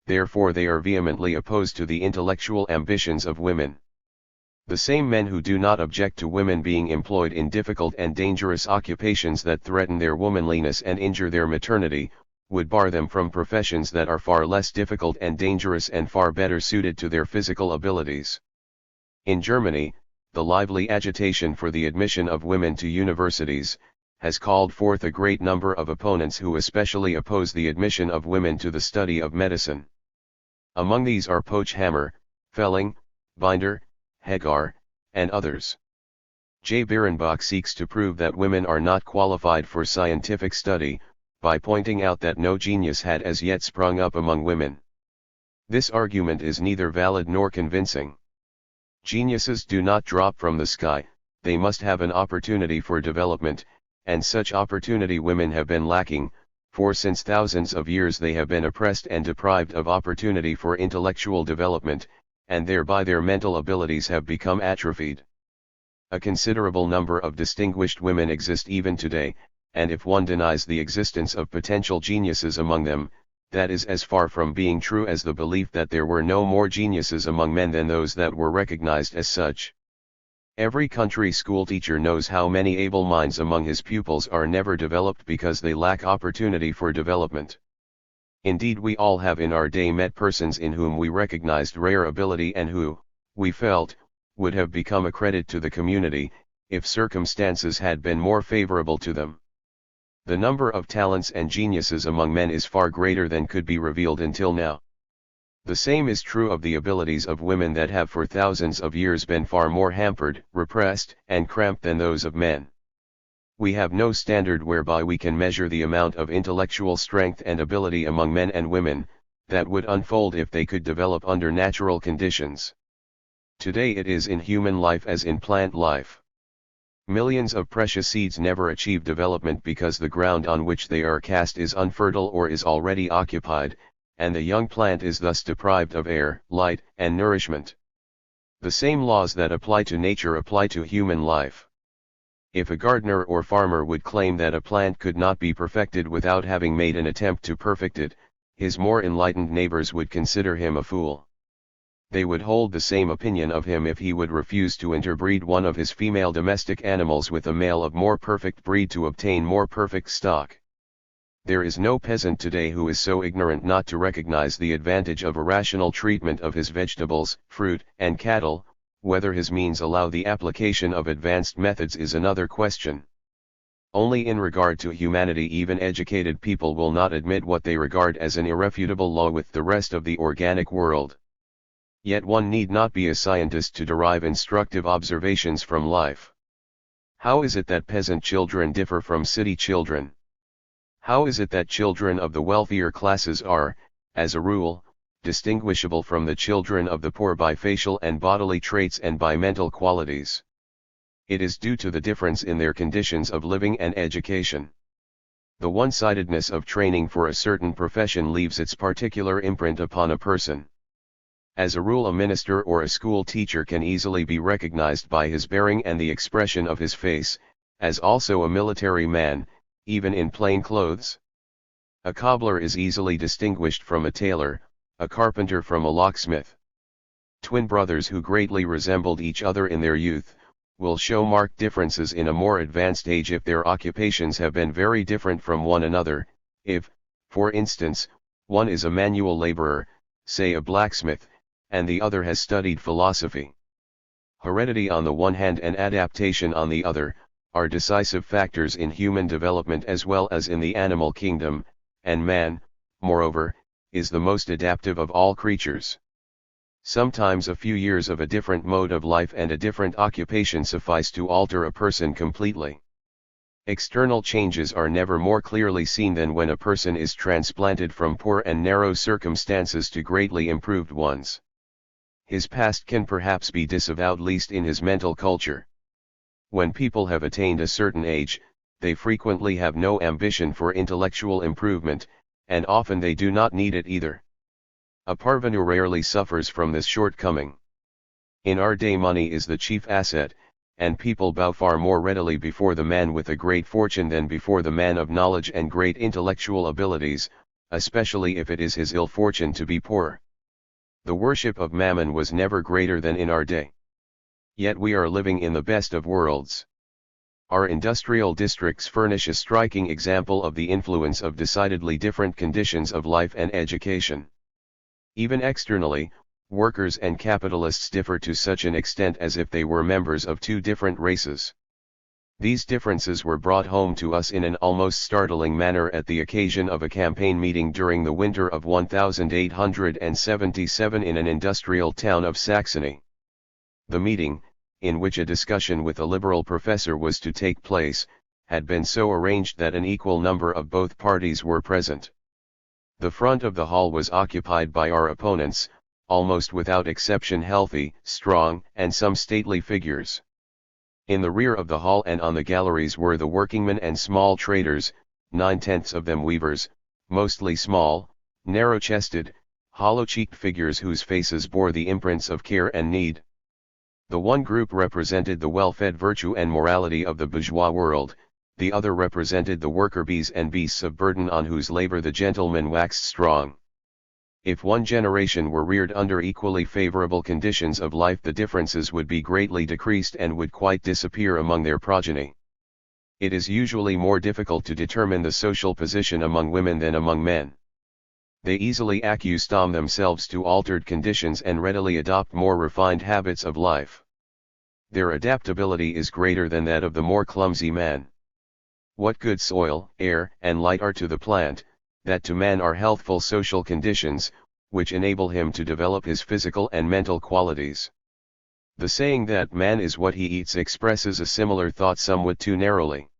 therefore they are vehemently opposed to the intellectual ambitions of women. The same men who do not object to women being employed in difficult and dangerous occupations that threaten their womanliness and injure their maternity, would bar them from professions that are far less difficult and dangerous and far better suited to their physical abilities. In Germany, the lively agitation for the admission of women to universities has called forth a great number of opponents who especially oppose the admission of women to the study of medicine. Among these are Pochhammer, Felling, Binder, Hegar, and others. J. Birnbach seeks to prove that women are not qualified for scientific study, by pointing out that no genius had as yet sprung up among women. This argument is neither valid nor convincing. Geniuses do not drop from the sky, they must have an opportunity for development, and such opportunity women have been lacking, for since thousands of years they have been oppressed and deprived of opportunity for intellectual development, and thereby their mental abilities have become atrophied. A considerable number of distinguished women exist even today, and if one denies the existence of potential geniuses among them, that is as far from being true as the belief that there were no more geniuses among men than those that were recognized as such. Every country schoolteacher knows how many able minds among his pupils are never developed because they lack opportunity for development. Indeed, we all have in our day met persons in whom we recognized rare ability and who, we felt, would have become a credit to the community, if circumstances had been more favorable to them. The number of talents and geniuses among men is far greater than could be revealed until now. The same is true of the abilities of women that have for thousands of years been far more hampered, repressed, and cramped than those of men. We have no standard whereby we can measure the amount of intellectual strength and ability among men and women, that would unfold if they could develop under natural conditions. Today it is in human life as in plant life. Millions of precious seeds never achieve development because the ground on which they are cast is unfertile or is already occupied, and the young plant is thus deprived of air, light, and nourishment. The same laws that apply to nature apply to human life. If a gardener or farmer would claim that a plant could not be perfected without having made an attempt to perfect it, his more enlightened neighbors would consider him a fool. They would hold the same opinion of him if he would refuse to interbreed one of his female domestic animals with a male of more perfect breed to obtain more perfect stock. There is no peasant today who is so ignorant not to recognize the advantage of a rational treatment of his vegetables, fruit, and cattle. Whether his means allow the application of advanced methods is another question. Only in regard to humanity even educated people will not admit what they regard as an irrefutable law with the rest of the organic world. Yet one need not be a scientist to derive instructive observations from life. How is it that peasant children differ from city children? How is it that children of the wealthier classes are, as a rule, distinguishable from the children of the poor by facial and bodily traits and by mental qualities? It is due to the difference in their conditions of living and education. The one-sidedness of training for a certain profession leaves its particular imprint upon a person. As a rule, a minister or a school teacher can easily be recognized by his bearing and the expression of his face, as also a military man, even in plain clothes. A cobbler is easily distinguished from a tailor, a carpenter from a locksmith. Twin brothers who greatly resembled each other in their youth, will show marked differences in a more advanced age if their occupations have been very different from one another. If, for instance, one is a manual laborer, say a blacksmith, and the other has studied philosophy. Heredity on the one hand and adaptation on the other, are decisive factors in human development as well as in the animal kingdom, and man, moreover, is the most adaptive of all creatures. Sometimes a few years of a different mode of life and a different occupation suffice to alter a person completely. External changes are never more clearly seen than when a person is transplanted from poor and narrow circumstances to greatly improved ones. His past can perhaps be disavowed least in his mental culture. When people have attained a certain age, they frequently have no ambition for intellectual improvement, and often they do not need it either. A parvenu rarely suffers from this shortcoming. In our day money is the chief asset, and people bow far more readily before the man with a great fortune than before the man of knowledge and great intellectual abilities, especially if it is his ill fortune to be poor. The worship of mammon was never greater than in our day. Yet we are living in the best of worlds. Our industrial districts furnish a striking example of the influence of decidedly different conditions of life and education. Even externally, workers and capitalists differ to such an extent as if they were members of two different races. These differences were brought home to us in an almost startling manner at the occasion of a campaign meeting during the winter of 1877 in an industrial town of Saxony. The meeting, in which a discussion with a liberal professor was to take place, had been so arranged that an equal number of both parties were present. The front of the hall was occupied by our opponents, almost without exception healthy, strong, and some stately figures. In the rear of the hall and on the galleries were the workingmen and small traders, 9/10 of them weavers, mostly small, narrow-chested, hollow-cheeked figures whose faces bore the imprints of care and need. The one group represented the well-fed virtue and morality of the bourgeois world, the other represented the worker bees and beasts of burden on whose labor the gentleman waxed strong. If one generation were reared under equally favorable conditions of life, the differences would be greatly decreased and would quite disappear among their progeny. It is usually more difficult to determine the social position among women than among men. They easily accustom themselves to altered conditions and readily adopt more refined habits of life. Their adaptability is greater than that of the more clumsy man. What good soil, air, and light are to the plant, that to man are healthful social conditions, which enable him to develop his physical and mental qualities. The saying that man is what he eats expresses a similar thought somewhat too narrowly.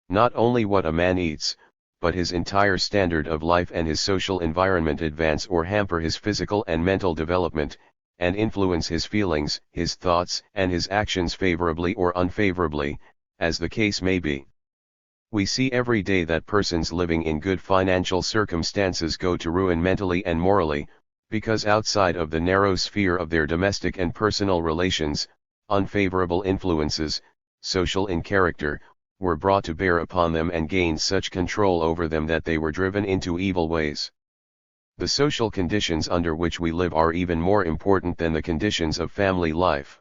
Not only what a man eats, but his entire standard of life and his social environment advance or hamper his physical and mental development, and influence his feelings, his thoughts, and his actions favorably or unfavorably, as the case may be. We see every day that persons living in good financial circumstances go to ruin mentally and morally, because outside of the narrow sphere of their domestic and personal relations, unfavorable influences, social in character, were brought to bear upon them and gained such control over them that they were driven into evil ways. The social conditions under which we live are even more important than the conditions of family life.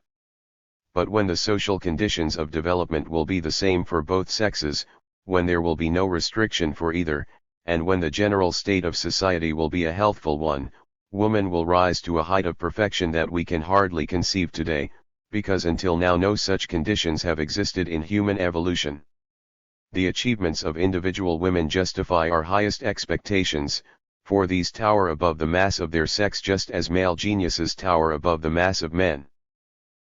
But when the social conditions of development will be the same for both sexes, when there will be no restriction for either, and when the general state of society will be a healthful one, woman will rise to a height of perfection that we can hardly conceive today, because until now no such conditions have existed in human evolution. The achievements of individual women justify our highest expectations, for these tower above the mass of their sex just as male geniuses tower above the mass of men.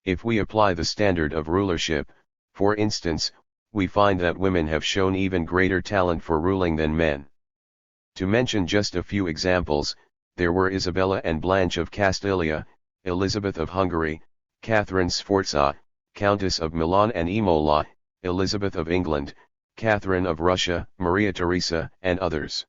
If we apply the standard of rulership, for instance, we find that women have shown even greater talent for ruling than men. To mention just a few examples, there were Isabella and Blanche of Castilia, Elizabeth of Hungary, Catherine Sforza, Countess of Milan and Imola, Elizabeth of England, Catherine of Russia, Maria Theresa, and others.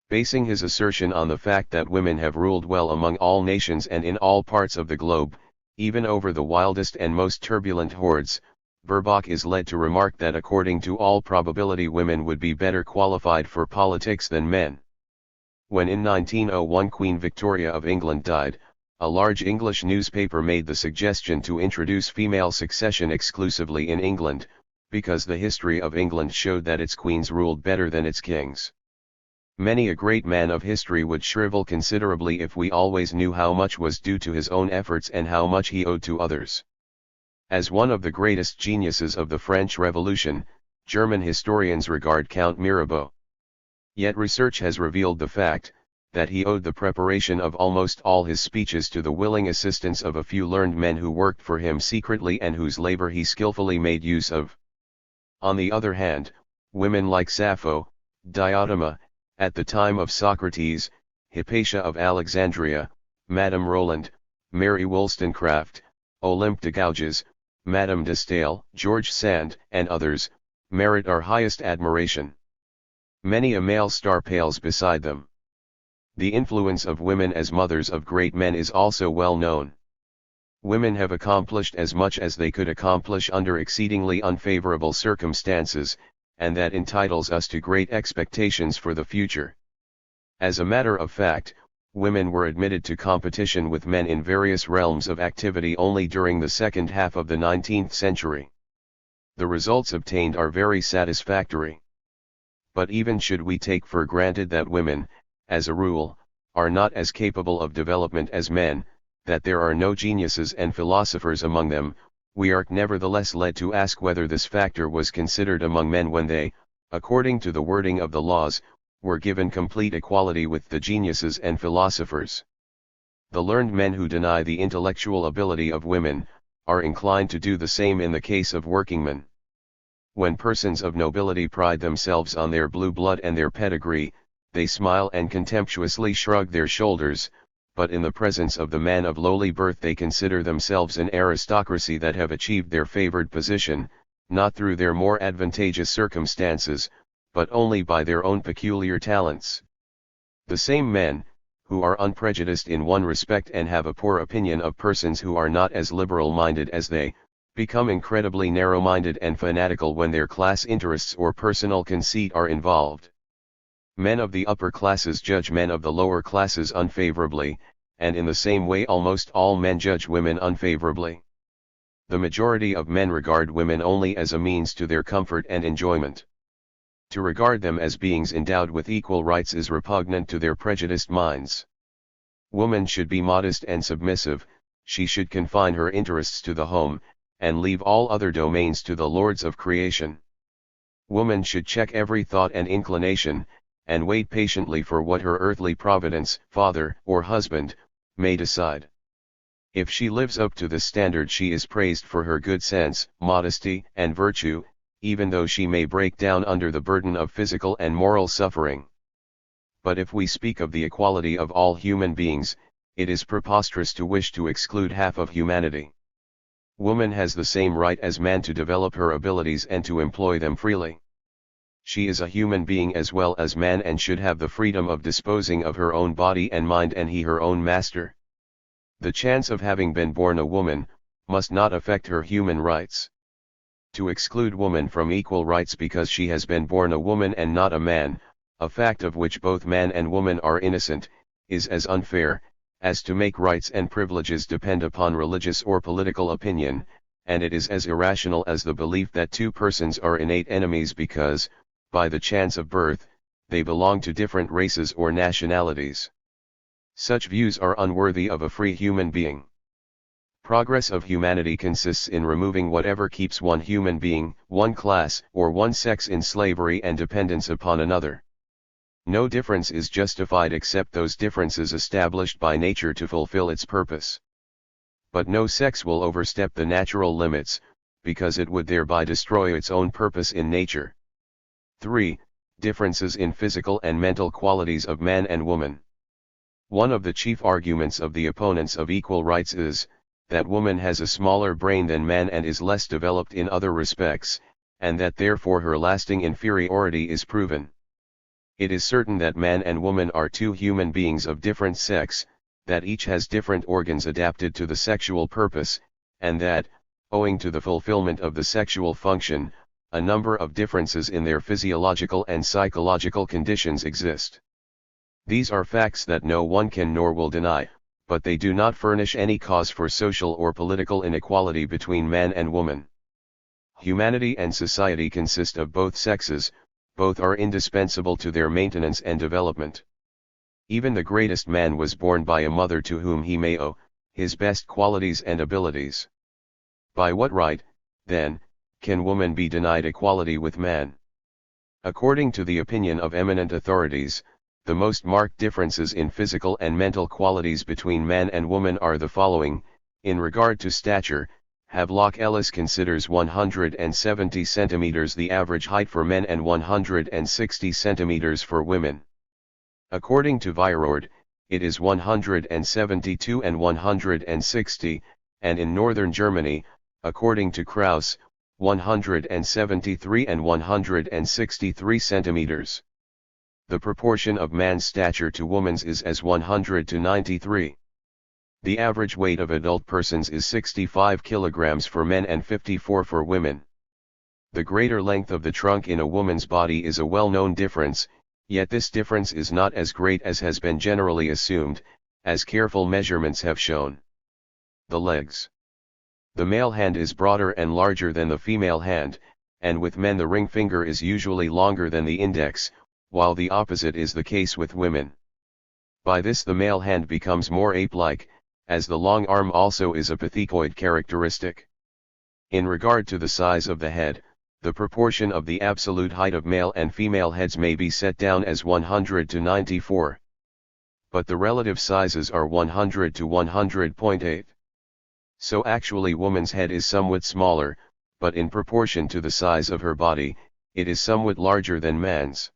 Basing his assertion on the fact that women have ruled well among all nations and in all parts of the globe, even over the wildest and most turbulent hordes, Verbach is led to remark that according to all probability women would be better qualified for politics than men. When in 1901 Queen Victoria of England died, a large English newspaper made the suggestion to introduce female succession exclusively in England, because the history of England showed that its queens ruled better than its kings. Many a great man of history would shrivel considerably if we always knew how much was due to his own efforts and how much he owed to others. As one of the greatest geniuses of the French Revolution, German historians regard Count Mirabeau. Yet research has revealed the fact, that he owed the preparation of almost all his speeches to the willing assistance of a few learned men who worked for him secretly and whose labor he skillfully made use of. On the other hand, women like Sappho, Diotima, at the time of Socrates, Hypatia of Alexandria, Madame Roland, Mary Wollstonecraft, Olympe de Gouges, Madame de Staël, George Sand, and others, merit our highest admiration. Many a male star pales beside them. The influence of women as mothers of great men is also well known. Women have accomplished as much as they could accomplish under exceedingly unfavorable circumstances, and that entitles us to great expectations for the future. As a matter of fact, women were admitted to competition with men in various realms of activity only during the second half of the 19th century. The results obtained are very satisfactory. But even should we take for granted that women, as a rule, are not as capable of development as men, that there are no geniuses and philosophers among them, we are nevertheless led to ask whether this factor was considered among men when they, according to the wording of the laws, were given complete equality with the geniuses and philosophers. The learned men who deny the intellectual ability of women, are inclined to do the same in the case of workingmen. When persons of nobility pride themselves on their blue blood and their pedigree, they smile and contemptuously shrug their shoulders, but in the presence of the man of lowly birth they consider themselves an aristocracy that have achieved their favored position, not through their more advantageous circumstances, but only by their own peculiar talents. The same men, who are unprejudiced in one respect and have a poor opinion of persons who are not as liberal-minded as they, become incredibly narrow-minded and fanatical when their class interests or personal conceit are involved. Men of the upper classes judge men of the lower classes unfavorably, and in the same way almost all men judge women unfavorably. The majority of men regard women only as a means to their comfort and enjoyment. To regard them as beings endowed with equal rights is repugnant to their prejudiced minds. Woman should be modest and submissive, she should confine her interests to the home, and leave all other domains to the lords of creation. Woman should check every thought and inclination, and wait patiently for what her earthly providence, father or husband, may decide. If she lives up to this standard she is praised for her good sense, modesty, and virtue, even though she may break down under the burden of physical and moral suffering. But if we speak of the equality of all human beings, it is preposterous to wish to exclude half of humanity. Woman has the same right as man to develop her abilities and to employ them freely. She is a human being as well as man and should have the freedom of disposing of her own body and mind and he her own master. The chance of having been born a woman, must not affect her human rights. To exclude woman from equal rights because she has been born a woman and not a man, a fact of which both man and woman are innocent, is as unfair, as to make rights and privileges depend upon religious or political opinion, and it is as irrational as the belief that two persons are innate enemies because, by the chance of birth, they belong to different races or nationalities. Such views are unworthy of a free human being. Progress of humanity consists in removing whatever keeps one human being, one class, or one sex in slavery and dependence upon another. No difference is justified except those differences established by nature to fulfill its purpose. But no sex will overstep the natural limits, because it would thereby destroy its own purpose in nature. 3. Differences in physical and mental qualities of man and woman. One of the chief arguments of the opponents of equal rights is, that woman has a smaller brain than man and is less developed in other respects, and that therefore her lasting inferiority is proven. It is certain that man and woman are two human beings of different sex, that each has different organs adapted to the sexual purpose, and that, owing to the fulfillment of the sexual function, a number of differences in their physiological and psychological conditions exist. These are facts that no one can nor will deny, but they do not furnish any cause for social or political inequality between man and woman. Humanity and society consist of both sexes, both are indispensable to their maintenance and development. Even the greatest man was born by a mother to whom he may owe his best qualities and abilities. By what right, then, can woman be denied equality with man? According to the opinion of eminent authorities, the most marked differences in physical and mental qualities between man and woman are the following. In regard to stature, Havelock Ellis considers 170 centimeters the average height for men and 160 centimeters for women. According to Weyrord, it is 172 and 160, and in northern Germany, according to Krauss, 173 and 163 centimeters. The proportion of man's stature to woman's is as 100 to 93. The average weight of adult persons is 65 kilograms for men and 54 for women. The greater length of the trunk in a woman's body is a well-known difference, Yet this difference is not as great as has been generally assumed, as careful measurements have shown. The legs. The male hand is broader and larger than the female hand, and with men the ring finger is usually longer than the index, while the opposite is the case with women. By this the male hand becomes more ape-like, as the long arm also is a pithecoid characteristic. In regard to the size of the head, the proportion of the absolute height of male and female heads may be set down as 100 to 94. But the relative sizes are 100 to 100.8. So actually woman's head is somewhat smaller, but in proportion to the size of her body, it is somewhat larger than man's.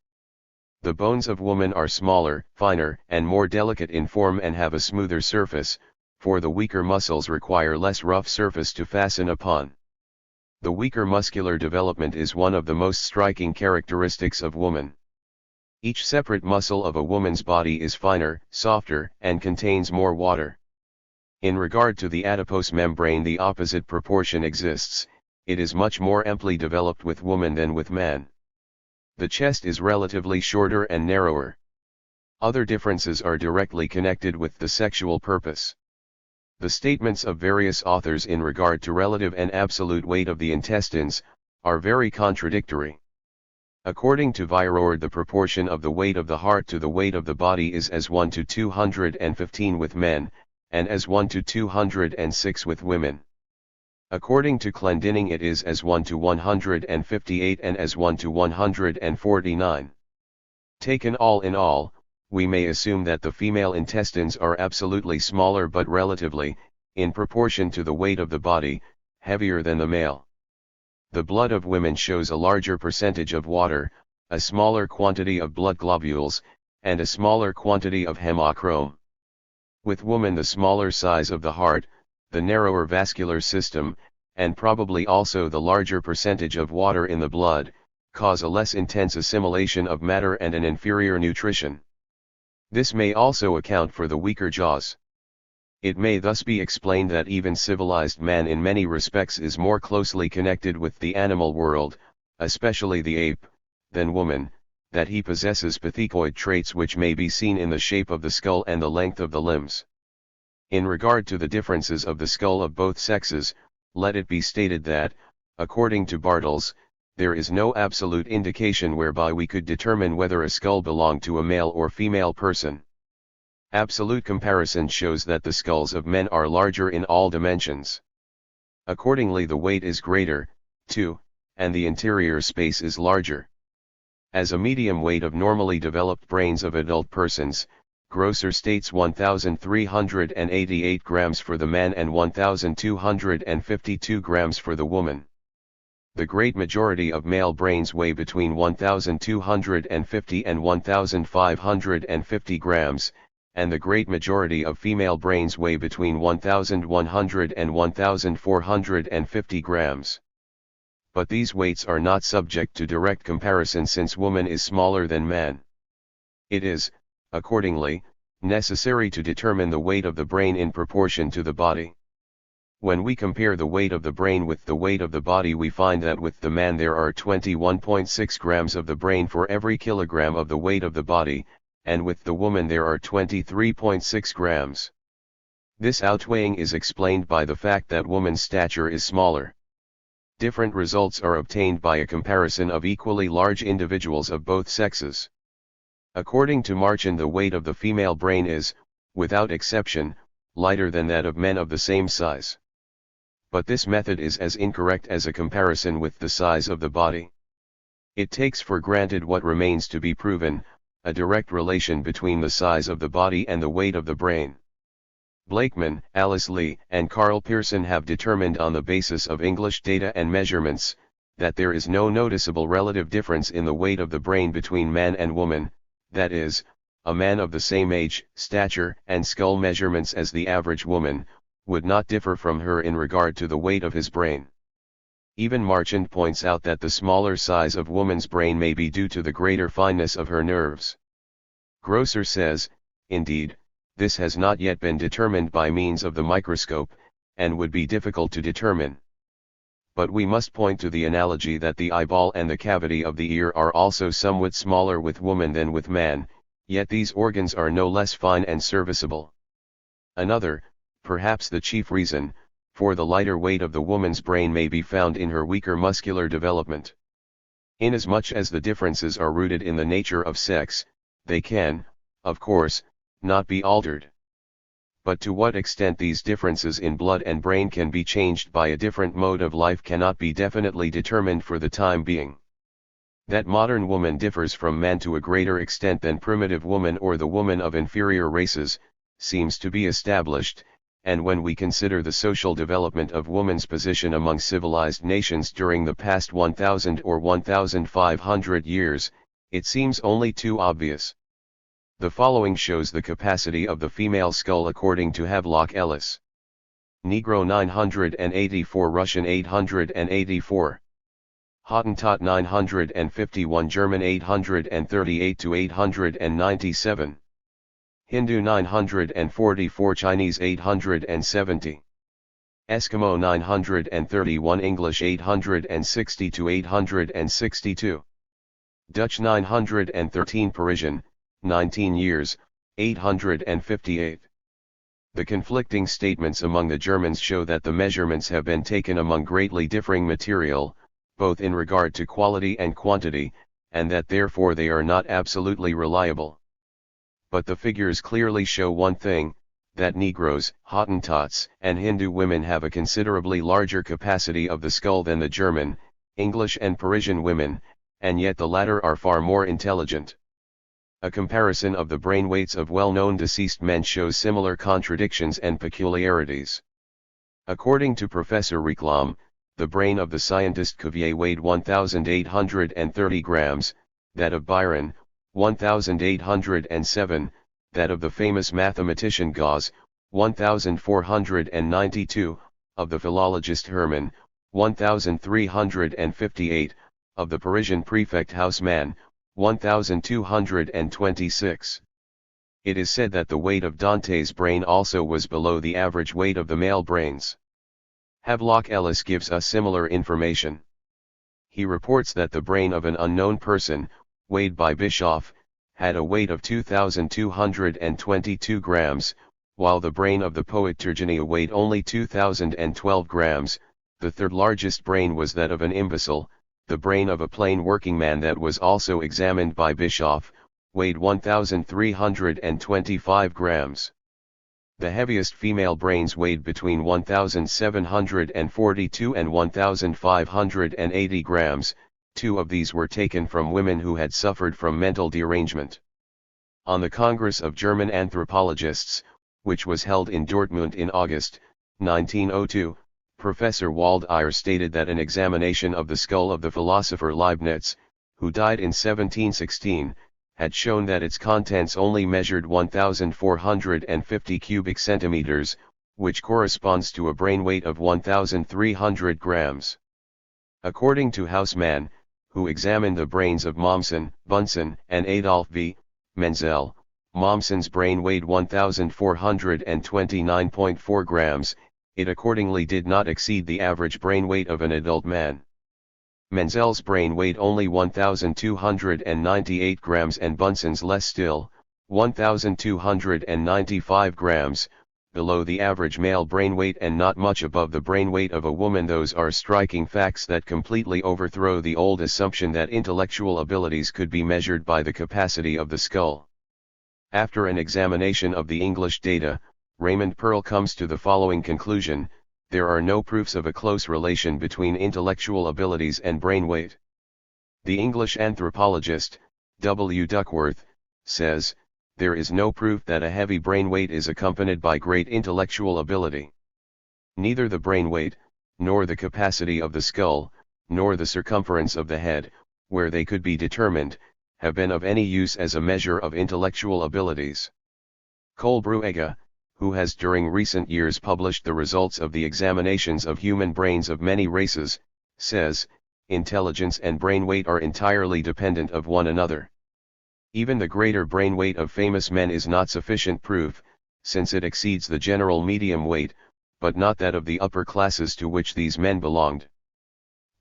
The bones of woman are smaller, finer, and more delicate in form and have a smoother surface, for the weaker muscles require less rough surface to fasten upon. The weaker muscular development is one of the most striking characteristics of woman. Each separate muscle of a woman's body is finer, softer, and contains more water. In regard to the adipose membrane, the opposite proportion exists. It is much more amply developed with woman than with man. The chest is relatively shorter and narrower. Other differences are directly connected with the sexual purpose. The statements of various authors in regard to relative and absolute weight of the intestines are very contradictory. According to THIRD, the proportion of the weight of the heart to the weight of the body is as 1 to 215 with men, and as 1 to 206 with women. According to Clendenning, it is as 1 to 158 and as 1 to 149. Taken all in all, we may assume that the female intestines are absolutely smaller but relatively, in proportion to the weight of the body, heavier than the male. The blood of women shows a larger percentage of water, a smaller quantity of blood globules, and a smaller quantity of hemochrome. With woman, the smaller size of the heart, the narrower vascular system, and probably also the larger percentage of water in the blood, cause a less intense assimilation of matter and an inferior nutrition. This may also account for the weaker jaws. It may thus be explained that even civilized man in many respects is more closely connected with the animal world, especially the ape, than woman, that he possesses pithecoid traits which may be seen in the shape of the skull and the length of the limbs. In regard to the differences of the skull of both sexes, let it be stated that, according to Bartels, there is no absolute indication whereby we could determine whether a skull belonged to a male or female person. Absolute comparison shows that the skulls of men are larger in all dimensions. Accordingly, the weight is greater, too, and the interior space is larger. As a medium weight of normally developed brains of adult persons, Grosser states 1,388 grams for the man and 1,252 grams for the woman. The great majority of male brains weigh between 1,250 and 1,550 grams, and the great majority of female brains weigh between 1,100 and 1,450 grams. But these weights are not subject to direct comparison since woman is smaller than man. It is, accordingly, necessary to determine the weight of the brain in proportion to the body. When we compare the weight of the brain with the weight of the body, we find that with the man there are 21.6 grams of the brain for every kilogram of the weight of the body, and with the woman there are 23.6 grams. This outweighing is explained by the fact that woman's stature is smaller. Different results are obtained by a comparison of equally large individuals of both sexes. According to Marchand, the weight of the female brain is, without exception, lighter than that of men of the same size. But this method is as incorrect as a comparison with the size of the body. It takes for granted what remains to be proven, a direct relation between the size of the body and the weight of the brain. Blakeman, Alice Lee, and Carl Pearson have determined on the basis of English data and measurements, that there is no noticeable relative difference in the weight of the brain between man and woman, that is, a man of the same age, stature, and skull measurements as the average woman, would not differ from her in regard to the weight of his brain. Even Marchand points out that the smaller size of woman's brain may be due to the greater fineness of her nerves. Grosser says, indeed, this has not yet been determined by means of the microscope, and would be difficult to determine. But we must point to the analogy that the eyeball and the cavity of the ear are also somewhat smaller with woman than with man, yet these organs are no less fine and serviceable. Another, perhaps the chief reason, for the lighter weight of the woman's brain may be found in her weaker muscular development. Inasmuch as the differences are rooted in the nature of sex, they can, of course, not be altered. But to what extent these differences in blood and brain can be changed by a different mode of life cannot be definitely determined for the time being. That modern woman differs from man to a greater extent than primitive woman or the woman of inferior races, seems to be established, and when we consider the social development of woman's position among civilized nations during the past 1,000 or 1,500 years, it seems only too obvious. The following shows the capacity of the female skull according to Havelock Ellis. Negro 984, Russian 884. Hottentot 951, German 838 to 897. Hindu 944, Chinese 870. Eskimo 931, English 860 to 862. Dutch 913, Parisian, 19 years, 858. The conflicting statements among the Germans show that the measurements have been taken among greatly differing material, both in regard to quality and quantity, and that therefore they are not absolutely reliable. But the figures clearly show one thing, that Negroes, Hottentots, and Hindu women have a considerably larger capacity of the skull than the German, English and Parisian women, and yet the latter are far more intelligent. A comparison of the brain weights of well-known deceased men shows similar contradictions and peculiarities. According to Professor Reclam, the brain of the scientist Cuvier weighed 1,830 grams, that of Byron, 1,807, that of the famous mathematician Gauss, 1,492, of the philologist Hermann, 1,358, of the Parisian prefect Haussmann, 1,226. It is said that the weight of Dante's brain also was below the average weight of the male brains. Havelock Ellis gives us similar information. He reports that the brain of an unknown person, weighed by Bischoff, had a weight of 2,222 grams, while the brain of the poet Turgenev weighed only 2,012 grams. The third largest brain was that of an imbecile. The brain of a plain working man that was also examined by Bischoff, weighed 1,325 grams. The heaviest female brains weighed between 1,742 and 1,580 grams, 2 of these were taken from women who had suffered from mental derangement. On the Congress of German Anthropologists, which was held in Dortmund in August, 1902, Professor Waldeyer stated that an examination of the skull of the philosopher Leibniz, who died in 1716, had shown that its contents only measured 1,450 cubic centimeters, which corresponds to a brain weight of 1,300 grams. According to Haussmann, who examined the brains of Mommsen, Bunsen, and Adolf V. Menzel, Mommsen's brain weighed 1,429.4 grams, it accordingly did not exceed the average brain weight of an adult man. Menzel's brain weighed only 1,298 grams and Bunsen's less still, 1,295 grams, below the average male brain weight and not much above the brain weight of a woman. Those are striking facts that completely overthrow the old assumption that intellectual abilities could be measured by the capacity of the skull. After an examination of the English data, Raymond Pearl comes to the following conclusion: there are no proofs of a close relation between intellectual abilities and brain weight. The English anthropologist, W. Duckworth, says, there is no proof that a heavy brain weight is accompanied by great intellectual ability. Neither the brain weight, nor the capacity of the skull, nor the circumference of the head, where they could be determined, have been of any use as a measure of intellectual abilities. Kohlbruegge, who has during recent years published the results of the examinations of human brains of many races, says, intelligence and brain weight are entirely dependent of one another. Even the greater brain weight of famous men is not sufficient proof, since it exceeds the general medium weight, but not that of the upper classes to which these men belonged.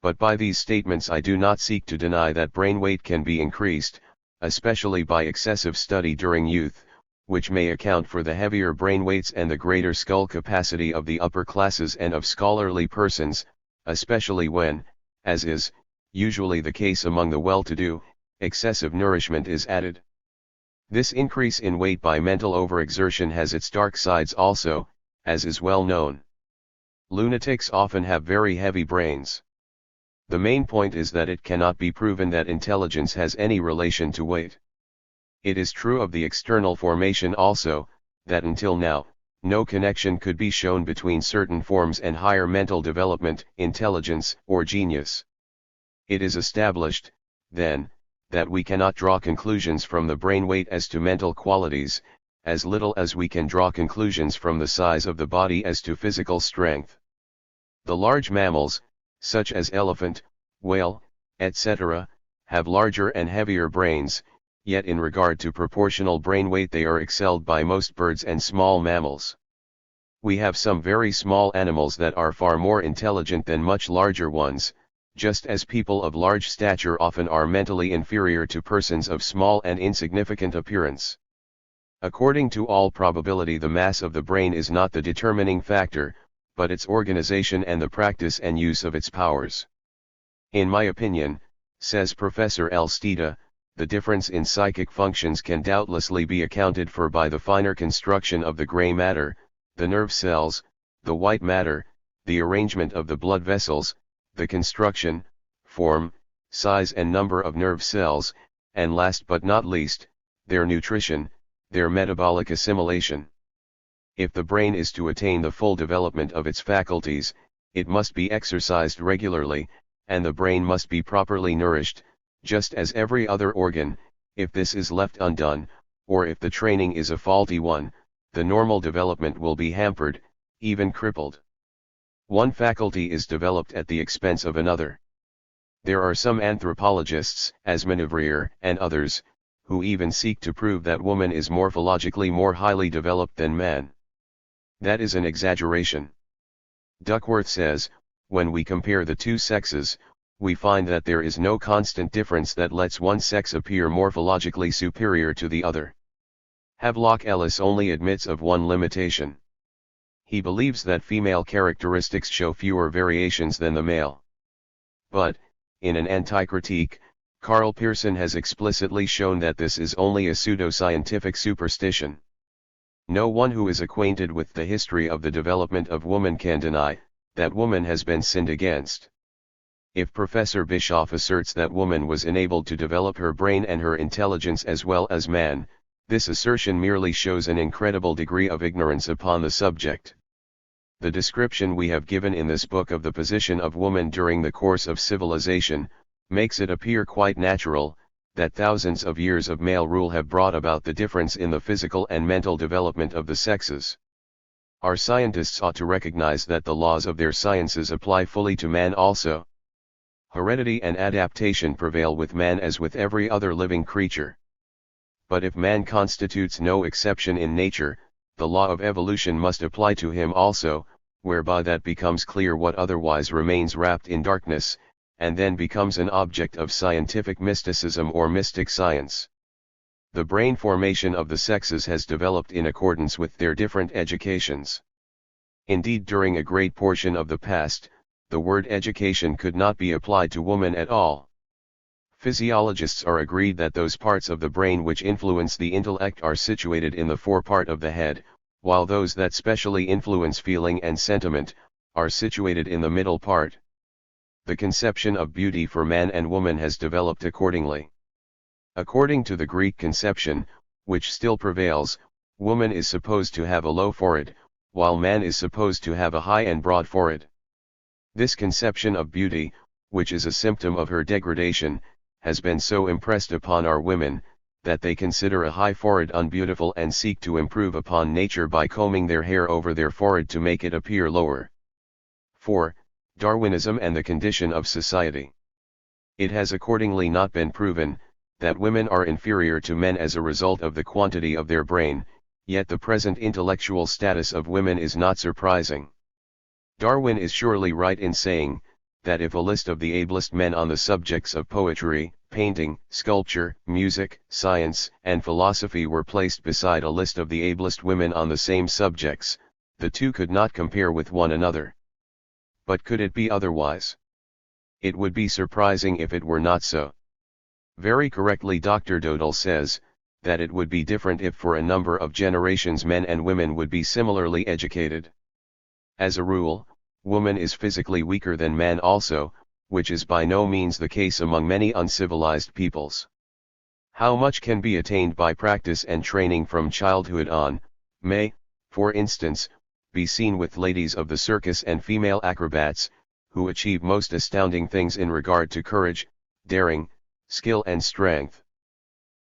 But by these statements I do not seek to deny that brain weight can be increased, especially by excessive study during youth, which may account for the heavier brain weights and the greater skull capacity of the upper classes and of scholarly persons, especially when, as is usually the case among the well-to-do, excessive nourishment is added. This increase in weight by mental overexertion has its dark sides also, as is well known. Lunatics often have very heavy brains. The main point is that it cannot be proven that intelligence has any relation to weight. It is true of the external formation also, that until now, no connection could be shown between certain forms and higher mental development, intelligence, or genius. It is established, then, that we cannot draw conclusions from the brain weight as to mental qualities, as little as we can draw conclusions from the size of the body as to physical strength. The large mammals, such as elephant, whale, etc., have larger and heavier brains, yet in regard to proportional brain weight they are excelled by most birds and small mammals. We have some very small animals that are far more intelligent than much larger ones, just as people of large stature often are mentally inferior to persons of small and insignificant appearance. According to all probability, the mass of the brain is not the determining factor, but its organization and the practice and use of its powers. In my opinion, says Professor L. Stita, the difference in psychic functions can doubtlessly be accounted for by the finer construction of the gray matter, the nerve cells, the white matter, the arrangement of the blood vessels, the construction, form, size and number of nerve cells, and last but not least, their nutrition, their metabolic assimilation. If the brain is to attain the full development of its faculties, it must be exercised regularly, and the brain must be properly nourished, just as every other organ. If this is left undone, or if the training is a faulty one, the normal development will be hampered, even crippled. One faculty is developed at the expense of another. There are some anthropologists, as Manuvrier and others, who even seek to prove that woman is morphologically more highly developed than man. That is an exaggeration. Duckworth says, when we compare the two sexes, we find that there is no constant difference that lets one sex appear morphologically superior to the other. Havelock Ellis only admits of one limitation. He believes that female characteristics show fewer variations than the male. But, in an anti-critique, Carl Pearson has explicitly shown that this is only a pseudo-scientific superstition. No one who is acquainted with the history of the development of woman can deny that woman has been sinned against. If Professor Bischoff asserts that woman was enabled to develop her brain and her intelligence as well as man, this assertion merely shows an incredible degree of ignorance upon the subject. The description we have given in this book of the position of woman during the course of civilization, makes it appear quite natural, that thousands of years of male rule have brought about the difference in the physical and mental development of the sexes. Our scientists ought to recognize that the laws of their sciences apply fully to man also. Heredity and adaptation prevail with man as with every other living creature. But if man constitutes no exception in nature, the law of evolution must apply to him also, whereby that becomes clear what otherwise remains wrapped in darkness, and then becomes an object of scientific mysticism or mystic science. The brain formation of the sexes has developed in accordance with their different educations. Indeed, during a great portion of the past, the word education could not be applied to woman at all. Physiologists are agreed that those parts of the brain which influence the intellect are situated in the forepart of the head, while those that specially influence feeling and sentiment are situated in the middle part. The conception of beauty for man and woman has developed accordingly. According to the Greek conception, which still prevails, woman is supposed to have a low forehead, while man is supposed to have a high and broad forehead. This conception of beauty, which is a symptom of her degradation, has been so impressed upon our women, that they consider a high forehead unbeautiful and seek to improve upon nature by combing their hair over their forehead to make it appear lower. 4. Darwinism and the condition of society. It has accordingly not been proven that women are inferior to men as a result of the quantity of their brain, yet the present intellectual status of women is not surprising. Darwin is surely right in saying that if a list of the ablest men on the subjects of poetry, painting, sculpture, music, science, and philosophy were placed beside a list of the ablest women on the same subjects, the two could not compare with one another. But could it be otherwise? It would be surprising if it were not so. Very correctly Dr. Dodel says, that it would be different if for a number of generations men and women would be similarly educated. As a rule, woman is physically weaker than man also, which is by no means the case among many uncivilized peoples. How much can be attained by practice and training from childhood on, may, for instance, be seen with ladies of the circus and female acrobats, who achieve most astounding things in regard to courage, daring, skill and strength.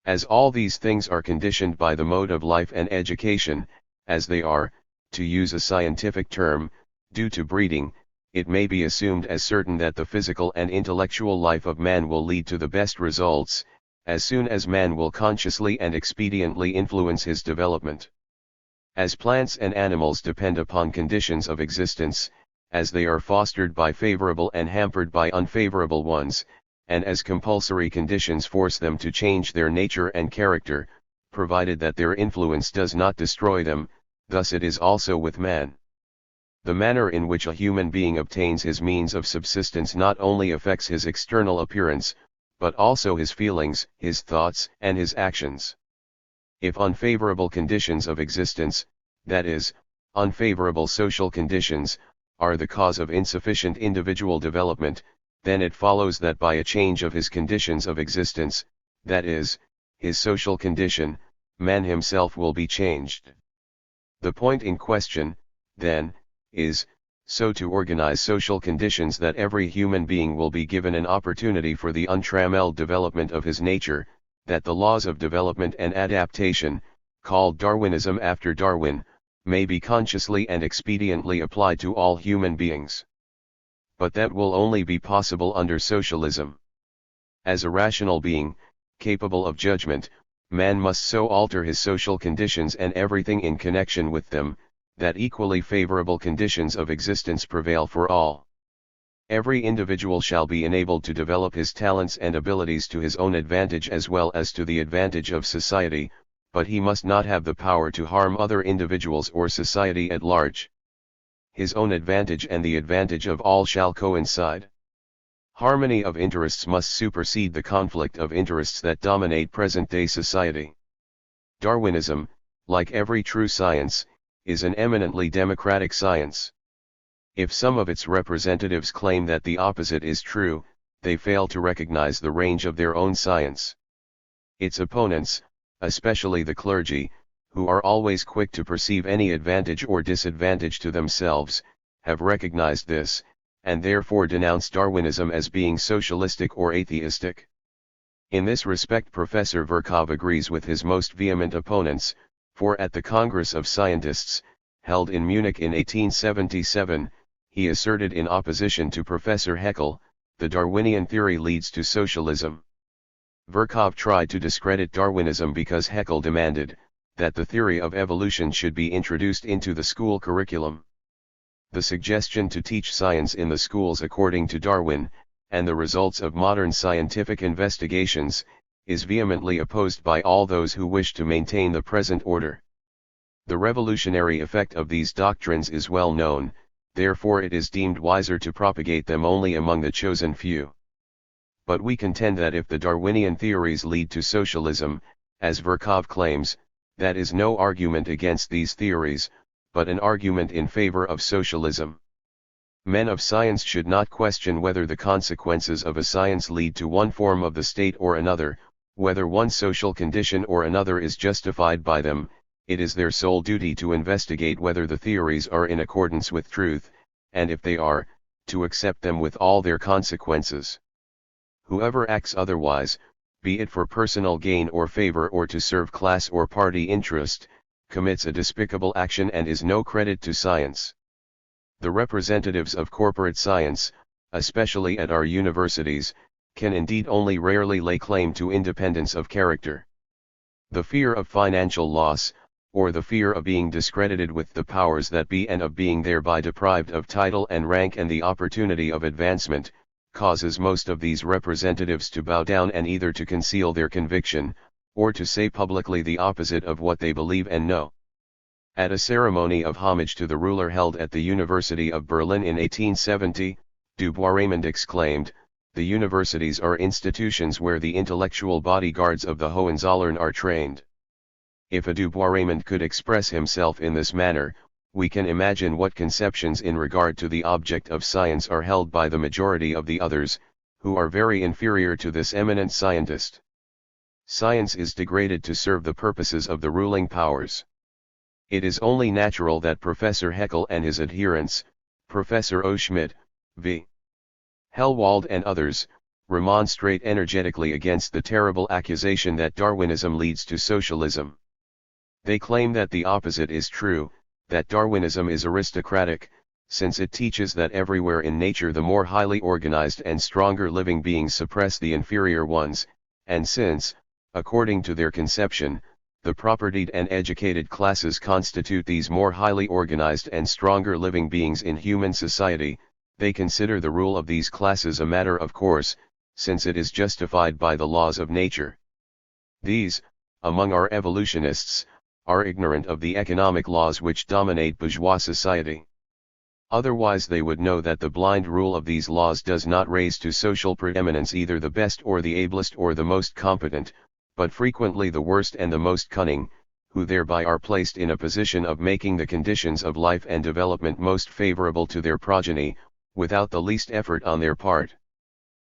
As all these things are conditioned by the mode of life and education, as they are, to use a scientific term, due to breeding, it may be assumed as certain that the physical and intellectual life of man will lead to the best results, as soon as man will consciously and expediently influence his development. As plants and animals depend upon conditions of existence, as they are fostered by favorable and hampered by unfavorable ones, and as compulsory conditions force them to change their nature and character, provided that their influence does not destroy them, thus it is also with man. The manner in which a human being obtains his means of subsistence not only affects his external appearance, but also his feelings, his thoughts, and his actions. If unfavorable conditions of existence, that is, unfavorable social conditions, are the cause of insufficient individual development, then it follows that by a change of his conditions of existence, that is, his social condition, man himself will be changed. The point in question, then, is, so to organize social conditions that every human being will be given an opportunity for the untrammeled development of his nature, that the laws of development and adaptation, called Darwinism after Darwin, may be consciously and expediently applied to all human beings. But that will only be possible under socialism. As a rational being, capable of judgment, man must so alter his social conditions and everything in connection with them, that equally favorable conditions of existence prevail for all. Every individual shall be enabled to develop his talents and abilities to his own advantage as well as to the advantage of society, but he must not have the power to harm other individuals or society at large. His own advantage and the advantage of all shall coincide. Harmony of interests must supersede the conflict of interests that dominate present-day society. Darwinism, like every true science, is an eminently democratic science. If some of its representatives claim that the opposite is true, they fail to recognize the range of their own science. Its opponents, especially the clergy, who are always quick to perceive any advantage or disadvantage to themselves, have recognized this, and therefore denounce Darwinism as being socialistic or atheistic. In this respect Professor Virchow agrees with his most vehement opponents, for at the Congress of Scientists, held in Munich in 1877, he asserted in opposition to Professor Haeckel, the Darwinian theory leads to socialism. Virchow tried to discredit Darwinism because Haeckel demanded that the theory of evolution should be introduced into the school curriculum. The suggestion to teach science in the schools according to Darwin, and the results of modern scientific investigations, is vehemently opposed by all those who wish to maintain the present order. The revolutionary effect of these doctrines is well known, therefore it is deemed wiser to propagate them only among the chosen few. But we contend that if the Darwinian theories lead to socialism, as Virchow claims, that is no argument against these theories, but an argument in favor of socialism. Men of science should not question whether the consequences of a science lead to one form of the state or another, whether one social condition or another is justified by them. It is their sole duty to investigate whether the theories are in accordance with truth, and if they are, to accept them with all their consequences. Whoever acts otherwise, be it for personal gain or favor or to serve class or party interest, commits a despicable action and is no credit to science. The representatives of corporate science, especially at our universities, can indeed only rarely lay claim to independence of character. The fear of financial loss, or the fear of being discredited with the powers that be and of being thereby deprived of title and rank and the opportunity of advancement, causes most of these representatives to bow down and either to conceal their conviction, or to say publicly the opposite of what they believe and know. At a ceremony of homage to the ruler held at the University of Berlin in 1870, Du Bois-Reymond exclaimed, "The universities are institutions where the intellectual bodyguards of the Hohenzollern are trained." If a Du Bois-Reymond could express himself in this manner, we can imagine what conceptions in regard to the object of science are held by the majority of the others, who are very inferior to this eminent scientist. Science is degraded to serve the purposes of the ruling powers. It is only natural that Professor Haeckel and his adherents, Professor O. Schmidt, V. Hellwald and others, remonstrate energetically against the terrible accusation that Darwinism leads to socialism. They claim that the opposite is true, that Darwinism is aristocratic, since it teaches that everywhere in nature the more highly organized and stronger living beings suppress the inferior ones, and since, according to their conception, the propertied and educated classes constitute these more highly organized and stronger living beings in human society, they consider the rule of these classes a matter of course, since it is justified by the laws of nature. These, among our evolutionists, are ignorant of the economic laws which dominate bourgeois society. Otherwise they would know that the blind rule of these laws does not raise to social preeminence either the best or the ablest or the most competent, but frequently the worst and the most cunning, who thereby are placed in a position of making the conditions of life and development most favorable to their progeny, without the least effort on their part.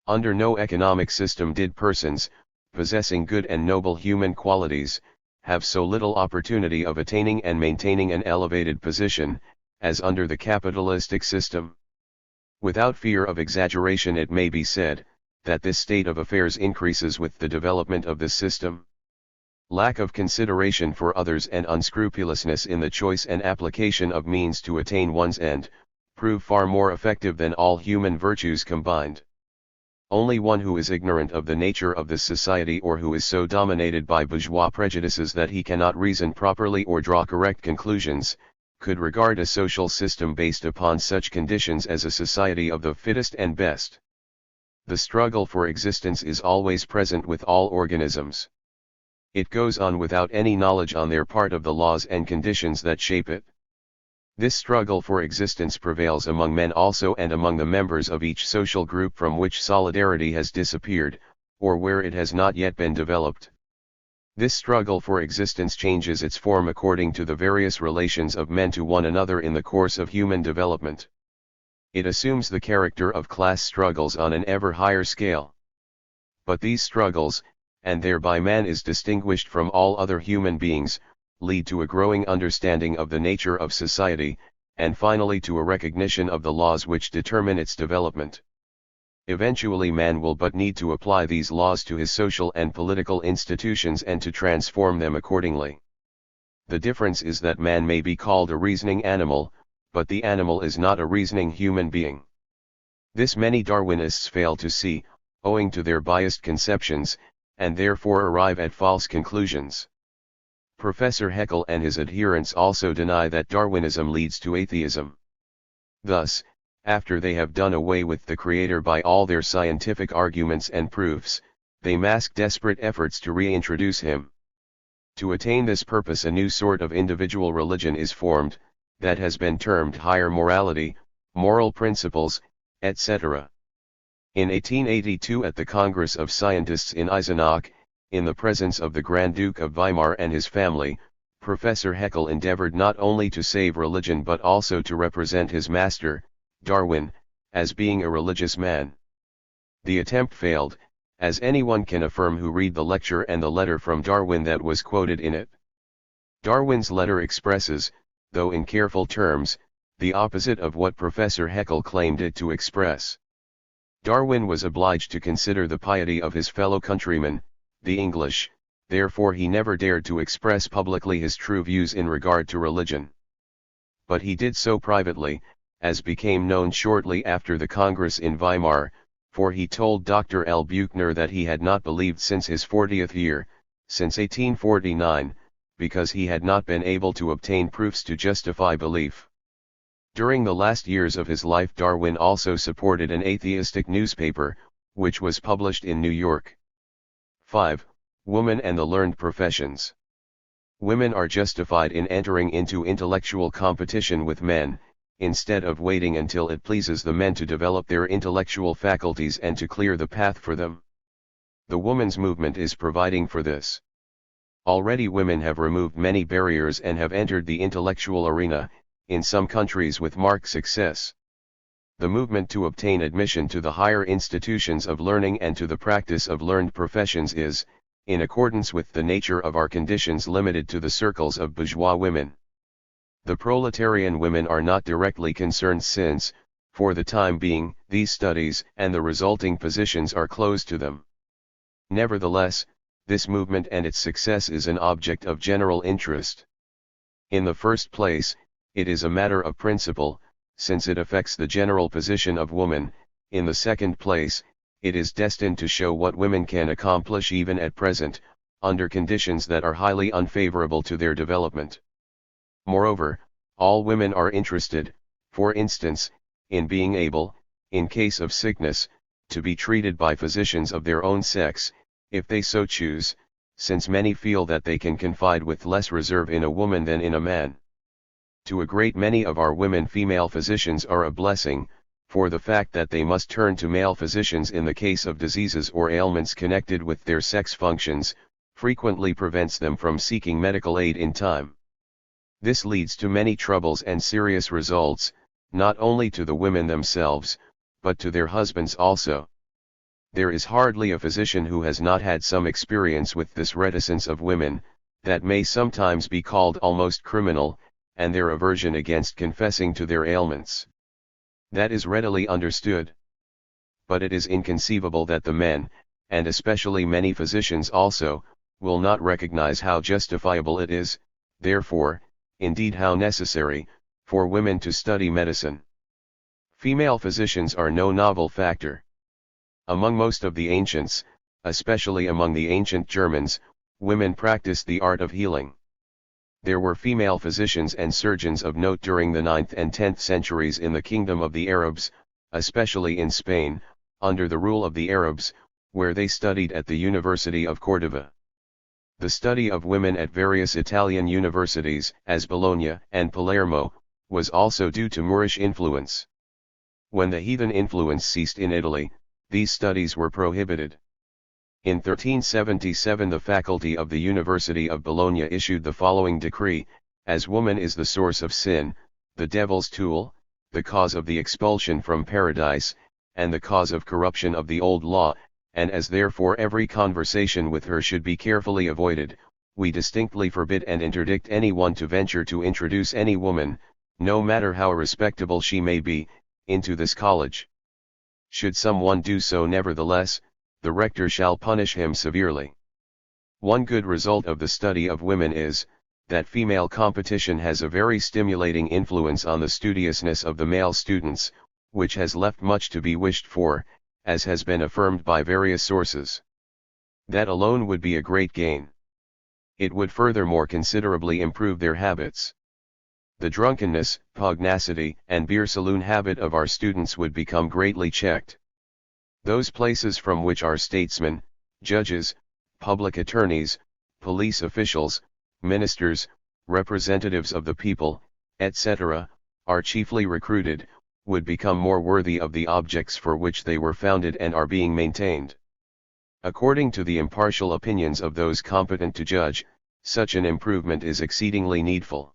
Under no economic system did persons, possessing good and noble human qualities, have so little opportunity of attaining and maintaining an elevated position, as under the capitalistic system. Without fear of exaggeration it may be said, that this state of affairs increases with the development of this system. Lack of consideration for others and unscrupulousness in the choice and application of means to attain one's end, prove far more effective than all human virtues combined. Only one who is ignorant of the nature of this society or who is so dominated by bourgeois prejudices that he cannot reason properly or draw correct conclusions, could regard a social system based upon such conditions as a society of the fittest and best. The struggle for existence is always present with all organisms. It goes on without any knowledge on their part of the laws and conditions that shape it. This struggle for existence prevails among men also and among the members of each social group from which solidarity has disappeared, or where it has not yet been developed. This struggle for existence changes its form according to the various relations of men to one another in the course of human development. It assumes the character of class struggles on an ever higher scale. But these struggles, and thereby man is distinguished from all other human beings, lead to a growing understanding of the nature of society, and finally to a recognition of the laws which determine its development. Eventually man will but need to apply these laws to his social and political institutions and to transform them accordingly. The difference is that man may be called a reasoning animal, but the animal is not a reasoning human being. This many Darwinists fail to see, owing to their biased conceptions, and therefore arrive at false conclusions. Professor Haeckel and his adherents also deny that Darwinism leads to atheism. Thus, after they have done away with the Creator by all their scientific arguments and proofs, they mask desperate efforts to reintroduce him. To attain this purpose a new sort of individual religion is formed, that has been termed higher morality, moral principles, etc. In 1882 at the Congress of Scientists in Eisenach, in the presence of the Grand Duke of Weimar and his family, Professor Haeckel endeavored not only to save religion but also to represent his master, Darwin, as being a religious man. The attempt failed, as anyone can affirm who read the lecture and the letter from Darwin that was quoted in it. Darwin's letter expresses, though in careful terms, the opposite of what Professor Haeckel claimed it to express. Darwin was obliged to consider the piety of his fellow countrymen, the English, therefore he never dared to express publicly his true views in regard to religion. But he did so privately, as became known shortly after the Congress in Weimar, for he told Dr. L. Buchner that he had not believed since his 40th year, since 1849, because he had not been able to obtain proofs to justify belief. During the last years of his life, Darwin also supported an atheistic newspaper, which was published in New York. 5. Woman and the learned professions. Women are justified in entering into intellectual competition with men, instead of waiting until it pleases the men to develop their intellectual faculties and to clear the path for them. The women's movement is providing for this. Already women have removed many barriers and have entered the intellectual arena, in some countries with marked success. The movement to obtain admission to the higher institutions of learning and to the practice of learned professions is, in accordance with the nature of our conditions, limited to the circles of bourgeois women. The proletarian women are not directly concerned since, for the time being, these studies and the resulting positions are closed to them. Nevertheless, this movement and its success is an object of general interest. In the first place, it is a matter of principle, since it affects the general position of woman. In the second place, it is destined to show what women can accomplish even at present, under conditions that are highly unfavorable to their development. Moreover, all women are interested, for instance, in being able, in case of sickness, to be treated by physicians of their own sex, if they so choose, since many feel that they can confide with less reserve in a woman than in a man. To a great many of our women, female physicians are a blessing, for the fact that they must turn to male physicians in the case of diseases or ailments connected with their sex functions, frequently prevents them from seeking medical aid in time. This leads to many troubles and serious results, not only to the women themselves, but to their husbands also. There is hardly a physician who has not had some experience with this reticence of women, that may sometimes be called almost criminal, and their aversion against confessing to their ailments. That is readily understood. But it is inconceivable that the men, and especially many physicians also, will not recognize how justifiable it is, therefore, indeed how necessary, for women to study medicine. Female physicians are no novel factor. Among most of the ancients, especially among the ancient Germans, women practiced the art of healing. There were female physicians and surgeons of note during the 9th and 10th centuries in the kingdom of the Arabs, especially in Spain, under the rule of the Arabs, where they studied at the University of Cordova. The study of women at various Italian universities, as Bologna and Palermo, was also due to Moorish influence. When the heathen influence ceased in Italy, these studies were prohibited. In 1377 the faculty of the University of Bologna issued the following decree: as woman is the source of sin, the devil's tool, the cause of the expulsion from paradise, and the cause of corruption of the old law, and as therefore every conversation with her should be carefully avoided, we distinctly forbid and interdict any one to venture to introduce any woman, no matter how respectable she may be, into this college. Should some one do so nevertheless, the rector shall punish him severely. One good result of the study of women is, that female competition has a very stimulating influence on the studiousness of the male students, which has left much to be wished for, as has been affirmed by various sources. That alone would be a great gain. It would furthermore considerably improve their habits. The drunkenness, pugnacity, and beer saloon habit of our students would become greatly checked. Those places from which our statesmen, judges, public attorneys, police officials, ministers, representatives of the people, etc., are chiefly recruited, would become more worthy of the objects for which they were founded and are being maintained. According to the impartial opinions of those competent to judge, such an improvement is exceedingly needful.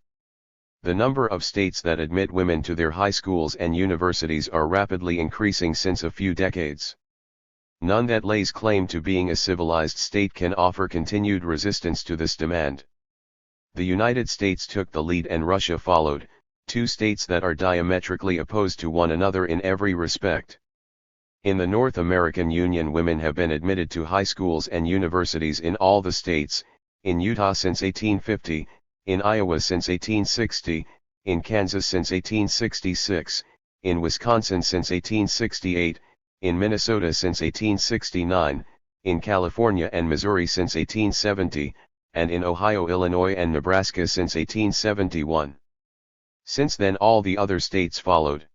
The number of states that admit women to their high schools and universities are rapidly increasing since a few decades. None that lays claim to being a civilized state can offer continued resistance to this demand. The United States took the lead and Russia followed, two states that are diametrically opposed to one another in every respect. In the North American Union, women have been admitted to high schools and universities in all the states, in Utah since 1850, in Iowa since 1860, in Kansas since 1866, in Wisconsin since 1868, in Minnesota since 1869, in California and Missouri since 1870, and in Ohio, Illinois and Nebraska since 1871. Since then all the other states followed.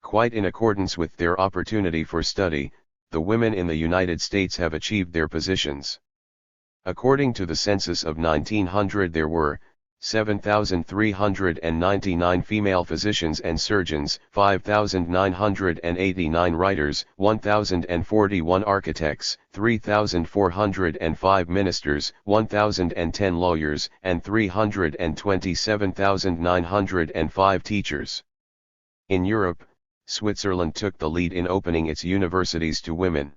Quite in accordance with their opportunity for study, the women in the United States have achieved their positions. According to the census of 1900 there were 7,399 female physicians and surgeons, 5,989 writers, 1,041 architects, 3,405 ministers, 1,010 lawyers, and 327,905 teachers. In Europe, Switzerland took the lead in opening its universities to women.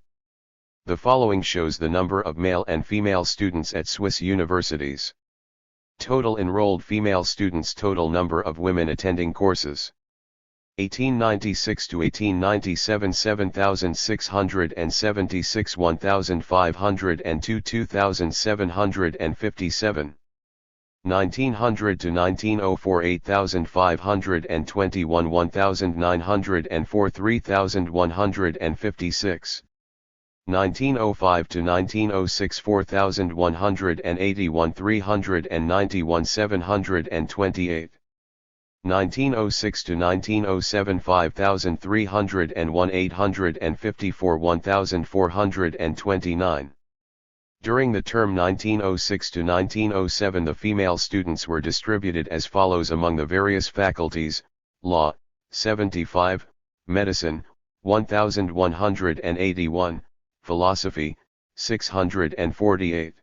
The following shows the number of male and female students at Swiss universities. Total enrolled female students. Total number of women attending courses. 1896 to 1897 7,676 1,502 2,757 1900 to 1904 8,521 1,904 3,156 1905 to 1906 4,181 391 728 1906 to 1907 5,301 854 1,429 During the term 1906 to 1907 the female students were distributed as follows among the various faculties: Law, 75, Medicine, 1,181, Philosophy, 648.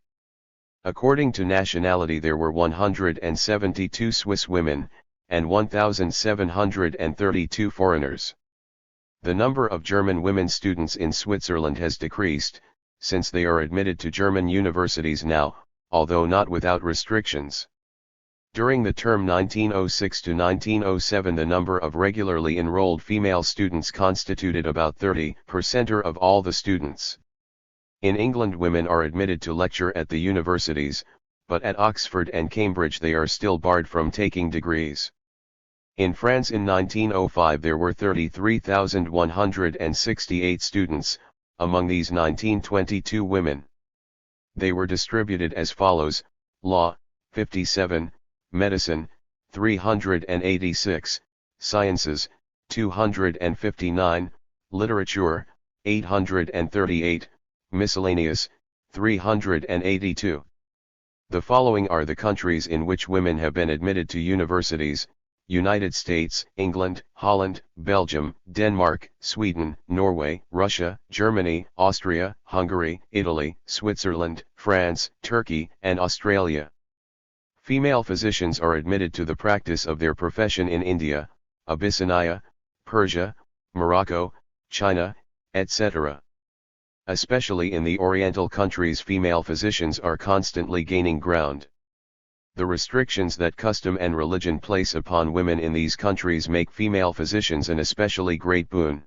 According to nationality there were 172 Swiss women, and 1,732 foreigners. The number of German women students in Switzerland has decreased, since they are admitted to German universities now, although not without restrictions. During the term 1906 to 1907 the number of regularly enrolled female students constituted about 30% of all the students. In England women are admitted to lecture at the universities, but at Oxford and Cambridge they are still barred from taking degrees. In France in 1905 there were 33,168 students, among these 1922 women. They were distributed as follows: Law, 57, Medicine, 386, Sciences, 259, Literature, 838, Miscellaneous, 382. The following are the countries in which women have been admitted to universities: United States, England, Holland, Belgium, Denmark, Sweden, Norway, Russia, Germany, Austria, Hungary, Italy, Switzerland, France, Turkey, and Australia. Female physicians are admitted to the practice of their profession in India, Abyssinia, Persia, Morocco, China, etc. Especially in the Oriental countries female physicians are constantly gaining ground. The restrictions that custom and religion place upon women in these countries make female physicians an especially great boon.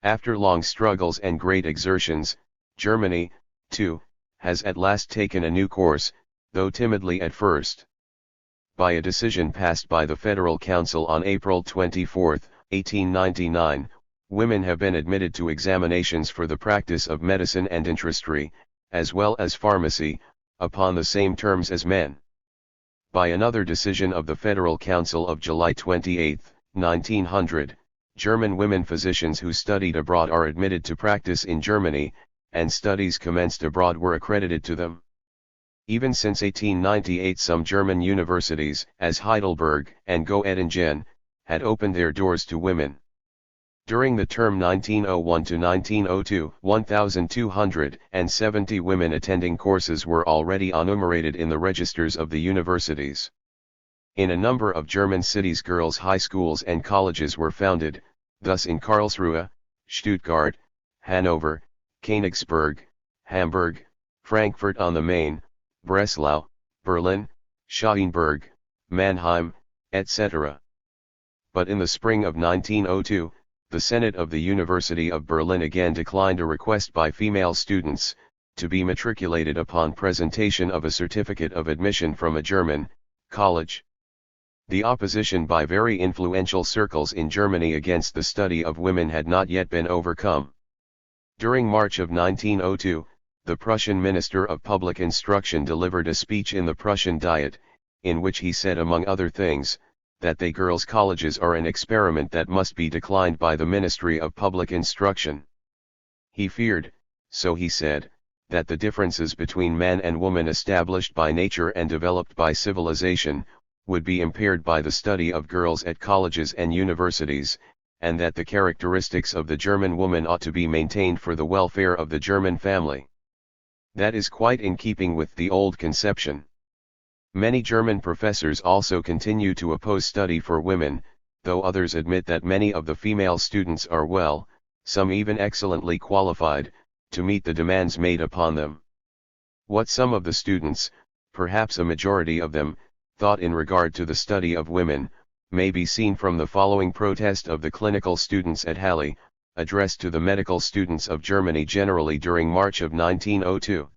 After long struggles and great exertions, Germany, too, has at last taken a new course, though timidly at first. By a decision passed by the Federal Council on April 24, 1899, women have been admitted to examinations for the practice of medicine and dentistry, as well as pharmacy, upon the same terms as men. By another decision of the Federal Council of July 28, 1900, German women physicians who studied abroad are admitted to practice in Germany, and studies commenced abroad were accredited to them. Even since 1898 some German universities, as Heidelberg and Göttingen, had opened their doors to women. During the term 1901 to 1902, 1,270 women attending courses were already enumerated in the registers of the universities. In a number of German cities girls' high schools and colleges were founded, thus in Karlsruhe, Stuttgart, Hanover, Königsberg, Hamburg, Frankfurt on the Main, Breslau, Berlin, Schauenberg, Mannheim, etc. But in the spring of 1902, the Senate of the University of Berlin again declined a request by female students, to be matriculated upon presentation of a certificate of admission from a German college. The opposition by very influential circles in Germany against the study of women had not yet been overcome. During March of 1902, the Prussian Minister of Public Instruction delivered a speech in the Prussian Diet, in which he said among other things, that the girls' colleges are an experiment that must be declined by the Ministry of Public Instruction. He feared, so he said, that the differences between man and woman established by nature and developed by civilization, would be impaired by the study of girls at colleges and universities, and that the characteristics of the German woman ought to be maintained for the welfare of the German family. That is quite in keeping with the old conception. Many German professors also continue to oppose study for women, though others admit that many of the female students are well, some even excellently qualified, to meet the demands made upon them. What some of the students, perhaps a majority of them, thought in regard to the study of women, may be seen from the following protest of the clinical students at Halle, addressed to the medical students of Germany generally during March of 1902.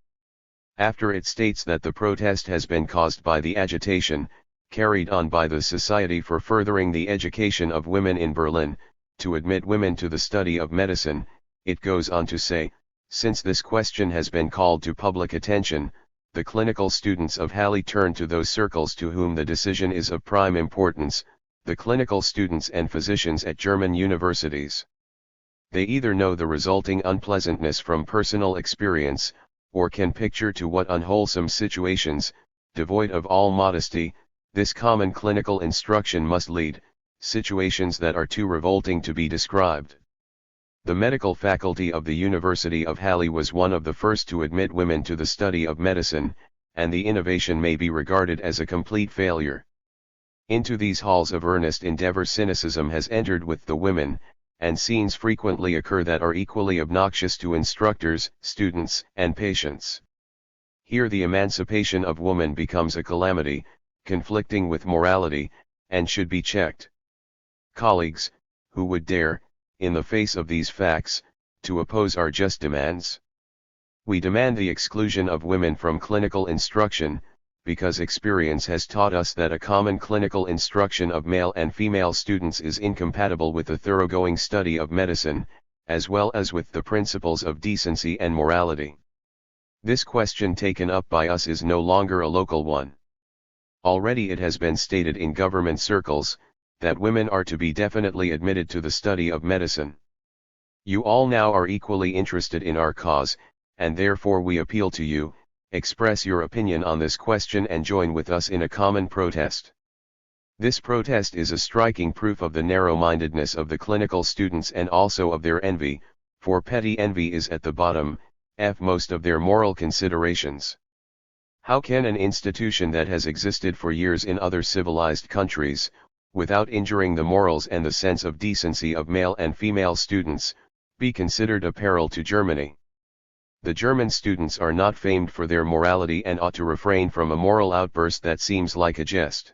After it states that the protest has been caused by the agitation, carried on by the Society for Furthering the Education of Women in Berlin, to admit women to the study of medicine, it goes on to say, since this question has been called to public attention, the clinical students of Halle turn to those circles to whom the decision is of prime importance, the clinical students and physicians at German universities. They either know the resulting unpleasantness from personal experience, or can picture to what unwholesome situations, devoid of all modesty, this common clinical instruction must lead, situations that are too revolting to be described. The medical faculty of the University of Halle was one of the first to admit women to the study of medicine, and the innovation may be regarded as a complete failure. Into these halls of earnest endeavor cynicism has entered with the women, and scenes frequently occur that are equally obnoxious to instructors, students, and patients. Here the emancipation of woman becomes a calamity, conflicting with morality, and should be checked. Colleagues, who would dare, in the face of these facts, to oppose our just demands? We demand the exclusion of women from clinical instruction, because experience has taught us that a common clinical instruction of male and female students is incompatible with the thoroughgoing study of medicine, as well as with the principles of decency and morality. This question taken up by us is no longer a local one. Already it has been stated in government circles, that women are to be definitely admitted to the study of medicine. You all now are equally interested in our cause, and therefore we appeal to you, express your opinion on this question and join with us in a common protest. This protest is a striking proof of the narrow-mindedness of the clinical students and also of their envy, for petty envy is at the bottom, of most of their moral considerations. How can an institution that has existed for years in other civilized countries, without injuring the morals and the sense of decency of male and female students, be considered a peril to Germany? The German students are not famed for their morality and ought to refrain from a moral outburst that seems like a jest.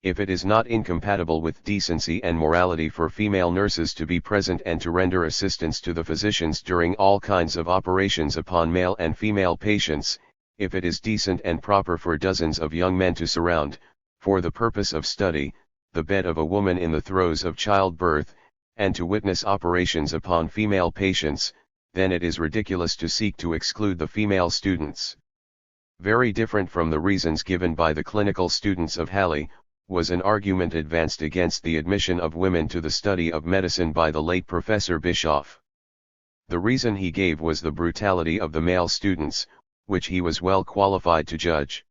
If it is not incompatible with decency and morality for female nurses to be present and to render assistance to the physicians during all kinds of operations upon male and female patients, if it is decent and proper for dozens of young men to surround, for the purpose of study, the bed of a woman in the throes of childbirth, and to witness operations upon female patients, then it is ridiculous to seek to exclude the female students. Very different from the reasons given by the clinical students of Halle, was an argument advanced against the admission of women to the study of medicine by the late Professor Bischoff. The reason he gave was the brutality of the male students, which he was well qualified to judge.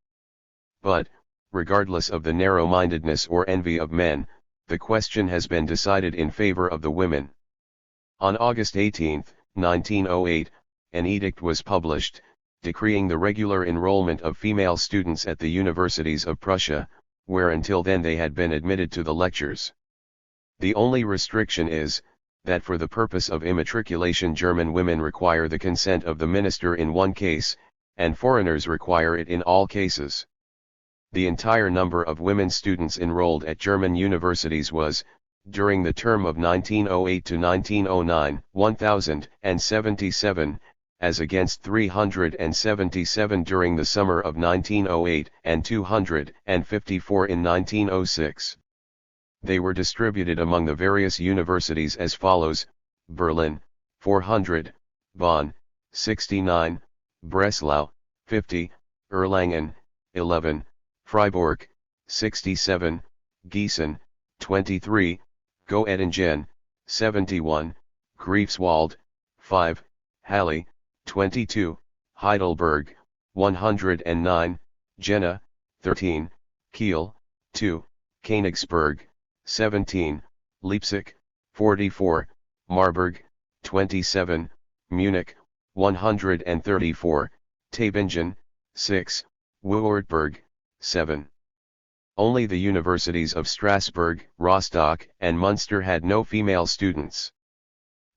But, regardless of the narrow-mindedness or envy of men, the question has been decided in favor of the women. On August 18, 1908, an edict was published, decreeing the regular enrollment of female students at the universities of Prussia, where until then they had been admitted to the lectures. The only restriction is, that for the purpose of immatriculation German women require the consent of the minister in one case, and foreigners require it in all cases. The entire number of women students enrolled at German universities was, during the term of 1908 to 1909, 1,077, as against 377 during the summer of 1908 and 254 in 1906. They were distributed among the various universities as follows: Berlin, 400, Bonn, 69, Breslau, 50, Erlangen, 11, Freiburg, 67, Gießen, 23, Göttingen, 71, Greifswald, 5, Halle, 22, Heidelberg, 109, Jena, 13, Kiel, 2, Königsberg, 17, Leipzig, 44, Marburg, 27, Munich, 134, Tübingen, 6, Würzburg, 7. Only the universities of Strasbourg, Rostock, and Munster had no female students.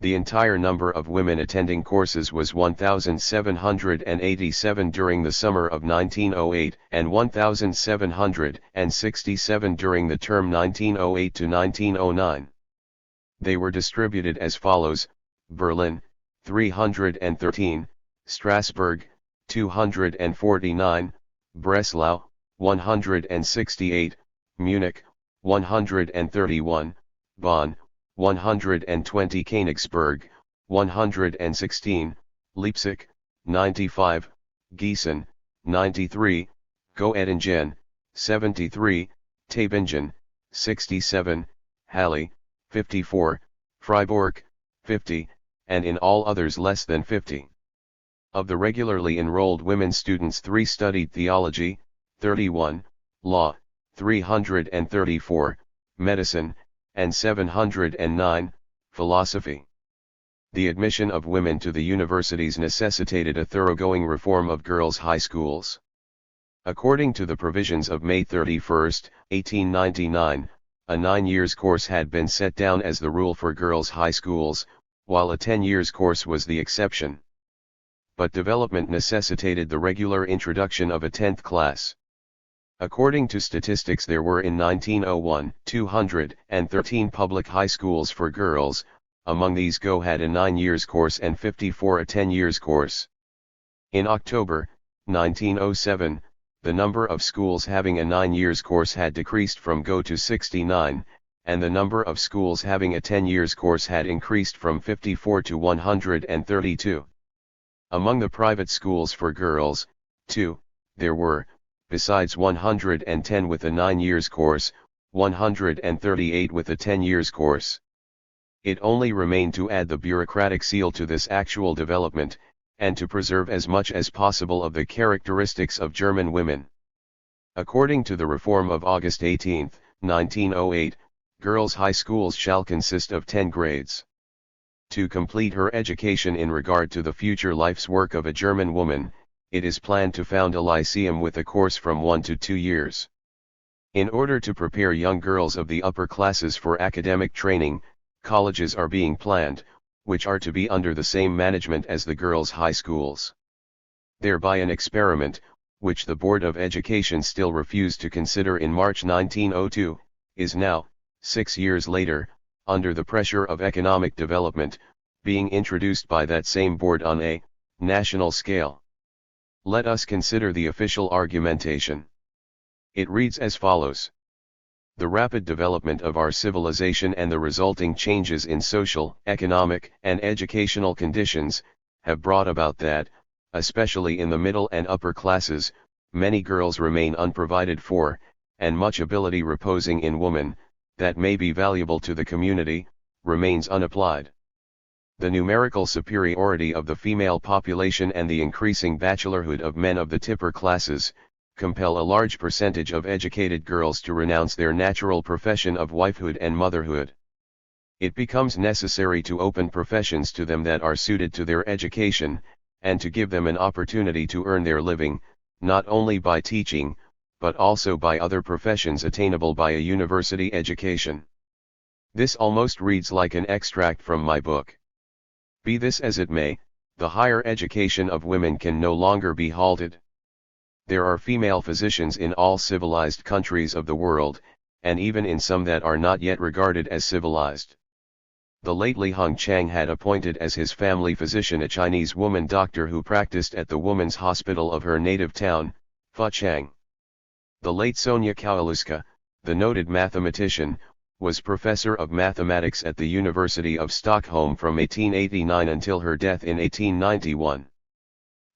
The entire number of women attending courses was 1,787 during the summer of 1908 and 1,767 during the term 1908 to 1909. They were distributed as follows: Berlin, 313, Strasbourg, 249, Breslau, 168, Munich, 131, Bonn, 120, Königsberg, 116, Leipzig, 95, Gießen, 93, Göttingen, 73, Tübingen, 67, Halle, 54, Freiburg, 50, and in all others less than 50. Of the regularly enrolled women students, 3 studied theology, 31, law, 334, medicine, and 709, philosophy. The admission of women to the universities necessitated a thoroughgoing reform of girls' high schools. According to the provisions of May 31, 1899, a 9 years course had been set down as the rule for girls' high schools, while a 10 years course was the exception. But development necessitated the regular introduction of a 10th class. According to statistics, there were in 1901 213 public high schools for girls. Among these Go had a 9 years course and 54 a 10 years course. In October 1907, the number of schools having a 9 years course had decreased from Go to 69, and the number of schools having a 10 years course had increased from 54 to 132. Among the private schools for girls, too, there were, besides 110 with a 9 years course, 138 with a 10 years course. It only remained to add the bureaucratic seal to this actual development, and to preserve as much as possible of the characteristics of German women. According to the reform of August 18, 1908, girls' high schools shall consist of 10 grades. To complete her education in regard to the future life's work of a German woman, it is planned to found a lyceum with a course from 1 to 2 years. In order to prepare young girls of the upper classes for academic training, colleges are being planned, which are to be under the same management as the girls' high schools. Thereby an experiment, which the Board of Education still refused to consider in March 1902, is now, 6 years later, under the pressure of economic development, being introduced by that same board on a national scale. Let us consider the official argumentation. It reads as follows. The rapid development of our civilization and the resulting changes in social, economic, and educational conditions, have brought about that, especially in the middle and upper classes, many girls remain unprovided for, and much ability reposing in woman, that may be valuable to the community, remains unapplied. The numerical superiority of the female population and the increasing bachelorhood of men of the tipper classes, compel a large percentage of educated girls to renounce their natural profession of wifehood and motherhood. It becomes necessary to open professions to them that are suited to their education, and to give them an opportunity to earn their living, not only by teaching, but also by other professions attainable by a university education. This almost reads like an extract from my book. Be this as it may, the higher education of women can no longer be halted. There are female physicians in all civilized countries of the world, and even in some that are not yet regarded as civilized. The late Li Hung Chang had appointed as his family physician a Chinese woman doctor who practiced at the woman's hospital of her native town, Fuchang. The late Sonia Kawaluska, the noted mathematician, was professor of mathematics at the University of Stockholm from 1889 until her death in 1891.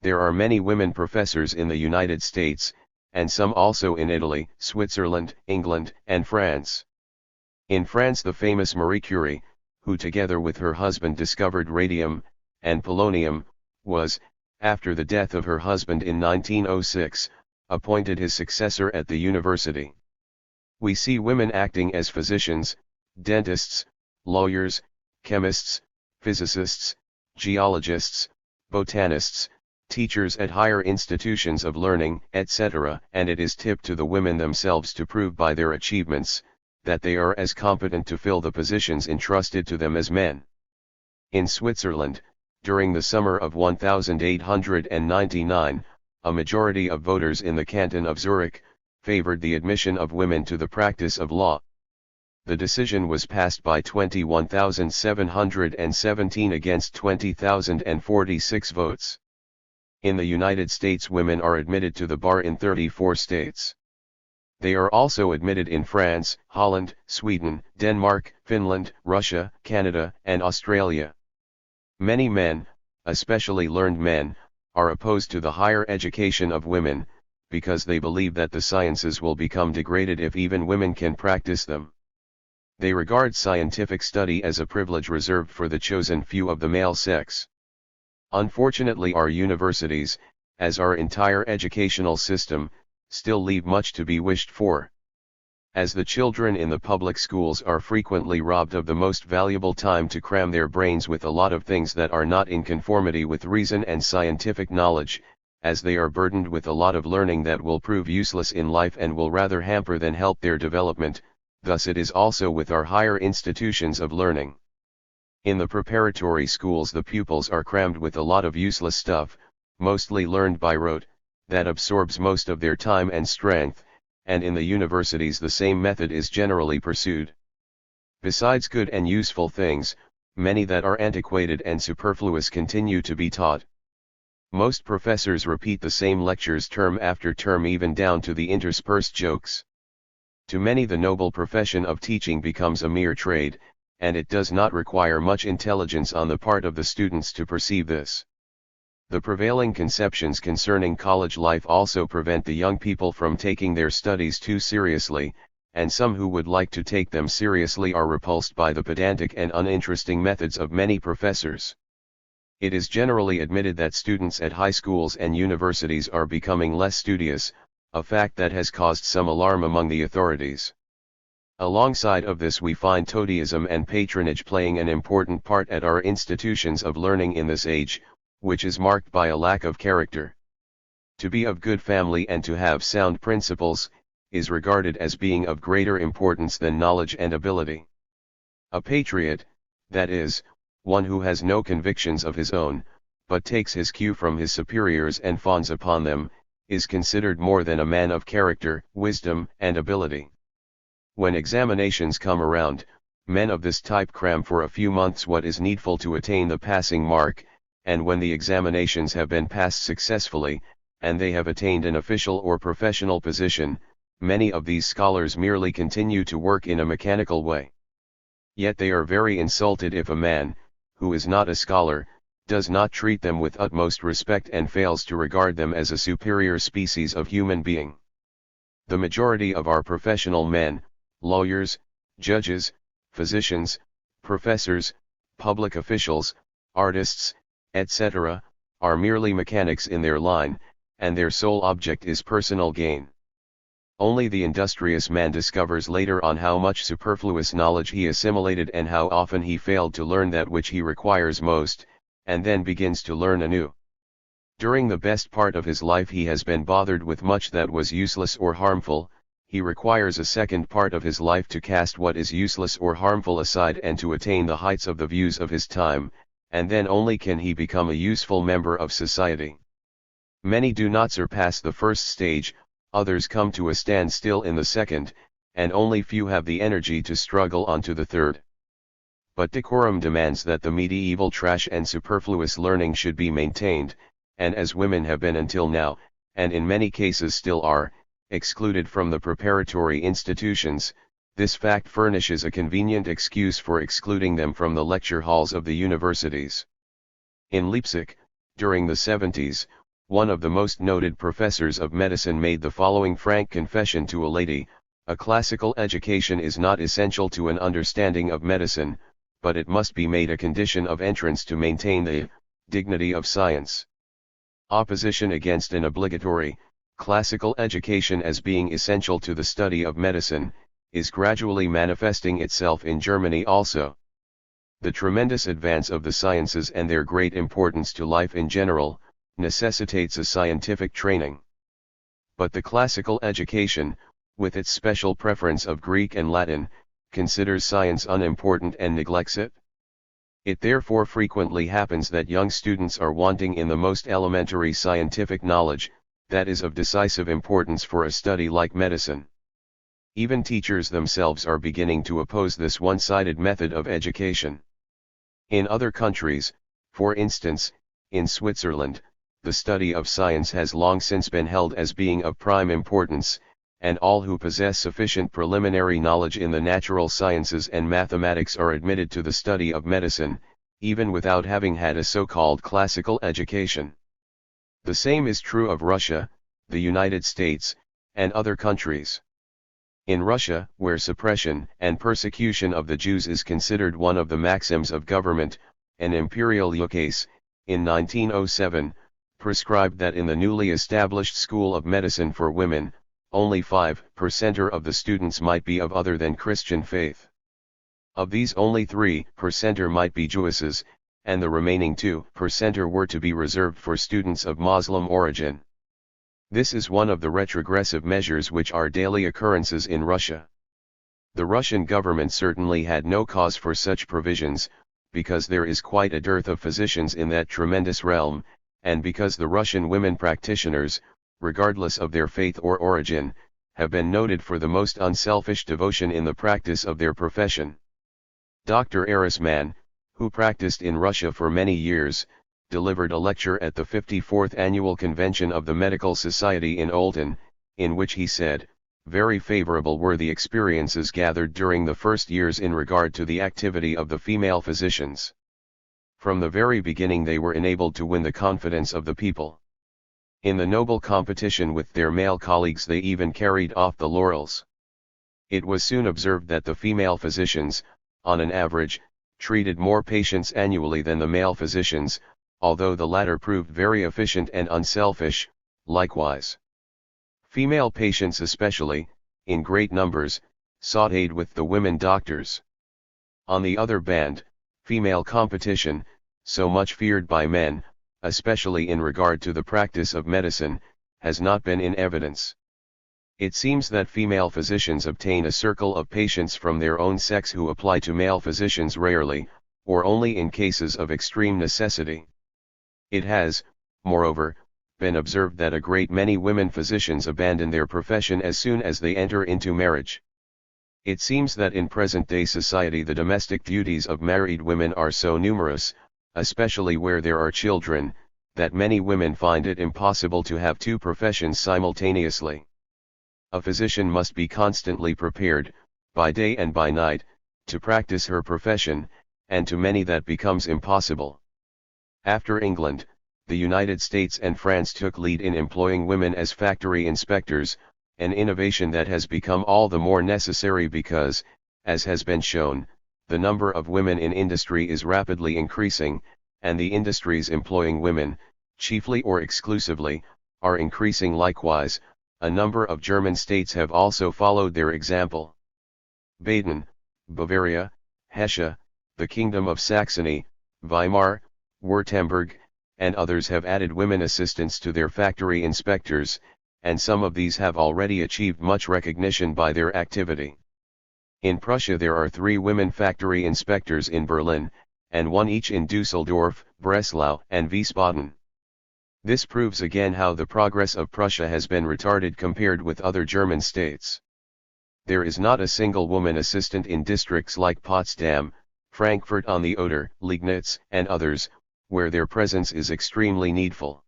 There are many women professors in the United States, and some also in Italy, Switzerland, England, and France. In France, the famous Marie Curie, who together with her husband discovered radium and polonium, was, after the death of her husband in 1906, appointed his successor at the university. We see women acting as physicians, dentists, lawyers, chemists, physicists, geologists, botanists, teachers at higher institutions of learning, etc., and it is tipped to the women themselves to prove by their achievements that they are as competent to fill the positions entrusted to them as men. In Switzerland, during the summer of 1899, a majority of voters in the canton of Zurich favored the admission of women to the practice of law. The decision was passed by 21,717 against 20,046 votes. In the United States, women are admitted to the bar in 34 states. They are also admitted in France, Holland, Sweden, Denmark, Finland, Russia, Canada, and Australia. Many men, especially learned men, are opposed to the higher education of women, because they believe that the sciences will become degraded if even women can practice them. They regard scientific study as a privilege reserved for the chosen few of the male sex. Unfortunately, our universities, as our entire educational system, still leave much to be wished for. As the children in the public schools are frequently robbed of the most valuable time to cram their brains with a lot of things that are not in conformity with reason and scientific knowledge, as they are burdened with a lot of learning that will prove useless in life and will rather hamper than help their development, thus it is also with our higher institutions of learning. In the preparatory schools, the pupils are crammed with a lot of useless stuff, mostly learned by rote, that absorbs most of their time and strength, and in the universities the same method is generally pursued. Besides good and useful things, many that are antiquated and superfluous continue to be taught. Most professors repeat the same lectures term after term, even down to the interspersed jokes. To many, the noble profession of teaching becomes a mere trade, and it does not require much intelligence on the part of the students to perceive this. The prevailing conceptions concerning college life also prevent the young people from taking their studies too seriously, and some who would like to take them seriously are repulsed by the pedantic and uninteresting methods of many professors. It is generally admitted that students at high schools and universities are becoming less studious, a fact that has caused some alarm among the authorities. Alongside of this, we find toadyism and patronage playing an important part at our institutions of learning in this age, which is marked by a lack of character. To be of good family and to have sound principles, is regarded as being of greater importance than knowledge and ability. A patriot, that is, one who has no convictions of his own, but takes his cue from his superiors and fawns upon them, is considered more than a man of character, wisdom, and ability. When examinations come around, men of this type cram for a few months what is needful to attain the passing mark, and when the examinations have been passed successfully, and they have attained an official or professional position, many of these scholars merely continue to work in a mechanical way. Yet they are very insulted if a man, who is not a scholar, does not treat them with utmost respect and fails to regard them as a superior species of human being. The majority of our professional men, lawyers, judges, physicians, professors, public officials, artists, etc., are merely mechanics in their line, and their sole object is personal gain. Only the industrious man discovers later on how much superfluous knowledge he assimilated and how often he failed to learn that which he requires most, and then begins to learn anew. During the best part of his life he has been bothered with much that was useless or harmful. He requires a second part of his life to cast what is useless or harmful aside and to attain the heights of the views of his time, and then only can he become a useful member of society. Many do not surpass the first stage, others come to a standstill in the second, and only few have the energy to struggle on to the third. But decorum demands that the medieval trash and superfluous learning should be maintained, and as women have been until now, and in many cases still are, excluded from the preparatory institutions, this fact furnishes a convenient excuse for excluding them from the lecture halls of the universities. In Leipzig, during the 70s, one of the most noted professors of medicine made the following frank confession to a lady: a classical education is not essential to an understanding of medicine, but it must be made a condition of entrance to maintain the dignity of science. Opposition against an obligatory, classical education as being essential to the study of medicine, is gradually manifesting itself in Germany also. The tremendous advance of the sciences and their great importance to life in general, necessitates a scientific training. But the classical education, with its special preference of Greek and Latin, considers science unimportant and neglects it. It therefore frequently happens that young students are wanting in the most elementary scientific knowledge, that is of decisive importance for a study like medicine. Even teachers themselves are beginning to oppose this one-sided method of education. In other countries, for instance, in Switzerland, the study of science has long since been held as being of prime importance, and all who possess sufficient preliminary knowledge in the natural sciences and mathematics are admitted to the study of medicine, even without having had a so-called classical education. The same is true of Russia, the United States, and other countries. In Russia, where suppression and persecution of the Jews is considered one of the maxims of government, an imperial ukase, in 1907, prescribed that in the newly established school of medicine for women, only 5% of the students might be of other than Christian faith. Of these only 3% might be Jewesses, and the remaining 2% were to be reserved for students of Muslim origin. This is one of the retrogressive measures which are daily occurrences in Russia. The Russian government certainly had no cause for such provisions, because there is quite a dearth of physicians in that tremendous realm, and because the Russian women practitioners, regardless of their faith or origin, have been noted for the most unselfish devotion in the practice of their profession. Dr. Arisman, who practiced in Russia for many years, delivered a lecture at the 54th Annual Convention of the Medical Society in Olten, in which he said, very favorable were the experiences gathered during the first years in regard to the activity of the female physicians. From the very beginning they were enabled to win the confidence of the people. In the noble competition with their male colleagues they even carried off the laurels. It was soon observed that the female physicians, on an average, treated more patients annually than the male physicians, although the latter proved very efficient and unselfish, likewise. Female patients especially, in great numbers, sought aid with the women doctors. On the other hand, female competition, so much feared by men, especially in regard to the practice of medicine, has not been in evidence. It seems that female physicians obtain a circle of patients from their own sex who apply to male physicians rarely, or only in cases of extreme necessity. It has, moreover, been observed that a great many women physicians abandon their profession as soon as they enter into marriage. It seems that in present-day society the domestic duties of married women are so numerous, especially where there are children, that many women find it impossible to have two professions simultaneously. A physician must be constantly prepared, by day and by night, to practice her profession, and to many that becomes impossible. After England, the United States and France took lead in employing women as factory inspectors, an innovation that has become all the more necessary because, as has been shown, the number of women in industry is rapidly increasing, and the industries employing women, chiefly or exclusively, are increasing likewise. A number of German states have also followed their example. Baden, Bavaria, Hesse, the Kingdom of Saxony, Weimar, Württemberg, and others have added women assistants to their factory inspectors, and some of these have already achieved much recognition by their activity. In Prussia there are 3 women factory inspectors in Berlin, and 1 each in Düsseldorf, Breslau, and Wiesbaden. This proves again how the progress of Prussia has been retarded compared with other German states. There is not a single woman assistant in districts like Potsdam, Frankfurt on the Oder, Liegnitz, and others, where their presence is extremely needful.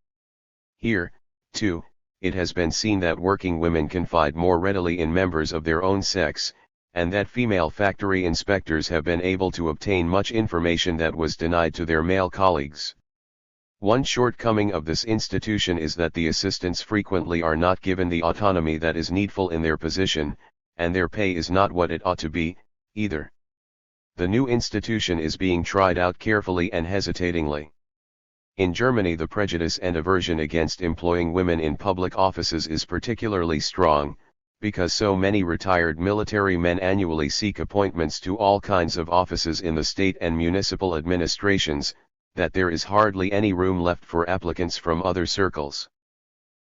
Here, too, it has been seen that working women confide more readily in members of their own sex, and that female factory inspectors have been able to obtain much information that was denied to their male colleagues. One shortcoming of this institution is that the assistants frequently are not given the autonomy that is needful in their position, and their pay is not what it ought to be, either. The new institution is being tried out carefully and hesitatingly. In Germany, the prejudice and aversion against employing women in public offices is particularly strong, because so many retired military men annually seek appointments to all kinds of offices in the state and municipal administrations, that there is hardly any room left for applicants from other circles.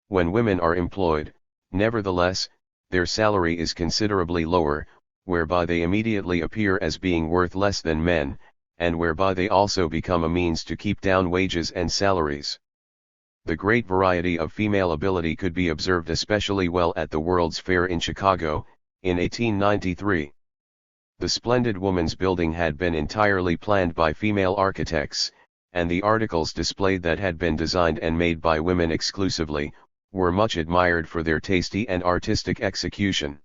When women are employed, nevertheless, their salary is considerably lower, whereby they immediately appear as being worth less than men, and whereby they also become a means to keep down wages and salaries. The great variety of female ability could be observed especially well at the World's Fair in Chicago, in 1893. The splendid woman's building had been entirely planned by female architects, and the articles displayed that had been designed and made by women exclusively, were much admired for their tasty and artistic execution.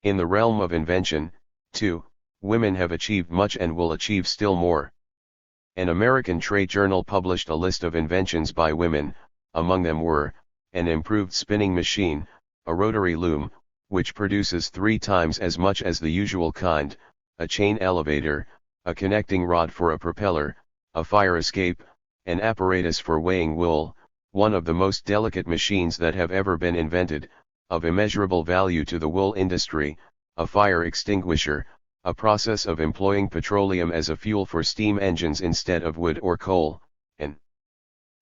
In the realm of invention, too, women have achieved much and will achieve still more. An American trade journal published a list of inventions by women. Among them were, an improved spinning machine, a rotary loom, which produces 3 times as much as the usual kind, a chain elevator, a connecting rod for a propeller, a fire escape, an apparatus for weighing wool, one of the most delicate machines that have ever been invented, of immeasurable value to the wool industry, a fire extinguisher, a process of employing petroleum as a fuel for steam engines instead of wood or coal, an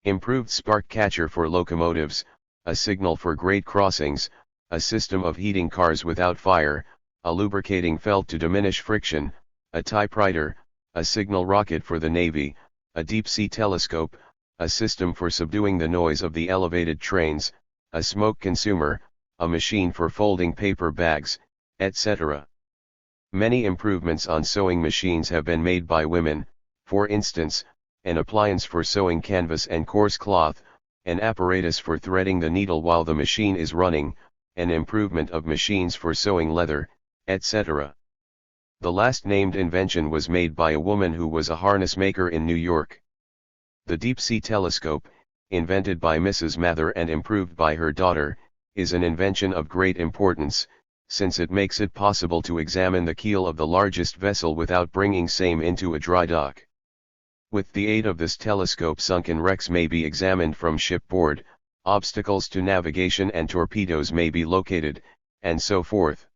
improved spark catcher for locomotives, a signal for grade crossings, a system of heating cars without fire, a lubricating felt to diminish friction, a typewriter, a signal rocket for the Navy, a deep-sea telescope, a system for subduing the noise of the elevated trains, a smoke consumer, a machine for folding paper bags, etc. Many improvements on sewing machines have been made by women, for instance, an appliance for sewing canvas and coarse cloth, an apparatus for threading the needle while the machine is running, an improvement of machines for sewing leather, etc. The last named invention was made by a woman who was a harness maker in New York. The deep-sea telescope, invented by Mrs. Mather and improved by her daughter, is an invention of great importance, since it makes it possible to examine the keel of the largest vessel without bringing same into a dry dock. With the aid of this telescope, sunken wrecks may be examined from shipboard, obstacles to navigation and torpedoes may be located, and so forth.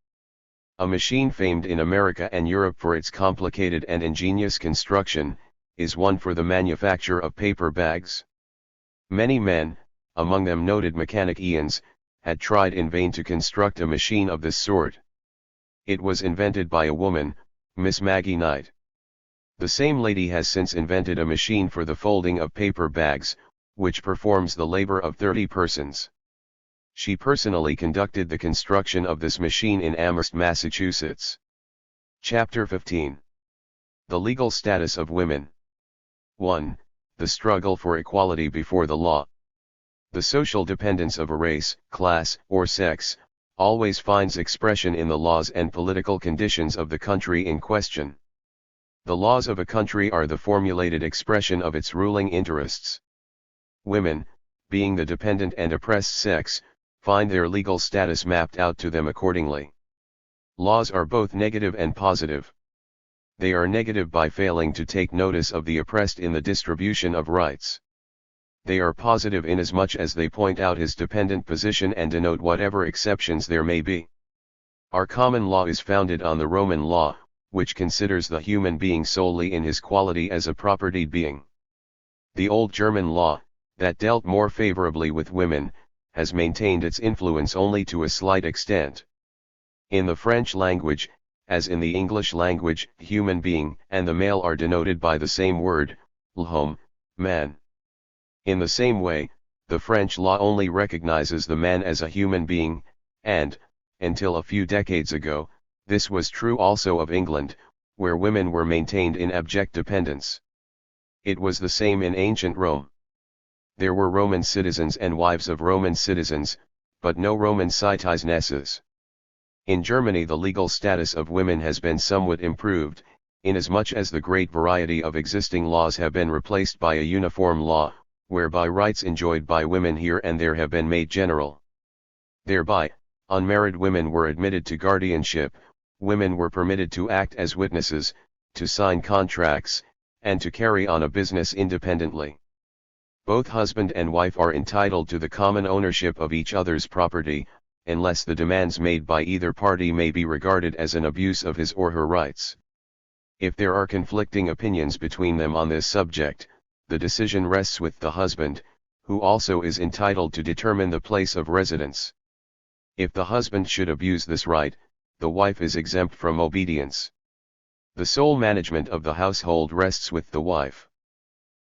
A machine famed in America and Europe for its complicated and ingenious construction, is one for the manufacture of paper bags. Many men, among them noted mechanic Ians, had tried in vain to construct a machine of this sort. It was invented by a woman, Miss Maggie Knight. The same lady has since invented a machine for the folding of paper bags, which performs the labor of 30 persons. She personally conducted the construction of this machine in Amherst, Massachusetts. Chapter 15. The legal status of women. 1. The struggle for equality before the law. The social dependence of a race, class, or sex, always finds expression in the laws and political conditions of the country in question. The laws of a country are the formulated expression of its ruling interests. Women, being the dependent and oppressed sex, find their legal status mapped out to them accordingly. Laws are both negative and positive. They are negative by failing to take notice of the oppressed in the distribution of rights. They are positive inasmuch as they point out his dependent position and denote whatever exceptions there may be. Our common law is founded on the Roman law, which considers the human being solely in his quality as a propertied being. The old German law, that dealt more favorably with women, has maintained its influence only to a slight extent. In the French language, as in the English language, human being and the male are denoted by the same word, l'homme, man. In the same way, the French law only recognizes the man as a human being, and, until a few decades ago, this was true also of England, where women were maintained in abject dependence. It was the same in ancient Rome. There were Roman citizens and wives of Roman citizens, but no Roman citizenesses. In Germany the legal status of women has been somewhat improved, inasmuch as the great variety of existing laws have been replaced by a uniform law, whereby rights enjoyed by women here and there have been made general. Thereby, unmarried women were admitted to guardianship, women were permitted to act as witnesses, to sign contracts, and to carry on a business independently. Both husband and wife are entitled to the common ownership of each other's property, unless the demands made by either party may be regarded as an abuse of his or her rights. If there are conflicting opinions between them on this subject, the decision rests with the husband, who also is entitled to determine the place of residence. If the husband should abuse this right, the wife is exempt from obedience. The sole management of the household rests with the wife.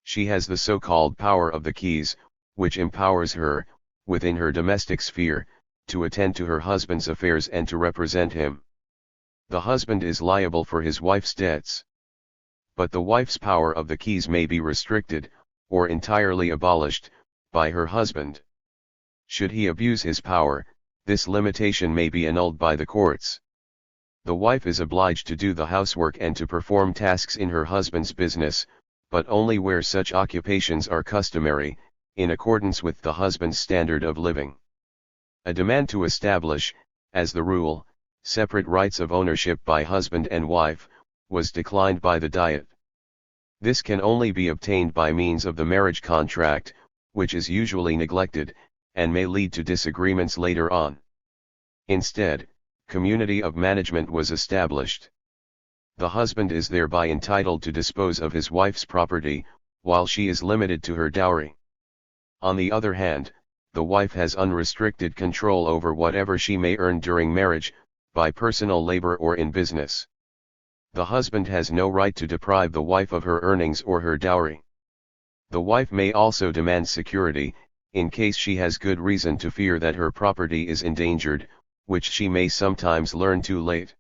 She has the so-called power of the keys, which empowers her, within her domestic sphere, to attend to her husband's affairs and to represent him. The husband is liable for his wife's debts. But the wife's power of the keys may be restricted, or entirely abolished, by her husband. Should he abuse his power, this limitation may be annulled by the courts. The wife is obliged to do the housework and to perform tasks in her husband's business, but only where such occupations are customary, in accordance with the husband's standard of living. A demand to establish, as the rule, separate rights of ownership by husband and wife, was declined by the Diet. This can only be obtained by means of the marriage contract, which is usually neglected, and may lead to disagreements later on. Instead, community of management was established. The husband is thereby entitled to dispose of his wife's property, while she is limited to her dowry. On the other hand, the wife has unrestricted control over whatever she may earn during marriage, by personal labor or in business. The husband has no right to deprive the wife of her earnings or her dowry. The wife may also demand security, in case she has good reason to fear that her property is endangered, which she may sometimes learn too late.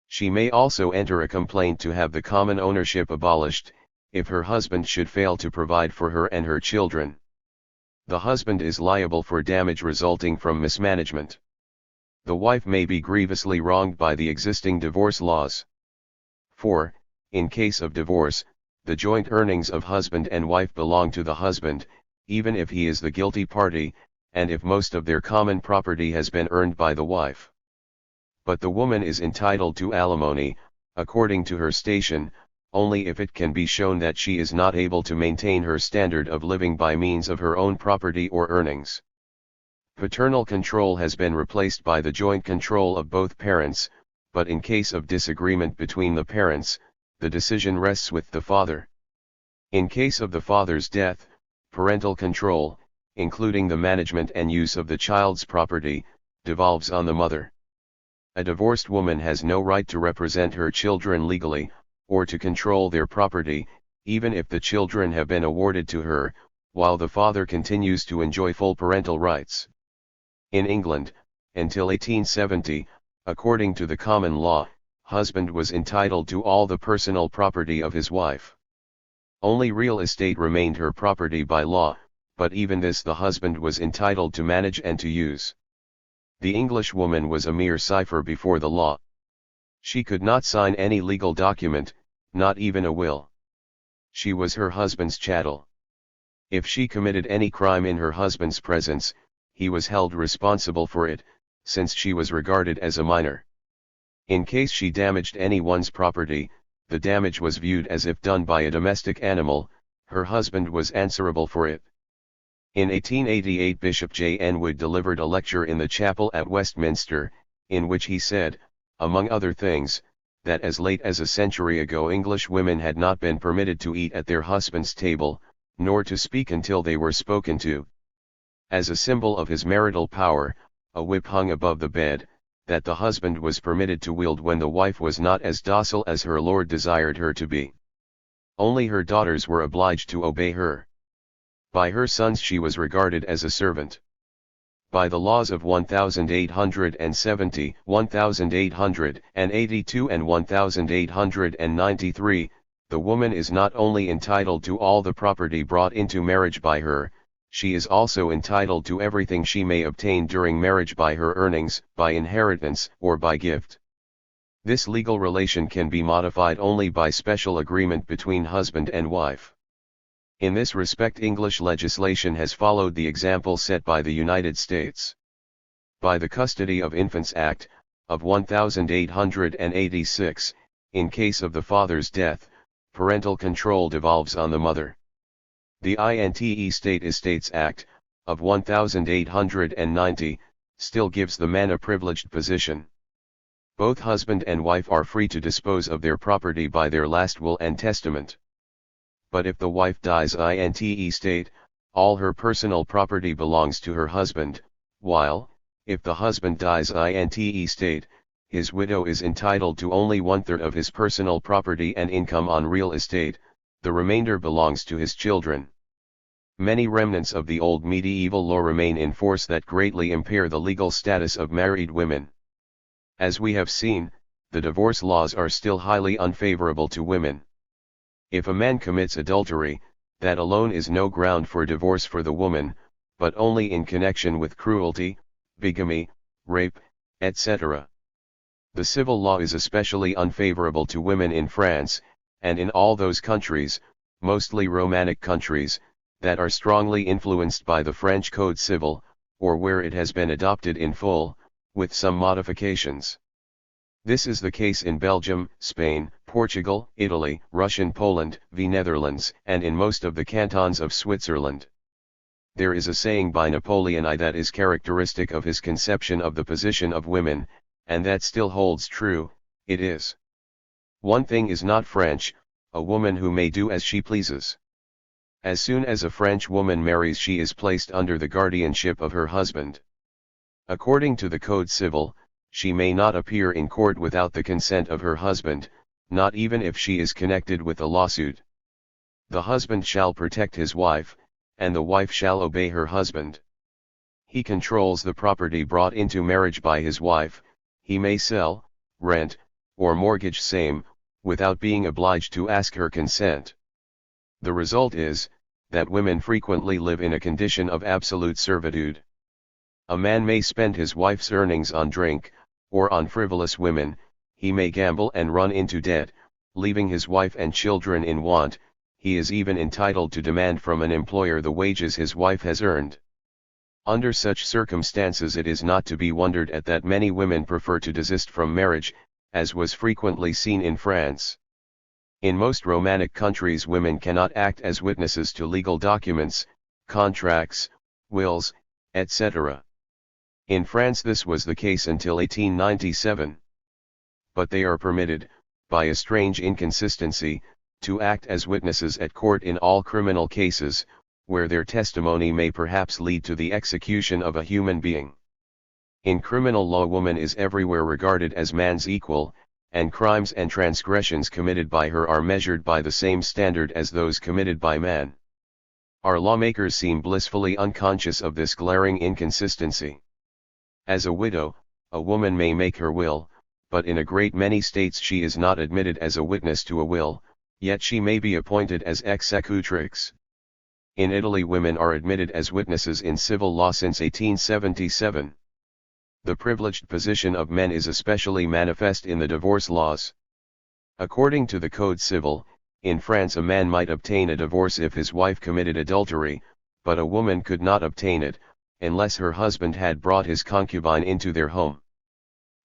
She may also enter a complaint to have the common ownership abolished, if her husband should fail to provide for her and her children. The husband is liable for damage resulting from mismanagement. The wife may be grievously wronged by the existing divorce laws. 4. In case of divorce, the joint earnings of husband and wife belong to the husband, even if he is the guilty party, and if most of their common property has been earned by the wife. But the woman is entitled to alimony, according to her station, only if it can be shown that she is not able to maintain her standard of living by means of her own property or earnings. Paternal control has been replaced by the joint control of both parents, but in case of disagreement between the parents, the decision rests with the father. In case of the father's death, parental control, including the management and use of the child's property, devolves on the mother. A divorced woman has no right to represent her children legally, or to control their property, even if the children have been awarded to her, while the father continues to enjoy full parental rights. In England, until 1870, according to the common law, husband was entitled to all the personal property of his wife. Only real estate remained her property by law, but even this the husband was entitled to manage and to use. The English woman was a mere cipher before the law. She could not sign any legal document, not even a will. She was her husband's chattel. If she committed any crime in her husband's presence, he was held responsible for it, since she was regarded as a minor. In case she damaged anyone's property, the damage was viewed as if done by a domestic animal, her husband was answerable for it. In 1888 Bishop J. N. Wood delivered a lecture in the chapel at Westminster, in which he said, among other things, that as late as a century ago English women had not been permitted to eat at their husband's table, nor to speak until they were spoken to. As a symbol of his marital power, a whip hung above the bed, that the husband was permitted to wield when the wife was not as docile as her lord desired her to be. Only her daughters were obliged to obey her. By her sons she was regarded as a servant. By the laws of 1870, 1882 and 1893, the woman is not only entitled to all the property brought into marriage by her, she is also entitled to everything she may obtain during marriage by her earnings, by inheritance, or by gift. This legal relation can be modified only by special agreement between husband and wife. In this respect, English legislation has followed the example set by the United States. By the Custody of Infants Act, of 1886, in case of the father's death, parental control devolves on the mother. The INTE State Estates Act, of 1890, still gives the man a privileged position. Both husband and wife are free to dispose of their property by their last will and testament. But if the wife dies INTE state, all her personal property belongs to her husband, while, if the husband dies INTE state, his widow is entitled to only 1/3 of his personal property and income on real estate, the remainder belongs to his children. Many remnants of the old medieval law remain in force that greatly impair the legal status of married women. As we have seen, the divorce laws are still highly unfavorable to women. If a man commits adultery, that alone is no ground for divorce for the woman, but only in connection with cruelty, bigamy, rape, etc. The civil law is especially unfavorable to women in France, and in all those countries, mostly Romanic countries, that are strongly influenced by the French Code Civil, or where it has been adopted in full, with some modifications. This is the case in Belgium, Spain, Portugal, Italy, Russian Poland, the Netherlands, and in most of the cantons of Switzerland. There is a saying by Napoleon I that is characteristic of his conception of the position of women, and that still holds true. It is: one thing is not French, a woman who may do as she pleases. As soon as a French woman marries, she is placed under the guardianship of her husband. According to the Code Civil, she may not appear in court without the consent of her husband, not even if she is connected with a lawsuit. The husband shall protect his wife, and the wife shall obey her husband. He controls the property brought into marriage by his wife. He may sell, rent, or mortgage same, without being obliged to ask her consent. The result is, that women frequently live in a condition of absolute servitude. A man may spend his wife's earnings on drink, or on frivolous women. He may gamble and run into debt, leaving his wife and children in want. He is even entitled to demand from an employer the wages his wife has earned. Under such circumstances, it is not to be wondered at that many women prefer to desist from marriage, as was frequently seen in France. In most Romanic countries, women cannot act as witnesses to legal documents, contracts, wills, etc. In France this was the case until 1897. But they are permitted, by a strange inconsistency, to act as witnesses at court in all criminal cases, where their testimony may perhaps lead to the execution of a human being. In criminal law, woman is everywhere regarded as man's equal, and crimes and transgressions committed by her are measured by the same standard as those committed by man. Our lawmakers seem blissfully unconscious of this glaring inconsistency. As a widow, a woman may make her will, but in a great many states she is not admitted as a witness to a will, yet she may be appointed as executrix. In Italy, women are admitted as witnesses in civil law since 1877. The privileged position of men is especially manifest in the divorce laws. According to the Code Civil, in France a man might obtain a divorce if his wife committed adultery, but a woman could not obtain it, unless her husband had brought his concubine into their home.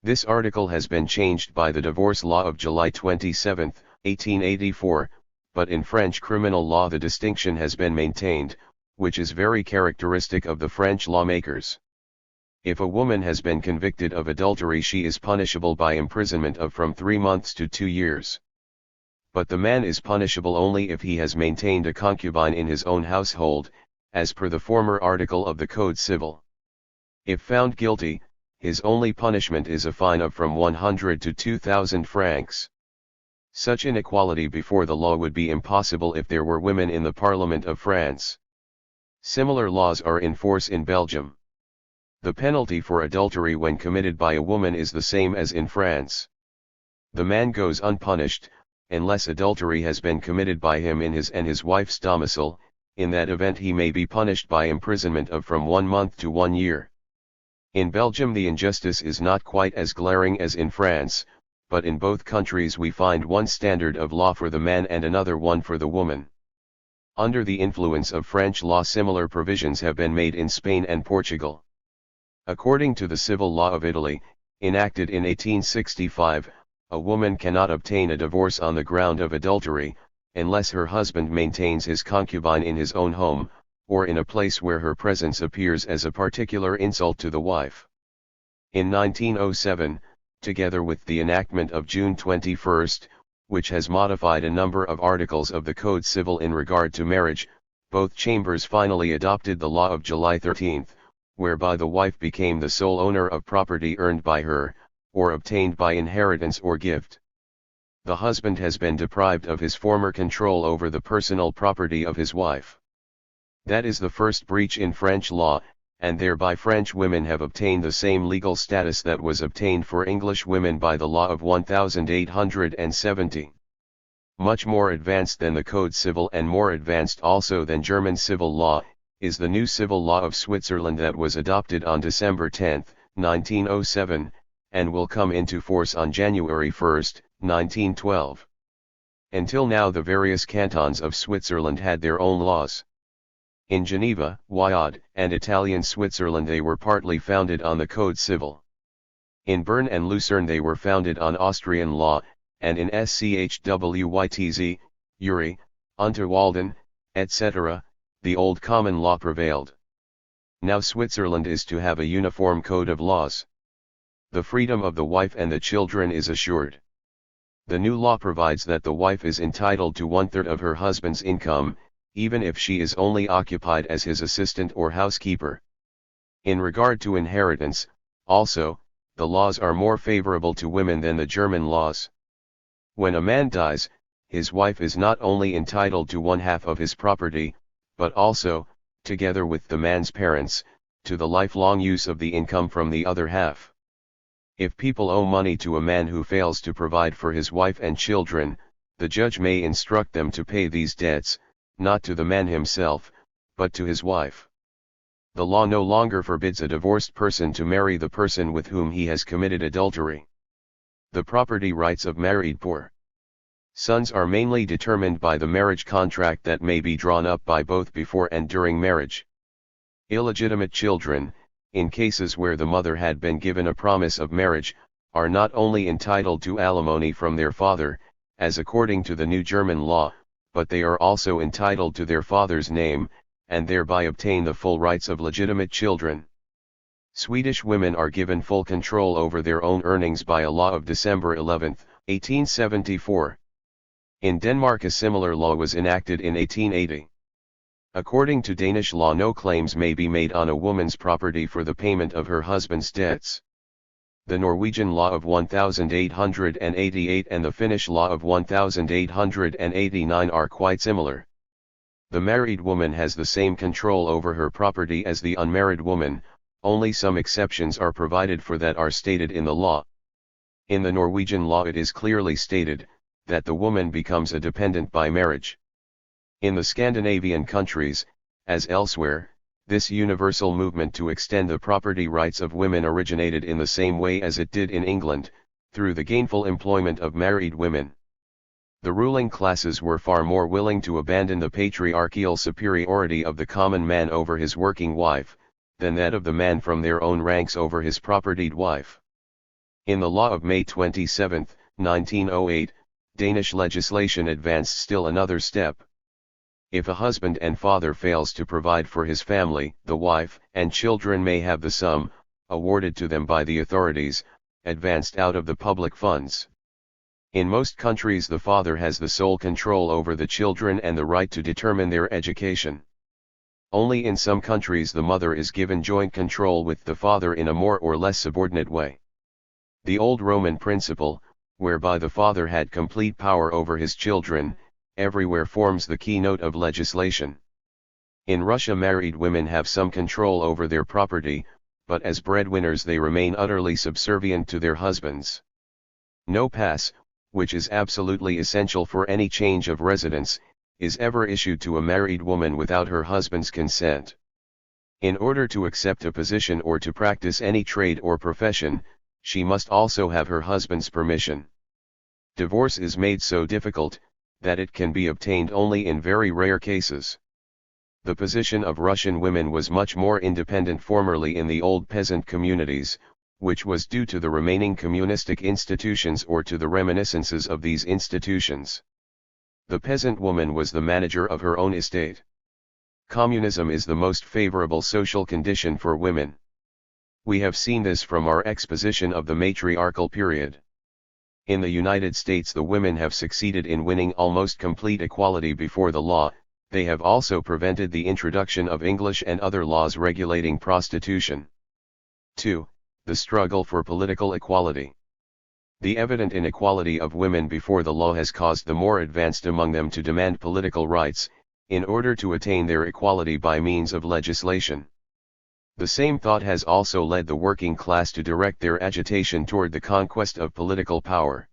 This article has been changed by the divorce law of July 27, 1884, but in French criminal law the distinction has been maintained, which is very characteristic of the French lawmakers. If a woman has been convicted of adultery, she is punishable by imprisonment of from 3 months to 2 years. But the man is punishable only if he has maintained a concubine in his own household, as per the former article of the Code Civil. If found guilty, his only punishment is a fine of from 100 to 2,000 francs. Such inequality before the law would be impossible if there were women in the Parliament of France. Similar laws are in force in Belgium. The penalty for adultery when committed by a woman is the same as in France. The man goes unpunished, unless adultery has been committed by him in his and his wife's domicile. In that event he may be punished by imprisonment of from 1 month to 1 year. In Belgium the injustice is not quite as glaring as in France, but in both countries we find one standard of law for the man and another one for the woman. Under the influence of French law, similar provisions have been made in Spain and Portugal. According to the civil law of Italy, enacted in 1865, a woman cannot obtain a divorce on the ground of adultery, unless her husband maintains his concubine in his own home, or in a place where her presence appears as a particular insult to the wife. In 1907, together with the enactment of June 21, which has modified a number of articles of the Code Civil in regard to marriage, both chambers finally adopted the law of July 13, whereby the wife became the sole owner of property earned by her, or obtained by inheritance or gift. The husband has been deprived of his former control over the personal property of his wife. That is the first breach in French law, and thereby French women have obtained the same legal status that was obtained for English women by the law of 1870. Much more advanced than the Code Civil and more advanced also than German civil law, is the new civil law of Switzerland that was adopted on December 10, 1907, and will come into force on January 1, 1912. Until now the various cantons of Switzerland had their own laws. In Geneva, Wyatt, and Italian Switzerland they were partly founded on the Code Civil. In Bern and Lucerne they were founded on Austrian law, and in Schwytz, Uri, Unterwalden, etc., the old common law prevailed. Now Switzerland is to have a uniform code of laws. The freedom of the wife and the children is assured. The new law provides that the wife is entitled to 1/3 of her husband's income, even if she is only occupied as his assistant or housekeeper. In regard to inheritance, also, the laws are more favorable to women than the German laws. When a man dies, his wife is not only entitled to 1/2 of his property, but also, together with the man's parents, to the lifelong use of the income from the other half. If people owe money to a man who fails to provide for his wife and children, the judge may instruct them to pay these debts, not to the man himself, but to his wife. The law no longer forbids a divorced person to marry the person with whom he has committed adultery. The property rights of married poor sons are mainly determined by the marriage contract that may be drawn up by both before and during marriage. Illegitimate children, in cases where the mother had been given a promise of marriage, are not only entitled to alimony from their father, as according to the new German law, but they are also entitled to their father's name, and thereby obtain the full rights of legitimate children. Swedish women are given full control over their own earnings by a law of December 11, 1874. In Denmark a similar law was enacted in 1880. According to Danish law no claims may be made on a woman's property for the payment of her husband's debts. The Norwegian law of 1888 and the Finnish law of 1889 are quite similar. The married woman has the same control over her property as the unmarried woman, only some exceptions are provided for that are stated in the law. In the Norwegian law it is clearly stated, that the woman becomes a dependent by marriage. In the Scandinavian countries, as elsewhere, this universal movement to extend the property rights of women originated in the same way as it did in England, through the gainful employment of married women. The ruling classes were far more willing to abandon the patriarchal superiority of the common man over his working wife, than that of the man from their own ranks over his propertied wife. In the law of May 27, 1908, Danish legislation advanced still another step. If a husband and father fails to provide for his family, the wife and children may have the sum, awarded to them by the authorities, advanced out of the public funds. In most countries the father has the sole control over the children and the right to determine their education. Only in some countries the mother is given joint control with the father in a more or less subordinate way. The old Roman principle, whereby the father had complete power over his children, everywhere forms the keynote of legislation. In Russia married women have some control over their property, but as breadwinners they remain utterly subservient to their husbands. No pass, which is absolutely essential for any change of residence, is ever issued to a married woman without her husband's consent. In order to accept a position or to practice any trade or profession, she must also have her husband's permission. Divorce is made so difficult, that it can be obtained only in very rare cases. The position of Russian women was much more independent formerly in the old peasant communities, which was due to the remaining communistic institutions or to the reminiscences of these institutions. The peasant woman was the manager of her own estate. Communism is the most favorable social condition for women. We have seen this from our exposition of the matriarchal period. In the United States, the women have succeeded in winning almost complete equality before the law. They have also prevented the introduction of English and other laws regulating prostitution. 2. The struggle for political equality. The evident inequality of women before the law has caused the more advanced among them to demand political rights, in order to attain their equality by means of legislation. The same thought has also led the working class to direct their agitation toward the conquest of political power.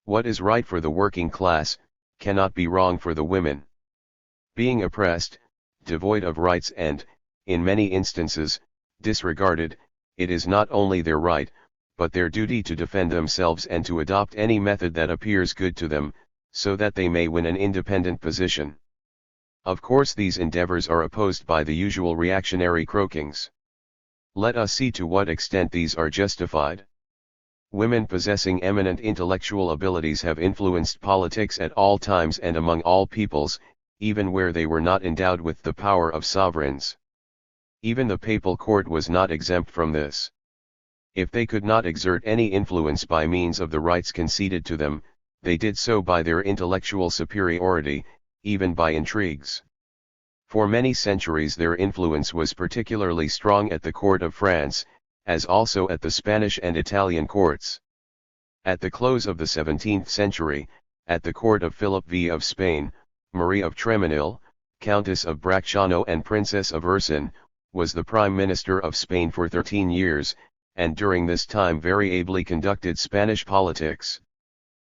What is right for the working class, cannot be wrong for the women. Being oppressed, devoid of rights and, in many instances, disregarded, it is not only their right, but their duty to defend themselves and to adopt any method that appears good to them, so that they may win an independent position. Of course, these endeavors are opposed by the usual reactionary croakings. Let us see to what extent these are justified. Women possessing eminent intellectual abilities have influenced politics at all times and among all peoples, even where they were not endowed with the power of sovereigns. Even the papal court was not exempt from this. If they could not exert any influence by means of the rights conceded to them, they did so by their intellectual superiority, even by intrigues. For many centuries their influence was particularly strong at the court of France, as also at the Spanish and Italian courts. At the close of the 17th century, at the court of Philip V of Spain, Marie of Tremenil, Countess of Bracciano and Princess of Ursin, was the Prime Minister of Spain for 13 years, and during this time very ably conducted Spanish politics.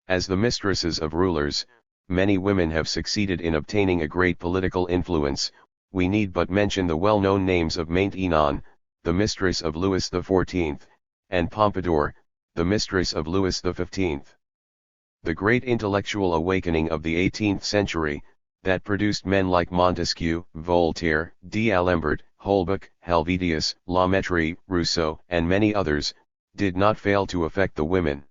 As the mistresses of rulers, many women have succeeded in obtaining a great political influence. We need but mention the well-known names of Maintenon, the mistress of Louis XIV, and Pompadour, the mistress of Louis XV. The great intellectual awakening of the 18th century, that produced men like Montesquieu, Voltaire, D'Alembert, Holbach, Helvetius, La Mettrie, Rousseau, and many others, did not fail to affect the women.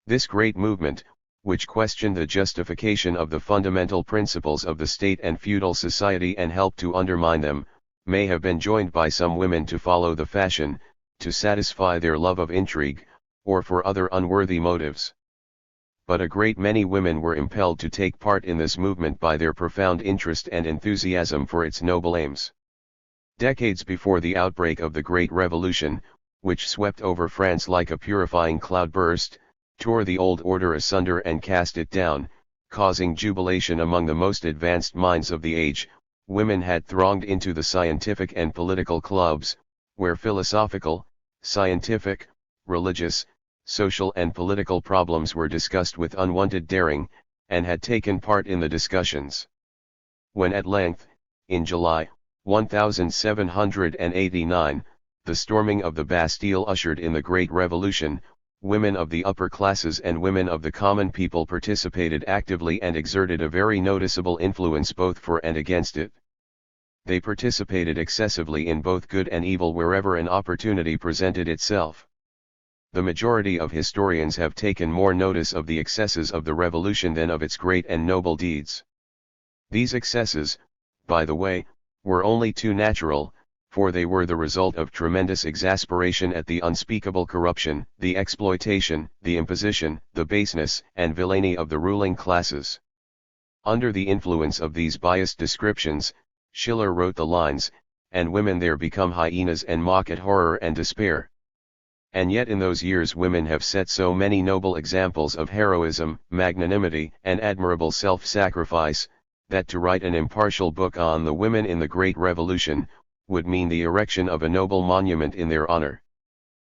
This great movement, which questioned the justification of the fundamental principles of the state and feudal society and helped to undermine them, may have been joined by some women to follow the fashion, to satisfy their love of intrigue, or for other unworthy motives. But a great many women were impelled to take part in this movement by their profound interest and enthusiasm for its noble aims. Decades before the outbreak of the Great Revolution, which swept over France like a purifying cloudburst, tore the old order asunder and cast it down, causing jubilation among the most advanced minds of the age, women had thronged into the scientific and political clubs, where philosophical, scientific, religious, social and political problems were discussed with unwonted daring, and had taken part in the discussions. When at length, in July, 1789, the storming of the Bastille ushered in the Great Revolution, women of the upper classes and women of the common people participated actively and exerted a very noticeable influence both for and against it. They participated excessively in both good and evil wherever an opportunity presented itself. The majority of historians have taken more notice of the excesses of the revolution than of its great and noble deeds. These excesses, by the way, were only too natural, for they were the result of tremendous exasperation at the unspeakable corruption, the exploitation, the imposition, the baseness and villainy of the ruling classes. Under the influence of these biased descriptions, Schiller wrote the lines, "And women there become hyenas and mock at horror and despair." And yet in those years women have set so many noble examples of heroism, magnanimity, and admirable self-sacrifice, that to write an impartial book on the women in the Great Revolution, would mean the erection of a noble monument in their honor.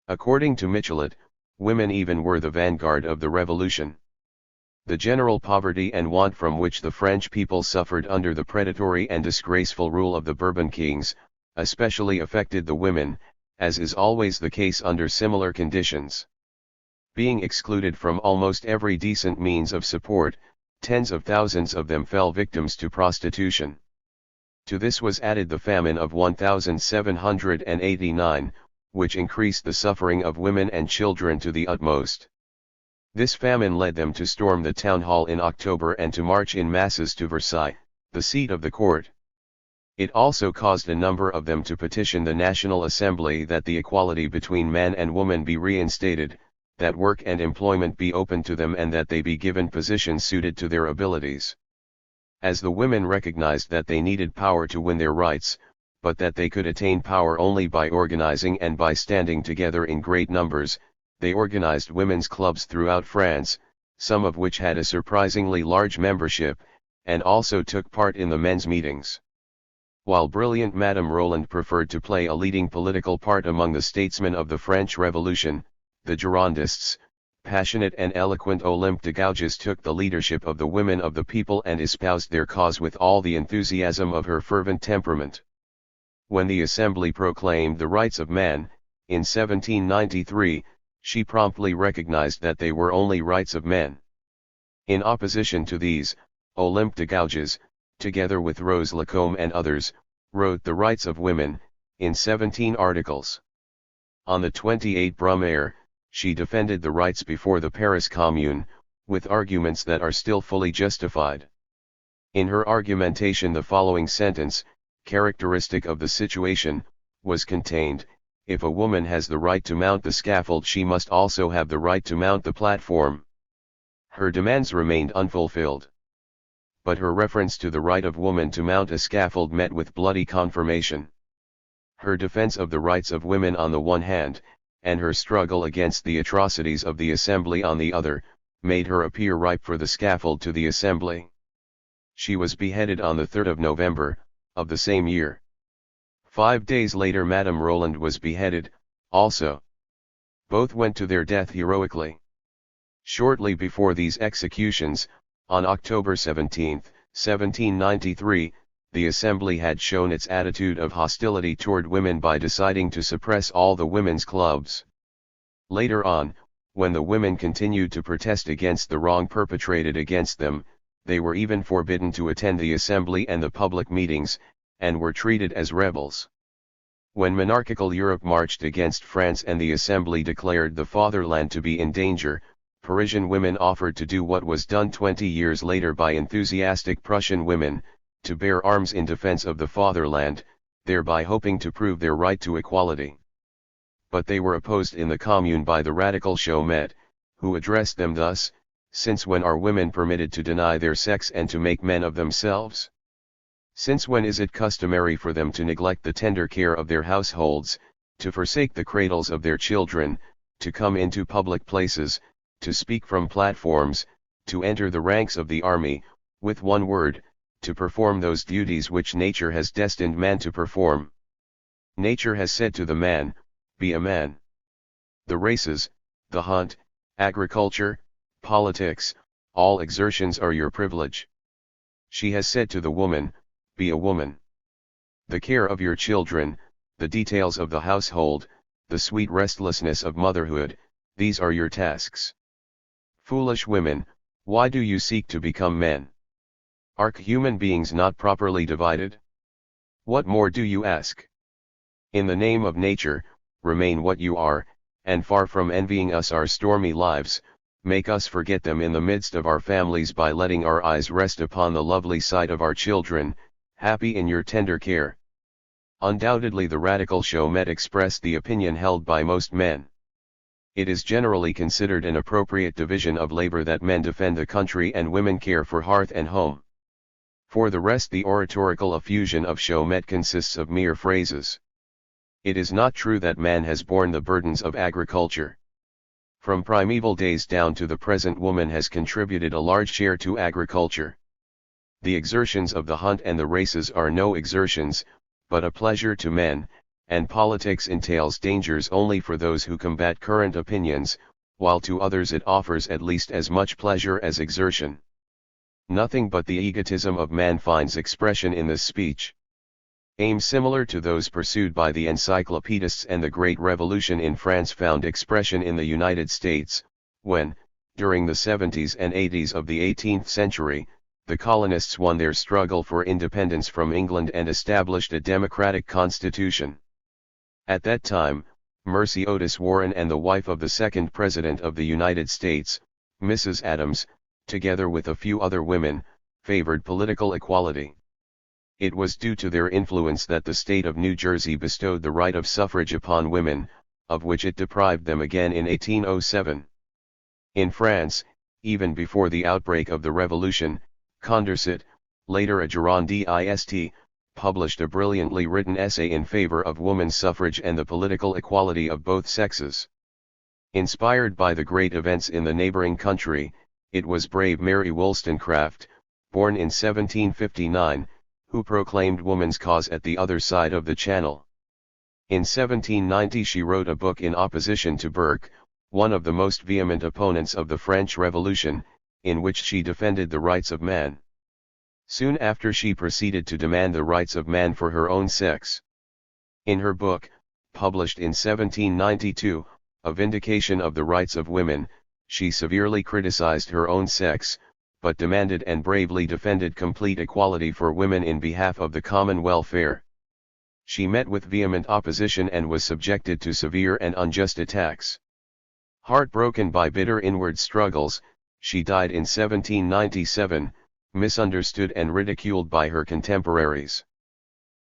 According to Michelet, women even were the vanguard of the revolution. The general poverty and want from which the French people suffered under the predatory and disgraceful rule of the Bourbon kings, especially affected the women, as is always the case under similar conditions. Being excluded from almost every decent means of support, tens of thousands of them fell victims to prostitution. To this was added the famine of 1789, which increased the suffering of women and children to the utmost. This famine led them to storm the town hall in October and to march in masses to Versailles, the seat of the court. It also caused a number of them to petition the National Assembly that the equality between man and woman be reinstated, that work and employment be open to them and that they be given positions suited to their abilities. As the women recognized that they needed power to win their rights, but that they could attain power only by organizing and by standing together in great numbers, they organized women's clubs throughout France, some of which had a surprisingly large membership, and also took part in the men's meetings. While brilliant Madame Roland preferred to play a leading political part among the statesmen of the French Revolution, the Girondists, passionate and eloquent Olympe de Gouges took the leadership of the women of the people and espoused their cause with all the enthusiasm of her fervent temperament. When the Assembly proclaimed the rights of man, in 1793, she promptly recognized that they were only rights of men. In opposition to these, Olympe de Gouges, together with Rose Lacombe and others, wrote The Rights of Women, in 17 articles. On the 28 Brumaire, she defended the rights before the Paris Commune, with arguments that are still fully justified. In her argumentation the following sentence, characteristic of the situation, was contained: if a woman has the right to mount the scaffold she must also have the right to mount the platform. Her demands remained unfulfilled. But her reference to the right of woman to mount a scaffold met with bloody confirmation. Her defense of the rights of women on the one hand, and her struggle against the atrocities of the Assembly on the other, made her appear ripe for the scaffold to the Assembly. She was beheaded on the 3rd of November, of the same year. 5 days later Madame Roland was beheaded, also. Both went to their death heroically. Shortly before these executions, on October 17, 1793, the Assembly had shown its attitude of hostility toward women by deciding to suppress all the women's clubs. Later on, when the women continued to protest against the wrong perpetrated against them, they were even forbidden to attend the Assembly and the public meetings, and were treated as rebels. When monarchical Europe marched against France and the Assembly declared the fatherland to be in danger, Parisian women offered to do what was done 20 years later by enthusiastic Prussian women, to bear arms in defense of the fatherland, thereby hoping to prove their right to equality. But they were opposed in the Commune by the radical Chaumet, who addressed them thus: since when are women permitted to deny their sex and to make men of themselves? Since when is it customary for them to neglect the tender care of their households, to forsake the cradles of their children, to come into public places, to speak from platforms, to enter the ranks of the army, with one word, to perform those duties which nature has destined man to perform? Nature has said to the man, be a man. The races, the hunt, agriculture, politics, all exertions are your privilege. She has said to the woman, be a woman. The care of your children, the details of the household, the sweet restlessness of motherhood, these are your tasks. Foolish women, why do you seek to become men? Are human beings not properly divided? What more do you ask? In the name of nature, remain what you are, and far from envying us our stormy lives, make us forget them in the midst of our families by letting our eyes rest upon the lovely sight of our children, happy in your tender care. Undoubtedly the radical Chaumet expressed the opinion held by most men. It is generally considered an appropriate division of labor that men defend the country and women care for hearth and home. For the rest, the oratorical effusion of Chaumet consists of mere phrases. It is not true that man has borne the burdens of agriculture. From primeval days down to the present, woman has contributed a large share to agriculture. The exertions of the hunt and the races are no exertions, but a pleasure to men, and politics entails dangers only for those who combat current opinions, while to others it offers at least as much pleasure as exertion. Nothing but the egotism of man finds expression in this speech. Aims similar to those pursued by the encyclopedists and the Great Revolution in France found expression in the United States, when, During the 70s and 80s of the 18th century, the colonists won their struggle for independence from England and established a democratic constitution. At that time, Mercy Otis Warren and the wife of the second President of the United States, Mrs. Adams, together with a few other women, favored political equality. It was due to their influence that the state of New Jersey bestowed the right of suffrage upon women, of which it deprived them again in 1807. In France, even before the outbreak of the Revolution, Condorcet, later a Girondist, published a brilliantly written essay in favor of woman's suffrage and the political equality of both sexes. Inspired by the great events in the neighboring country, it was brave Mary Wollstonecraft, born in 1759, who proclaimed woman's cause at the other side of the Channel. In 1790 she wrote a book in opposition to Burke, one of the most vehement opponents of the French Revolution, in which she defended the rights of man. Soon after she proceeded to demand the rights of man for her own sex. In her book, published in 1792, A Vindication of the Rights of Women, she severely criticized her own sex, but demanded and bravely defended complete equality for women in behalf of the common welfare. She met with vehement opposition and was subjected to severe and unjust attacks. Heartbroken by bitter inward struggles, she died in 1797, misunderstood and ridiculed by her contemporaries.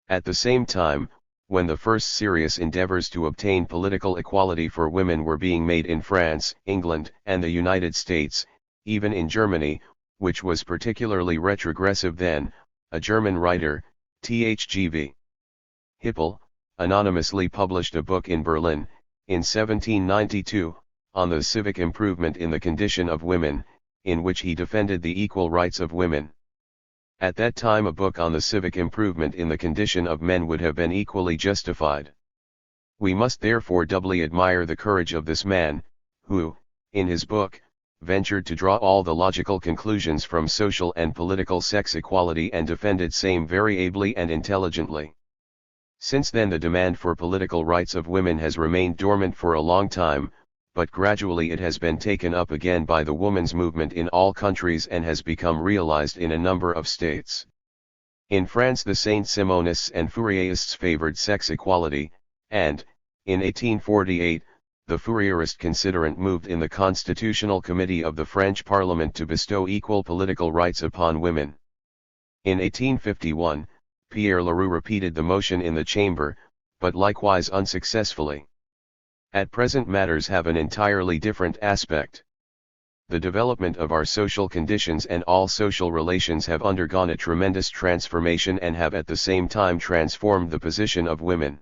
At the same time, when the first serious endeavors to obtain political equality for women were being made in France, England, and the United States, even in Germany, which was particularly retrogressive then, a German writer, THGV Hippel, anonymously published a book in Berlin, in 1792, on the civic improvement in the condition of women, in which he defended the equal rights of women. At that time a book on the civic improvement in the condition of men would have been equally justified. We must therefore doubly admire the courage of this man, who, in his book, ventured to draw all the logical conclusions from social and political sex equality and defended same very ably and intelligently. Since then the demand for political rights of women has remained dormant for a long time, but gradually it has been taken up again by the women's movement in all countries and has become realized in a number of states. In France the Saint-Simonists and Fourierists favored sex equality, and, in 1848, the Fourierist considerant moved in the Constitutional Committee of the French Parliament to bestow equal political rights upon women. In 1851, Pierre Leroux repeated the motion in the chamber, but likewise unsuccessfully. At present matters have an entirely different aspect. The development of our social conditions and all social relations have undergone a tremendous transformation and have at the same time transformed the position of women.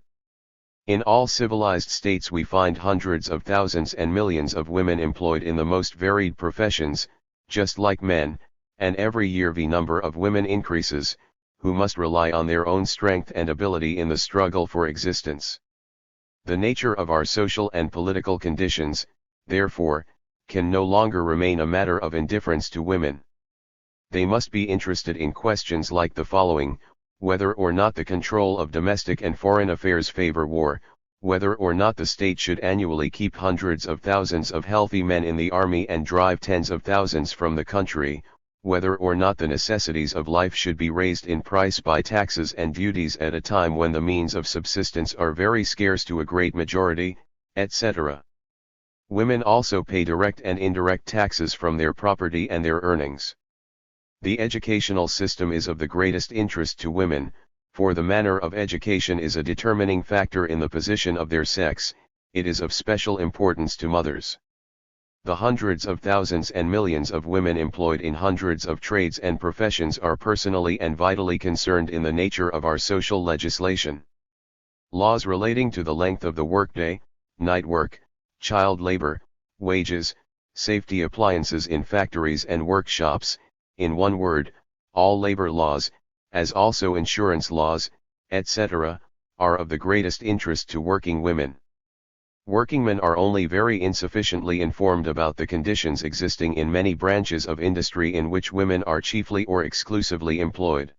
In all civilized states we find hundreds of thousands and millions of women employed in the most varied professions, just like men, and every year the number of women increases, who must rely on their own strength and ability in the struggle for existence. The nature of our social and political conditions, therefore, can no longer remain a matter of indifference to women. They must be interested in questions like the following: whether or not the control of domestic and foreign affairs favor war, whether or not the state should annually keep hundreds of thousands of healthy men in the army and drive tens of thousands from the country, whether or not the necessities of life should be raised in price by taxes and duties at a time when the means of subsistence are very scarce to a great majority, etc. Women also pay direct and indirect taxes from their property and their earnings. The educational system is of the greatest interest to women, for the manner of education is a determining factor in the position of their sex. It is of special importance to mothers. The hundreds of thousands and millions of women employed in hundreds of trades and professions are personally and vitally concerned in the nature of our social legislation. Laws relating to the length of the workday, night work, child labor, wages, safety appliances in factories and workshops, in one word, all labor laws, as also insurance laws, etc., are of the greatest interest to working women. Workingmen are only very insufficiently informed about the conditions existing in many branches of industry in which women are chiefly or exclusively employed.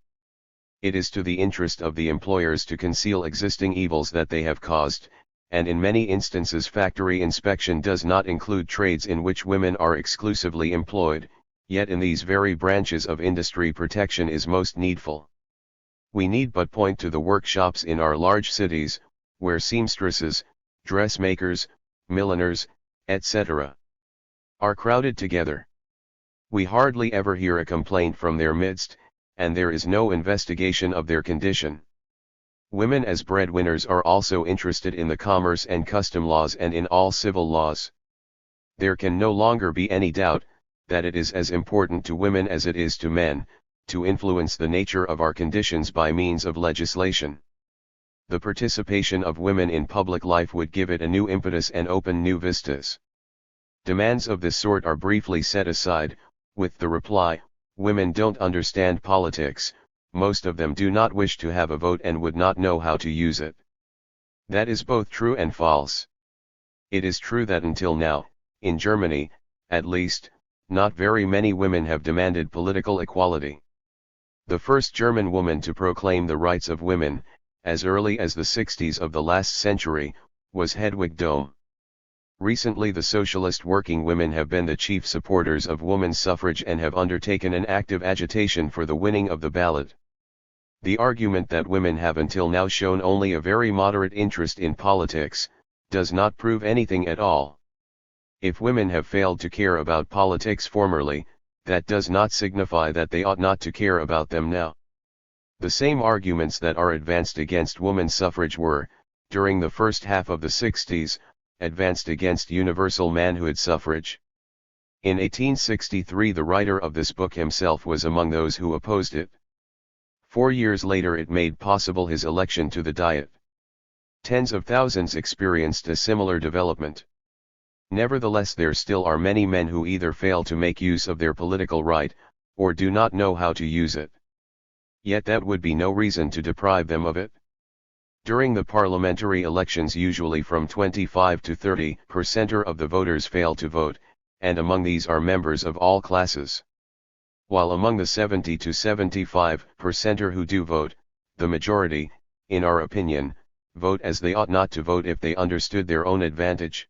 It is to the interest of the employers to conceal existing evils that they have caused, and in many instances factory inspection does not include trades in which women are exclusively employed, yet in these very branches of industry protection is most needful. We need but point to the workshops in our large cities, where seamstresses, dressmakers, milliners, etc. are crowded together. We hardly ever hear a complaint from their midst, and there is no investigation of their condition. Women as breadwinners are also interested in the commerce and custom laws and in all civil laws. There can no longer be any doubt that it is as important to women as it is to men, to influence the nature of our conditions by means of legislation. The participation of women in public life would give it a new impetus and open new vistas. Demands of this sort are briefly set aside, with the reply, women don't understand politics, most of them do not wish to have a vote and would not know how to use it. That is both true and false. It is true that until now, in Germany, at least, not very many women have demanded political equality. The first German woman to proclaim the rights of women, as early as the 60s of the last century, was Hedwig Dohm. Recently the socialist working women have been the chief supporters of women's suffrage and have undertaken an active agitation for the winning of the ballot. The argument that women have until now shown only a very moderate interest in politics, does not prove anything at all. If women have failed to care about politics formerly, that does not signify that they ought not to care about them now. The same arguments that are advanced against women's suffrage were, during the first half of the 60s, advanced against universal manhood suffrage. In 1863 the writer of this book himself was among those who opposed it. 4 years later it made possible his election to the Diet. Tens of thousands experienced a similar development. Nevertheless there still are many men who either fail to make use of their political right, or do not know how to use it. Yet that would be no reason to deprive them of it. During the parliamentary elections usually from 25 to 30% of the voters fail to vote, and among these are members of all classes. While among the 70 to 75% who do vote, the majority, in our opinion, vote as they ought not to vote if they understood their own advantage.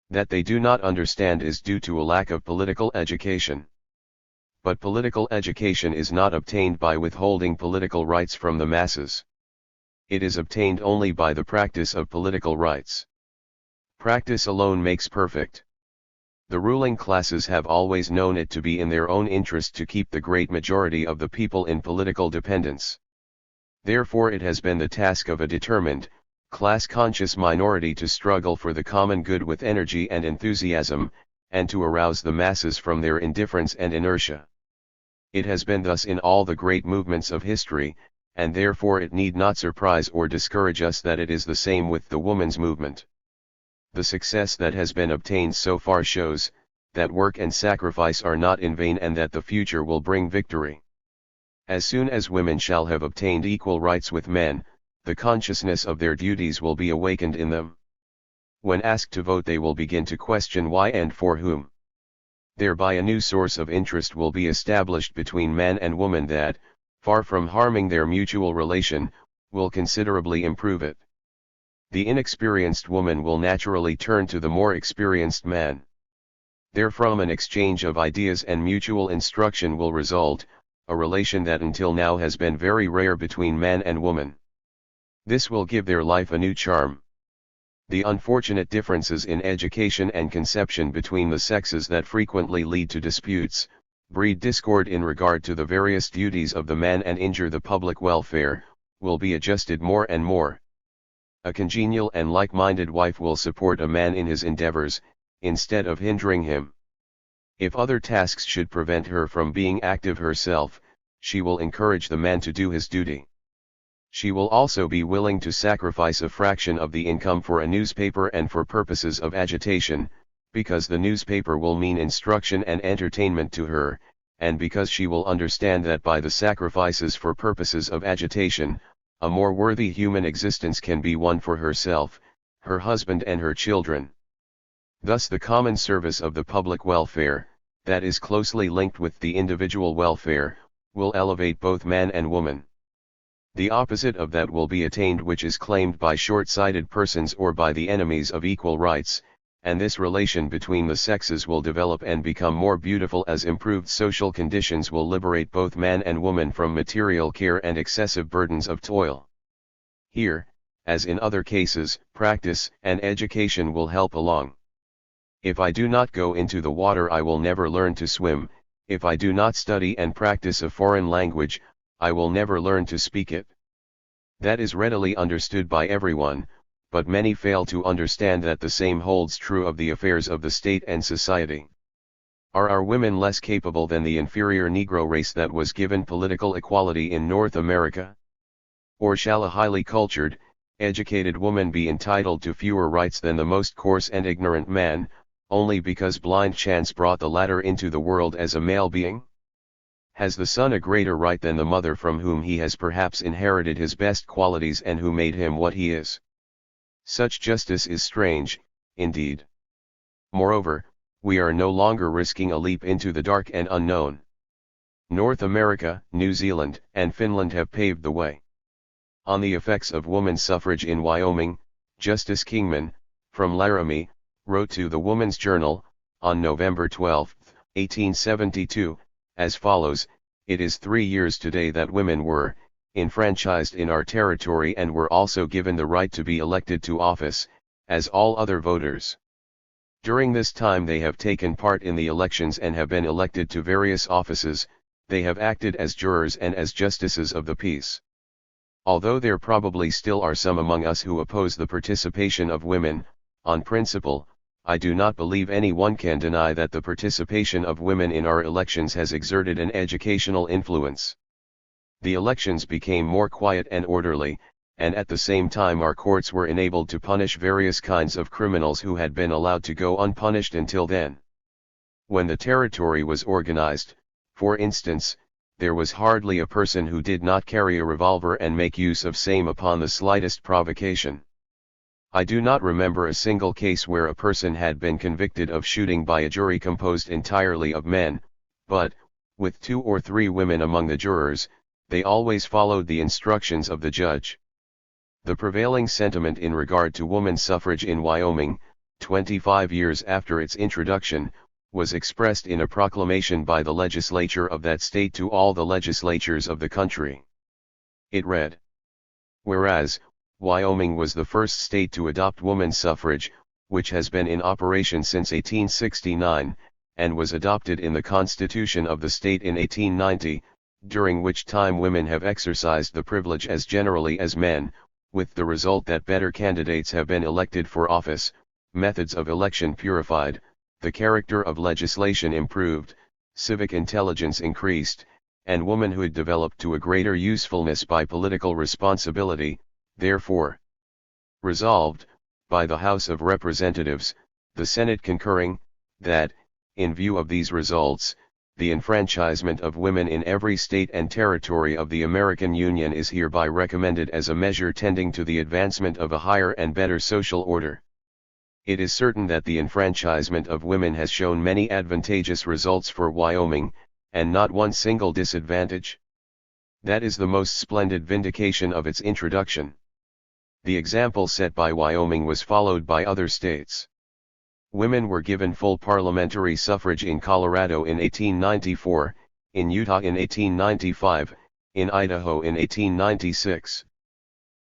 That they do not understand is due to a lack of political education. But political education is not obtained by withholding political rights from the masses. It is obtained only by the practice of political rights. Practice alone makes perfect. The ruling classes have always known it to be in their own interest to keep the great majority of the people in political dependence. Therefore it has been the task of a determined, class-conscious minority to struggle for the common good with energy and enthusiasm, and to arouse the masses from their indifference and inertia. It has been thus in all the great movements of history, and therefore it need not surprise or discourage us that it is the same with the women's movement. The success that has been obtained so far shows, that work and sacrifice are not in vain and that the future will bring victory. As soon as women shall have obtained equal rights with men, the consciousness of their duties will be awakened in them. When asked to vote they will begin to question why and for whom. Thereby a new source of interest will be established between man and woman that, far from harming their mutual relation, will considerably improve it. The inexperienced woman will naturally turn to the more experienced man. Therefrom an exchange of ideas and mutual instruction will result, a relation that until now has been very rare between man and woman. This will give their life a new charm. The unfortunate differences in education and conception between the sexes that frequently lead to disputes, breed discord in regard to the various duties of the man and injure the public welfare, will be adjusted more and more. A congenial and like-minded wife will support a man in his endeavors, instead of hindering him. If other tasks should prevent her from being active herself, she will encourage the man to do his duty. She will also be willing to sacrifice a fraction of the income for a newspaper and for purposes of agitation, because the newspaper will mean instruction and entertainment to her, and because she will understand that by the sacrifices for purposes of agitation, a more worthy human existence can be won for herself, her husband and her children. Thus the common service of the public welfare, that is closely linked with the individual welfare, will elevate both man and woman. The opposite of that will be attained which is claimed by short-sighted persons or by the enemies of equal rights, and this relation between the sexes will develop and become more beautiful as improved social conditions will liberate both man and woman from material care and excessive burdens of toil. Here, as in other cases, practice and education will help along. If I do not go into the water, I will never learn to swim. If I do not study and practice a foreign language, I will never learn to speak it. That is readily understood by everyone, but many fail to understand that the same holds true of the affairs of the state and society. Are our women less capable than the inferior Negro race that was given political equality in North America? Or shall a highly cultured, educated woman be entitled to fewer rights than the most coarse and ignorant man, only because blind chance brought the latter into the world as a male being? Has the son a greater right than the mother from whom he has perhaps inherited his best qualities and who made him what he is? Such justice is strange, indeed. Moreover, we are no longer risking a leap into the dark and unknown. North America, New Zealand, and Finland have paved the way. On the effects of woman suffrage in Wyoming, Justice Kingman, from Laramie, wrote to the Woman's Journal, on November 12, 1872, as follows: "It is 3 years today that women were enfranchised in our territory and were also given the right to be elected to office, as all other voters. During this time they have taken part in the elections and have been elected to various offices, they have acted as jurors and as justices of the peace. Although there probably still are some among us who oppose the participation of women, on principle, I do not believe any one can deny that the participation of women in our elections has exerted an educational influence. The elections became more quiet and orderly, and at the same time our courts were enabled to punish various kinds of criminals who had been allowed to go unpunished until then. When the territory was organized, for instance, there was hardly a person who did not carry a revolver and make use of same upon the slightest provocation. I do not remember a single case where a person had been convicted of shooting by a jury composed entirely of men, but, with 2 or 3 women among the jurors, they always followed the instructions of the judge. The prevailing sentiment in regard to woman suffrage in Wyoming, 25 years after its introduction, was expressed in a proclamation by the legislature of that state to all the legislatures of the country. It read: "Whereas, Wyoming was the first state to adopt woman suffrage, which has been in operation since 1869, and was adopted in the Constitution of the state in 1890, during which time women have exercised the privilege as generally as men, with the result that better candidates have been elected for office, methods of election purified, the character of legislation improved, civic intelligence increased, and womanhood developed to a greater usefulness by political responsibility, therefore, resolved, by the House of Representatives, the Senate concurring, that, in view of these results, the enfranchisement of women in every state and territory of the American Union is hereby recommended as a measure tending to the advancement of a higher and better social order. It is certain that the enfranchisement of women has shown many advantageous results for Wyoming, and not one single disadvantage. That is the most splendid vindication of its introduction. The example set by Wyoming was followed by other states. Women were given full parliamentary suffrage in Colorado in 1894, in Utah in 1895, in Idaho in 1896.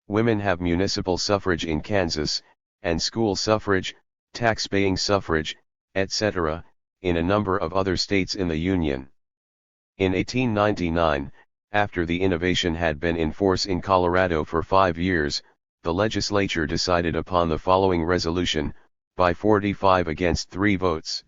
Women have municipal suffrage in Kansas, and school suffrage, tax-paying suffrage, etc., in a number of other states in the Union. In 1899, after the innovation had been in force in Colorado for 5 years, the legislature decided upon the following resolution, by 45 against 3 votes.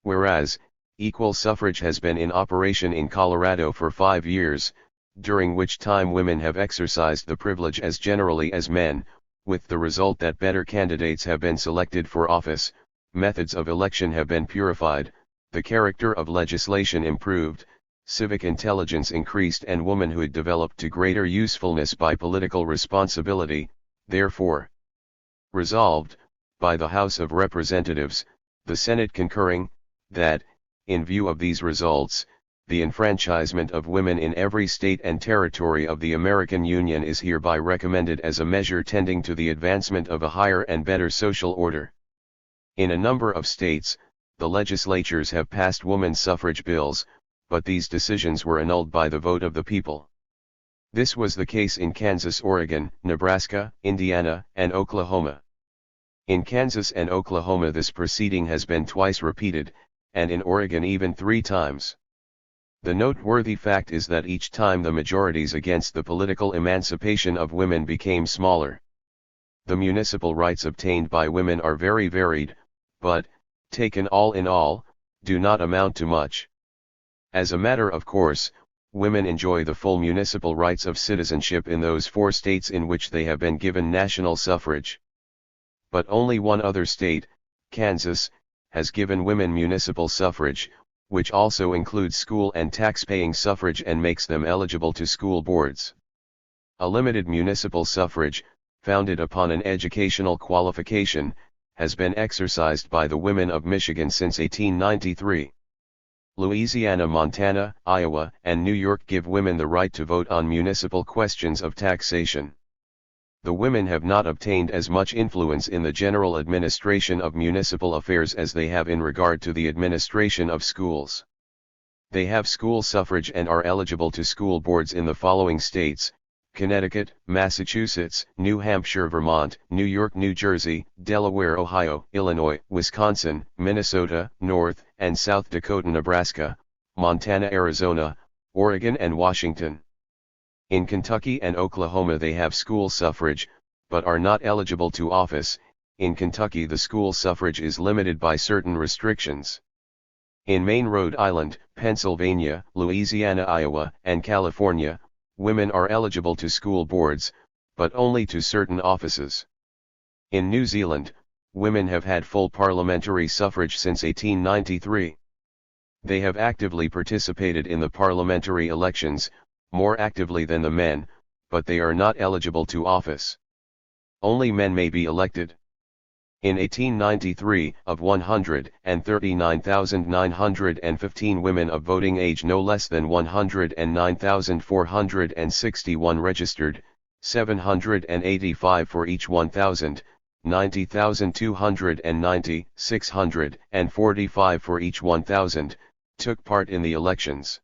Whereas, equal suffrage has been in operation in Colorado for 5 years, during which time women have exercised the privilege as generally as men, with the result that better candidates have been selected for office, methods of election have been purified, the character of legislation improved, civic intelligence increased and womanhood developed to greater usefulness by political responsibility, therefore, resolved, by the House of Representatives, the Senate concurring, that, in view of these results, the enfranchisement of women in every state and territory of the American Union is hereby recommended as a measure tending to the advancement of a higher and better social order. In a number of states, the legislatures have passed woman suffrage bills, but these decisions were annulled by the vote of the people. This was the case in Kansas, Oregon, Nebraska, Indiana, and Oklahoma. In Kansas and Oklahoma this proceeding has been twice repeated, and in Oregon even 3 times. The noteworthy fact is that each time the majorities against the political emancipation of women became smaller. The municipal rights obtained by women are very varied, but, taken all in all, do not amount to much. As a matter of course, women enjoy the full municipal rights of citizenship in those 4 states in which they have been given national suffrage. But only one other state, Kansas, has given women municipal suffrage, which also includes school and tax-paying suffrage and makes them eligible to school boards. A limited municipal suffrage, founded upon an educational qualification, has been exercised by the women of Michigan since 1893. Louisiana, Montana, Iowa, and New York give women the right to vote on municipal questions of taxation. The women have not obtained as much influence in the general administration of municipal affairs as they have in regard to the administration of schools. They have school suffrage and are eligible to school boards in the following states: Connecticut, Massachusetts, New Hampshire, Vermont, New York, New Jersey, Delaware, Ohio, Illinois, Wisconsin, Minnesota, North and South Dakota, Nebraska, Montana, Arizona, Oregon and Washington. In Kentucky and Oklahoma they have school suffrage, but are not eligible to office. In Kentucky the school suffrage is limited by certain restrictions. In Maine, Rhode Island, Pennsylvania, Louisiana, Iowa, and California, women are eligible to school boards, but only to certain offices. In New Zealand, women have had full parliamentary suffrage since 1893. They have actively participated in the parliamentary elections, more actively than the men, but they are not eligible to office. Only men may be elected. In 1893, of 139,915 women of voting age, no less than 109,461 registered, 785 for each 1,000, 90,290, 645 for each 1,000, took part in the elections.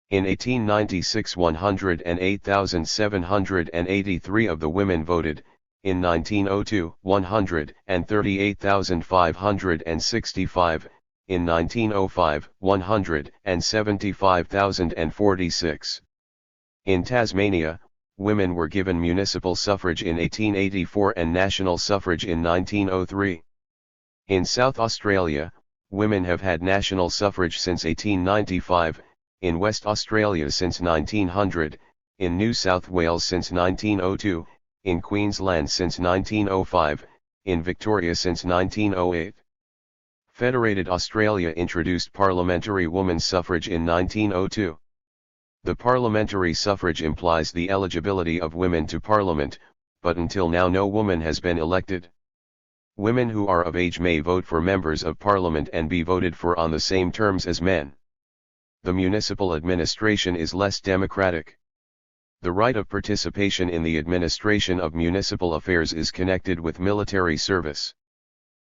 In 1896 108,783 of the women voted, in 1902 138,565, in 1905 175,046. In Tasmania, women were given municipal suffrage in 1884 and national suffrage in 1903. In South Australia, women have had national suffrage since 1895, in West Australia since 1900, in New South Wales since 1902, in Queensland since 1905, in Victoria since 1908. Federated Australia introduced parliamentary women's suffrage in 1902. The parliamentary suffrage implies the eligibility of women to parliament, but until now no woman has been elected. Women who are of age may vote for members of parliament and be voted for on the same terms as men. The municipal administration is less democratic. The right of participation in the administration of municipal affairs is connected with military service.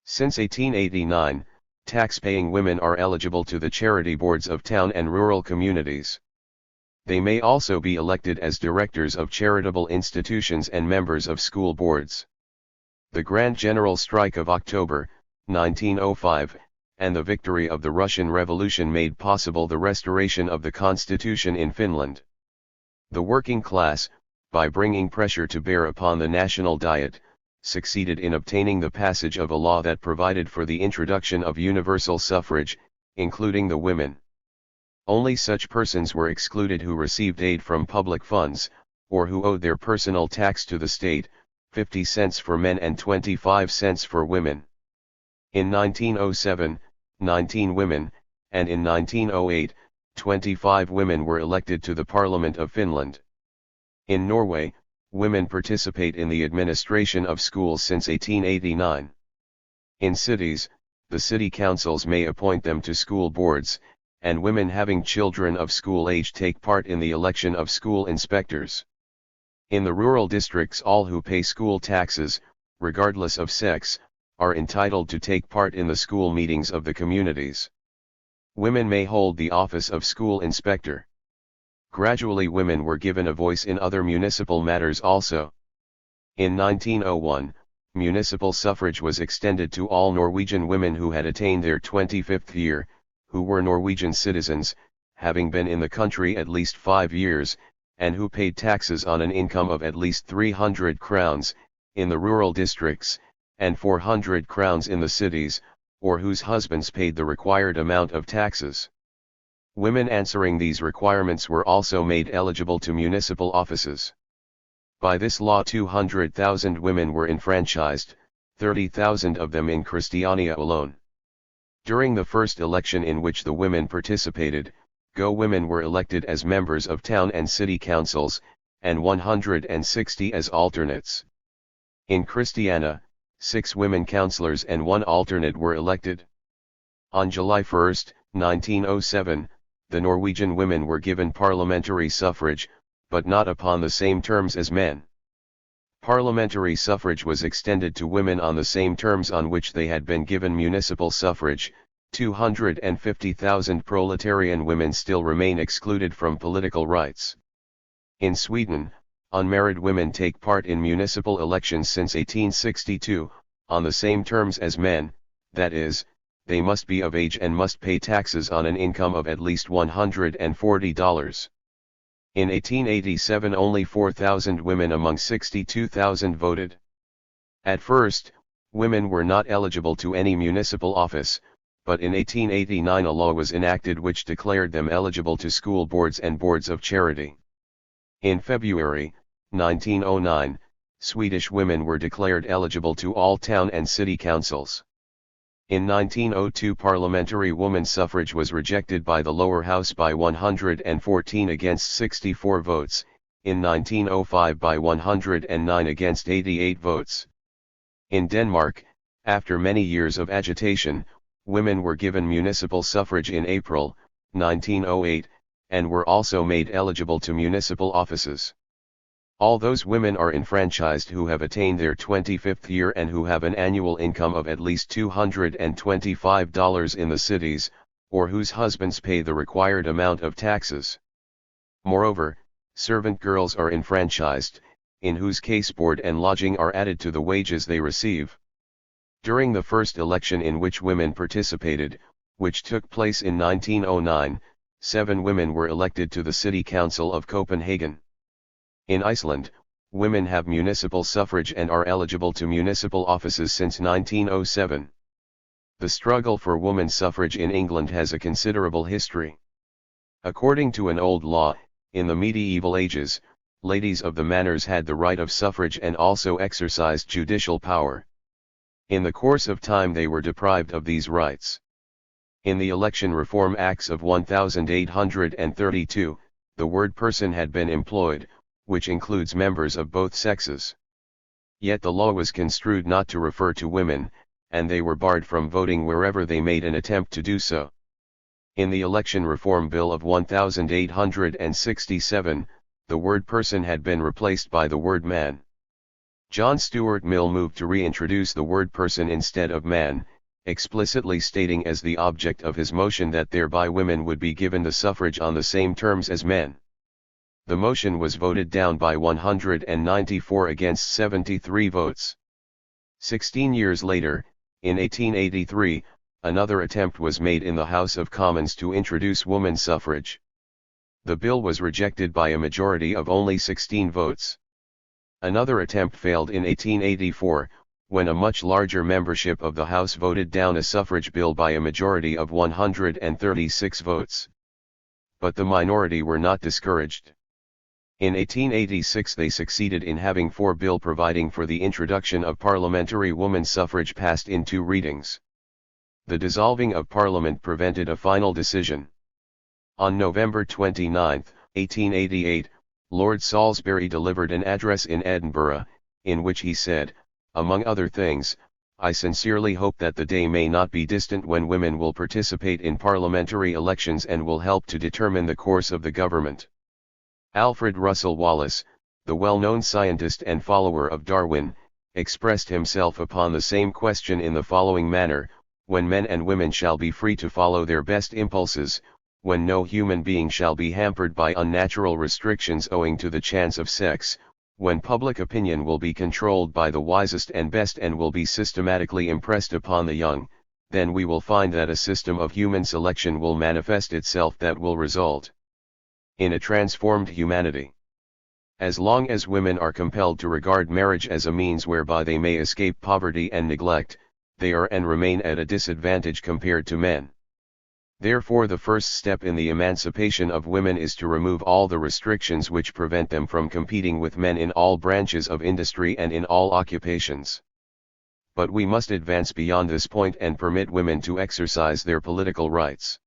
Since 1889, tax-paying women are eligible to the charity boards of town and rural communities. They may also be elected as directors of charitable institutions and members of school boards. The Grand General Strike of October, 1905, and the victory of the Russian Revolution made possible the restoration of the constitution in Finland. The working class, by bringing pressure to bear upon the National Diet, succeeded in obtaining the passage of a law that provided for the introduction of universal suffrage, including the women. Only such persons were excluded who received aid from public funds, or who owed their personal tax to the state, 50 cents for men and 25 cents for women. In 1907, 19 women, and in 1908, 25 women were elected to the Parliament of Finland. In Norway, women participate in the administration of schools since 1889. In cities, the city councils may appoint them to school boards, and women having children of school age take part in the election of school inspectors. In the rural districts, all who pay school taxes, regardless of sex, are entitled to take part in the school meetings of the communities. Women may hold the office of school inspector. Gradually women were given a voice in other municipal matters also. In 1901, municipal suffrage was extended to all Norwegian women who had attained their 25th year, who were Norwegian citizens, having been in the country at least 5 years, and who paid taxes on an income of at least 300 crowns, in the rural districts, and 400 crowns in the cities, or whose husbands paid the required amount of taxes. Women answering these requirements were also made eligible to municipal offices. By this law 200,000 women were enfranchised, 30,000 of them in Christiania alone. During the first election in which the women participated, women were elected as members of town and city councils, and 160 as alternates. In Christiania, 6 women councillors and 1 alternate were elected. On July 1, 1907, the Norwegian women were given parliamentary suffrage, but not upon the same terms as men. Parliamentary suffrage was extended to women on the same terms on which they had been given municipal suffrage. 250,000 proletarian women still remain excluded from political rights. In Sweden, unmarried women take part in municipal elections since 1862, on the same terms as men, that is, they must be of age and must pay taxes on an income of at least $140. In 1887 only 4,000 women among 62,000 voted. At first, women were not eligible to any municipal office, but in 1889 a law was enacted which declared them eligible to school boards and boards of charity. In February, 1909, Swedish women were declared eligible to all town and city councils. In 1902 parliamentary woman suffrage was rejected by the lower house by 114 against 64 votes, in 1905 by 109 against 88 votes. In Denmark, after many years of agitation, women were given municipal suffrage in April, 1908, and were also made eligible to municipal offices. All those women are enfranchised who have attained their 25th year and who have an annual income of at least $225 in the cities, or whose husbands pay the required amount of taxes. Moreover, servant girls are enfranchised, in whose case board and lodging are added to the wages they receive. During the first election in which women participated, which took place in 1909, 7 women were elected to the City Council of Copenhagen. In Iceland, women have municipal suffrage and are eligible to municipal offices since 1907. The struggle for women's suffrage in England has a considerable history. According to an old law, in the medieval ages, ladies of the manors had the right of suffrage and also exercised judicial power. In the course of time they were deprived of these rights. In the Election Reform Acts of 1832, the word person had been employed, which includes members of both sexes. Yet the law was construed not to refer to women, and they were barred from voting wherever they made an attempt to do so. In the Election Reform Bill of 1867, the word person had been replaced by the word man. John Stuart Mill moved to reintroduce the word person instead of man, explicitly stating as the object of his motion that thereby women would be given the suffrage on the same terms as men. The motion was voted down by 194 against 73 votes. 16 years later, in 1883, another attempt was made in the House of Commons to introduce woman suffrage. The bill was rejected by a majority of only 16 votes. Another attempt failed in 1884, when a much larger membership of the House voted down a suffrage bill by a majority of 136 votes. But the minority were not discouraged. In 1886 they succeeded in having 4 bill providing for the introduction of parliamentary woman suffrage passed in 2 readings. The dissolving of Parliament prevented a final decision. On November 29, 1888, Lord Salisbury delivered an address in Edinburgh, in which he said, among other things, I sincerely hope that the day may not be distant when women will participate in parliamentary elections and will help to determine the course of the government. Alfred Russel Wallace, the well-known scientist and follower of Darwin, expressed himself upon the same question in the following manner: when men and women shall be free to follow their best impulses, when no human being shall be hampered by unnatural restrictions owing to the chance of sex, when public opinion will be controlled by the wisest and best and will be systematically impressed upon the young, then we will find that a system of human selection will manifest itself that will result in a transformed humanity. As long as women are compelled to regard marriage as a means whereby they may escape poverty and neglect, they are and remain at a disadvantage compared to men. Therefore, the first step in the emancipation of women is to remove all the restrictions which prevent them from competing with men in all branches of industry and in all occupations. But we must advance beyond this point and permit women to exercise their political rights.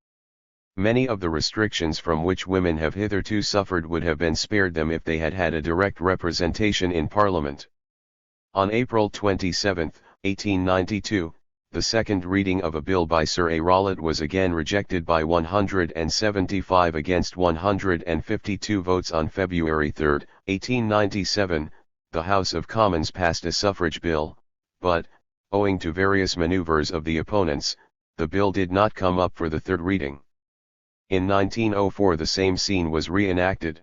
Many of the restrictions from which women have hitherto suffered would have been spared them if they had had a direct representation in Parliament. On April 27, 1892, the second reading of a bill by Sir A. Rollitt was again rejected by 175 against 152 votes. On February 3, 1897, the House of Commons passed a suffrage bill, but, owing to various maneuvers of the opponents, the bill did not come up for the third reading. In 1904 the same scene was reenacted.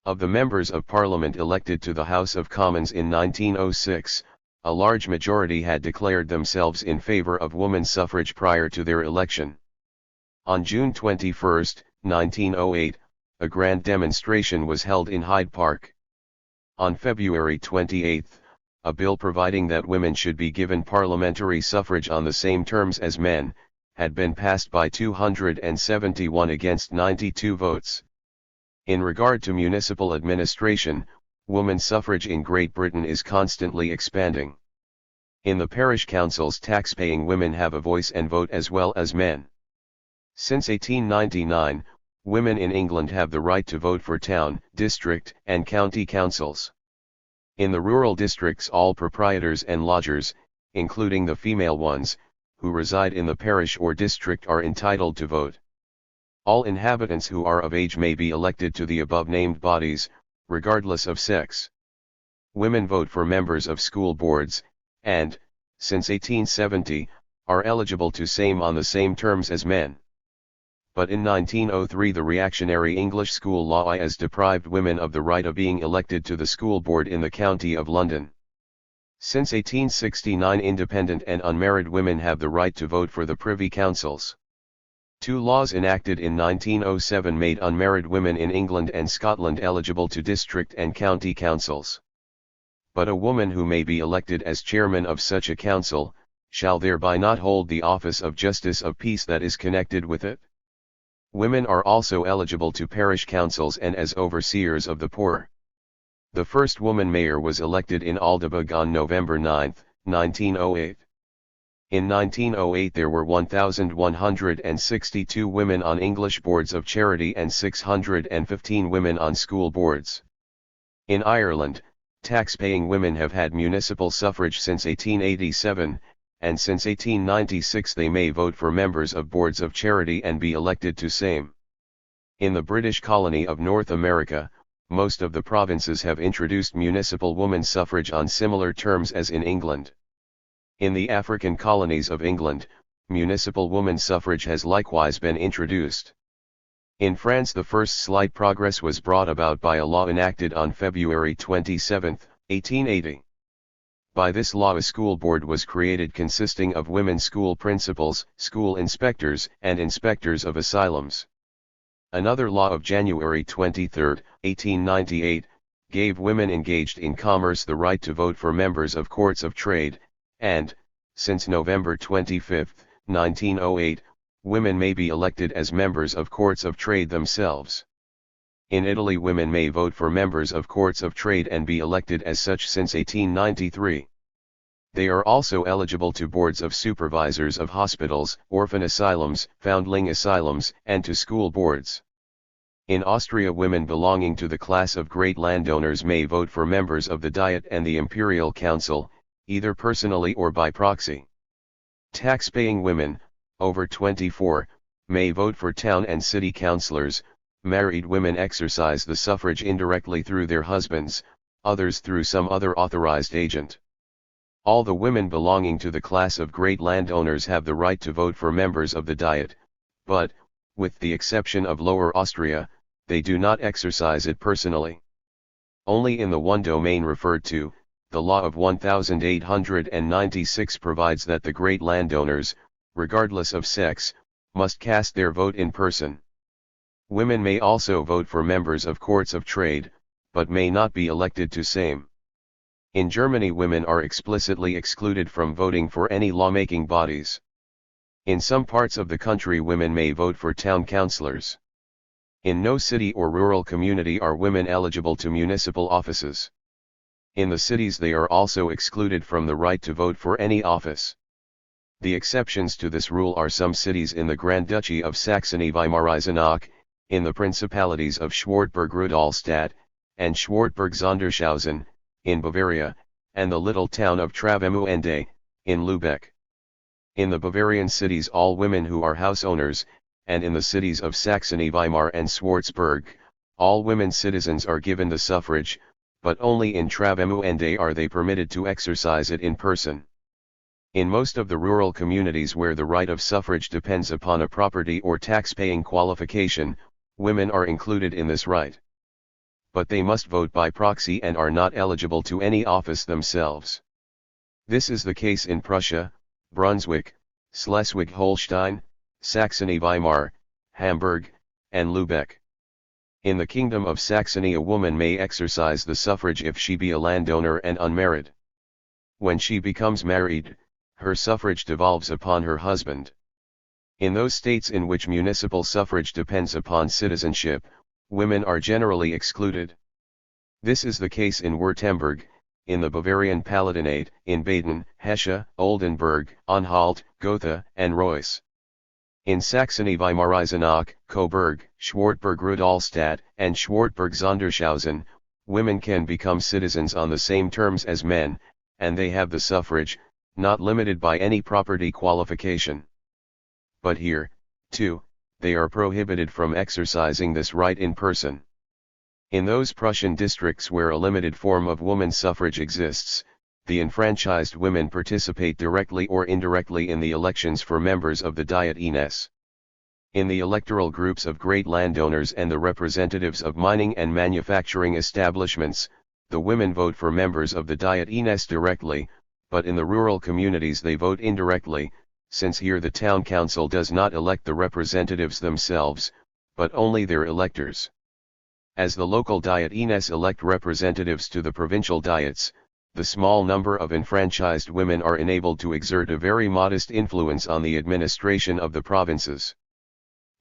Of the members of Parliament elected to the House of Commons in 1906, a large majority had declared themselves in favour of women's suffrage prior to their election. On June 21, 1908, a grand demonstration was held in Hyde Park. On February 28, a bill providing that women should be given parliamentary suffrage on the same terms as men, had been passed by 271 against 92 votes. In regard to municipal administration, women's suffrage in Great Britain is constantly expanding. In the parish councils, tax-paying women have a voice and vote as well as men. Since 1899, women in England have the right to vote for town, district, and county councils. In the rural districts, all proprietors and lodgers, including the female ones, who reside in the parish or district are entitled to vote. All inhabitants who are of age may be elected to the above-named bodies, regardless of sex. Women vote for members of school boards, and, since 1870, are eligible to same on the same terms as men. But in 1903 the reactionary English school law has deprived women of the right of being elected to the school board in the County of London. Since 1869 independent and unmarried women have the right to vote for the Privy Councils. Two laws enacted in 1907 made unmarried women in England and Scotland eligible to district and county councils. But a woman who may be elected as chairman of such a council, shall thereby not hold the office of Justice of Peace that is connected with it. Women are also eligible to parish councils and as overseers of the poor. The first woman mayor was elected in Aldeburgh on November 9, 1908. In 1908 there were 1,162 women on English boards of charity and 615 women on school boards. In Ireland, tax-paying women have had municipal suffrage since 1887, and since 1896 they may vote for members of boards of charity and be elected to same. In the British colony of North America, most of the provinces have introduced municipal women's suffrage on similar terms as in England. In the African colonies of England, municipal women's suffrage has likewise been introduced. In France the first slight progress was brought about by a law enacted on February 27, 1880. By this law a school board was created consisting of women school principals, school inspectors, and inspectors of asylums. Another law of January 23, 1898, gave women engaged in commerce the right to vote for members of courts of trade, and, since November 25, 1908, women may be elected as members of courts of trade themselves. In Italy women may vote for members of courts of trade and be elected as such since 1893. They are also eligible to boards of supervisors of hospitals, orphan asylums, foundling asylums, and to school boards. In Austria women belonging to the class of great landowners may vote for members of the Diet and the Imperial Council, either personally or by proxy. Tax-paying women, over 24, may vote for town and city councillors. Married women exercise the suffrage indirectly through their husbands, others through some other authorized agent. All the women belonging to the class of great landowners have the right to vote for members of the Diet, but, with the exception of Lower Austria, they do not exercise it personally. Only in the one domain referred to, the law of 1896 provides that the great landowners, regardless of sex, must cast their vote in person. Women may also vote for members of courts of trade, but may not be elected to same. In Germany, women are explicitly excluded from voting for any lawmaking bodies. In some parts of the country, women may vote for town councillors. In no city or rural community are women eligible to municipal offices. In the cities, they are also excluded from the right to vote for any office. The exceptions to this rule are some cities in the Grand Duchy of Saxony-Weimar-Eisenach, in the principalities of Schwartberg-Rudolstadt, and Schwartberg-Sondershausen, in Bavaria, and the little town of Travemünde, in Lübeck. In the Bavarian cities, all women who are house owners, and in the cities of Saxony-Weimar and Schwarzburg, all women citizens are given the suffrage, but only in Travemünde are they permitted to exercise it in person. In most of the rural communities where the right of suffrage depends upon a property or tax-paying qualification, women are included in this right. But they must vote by proxy and are not eligible to any office themselves. This is the case in Prussia, Brunswick, Schleswig-Holstein, Saxony-Weimar, Hamburg, and Lübeck. In the Kingdom of Saxony, a woman may exercise the suffrage if she be a landowner and unmarried. When she becomes married, her suffrage devolves upon her husband. In those states in which municipal suffrage depends upon citizenship, women are generally excluded. This is the case in Württemberg, in the Bavarian Palatinate, in Baden, Hesse, Oldenburg, Anhalt, Gotha, and Reuss. In Saxony-Weimar-Eisenach, Coburg, Schwartberg-Rudolstadt, and Schwartberg-Sondershausen, women can become citizens on the same terms as men, and they have the suffrage, not limited by any property qualification. But here, too, they are prohibited from exercising this right in person. In those Prussian districts where a limited form of woman suffrage exists, the enfranchised women participate directly or indirectly in the elections for members of the Diet Ines. In the electoral groups of great landowners and the representatives of mining and manufacturing establishments, the women vote for members of the Diet Ines directly, but in the rural communities they vote indirectly, since here the town council does not elect the representatives themselves, but only their electors. As the local Diet Ines elect representatives to the provincial diets, the small number of enfranchised women are enabled to exert a very modest influence on the administration of the provinces.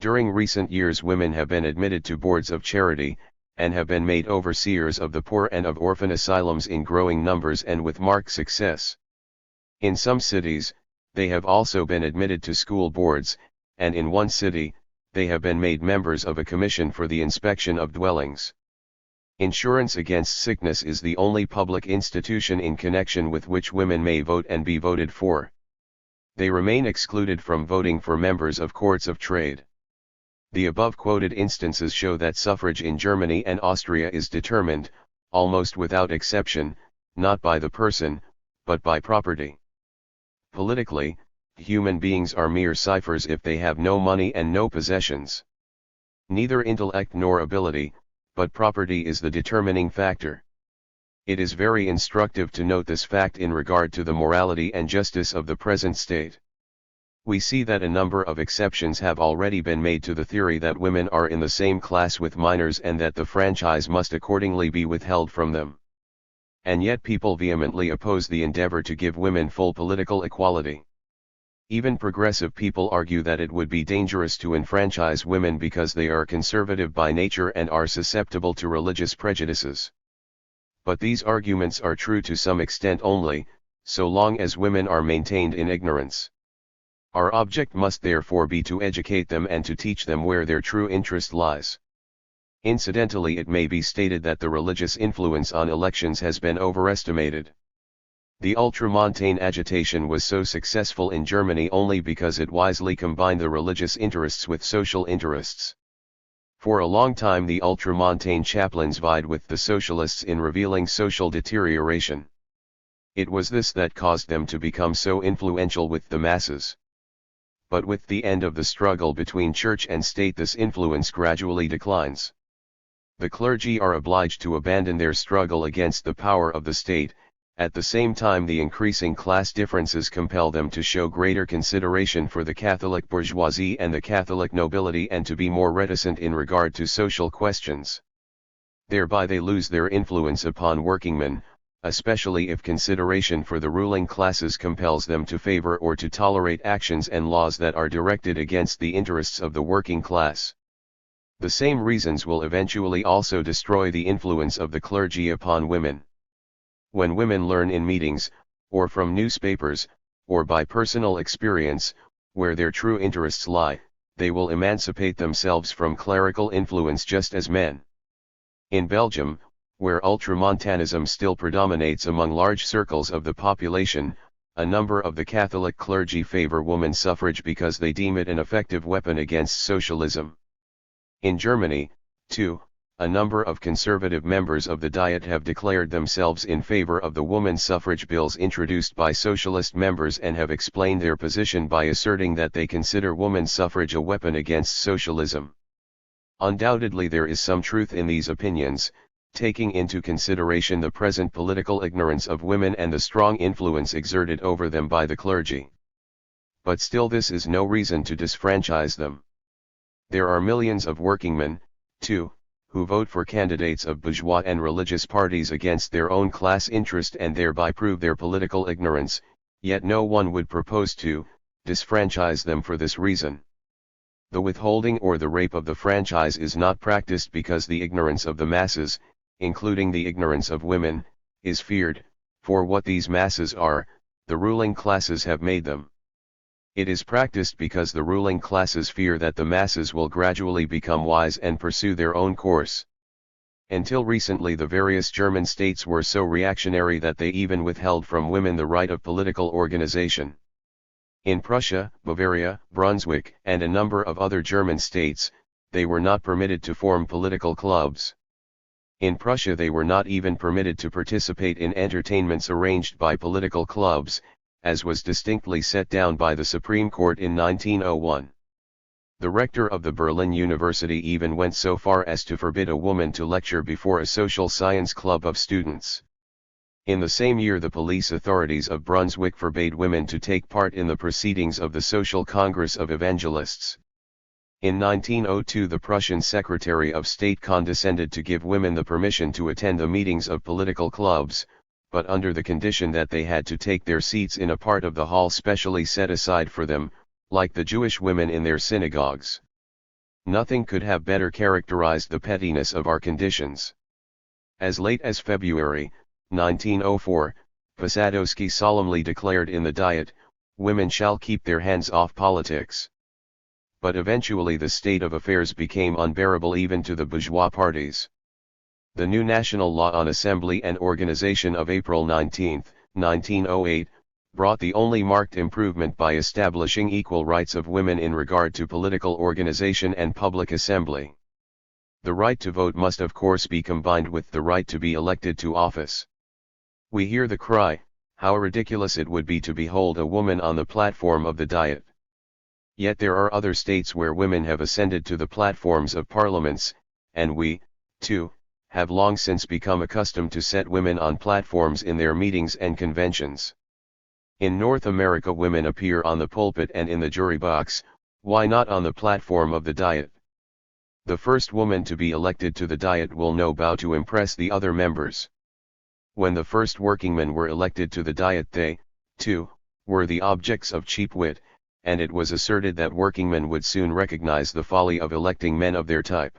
During recent years, women have been admitted to boards of charity, and have been made overseers of the poor and of orphan asylums in growing numbers and with marked success. In some cities, they have also been admitted to school boards, and in one city, they have been made members of a commission for the inspection of dwellings. Insurance against sickness is the only public institution in connection with which women may vote and be voted for. They remain excluded from voting for members of courts of trade. The above quoted instances show that suffrage in Germany and Austria is determined, almost without exception, not by the person, but by property. Politically, human beings are mere ciphers if they have no money and no possessions. Neither intellect nor ability, but property is the determining factor. It is very instructive to note this fact in regard to the morality and justice of the present state. We see that a number of exceptions have already been made to the theory that women are in the same class with minors and that the franchise must accordingly be withheld from them. And yet people vehemently oppose the endeavor to give women full political equality. Even progressive people argue that it would be dangerous to enfranchise women because they are conservative by nature and are susceptible to religious prejudices. But these arguments are true to some extent only, so long as women are maintained in ignorance. Our object must therefore be to educate them and to teach them where their true interest lies. Incidentally, it may be stated that the religious influence on elections has been overestimated. The ultramontane agitation was so successful in Germany only because it wisely combined the religious interests with social interests. For a long time the ultramontane chaplains vied with the socialists in revealing social deterioration. It was this that caused them to become so influential with the masses. But with the end of the struggle between church and state, this influence gradually declines. The clergy are obliged to abandon their struggle against the power of the state. At the same time, the increasing class differences compel them to show greater consideration for the Catholic bourgeoisie and the Catholic nobility and to be more reticent in regard to social questions. Thereby they lose their influence upon workingmen, especially if consideration for the ruling classes compels them to favor or to tolerate actions and laws that are directed against the interests of the working class. The same reasons will eventually also destroy the influence of the clergy upon women. When women learn in meetings, or from newspapers, or by personal experience, where their true interests lie, they will emancipate themselves from clerical influence just as men. In Belgium, where ultramontanism still predominates among large circles of the population, a number of the Catholic clergy favor woman suffrage because they deem it an effective weapon against socialism. In Germany, too, a number of conservative members of the Diet have declared themselves in favor of the woman suffrage bills introduced by socialist members and have explained their position by asserting that they consider woman suffrage a weapon against socialism. Undoubtedly there is some truth in these opinions, taking into consideration the present political ignorance of women and the strong influence exerted over them by the clergy. But still this is no reason to disfranchise them. There are millions of workingmen, too, who vote for candidates of bourgeois and religious parties against their own class interest and thereby prove their political ignorance, yet no one would propose to disfranchise them for this reason. The withholding or the rape of the franchise is not practiced because the ignorance of the masses, including the ignorance of women, is feared, for what these masses are, the ruling classes have made them. It is practiced because the ruling classes fear that the masses will gradually become wise and pursue their own course. Until recently the various German states were so reactionary that they even withheld from women the right of political organization. In Prussia, Bavaria, Brunswick, and a number of other German states, they were not permitted to form political clubs. In Prussia they were not even permitted to participate in entertainments arranged by political clubs, as was distinctly set down by the Supreme Court in 1901. The rector of the Berlin University even went so far as to forbid a woman to lecture before a social science club of students. In the same year the police authorities of Brunswick forbade women to take part in the proceedings of the Social Congress of Evangelists. In 1902 the Prussian Secretary of State condescended to give women the permission to attend the meetings of political clubs, but under the condition that they had to take their seats in a part of the hall specially set aside for them, like the Jewish women in their synagogues. Nothing could have better characterized the pettiness of our conditions. As late as February 1904, Posadowski solemnly declared in the Diet, "Women shall keep their hands off politics." But eventually the state of affairs became unbearable even to the bourgeois parties. The new National Law on Assembly and Organization of April 19, 1908, brought the only marked improvement by establishing equal rights of women in regard to political organization and public assembly. The right to vote must of course be combined with the right to be elected to office. We hear the cry, how ridiculous it would be to behold a woman on the platform of the Diet. Yet there are other states where women have ascended to the platforms of parliaments, and we, too, have long since become accustomed to set women on platforms in their meetings and conventions. In North America women appear on the pulpit and in the jury box, why not on the platform of the Diet? The first woman to be elected to the Diet will no bow to impress the other members. When the first workingmen were elected to the Diet they, too, were the objects of cheap wit, and it was asserted that workingmen would soon recognize the folly of electing men of their type.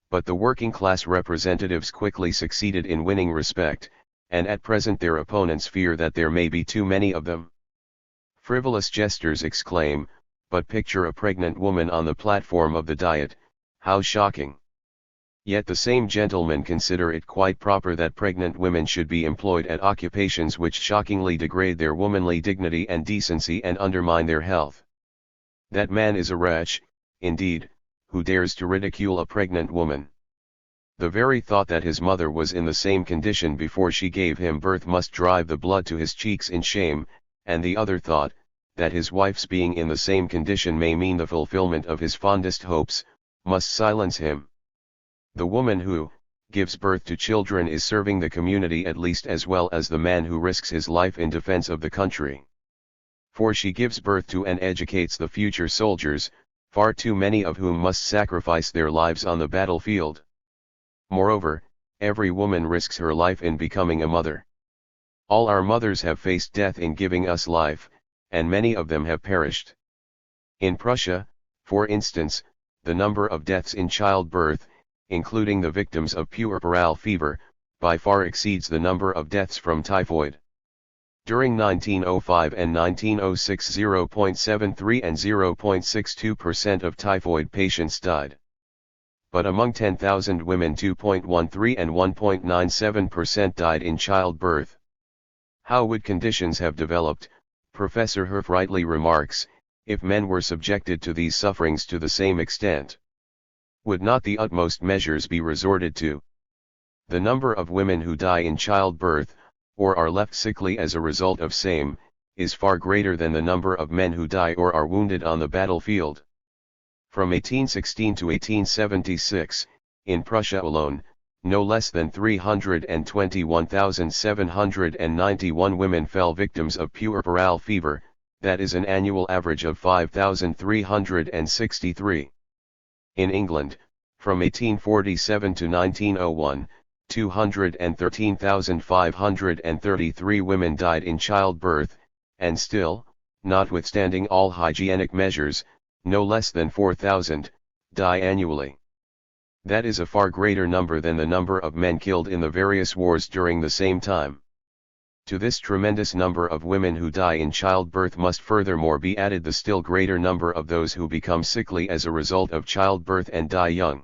But the working class representatives quickly succeeded in winning respect, and at present their opponents fear that there may be too many of them. Frivolous jesters exclaim, but picture a pregnant woman on the platform of the Diet, how shocking! Yet the same gentlemen consider it quite proper that pregnant women should be employed at occupations which shockingly degrade their womanly dignity and decency and undermine their health. That man is a wretch, indeed, who dares to ridicule a pregnant woman. The very thought that his mother was in the same condition before she gave him birth must drive the blood to his cheeks in shame, and the other thought, that his wife's being in the same condition may mean the fulfillment of his fondest hopes, must silence him. The woman who gives birth to children is serving the community at least as well as the man who risks his life in defense of the country. For she gives birth to and educates the future soldiers, far too many of whom must sacrifice their lives on the battlefield. Moreover, every woman risks her life in becoming a mother. All our mothers have faced death in giving us life, and many of them have perished. In Prussia, for instance, the number of deaths in childbirth, including the victims of puerperal fever, by far exceeds the number of deaths from typhoid. During 1905 and 1906, 0.73 and 0.62% of typhoid patients died. But among 10,000 women, 2.13 and 1.97% died in childbirth. How would conditions have developed, Professor Herf rightly remarks, if men were subjected to these sufferings to the same extent? Would not the utmost measures be resorted to? The number of women who die in childbirth, or are left sickly as a result of same, is far greater than the number of men who die or are wounded on the battlefield. From 1816 to 1876, in Prussia alone, no less than 321,791 women fell victims of puerperal fever, that is an annual average of 5,363. In England, from 1847 to 1901, 213,533 women died in childbirth, and still, notwithstanding all hygienic measures, no less than 4,000 die annually. That is a far greater number than the number of men killed in the various wars during the same time. To this tremendous number of women who die in childbirth must furthermore be added the still greater number of those who become sickly as a result of childbirth and die young.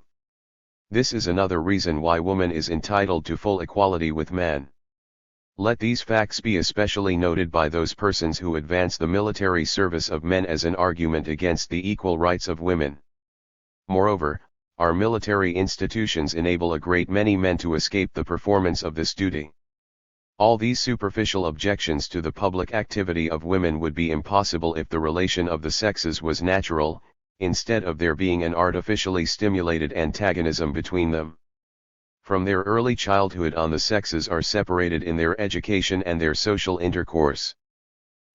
This is another reason why woman is entitled to full equality with man. Let these facts be especially noted by those persons who advance the military service of men as an argument against the equal rights of women. Moreover, our military institutions enable a great many men to escape the performance of this duty. All these superficial objections to the public activity of women would be impossible if the relation of the sexes was natural, instead of there being an artificially stimulated antagonism between them. From their early childhood on, the sexes are separated in their education and their social intercourse.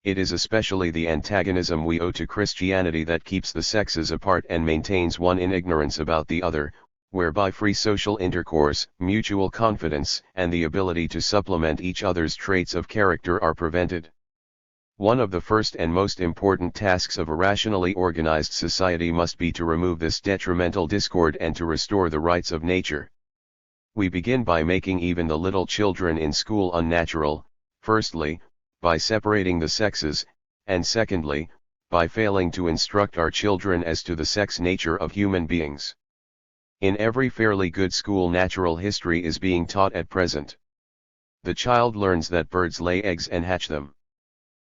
It is especially the antagonism we owe to Christianity that keeps the sexes apart and maintains one in ignorance about the other, whereby free social intercourse, mutual confidence, and the ability to supplement each other's traits of character are prevented. One of the first and most important tasks of a rationally organized society must be to remove this detrimental discord and to restore the rights of nature. We begin by making even the little children in school unnatural, firstly, by separating the sexes, and secondly, by failing to instruct our children as to the sex nature of human beings. In every fairly good school, natural history is being taught at present. The child learns that birds lay eggs and hatch them.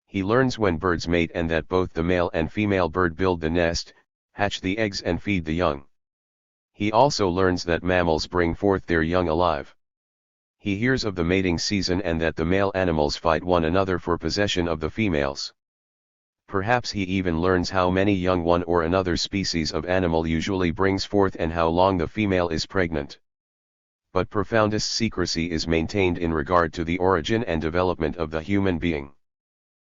He learns when birds mate and that both the male and female bird build the nest, hatch the eggs and feed the young. He also learns that mammals bring forth their young alive. He hears of the mating season and that the male animals fight one another for possession of the females. Perhaps he even learns how many young one or another species of animal usually brings forth and how long the female is pregnant. But profoundest secrecy is maintained in regard to the origin and development of the human being.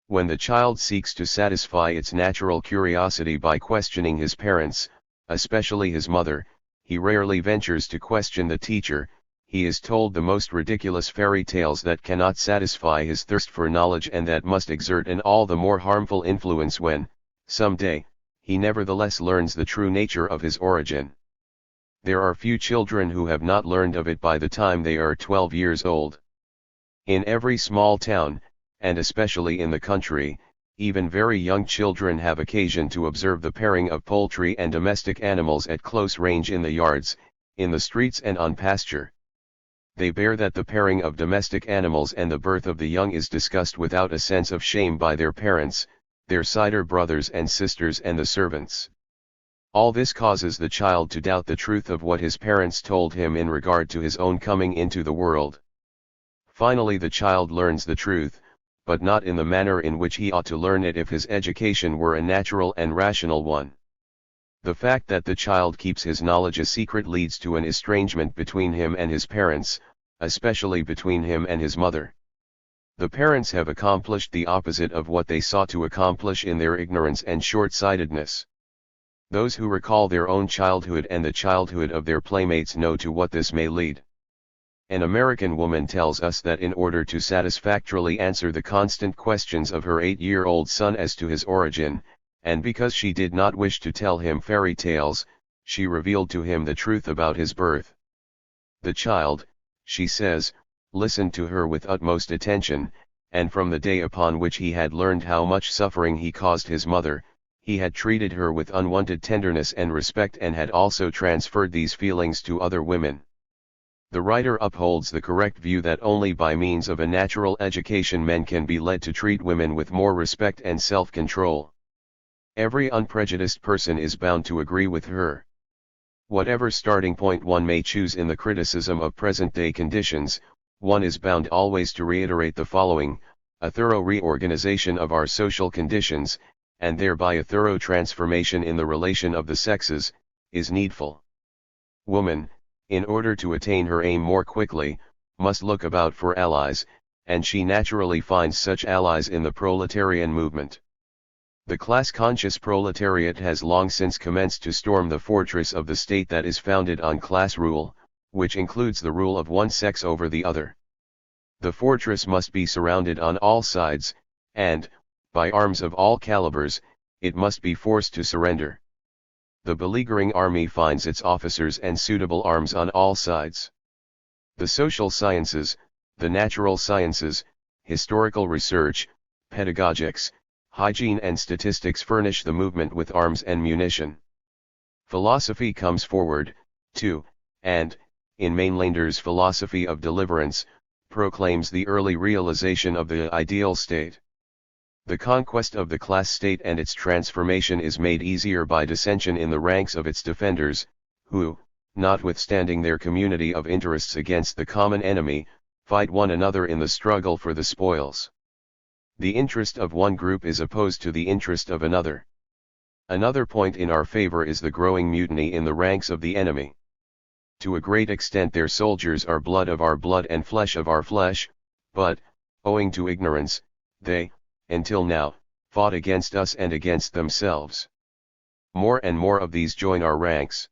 When the child seeks to satisfy its natural curiosity by questioning his parents, especially his mother, he rarely ventures to question the teacher. He is told the most ridiculous fairy tales that cannot satisfy his thirst for knowledge and that must exert an all the more harmful influence when, some day, he nevertheless learns the true nature of his origin. There are few children who have not learned of it by the time they are 12 years old. In every small town, and especially in the country, even very young children have occasion to observe the pairing of poultry and domestic animals at close range in the yards, in the streets and on pasture. They bear that the pairing of domestic animals and the birth of the young is discussed without a sense of shame by their parents, their cider brothers and sisters and the servants. All this causes the child to doubt the truth of what his parents told him in regard to his own coming into the world. Finally the child learns the truth, but not in the manner in which he ought to learn it if his education were a natural and rational one. The fact that the child keeps his knowledge a secret leads to an estrangement between him and his parents, especially between him and his mother. The parents have accomplished the opposite of what they sought to accomplish in their ignorance and short-sightedness. Those who recall their own childhood and the childhood of their playmates know to what this may lead. An American woman tells us that in order to satisfactorily answer the constant questions of her 8-year-old son as to his origin, and because she did not wish to tell him fairy tales, she revealed to him the truth about his birth. The child, she says, listened to her with utmost attention, and from the day upon which he had learned how much suffering he caused his mother, he had treated her with unwonted tenderness and respect and had also transferred these feelings to other women. The writer upholds the correct view that only by means of a natural education men can be led to treat women with more respect and self-control. Every unprejudiced person is bound to agree with her. Whatever starting point one may choose in the criticism of present-day conditions, one is bound always to reiterate the following: a thorough reorganization of our social conditions, and thereby a thorough transformation in the relation of the sexes, is needful. Woman, in order to attain her aim more quickly, must look about for allies, and she naturally finds such allies in the proletarian movement. The class-conscious proletariat has long since commenced to storm the fortress of the state that is founded on class rule, which includes the rule of one sex over the other. The fortress must be surrounded on all sides, and, by arms of all calibers, it must be forced to surrender. The beleaguering army finds its officers and suitable arms on all sides. The social sciences, the natural sciences, historical research, pedagogics, hygiene and statistics furnish the movement with arms and munition. Philosophy comes forward, too, and, in Mainlander's philosophy of deliverance, proclaims the early realization of the ideal state. The conquest of the class state and its transformation is made easier by dissension in the ranks of its defenders, who, notwithstanding their community of interests against the common enemy, fight one another in the struggle for the spoils. The interest of one group is opposed to the interest of another. Another point in our favor is the growing mutiny in the ranks of the enemy. To a great extent their soldiers are blood of our blood and flesh of our flesh, but, owing to ignorance, they, until now, fought against us and against themselves. More and more of these join our ranks.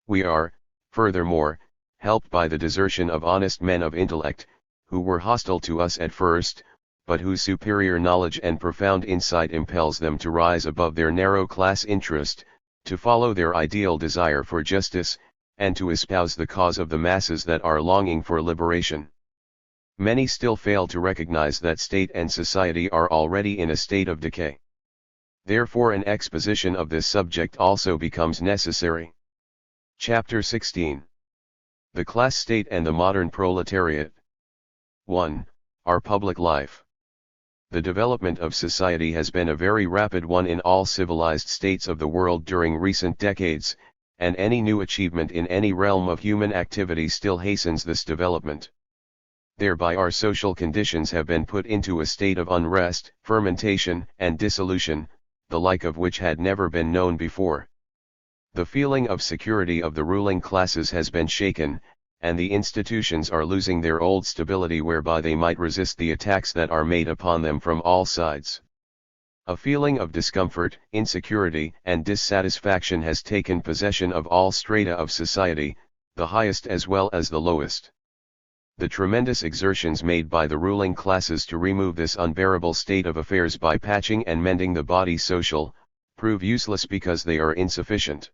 We are, furthermore, helped by the desertion of honest men of intellect, who were hostile to us at first, but whose superior knowledge and profound insight impels them to rise above their narrow class interest, to follow their ideal desire for justice, and to espouse the cause of the masses that are longing for liberation. Many still fail to recognize that state and society are already in a state of decay. Therefore an exposition of this subject also becomes necessary. Chapter 16. The Class State and the Modern Proletariat. 1. Our public life. The development of society has been a very rapid one in all civilized states of the world during recent decades, and any new achievement in any realm of human activity still hastens this development. Thereby our social conditions have been put into a state of unrest, fermentation, and dissolution, the like of which had never been known before. The feeling of security of the ruling classes has been shaken, and the institutions are losing their old stability whereby they might resist the attacks that are made upon them from all sides. A feeling of discomfort, insecurity, and dissatisfaction has taken possession of all strata of society, the highest as well as the lowest. The tremendous exertions made by the ruling classes to remove this unbearable state of affairs by patching and mending the body social, prove useless because they are insufficient.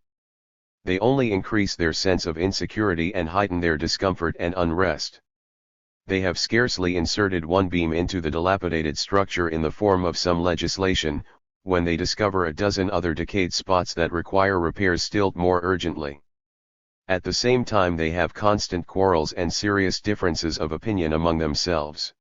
They only increase their sense of insecurity and heighten their discomfort and unrest. They have scarcely inserted one beam into the dilapidated structure in the form of some legislation, when they discover a dozen other decayed spots that require repairs still more urgently. At the same time they have constant quarrels and serious differences of opinion among themselves.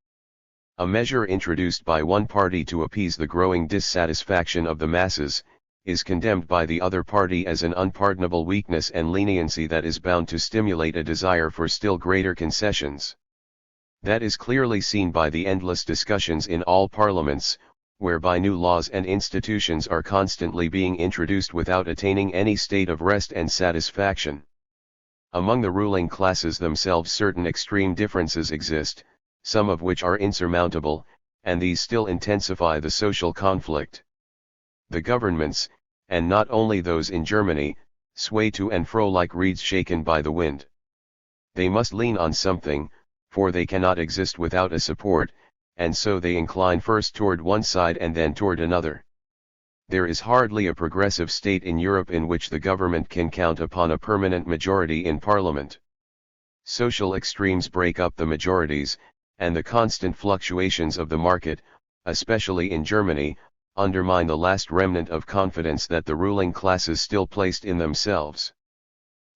A measure introduced by one party to appease the growing dissatisfaction of the masses, is condemned by the other party as an unpardonable weakness and leniency that is bound to stimulate a desire for still greater concessions. That is clearly seen by the endless discussions in all parliaments, whereby new laws and institutions are constantly being introduced without attaining any state of rest and satisfaction. Among the ruling classes themselves certain extreme differences exist, some of which are insurmountable, and these still intensify the social conflict. The governments, and not only those in Germany, sway to and fro like reeds shaken by the wind. They must lean on something, for they cannot exist without a support, and so they incline first toward one side and then toward another. There is hardly a progressive state in Europe in which the government can count upon a permanent majority in parliament. Social extremes break up the majorities, and the constant fluctuations of the market, especially in Germany, undermine the last remnant of confidence that the ruling classes still placed in themselves.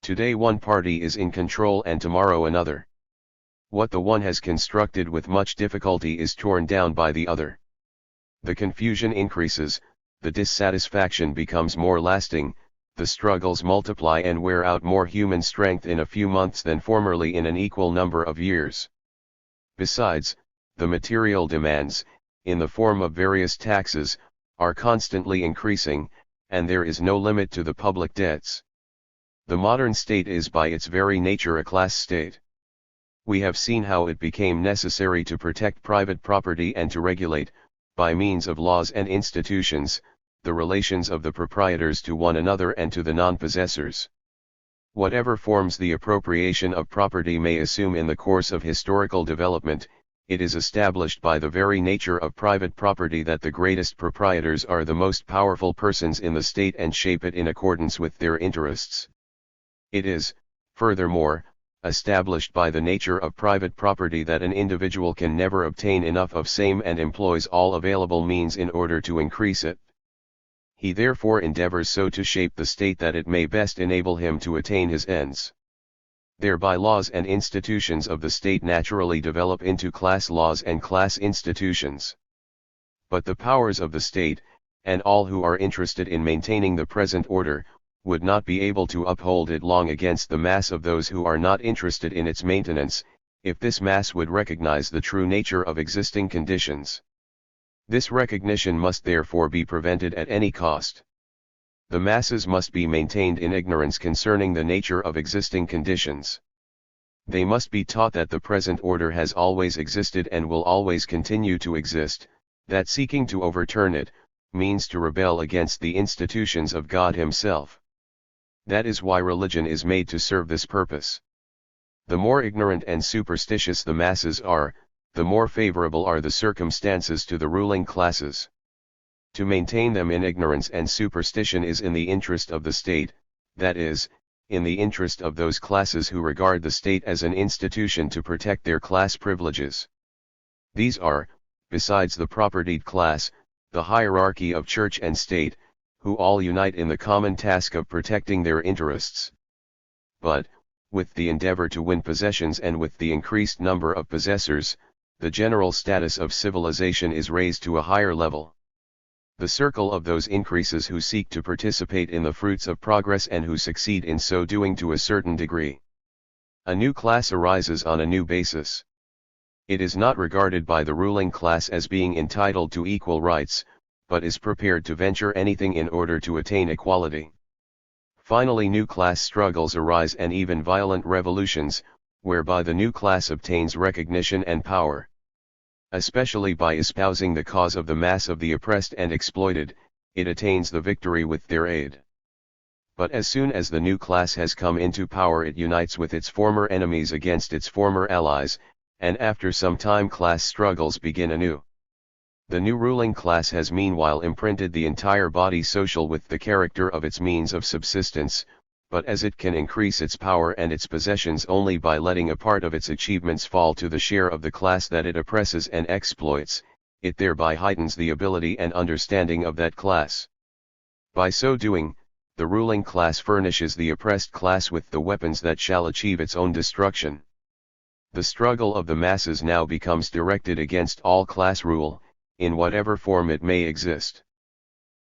Today one party is in control and tomorrow another. What the one has constructed with much difficulty is torn down by the other. The confusion increases, the dissatisfaction becomes more lasting, the struggles multiply and wear out more human strength in a few months than formerly in an equal number of years. Besides, the material demands, in the form of various taxes, are constantly increasing, and there is no limit to the public debts. The modern state is by its very nature a class state. We have seen how it became necessary to protect private property and to regulate, by means of laws and institutions, the relations of the proprietors to one another and to the non-possessors. Whatever forms the appropriation of property may assume in the course of historical development, it is established by the very nature of private property that the greatest proprietors are the most powerful persons in the state and shape it in accordance with their interests. It is, furthermore, established by the nature of private property that an individual can never obtain enough of same and employs all available means in order to increase it. He therefore endeavors so to shape the state that it may best enable him to attain his ends. Thereby laws and institutions of the state naturally develop into class laws and class institutions. But the powers of the state, and all who are interested in maintaining the present order, would not be able to uphold it long against the mass of those who are not interested in its maintenance, if this mass would recognize the true nature of existing conditions. This recognition must therefore be prevented at any cost. The masses must be maintained in ignorance concerning the nature of existing conditions. They must be taught that the present order has always existed and will always continue to exist, that seeking to overturn it, means to rebel against the institutions of God Himself. That is why religion is made to serve this purpose. The more ignorant and superstitious the masses are, the more favorable are the circumstances to the ruling classes. To maintain them in ignorance and superstition is in the interest of the state, that is, in the interest of those classes who regard the state as an institution to protect their class privileges. These are, besides the propertied class, the hierarchy of church and state, who all unite in the common task of protecting their interests. But, with the endeavor to win possessions and with the increased number of possessors, the general status of civilization is raised to a higher level. The circle of those increases who seek to participate in the fruits of progress and who succeed in so doing to a certain degree. A new class arises on a new basis. It is not regarded by the ruling class as being entitled to equal rights, but is prepared to venture anything in order to attain equality. Finally, new class struggles arise and even violent revolutions, whereby the new class obtains recognition and power. Especially by espousing the cause of the mass of the oppressed and exploited, it attains the victory with their aid. But as soon as the new class has come into power, it unites with its former enemies against its former allies, and after some time class struggles begin anew. The new ruling class has meanwhile imprinted the entire body social with the character of its means of subsistence, but as it can increase its power and its possessions only by letting a part of its achievements fall to the share of the class that it oppresses and exploits, it thereby heightens the ability and understanding of that class. By so doing, the ruling class furnishes the oppressed class with the weapons that shall achieve its own destruction. The struggle of the masses now becomes directed against all class rule, in whatever form it may exist.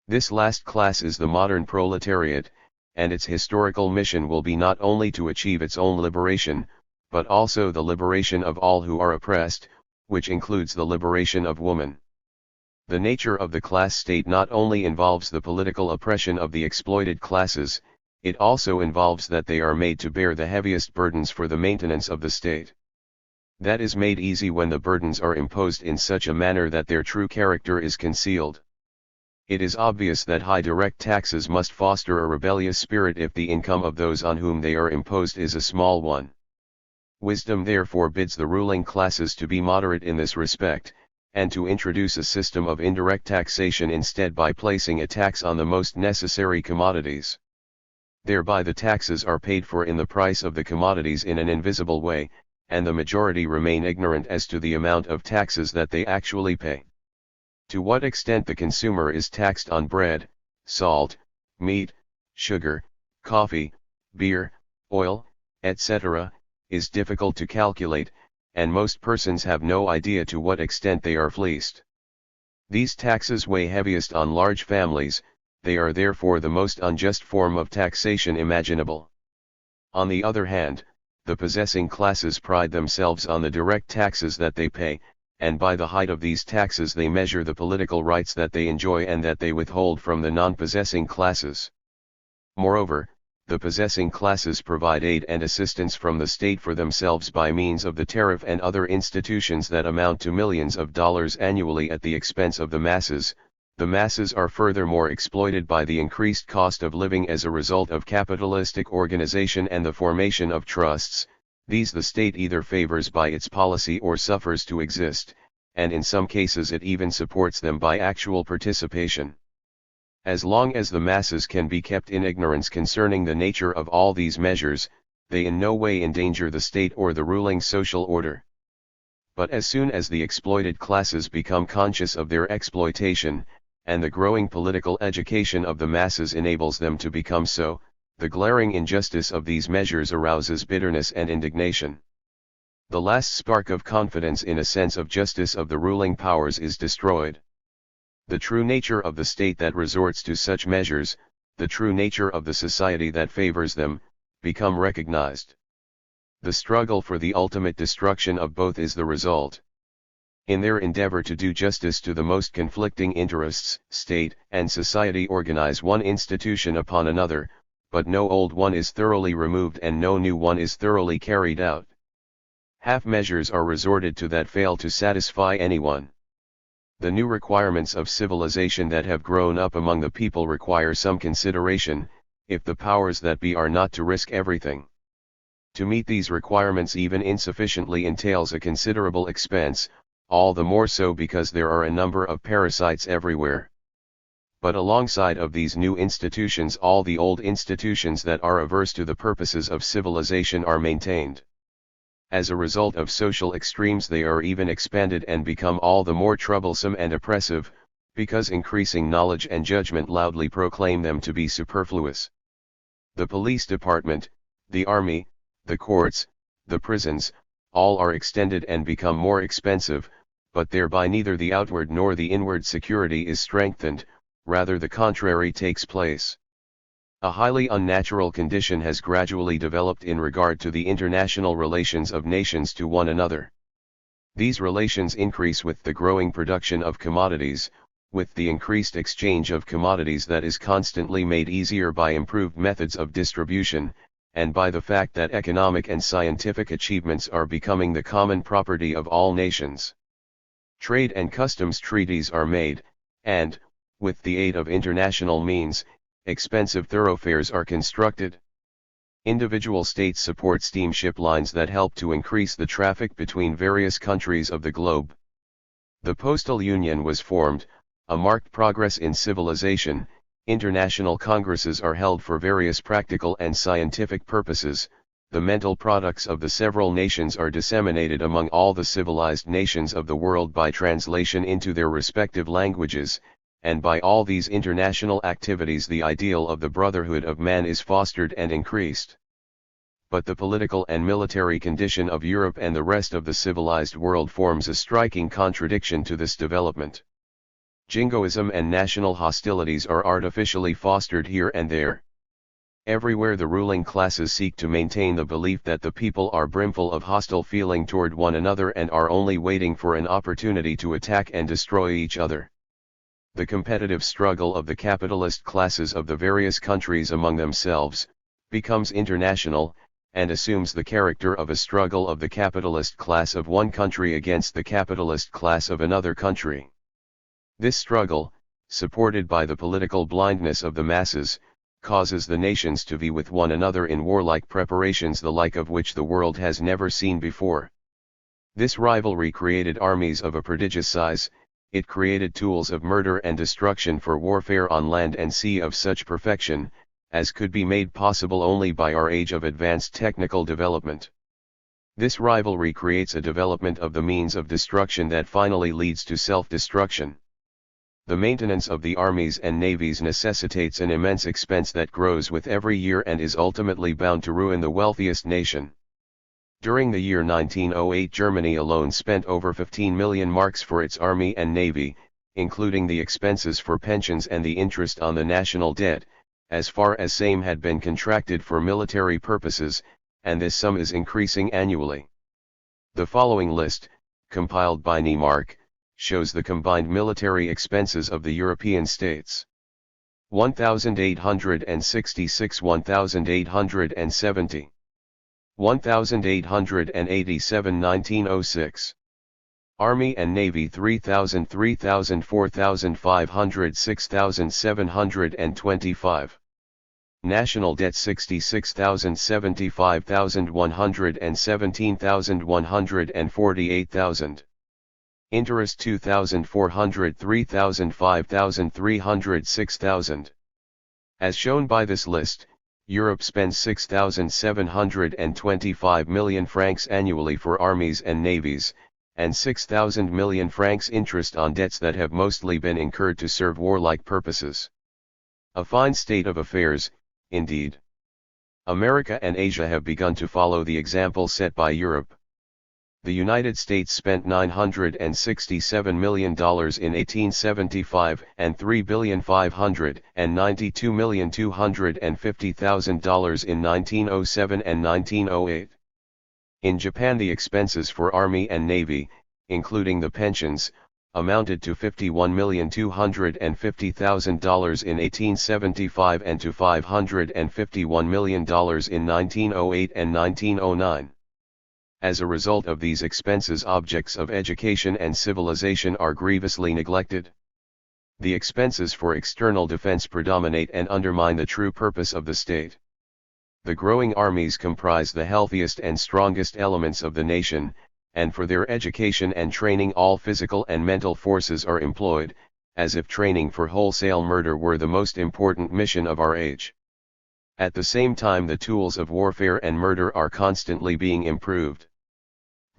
This last class is the modern proletariat, and its historical mission will be not only to achieve its own liberation, but also the liberation of all who are oppressed, which includes the liberation of woman. The nature of the class state not only involves the political oppression of the exploited classes, it also involves that they are made to bear the heaviest burdens for the maintenance of the state. That is made easy when the burdens are imposed in such a manner that their true character is concealed. It is obvious that high direct taxes must foster a rebellious spirit if the income of those on whom they are imposed is a small one. Wisdom therefore bids the ruling classes to be moderate in this respect, and to introduce a system of indirect taxation instead by placing a tax on the most necessary commodities. Thereby the taxes are paid for in the price of the commodities in an invisible way, and the majority remain ignorant as to the amount of taxes that they actually pay. To what extent the consumer is taxed on bread, salt, meat, sugar, coffee, beer, oil, etc., is difficult to calculate, and most persons have no idea to what extent they are fleeced. These taxes weigh heaviest on large families, they are therefore the most unjust form of taxation imaginable. On the other hand, the possessing classes pride themselves on the direct taxes that they pay, and by the height of these taxes they measure the political rights that they enjoy and that they withhold from the non-possessing classes. Moreover, the possessing classes provide aid and assistance from the state for themselves by means of the tariff and other institutions that amount to millions of dollars annually at the expense of the masses. The masses are furthermore exploited by the increased cost of living as a result of capitalistic organization and the formation of trusts. These the state either favors by its policy or suffers to exist, and in some cases it even supports them by actual participation. As long as the masses can be kept in ignorance concerning the nature of all these measures, they in no way endanger the state or the ruling social order. But as soon as the exploited classes become conscious of their exploitation, and the growing political education of the masses enables them to become so, the glaring injustice of these measures arouses bitterness and indignation. The last spark of confidence in a sense of justice of the ruling powers is destroyed. The true nature of the state that resorts to such measures, the true nature of the society that favors them, become recognized. The struggle for the ultimate destruction of both is the result. In their endeavor to do justice to the most conflicting interests, state and society organize one institution upon another, but no old one is thoroughly removed and no new one is thoroughly carried out. Half measures are resorted to that fail to satisfy anyone. The new requirements of civilization that have grown up among the people require some consideration, if the powers that be are not to risk everything. To meet these requirements even insufficiently entails a considerable expense, all the more so because there are a number of parasites everywhere. But alongside of these new institutions all the old institutions that are averse to the purposes of civilization are maintained. As a result of social extremes they are even expanded and become all the more troublesome and oppressive, because increasing knowledge and judgment loudly proclaim them to be superfluous. The police department, the army, the courts, the prisons, all are extended and become more expensive, but thereby neither the outward nor the inward security is strengthened, rather the contrary takes place. A highly unnatural condition has gradually developed in regard to the international relations of nations to one another. These relations increase with the growing production of commodities, with the increased exchange of commodities that is constantly made easier by improved methods of distribution, and by the fact that economic and scientific achievements are becoming the common property of all nations. Trade and customs treaties are made, and, with the aid of international means, expensive thoroughfares are constructed. Individual states support steamship lines that help to increase the traffic between various countries of the globe. The postal union was formed, a marked progress in civilization. International congresses are held for various practical and scientific purposes. The mental products of the several nations are disseminated among all the civilized nations of the world by translation into their respective languages, and by all these international activities the ideal of the brotherhood of man is fostered and increased. But the political and military condition of Europe and the rest of the civilized world forms a striking contradiction to this development. Jingoism and national hostilities are artificially fostered here and there. Everywhere the ruling classes seek to maintain the belief that the people are brimful of hostile feeling toward one another and are only waiting for an opportunity to attack and destroy each other. The competitive struggle of the capitalist classes of the various countries among themselves becomes international, and assumes the character of a struggle of the capitalist class of one country against the capitalist class of another country. This struggle, supported by the political blindness of the masses, causes the nations to vie with one another in warlike preparations the like of which the world has never seen before. This rivalry created armies of a prodigious size, it created tools of murder and destruction for warfare on land and sea of such perfection, as could be made possible only by our age of advanced technical development. This rivalry creates a development of the means of destruction that finally leads to self-destruction. The maintenance of the armies and navies necessitates an immense expense that grows with every year and is ultimately bound to ruin the wealthiest nation. During the year 1908 Germany alone spent over 15 million marks for its army and navy, including the expenses for pensions and the interest on the national debt, as far as same had been contracted for military purposes, and this sum is increasing annually. The following list, compiled by Niemark, shows the combined military expenses of the European states. 1866 1870 1887 1906 Army and Navy 3000 3000 4500 6725 National debt 66,000 75,100 and 17,148,000 Interest 2,400 3,000 5,300 6,000 As shown by this list, Europe spends 6,725 million francs annually for armies and navies, and 6,000 million francs interest on debts that have mostly been incurred to serve warlike purposes. A fine state of affairs, indeed. America and Asia have begun to follow the example set by Europe. The United States spent $967 million in 1875 and $3,592,250,000 in 1907 and 1908. In Japan the expenses for Army and Navy, including the pensions, amounted to $51,250,000 in 1875 and to $551 million in 1908 and 1909. As a result of these expenses, objects of education and civilization are grievously neglected. The expenses for external defense predominate and undermine the true purpose of the state. The growing armies comprise the healthiest and strongest elements of the nation, and for their education and training all physical and mental forces are employed, as if training for wholesale murder were the most important mission of our age. At the same time the tools of warfare and murder are constantly being improved.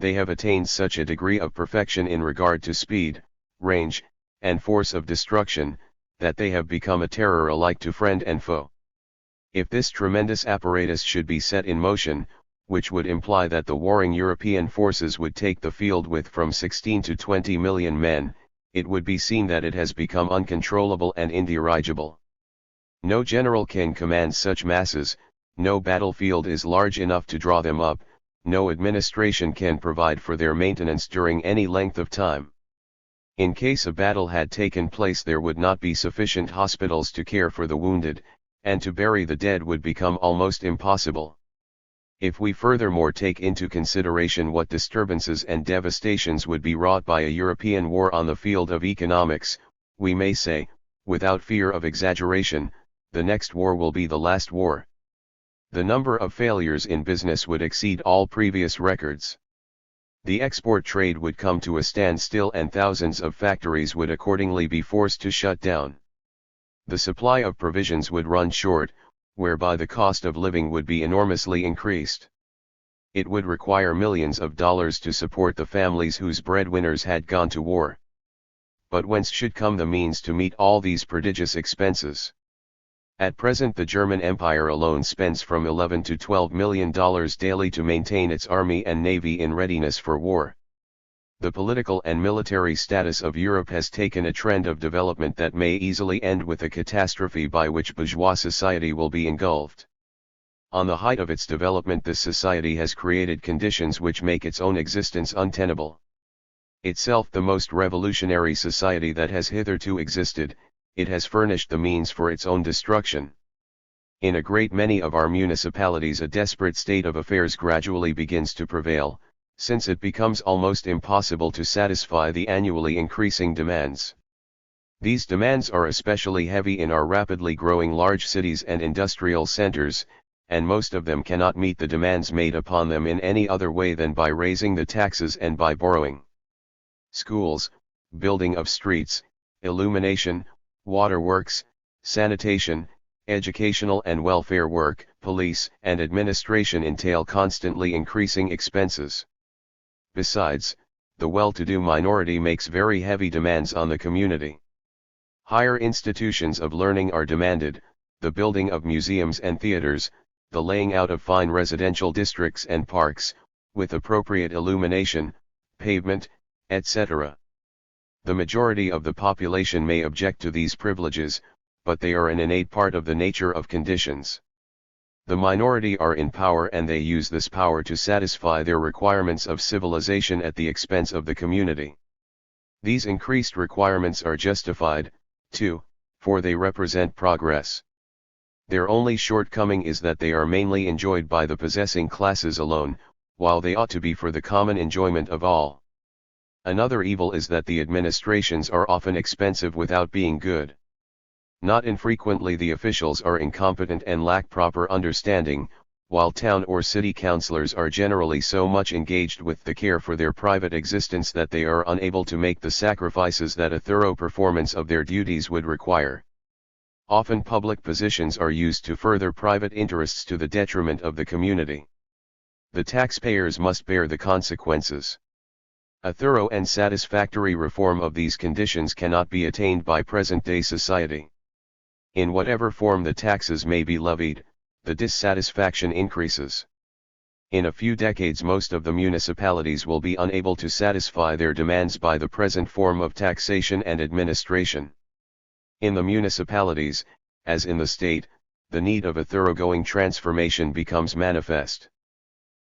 They have attained such a degree of perfection in regard to speed, range, and force of destruction, that they have become a terror alike to friend and foe. If this tremendous apparatus should be set in motion, which would imply that the warring European forces would take the field with from 16 to 20 million men, it would be seen that it has become uncontrollable and indirigible. No general can command such masses, no battlefield is large enough to draw them up, no administration can provide for their maintenance during any length of time. In case a battle had taken place there would not be sufficient hospitals to care for the wounded, and to bury the dead would become almost impossible. If we furthermore take into consideration what disturbances and devastations would be wrought by a European war on the field of economics, we may say, without fear of exaggeration, the next war will be the last war. The number of failures in business would exceed all previous records. The export trade would come to a standstill and thousands of factories would accordingly be forced to shut down. The supply of provisions would run short, whereby the cost of living would be enormously increased. It would require millions of dollars to support the families whose breadwinners had gone to war. But whence should come the means to meet all these prodigious expenses? At present the German Empire alone spends from $11 to $12 million daily to maintain its army and navy in readiness for war. The political and military status of Europe has taken a trend of development that may easily end with a catastrophe by which bourgeois society will be engulfed. On the height of its development, this society has created conditions which make its own existence untenable. Itself the most revolutionary society that has hitherto existed, it has furnished the means for its own destruction. In a great many of our municipalities a desperate state of affairs gradually begins to prevail, since it becomes almost impossible to satisfy the annually increasing demands. These demands are especially heavy in our rapidly growing large cities and industrial centers, and most of them cannot meet the demands made upon them in any other way than by raising the taxes and by borrowing. Schools, building of streets, illumination, waterworks, sanitation, educational and welfare work, police and administration entail constantly increasing expenses. Besides, the well-to-do minority makes very heavy demands on the community. Higher institutions of learning are demanded, the building of museums and theaters, the laying out of fine residential districts and parks, with appropriate illumination, pavement, etc. The majority of the population may object to these privileges, but they are an innate part of the nature of conditions. The minority are in power and they use this power to satisfy their requirements of civilization at the expense of the community. These increased requirements are justified, too, for they represent progress. Their only shortcoming is that they are mainly enjoyed by the possessing classes alone, while they ought to be for the common enjoyment of all. Another evil is that the administrations are often expensive without being good. Not infrequently the officials are incompetent and lack proper understanding, while town or city councillors are generally so much engaged with the care for their private existence that they are unable to make the sacrifices that a thorough performance of their duties would require. Often public positions are used to further private interests to the detriment of the community. The taxpayers must bear the consequences. A thorough and satisfactory reform of these conditions cannot be attained by present-day society. In whatever form the taxes may be levied, the dissatisfaction increases. In a few decades most of the municipalities will be unable to satisfy their demands by the present form of taxation and administration. In the municipalities, as in the state, the need of a thoroughgoing transformation becomes manifest.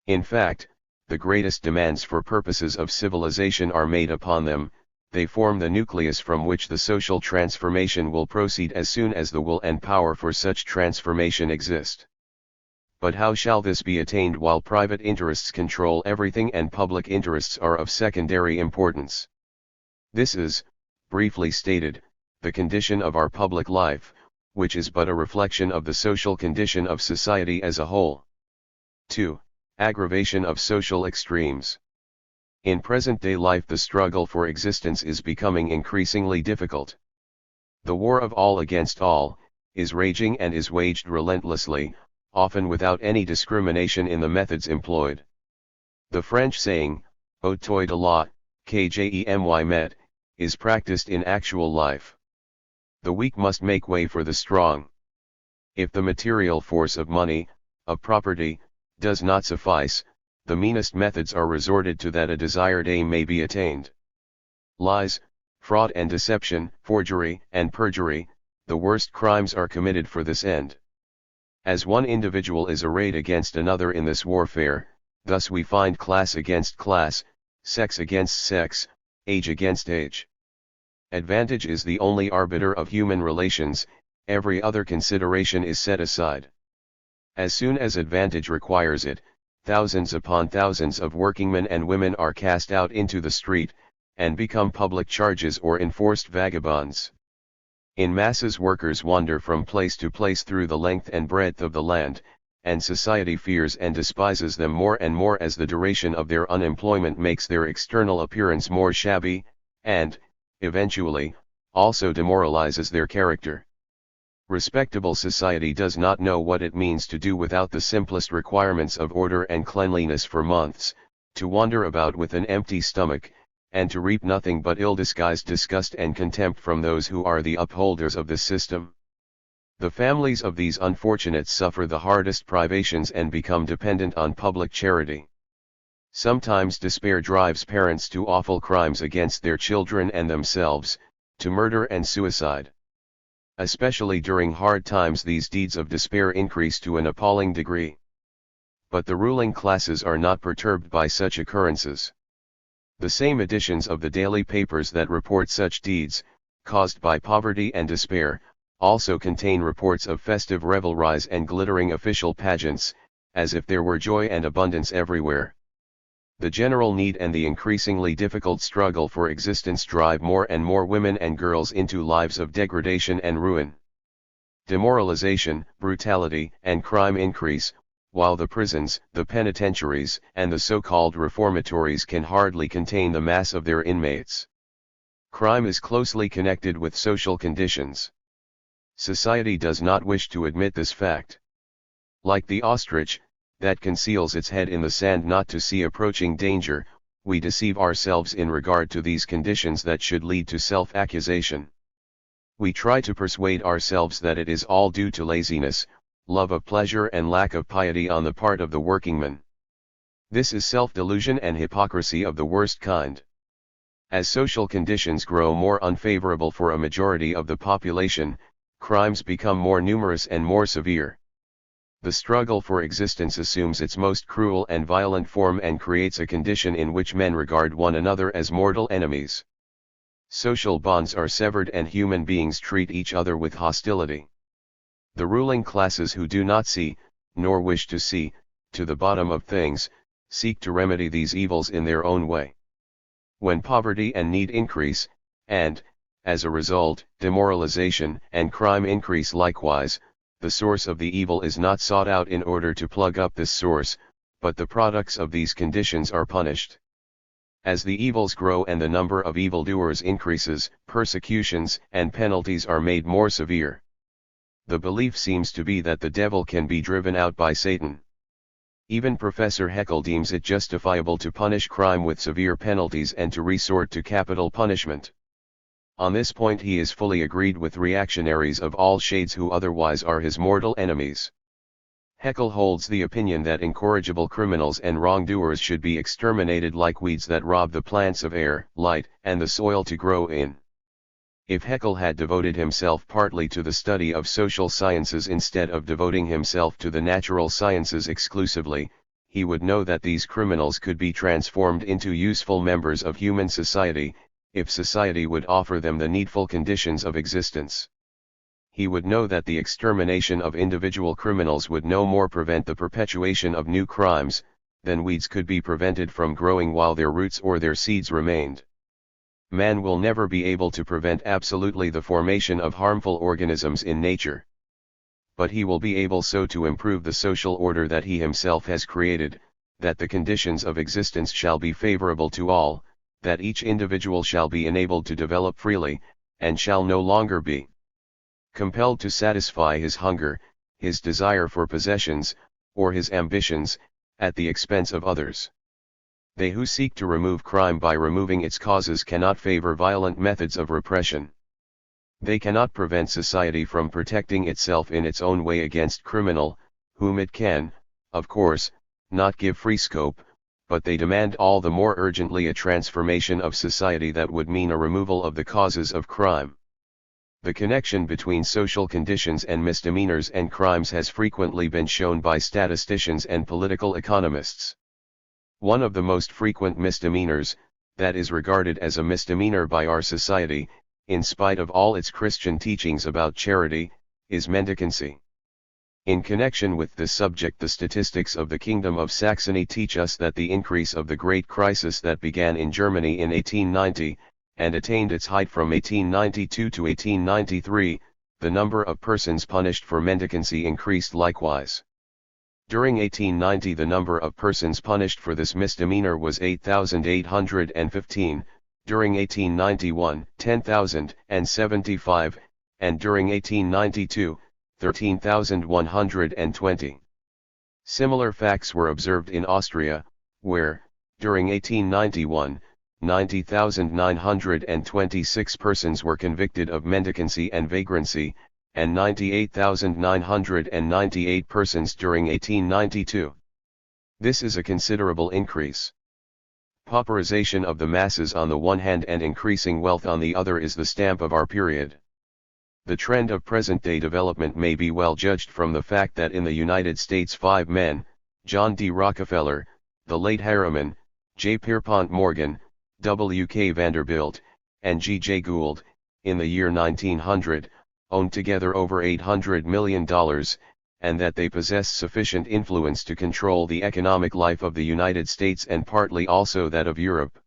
In fact, the greatest demands for purposes of civilization are made upon them, they form the nucleus from which the social transformation will proceed as soon as the will and power for such transformation exist. But how shall this be attained while private interests control everything and public interests are of secondary importance? This is, briefly stated, the condition of our public life, which is but a reflection of the social condition of society as a whole. 2. Aggravation of social extremes. In present-day life the struggle for existence is becoming increasingly difficult. The war of all against all is raging and is waged relentlessly, often without any discrimination in the methods employed. The French saying, "Au toit de la, kjemy met," is practiced in actual life. The weak must make way for the strong. If the material force of money, of property, does not suffice, the meanest methods are resorted to that a desired aim may be attained. Lies, fraud and deception, forgery and perjury, the worst crimes are committed for this end. As one individual is arrayed against another in this warfare, thus we find class against class, sex against sex, age against age. Advantage is the only arbiter of human relations, every other consideration is set aside. As soon as advantage requires it, thousands upon thousands of workingmen and women are cast out into the street, and become public charges or enforced vagabonds. In masses workers wander from place to place through the length and breadth of the land, and society fears and despises them more and more as the duration of their unemployment makes their external appearance more shabby, and, eventually, also demoralizes their character. Respectable society does not know what it means to do without the simplest requirements of order and cleanliness for months, to wander about with an empty stomach, and to reap nothing but ill-disguised disgust and contempt from those who are the upholders of this system. The families of these unfortunates suffer the hardest privations and become dependent on public charity. Sometimes despair drives parents to awful crimes against their children and themselves, to murder and suicide. Especially during hard times, these deeds of despair increase to an appalling degree. But the ruling classes are not perturbed by such occurrences. The same editions of the daily papers that report such deeds, caused by poverty and despair, also contain reports of festive revelries and glittering official pageants, as if there were joy and abundance everywhere. The general need and the increasingly difficult struggle for existence drive more and more women and girls into lives of degradation and ruin. Demoralization, brutality, and crime increase, while the prisons, the penitentiaries, and the so-called reformatories can hardly contain the mass of their inmates. Crime is closely connected with social conditions. Society does not wish to admit this fact. Like the ostrich, that conceals its head in the sand not to see approaching danger, we deceive ourselves in regard to these conditions that should lead to self-accusation. We try to persuade ourselves that it is all due to laziness, love of pleasure and lack of piety on the part of the workingman. This is self-delusion and hypocrisy of the worst kind. As social conditions grow more unfavorable for a majority of the population, crimes become more numerous and more severe. The struggle for existence assumes its most cruel and violent form and creates a condition in which men regard one another as mortal enemies. Social bonds are severed and human beings treat each other with hostility. The ruling classes who do not see, nor wish to see, to the bottom of things, seek to remedy these evils in their own way. When poverty and need increase, and, as a result, demoralization and crime increase likewise, the source of the evil is not sought out in order to plug up this source, but the products of these conditions are punished. As the evils grow and the number of evildoers increases, persecutions and penalties are made more severe. The belief seems to be that the devil can be driven out by Satan. Even Professor Haeckel deems it justifiable to punish crime with severe penalties and to resort to capital punishment. On this point he is fully agreed with reactionaries of all shades who otherwise are his mortal enemies. Haeckel holds the opinion that incorrigible criminals and wrongdoers should be exterminated like weeds that rob the plants of air, light, and the soil to grow in. If Haeckel had devoted himself partly to the study of social sciences instead of devoting himself to the natural sciences exclusively, he would know that these criminals could be transformed into useful members of human society, if society would offer them the needful conditions of existence. He would know that the extermination of individual criminals would no more prevent the perpetuation of new crimes, than weeds could be prevented from growing while their roots or their seeds remained. Man will never be able to prevent absolutely the formation of harmful organisms in nature. But he will be able so to improve the social order that he himself has created, that the conditions of existence shall be favorable to all, that each individual shall be enabled to develop freely, and shall no longer be compelled to satisfy his hunger, his desire for possessions, or his ambitions, at the expense of others. They who seek to remove crime by removing its causes cannot favor violent methods of repression. They cannot prevent society from protecting itself in its own way against criminal, whom it can, of course, not give free scope, but they demand all the more urgently a transformation of society that would mean a removal of the causes of crime. The connection between social conditions and misdemeanors and crimes has frequently been shown by statisticians and political economists. One of the most frequent misdemeanors, that is regarded as a misdemeanor by our society, in spite of all its Christian teachings about charity, is mendicancy. In connection with this subject, the statistics of the Kingdom of Saxony teach us that the increase of the great crisis that began in Germany in 1890, and attained its height from 1892 to 1893, the number of persons punished for mendicancy increased likewise. During 1890 the number of persons punished for this misdemeanor was 8,815, during 1891, 10,075, and during 1892, 13,120. Similar facts were observed in Austria, where, during 1891, 90,926 persons were convicted of mendicancy and vagrancy, and 98,998 persons during 1892. This is a considerable increase. Pauperization of the masses on the one hand and increasing wealth on the other is the stamp of our period. The trend of present-day development may be well judged from the fact that in the United States 5 men, John D. Rockefeller, the late Harriman, J. Pierpont Morgan, W. K. Vanderbilt, and G. J. Gould, in the year 1900, owned together over $800 million, and that they possess sufficient influence to control the economic life of the United States and partly also that of Europe.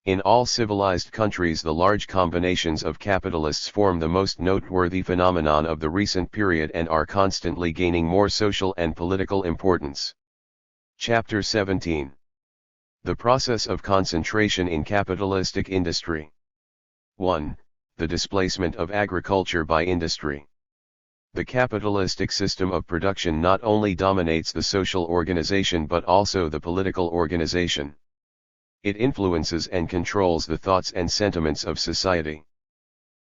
In all civilized countries, the large combinations of capitalists form the most noteworthy phenomenon of the recent period and are constantly gaining more social and political importance. Chapter 17. The process of concentration in capitalistic industry. 1. The displacement of agriculture by industry. The capitalistic system of production not only dominates the social organization but also the political organization. It influences and controls the thoughts and sentiments of society.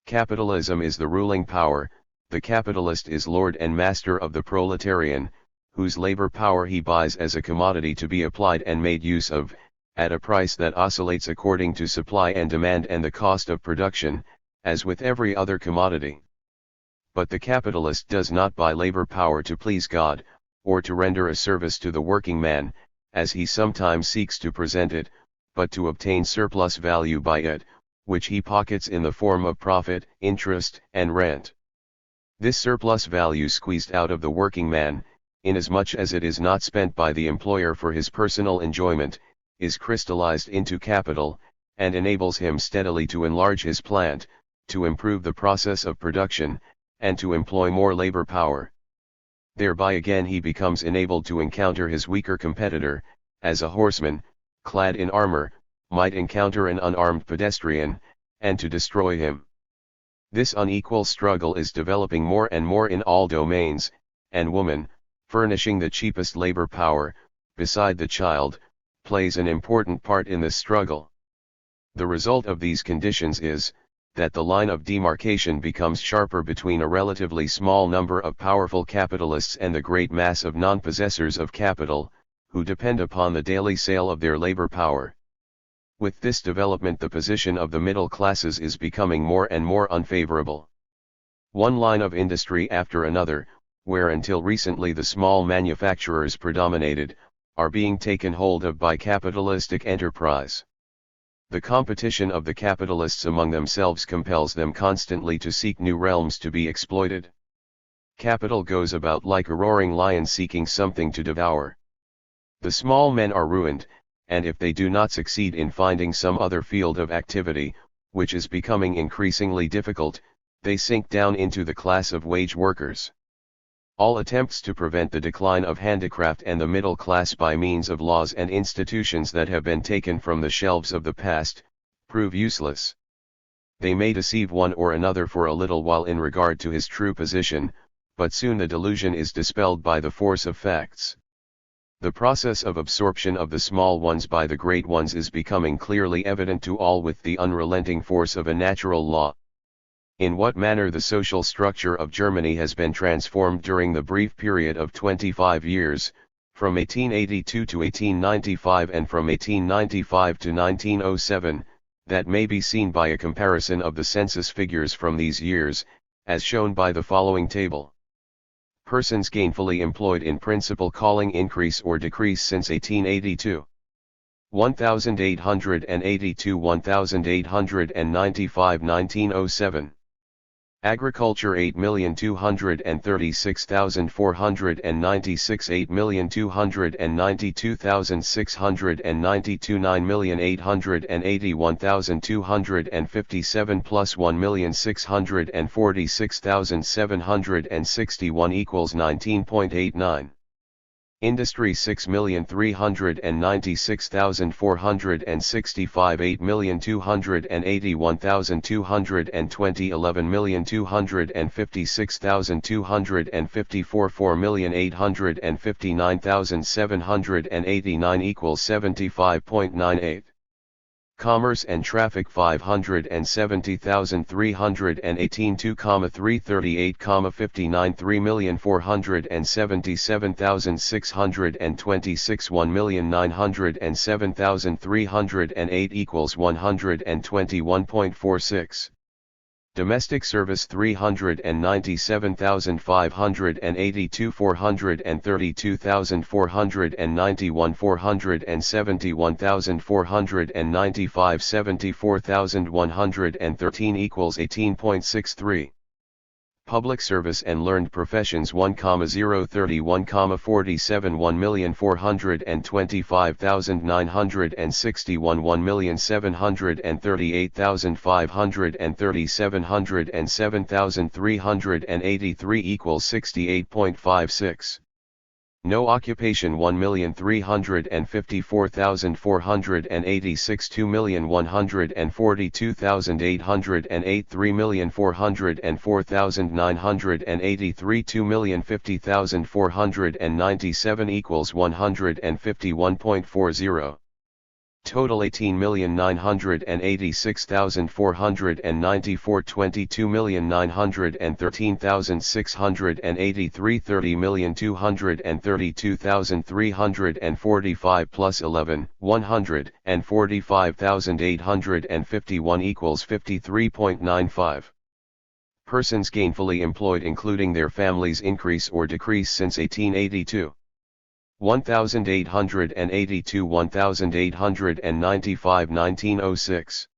Capitalism is the ruling power, the capitalist is lord and master of the proletarian, whose labor power he buys as a commodity to be applied and made use of, at a price that oscillates according to supply and demand and the cost of production, as with every other commodity. But the capitalist does not buy labor power to please God, or to render a service to the working man, as he sometimes seeks to present it, but to obtain surplus value by it, which he pockets in the form of profit, interest, and rent. This surplus value squeezed out of the working man, inasmuch as it is not spent by the employer for his personal enjoyment, is crystallized into capital, and enables him steadily to enlarge his plant, to improve the process of production, and to employ more labor power. Thereby again he becomes enabled to encounter his weaker competitor, as a horseman, clad in armor, might encounter an unarmed pedestrian, and to destroy him. This unequal struggle is developing more and more in all domains, and woman, furnishing the cheapest labor power, beside the child, plays an important part in this struggle. The result of these conditions is, that the line of demarcation becomes sharper between a relatively small number of powerful capitalists and the great mass of non-possessors of capital, who depend upon the daily sale of their labor power. With this development, the position of the middle classes is becoming more and more unfavorable. One line of industry after another, where until recently the small manufacturers predominated, are being taken hold of by capitalistic enterprise. The competition of the capitalists among themselves compels them constantly to seek new realms to be exploited. Capital goes about like a roaring lion seeking something to devour. The small men are ruined, and if they do not succeed in finding some other field of activity, which is becoming increasingly difficult, they sink down into the class of wage workers. All attempts to prevent the decline of handicraft and the middle class by means of laws and institutions that have been taken from the shelves of the past, prove useless. They may deceive one or another for a little while in regard to his true position, but soon the delusion is dispelled by the force of facts. The process of absorption of the small ones by the great ones is becoming clearly evident to all with the unrelenting force of a natural law. In what manner the social structure of Germany has been transformed during the brief period of 25 years, from 1882 to 1895 and from 1895 to 1907, that may be seen by a comparison of the census figures from these years, as shown by the following table. Persons gainfully employed in principal calling increase or decrease since 1882. 1882 1895 1907. Agriculture 8,236,496 8,292,692 9,881,257 plus 1,646,761 equals 19.89. Industry 6,396,465 8,281,220 11,256,254 4,859,789 equals 75.98. Commerce and traffic 570,318 2,338, 59 3,477,626 1,907,308 equals 121.46. Domestic service 397,582 432,491 471,495 74,113 equals 18.63. Public service and learned professions 1,031, 47 1,425,961 1,738,530 7,383 equals 68.56. No occupation 1,354,486 2,142,808 3,404,983 2,050,497 equals 151.40. Total 18,986,494 22,913,683 30,232,345 plus 11, 145,851 equals 53.95. Persons gainfully employed including their families increase or decrease since 1882. 1882 1895 1906.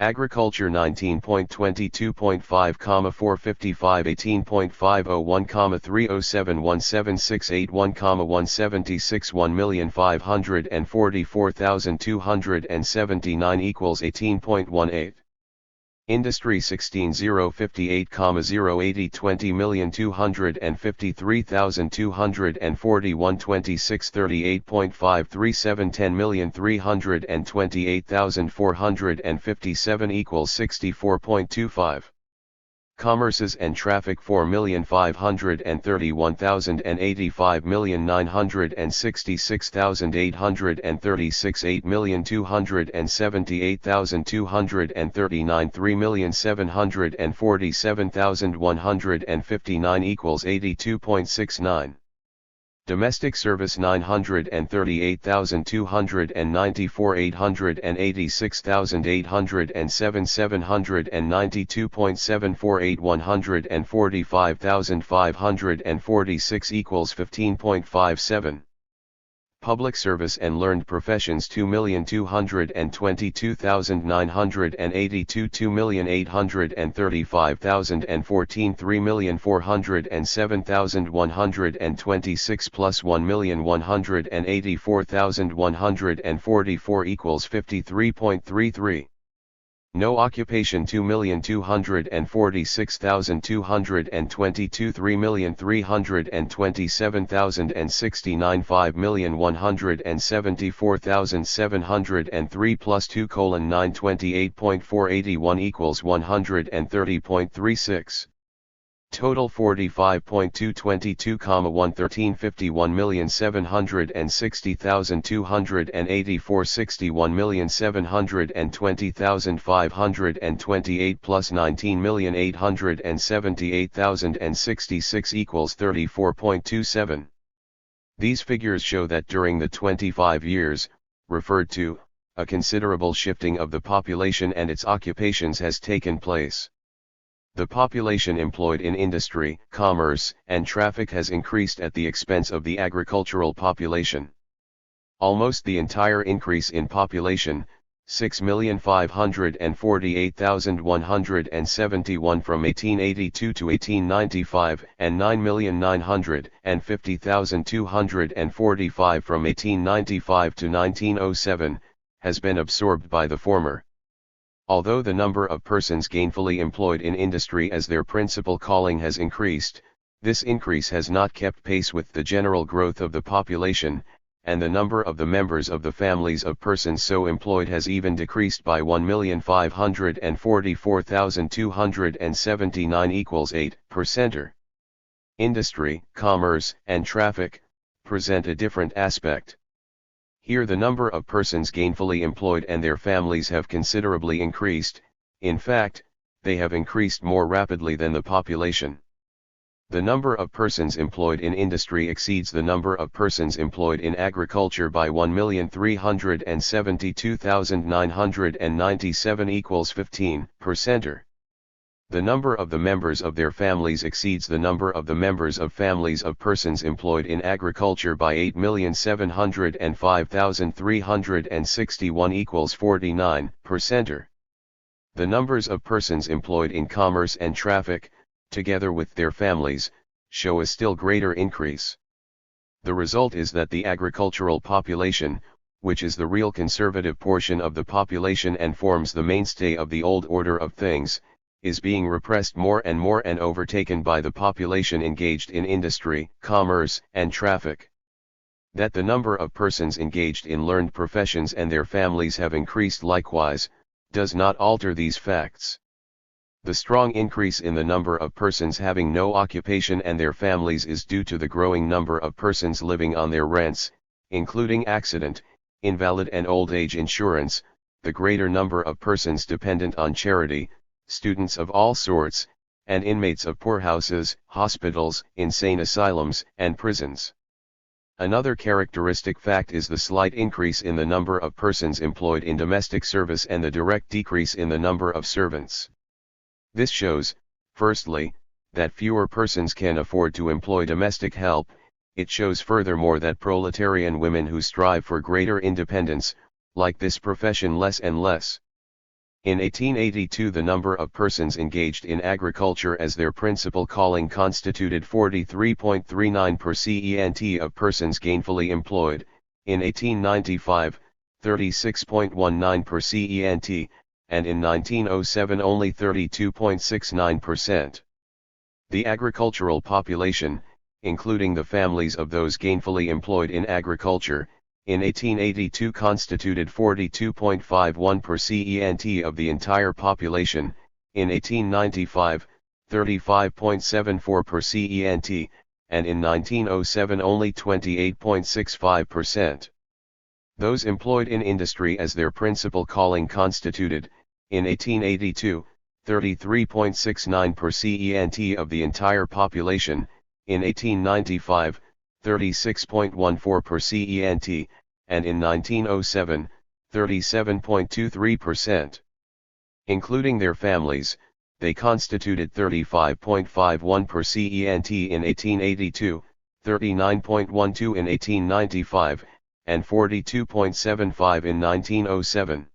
Agriculture 19.22.5, 455 18.501, 307 17681, 176 1,544,279 equals 18.18. Industry 16058, 080 20,253,241 26 38.537 10,328,457 equals 64.25. Commerces and traffic 4,531,085 966,836 8,278,239 3,747,159 equals 82.69. Domestic service 938,294 886,807 792.748 145,546 equals 15.57. Public service and learned professions 2,222,982 2,835,014 3,407,126 plus 1,184,144 equals 53.33. No occupation 2,246,222 3,327,069 5,174,703 plus 2:928.481 equals 130.36. Total 45.222, 11351,760,284 61,720,528 plus 19,878,066 equals 34.27. These figures show that during the 25 years, referred to, a considerable shifting of the population and its occupations has taken place. The population employed in industry, commerce, and traffic has increased at the expense of the agricultural population. Almost the entire increase in population, 6,548,171 from 1882 to 1895, and 9,950,245 from 1895 to 1907, has been absorbed by the former. Although the number of persons gainfully employed in industry as their principal calling has increased, this increase has not kept pace with the general growth of the population, and the number of the members of the families of persons so employed has even decreased by 1,544,279 equals 8%. Industry, commerce, and traffic present a different aspect. Here the number of persons gainfully employed and their families have considerably increased. In fact, they have increased more rapidly than the population. The number of persons employed in industry exceeds the number of persons employed in agriculture by 1,372,997 equals 15%. The number of the members of their families exceeds the number of the members of families of persons employed in agriculture by 8,705,361 equals 49%. The numbers of persons employed in commerce and traffic, together with their families, show a still greater increase. The result is that the agricultural population, which is the real conservative portion of the population and forms the mainstay of the old order of things, is being repressed more and overtaken by the population engaged in industry, commerce, and traffic. That the number of persons engaged in learned professions and their families have increased likewise, does not alter these facts. The strong increase in the number of persons having no occupation and their families is due to the growing number of persons living on their rents, including accident, invalid and old age insurance, the greater number of persons dependent on charity, students of all sorts, and inmates of poorhouses, hospitals, insane asylums, and prisons. Another characteristic fact is the slight increase in the number of persons employed in domestic service and the direct decrease in the number of servants. This shows, firstly, that fewer persons can afford to employ domestic help. It shows furthermore that proletarian women who strive for greater independence, like this profession less and less. In 1882 the number of persons engaged in agriculture as their principal calling constituted 43.39% of persons gainfully employed, in 1895, 36.19%, and in 1907 only 32.69%. The agricultural population, including the families of those gainfully employed in agriculture, in 1882 constituted 42.51% of the entire population, in 1895, 35.74%, and in 1907 only 28.65%. Those employed in industry as their principal calling constituted, in 1882, 33.69% of the entire population, in 1895, 36.14%, and in 1907, 37.23%. Including their families, they constituted 35.51% in 1882, 39.12% in 1895, and 42.75% in 1907.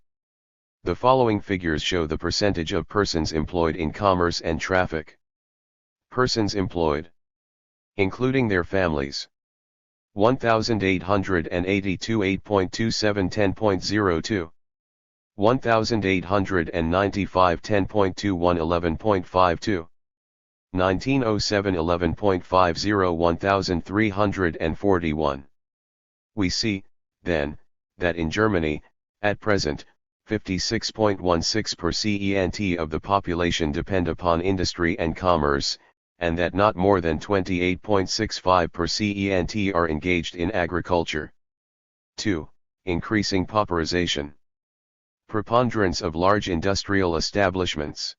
The following figures show the percentage of persons employed in commerce and traffic. Persons employed, including their families: 1,882 8.27 10.02, 1,895 10.21 11.52, 1907 11.50 1,341. We see, then, that in Germany, at present, 56.16% of the population depend upon industry and commerce, and that not more than 28.65% are engaged in agriculture. 2. Increasing pauperization. Preponderance of large industrial establishments.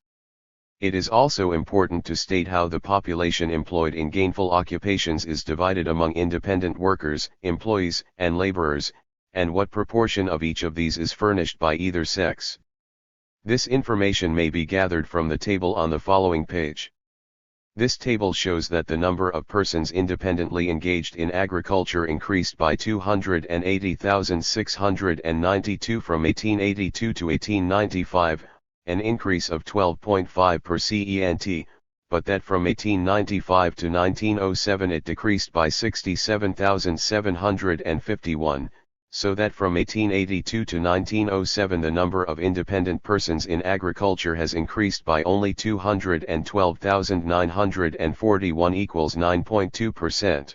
It is also important to state how the population employed in gainful occupations is divided among independent workers, employees, and laborers, and what proportion of each of these is furnished by either sex. This information may be gathered from the table on the following page. This table shows that the number of persons independently engaged in agriculture increased by 280,692 from 1882 to 1895, an increase of 12.5%, but that from 1895 to 1907 it decreased by 67,751, so that from 1882 to 1907 the number of independent persons in agriculture has increased by only 212,941 equals 9.2%.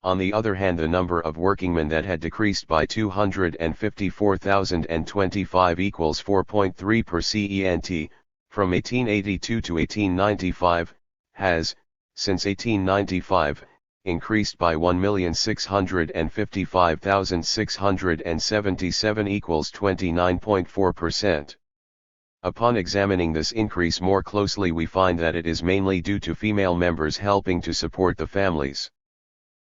On the other hand, the number of workingmen that had decreased by 254,025 equals 4.3%, from 1882 to 1895, has, since 1895, increased by 1,655,677 equals 29.4%. Upon examining this increase more closely, we find that it is mainly due to female members helping to support the families.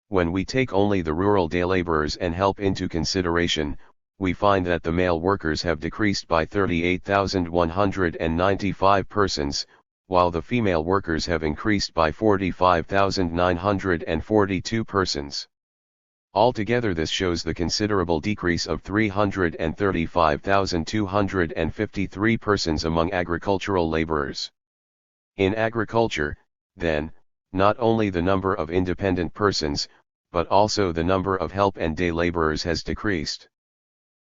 When we take only the rural day laborers and help into consideration, we find that the male workers have decreased by 38,195 persons, while the female workers have increased by 45,942 persons. Altogether, this shows the considerable decrease of 335,253 persons among agricultural laborers. In agriculture, then, not only the number of independent persons, but also the number of help and day laborers has decreased.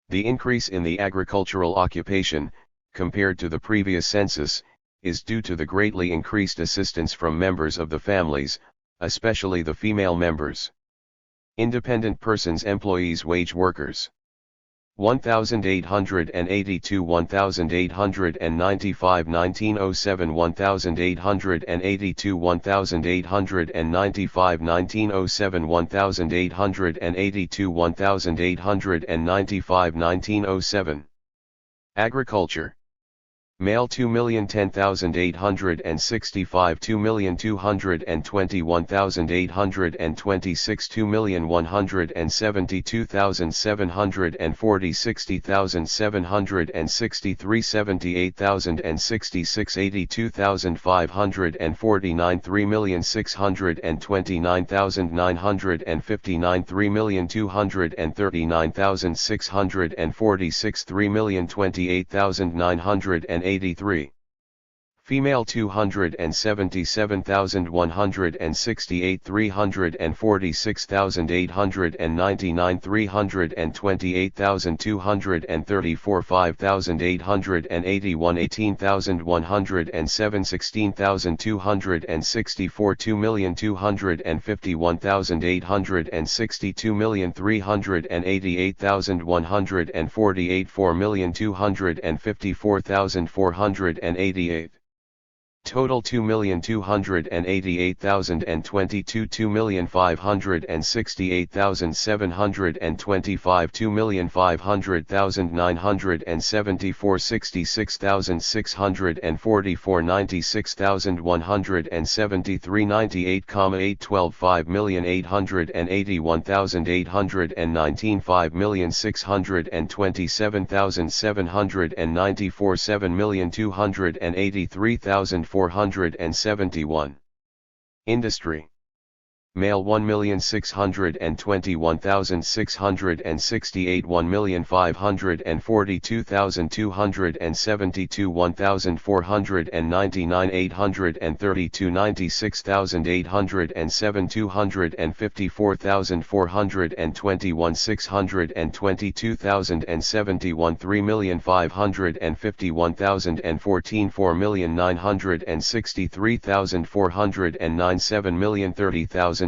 The increase in the agricultural occupation, compared to the previous census, is due to the greatly increased assistance from members of the families, especially the female members. Independent persons, employees, wage workers. 1882, 1895, 1907, 1882, 1895, 1907, 1882, 1895, 1907. Agriculture. Male 2,010,865, 2,221,826, 2,172,740, 60,763, 78,066, 82,549, 3,629,959, 3,239,646, 3,028,983. Female 277,168, 346,899, 328,234, 5,881, 18,107, 16,264, 2,251,860, 2,388,148, 4,254,488. Total 2,288,022, 2,568,725, 2,500,974, 66,644, 96,173, 98,812, 5,881,819, 5,627,794, 7,283,471. Industry. Male 1,621,668, 1,542,272, 1,499, 832, 96,807, 254,421, 622,071, 3,551,014, 4,963,409, 7,030,427.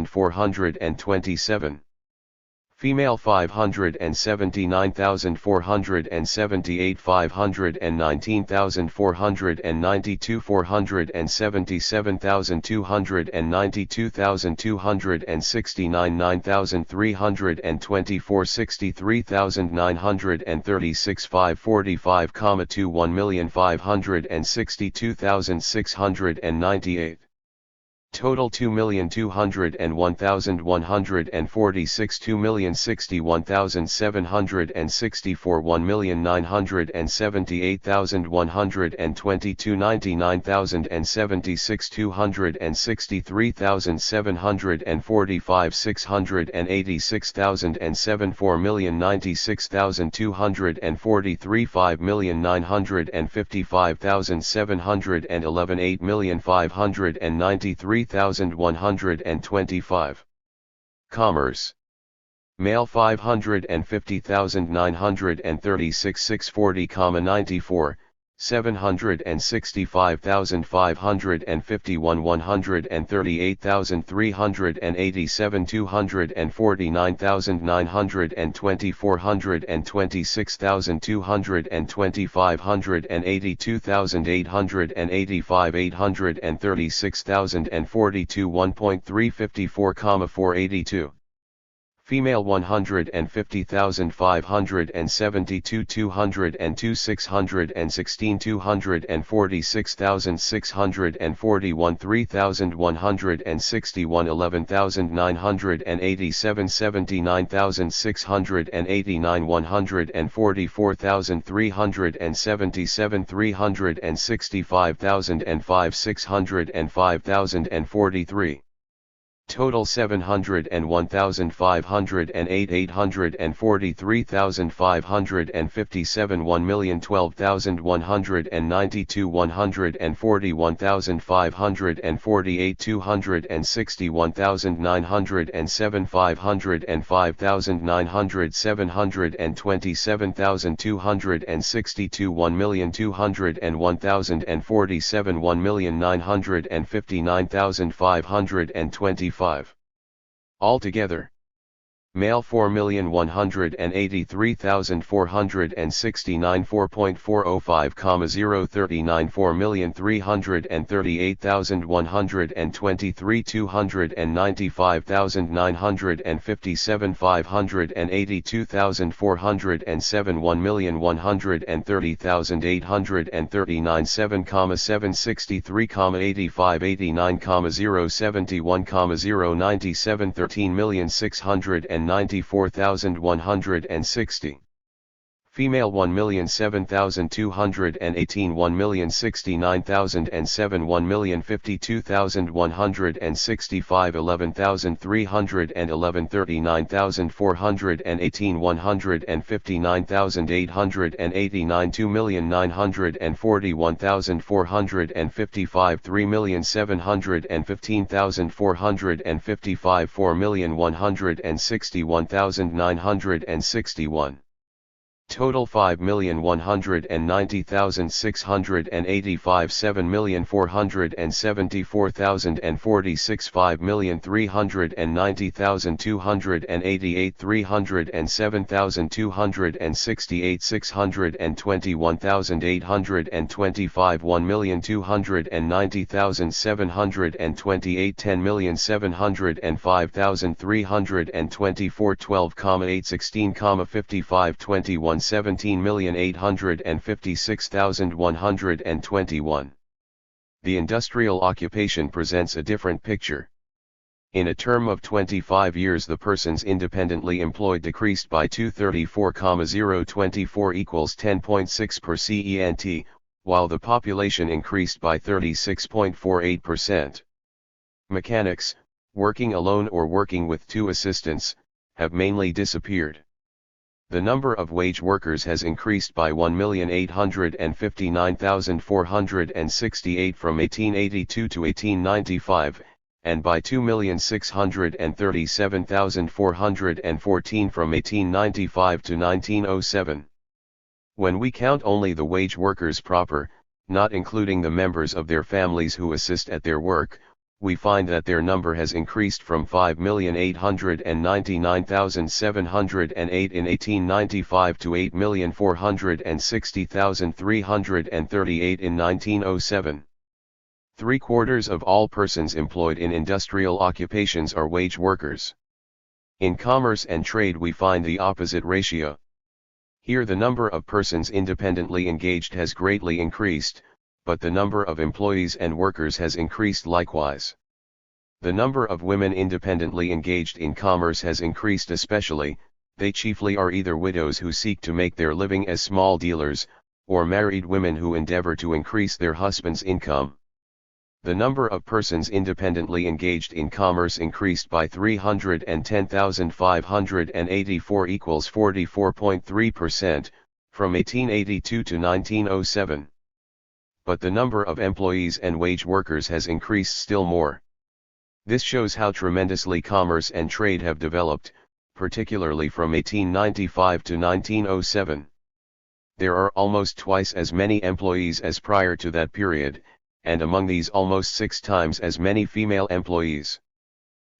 Female 579,478, 519,492, 477,292,269, 9,324, 63,936, 545, 2, 1,562,698. Total 2,201,146, 2,061,764, 1,978,122, 99,076, 263,745, 686,007, 4,096,243, 5,955,711, 8,593,125. Commerce. Male 550,936, 640, 94, 765,551, 138,387, 249,920, 426,220, 582,885, 836,042, 1.354, 482. Female 150,572, 202, 616, 246,641, 3,161, 11,987, 79,689, 144,377, 365,005, 605,043. Total 701,508, 843,557, 1,012,192, 141,548, 261,907, 505,900, 727,262, 1,201,047, 1,959,525. Altogether, male 4,183,469, 4.405, 039, 4,338,123, 295,957, 582,407, 1,130,839, 7,763, 85, 89, 071, 097, 13,694,160. Female 1,007,218, 1,069,007, 1,052,165, 11,311, 39,418, 159,889, 2,941,455, 3,715,455, 4,161,961. Total 5,190,685, 7,474,046, 5,390,288, 307,268, 621,825, 1,290,728, 10,705,324, 12,816, 55, 21, 17,856,121. The industrial occupation presents a different picture. In a term of 25 years, the persons independently employed decreased by 234,024 equals 10.6 per cent, while the population increased by 36.48%. Mechanics, working alone or working with two assistants, have mainly disappeared. The number of wage workers has increased by 1,859,468 from 1882 to 1895, and by 2,637,414 from 1895 to 1907. When we count only the wage workers proper, not including the members of their families who assist at their work, we find that their number has increased from 5,899,708 in 1895 to 8,460,338 in 1907. 3/4 of all persons employed in industrial occupations are wage workers. In commerce and trade we find the opposite ratio. Here the number of persons independently engaged has greatly increased, but the number of employees and workers has increased likewise. The number of women independently engaged in commerce has increased especially. They chiefly are either widows who seek to make their living as small dealers, or married women who endeavor to increase their husband's income. The number of persons independently engaged in commerce increased by 310,584 equals 44.3%, from 1882 to 1907. But the number of employees and wage workers has increased still more. This shows how tremendously commerce and trade have developed, particularly from 1895 to 1907. There are almost twice as many employees as prior to that period, and among these almost 6 times as many female employees.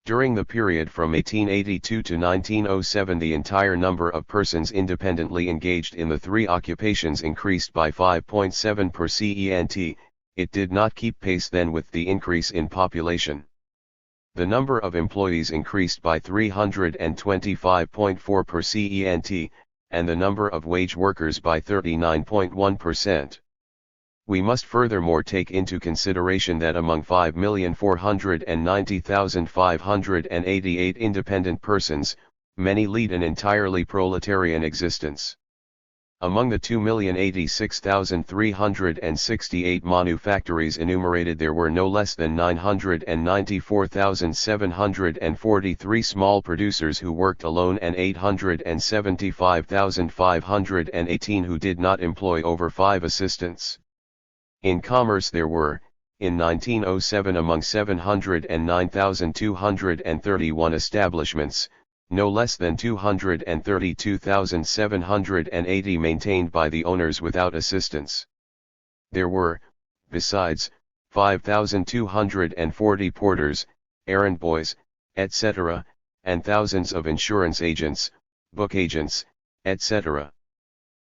During the period from 1882 to 1907, the entire number of persons independently engaged in the 3 occupations increased by 5.7%. It did not keep pace then with the increase in population. The number of employees increased by 325.4%, and the number of wage workers by 39.1%. We must furthermore take into consideration that among 5,490,588 independent persons, many lead an entirely proletarian existence. Among the 2,086,368 manufactories enumerated, there were no less than 994,743 small producers who worked alone and 875,518 who did not employ over 5 assistants. In commerce there were, in 1907 among 709,231 establishments, no less than 232,780 maintained by the owners without assistance. There were, besides, 5,240 porters, errand boys, etc., and thousands of insurance agents, book agents, etc.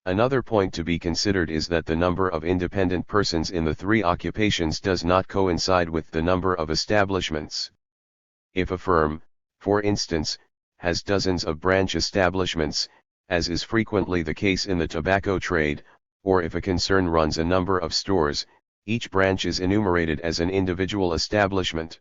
Another point to be considered is that the number of independent persons in the 3 occupations does not coincide with the number of establishments. If a firm, for instance, has dozens of branch establishments, as is frequently the case in the tobacco trade, or if a concern runs a number of stores, each branch is enumerated as an individual establishment.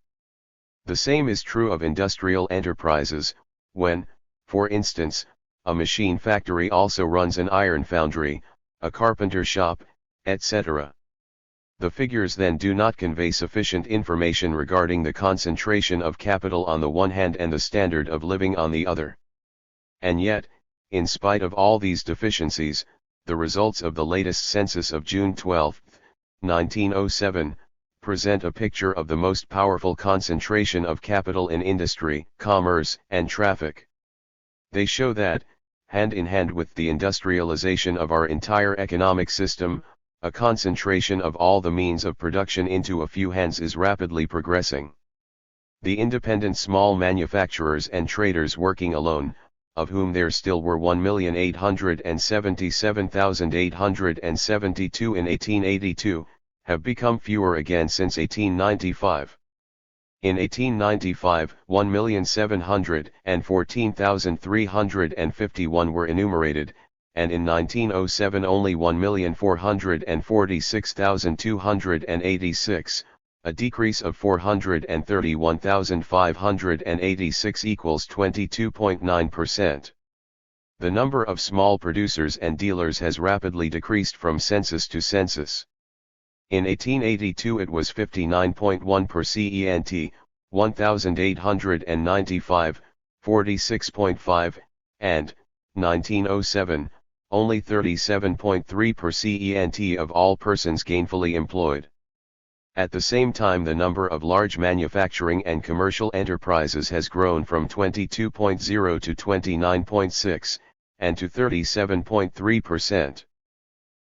The same is true of industrial enterprises, when, for instance, a machine factory also runs an iron foundry, a carpenter shop, etc. The figures then do not convey sufficient information regarding the concentration of capital on the one hand and the standard of living on the other. And yet, in spite of all these deficiencies, the results of the latest census of June 12, 1907, present a picture of the most powerful concentration of capital in industry, commerce, and traffic. They show that, hand in hand with the industrialization of our entire economic system, a concentration of all the means of production into a few hands is rapidly progressing. The independent small manufacturers and traders working alone, of whom there still were 1,877,872 in 1882, have become fewer again since 1895. In 1895, 1,714,351 were enumerated, and in 1907 only 1,446,286, a decrease of 431,586 equals 22.9%. The number of small producers and dealers has rapidly decreased from census to census. In 1882 it was 59.1%, 1,895, 46.5, and, 1907, only 37.3% of all persons gainfully employed. At the same time the number of large manufacturing and commercial enterprises has grown from 22.0 to 29.6, and to 37.3%.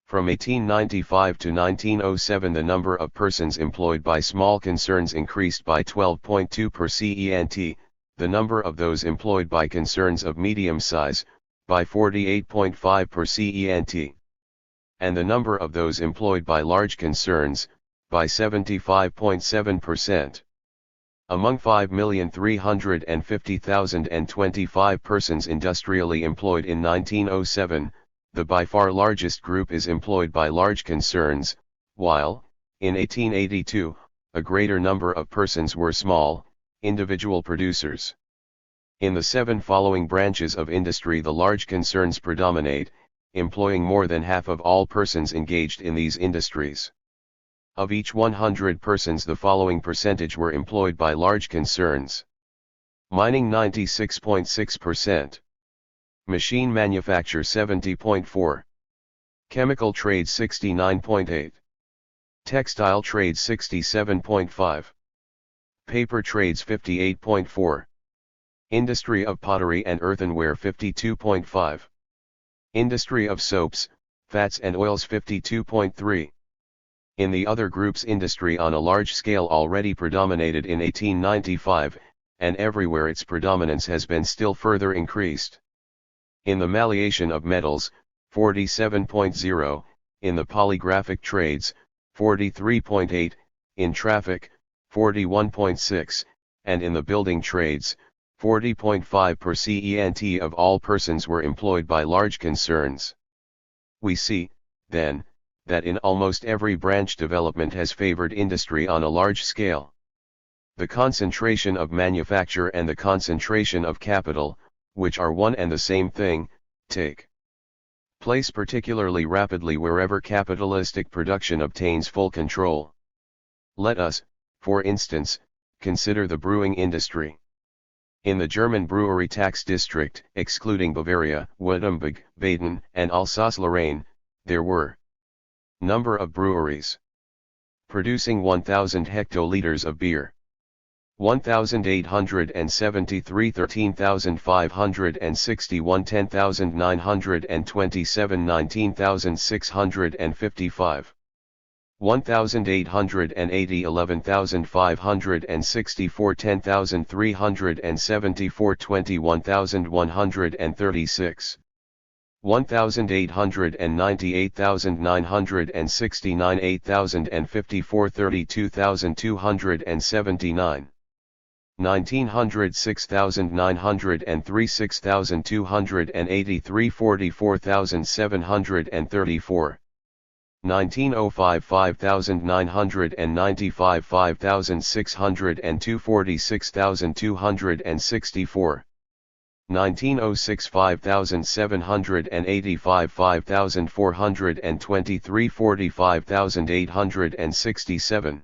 From 1895 to 1907 the number of persons employed by small concerns increased by 12.2%, the number of those employed by concerns of medium size, by 48.5%, and the number of those employed by large concerns, by 75.7%. Among 5,350,025 persons industrially employed in 1907, the by far largest group is employed by large concerns, while, in 1882, a greater number of persons were small, individual producers. In the 7 following branches of industry the large concerns predominate, employing more than half of all persons engaged in these industries. Of each 100 persons the following percentage were employed by large concerns: mining 96.6%. Machine manufacture 70.4. Chemical trade 69.8. Textile trade 67.5. Paper trades 58.4. Industry of pottery and earthenware 52.5. Industry of soaps fats and oils 52.3. In the other groups, industry on a large scale already predominated in 1895, and everywhere its predominance has been still further increased. In the malleation of metals, 47.0, in the polygraphic trades, 43.8, in traffic, 41.6, and in the building trades, 40.5% of all persons were employed by large concerns. We see, then, that in almost every branch development has favored industry on a large scale. The concentration of manufacture and the concentration of capital, which are one and the same thing, take place particularly rapidly wherever capitalistic production obtains full control. Let us, for instance, consider the brewing industry. In the German brewery tax district, excluding Bavaria, Württemberg, Baden, and Alsace-Lorraine, there were number of breweries producing 1,000 hectoliters of beer. 1,873, 13,561, 10,927, 19,655. 1,880, 11,564, 10,374, 21,136. 1,890, 8,969, 8,054, 32,279. 1,900, 6,903, 6,283, 44,734. 1905, 5,995, 5,602, 46,264. 1906, 5,785, 5,423, 45,867.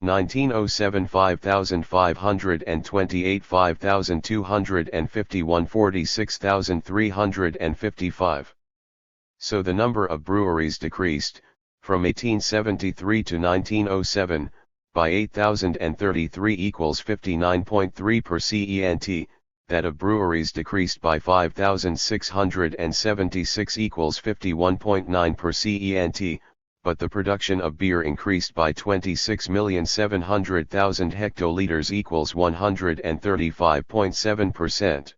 1907, 5,528, 5,251, 46,355. So the number of breweries decreased, from 1873 to 1907, by 8,033 equals 59.3%, that of breweries decreased by 5,676 equals 51.9%, but the production of beer increased by 26,700,000 hectoliters equals 135.7%.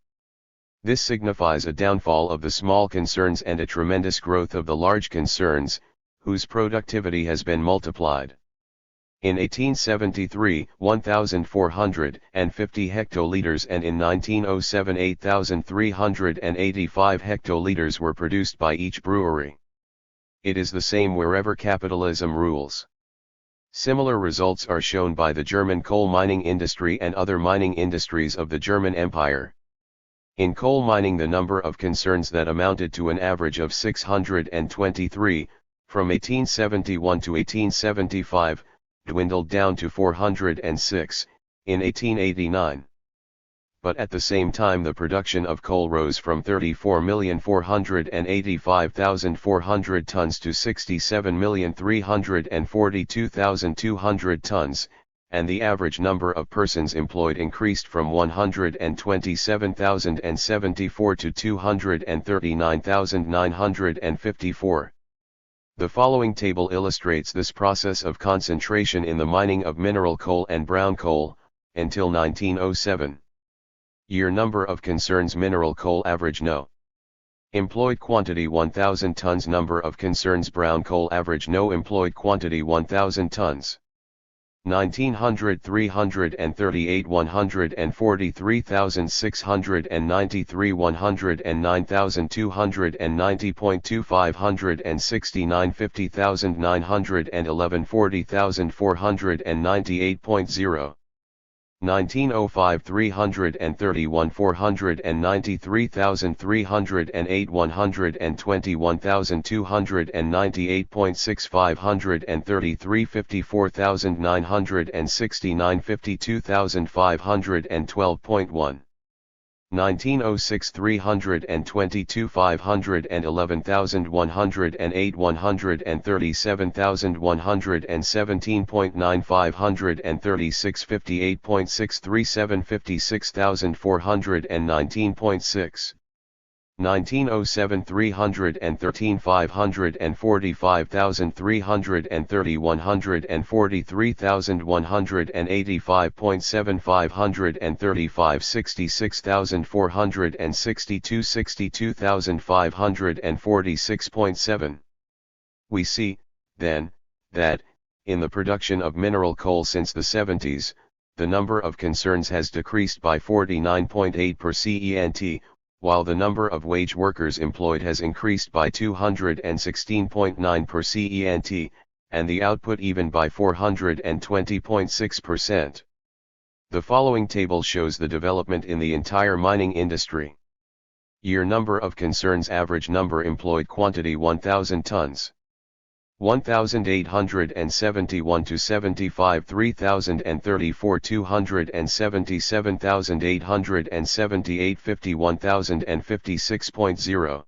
This signifies a downfall of the small concerns and a tremendous growth of the large concerns, whose productivity has been multiplied. In 1873, 1,450 hectoliters, and in 1907 8,385 hectoliters were produced by each brewery. It is the same wherever capitalism rules. Similar results are shown by the German coal mining industry and other mining industries of the German Empire. In coal mining, the number of concerns that amounted to an average of 623, from 1871 to 1875, dwindled down to 406, in 1889. But at the same time the production of coal rose from 34,485,400 tons to 67,342,200 tons, and the average number of persons employed increased from 127,074 to 239,954. The following table illustrates this process of concentration in the mining of mineral coal and brown coal, until 1907. Year number of concerns: mineral coal average no. Employed quantity 1,000 tons. Number of concerns: brown coal average no. Employed quantity 1,000 tons. 1900, 338, 143,693, 109,290.2, 569, 50,911, 40,498.0. 1905, 331, 493,308, 121,298.6, 533, 54,969, 52,512.1. 1906, 322, 511,108, 137,117.9, 536, 58.637, 56,419.6. 1907 313 545,330 143,185.7 535 66,462 62,546.7. We see, then, that, in the production of mineral coal since the 70s, the number of concerns has decreased by 49.8 per cent, while the number of wage workers employed has increased by 216.9 per cent, and the output even by 420.6%. The following table shows the development in the entire mining industry. Year number of concerns, average number employed, quantity 1,000 tons. 1,871 to 75, 3,034, 277,878, 51,056.0.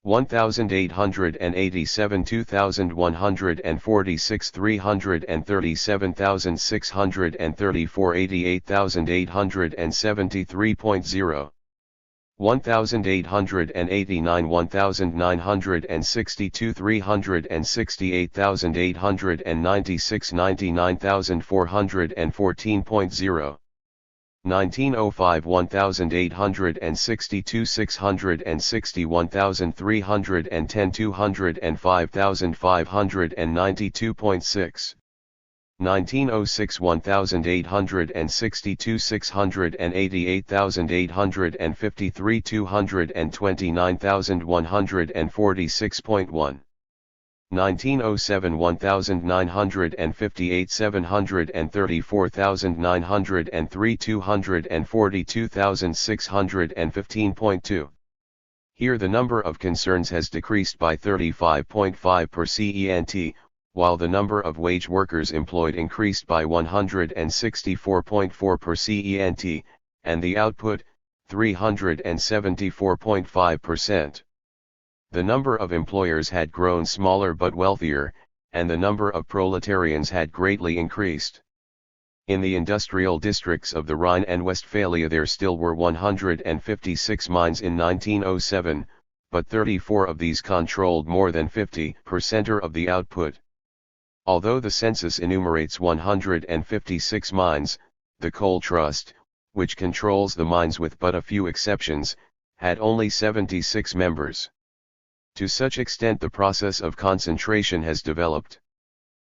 1,887, 2,146, 337,634, 88,873.0. 1,889, 1,962, 368,896, 99,414.0. 1905, 1,862, 661,310, 205,592.6. 1906, 1,862, 688,853, 229,146.1. 1907, 1,958, 734,903, 242,615.2. Here the number of concerns has decreased by 35.5 per cent, while the number of wage workers employed increased by 164.4 per cent, and the output, 374.5%. The number of employers had grown smaller but wealthier, and the number of proletarians had greatly increased. In the industrial districts of the Rhine and Westphalia there still were 156 mines in 1907, but 34 of these controlled more than 50% of the output. Although the census enumerates 156 mines, the Coal Trust, which controls the mines with but a few exceptions, had only 76 members. To such extent the process of concentration has developed.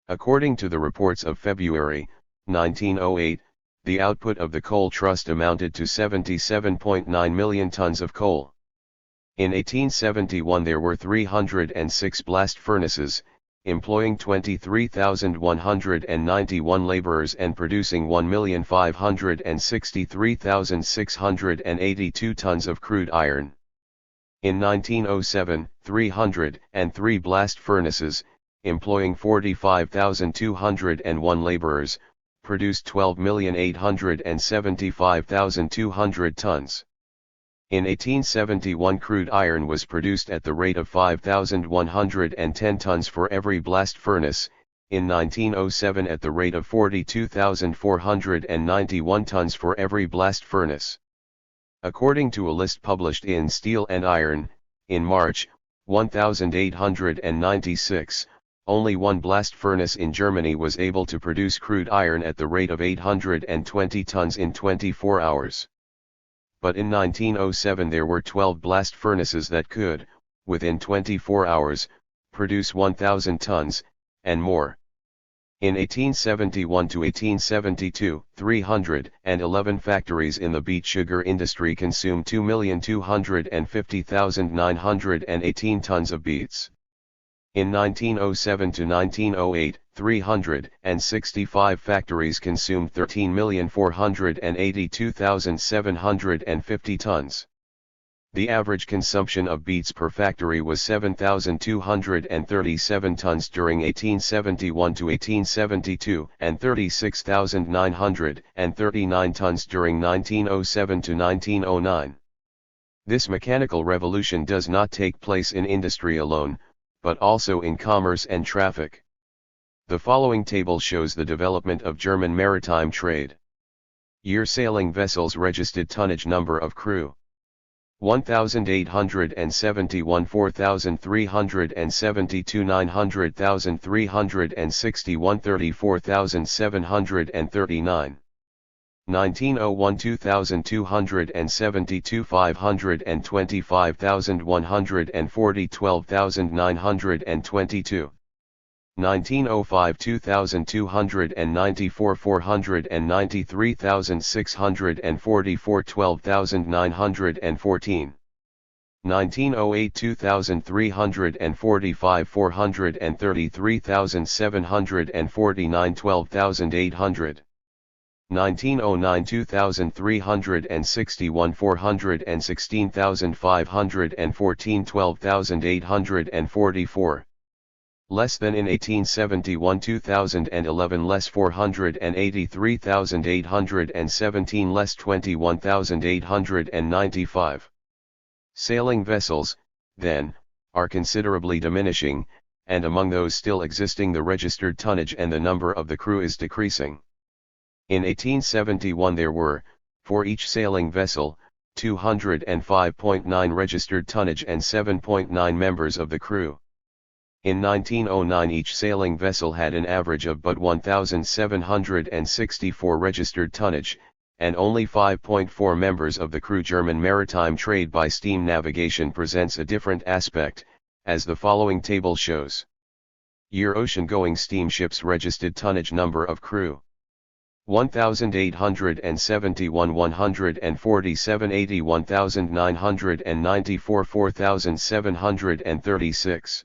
According to the reports of February, 1908, the output of the Coal Trust amounted to 77.9 million tons of coal. In 1871 there were 306 blast furnaces, employing 23,191 laborers and producing 1,563,682 tons of crude iron. In 1907, 303 blast furnaces, employing 45,201 laborers, produced 12,875,200 tons. In 1871 crude iron was produced at the rate of 5,110 tons for every blast furnace, in 1907 at the rate of 42,491 tons for every blast furnace. According to a list published in Steel and Iron, in March, 1896, only one blast furnace in Germany was able to produce crude iron at the rate of 820 tons in 24 hours. But in 1907 there were 12 blast furnaces that could, within 24 hours, produce 1,000 tons, and more. In 1871 to 1872, 311 factories in the beet sugar industry consumed 2,250,918 tons of beets. In 1907 to 1908, 365 factories consumed 13,482,750 tons. The average consumption of beets per factory was 7,237 tons during 1871 to 1872 and 36,939 tons during 1907 to 1909. This mechanical revolution does not take place in industry alone, but also in commerce and traffic. The following table shows the development of German maritime trade. Year sailing vessels, registered tonnage, number of crew. 1871 4372 900,000 361 34,739 1901 2272 525,140 12,922 1905 2294 493,644 12,914 1908 2345 433,749 12,800 1909 2361 416,514 12,844 less than in 1871 2011 less 483,817 less 21,895 Sailing vessels, then, are considerably diminishing, and among those still existing the registered tonnage and the number of the crew is decreasing. In 1871 there were, for each sailing vessel, 205.9 registered tonnage and 7.9 members of the crew. In 1909 each sailing vessel had an average of but 1,764 registered tonnage, and only 5.4 members of the crew. German maritime trade by steam navigation presents a different aspect, as the following table shows. Year ocean-going steamships registered tonnage number of crew. 1,871 147 81,994 4,736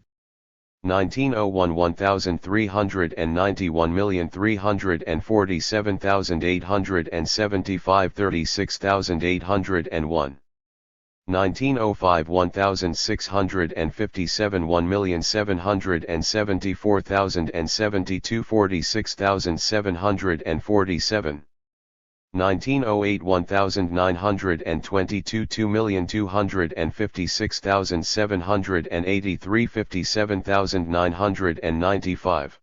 1901 1,391 347,875 36,801 1905 1,657 1,774,072 46,747 1908 1922 2,256,783 57,995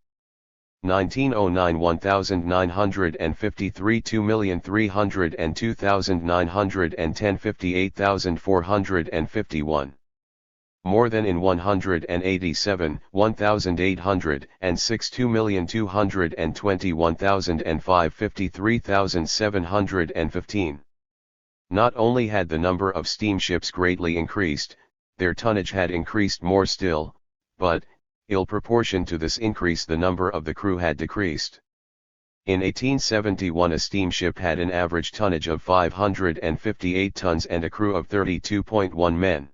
1909 1953 2,302,910 58,451 more than in 187, 1,806 2,221,005 53,715. Not only had the number of steamships greatly increased, their tonnage had increased more still, but, in proportion to this increase the number of the crew had decreased. In 1871 a steamship had an average tonnage of 558 tons and a crew of 32.1 men.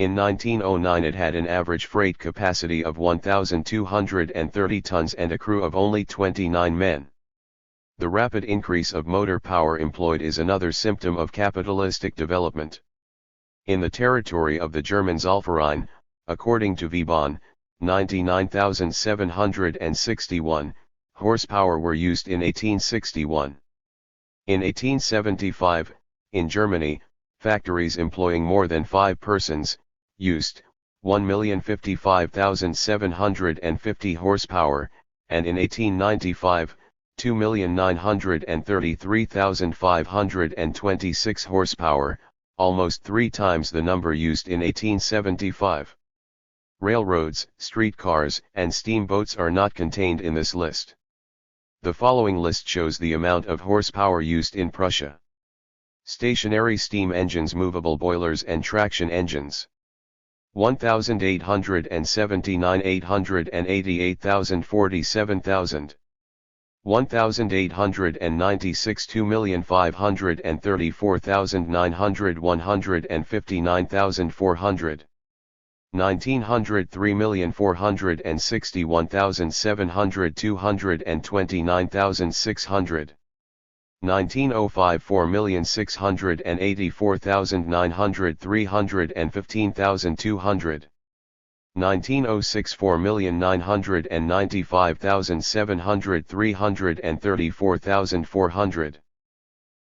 In 1909 it had an average freight capacity of 1,230 tons and a crew of only 29 men. The rapid increase of motor power employed is another symptom of capitalistic development. In the territory of the German Zollverein, according to Vebel, 99,761 horsepower were used in 1861. In 1875, in Germany, factories employing more than 5 persons, used 1,055,750 horsepower, and in 1895, 2,933,526 horsepower, almost 3 times the number used in 1875. Railroads, streetcars, and steamboats are not contained in this list. The following list shows the amount of horsepower used in Prussia. Stationary steam engines, movable boilers and traction engines. 1,879 888,047,000 1,896 2,534,900 159,400 1,900 3,461,700 229,600 1905 4,684,900 315,200 1906 4,995,700 334,400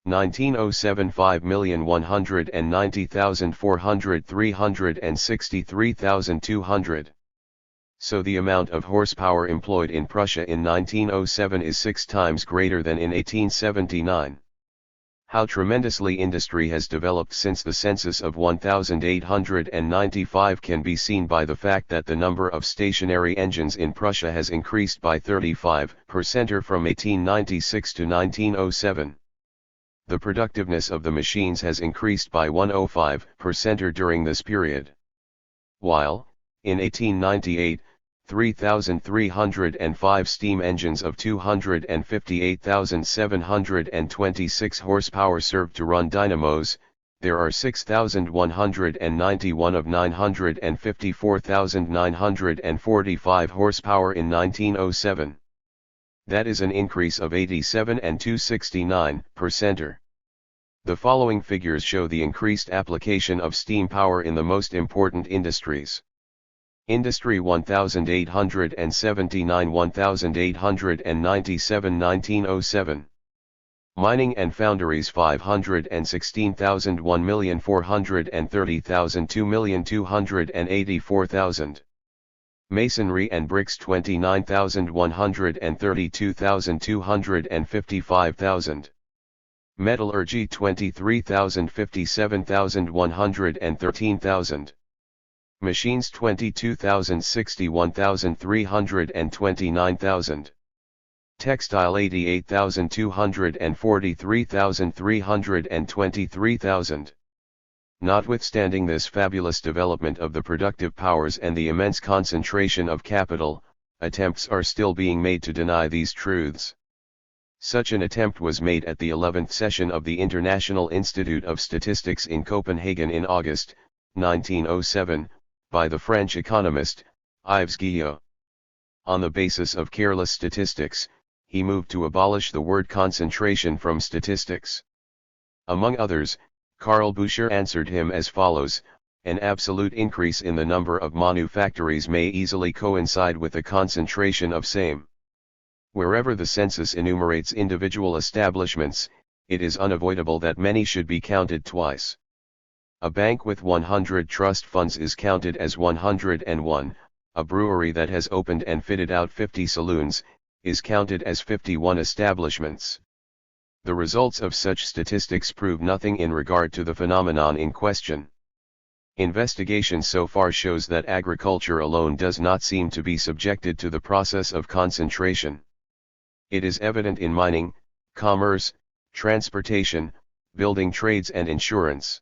1907 5,190,400 363,200 So the amount of horsepower employed in Prussia in 1907 is 6 times greater than in 1879. How tremendously industry has developed since the census of 1895 can be seen by the fact that the number of stationary engines in Prussia has increased by 35% from 1896 to 1907. The productiveness of the machines has increased by 105% during this period. While, in 1898, 3,305 steam engines of 258,726 horsepower served to run dynamos, there are 6,191 of 954,945 horsepower in 1907. That is an increase of 87 and 269%. The following figures show the increased application of steam power in the most important industries. Industry 1879 1897 1907. Mining and foundries 516,000 1,430,000 2,284,000. Masonry and bricks 29,132,000 255,000. Metallurgy 23,000 57,113,000. Machines 22,000 61,329,000. Textile 88,243,323,000. Notwithstanding this fabulous development of the productive powers and the immense concentration of capital, attempts are still being made to deny these truths. Such an attempt was made at the 11th session of the International Institute of Statistics in Copenhagen in August, 1907, by the French economist, Yves Guillot. On the basis of careless statistics, he moved to abolish the word concentration from statistics. Among others, Karl Bucher answered him as follows: an absolute increase in the number of manufactories may easily coincide with a concentration of same. Wherever the census enumerates individual establishments, it is unavoidable that many should be counted twice. A bank with 100 trust funds is counted as 101, a brewery that has opened and fitted out 50 saloons, is counted as 51 establishments. The results of such statistics prove nothing in regard to the phenomenon in question. Investigation so far shows that agriculture alone does not seem to be subjected to the process of concentration. It is evident in mining, commerce, transportation, building trades and insurance.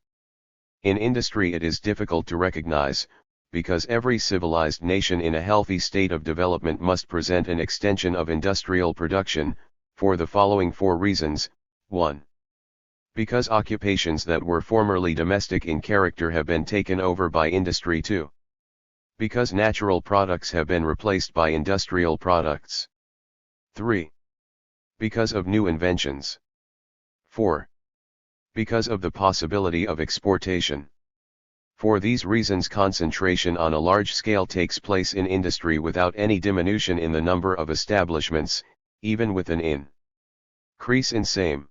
In industry it is difficult to recognize, because every civilized nation in a healthy state of development must present an extension of industrial production, for the following four reasons: 1. Because occupations that were formerly domestic in character have been taken over by industry. 2. Because natural products have been replaced by industrial products. 3. Because of new inventions. 4. Because of the possibility of exportation. For these reasons, concentration on a large scale takes place in industry without any diminution in the number of establishments, even with an increase in same.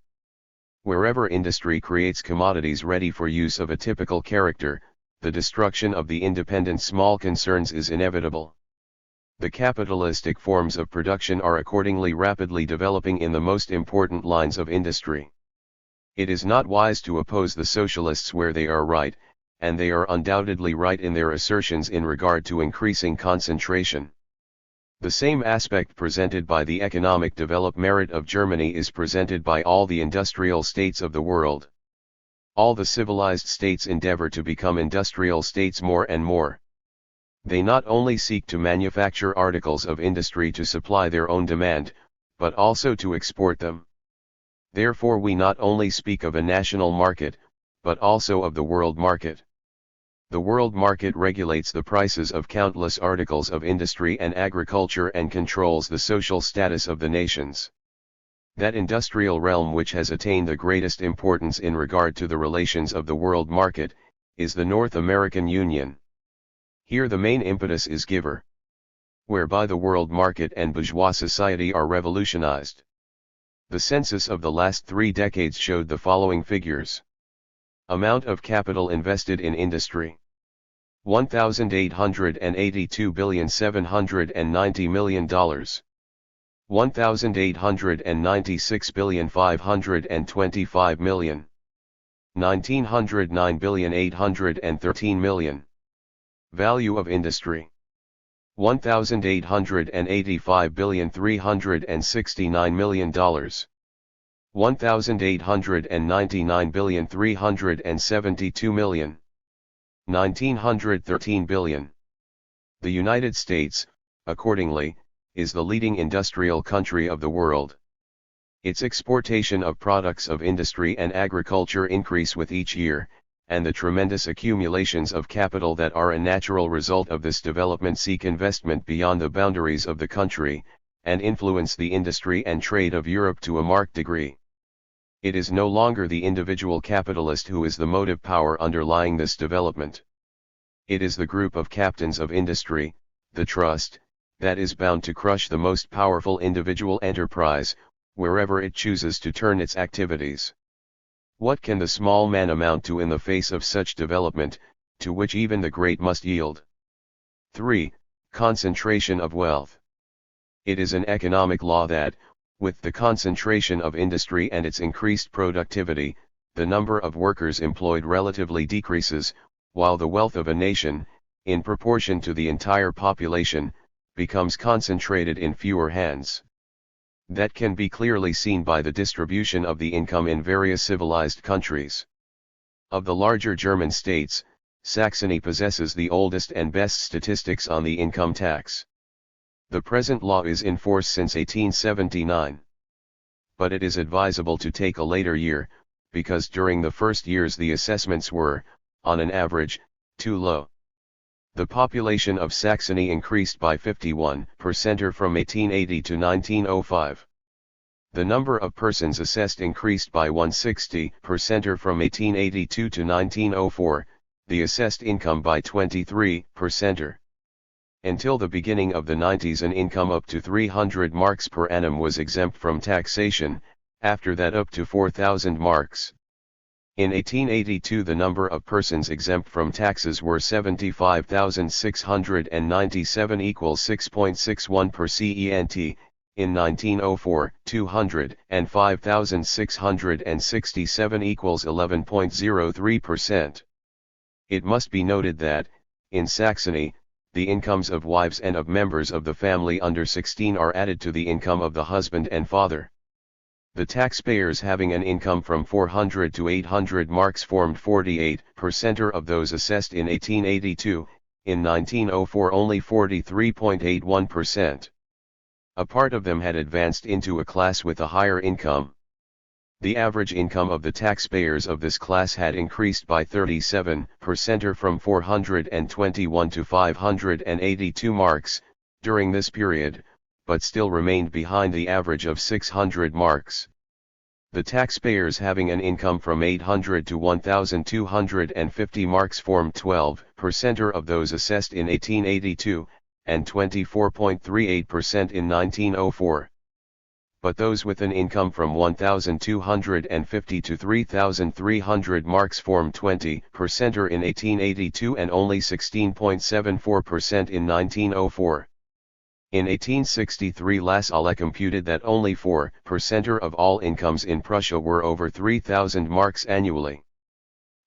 Wherever industry creates commodities ready for use of a typical character, the destruction of the independent small concerns is inevitable. The capitalistic forms of production are accordingly rapidly developing in the most important lines of industry. It is not wise to oppose the socialists where they are right, and they are undoubtedly right in their assertions in regard to increasing concentration. The same aspect presented by the economic development of Germany is presented by all the industrial states of the world. All the civilized states endeavor to become industrial states more and more. They not only seek to manufacture articles of industry to supply their own demand, but also to export them. Therefore we not only speak of a national market, but also of the world market. The world market regulates the prices of countless articles of industry and agriculture and controls the social status of the nations. That industrial realm which has attained the greatest importance in regard to the relations of the world market, is the North American Union. Here the main impetus is given, whereby the world market and bourgeois society are revolutionized. The census of the last 3 decades showed the following figures. Amount of capital invested in industry: $1,882,790,000,000. $1,896,525,000,000, $1,909,813,000,000. Value of industry: $1,885,369,000,000, $1,899,372,000,000, $1,913 billion. The United States, accordingly, is the leading industrial country of the world. Its exportation of products of industry and agriculture increase with each year, and the tremendous accumulations of capital that are a natural result of this development seek investment beyond the boundaries of the country, and influence the industry and trade of Europe to a marked degree. It is no longer the individual capitalist who is the motive power underlying this development. It is the group of captains of industry, the trust, that is bound to crush the most powerful individual enterprise, wherever it chooses to turn its activities. What can the small man amount to in the face of such development, to which even the great must yield? 3. Concentration of wealth. It is an economic law that, with the concentration of industry and its increased productivity, the number of workers employed relatively decreases, while the wealth of a nation, in proportion to the entire population, becomes concentrated in fewer hands. That can be clearly seen by the distribution of the income in various civilized countries. Of the larger German states, Saxony possesses the oldest and best statistics on the income tax. The present law is in force since 1879. But it is advisable to take a later year, because during the first years the assessments were, on an average, too low. The population of Saxony increased by 51% from 1880 to 1905. The number of persons assessed increased by 160% from 1882 to 1904, the assessed income by 23%. Until the beginning of the 90s an income up to 300 marks per annum was exempt from taxation, after that up to 4,000 marks. In 1882 the number of persons exempt from taxes were 75,697 equals 6.61 per cent. In 1904, 205,667 equals 11.03%. It must be noted that, in Saxony, the incomes of wives and of members of the family under 16 are added to the income of the husband and father. The taxpayers having an income from 400 to 800 marks formed 48% of those assessed in 1882, in 1904 only 43.81%. A part of them had advanced into a class with a higher income. The average income of the taxpayers of this class had increased by 37% from 421 to 582 marks, during this period, but still remained behind the average of 600 marks. The taxpayers having an income from 800 to 1,250 marks formed 12% of those assessed in 1882, and 24.38% in 1904. But those with an income from 1,250 to 3,300 marks formed 20% in 1882 and only 16.74% in 1904. In 1863 Lassalle computed that only 4% of all incomes in Prussia were over 3,000 marks annually.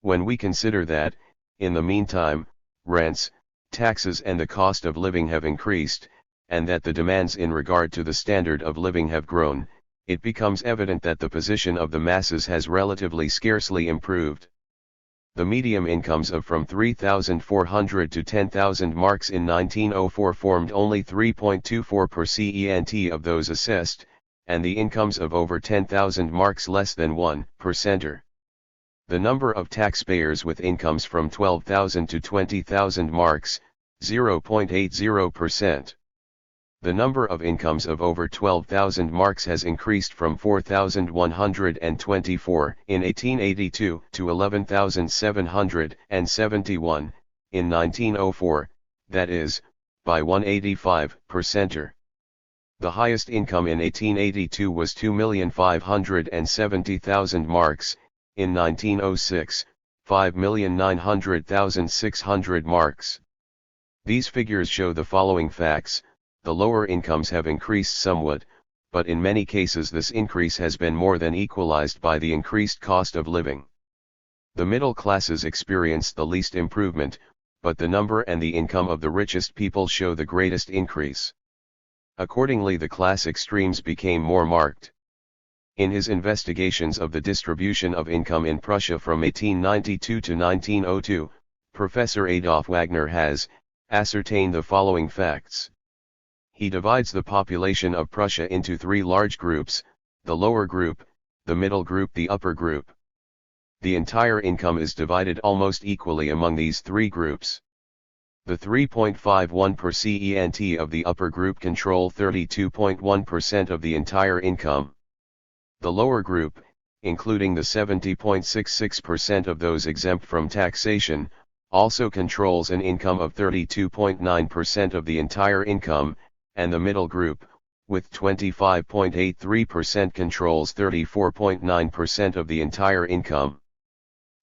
When we consider that, in the meantime, rents, taxes and the cost of living have increased, and that the demands in regard to the standard of living have grown, it becomes evident that the position of the masses has relatively scarcely improved. The medium incomes of from 3,400 to 10,000 marks in 1904 formed only 3.24 per cent of those assessed, and the incomes of over 10,000 marks less than 1%. The number of taxpayers with incomes from 12,000 to 20,000 marks, 0.80%. The number of incomes of over 12,000 marks has increased from 4,124 in 1882 to 11,771 in 1904, that is, by 185%. The highest income in 1882 was 2,570,000 marks, in 1906, 5,900,600 marks. These figures show the following facts. The lower incomes have increased somewhat, but in many cases this increase has been more than equalized by the increased cost of living. The middle classes experienced the least improvement, but the number and the income of the richest people show the greatest increase. Accordingly, the class extremes became more marked. In his investigations of the distribution of income in Prussia from 1892 to 1902, Professor Adolf Wagner has ascertained the following facts. He divides the population of Prussia into three large groups: the lower group, the middle group, the upper group. The entire income is divided almost equally among these three groups. The 3.51% of the upper group control 32.1% of the entire income. The lower group, including the 70.66% of those exempt from taxation, also controls an income of 32.9% of the entire income, and the middle group, with 25.83% controls 34.9% of the entire income.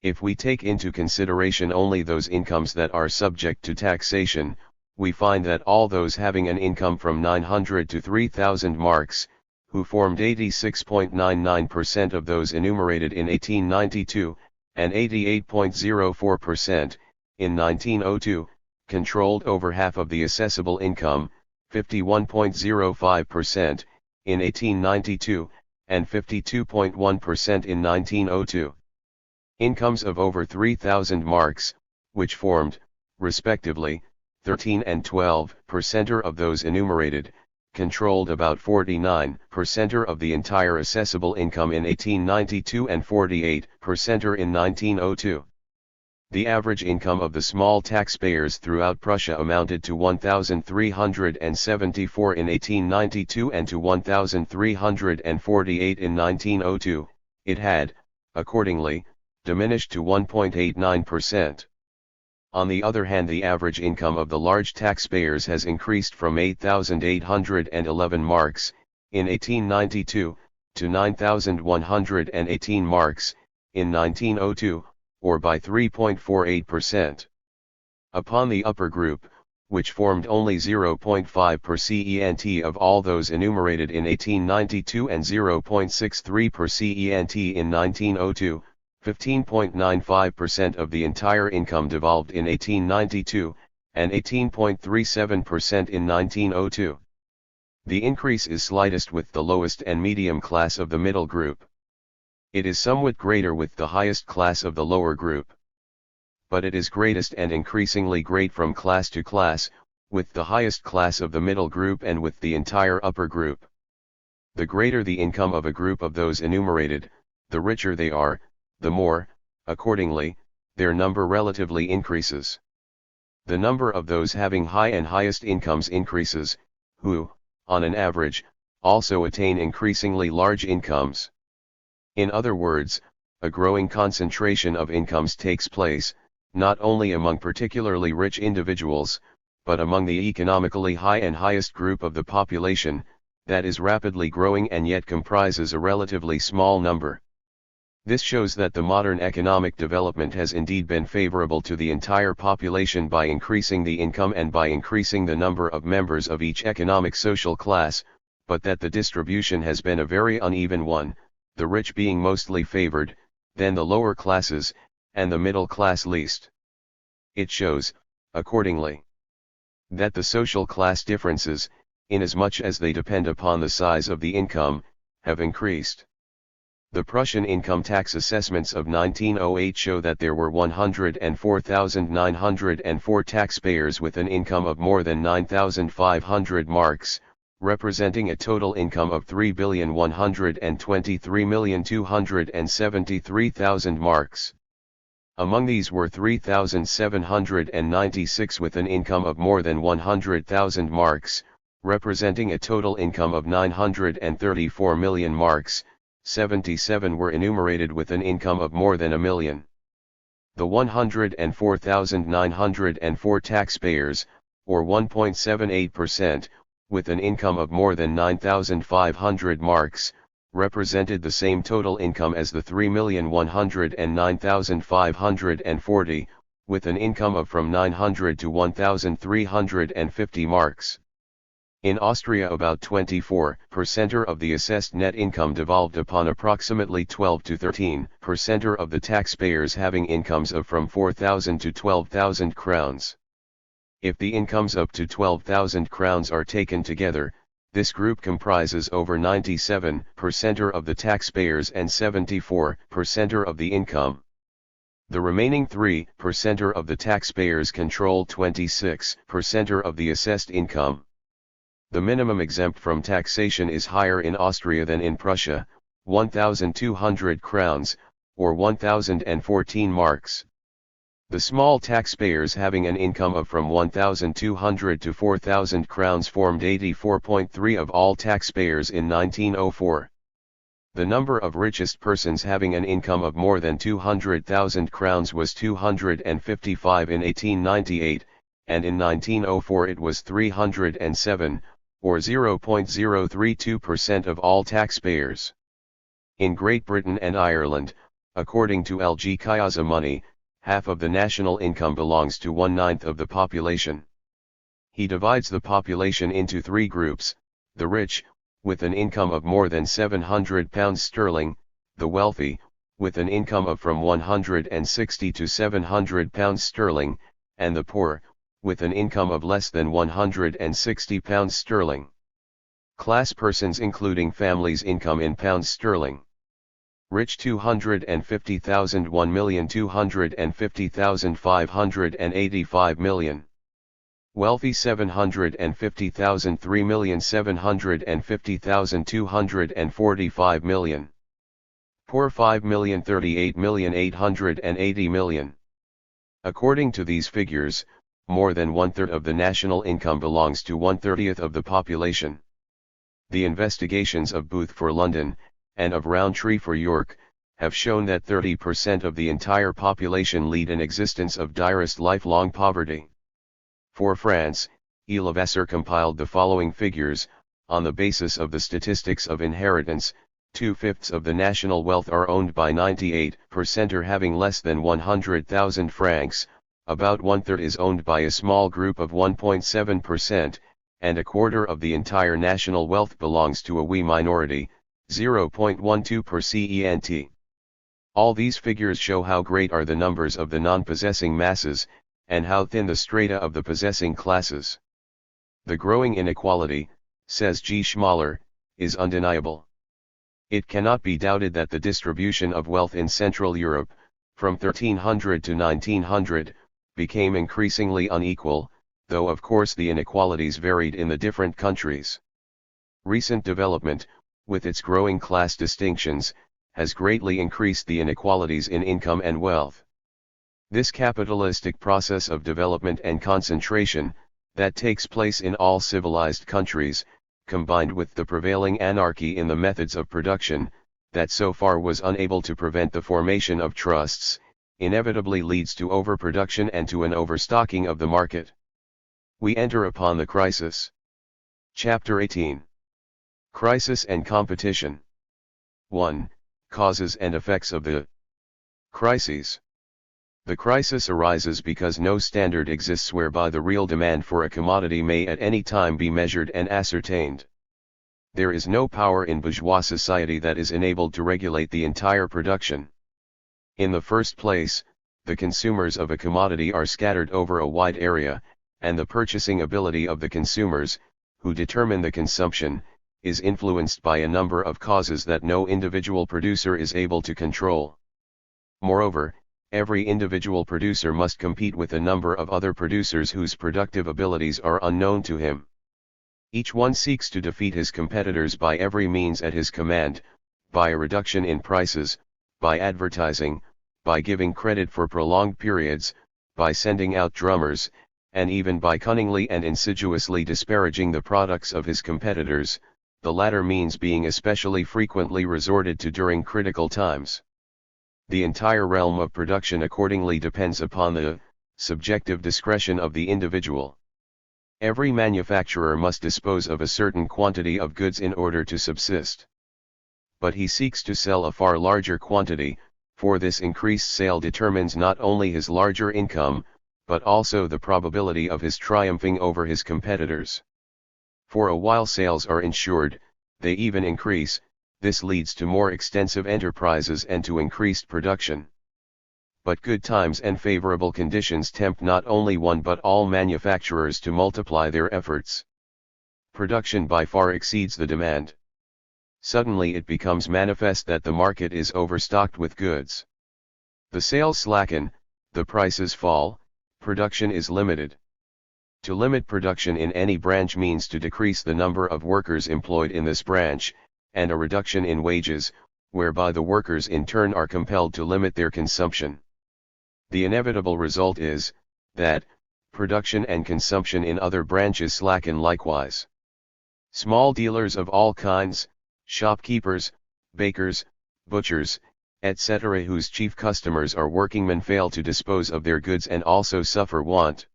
If we take into consideration only those incomes that are subject to taxation, we find that all those having an income from 900 to 3,000 marks, who formed 86.99% of those enumerated in 1892, and 88.04% in 1902, controlled over half of the assessable income, 51.05% in 1892, and 52.1% in 1902. Incomes of over 3,000 marks, which formed, respectively, 13 and 12% of those enumerated, controlled about 49% of the entire assessable income in 1892 and 48% in 1902. The average income of the small taxpayers throughout Prussia amounted to 1,374 in 1892 and to 1,348 in 1902. It had, accordingly, diminished to 1.89%. On the other hand, the average income of the large taxpayers has increased from 8,811 marks in 1892 to 9,118 marks in 1902, or by 3.48%. Upon the upper group, which formed only 0.5% of all those enumerated in 1892 and 0.63% in 1902, 15.95% of the entire income devolved in 1892, and 18.37% in 1902. The increase is slightest with the lowest and medium class of the middle group. It is somewhat greater with the highest class of the lower group. But it is greatest and increasingly great from class to class, with the highest class of the middle group and with the entire upper group. The greater the income of a group of those enumerated, the richer they are, the more, accordingly, their number relatively increases. The number of those having high and highest incomes increases, who, on an average, also attain increasingly large incomes. In other words, a growing concentration of incomes takes place, not only among particularly rich individuals, but among the economically high and highest group of the population, that is rapidly growing and yet comprises a relatively small number. This shows that the modern economic development has indeed been favorable to the entire population by increasing the income and by increasing the number of members of each economic social class, but that the distribution has been a very uneven one, the rich being mostly favored, then the lower classes, and the middle class least. It shows, accordingly, that the social class differences, inasmuch as they depend upon the size of the income, have increased. The Prussian income tax assessments of 1908 show that there were 104,904 taxpayers with an income of more than 9,500 marks, representing a total income of 3,123,273,000 marks. Among these were 3,796 with an income of more than 100,000 marks, representing a total income of 934 million marks. 77 were enumerated with an income of more than a million. The 104,904 taxpayers, or 1.78%, with an income of more than 9,500 marks, represented the same total income as the 3,109,540, with an income of from 900 to 1,350 marks. In Austria about 24% of the assessed net income devolved upon approximately 12 to 13% of the taxpayers having incomes of from 4,000 to 12,000 crowns. If the incomes up to 12,000 crowns are taken together, this group comprises over 97% of the taxpayers and 74% of the income. The remaining 3% of the taxpayers control 26% of the assessed income. The minimum exempt from taxation is higher in Austria than in Prussia, 1,200 crowns, or 1,014 marks. The small taxpayers having an income of from 1,200 to 4,000 crowns formed 84.3% of all taxpayers in 1904. The number of richest persons having an income of more than 200,000 crowns was 255 in 1898, and in 1904 it was 307, or 0.032% of all taxpayers. In Great Britain and Ireland, according to LG Kyaza Money, half of the national income belongs to 1/9 of the population. He divides the population into three groups: the rich, with an income of more than £700 sterling, the wealthy, with an income of from £160 to £700 sterling, and the poor, with an income of less than £160 sterling. Class persons including families' income in pounds sterling. Rich 250,000 1,250,000 585 million. Wealthy 750,000 3,750,000 245 million. Poor 5,038,880 million. According to these figures, more than 1/3 of the national income belongs to 1/30 of the population. The investigations of Booth for London, and of Rowntree for York, have shown that 30% of the entire population lead an existence of direst lifelong poverty. For France, Levasseur compiled the following figures: on the basis of the statistics of inheritance, 2/5 of the national wealth are owned by 98% or having less than 100,000 francs, about 1/3 is owned by a small group of 1.7%, and 1/4 of the entire national wealth belongs to a wee minority, 0.12%. All these figures show how great are the numbers of the non-possessing masses, and how thin the strata of the possessing classes. The growing inequality, says G. Schmaler, is undeniable. It cannot be doubted that the distribution of wealth in Central Europe, from 1300 to 1900, became increasingly unequal, though of course the inequalities varied in the different countries. Recent development, with its growing class distinctions, has greatly increased the inequalities in income and wealth. This capitalistic process of development and concentration, that takes place in all civilized countries, combined with the prevailing anarchy in the methods of production, that so far was unable to prevent the formation of trusts, inevitably leads to overproduction and to an overstocking of the market. We enter upon the crisis. Chapter 18. Crisis and Competition. 1. Causes and effects of the crises. The crisis arises because no standard exists whereby the real demand for a commodity may at any time be measured and ascertained. There is no power in bourgeois society that is enabled to regulate the entire production. In the first place, the consumers of a commodity are scattered over a wide area, and the purchasing ability of the consumers, who determine the consumption, is influenced by a number of causes that no individual producer is able to control. Moreover, every individual producer must compete with a number of other producers whose productive abilities are unknown to him. Each one seeks to defeat his competitors by every means at his command, by a reduction in prices, by advertising, by giving credit for prolonged periods, by sending out drummers, and even by cunningly and insidiously disparaging the products of his competitors, the latter means being especially frequently resorted to during critical times. The entire realm of production accordingly depends upon the subjective discretion of the individual. Every manufacturer must dispose of a certain quantity of goods in order to subsist. But he seeks to sell a far larger quantity, for this increased sale determines not only his larger income, but also the probability of his triumphing over his competitors. For a while sales are ensured, they even increase, this leads to more extensive enterprises and to increased production. But good times and favorable conditions tempt not only one but all manufacturers to multiply their efforts. Production by far exceeds the demand. Suddenly it becomes manifest that the market is overstocked with goods. The sales slacken, the prices fall, production is limited. To limit production in any branch means to decrease the number of workers employed in this branch, and a reduction in wages, whereby the workers in turn are compelled to limit their consumption. The inevitable result is, that, production and consumption in other branches slacken likewise. Small dealers of all kinds, shopkeepers, bakers, butchers, etc., whose chief customers are workingmen, fail to dispose of their goods and also suffer want.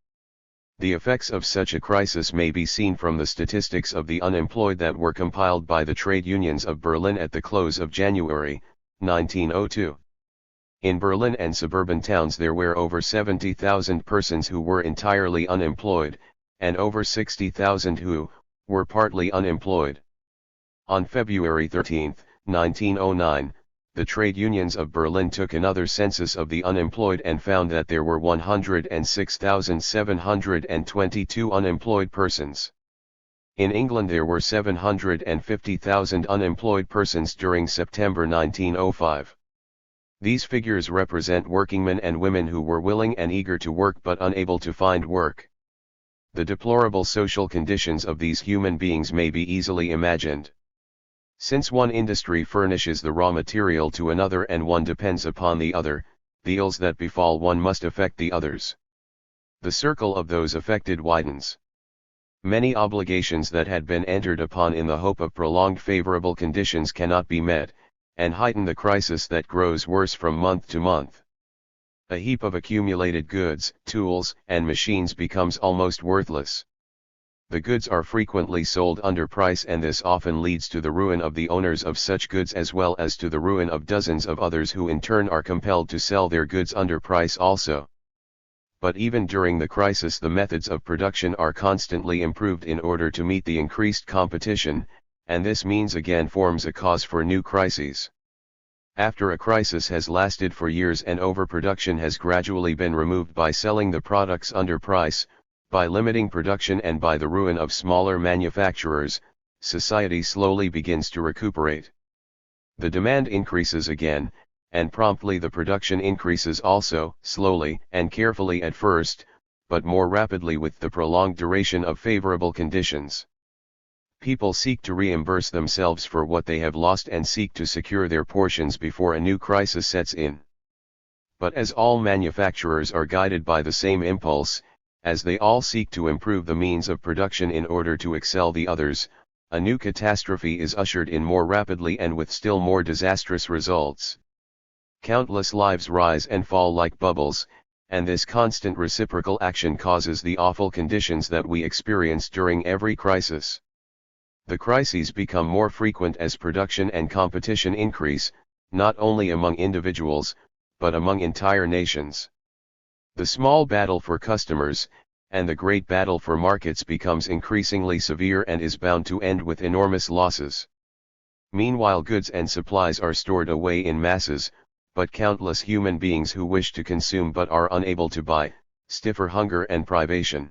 The effects of such a crisis may be seen from the statistics of the unemployed that were compiled by the trade unions of Berlin at the close of January, 1902. In Berlin and suburban towns there were over 70,000 persons who were entirely unemployed, and over 60,000 who were partly unemployed. On February 13, 1909, the trade unions of Berlin took another census of the unemployed and found that there were 106,722 unemployed persons. In England there were 750,000 unemployed persons during September 1905. These figures represent workingmen and women who were willing and eager to work but unable to find work. The deplorable social conditions of these human beings may be easily imagined. Since one industry furnishes the raw material to another and one depends upon the other, the ills that befall one must affect the others. The circle of those affected widens. Many obligations that had been entered upon in the hope of prolonged favorable conditions cannot be met, and heighten the crisis that grows worse from month to month. A heap of accumulated goods, tools, and machines becomes almost worthless. The goods are frequently sold under price, and this often leads to the ruin of the owners of such goods as well as to the ruin of dozens of others who in turn are compelled to sell their goods under price also. But even during the crisis the methods of production are constantly improved in order to meet the increased competition, and this means again forms a cause for new crises. After a crisis has lasted for years and overproduction has gradually been removed by selling the products under price, by limiting production and by the ruin of smaller manufacturers, society slowly begins to recuperate. The demand increases again, and promptly the production increases also, slowly and carefully at first, but more rapidly with the prolonged duration of favorable conditions. People seek to reimburse themselves for what they have lost and seek to secure their portions before a new crisis sets in. But as all manufacturers are guided by the same impulse, as they all seek to improve the means of production in order to excel the others, a new catastrophe is ushered in more rapidly and with still more disastrous results. Countless lives rise and fall like bubbles, and this constant reciprocal action causes the awful conditions that we experience during every crisis. The crises become more frequent as production and competition increase, not only among individuals, but among entire nations. The small battle for customers, and the great battle for markets becomes increasingly severe and is bound to end with enormous losses. Meanwhile goods and supplies are stored away in masses, but countless human beings who wish to consume but are unable to buy, suffer hunger and privation.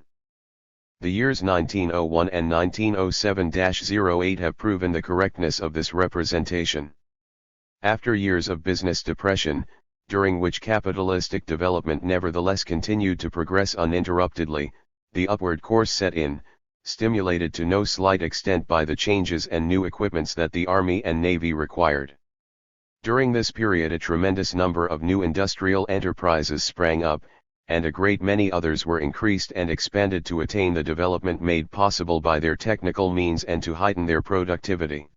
The years 1901 and 1907-08 have proven the correctness of this representation. After years of business depression, during which capitalistic development nevertheless continued to progress uninterruptedly, the upward course set in, stimulated to no slight extent by the changes and new equipments that the Army and Navy required. During this period a tremendous number of new industrial enterprises sprang up, and a great many others were increased and expanded to attain the development made possible by their technical means and to heighten their productivity.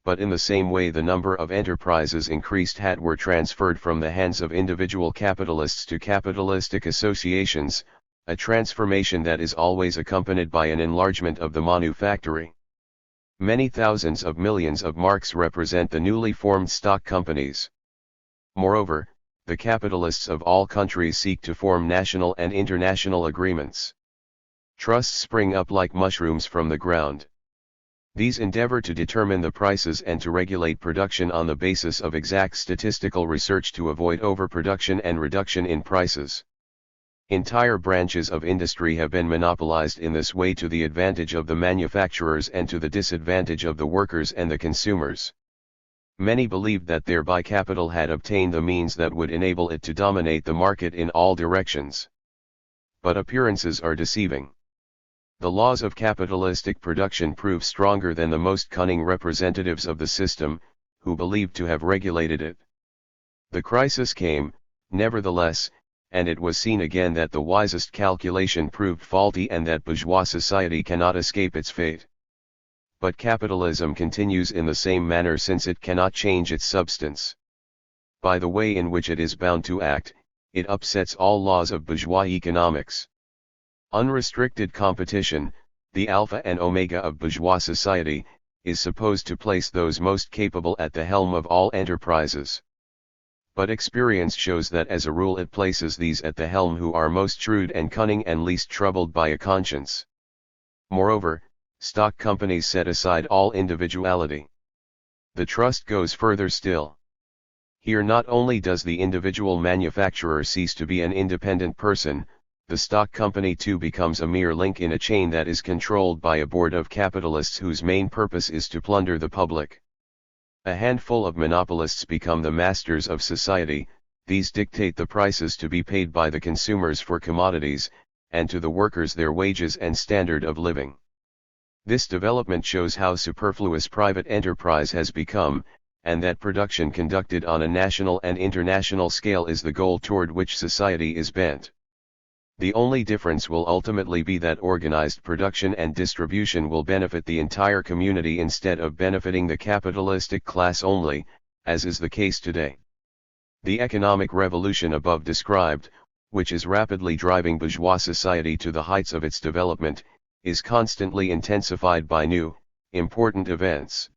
But in the same way the number of enterprises increased were transferred from the hands of individual capitalists to capitalistic associations, a transformation that is always accompanied by an enlargement of the manufactory. Many thousands of millions of marks represent the newly formed stock companies. Moreover, the capitalists of all countries seek to form national and international agreements. Trusts spring up like mushrooms from the ground. These endeavor to determine the prices and to regulate production on the basis of exact statistical research to avoid overproduction and reduction in prices. Entire branches of industry have been monopolized in this way to the advantage of the manufacturers and to the disadvantage of the workers and the consumers. Many believed that thereby capital had obtained the means that would enable it to dominate the market in all directions. But appearances are deceiving. The laws of capitalistic production prove stronger than the most cunning representatives of the system, who believed to have regulated it. The crisis came, nevertheless, and it was seen again that the wisest calculation proved faulty and that bourgeois society cannot escape its fate. But capitalism continues in the same manner since it cannot change its substance. By the way in which it is bound to act, it upsets all laws of bourgeois economics. Unrestricted competition, the alpha and omega of bourgeois society, is supposed to place those most capable at the helm of all enterprises. But experience shows that as a rule it places these at the helm who are most shrewd and cunning and least troubled by a conscience. Moreover, stock companies set aside all individuality. The trust goes further still. Here not only does the individual manufacturer cease to be an independent person, the stock company too becomes a mere link in a chain that is controlled by a board of capitalists whose main purpose is to plunder the public. A handful of monopolists become the masters of society. These dictate the prices to be paid by the consumers for commodities, and to the workers their wages and standard of living. This development shows how superfluous private enterprise has become, and that production conducted on a national and international scale is the goal toward which society is bent. The only difference will ultimately be that organized production and distribution will benefit the entire community instead of benefiting the capitalistic class only, as is the case today. The economic revolution above described, which is rapidly driving bourgeois society to the heights of its development, is constantly intensified by new, important events.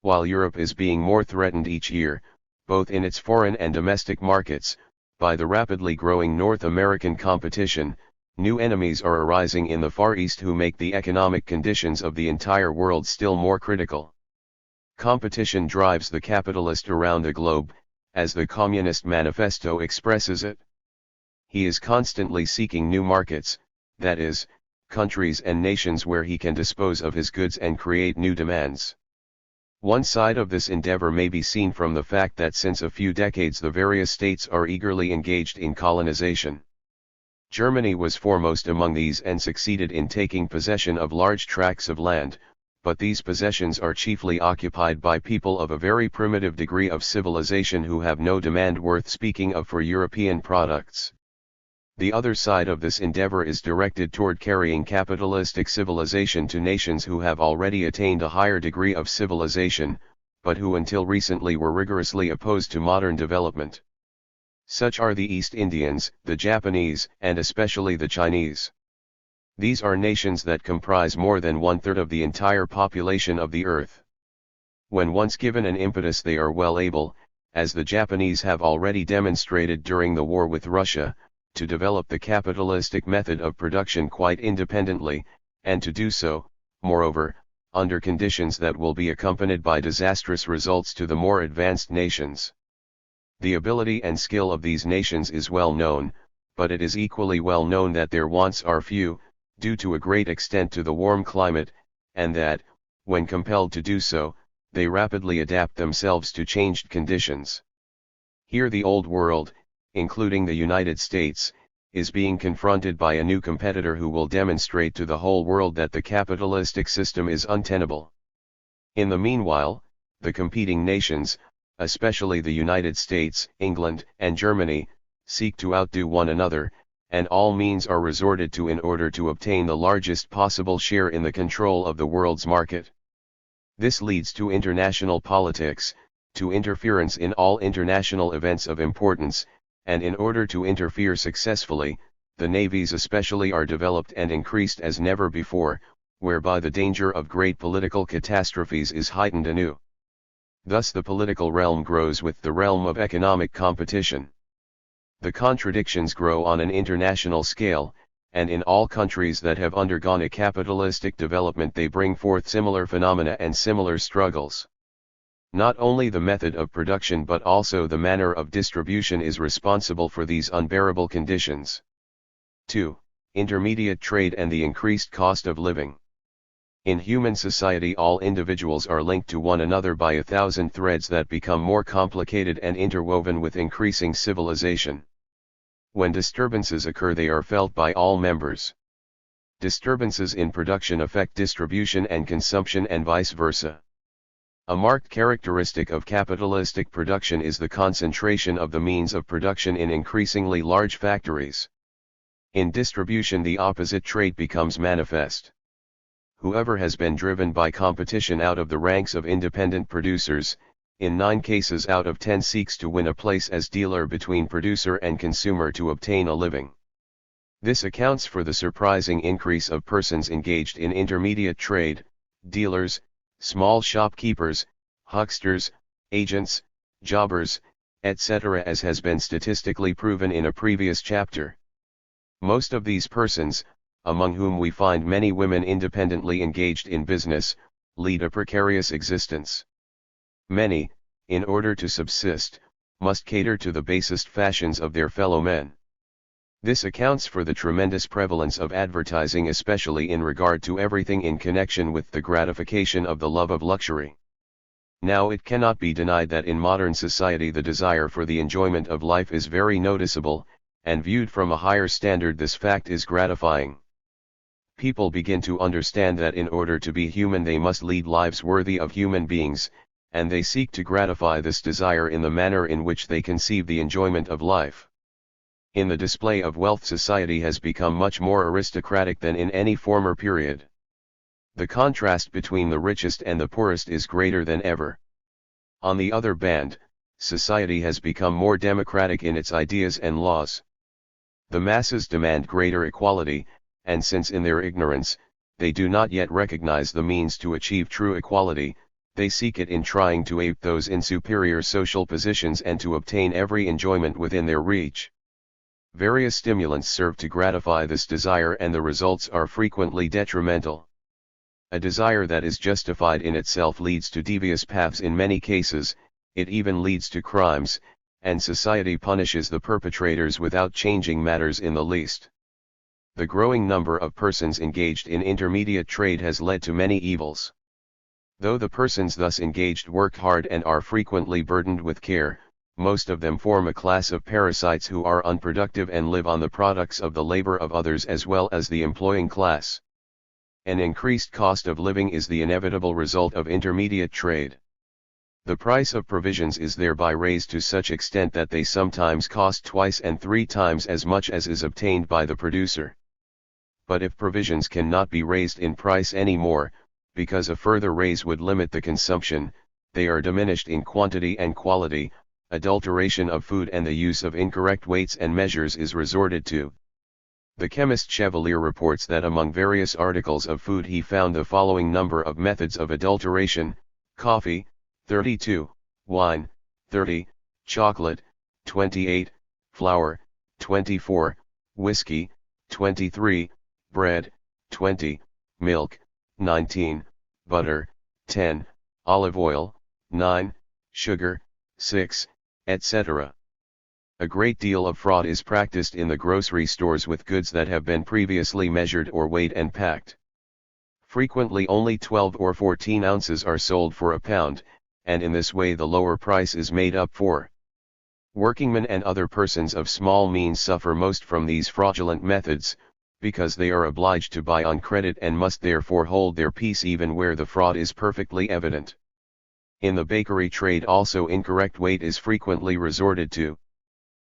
While Europe is being more threatened each year, both in its foreign and domestic markets, by the rapidly growing North American competition, new enemies are arising in the Far East who make the economic conditions of the entire world still more critical. Competition drives the capitalist around the globe, as the Communist Manifesto expresses it. He is constantly seeking new markets, that is, countries and nations where he can dispose of his goods and create new demands. One side of this endeavor may be seen from the fact that since a few decades the various states are eagerly engaged in colonization. Germany was foremost among these and succeeded in taking possession of large tracts of land, but these possessions are chiefly occupied by people of a very primitive degree of civilization who have no demand worth speaking of for European products. The other side of this endeavor is directed toward carrying capitalistic civilization to nations who have already attained a higher degree of civilization, but who until recently were rigorously opposed to modern development. Such are the East Indians, the Japanese, and especially the Chinese. These are nations that comprise more than 1/3 of the entire population of the earth. When once given an impetus they are well able, as the Japanese have already demonstrated during the war with Russia, to develop the capitalistic method of production quite independently, and to do so, moreover, under conditions that will be accompanied by disastrous results to the more advanced nations. The ability and skill of these nations is well known, but it is equally well known that their wants are few, due to a great extent to the warm climate, and that, when compelled to do so, they rapidly adapt themselves to changed conditions. Here the old world, including the United States, is being confronted by a new competitor who will demonstrate to the whole world that the capitalistic system is untenable. In the meanwhile, the competing nations, especially the United States, England, and Germany, seek to outdo one another, and all means are resorted to in order to obtain the largest possible share in the control of the world's market. This leads to international politics, to interference in all international events of importance, and in order to interfere successfully, the navies especially are developed and increased as never before, whereby the danger of great political catastrophes is heightened anew. Thus the political realm grows with the realm of economic competition. The contradictions grow on an international scale, and in all countries that have undergone a capitalistic development they bring forth similar phenomena and similar struggles. Not only the method of production but also the manner of distribution is responsible for these unbearable conditions. 2. Intermediate trade and the increased cost of living. In human society all individuals are linked to one another by 1,000 threads that become more complicated and interwoven with increasing civilization. When disturbances occur they are felt by all members. Disturbances in production affect distribution and consumption and vice versa. A marked characteristic of capitalistic production is the concentration of the means of production in increasingly large factories. In distribution the opposite trait becomes manifest. Whoever has been driven by competition out of the ranks of independent producers, in 9 cases out of 10 seeks to win a place as dealer between producer and consumer to obtain a living. This accounts for the surprising increase of persons engaged in intermediate trade, dealers, small shopkeepers, hucksters, agents, jobbers, etc., as has been statistically proven in a previous chapter. Most of these persons, among whom we find many women independently engaged in business, lead a precarious existence. Many, in order to subsist, must cater to the basest fashions of their fellow men. This accounts for the tremendous prevalence of advertising, especially in regard to everything in connection with the gratification of the love of luxury. Now it cannot be denied that in modern society the desire for the enjoyment of life is very noticeable, and viewed from a higher standard this fact is gratifying. People begin to understand that in order to be human they must lead lives worthy of human beings, and they seek to gratify this desire in the manner in which they conceive the enjoyment of life. In the display of wealth society has become much more aristocratic than in any former period. The contrast between the richest and the poorest is greater than ever. On the other hand, society has become more democratic in its ideas and laws. The masses demand greater equality, and since in their ignorance, they do not yet recognize the means to achieve true equality, they seek it in trying to ape those in superior social positions and to obtain every enjoyment within their reach. Various stimulants serve to gratify this desire and the results are frequently detrimental. A desire that is justified in itself leads to devious paths in many cases, it even leads to crimes, and society punishes the perpetrators without changing matters in the least. The growing number of persons engaged in intermediate trade has led to many evils. Though the persons thus engaged work hard and are frequently burdened with care, most of them form a class of parasites who are unproductive and live on the products of the labor of others as well as the employing class. An increased cost of living is the inevitable result of intermediate trade. The price of provisions is thereby raised to such extent that they sometimes cost 2 and 3 times as much as is obtained by the producer. But if provisions cannot be raised in price anymore, because a further raise would limit the consumption, they are diminished in quantity and quality, adulteration of food and the use of incorrect weights and measures is resorted to. The chemist Chevalier reports that among various articles of food he found the following number of methods of adulteration: coffee, 32, wine, 30, chocolate, 28, flour, 24, whiskey, 23, bread, 20, milk, 19, butter, 10, olive oil, 9, sugar, 6, etc. A great deal of fraud is practiced in the grocery stores with goods that have been previously measured or weighed and packed. Frequently only 12 or 14 ounces are sold for £1, and in this way the lower price is made up for. Workingmen and other persons of small means suffer most from these fraudulent methods, because they are obliged to buy on credit and must therefore hold their peace even where the fraud is perfectly evident. In the bakery trade also incorrect weight is frequently resorted to.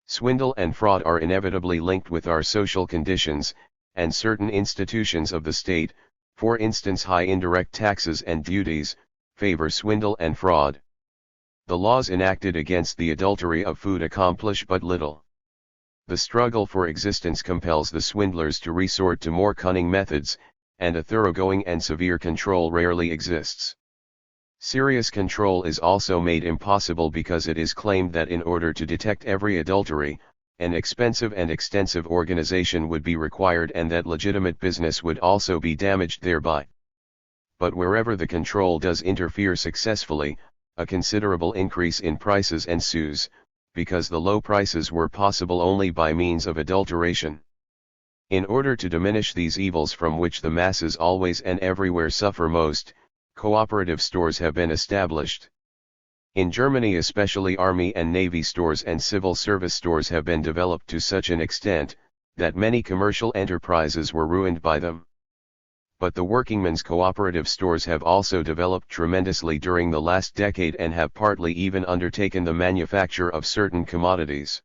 Swindle and fraud are inevitably linked with our social conditions, and certain institutions of the state, for instance high indirect taxes and duties, favor swindle and fraud. The laws enacted against the adultery of food accomplish but little. The struggle for existence compels the swindlers to resort to more cunning methods, and a thoroughgoing and severe control rarely exists. Serious control is also made impossible because it is claimed that in order to detect every adultery, an expensive and extensive organization would be required and that legitimate business would also be damaged thereby. But wherever the control does interfere successfully, a considerable increase in prices ensues, because the low prices were possible only by means of adulteration. In order to diminish these evils from which the masses always and everywhere suffer most, cooperative stores have been established. In Germany especially army and navy stores and civil service stores have been developed to such an extent, that many commercial enterprises were ruined by them. But the workingmen's cooperative stores have also developed tremendously during the last decade and have partly even undertaken the manufacture of certain commodities.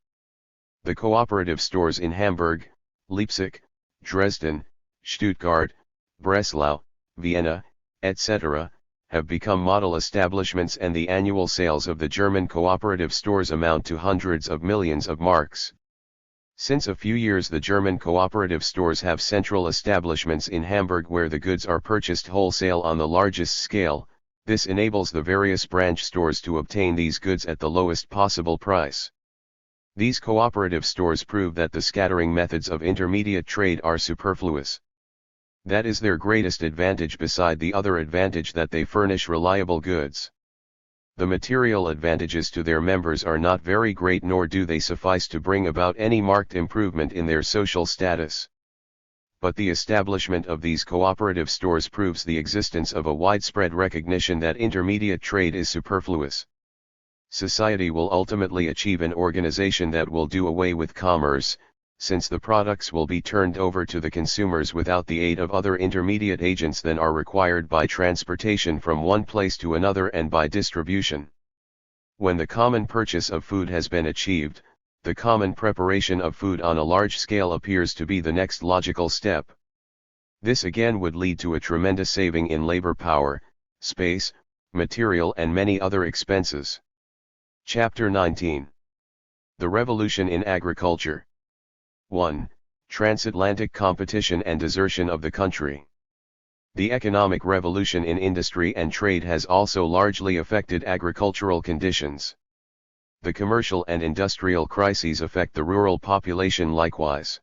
The cooperative stores in Hamburg, Leipzig, Dresden, Stuttgart, Breslau, Vienna, etc., have become model establishments, and the annual sales of the German cooperative stores amount to hundreds of millions of marks. Since a few years the German cooperative stores have central establishments in Hamburg where the goods are purchased wholesale on the largest scale. This enables the various branch stores to obtain these goods at the lowest possible price. These cooperative stores prove that the scattering methods of intermediate trade are superfluous. That is their greatest advantage beside the other advantage that they furnish reliable goods. The material advantages to their members are not very great, nor do they suffice to bring about any marked improvement in their social status. But the establishment of these cooperative stores proves the existence of a widespread recognition that intermediate trade is superfluous. Society will ultimately achieve an organization that will do away with commerce, since the products will be turned over to the consumers without the aid of other intermediate agents than are required by transportation from one place to another and by distribution. When the common purchase of food has been achieved, the common preparation of food on a large scale appears to be the next logical step. This again would lead to a tremendous saving in labor power, space, material and many other expenses. Chapter 19. The Revolution in Agriculture. 1. Transatlantic competition and desertion of the country. The economic revolution in industry and trade has also largely affected agricultural conditions. The commercial and industrial crises affect the rural population likewise.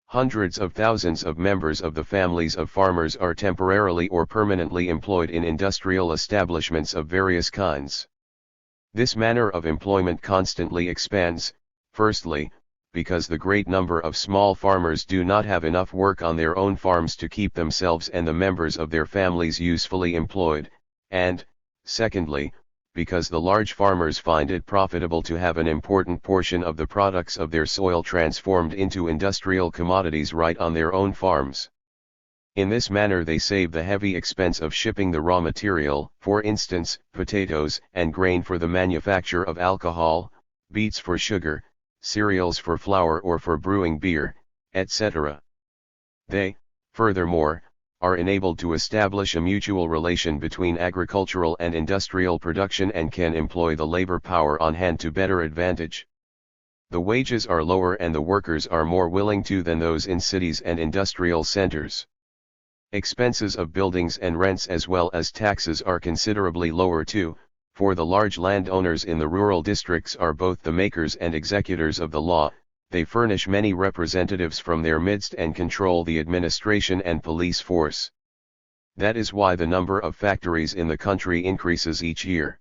Hundreds of thousands of members of the families of farmers are temporarily or permanently employed in industrial establishments of various kinds. This manner of employment constantly expands, firstly, because the great number of small farmers do not have enough work on their own farms to keep themselves and the members of their families usefully employed, and, secondly, because the large farmers find it profitable to have an important portion of the products of their soil transformed into industrial commodities right on their own farms. In this manner they save the heavy expense of shipping the raw material, for instance, potatoes and grain for the manufacture of alcohol, beets for sugar, cereals for flour or for brewing beer, etc. They, furthermore, are enabled to establish a mutual relation between agricultural and industrial production and can employ the labor power on hand to better advantage. The wages are lower and the workers are more willing to than those in cities and industrial centers. Expenses of buildings and rents as well as taxes are considerably lower too, for the large landowners in the rural districts are both the makers and executors of the law. They furnish many representatives from their midst and control the administration and police force. That is why the number of factories in the country increases each year.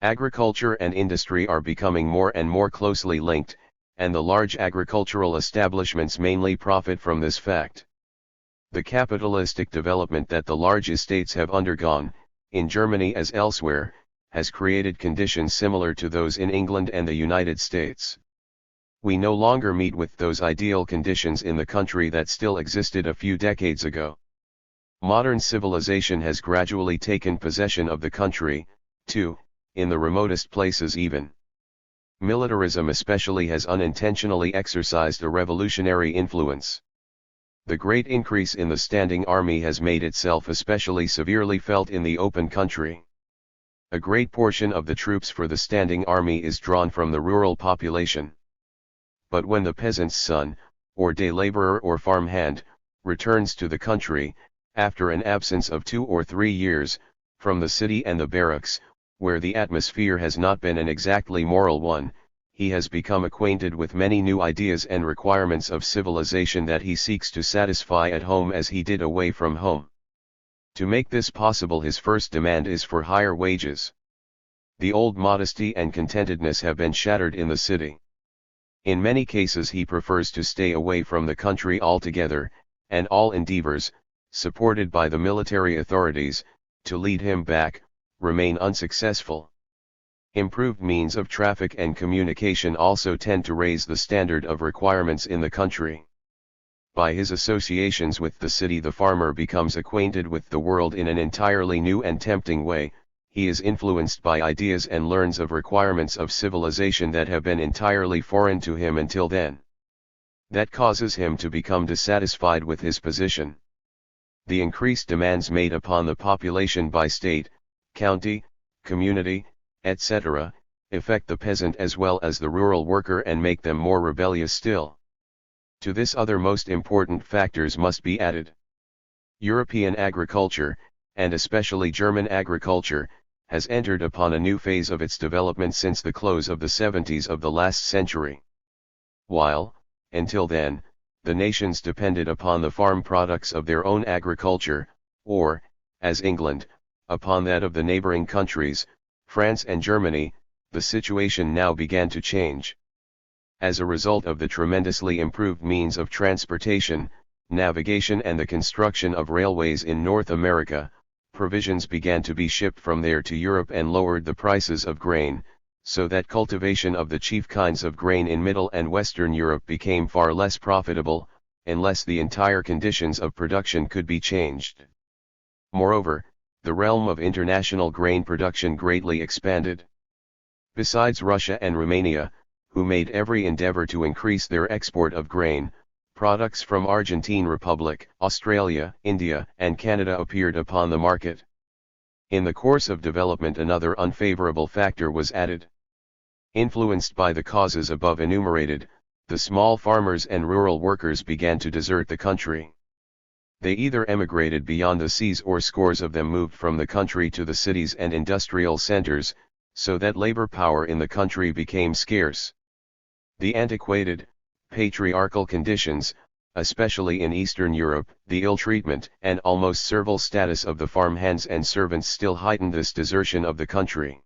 Agriculture and industry are becoming more and more closely linked, and the large agricultural establishments mainly profit from this fact. The capitalistic development that the large estates have undergone, in Germany as elsewhere, has created conditions similar to those in England and the United States. We no longer meet with those ideal conditions in the country that still existed a few decades ago. Modern civilization has gradually taken possession of the country, too, in the remotest places even. Militarism especially has unintentionally exercised a revolutionary influence. The great increase in the standing army has made itself especially severely felt in the open country. A great portion of the troops for the standing army is drawn from the rural population. But when the peasant's son, or day laborer or farm hand, returns to the country, after an absence of 2 or 3 years, from the city and the barracks, where the atmosphere has not been an exactly moral one, he has become acquainted with many new ideas and requirements of civilization that he seeks to satisfy at home as he did away from home. To make this possible, his first demand is for higher wages. The old modesty and contentedness have been shattered in the city. In many cases he prefers to stay away from the country altogether, and all endeavors, supported by the military authorities, to lead him back, remain unsuccessful. Improved means of traffic and communication also tend to raise the standard of requirements in the country. By his associations with the city, the farmer becomes acquainted with the world in an entirely new and tempting way. He is influenced by ideas and learns of requirements of civilization that have been entirely foreign to him until then. That causes him to become dissatisfied with his position. The increased demands made upon the population by state, county, community, etc., affect the peasant as well as the rural worker and make them more rebellious still. To this, other most important factors must be added. European agriculture, and especially German agriculture, has entered upon a new phase of its development since the close of the 70s of the last century. While, until then, the nations depended upon the farm products of their own agriculture, or, as England, upon that of the neighboring countries, France and Germany, the situation now began to change. As a result of the tremendously improved means of transportation, navigation and the construction of railways in North America, provisions began to be shipped from there to Europe and lowered the prices of grain, so that cultivation of the chief kinds of grain in Middle and Western Europe became far less profitable, unless the entire conditions of production could be changed. Moreover, the realm of international grain production greatly expanded. Besides Russia and Romania, who made every endeavor to increase their export of grain, products from Argentine Republic, Australia, India, and Canada appeared upon the market. In the course of development, another unfavorable factor was added. Influenced by the causes above enumerated, the small farmers and rural workers began to desert the country. They either emigrated beyond the seas or scores of them moved from the country to the cities and industrial centers, so that labor power in the country became scarce. The antiquated, patriarchal conditions, especially in Eastern Europe, the ill treatment and almost servile status of the farmhands and servants still heightened this desertion of the country.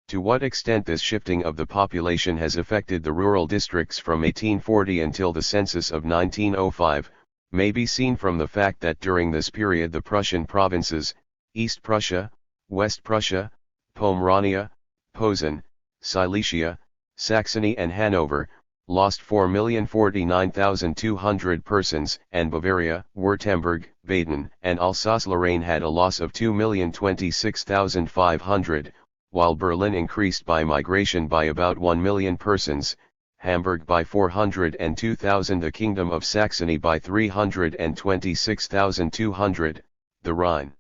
To what extent this shifting of the population has affected the rural districts from 1840 until the census of 1905, may be seen from the fact that during this period the Prussian provinces, East Prussia, West Prussia, Pomerania, Posen, Silesia, Saxony and Hanover, lost 4,049,200 persons, and Bavaria, Württemberg, Baden, and Alsace-Lorraine had a loss of 2,026,500, while Berlin increased by migration by about 1 million persons, Hamburg by 402,000, the Kingdom of Saxony by 326,200, the Rhine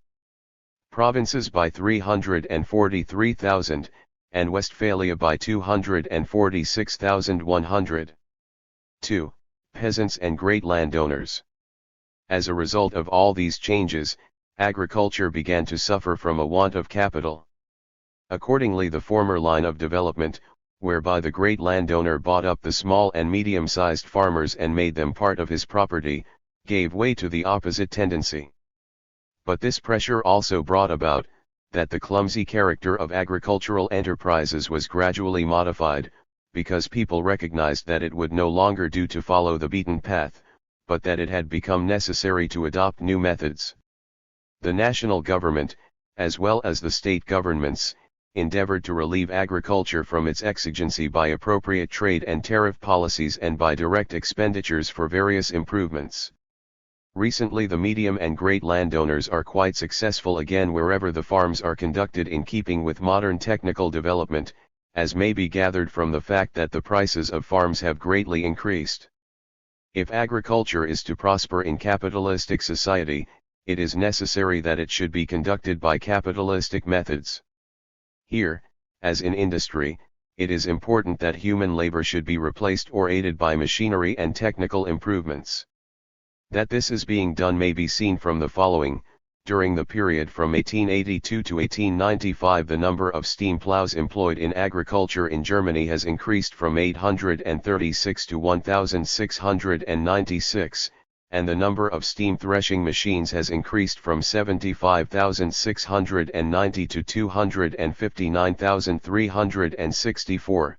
provinces by 343,000, and Westphalia by 246,100. 2. Peasants and great landowners. As a result of all these changes, agriculture began to suffer from a want of capital. Accordingly, the former line of development, whereby the great landowner bought up the small and medium-sized farmers and made them part of his property, gave way to the opposite tendency. But this pressure also brought about, that the clumsy character of agricultural enterprises was gradually modified, because people recognized that it would no longer do to follow the beaten path, but that it had become necessary to adopt new methods. The national government, as well as the state governments, endeavored to relieve agriculture from its exigency by appropriate trade and tariff policies and by direct expenditures for various improvements. Recently, the medium and great landowners are quite successful again wherever the farms are conducted in keeping with modern technical development, as may be gathered from the fact that the prices of farms have greatly increased. If agriculture is to prosper in capitalistic society, it is necessary that it should be conducted by capitalistic methods. Here, as in industry, it is important that human labor should be replaced or aided by machinery and technical improvements. That this is being done may be seen from the following: During the period from 1882 to 1895, the number of steam plows employed in agriculture in Germany has increased from 836 to 1,696, and the number of steam threshing machines has increased from 75,690 to 259,364.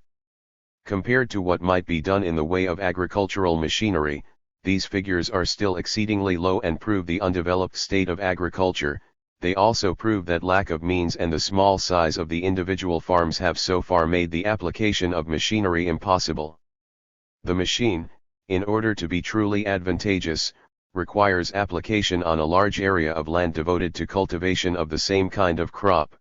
Compared to what might be done in the way of agricultural machinery, these figures are still exceedingly low and prove the undeveloped state of agriculture. They also prove that lack of means and the small size of the individual farms have so far made the application of machinery impossible. The machine, in order to be truly advantageous, requires application on a large area of land devoted to cultivation of the same kind of crop.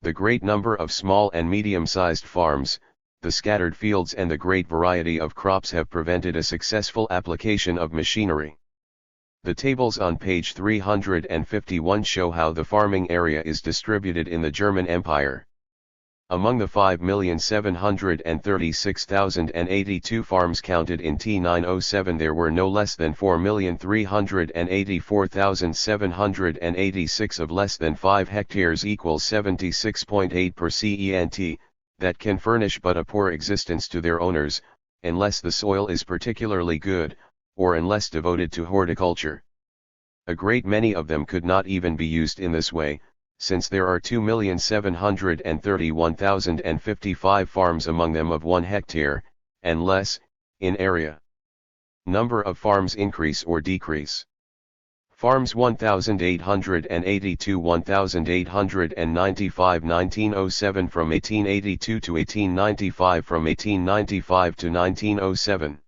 The great number of small and medium-sized farms, the scattered fields and the great variety of crops have prevented a successful application of machinery. The tables on page 351 show how the farming area is distributed in the German Empire. Among the 5,736,082 farms counted in T907, there were no less than 4,384,786 of less than 5 hectares equals 76.8 per cent, that can furnish but a poor existence to their owners, unless the soil is particularly good, or unless devoted to horticulture. A great many of them could not even be used in this way, since there are 2,731,055 farms among them of 1 hectare, and less, in area. Number of farms increase or decrease. Farms 1882 1895 1907 from 1882 to 1895 from 1895 to 1907.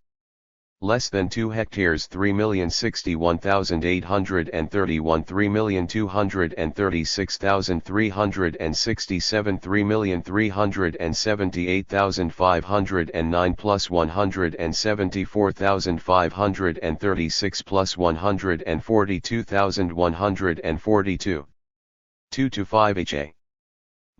Less than 2 hectares 3,061,831 3,236,367 3,378,509 plus 174,536 plus 142,142. 2 to 5 ha.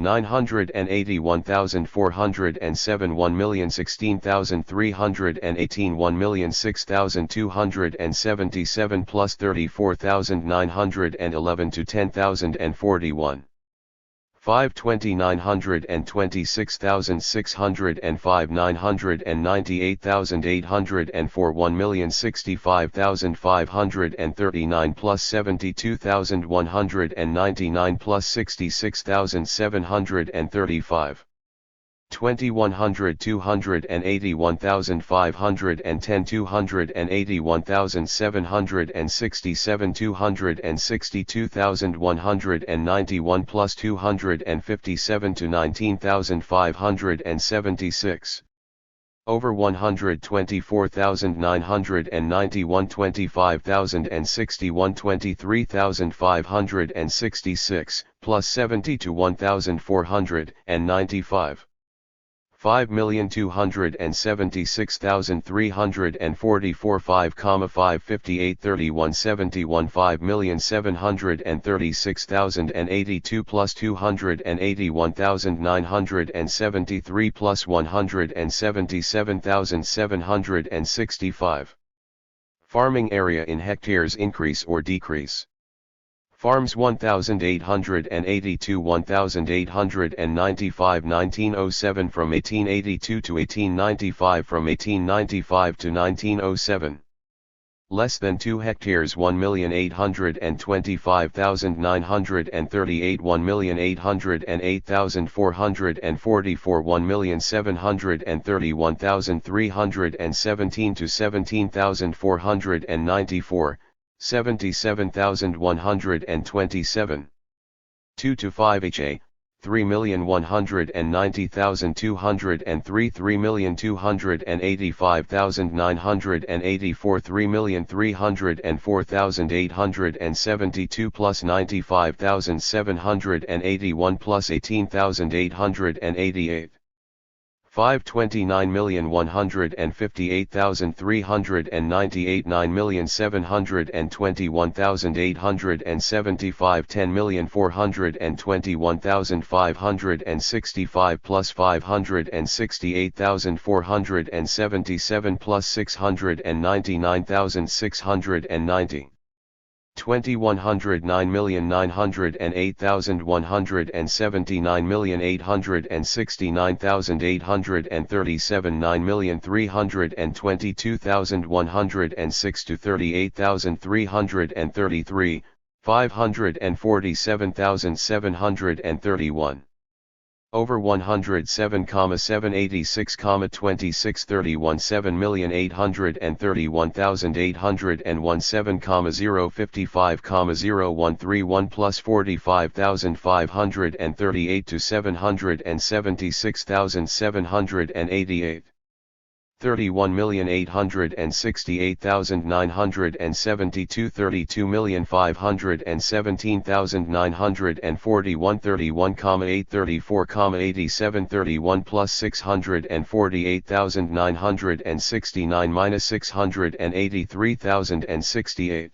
981,407 1,016,318 1,006,277 plus 34,911 to 10,041. 5,926,605 998,804 1,065,539 plus 72,199 plus 66,735. 2,100 281,510 281,767 262,191 plus 257 to 19,576. Over 124,991 25,061 23,566 plus 70 to 1,495. 5,276,344 5,558 31 71 5,736,082 plus 281,973 plus 177,765. Farming area in hectares increase or decrease. Farms 1882 1895 1907 from 1882 to 1895 from 1895 to 1907. Less than 2 hectares 1,825,938 1,808,444 1,731,317 to 17,494. 77,127. 2 to 5 ha. 3,190,203 3,285,984 3,304,872 plus 95,781 plus 18,888. 529,158,398 9,721,875 10,421,565 plus 568,477 plus 699,690. 20,109,879,869,837 9,322,106 to 38,333, 547,731. Over 107,786,2631 7,831,801 7,055,031 plus 45,538 to 776,788. 31,868,972 32,517,941 31,834,87 31 plus 648,969 minus 683,068.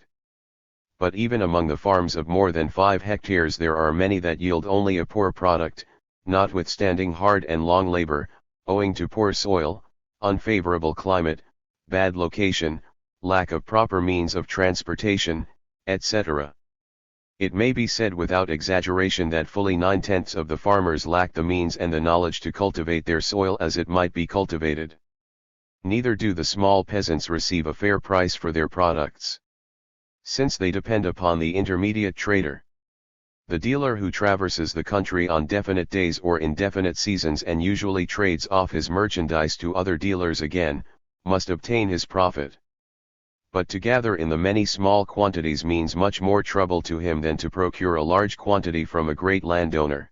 But even among the farms of more than 5 hectares there are many that yield only a poor product, notwithstanding hard and long labor, owing to poor soil, unfavorable climate, bad location, lack of proper means of transportation, etc. It may be said without exaggeration that fully 9/10 of the farmers lack the means and the knowledge to cultivate their soil as it might be cultivated. Neither do the small peasants receive a fair price for their products, since they depend upon the intermediate trader. The dealer who traverses the country on definite days or indefinite seasons and usually trades off his merchandise to other dealers again, must obtain his profit. But to gather in the many small quantities means much more trouble to him than to procure a large quantity from a great landowner.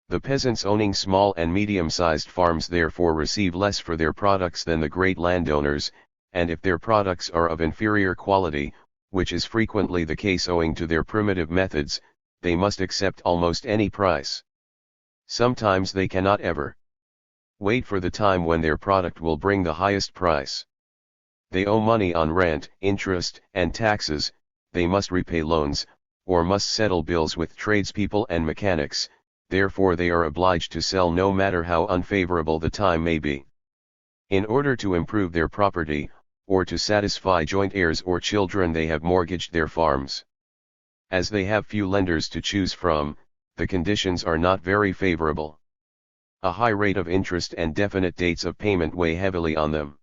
The peasants owning small and medium-sized farms therefore receive less for their products than the great landowners, and if their products are of inferior quality, which is frequently the case owing to their primitive methods, they must accept almost any price. Sometimes they cannot ever wait for the time when their product will bring the highest price. They owe money on rent, interest, and taxes, they must repay loans, or must settle bills with tradespeople and mechanics, therefore they are obliged to sell no matter how unfavorable the time may be. In order to improve their property, or to satisfy joint heirs or children, they have mortgaged their farms. As they have few lenders to choose from, the conditions are not very favorable. A high rate of interest and definite dates of payment weigh heavily on them.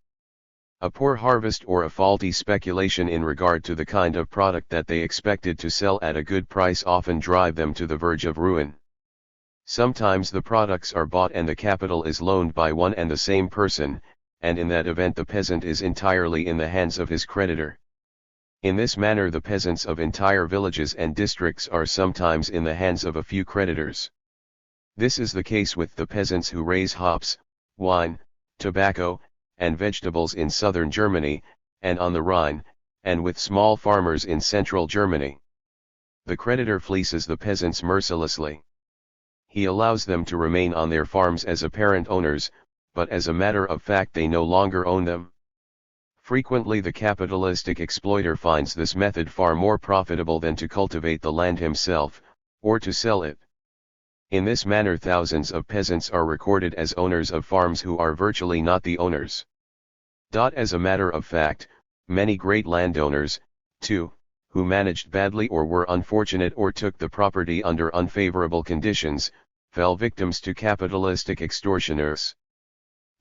A poor harvest or a faulty speculation in regard to the kind of product that they expected to sell at a good price often drive them to the verge of ruin. Sometimes the products are bought and the capital is loaned by one and the same person, and in that event the peasant is entirely in the hands of his creditor. In this manner the peasants of entire villages and districts are sometimes in the hands of a few creditors. This is the case with the peasants who raise hops, wine, tobacco, and vegetables in southern Germany, and on the Rhine, and with small farmers in central Germany. The creditor fleeces the peasants mercilessly. He allows them to remain on their farms as apparent owners, but as a matter of fact they no longer own them. Frequently the capitalistic exploiter finds this method far more profitable than to cultivate the land himself, or to sell it. In this manner thousands of peasants are recorded as owners of farms who are virtually not the owners. As a matter of fact, many great landowners, too, who managed badly or were unfortunate or took the property under unfavorable conditions, fell victims to capitalistic extortioners.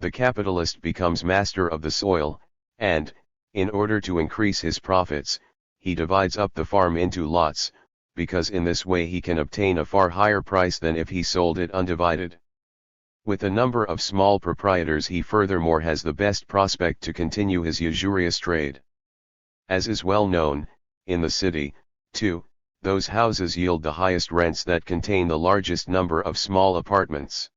The capitalist becomes master of the soil, and, in order to increase his profits, he divides up the farm into lots, because in this way he can obtain a far higher price than if he sold it undivided. With a number of small proprietors he furthermore has the best prospect to continue his usurious trade. As is well known, in the city, too, those houses yield the highest rents that contain the largest number of small apartments.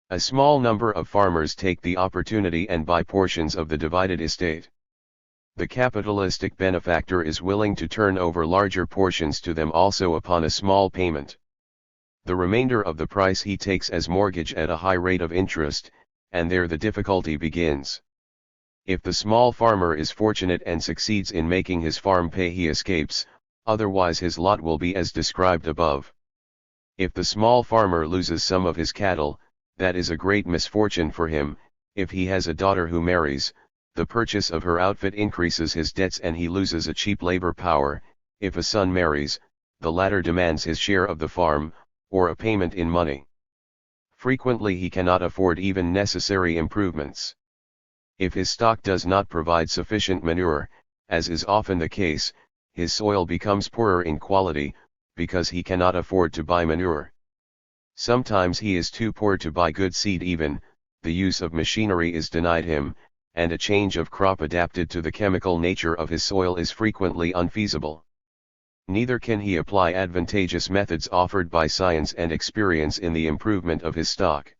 A small number of farmers take the opportunity and buy portions of the divided estate. The capitalistic benefactor is willing to turn over larger portions to them also upon a small payment. The remainder of the price he takes as mortgage at a high rate of interest, and there the difficulty begins. If the small farmer is fortunate and succeeds in making his farm pay, he escapes, otherwise his lot will be as described above. If the small farmer loses some of his cattle, that is a great misfortune for him. If he has a daughter who marries, the purchase of her outfit increases his debts and he loses a cheap labor power. If a son marries, the latter demands his share of the farm, or a payment in money. Frequently he cannot afford even necessary improvements. If his stock does not provide sufficient manure, as is often the case, his soil becomes poorer in quality, because he cannot afford to buy manure. Sometimes he is too poor to buy good seed even, the use of machinery is denied him, and a change of crop adapted to the chemical nature of his soil is frequently unfeasible. Neither can he apply advantageous methods offered by science and experience in the improvement of his stock.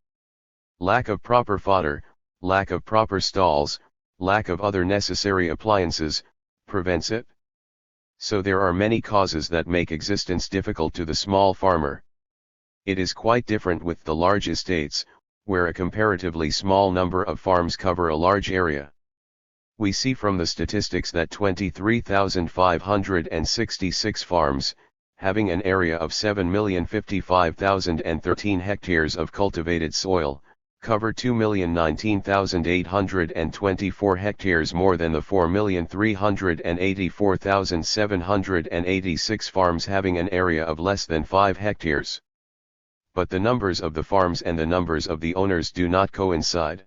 Lack of proper fodder, lack of proper stalls, lack of other necessary appliances, prevents it. So there are many causes that make existence difficult to the small farmer. It is quite different with the large estates, where a comparatively small number of farms cover a large area. We see from the statistics that 23,566 farms, having an area of 7,055,013 hectares of cultivated soil, cover 2,019,824 hectares more than the 4,384,786 farms having an area of less than 5 hectares. But the numbers of the farms and the numbers of the owners do not coincide.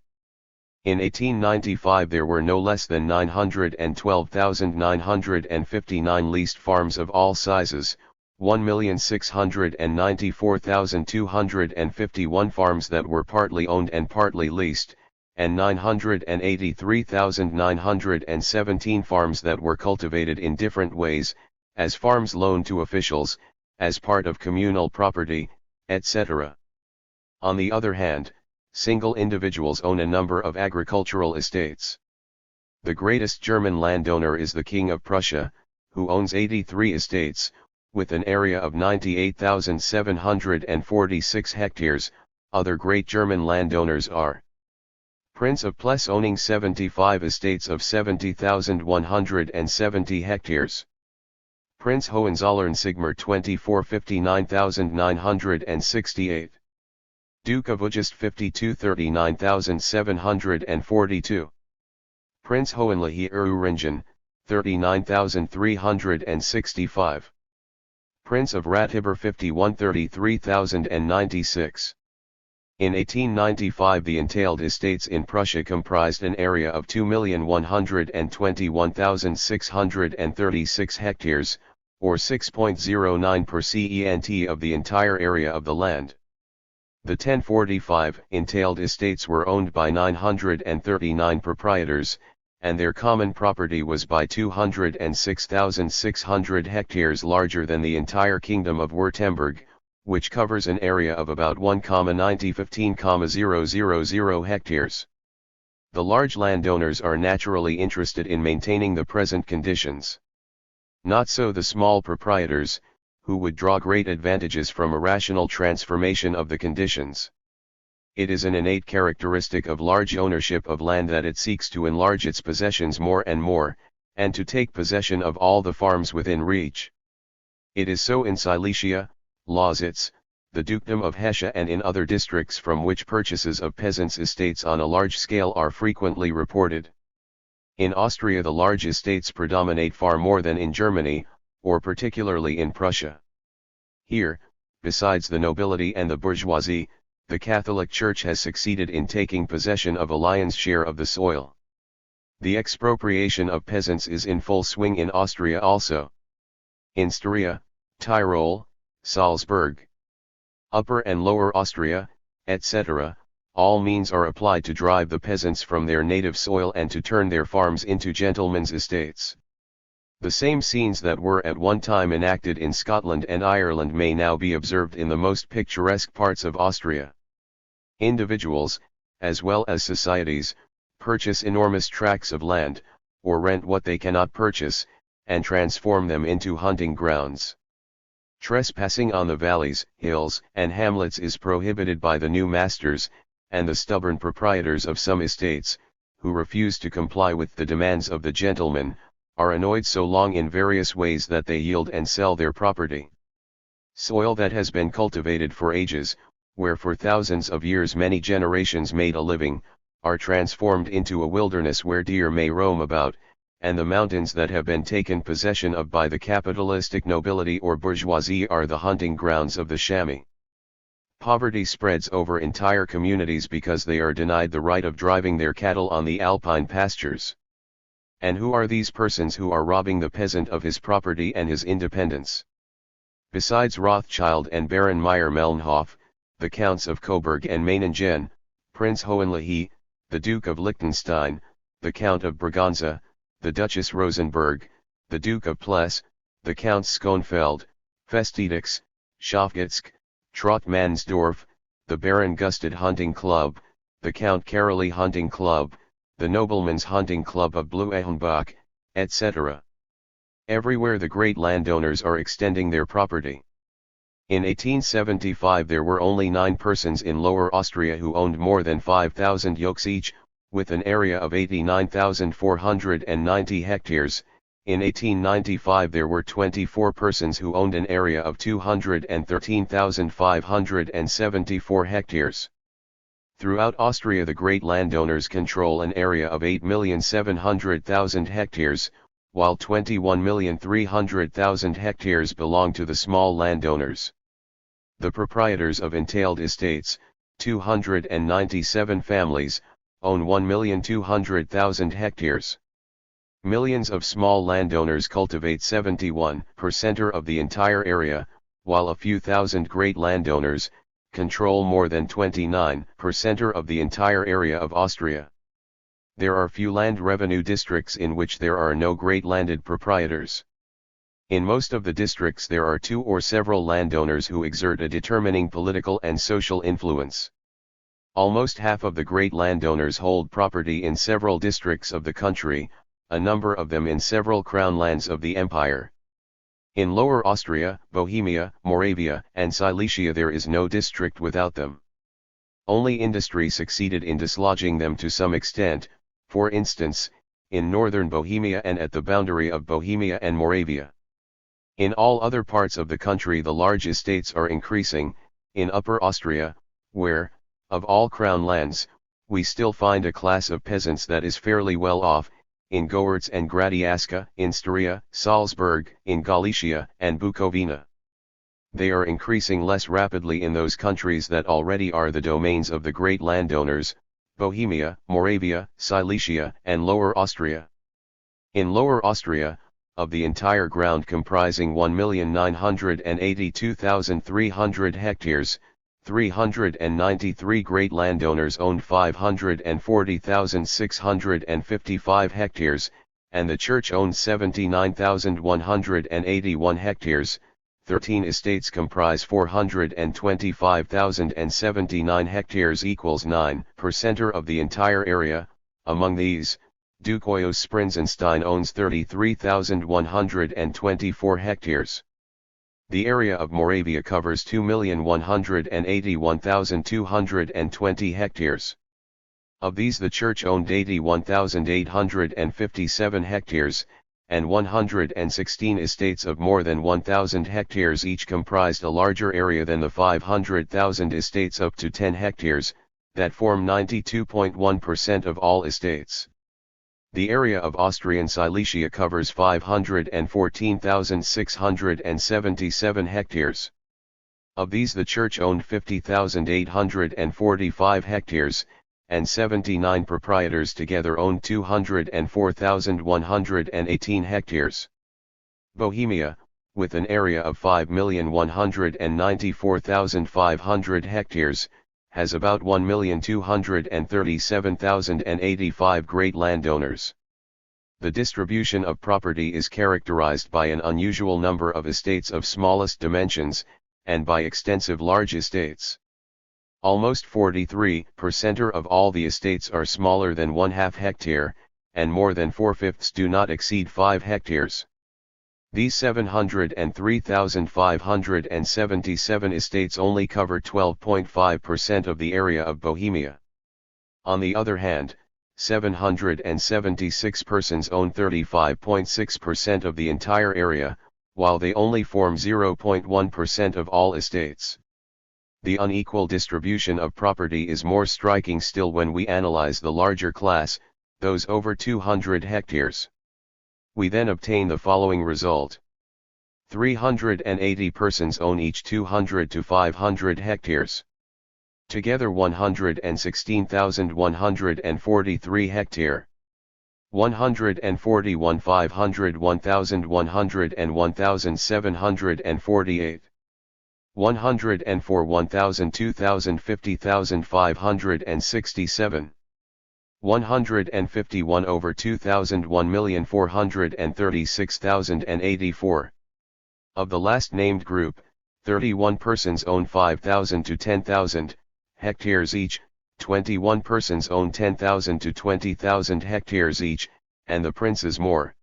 In 1895 there were no less than 912,959 leased farms of all sizes, 1,694,251 farms that were partly owned and partly leased, and 983,917 farms that were cultivated in different ways, as farms loaned to officials, as part of communal property, etc. On the other hand, single individuals own a number of agricultural estates. The greatest German landowner is the King of Prussia, who owns 83 estates, with an area of 98,746 hectares. Other great German landowners are Prince of Pless owning 75 estates of 70,170 hectares. Prince Hohenzollern-Sigmaር 54,59,968. Duke of Ujist 52,39,742. Prince Hohenlohe-Eringen, 39,365. Prince of Ratiber 51,33,096. In 1895 the entailed estates in Prussia comprised an area of 2,121,636 hectares, or 6.09% of the entire area of the land. The 1045 entailed estates were owned by 939 proprietors, and their common property was by 206,600 hectares larger than the entire kingdom of Württemberg, which covers an area of about 1,9015,000 hectares. The large landowners are naturally interested in maintaining the present conditions. Not so the small proprietors, who would draw great advantages from a rational transformation of the conditions. It is an innate characteristic of large ownership of land that it seeks to enlarge its possessions more and more, and to take possession of all the farms within reach. It is so in Silesia, Lausitz, the Dukedom of Hesse and in other districts from which purchases of peasants' estates on a large scale are frequently reported. In Austria the large estates predominate far more than in Germany, or particularly in Prussia. Here, besides the nobility and the bourgeoisie, the Catholic Church has succeeded in taking possession of a lion's share of the soil. The expropriation of peasants is in full swing in Austria also. In Styria, Tyrol, Salzburg, Upper and Lower Austria, etc., all means are applied to drive the peasants from their native soil and to turn their farms into gentlemen's estates. The same scenes that were at one time enacted in Scotland and Ireland may now be observed in the most picturesque parts of Austria. Individuals, as well as societies, purchase enormous tracts of land, or rent what they cannot purchase, and transform them into hunting grounds. Trespassing on the valleys, hills, and hamlets is prohibited by the new masters, and the stubborn proprietors of some estates, who refuse to comply with the demands of the gentlemen, are annoyed so long in various ways that they yield and sell their property. Soil that has been cultivated for ages, where for thousands of years many generations made a living, are transformed into a wilderness where deer may roam about, and the mountains that have been taken possession of by the capitalistic nobility or bourgeoisie are the hunting grounds of the chamois. Poverty spreads over entire communities because they are denied the right of driving their cattle on the alpine pastures. And who are these persons who are robbing the peasant of his property and his independence? Besides Rothschild and Baron Meyer-Melnhof, the Counts of Coburg and Meiningen, Prince Hohenlohe, the Duke of Liechtenstein, the Count of Braganza, the Duchess Rosenberg, the Duke of Pless, the Counts Schonfeld, Festedix, Schafgotsk, Trott-Mansdorf, the Baron Gustad Hunting Club, the Count Caroly Hunting Club, the Nobleman's Hunting Club of Bleuenbach, etc. Everywhere the great landowners are extending their property. In 1875 there were only 9 persons in Lower Austria who owned more than 5,000 yokes each, with an area of 89,490 hectares. In 1895 there were 24 persons who owned an area of 213,574 hectares. Throughout Austria the great landowners control an area of 8,700,000 hectares, while 21,300,000 hectares belong to the small landowners. The proprietors of entailed estates, 297 families, own 1,200,000 hectares. Millions of small landowners cultivate 71% of the entire area, while a few thousand great landowners control more than 29% of the entire area of Austria. There are few land revenue districts in which there are no great landed proprietors. In most of the districts there are 2 or several landowners who exert a determining political and social influence. Almost half of the great landowners hold property in several districts of the country, a number of them in several crown lands of the empire. In Lower Austria, Bohemia, Moravia, and Silesia there is no district without them. Only industry succeeded in dislodging them to some extent, for instance, in northern Bohemia and at the boundary of Bohemia and Moravia. In all other parts of the country the large estates are increasing. In Upper Austria, where, of all crown lands, we still find a class of peasants that is fairly well off, in Goertz and Gradiaska, in Styria, Salzburg, in Galicia and Bukovina. They are increasing less rapidly in those countries that already are the domains of the great landowners, Bohemia, Moravia, Silesia, and Lower Austria. In Lower Austria, of the entire ground comprising 1,982,300 hectares, 393 great landowners owned 540,655 hectares, and the church owned 79,181 hectares. 13 estates comprise 425,079 hectares equals 9% of the entire area. Among these, Dukoios Sprinzenstein owns 33,124 hectares. The area of Moravia covers 2,181,220 hectares. Of these the church owned 81,857 hectares, and 116 estates of more than 1,000 hectares each comprised a larger area than the 500,000 estates up to 10 hectares, that form 92.1% of all estates. The area of Austrian Silesia covers 514,677 hectares. Of these the church owned 50,845 hectares, and 79 proprietors together owned 204,118 hectares. Bohemia, with an area of 5,194,500 hectares, has about 1,237,085 great landowners. The distribution of property is characterized by an unusual number of estates of smallest dimensions, and by extensive large estates. Almost 43% of all the estates are smaller than 1/2 hectare, and more than 4/5 do not exceed 5 hectares. These 703,577 estates only cover 12.5% of the area of Bohemia. On the other hand, 776 persons own 35.6% of the entire area, while they only form 0.1% of all estates. The unequal distribution of property is more striking still when we analyze the larger class, those over 200 hectares. We then obtain the following result. 380 persons own each 200 to 500 hectares. Together 116,143 hectare. 141 500 1100 and 1748. 104 1000 2000 50,000 567. 151 over 2000 1,436,084. Of the last named group, 31 persons own 5,000 to 10,000 hectares each, 21 persons own 10,000 to 20,000 hectares each, and the princes more.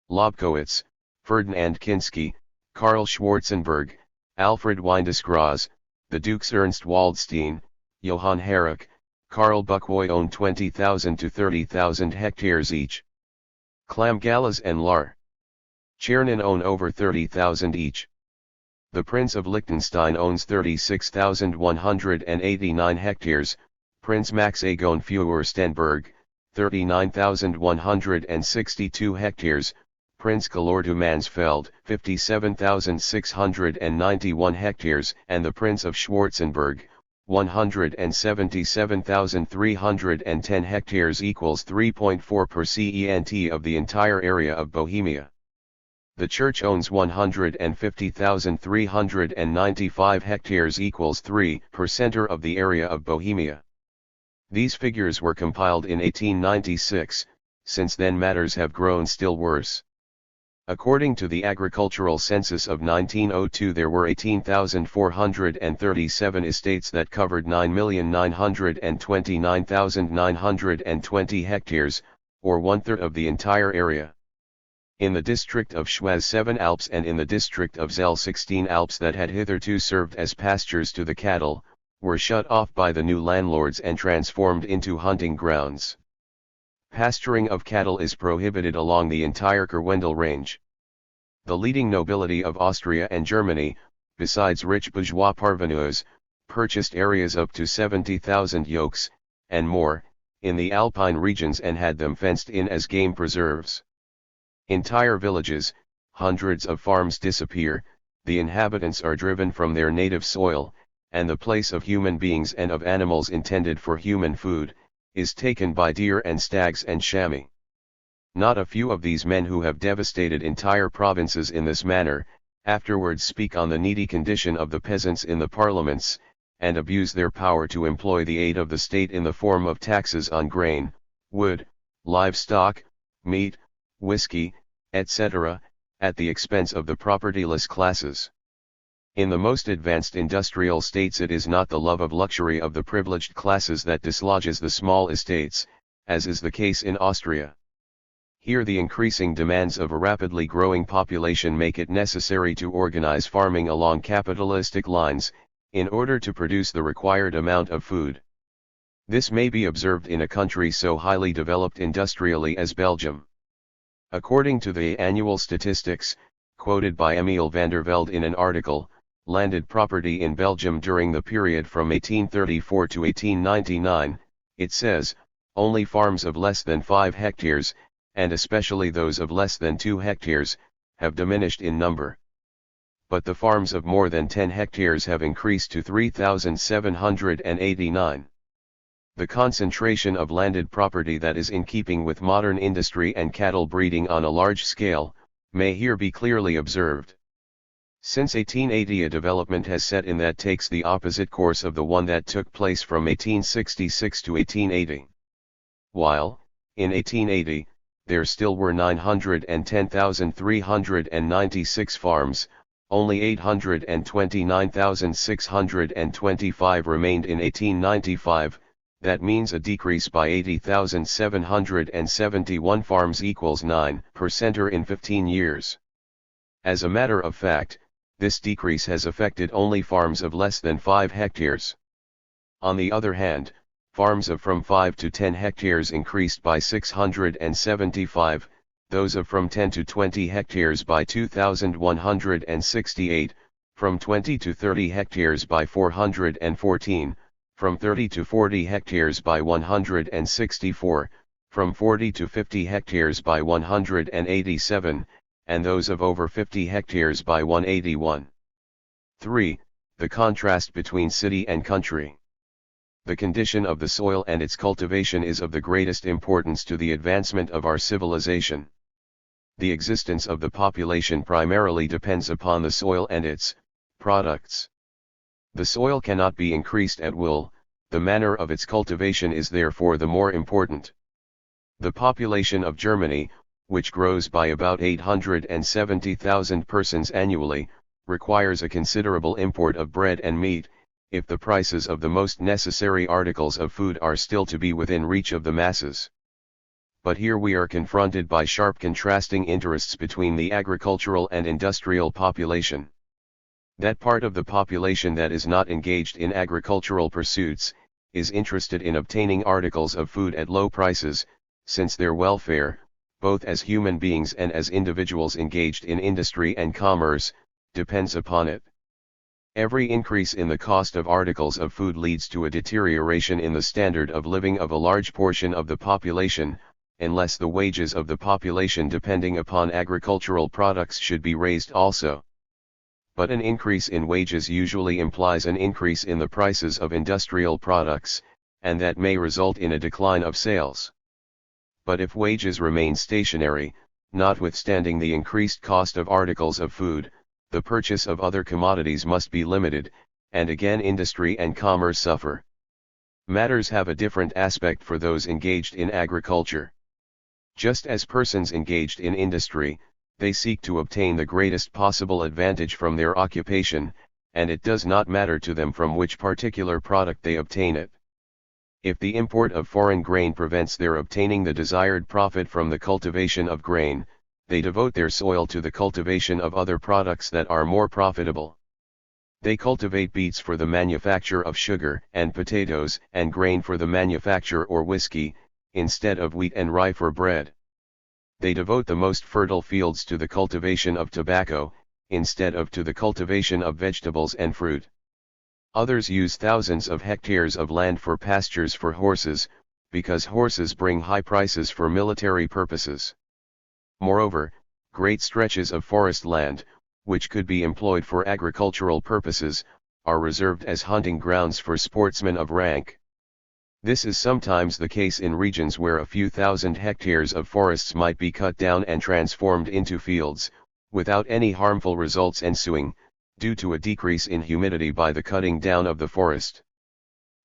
Lobkowitz, Ferdinand Kinsky, Karl Schwarzenberg, Alfred Weindesgras, the Dukes Ernst Waldstein, Johann Herrick, Karl Buchwoi own 20,000 to 30,000 hectares each. Klamgalas and Lar. Chernin own over 30,000 each. The Prince of Liechtenstein owns 36,189 hectares, Prince Max Agon Fürstenberg, 39,162 hectares, Prince Georg du Mansfeld, 57,691 hectares, and the Prince of Schwarzenberg, 177,310 hectares equals 3.4 per cent of the entire area of Bohemia. The Church owns 150,395 hectares equals 3% of the area of Bohemia. These figures were compiled in 1896, since then matters have grown still worse. According to the agricultural census of 1902 there were 18,437 estates that covered 9,929,920 hectares, or one-third of the entire area. In the district of Schwaz 7 Alps and in the district of Zell 16 Alps that had hitherto served as pastures to the cattle, were shut off by the new landlords and transformed into hunting grounds. Pasturing of cattle is prohibited along the entire Kurwendel range. The leading nobility of Austria and Germany, besides rich bourgeois parvenus, purchased areas up to 70,000 yokes, and more, in the alpine regions and had them fenced in as game preserves. Entire villages, hundreds of farms disappear, the inhabitants are driven from their native soil, and the place of human beings and of animals intended for human food, is taken by deer and stags and chamois. Not a few of these men who have devastated entire provinces in this manner, afterwards speak on the needy condition of the peasants in the parliaments, and abuse their power to employ the aid of the state in the form of taxes on grain, wood, livestock, meat, whiskey, etc., at the expense of the propertyless classes. In the most advanced industrial states it is not the love of luxury of the privileged classes that dislodges the small estates, as is the case in Austria. Here the increasing demands of a rapidly growing population make it necessary to organize farming along capitalistic lines, in order to produce the required amount of food. This may be observed in a country so highly developed industrially as Belgium. According to the annual statistics, quoted by Emile van der Velde in an article, Landed Property in Belgium during the period from 1834 to 1899, it says, only farms of less than 5 hectares, and especially those of less than 2 hectares, have diminished in number. But the farms of more than 10 hectares have increased to 3,789. The concentration of landed property that is in keeping with modern industry and cattle breeding on a large scale, may here be clearly observed. Since 1880 a development has set in that takes the opposite course of the one that took place from 1866 to 1880. While, in 1880, there still were 910,396 farms, only 829,625 remained in 1895, that means a decrease by 80,771 farms equals 9% in 15 years. As a matter of fact, this decrease has affected only farms of less than 5 hectares. On the other hand, farms of from 5 to 10 hectares increased by 675, those of from 10 to 20 hectares by 2,168, from 20 to 30 hectares by 414, from 30 to 40 hectares by 164, from 40 to 50 hectares by 187, and those of over 50 hectares by 181. 3. The contrast between city and country. The condition of the soil and its cultivation is of the greatest importance to the advancement of our civilization. The existence of the population primarily depends upon the soil and its products. The soil cannot be increased at will, the manner of its cultivation is therefore the more important. The population of Germany, which grows by about 870,000 persons annually, requires a considerable import of bread and meat, if the prices of the most necessary articles of food are still to be within reach of the masses. But here we are confronted by sharp contrasting interests between the agricultural and industrial population. That part of the population that is not engaged in agricultural pursuits, is interested in obtaining articles of food at low prices, since their welfare, both as human beings and as individuals engaged in industry and commerce, depends upon it. Every increase in the cost of articles of food leads to a deterioration in the standard of living of a large portion of the population, unless the wages of the population depending upon agricultural products should be raised also. But an increase in wages usually implies an increase in the prices of industrial products, and that may result in a decline of sales. But if wages remain stationary, notwithstanding the increased cost of articles of food, the purchase of other commodities must be limited, and again industry and commerce suffer. Matters have a different aspect for those engaged in agriculture. Just as persons engaged in industry, they seek to obtain the greatest possible advantage from their occupation, and it does not matter to them from which particular product they obtain it. If the import of foreign grain prevents their obtaining the desired profit from the cultivation of grain, they devote their soil to the cultivation of other products that are more profitable. They cultivate beets for the manufacture of sugar, and potatoes and grain for the manufacture or whiskey, instead of wheat and rye for bread. They devote the most fertile fields to the cultivation of tobacco, instead of to the cultivation of vegetables and fruit. Others use thousands of hectares of land for pastures for horses, because horses bring high prices for military purposes. Moreover, great stretches of forest land, which could be employed for agricultural purposes, are reserved as hunting grounds for sportsmen of rank. This is sometimes the case in regions where a few thousand hectares of forests might be cut down and transformed into fields, without any harmful results ensuing, due to a decrease in humidity by the cutting down of the forest.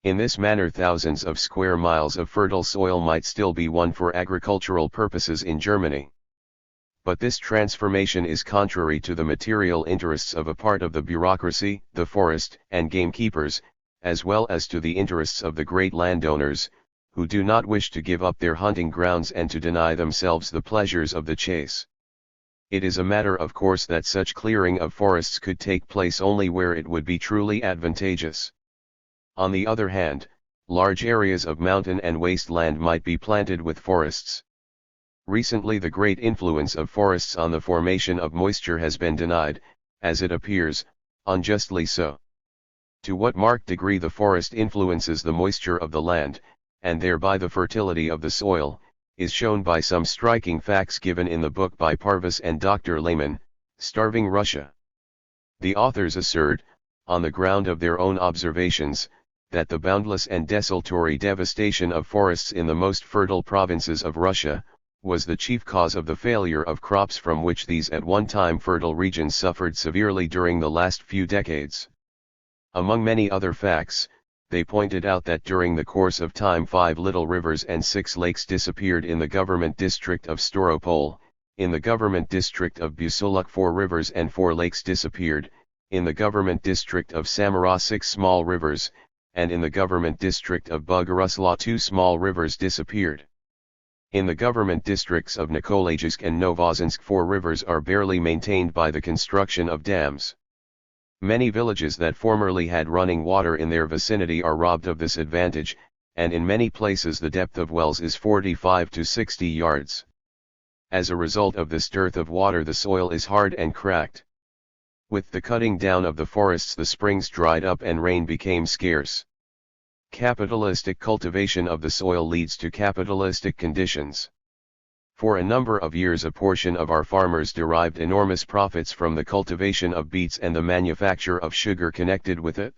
In this manner thousands of square miles of fertile soil might still be won for agricultural purposes in Germany. But this transformation is contrary to the material interests of a part of the bureaucracy, the forest and gamekeepers, as well as to the interests of the great landowners, who do not wish to give up their hunting grounds and to deny themselves the pleasures of the chase. It is a matter of course that such clearing of forests could take place only where it would be truly advantageous. On the other hand, large areas of mountain and wasteland might be planted with forests. Recently the great influence of forests on the formation of moisture has been denied, as it appears, unjustly so. To what marked degree the forest influences the moisture of the land, and thereby the fertility of the soil, is shown by some striking facts given in the book by Parvis and Dr. Lehman, Starving Russia. The authors assert, on the ground of their own observations, that the boundless and desultory devastation of forests in the most fertile provinces of Russia, was the chief cause of the failure of crops from which these at one time fertile regions suffered severely during the last few decades. Among many other facts, they pointed out that during the course of time 5 little rivers and 6 lakes disappeared in the government district of Staropol, in the government district of Busoluk 4 rivers and 4 lakes disappeared, in the government district of Samara 6 small rivers, and in the government district of Bugorusla 2 small rivers disappeared. In the government districts of Nikolaevsk and Novozinsk 4 rivers are barely maintained by the construction of dams. Many villages that formerly had running water in their vicinity are robbed of this advantage, and in many places the depth of wells is 45 to 60 yards. As a result of this dearth of water the soil is hard and cracked. With the cutting down of the forests the springs dried up and rain became scarce. Capitalistic cultivation of the soil leads to capitalistic conditions. For a number of years a portion of our farmers derived enormous profits from the cultivation of beets and the manufacture of sugar connected with it.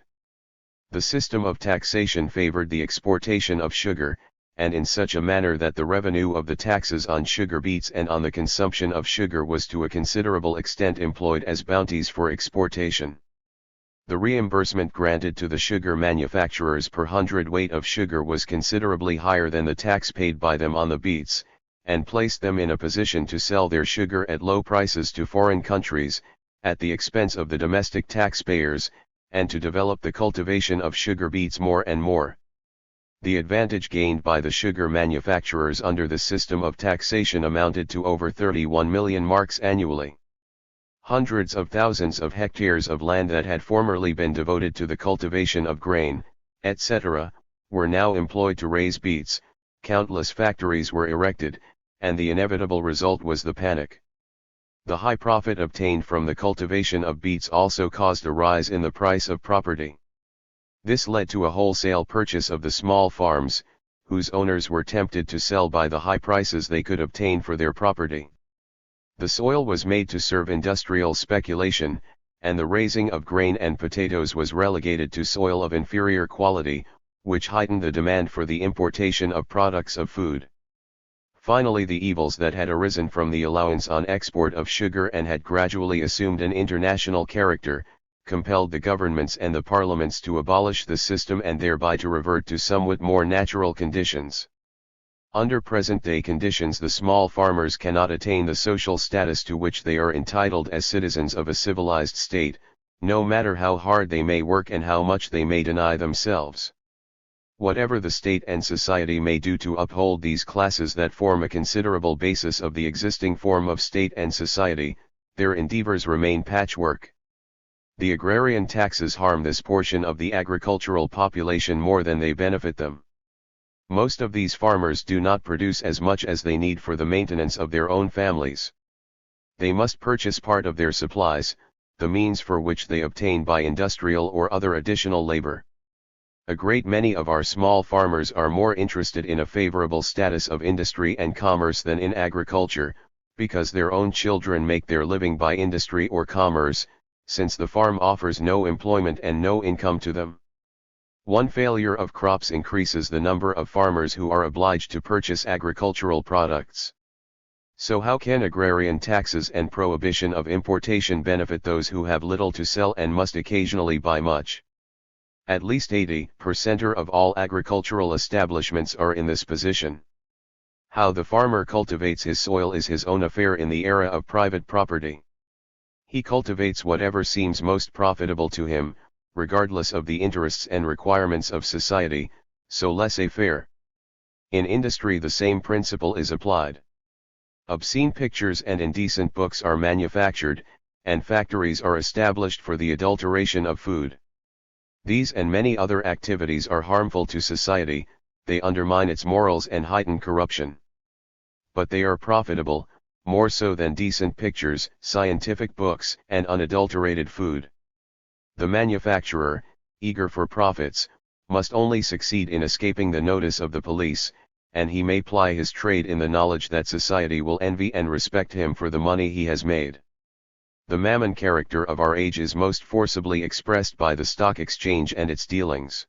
The system of taxation favored the exportation of sugar, and in such a manner that the revenue of the taxes on sugar beets and on the consumption of sugar was to a considerable extent employed as bounties for exportation. The reimbursement granted to the sugar manufacturers per hundredweight of sugar was considerably higher than the tax paid by them on the beets, and placed them in a position to sell their sugar at low prices to foreign countries, at the expense of the domestic taxpayers, and to develop the cultivation of sugar beets more and more. The advantage gained by the sugar manufacturers under the system of taxation amounted to over 31 million marks annually. Hundreds of thousands of hectares of land that had formerly been devoted to the cultivation of grain, etc., were now employed to raise beets, countless factories were erected, and the inevitable result was the panic. The high profit obtained from the cultivation of beets also caused a rise in the price of property. This led to a wholesale purchase of the small farms, whose owners were tempted to sell by the high prices they could obtain for their property. The soil was made to serve industrial speculation, and the raising of grain and potatoes was relegated to soil of inferior quality, which heightened the demand for the importation of products of food. Finally, the evils that had arisen from the allowance on export of sugar and had gradually assumed an international character, compelled the governments and the parliaments to abolish the system and thereby to revert to somewhat more natural conditions. Under present-day conditions, the small farmers cannot attain the social status to which they are entitled as citizens of a civilized state, no matter how hard they may work and how much they may deny themselves. Whatever the state and society may do to uphold these classes that form a considerable basis of the existing form of state and society, their endeavors remain patchwork. The agrarian taxes harm this portion of the agricultural population more than they benefit them. Most of these farmers do not produce as much as they need for the maintenance of their own families. They must purchase part of their supplies, the means for which they obtain by industrial or other additional labor. A great many of our small farmers are more interested in a favorable status of industry and commerce than in agriculture, because their own children make their living by industry or commerce, since the farm offers no employment and no income to them. One failure of crops increases the number of farmers who are obliged to purchase agricultural products. So how can agrarian taxes and prohibition of importation benefit those who have little to sell and must occasionally buy much? At least 80% of all agricultural establishments are in this position. How the farmer cultivates his soil is his own affair in the era of private property. He cultivates whatever seems most profitable to him, regardless of the interests and requirements of society, so laissez-faire. In industry the same principle is applied. Obscene pictures and indecent books are manufactured, and factories are established for the adulteration of food. These and many other activities are harmful to society, they undermine its morals and heighten corruption. But they are profitable, more so than decent pictures, scientific books, and unadulterated food. The manufacturer, eager for profits, must only succeed in escaping the notice of the police, and he may ply his trade in the knowledge that society will envy and respect him for the money he has made. The mammon character of our age is most forcibly expressed by the stock exchange and its dealings.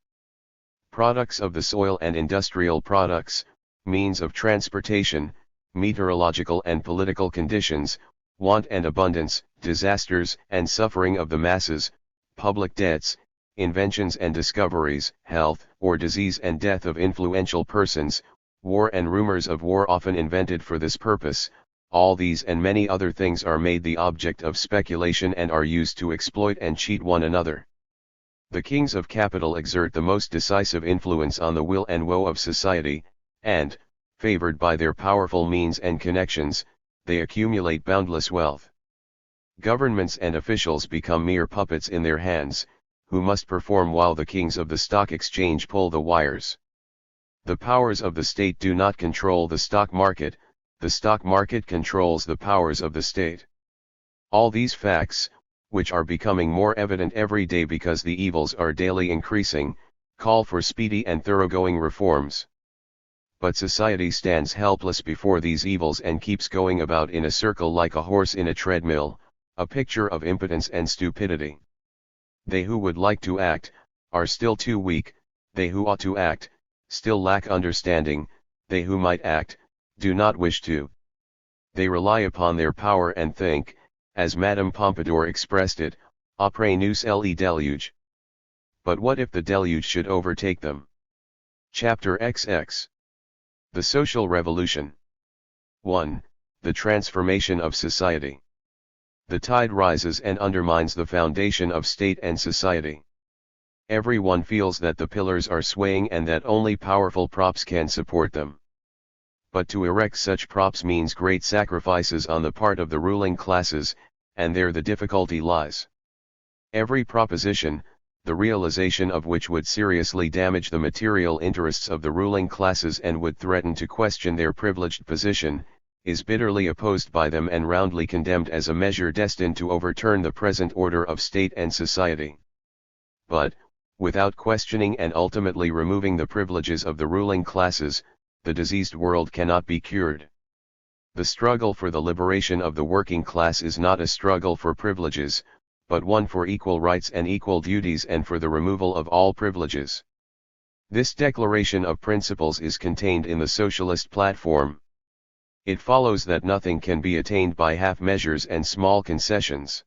Products of the soil and industrial products, means of transportation, meteorological and political conditions, want and abundance, disasters and suffering of the masses, public debts, inventions and discoveries, health or disease and death of influential persons, war and rumors of war often invented for this purpose, all these and many other things are made the object of speculation and are used to exploit and cheat one another. The kings of capital exert the most decisive influence on the will and woe of society, and, favored by their powerful means and connections, they accumulate boundless wealth. Governments and officials become mere puppets in their hands, who must perform while the kings of the stock exchange pull the wires. The powers of the state do not control the stock market controls the powers of the state. All these facts, which are becoming more evident every day because the evils are daily increasing, call for speedy and thoroughgoing reforms. But society stands helpless before these evils and keeps going about in a circle like a horse in a treadmill, a picture of impotence and stupidity. They who would like to act, are still too weak; they who ought to act, still lack understanding; they who might act, do not wish to. They rely upon their power and think, as Madame Pompadour expressed it, après nous le déluge. But what if the deluge should overtake them? Chapter XX. The Social Revolution. 1. The Transformation of Society. The tide rises and undermines the foundation of state and society. Everyone feels that the pillars are swaying and that only powerful props can support them. But to erect such props means great sacrifices on the part of the ruling classes, and there the difficulty lies. Every proposition, the realization of which would seriously damage the material interests of the ruling classes and would threaten to question their privileged position, is bitterly opposed by them and roundly condemned as a measure destined to overturn the present order of state and society. But, without questioning and ultimately removing the privileges of the ruling classes, the diseased world cannot be cured. The struggle for the liberation of the working class is not a struggle for privileges, but one for equal rights and equal duties and for the removal of all privileges. This declaration of principles is contained in the socialist platform. It follows that nothing can be attained by half measures and small concessions.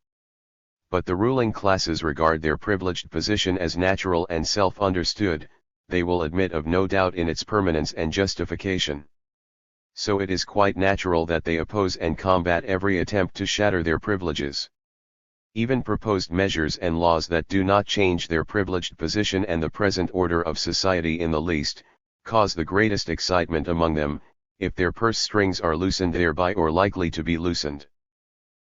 But the ruling classes regard their privileged position as natural and self-understood; they will admit of no doubt in its permanence and justification. So it is quite natural that they oppose and combat every attempt to shatter their privileges. Even proposed measures and laws that do not change their privileged position and the present order of society in the least, cause the greatest excitement among them, if their purse strings are loosened thereby or likely to be loosened.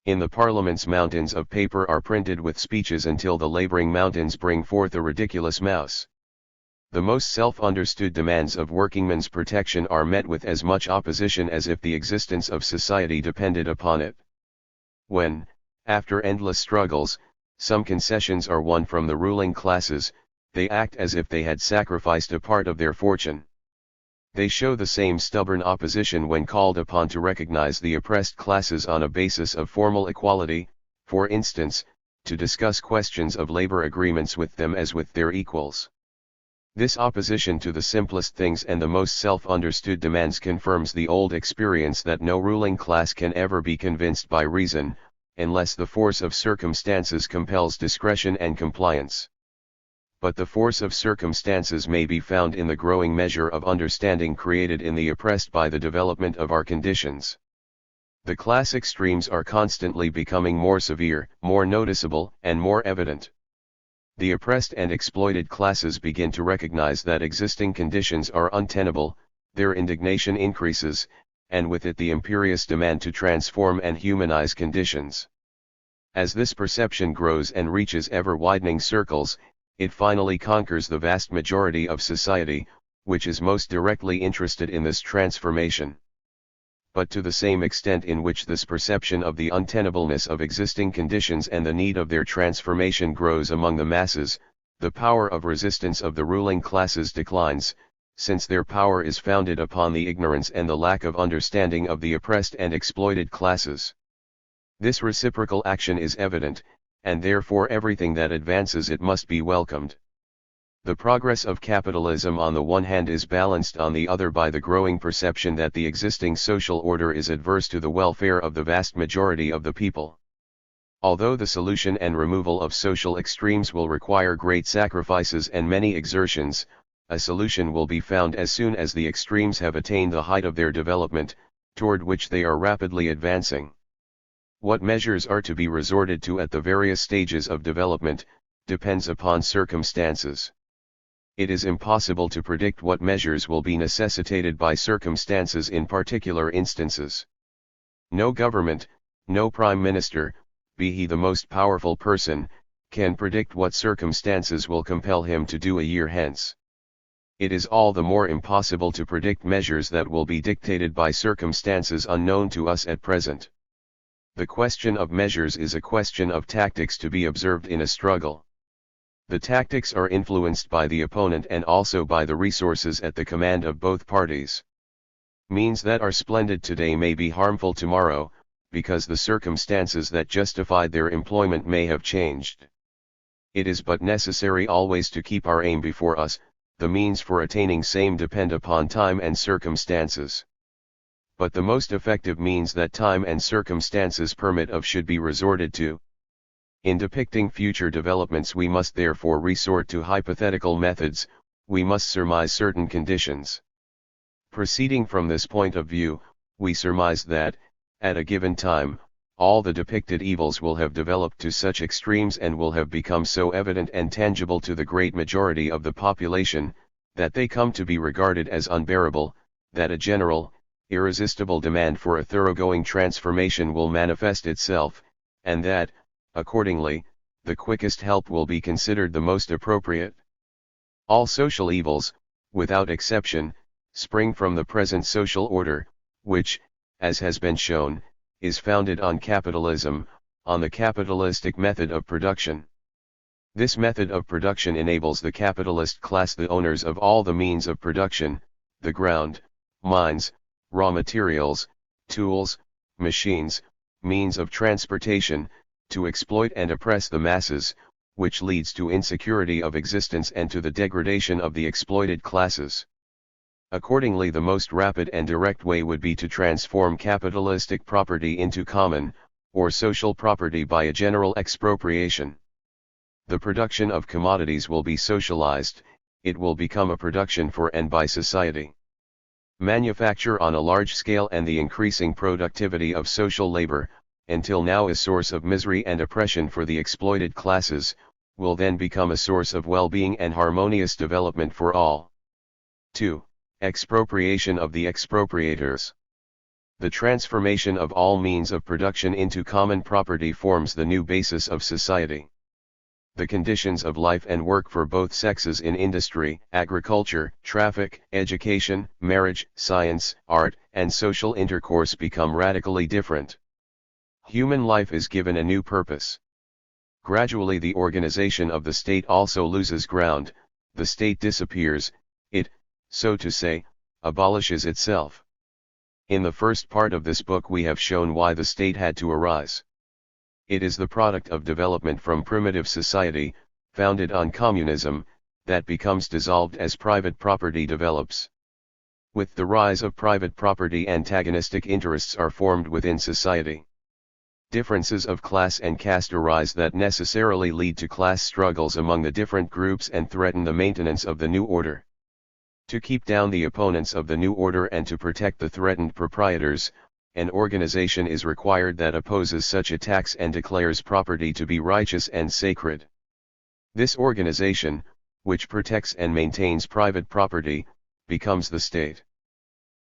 In the parliaments mountains of paper are printed with speeches until the laboring mountains bring forth a ridiculous mouse. The most self-understood demands of workingmen's protection are met with as much opposition as if the existence of society depended upon it. When, after endless struggles, some concessions are won from the ruling classes, they act as if they had sacrificed a part of their fortune. They show the same stubborn opposition when called upon to recognize the oppressed classes on a basis of formal equality, for instance, to discuss questions of labor agreements with them as with their equals. This opposition to the simplest things and the most self-understood demands confirms the old experience that no ruling class can ever be convinced by reason, unless the force of circumstances compels discretion and compliance. But the force of circumstances may be found in the growing measure of understanding created in the oppressed by the development of our conditions. The class extremes are constantly becoming more severe, more noticeable, and more evident. The oppressed and exploited classes begin to recognize that existing conditions are untenable; their indignation increases, and with it the imperious demand to transform and humanize conditions. As this perception grows and reaches ever-widening circles, it finally conquers the vast majority of society, which is most directly interested in this transformation. But to the same extent in which this perception of the untenableness of existing conditions and the need of their transformation grows among the masses, the power of resistance of the ruling classes declines, since their power is founded upon the ignorance and the lack of understanding of the oppressed and exploited classes. This reciprocal action is evident, and therefore everything that advances it must be welcomed. The progress of capitalism on the one hand is balanced on the other by the growing perception that the existing social order is adverse to the welfare of the vast majority of the people. Although the solution and removal of social extremes will require great sacrifices and many exertions, a solution will be found as soon as the extremes have attained the height of their development, toward which they are rapidly advancing. What measures are to be resorted to at the various stages of development, depends upon circumstances. It is impossible to predict what measures will be necessitated by circumstances in particular instances. No government, no prime minister, be he the most powerful person, can predict what circumstances will compel him to do a year hence. It is all the more impossible to predict measures that will be dictated by circumstances unknown to us at present. The question of measures is a question of tactics to be observed in a struggle. The tactics are influenced by the opponent and also by the resources at the command of both parties. Means that are splendid today may be harmful tomorrow, because the circumstances that justified their employment may have changed. It is but necessary always to keep our aim before us. The means for attaining same depend upon time and circumstances. But the most effective means that time and circumstances permit of should be resorted to. In depicting future developments we must therefore resort to hypothetical methods, we must surmise certain conditions. Proceeding from this point of view, we surmise that, at a given time, all the depicted evils will have developed to such extremes and will have become so evident and tangible to the great majority of the population, that they come to be regarded as unbearable, that a general, irresistible demand for a thoroughgoing transformation will manifest itself, and that, accordingly, the quickest help will be considered the most appropriate. All social evils, without exception, spring from the present social order, which, as has been shown, is founded on capitalism, on the capitalistic method of production. This method of production enables the capitalist class, the owners of all the means of production, the ground, mines, raw materials, tools, machines, means of transportation, to exploit and oppress the masses, which leads to insecurity of existence and to the degradation of the exploited classes. Accordingly, the most rapid and direct way would be to transform capitalistic property into common, or social property by a general expropriation. The production of commodities will be socialized, it will become a production for and by society. Manufacture on a large scale and the increasing productivity of social labor, until now a source of misery and oppression for the exploited classes, will then become a source of well-being and harmonious development for all. 2. Expropriation of the expropriators. The transformation of all means of production into common property forms the new basis of society. The conditions of life and work for both sexes in industry, agriculture, traffic, education, marriage, science, art, and social intercourse become radically different. Human life is given a new purpose. Gradually the organization of the state also loses ground, the state disappears, it, so to say, abolishes itself. In the first part of this book we have shown why the state had to arise. It is the product of development from primitive society, founded on communism, that becomes dissolved as private property develops. With the rise of private property, antagonistic interests are formed within society. Differences of class and caste arise that necessarily lead to class struggles among the different groups and threaten the maintenance of the new order. To keep down the opponents of the new order and to protect the threatened proprietors, an organization is required that opposes such attacks and declares property to be righteous and sacred. This organization, which protects and maintains private property, becomes the state.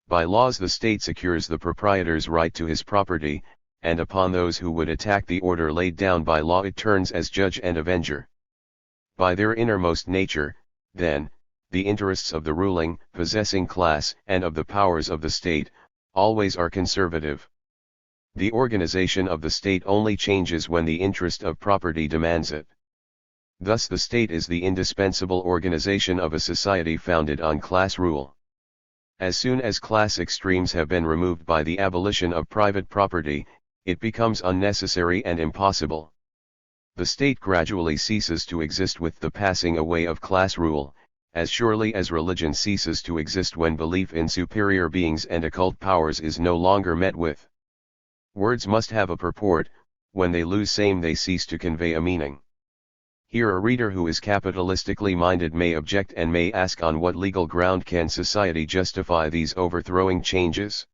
By laws the state secures the proprietor's right to his property, and upon those who would attack the order laid down by law it turns as judge and avenger. By their innermost nature, then, the interests of the ruling, possessing class and of the powers of the state, always are conservative. The organization of the state only changes when the interest of property demands it. Thus the state is the indispensable organization of a society founded on class rule. As soon as class extremes have been removed by the abolition of private property, it becomes unnecessary and impossible. The state gradually ceases to exist with the passing away of class rule, as surely as religion ceases to exist when belief in superior beings and occult powers is no longer met with. Words must have a purport, when they lose same they cease to convey a meaning. Here a reader who is capitalistically minded may object and may ask, on what legal ground can society justify these overthrowing changes?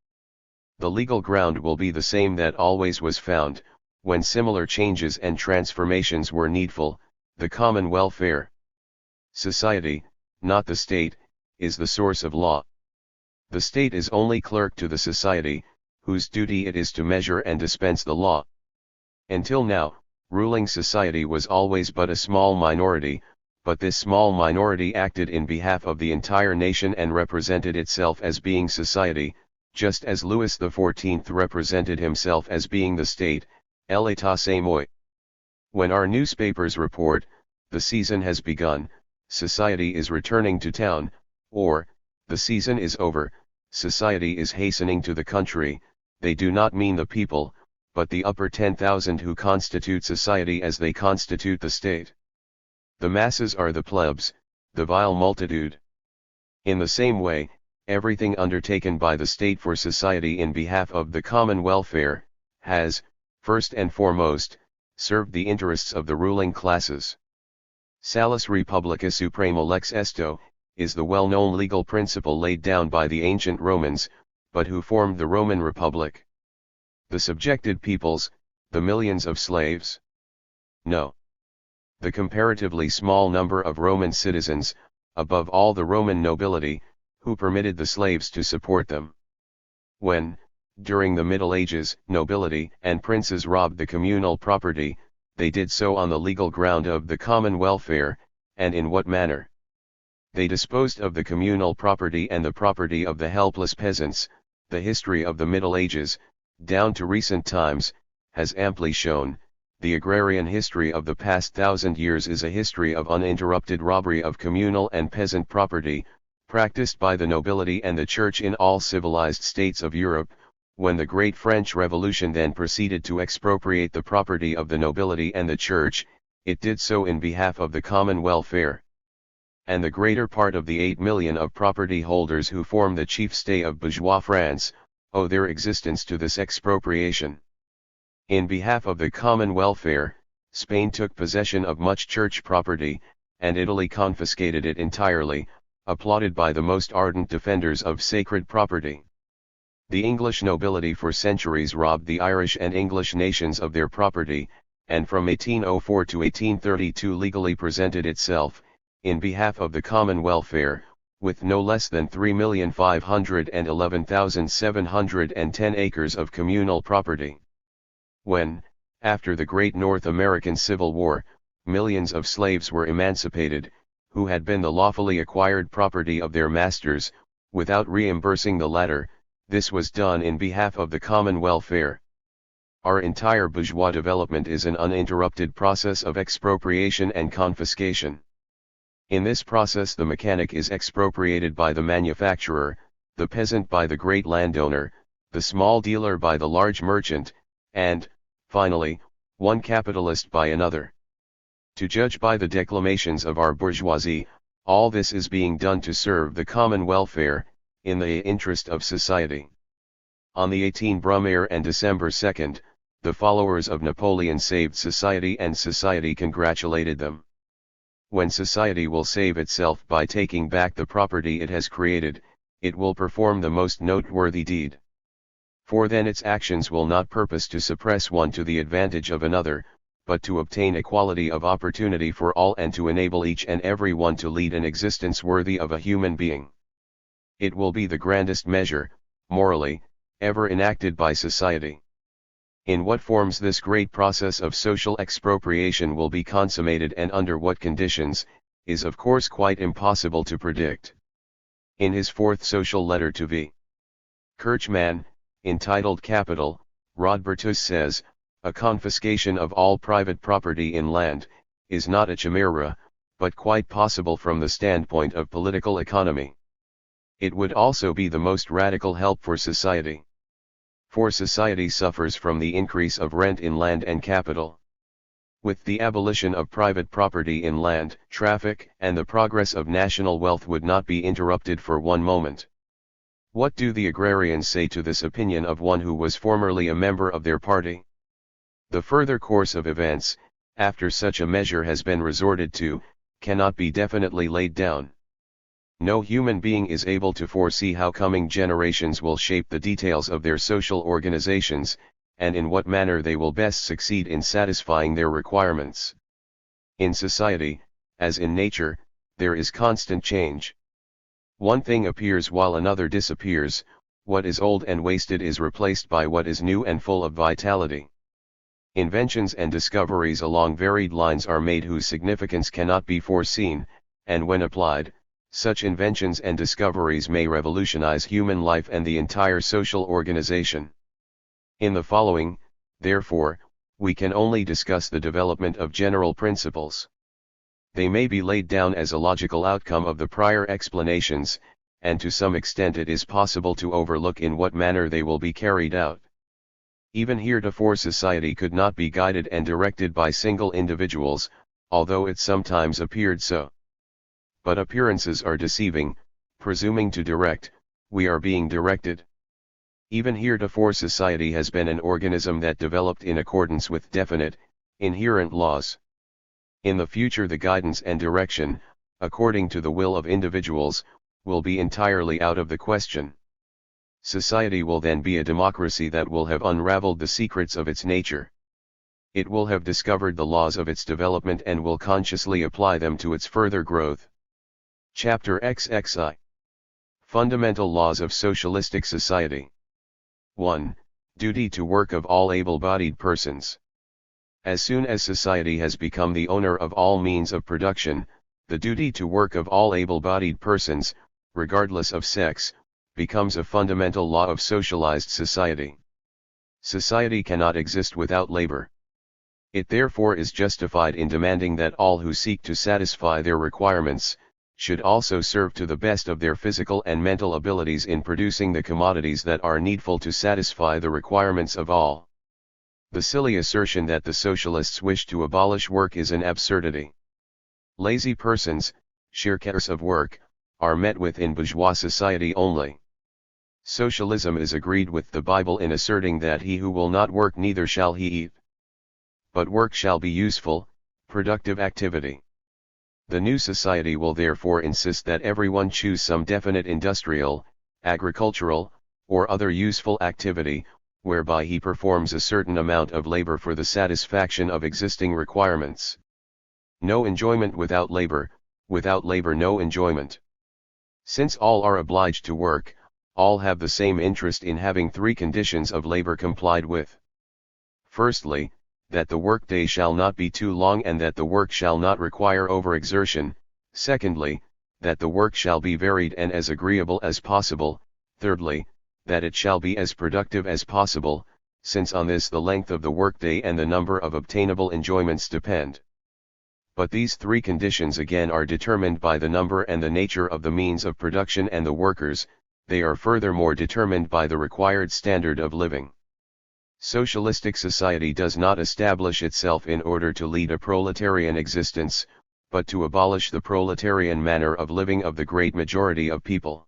The legal ground will be the same that always was found, when similar changes and transformations were needful, the common welfare. Society, not the state, is the source of law. The state is only clerk to the society, whose duty it is to measure and dispense the law. Until now, ruling society was always but a small minority, but this small minority acted in behalf of the entire nation and represented itself as being society, just as Louis XIV represented himself as being the state, l'état c'est moi. When our newspapers report, the season has begun, society is returning to town, or, the season is over, society is hastening to the country, they do not mean the people, but the upper 10,000 who constitute society as they constitute the state. The masses are the plebs, the vile multitude. In the same way, everything undertaken by the state for society in behalf of the common welfare, has, first and foremost, served the interests of the ruling classes. Salus Republica Suprema Lex Esto, is the well-known legal principle laid down by the ancient Romans, but who formed the Roman Republic? The subjected peoples, the millions of slaves? No. The comparatively small number of Roman citizens, above all the Roman nobility, who permitted the slaves to support them. When, during the Middle Ages, nobility and princes robbed the communal property, they did so on the legal ground of the common welfare, and in what manner? They disposed of the communal property and the property of the helpless peasants. The history of the Middle Ages, down to recent times, has amply shown. The agrarian history of the past 1,000 years is a history of uninterrupted robbery of communal and peasant property, practiced by the nobility and the church in all civilized states of Europe. When the great French Revolution then proceeded to expropriate the property of the nobility and the church, it did so in behalf of the common welfare. And the greater part of the 8 million of property holders who form the chief stay of bourgeois France, owe their existence to this expropriation. In behalf of the common welfare, Spain took possession of much church property, and Italy confiscated it entirely, applauded by the most ardent defenders of sacred property. The English nobility for centuries robbed the Irish and English nations of their property, and from 1804 to 1832 legally presented itself, in behalf of the common welfare, with no less than 3,511,710 acres of communal property. When, after the great North American Civil War, millions of slaves were emancipated, who had been the lawfully acquired property of their masters, without reimbursing the latter, this was done in behalf of the common welfare. Our entire bourgeois development is an uninterrupted process of expropriation and confiscation. In this process the mechanic is expropriated by the manufacturer, the peasant by the great landowner, the small dealer by the large merchant, and, finally, one capitalist by another. To judge by the declamations of our bourgeoisie, all this is being done to serve the common welfare, in the interest of society. On the 18 Brumaire and December 2, the followers of Napoleon saved society and society congratulated them. When society will save itself by taking back the property it has created, it will perform the most noteworthy deed. For then its actions will not purpose to suppress one to the advantage of another, but to obtain equality of opportunity for all and to enable each and every one to lead an existence worthy of a human being. It will be the grandest measure, morally, ever enacted by society. In what forms this great process of social expropriation will be consummated and under what conditions, is of course quite impossible to predict. In his fourth social letter to V. Kirchmann, entitled Capital, Rodbertus says, "A confiscation of all private property in land, is not a chimera, but quite possible from the standpoint of political economy. It would also be the most radical help for society. For society suffers from the increase of rent in land and capital. With the abolition of private property in land, traffic and the progress of national wealth would not be interrupted for one moment." What do the agrarians say to this opinion of one who was formerly a member of their party? The further course of events, after such a measure has been resorted to, cannot be definitely laid down. No human being is able to foresee how coming generations will shape the details of their social organizations, and in what manner they will best succeed in satisfying their requirements. In society, as in nature, there is constant change. One thing appears while another disappears, what is old and wasted is replaced by what is new and full of vitality. Inventions and discoveries along varied lines are made whose significance cannot be foreseen, and when applied, such inventions and discoveries may revolutionize human life and the entire social organization. In the following, therefore, we can only discuss the development of general principles. They may be laid down as a logical outcome of the prior explanations, and to some extent it is possible to overlook in what manner they will be carried out. Even heretofore society could not be guided and directed by single individuals, although it sometimes appeared so. But appearances are deceiving. Presuming to direct, we are being directed. Even heretofore society has been an organism that developed in accordance with definite, inherent laws. In the future the guidance and direction, according to the will of individuals, will be entirely out of the question. Society will then be a democracy that will have unraveled the secrets of its nature. It will have discovered the laws of its development and will consciously apply them to its further growth. Chapter XXI. Fundamental Laws of Socialistic Society. 1. Duty to work of all able-bodied persons. As soon as society has become the owner of all means of production, the duty to work of all able-bodied persons, regardless of sex, becomes a fundamental law of socialized society. Society cannot exist without labor. It therefore is justified in demanding that all who seek to satisfy their requirements, should also serve to the best of their physical and mental abilities in producing the commodities that are needful to satisfy the requirements of all. The silly assertion that the socialists wish to abolish work is an absurdity. Lazy persons, shirkers of work, are met with in bourgeois society only. Socialism is agreed with the Bible in asserting that he who will not work neither shall he eat. But work shall be useful, productive activity. The new society will therefore insist that everyone choose some definite industrial, agricultural, or other useful activity, whereby he performs a certain amount of labor for the satisfaction of existing requirements. No enjoyment without labor no enjoyment. Since all are obliged to work, all have the same interest in having three conditions of labor complied with. Firstly, that the workday shall not be too long and that the work shall not require overexertion. Secondly, that the work shall be varied and as agreeable as possible. Thirdly, that it shall be as productive as possible, since on this the length of the workday and the number of obtainable enjoyments depend. But these three conditions again are determined by the number and the nature of the means of production and the workers. They are furthermore determined by the required standard of living. Socialistic society does not establish itself in order to lead a proletarian existence, but to abolish the proletarian manner of living of the great majority of people.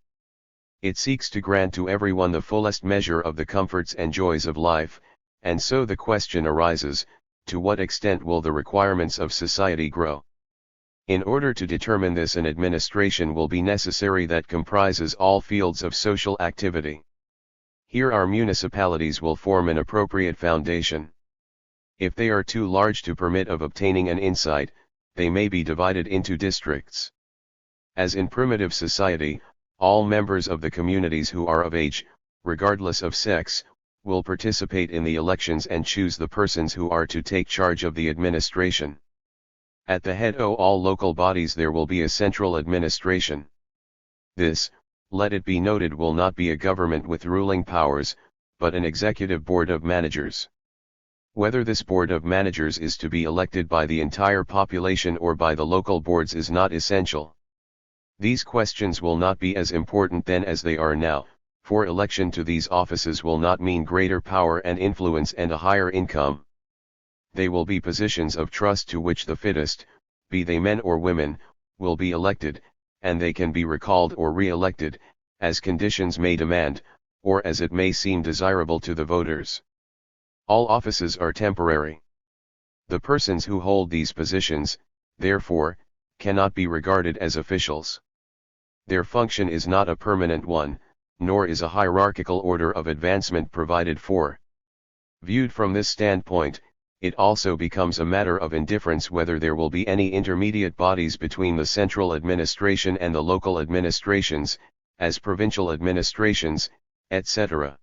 It seeks to grant to everyone the fullest measure of the comforts and joys of life, and so the question arises, to what extent will the requirements of society grow? In order to determine this, an administration will be necessary that comprises all fields of social activity. Here our municipalities will form an appropriate foundation. If they are too large to permit of obtaining an insight, they may be divided into districts. As in primitive society, all members of the communities who are of age, regardless of sex, will participate in the elections and choose the persons who are to take charge of the administration. At the head of all local bodies there will be a central administration. This, let it be noted, will not be a government with ruling powers, but an executive board of managers. Whether this board of managers is to be elected by the entire population or by the local boards is not essential. These questions will not be as important then as they are now, for election to these offices will not mean greater power and influence and a higher income. They will be positions of trust to which the fittest, be they men or women, will be elected, and they can be recalled or re-elected, as conditions may demand, or as it may seem desirable to the voters. All offices are temporary. The persons who hold these positions, therefore, cannot be regarded as officials. Their function is not a permanent one, nor is a hierarchical order of advancement provided for. Viewed from this standpoint, it also becomes a matter of indifference whether there will be any intermediate bodies between the central administration and the local administrations, as provincial administrations, etc.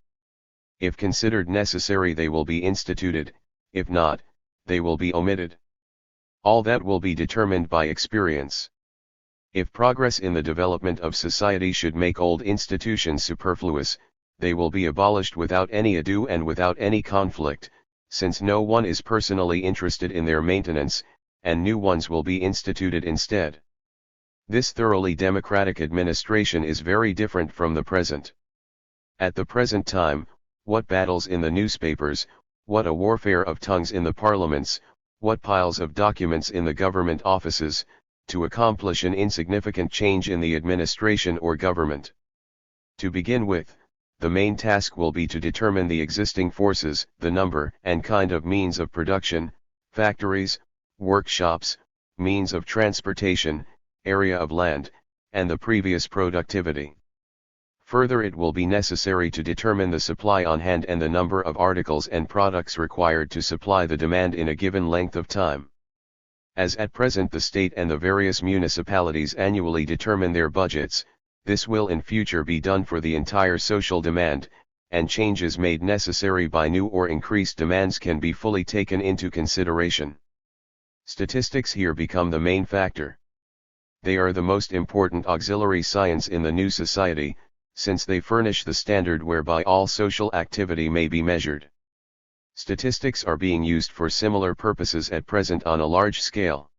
If considered necessary they will be instituted, if not, they will be omitted. All that will be determined by experience. If progress in the development of society should make old institutions superfluous, they will be abolished without any ado and without any conflict, since no one is personally interested in their maintenance, and new ones will be instituted instead. This thoroughly democratic administration is very different from the present. At the present time, what battles in the newspapers, what a warfare of tongues in the parliaments, what piles of documents in the government offices, to accomplish an insignificant change in the administration or government. To begin with, the main task will be to determine the existing forces, the number and kind of means of production, factories, workshops, means of transportation, area of land, and the previous productivity. Further, it will be necessary to determine the supply on hand and the number of articles and products required to supply the demand in a given length of time. As at present the state and the various municipalities annually determine their budgets, this will in future be done for the entire social demand, and changes made necessary by new or increased demands can be fully taken into consideration. Statistics here become the main factor. They are the most important auxiliary science in the new society, since they furnish the standard whereby all social activity may be measured. Statistics are being used for similar purposes at present on a large scale.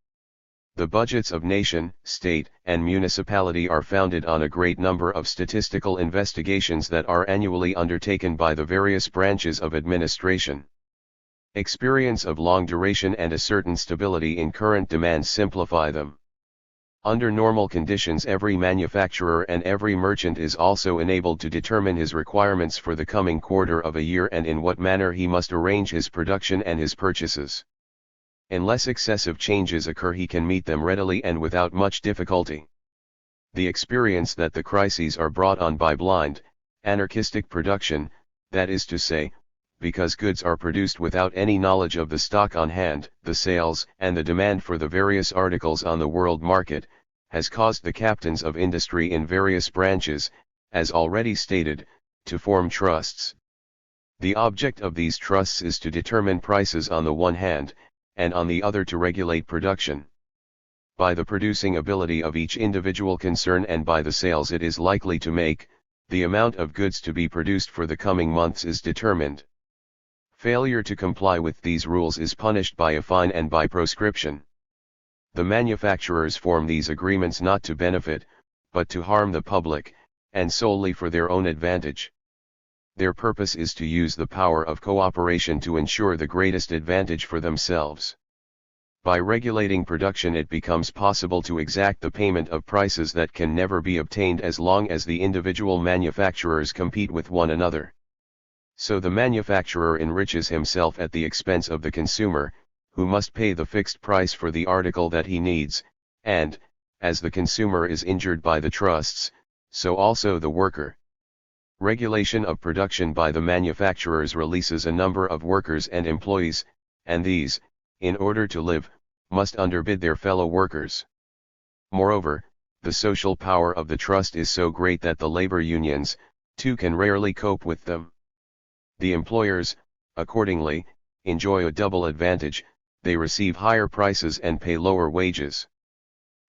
The budgets of nation, state, and municipality are founded on a great number of statistical investigations that are annually undertaken by the various branches of administration. Experience of long duration and a certain stability in current demands simplify them. Under normal conditions, every manufacturer and every merchant is also enabled to determine his requirements for the coming quarter of a year and in what manner he must arrange his production and his purchases. Unless excessive changes occur, he can meet them readily and without much difficulty. The experience that the crises are brought on by blind, anarchistic production, that is to say, because goods are produced without any knowledge of the stock on hand, the sales and the demand for the various articles on the world market, has caused the captains of industry in various branches, as already stated, to form trusts. The object of these trusts is to determine prices on the one hand, and on the other to regulate production. By the producing ability of each individual concern and by the sales it is likely to make, the amount of goods to be produced for the coming months is determined. Failure to comply with these rules is punished by a fine and by proscription. The manufacturers form these agreements not to benefit, but to harm the public, and solely for their own advantage. Their purpose is to use the power of cooperation to ensure the greatest advantage for themselves. By regulating production, it becomes possible to exact the payment of prices that can never be obtained as long as the individual manufacturers compete with one another. So the manufacturer enriches himself at the expense of the consumer, who must pay the fixed price for the article that he needs, and, as the consumer is injured by the trusts, so also the worker. Regulation of production by the manufacturers releases a number of workers and employees, and these, in order to live, must underbid their fellow workers. Moreover, the social power of the trust is so great that the labor unions, too, can rarely cope with them. The employers, accordingly, enjoy a double advantage: they receive higher prices and pay lower wages.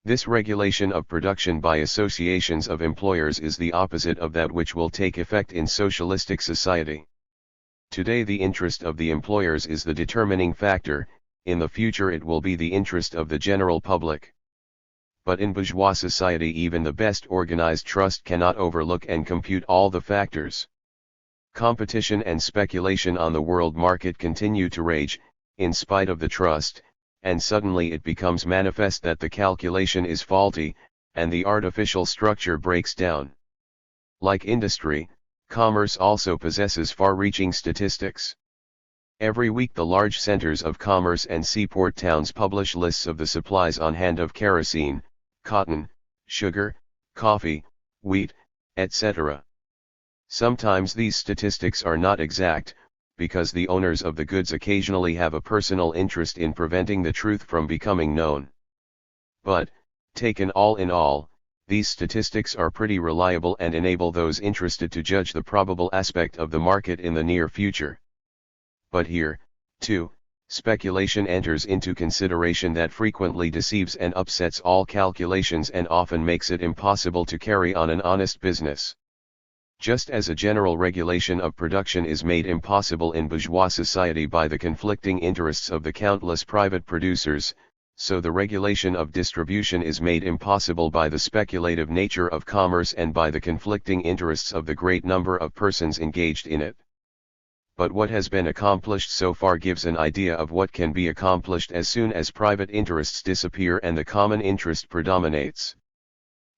This regulation of production by associations of employers is the opposite of that which will take effect in socialistic society. Today the interest of the employers is the determining factor, in the future it will be the interest of the general public. But in bourgeois society even the best organized trust cannot overlook and compute all the factors. Competition and speculation on the world market continue to rage, in spite of the trust, and suddenly it becomes manifest that the calculation is faulty, and the artificial structure breaks down. Like industry, commerce also possesses far-reaching statistics. Every week the large centers of commerce and seaport towns publish lists of the supplies on hand of kerosene, cotton, sugar, coffee, wheat, etc. Sometimes these statistics are not exact, because the owners of the goods occasionally have a personal interest in preventing the truth from becoming known. But, taken all in all, these statistics are pretty reliable and enable those interested to judge the probable aspect of the market in the near future. But here, too, speculation enters into consideration that frequently deceives and upsets all calculations and often makes it impossible to carry on an honest business. Just as a general regulation of production is made impossible in bourgeois society by the conflicting interests of the countless private producers, So the regulation of distribution is made impossible by the speculative nature of commerce and by the conflicting interests of the great number of persons engaged in it. But what has been accomplished so far gives an idea of what can be accomplished as soon as private interests disappear and the common interest predominates.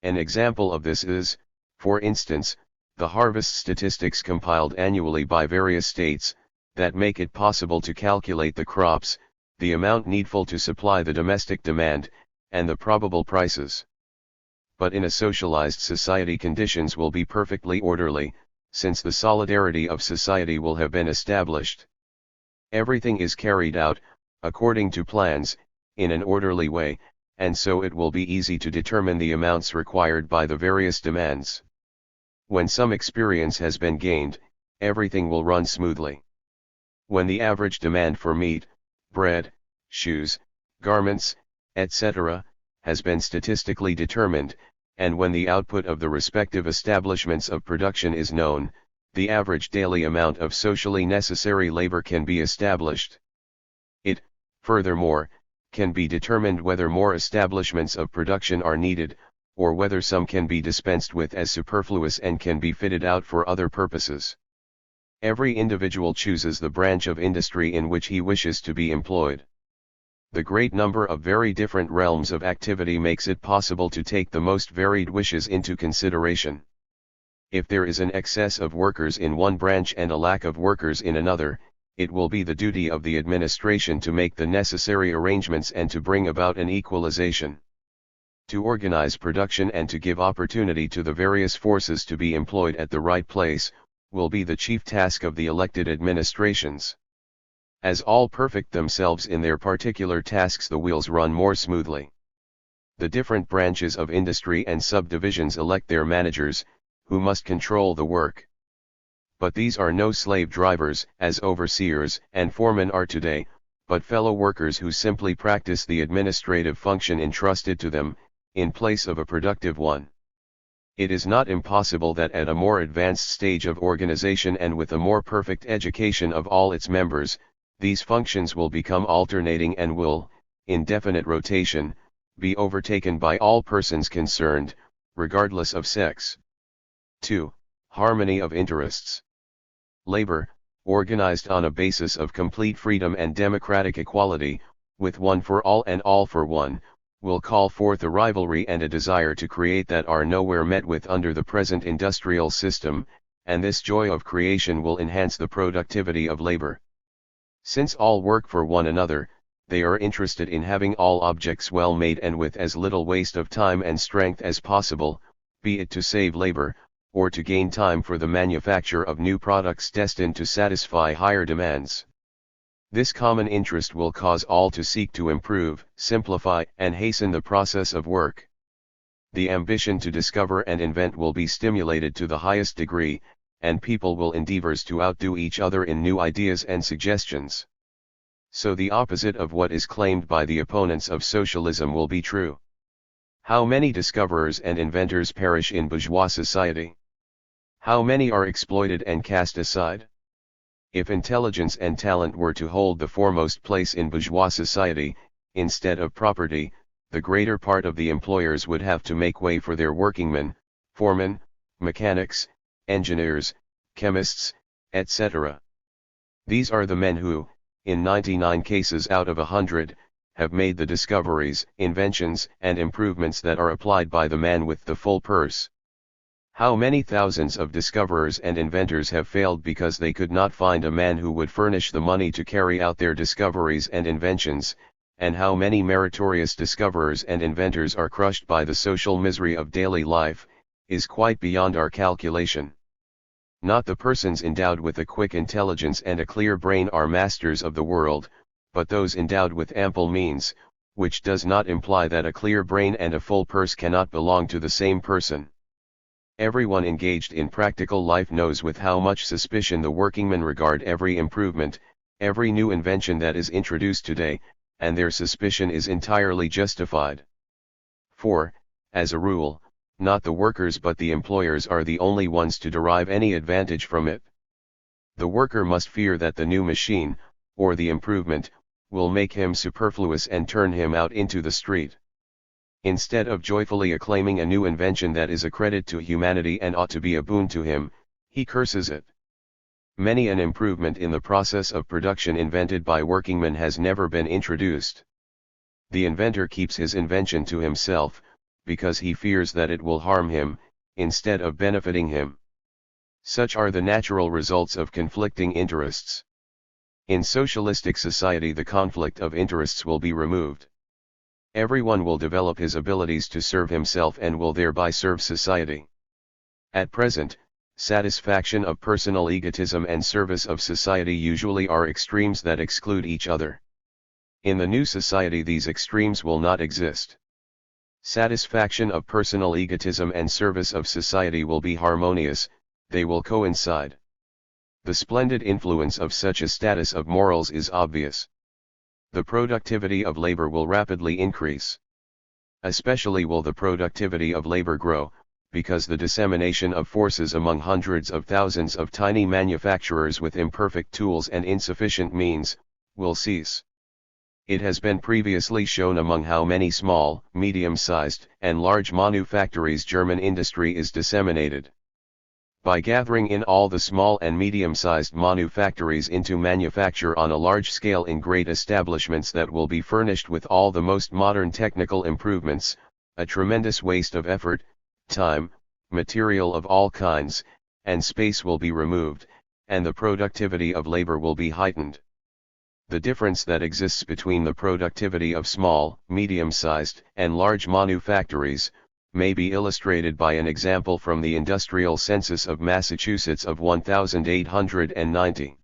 An example of this is, for instance, the harvest statistics compiled annually by various states, that make it possible to calculate the crops, the amount needful to supply the domestic demand, and the probable prices. But in a socialized society conditions will be perfectly orderly, since the solidarity of society will have been established. Everything is carried out, according to plans, in an orderly way, and so it will be easy to determine the amounts required by the various demands. When some experience has been gained, everything will run smoothly. When the average demand for meat, bread, shoes, garments, etc., has been statistically determined, and when the output of the respective establishments of production is known, the average daily amount of socially necessary labor can be established. It, furthermore, can be determined whether more establishments of production are needed, or whether some can be dispensed with as superfluous and can be fitted out for other purposes. Every individual chooses the branch of industry in which he wishes to be employed. The great number of very different realms of activity makes it possible to take the most varied wishes into consideration. If there is an excess of workers in one branch and a lack of workers in another, it will be the duty of the administration to make the necessary arrangements and to bring about an equalization. To organize production and to give opportunity to the various forces to be employed at the right place, will be the chief task of the elected administrations. As all perfect themselves in their particular tasks, the wheels run more smoothly. The different branches of industry and subdivisions elect their managers, who must control the work. But these are no slave drivers, as overseers and foremen are today, but fellow workers who simply practice the administrative function entrusted to them, in place of a productive one. It is not impossible that at a more advanced stage of organization and with a more perfect education of all its members, these functions will become alternating and will, in definite rotation, be overtaken by all persons concerned, regardless of sex. 2. Harmony of interests. Labor, organized on a basis of complete freedom and democratic equality, with one for all and all for one, will call forth a rivalry and a desire to create that are nowhere met with under the present industrial system, and this joy of creation will enhance the productivity of labor. Since all work for one another, they are interested in having all objects well made and with as little waste of time and strength as possible, be it to save labor, or to gain time for the manufacture of new products destined to satisfy higher demands. This common interest will cause all to seek to improve, simplify, and hasten the process of work. The ambition to discover and invent will be stimulated to the highest degree, and people will endeavor to outdo each other in new ideas and suggestions. So the opposite of what is claimed by the opponents of socialism will be true. How many discoverers and inventors perish in bourgeois society? How many are exploited and cast aside? If intelligence and talent were to hold the foremost place in bourgeois society, instead of property, the greater part of the employers would have to make way for their workingmen, foremen, mechanics, engineers, chemists, etc. These are the men who, in 99 cases out of 100, have made the discoveries, inventions, and improvements that are applied by the man with the full purse. How many thousands of discoverers and inventors have failed because they could not find a man who would furnish the money to carry out their discoveries and inventions, and how many meritorious discoverers and inventors are crushed by the social misery of daily life, is quite beyond our calculation. Not the persons endowed with a quick intelligence and a clear brain are masters of the world, but those endowed with ample means, which does not imply that a clear brain and a full purse cannot belong to the same person. Everyone engaged in practical life knows with how much suspicion the workingmen regard every improvement, every new invention that is introduced today, and their suspicion is entirely justified. For, as a rule, not the workers but the employers are the only ones to derive any advantage from it. The worker must fear that the new machine, or the improvement, will make him superfluous and turn him out into the street. Instead of joyfully acclaiming a new invention that is a credit to humanity and ought to be a boon to him, he curses it. Many an improvement in the process of production invented by workingmen has never been introduced. The inventor keeps his invention to himself, because he fears that it will harm him, instead of benefiting him. Such are the natural results of conflicting interests. In socialistic society, the conflict of interests will be removed. Everyone will develop his abilities to serve himself and will thereby serve society. At present, satisfaction of personal egotism and service of society usually are extremes that exclude each other. In the new society, these extremes will not exist. Satisfaction of personal egotism and service of society will be harmonious, they will coincide. The splendid influence of such a status of morals is obvious. The productivity of labor will rapidly increase. Especially will the productivity of labor grow, because the dissemination of forces among hundreds of thousands of tiny manufacturers with imperfect tools and insufficient means, will cease. It has been previously shown among how many small, medium-sized, and large manufactories German industry is disseminated. By gathering in all the small and medium-sized manufactories into manufacture on a large scale in great establishments that will be furnished with all the most modern technical improvements, a tremendous waste of effort, time, material of all kinds, and space will be removed, and the productivity of labor will be heightened. The difference that exists between the productivity of small, medium-sized, and large manufactories, may be illustrated by an example from the Industrial Census of Massachusetts of 1890.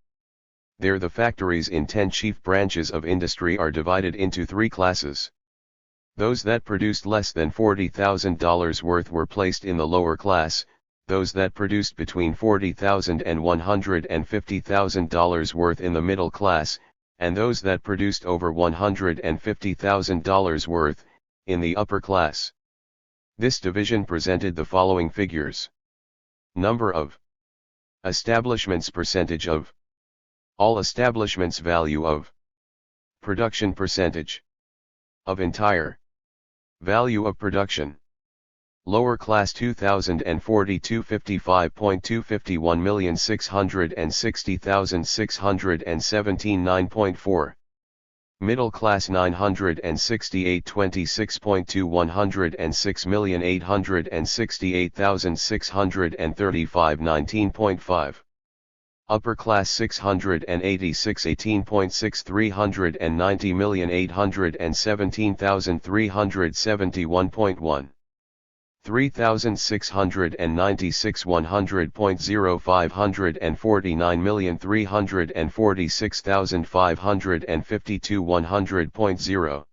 There the factories in 10 chief branches of industry are divided into 3 classes. Those that produced less than $40,000 worth were placed in the lower class, those that produced between $40,000 and $150,000 worth in the middle class, and those that produced over $150,000 worth, in the upper class. This division presented the following figures. Number of establishments, percentage of all establishments, value of production, percentage of entire value of production. Lower class 2042 55.2 51,660,617 Middle class 968 26.2 106,868,635 19.5 Upper class 686 18.6 390,817,371.1 3,696 100.0 549,346,552 100.0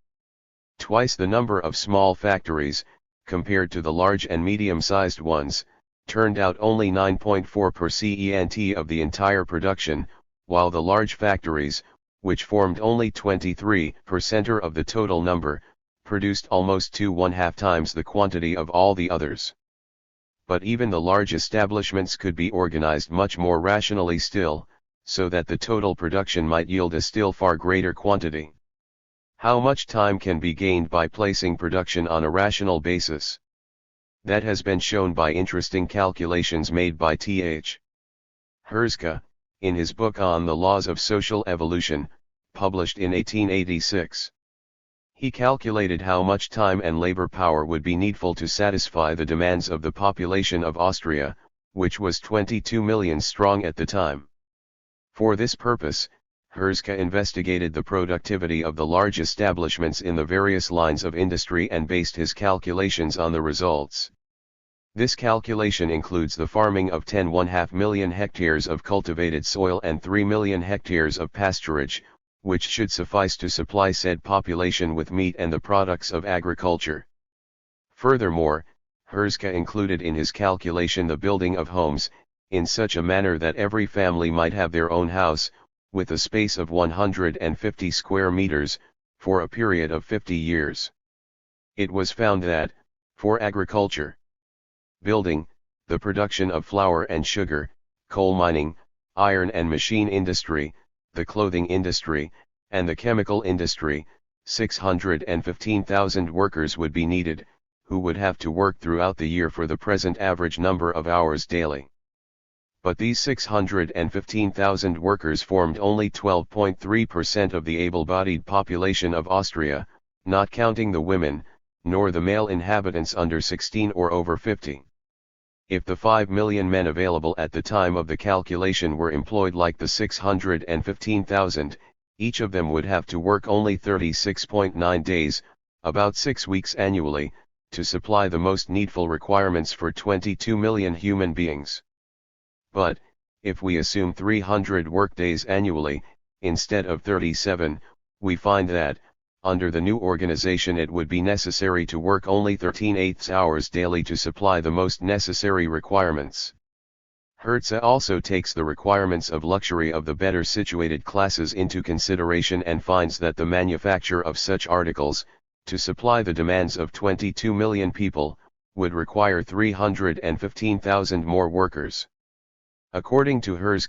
Twice the number of small factories, compared to the large and medium-sized ones, turned out only 9.4% of the entire production, while the large factories, which formed only 23% of the total number, produced almost 2.5 times the quantity of all the others. But even the large establishments could be organized much more rationally still, so that the total production might yield a still far greater quantity. How much time can be gained by placing production on a rational basis? That has been shown by interesting calculations made by THIRD-WORLDISM, in his book on the laws of social evolution, published in 1886. He calculated how much time and labor power would be needful to satisfy the demands of the population of Austria, which was 22 million strong at the time. For this purpose, Herzke investigated the productivity of the large establishments in the various lines of industry and based his calculations on the results. This calculation includes the farming of 10.5 million hectares of cultivated soil and 3 million hectares of pasturage, which should suffice to supply said population with meat and the products of agriculture. Furthermore, Herzke included in his calculation the building of homes, in such a manner that every family might have their own house, with a space of 150 square meters, for a period of 50 years. It was found that, for agriculture, building, the production of flour and sugar, coal mining, iron and machine industry, the clothing industry, and the chemical industry, 615,000 workers would be needed, who would have to work throughout the year for the present average number of hours daily. But these 615,000 workers formed only 12.3% of the able-bodied population of Austria, not counting the women, nor the male inhabitants under 16 or over 50. If the 5 million men available at the time of the calculation were employed like the 615,000, each of them would have to work only 36.9 days, about 6 weeks annually, to supply the most needful requirements for 22 million human beings. But, if we assume 300 workdays annually, instead of 37, we find that, under the new organization, it would be necessary to work only 13/8 hours daily to supply the most necessary requirements. Hertz also takes the requirements of luxury of the better situated classes into consideration and finds that the manufacture of such articles, to supply the demands of 22 million people, would require 315,000 more workers. According to Hertz,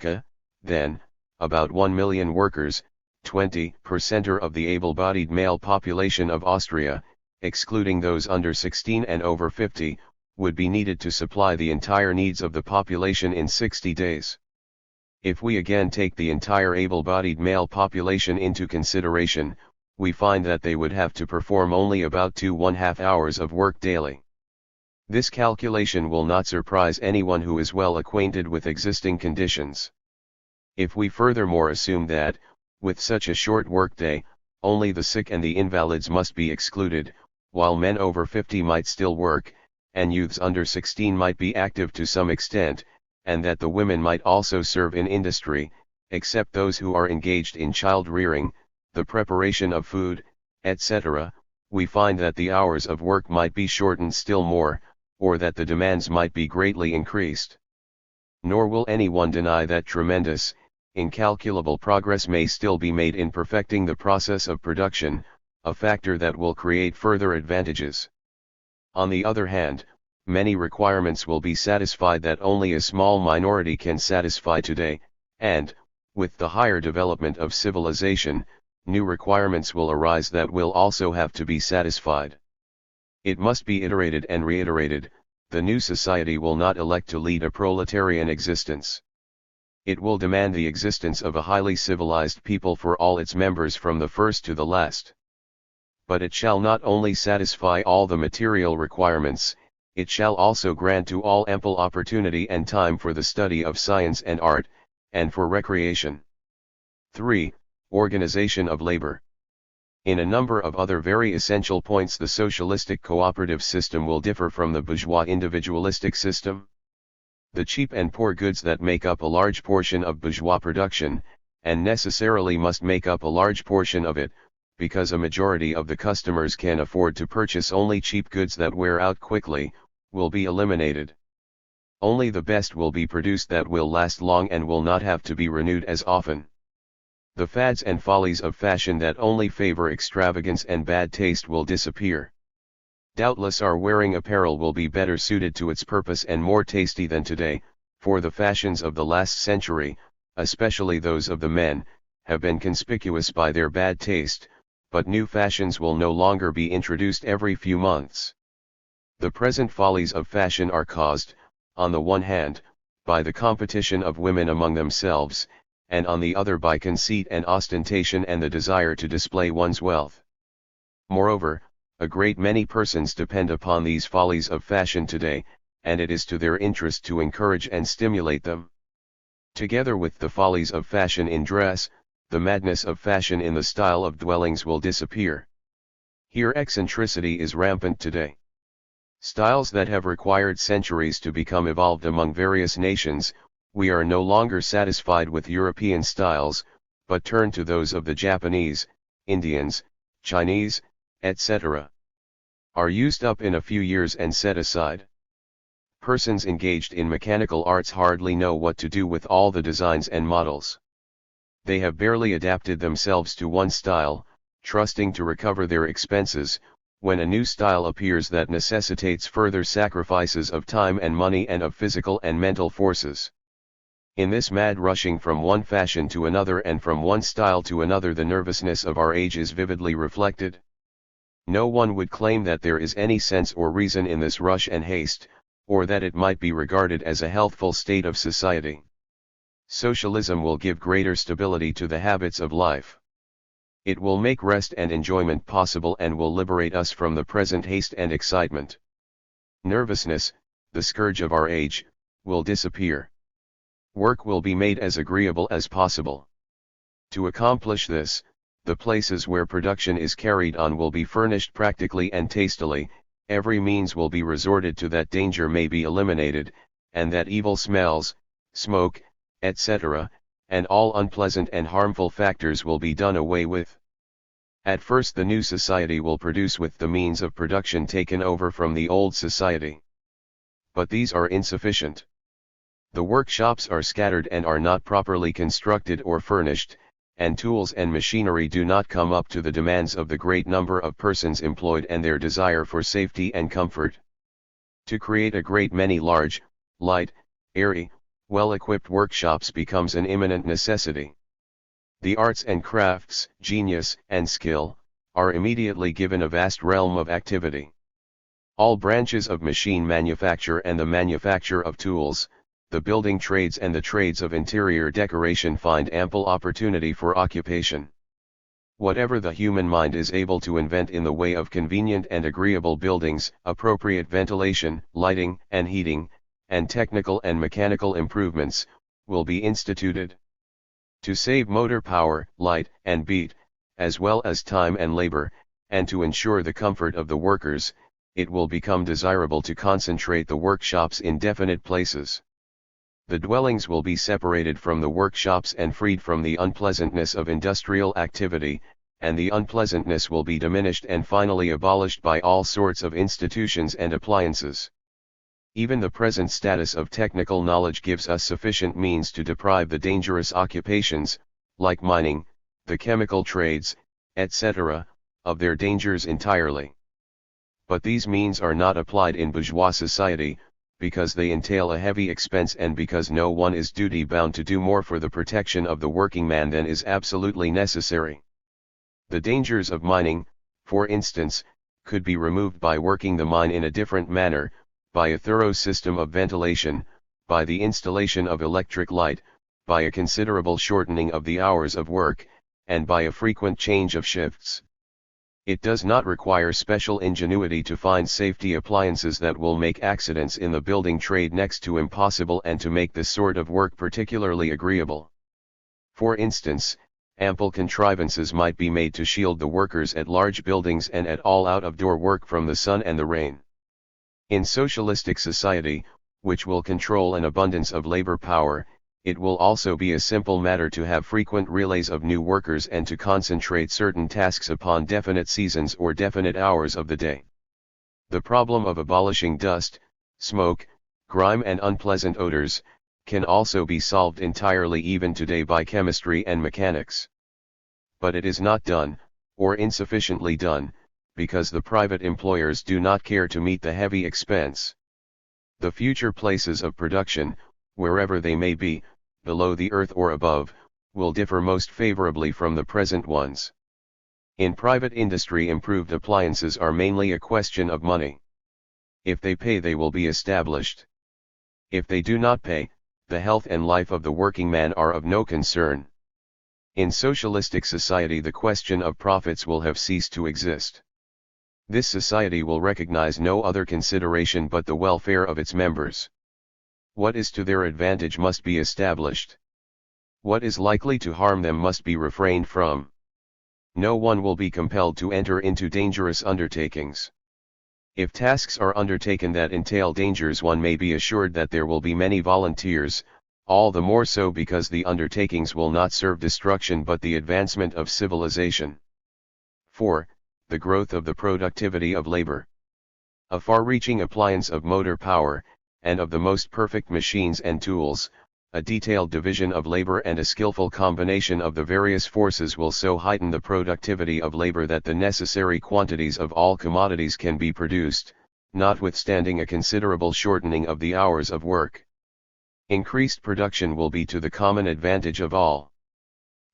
then, about 1 million workers, 20% of the able-bodied male population of Austria, excluding those under 16 and over 50, would be needed to supply the entire needs of the population in 60 days. If we again take the entire able-bodied male population into consideration, we find that they would have to perform only about 2½ hours of work daily. This calculation will not surprise anyone who is well acquainted with existing conditions. If we furthermore assume that, with such a short workday, only the sick and the invalids must be excluded, while men over 50 might still work, and youths under 16 might be active to some extent, and that the women might also serve in industry, except those who are engaged in child-rearing, the preparation of food, etc., we find that the hours of work might be shortened still more, or that the demands might be greatly increased. Nor will anyone deny that tremendous, incalculable progress may still be made in perfecting the process of production, a factor that will create further advantages. On the other hand, many requirements will be satisfied that only a small minority can satisfy today, and, with the higher development of civilization, new requirements will arise that will also have to be satisfied. It must be iterated and reiterated, the new society will not elect to lead a proletarian existence. It will demand the existence of a highly civilized people for all its members from the first to the last. But it shall not only satisfy all the material requirements, it shall also grant to all ample opportunity and time for the study of science and art, and for recreation. 3. Organization of labor. In a number of other very essential points, the socialistic cooperative system will differ from the bourgeois individualistic system. The cheap and poor goods that make up a large portion of bourgeois production, and necessarily must make up a large portion of it, because a majority of the customers can afford to purchase only cheap goods that wear out quickly, will be eliminated. Only the best will be produced that will last long and will not have to be renewed as often. The fads and follies of fashion that only favor extravagance and bad taste will disappear. Doubtless our wearing apparel will be better suited to its purpose and more tasty than today, for the fashions of the last century, especially those of the men, have been conspicuous by their bad taste, but new fashions will no longer be introduced every few months. The present follies of fashion are caused, on the one hand, by the competition of women among themselves, and on the other by conceit and ostentation and the desire to display one's wealth. Moreover, a great many persons depend upon these follies of fashion today, and it is to their interest to encourage and stimulate them. Together with the follies of fashion in dress, the madness of fashion in the style of dwellings will disappear. Here eccentricity is rampant today. Styles that have required centuries to become evolved among various nations, we are no longer satisfied with European styles, but turn to those of the Japanese, Indians, Chinese, etc. Are used up in a few years and set aside. Persons engaged in mechanical arts hardly know what to do with all the designs and models. They have barely adapted themselves to one style, trusting to recover their expenses, when a new style appears that necessitates further sacrifices of time and money and of physical and mental forces. In this mad rushing from one fashion to another and from one style to another, the nervousness of our age is vividly reflected. No one would claim that there is any sense or reason in this rush and haste, or that it might be regarded as a healthful state of society. Socialism will give greater stability to the habits of life. It will make rest and enjoyment possible and will liberate us from the present haste and excitement. Nervousness, the scourge of our age, will disappear. Work will be made as agreeable as possible. To accomplish this, the places where production is carried on will be furnished practically and tastily, every means will be resorted to that danger may be eliminated, and that evil smells, smoke, etc., and all unpleasant and harmful factors will be done away with. At first the new society will produce with the means of production taken over from the old society. But these are insufficient. The workshops are scattered and are not properly constructed or furnished, and tools and machinery do not come up to the demands of the great number of persons employed and their desire for safety and comfort. To create a great many large, light, airy, well-equipped workshops becomes an imminent necessity. The arts and crafts, genius and skill, are immediately given a vast realm of activity. All branches of machine manufacture and the manufacture of tools, the building trades and the trades of interior decoration find ample opportunity for occupation. Whatever the human mind is able to invent in the way of convenient and agreeable buildings, appropriate ventilation, lighting and heating, and technical and mechanical improvements, will be instituted. To save motor power, light and beat, as well as time and labor, and to ensure the comfort of the workers, it will become desirable to concentrate the workshops in definite places. The dwellings will be separated from the workshops and freed from the unpleasantness of industrial activity, and the unpleasantness will be diminished and finally abolished by all sorts of institutions and appliances. Even the present status of technical knowledge gives us sufficient means to deprive the dangerous occupations, like mining, the chemical trades, etc., of their dangers entirely. But these means are not applied in bourgeois society, because they entail a heavy expense and because no one is duty-bound to do more for the protection of the working man than is absolutely necessary. The dangers of mining, for instance, could be removed by working the mine in a different manner, by a thorough system of ventilation, by the installation of electric light, by a considerable shortening of the hours of work, and by a frequent change of shifts. It does not require special ingenuity to find safety appliances that will make accidents in the building trade next to impossible and to make this sort of work particularly agreeable. For instance, ample contrivances might be made to shield the workers at large buildings and at all out-of-door work from the sun and the rain. In socialistic society, which will control an abundance of labor power, it will also be a simple matter to have frequent relays of new workers and to concentrate certain tasks upon definite seasons or definite hours of the day. The problem of abolishing dust, smoke, grime and unpleasant odors, can also be solved entirely even today by chemistry and mechanics. But it is not done, or insufficiently done, because the private employers do not care to meet the heavy expense. The future places of production, wherever they may be, below the earth or above, will differ most favorably from the present ones. In private industry improved appliances are mainly a question of money. If they pay they will be established. If they do not pay, the health and life of the working man are of no concern. In socialistic society the question of profits will have ceased to exist. This society will recognize no other consideration but the welfare of its members. What is to their advantage must be established. What is likely to harm them must be refrained from. No one will be compelled to enter into dangerous undertakings. If tasks are undertaken that entail dangers, one may be assured that there will be many volunteers, all the more so because the undertakings will not serve destruction but the advancement of civilization. 4. The growth of the productivity of labor. A far-reaching appliance of motor power, and of the most perfect machines and tools, a detailed division of labor and a skillful combination of the various forces will so heighten the productivity of labor that the necessary quantities of all commodities can be produced, notwithstanding a considerable shortening of the hours of work. Increased production will be to the common advantage of all.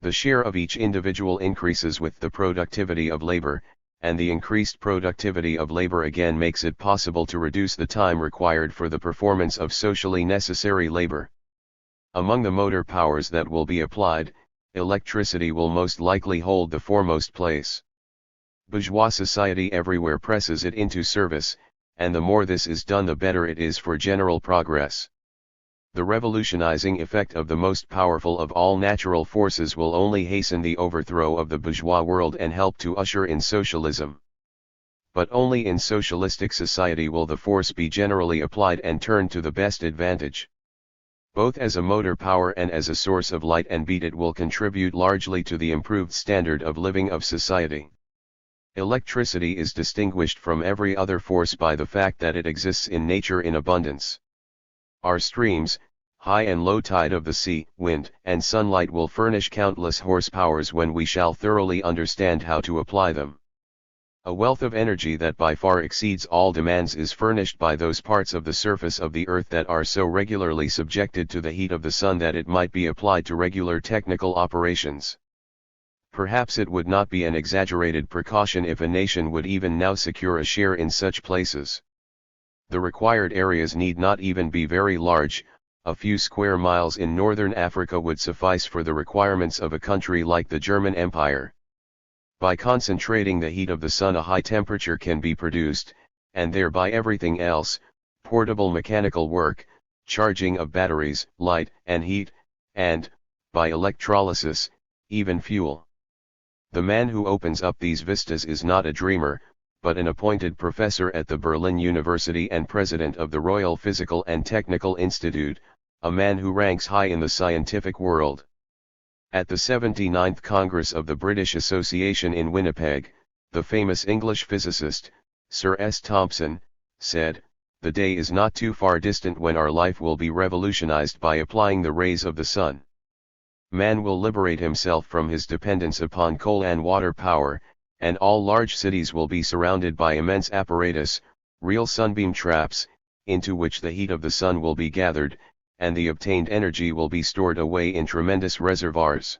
The share of each individual increases with the productivity of labor, and the increased productivity of labor again makes it possible to reduce the time required for the performance of socially necessary labor. Among the motor powers that will be applied, electricity will most likely hold the foremost place. Bourgeois society everywhere presses it into service, and the more this is done the better it is for general progress. The revolutionizing effect of the most powerful of all natural forces will only hasten the overthrow of the bourgeois world and help to usher in socialism. But only in socialistic society will the force be generally applied and turned to the best advantage. Both as a motor power and as a source of light and beat it will contribute largely to the improved standard of living of society. Electricity is distinguished from every other force by the fact that it exists in nature in abundance. Our streams, high and low tide of the sea, wind, and sunlight will furnish countless horsepowers when we shall thoroughly understand how to apply them. A wealth of energy that by far exceeds all demands is furnished by those parts of the surface of the earth that are so regularly subjected to the heat of the sun that it might be applied to regular technical operations. Perhaps it would not be an exaggerated precaution if a nation would even now secure a share in such places. The required areas need not even be very large. A few square miles in northern Africa would suffice for the requirements of a country like the German Empire. By concentrating the heat of the sun a high temperature can be produced, and thereby everything else, portable mechanical work, charging of batteries, light and heat, and, by electrolysis, even fuel. The man who opens up these vistas is not a dreamer, but an appointed professor at the Berlin University and president of the Royal Physical and Technical Institute, a man who ranks high in the scientific world. At the 79th Congress of the British Association in Winnipeg, the famous English physicist, Sir S. Thomson, said, "The day is not too far distant when our life will be revolutionized by applying the rays of the sun. Man will liberate himself from his dependence upon coal and water power, and all large cities will be surrounded by immense apparatus, real sunbeam traps, into which the heat of the sun will be gathered, and the obtained energy will be stored away in tremendous reservoirs.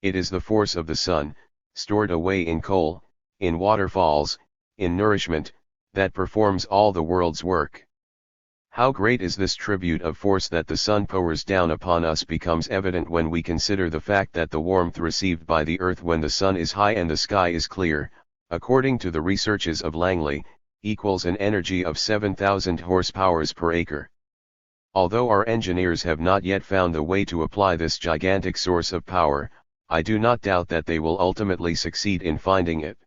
It is the force of the sun, stored away in coal, in waterfalls, in nourishment, that performs all the world's work." How great is this tribute of force that the sun pours down upon us becomes evident when we consider the fact that the warmth received by the earth when the sun is high and the sky is clear, according to the researches of Langley, equals an energy of 7,000 horsepowers per acre. Although our engineers have not yet found the way to apply this gigantic source of power, I do not doubt that they will ultimately succeed in finding it.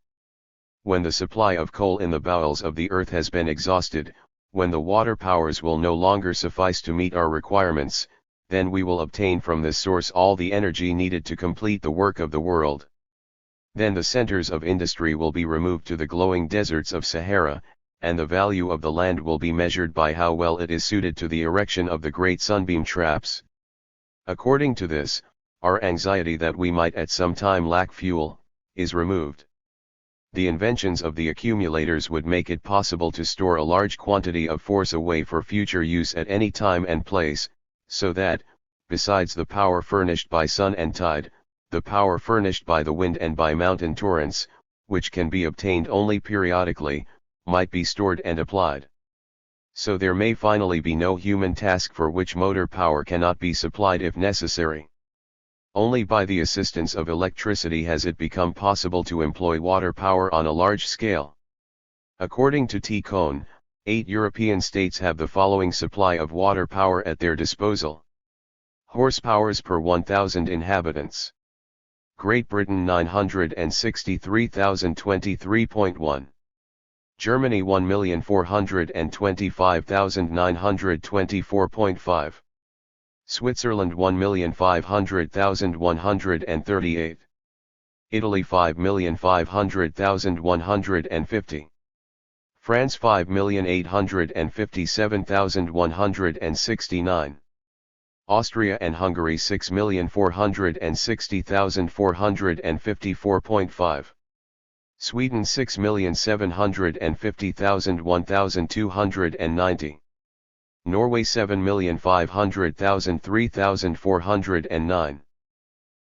When the supply of coal in the bowels of the earth has been exhausted, when the water powers will no longer suffice to meet our requirements, then we will obtain from this source all the energy needed to complete the work of the world. Then the centers of industry will be removed to the glowing deserts of Sahara, and the value of the land will be measured by how well it is suited to the erection of the great sunbeam traps. According to this, our anxiety that we might at some time lack fuel, is removed. The inventions of the accumulators would make it possible to store a large quantity of force away for future use at any time and place, so that, besides the power furnished by sun and tide, the power furnished by the wind and by mountain torrents, which can be obtained only periodically, might be stored and applied. So there may finally be no human task for which motor power cannot be supplied if necessary. Only by the assistance of electricity has it become possible to employ water power on a large scale. According to T. Cohn, 8 European states have the following supply of water power at their disposal. Horsepowers per 1,000 inhabitants. Great Britain 963,023.1. Germany 1,425,924.5. Switzerland 1,500,138. Italy 5,500,150. France 5,857,169. Austria and Hungary 6,460,454.5. Sweden 6,750,001,290. Norway 7,500,000 3,409.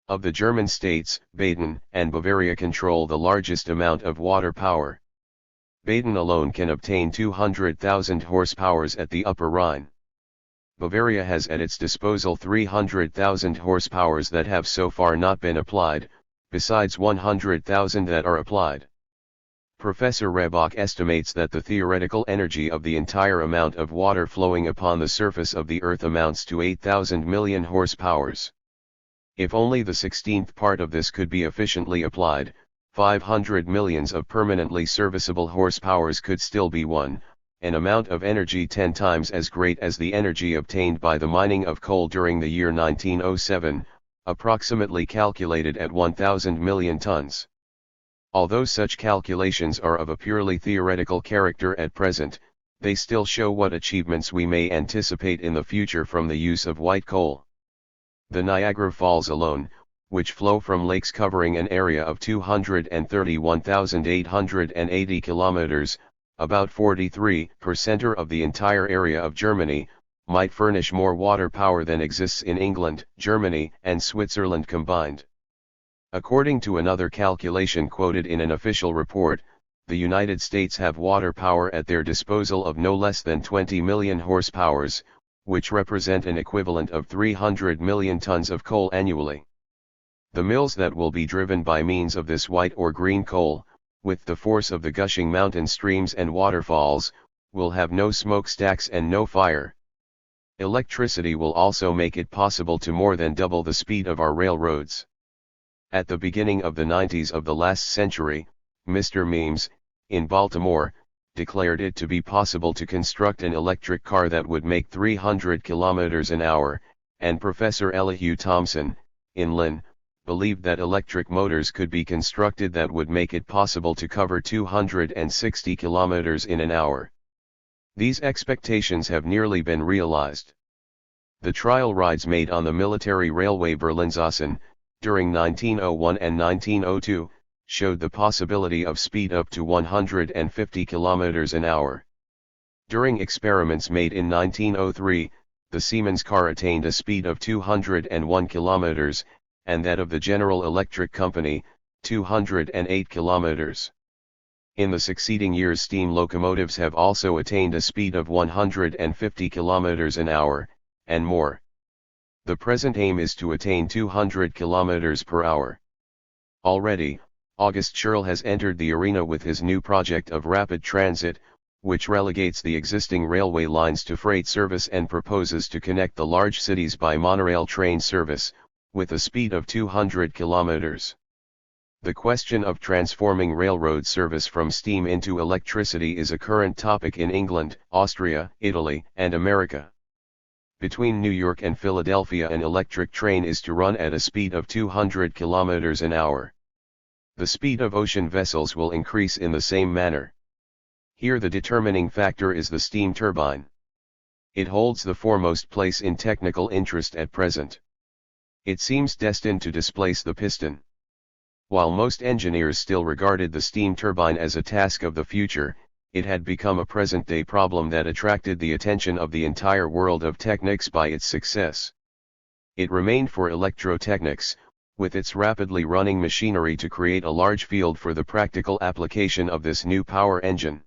Of the German states, Baden and Bavaria control the largest amount of water power. Baden alone can obtain 200,000 horsepowers at the Upper Rhine. Bavaria has at its disposal 300,000 horsepowers that have so far not been applied, besides 100,000 that are applied. Professor Rebach estimates that the theoretical energy of the entire amount of water flowing upon the surface of the Earth amounts to 8,000 million horsepowers. If only the 16th part of this could be efficiently applied, 500 millions of permanently serviceable horsepowers could still be won, an amount of energy 10 times as great as the energy obtained by the mining of coal during the year 1907, approximately calculated at 1,000 million tons. Although such calculations are of a purely theoretical character at present, they still show what achievements we may anticipate in the future from the use of white coal. The Niagara Falls alone, which flow from lakes covering an area of 231,880 kilometers, about 43% of the entire area of Germany, might furnish more water power than exists in England, Germany, and Switzerland combined. According to another calculation quoted in an official report, the United States have water power at their disposal of no less than 20 million horsepowers, which represent an equivalent of 300 million tons of coal annually. The mills that will be driven by means of this white or green coal, with the force of the gushing mountain streams and waterfalls, will have no smokestacks and no fire. Electricity will also make it possible to more than double the speed of our railroads. At the beginning of the 90s of the last century, Mr. Meems, in Baltimore, declared it to be possible to construct an electric car that would make 300 kilometers an hour, and Professor Elihu Thomson, in Lynn, believed that electric motors could be constructed that would make it possible to cover 260 kilometers in an hour. These expectations have nearly been realized. The trial rides made on the military railway Berlin-Zossen, during 1901 and 1902, showed the possibility of speed up to 150 kilometers an hour. During experiments made in 1903, the Siemens car attained a speed of 201 kilometers, and that of the General Electric Company, 208 kilometers. In the succeeding years, steam locomotives have also attained a speed of 150 kilometers an hour, and more. The present aim is to attain 200 kilometers per hour. Already, August Schirle has entered the arena with his new project of rapid transit, which relegates the existing railway lines to freight service and proposes to connect the large cities by monorail train service, with a speed of 200 kilometers. The question of transforming railroad service from steam into electricity is a current topic in England, Austria, Italy, and America. Between New York and Philadelphia, an electric train is to run at a speed of 200 kilometers an hour. The speed of ocean vessels will increase in the same manner. Here the determining factor is the steam turbine. It holds the foremost place in technical interest at present. It seems destined to displace the piston. While most engineers still regarded the steam turbine as a task of the future, it had become a present-day problem that attracted the attention of the entire world of technics by its success. It remained for electrotechnics, with its rapidly running machinery, to create a large field for the practical application of this new power engine.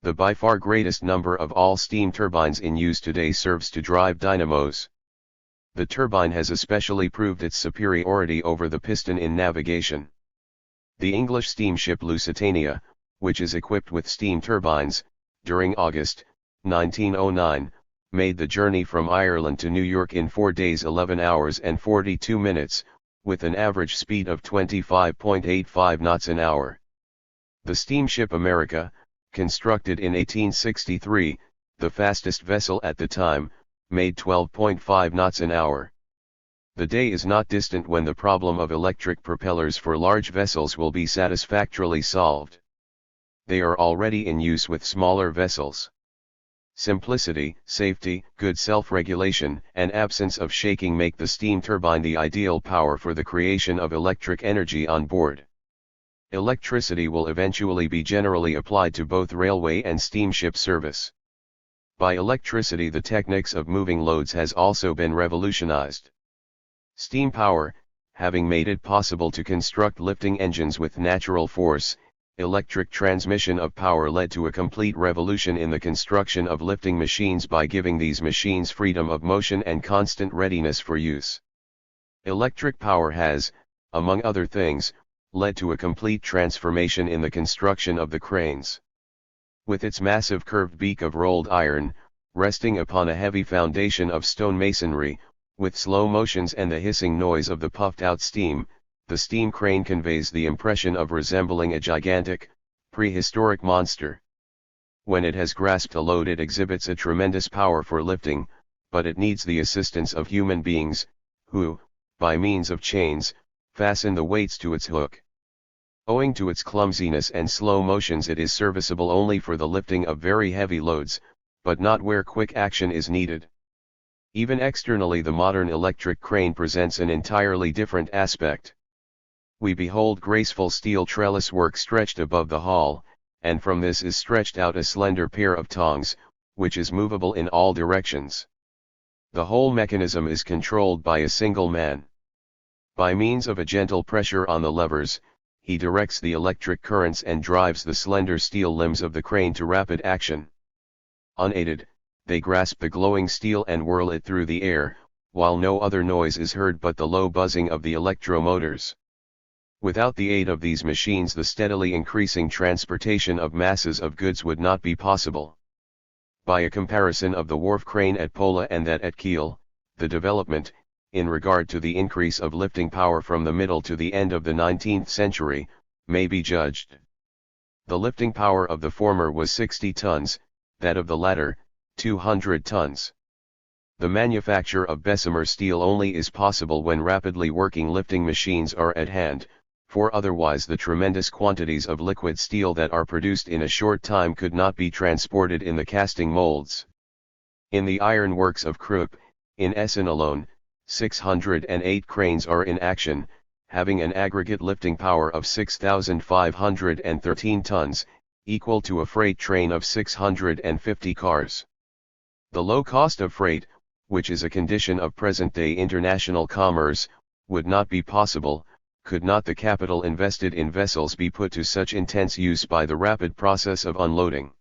The by far greatest number of all steam turbines in use today serves to drive dynamos. The turbine has especially proved its superiority over the piston in navigation. The English steamship Lusitania, which is equipped with steam turbines, during August, 1909, made the journey from Ireland to New York in 4 days 11 hours and 42 minutes, with an average speed of 25.85 knots an hour. The steamship America, constructed in 1863, the fastest vessel at the time, made 12.5 knots an hour. The day is not distant when the problem of electric propellers for large vessels will be satisfactorily solved. They are already in use with smaller vessels. Simplicity, safety, good self-regulation, and absence of shaking make the steam turbine the ideal power for the creation of electric energy on board. Electricity will eventually be generally applied to both railway and steamship service. By electricity, the techniques of moving loads has also been revolutionized. Steam power, having made it possible to construct lifting engines with natural force, electric transmission of power led to a complete revolution in the construction of lifting machines by giving these machines freedom of motion and constant readiness for use. Electric power has, among other things, led to a complete transformation in the construction of the cranes. With its massive curved beak of rolled iron, resting upon a heavy foundation of stone masonry, with slow motions and the hissing noise of the puffed-out steam, the steam crane conveys the impression of resembling a gigantic, prehistoric monster. When it has grasped a load, it exhibits a tremendous power for lifting, but it needs the assistance of human beings, who, by means of chains, fasten the weights to its hook. Owing to its clumsiness and slow motions, it is serviceable only for the lifting of very heavy loads, but not where quick action is needed. Even externally, the modern electric crane presents an entirely different aspect. We behold graceful steel trellis work stretched above the hull, and from this is stretched out a slender pair of tongs, which is movable in all directions. The whole mechanism is controlled by a single man. By means of a gentle pressure on the levers, he directs the electric currents and drives the slender steel limbs of the crane to rapid action. Unaided, they grasp the glowing steel and whirl it through the air, while no other noise is heard but the low buzzing of the electromotors. Without the aid of these machines, the steadily increasing transportation of masses of goods would not be possible. By a comparison of the wharf crane at Pola and that at Kiel, the development, in regard to the increase of lifting power from the middle to the end of the 19th century, may be judged. The lifting power of the former was 60 tons, that of the latter, 200 tons. The manufacture of Bessemer steel only is possible when rapidly working lifting machines are at hand, for otherwise the tremendous quantities of liquid steel that are produced in a short time could not be transported in the casting molds. In the iron works of Krupp, in Essen alone, 608 cranes are in action, having an aggregate lifting power of 6,513 tons, equal to a freight train of 650 cars. The low cost of freight, which is a condition of present-day international commerce, would not be possible, could not the capital invested in vessels be put to such intense use by the rapid process of unloading.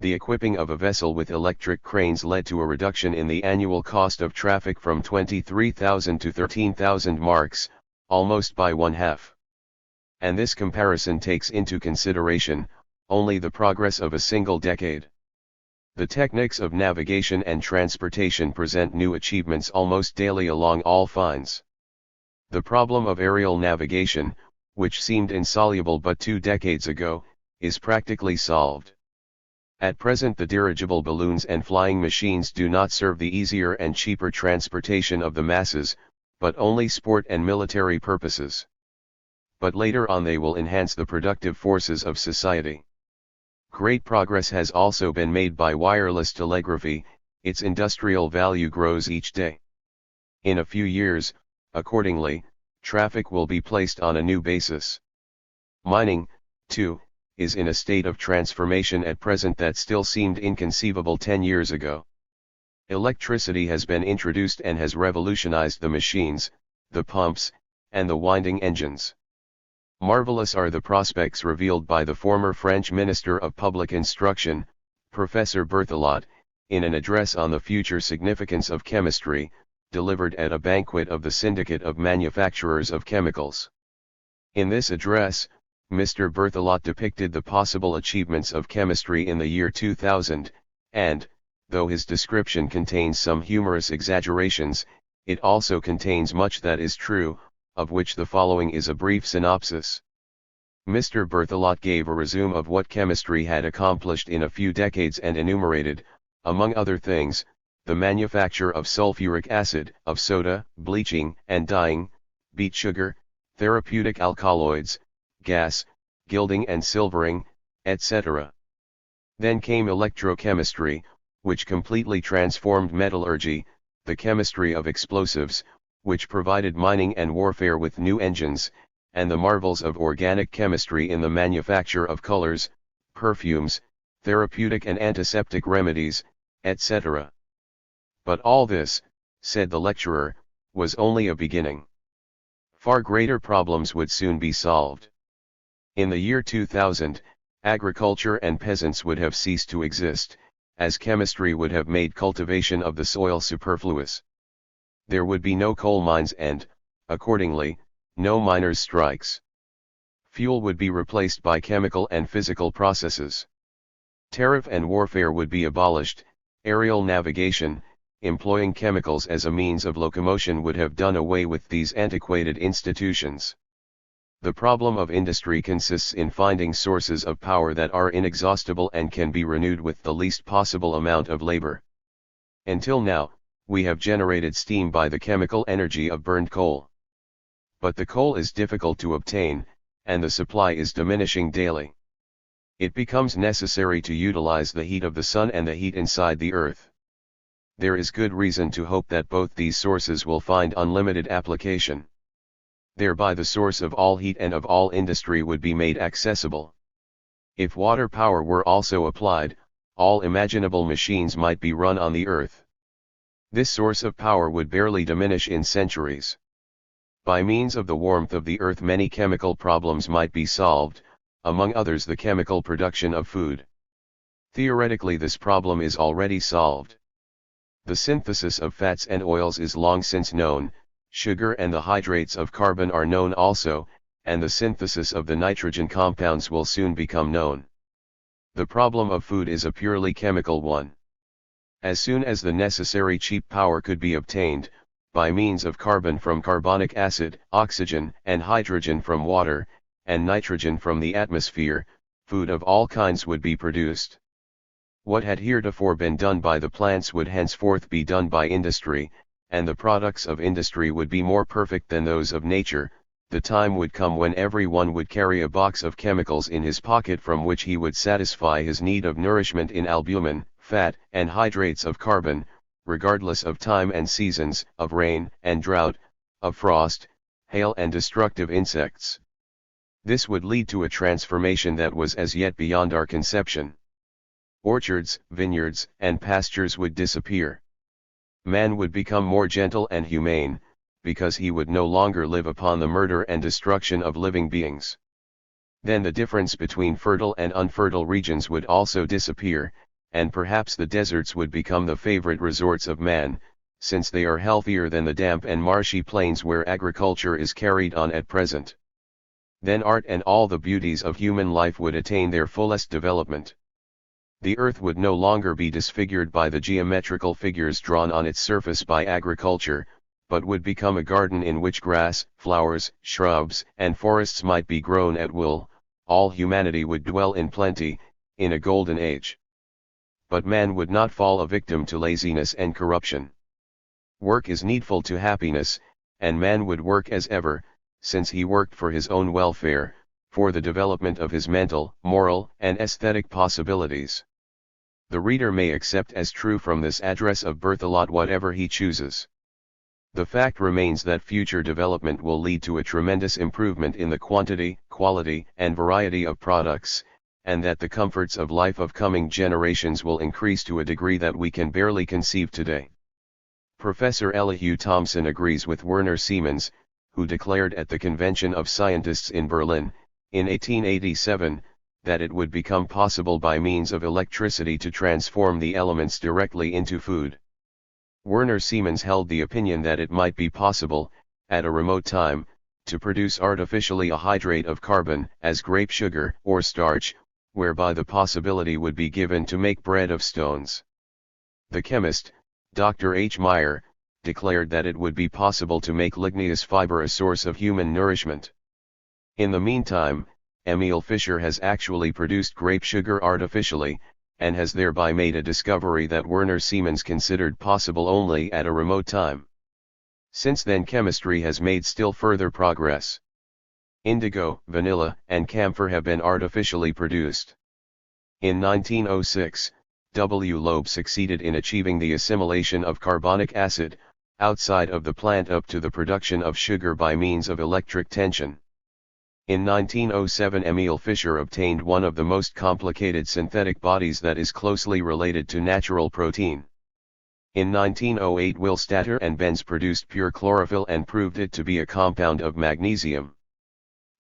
The equipping of a vessel with electric cranes led to a reduction in the annual cost of traffic from 23,000 to 13,000 marks, almost by one half. And this comparison takes into consideration only the progress of a single decade. The techniques of navigation and transportation present new achievements almost daily along all fines. The problem of aerial navigation, which seemed insoluble but 2 decades ago, is practically solved. At present, the dirigible balloons and flying machines do not serve the easier and cheaper transportation of the masses, but only sport and military purposes. But later on they will enhance the productive forces of society. Great progress has also been made by wireless telegraphy, its industrial value grows each day. In a few years, accordingly, traffic will be placed on a new basis. Mining, too, is in a state of transformation at present that still seemed inconceivable 10 years ago. Electricity has been introduced and has revolutionized the machines, the pumps, and the winding engines. Marvelous are the prospects revealed by the former French Minister of Public Instruction, Professor Berthelot, in an address on the future significance of chemistry, delivered at a banquet of the Syndicate of Manufacturers of Chemicals. In this address, Mr. Berthelot depicted the possible achievements of chemistry in the year 2000, and, though his description contains some humorous exaggerations, it also contains much that is true, of which the following is a brief synopsis. Mr. Berthelot gave a resume of what chemistry had accomplished in a few decades and enumerated, among other things, the manufacture of sulfuric acid, of soda, bleaching and dyeing, beet sugar, therapeutic alkaloids, gas, gilding and silvering, etc. Then came electrochemistry, which completely transformed metallurgy, the chemistry of explosives, which provided mining and warfare with new engines, and the marvels of organic chemistry in the manufacture of colors, perfumes, therapeutic and antiseptic remedies, etc. But all this, said the lecturer, was only a beginning. Far greater problems would soon be solved. In the year 2000, agriculture and peasants would have ceased to exist, as chemistry would have made cultivation of the soil superfluous. There would be no coal mines and, accordingly, no miners' strikes. Fuel would be replaced by chemical and physical processes. Tariff and warfare would be abolished, aerial navigation, employing chemicals as a means of locomotion would have done away with these antiquated institutions. The problem of industry consists in finding sources of power that are inexhaustible and can be renewed with the least possible amount of labor. Until now, we have generated steam by the chemical energy of burned coal. But the coal is difficult to obtain, and the supply is diminishing daily. It becomes necessary to utilize the heat of the sun and the heat inside the earth. There is good reason to hope that both these sources will find unlimited application. Thereby the source of all heat and of all industry would be made accessible. If water power were also applied, all imaginable machines might be run on the earth. This source of power would barely diminish in centuries. By means of the warmth of the earth many chemical problems might be solved, among others the chemical production of food. Theoretically this problem is already solved. The synthesis of fats and oils is long since known, sugar and the hydrates of carbon are known also, and the synthesis of the nitrogen compounds will soon become known. The problem of food is a purely chemical one. As soon as the necessary cheap power could be obtained, by means of carbon from carbonic acid, oxygen and hydrogen from water, and nitrogen from the atmosphere, food of all kinds would be produced. What had heretofore been done by the plants would henceforth be done by industry, and the products of industry would be more perfect than those of nature. The time would come when every one would carry a box of chemicals in his pocket from which he would satisfy his need of nourishment in albumin, fat, and hydrates of carbon, regardless of time and seasons, of rain and drought, of frost, hail and destructive insects. This would lead to a transformation that was as yet beyond our conception. Orchards, vineyards, and pastures would disappear. Man would become more gentle and humane, because he would no longer live upon the murder and destruction of living beings. Then the difference between fertile and unfertile regions would also disappear, and perhaps the deserts would become the favorite resorts of man, since they are healthier than the damp and marshy plains where agriculture is carried on at present. Then art and all the beauties of human life would attain their fullest development. The earth would no longer be disfigured by the geometrical figures drawn on its surface by agriculture, but would become a garden in which grass, flowers, shrubs, and forests might be grown at will. All humanity would dwell in plenty, in a golden age. But man would not fall a victim to laziness and corruption. Work is needful to happiness, and man would work as ever, since he worked for his own welfare, for the development of his mental, moral, and aesthetic possibilities. The reader may accept as true from this address of Berthelot whatever he chooses. The fact remains that future development will lead to a tremendous improvement in the quantity, quality, and variety of products, and that the comforts of life of coming generations will increase to a degree that we can barely conceive today. Professor Elihu Thomson agrees with Werner Siemens, who declared at the Convention of Scientists in Berlin, in 1887, that it would become possible by means of electricity to transform the elements directly into food. Werner Siemens held the opinion that it might be possible, at a remote time, to produce artificially a hydrate of carbon, as grape sugar or starch, whereby the possibility would be given to make bread of stones. The chemist, Dr. H. Meyer, declared that it would be possible to make ligneous fiber a source of human nourishment. In the meantime, Emil Fischer has actually produced grape sugar artificially, and has thereby made a discovery that Werner Siemens considered possible only at a remote time. Since then chemistry has made still further progress. Indigo, vanilla, and camphor have been artificially produced. In 1906, W. Loeb succeeded in achieving the assimilation of carbonic acid, outside of the plant up to the production of sugar by means of electric tension. In 1907 Emil Fischer obtained one of the most complicated synthetic bodies that is closely related to natural protein. In 1908 Willstatter and Benz produced pure chlorophyll and proved it to be a compound of magnesium.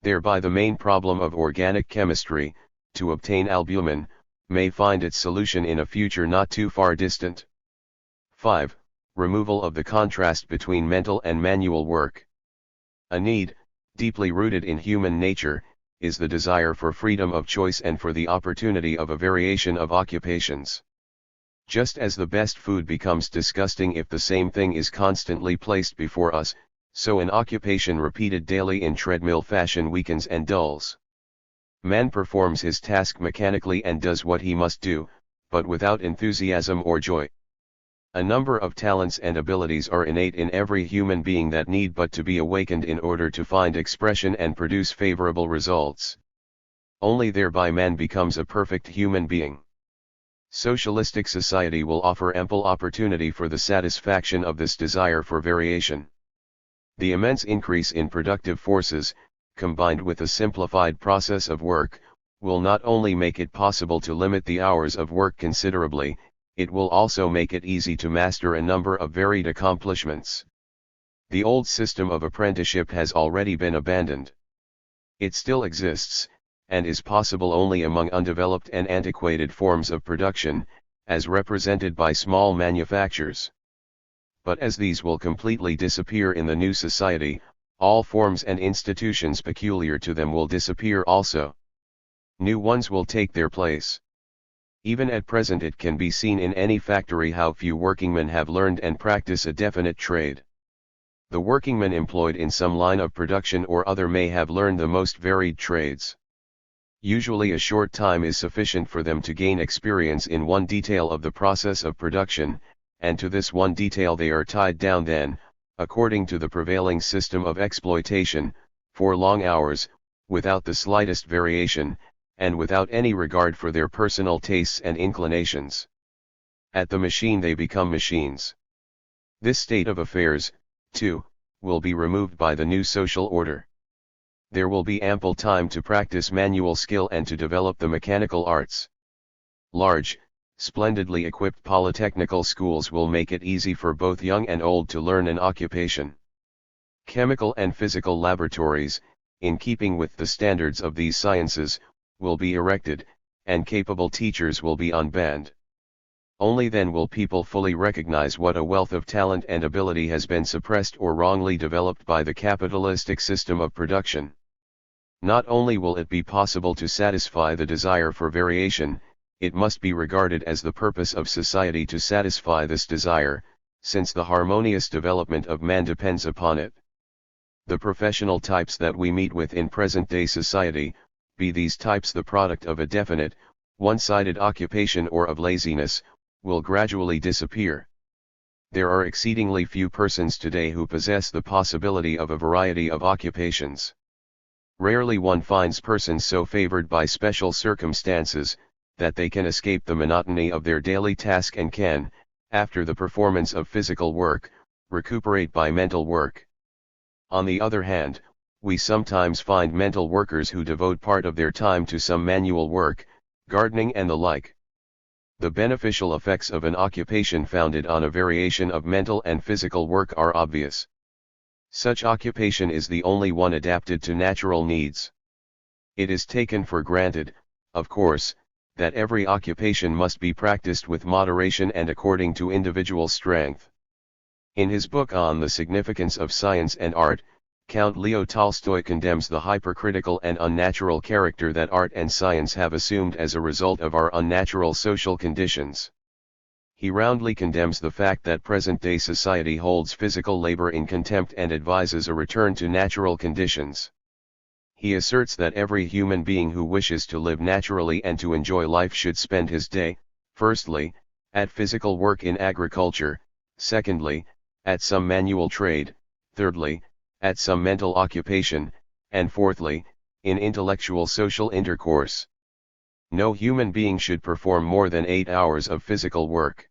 Thereby the main problem of organic chemistry, to obtain albumin, may find its solution in a future not too far distant. 5. Removal of the contrast between mental and manual work. A need, deeply rooted in human nature, is the desire for freedom of choice and for the opportunity of a variation of occupations. Just as the best food becomes disgusting if the same thing is constantly placed before us, so an occupation repeated daily in treadmill fashion weakens and dulls. Man performs his task mechanically and does what he must do, but without enthusiasm or joy. A number of talents and abilities are innate in every human being that need but to be awakened in order to find expression and produce favorable results. Only thereby man becomes a perfect human being. Socialistic society will offer ample opportunity for the satisfaction of this desire for variation. The immense increase in productive forces, combined with a simplified process of work, will not only make it possible to limit the hours of work considerably, it will also make it easy to master a number of varied accomplishments. The old system of apprenticeship has already been abandoned. It still exists, and is possible only among undeveloped and antiquated forms of production, as represented by small manufactures. But as these will completely disappear in the new society, all forms and institutions peculiar to them will disappear also. New ones will take their place. Even at present it can be seen in any factory how few workingmen have learned and practice a definite trade. The workingmen employed in some line of production or other may have learned the most varied trades. Usually a short time is sufficient for them to gain experience in one detail of the process of production, and to this one detail they are tied down then, according to the prevailing system of exploitation, for long hours, without the slightest variation, and without any regard for their personal tastes and inclinations. At the machine they become machines. This state of affairs, too, will be removed by the new social order. There will be ample time to practice manual skill and to develop the mechanical arts. Large, splendidly equipped polytechnical schools will make it easy for both young and old to learn an occupation. Chemical and physical laboratories, in keeping with the standards of these sciences, will be erected, and capable teachers will be unbanned. Only then will people fully recognize what a wealth of talent and ability has been suppressed or wrongly developed by the capitalistic system of production. Not only will it be possible to satisfy the desire for variation, it must be regarded as the purpose of society to satisfy this desire, since the harmonious development of man depends upon it. The professional types that we meet with in present-day society, be these types the product of a definite, one-sided occupation or of laziness, will gradually disappear. There are exceedingly few persons today who possess the possibility of a variety of occupations. Rarely one finds persons so favored by special circumstances, that they can escape the monotony of their daily task and can, after the performance of physical work, recuperate by mental work. On the other hand, we sometimes find mental workers who devote part of their time to some manual work, gardening and the like. The beneficial effects of an occupation founded on a variation of mental and physical work are obvious. Such occupation is the only one adapted to natural needs. It is taken for granted, of course, that every occupation must be practiced with moderation and according to individual strength. In his book on the significance of science and art, Count Leo Tolstoy condemns the hypercritical and unnatural character that art and science have assumed as a result of our unnatural social conditions. He roundly condemns the fact that present-day society holds physical labor in contempt and advises a return to natural conditions. He asserts that every human being who wishes to live naturally and to enjoy life should spend his day, firstly, at physical work in agriculture, secondly, at some manual trade, thirdly, at some mental occupation, and fourthly, in intellectual social intercourse. No human being should perform more than 8 hours of physical work.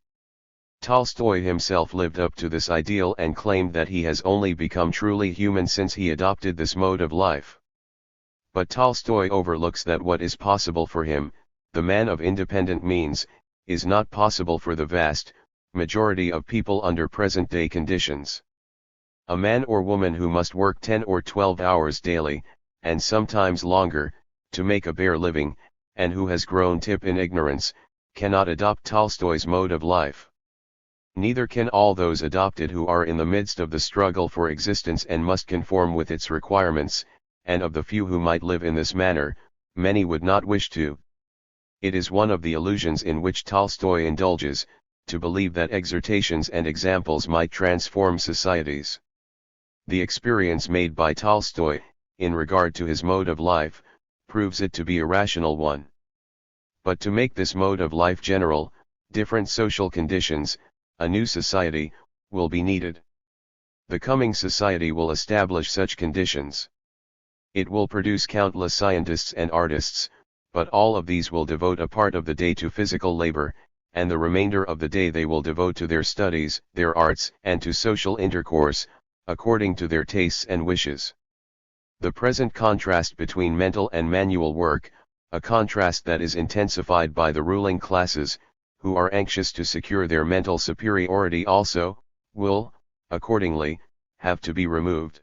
Tolstoy himself lived up to this ideal and claimed that he has only become truly human since he adopted this mode of life. But Tolstoy overlooks that what is possible for him, the man of independent means, is not possible for the vast majority of people under present-day conditions. A man or woman who must work 10 or 12 hours daily, and sometimes longer, to make a bare living, and who has grown tip in ignorance, cannot adopt Tolstoy's mode of life. Neither can all those adopted who are in the midst of the struggle for existence and must conform with its requirements, and of the few who might live in this manner, many would not wish to. It is one of the illusions in which Tolstoy indulges, to believe that exhortations and examples might transform societies. The experience made by Tolstoy, in regard to his mode of life, proves it to be a rational one. But to make this mode of life general, different social conditions, a new society, will be needed. The coming society will establish such conditions. It will produce countless scientists and artists, but all of these will devote a part of the day to physical labor, and the remainder of the day they will devote to their studies, their arts, and to social intercourse, according to their tastes and wishes. The present contrast between mental and manual work, a contrast that is intensified by the ruling classes, who are anxious to secure their mental superiority also, will, accordingly, have to be removed.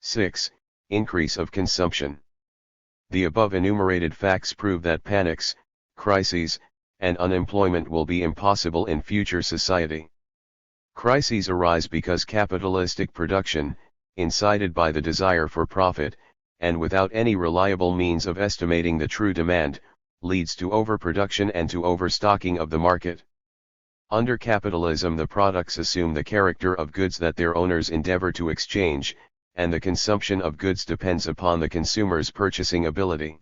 6. Increase of consumption. The above enumerated facts prove that panics, crises, and unemployment will be impossible in future society. Crises arise because capitalistic production, incited by the desire for profit, and without any reliable means of estimating the true demand, leads to overproduction and to overstocking of the market. Under capitalism, the products assume the character of goods that their owners endeavor to exchange, and the consumption of goods depends upon the consumer's purchasing ability.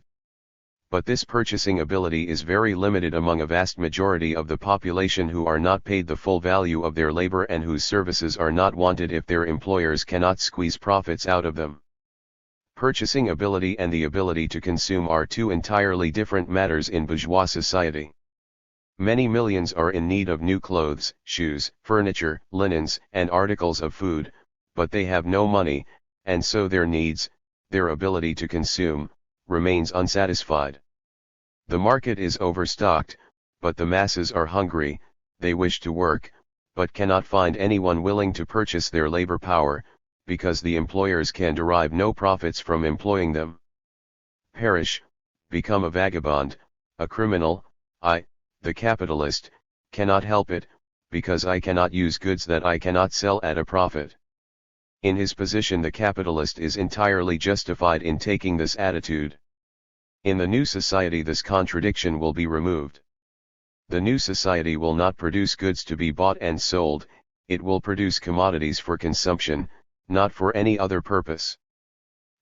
But this purchasing ability is very limited among a vast majority of the population who are not paid the full value of their labor and whose services are not wanted if their employers cannot squeeze profits out of them. Purchasing ability and the ability to consume are two entirely different matters in bourgeois society. Many millions are in need of new clothes, shoes, furniture, linens, and articles of food, but they have no money, and so their needs, their ability to consume, remains unsatisfied. The market is overstocked, but the masses are hungry, they wish to work, but cannot find anyone willing to purchase their labor power, because the employers can derive no profits from employing them. Perish, become a vagabond, a criminal, I, the capitalist, cannot help it, because I cannot use goods that I cannot sell at a profit. In his position, the capitalist is entirely justified in taking this attitude. In the new society, this contradiction will be removed. The new society will not produce goods to be bought and sold, it will produce commodities for consumption, not for any other purpose.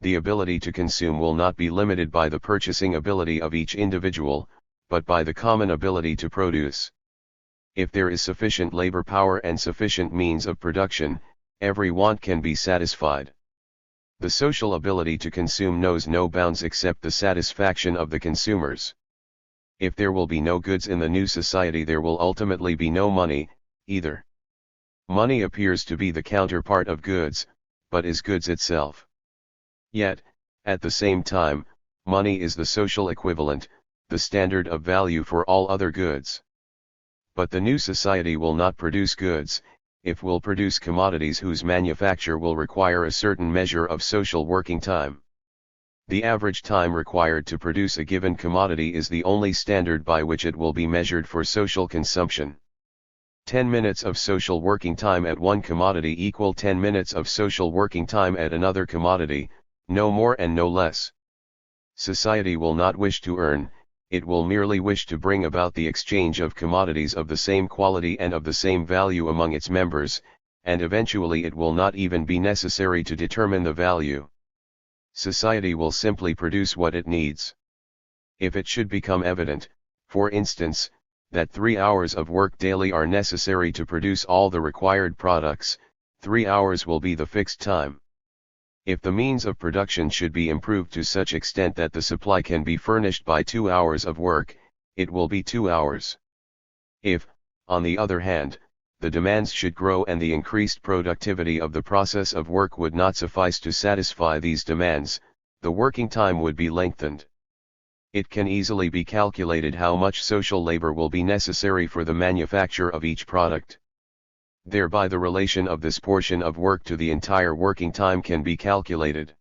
The ability to consume will not be limited by the purchasing ability of each individual, but by the common ability to produce. If there is sufficient labor power and sufficient means of production, every want can be satisfied. The social ability to consume knows no bounds except the satisfaction of the consumers. If there will be no goods in the new society, there will ultimately be no money, either. Money appears to be the counterpart of goods, but is goods itself. Yet, at the same time, money is the social equivalent, the standard of value for all other goods. But the new society will not produce goods, it will produce commodities whose manufacture will require a certain measure of social working time. The average time required to produce a given commodity is the only standard by which it will be measured for social consumption. 10 minutes of social working time at one commodity equal 10 minutes of social working time at another commodity, no more and no less. Society will not wish to earn, it will merely wish to bring about the exchange of commodities of the same quality and of the same value among its members, and eventually it will not even be necessary to determine the value. Society will simply produce what it needs. If it should become evident, for instance, that 3 hours of work daily are necessary to produce all the required products, 3 hours will be the fixed time. If the means of production should be improved to such extent that the supply can be furnished by 2 hours of work, it will be 2 hours. If, on the other hand, the demands should grow and the increased productivity of the process of work would not suffice to satisfy these demands, the working time would be lengthened. It can easily be calculated how much social labor will be necessary for the manufacture of each product. Thereby the relation of this portion of work to the entire working time can be calculated.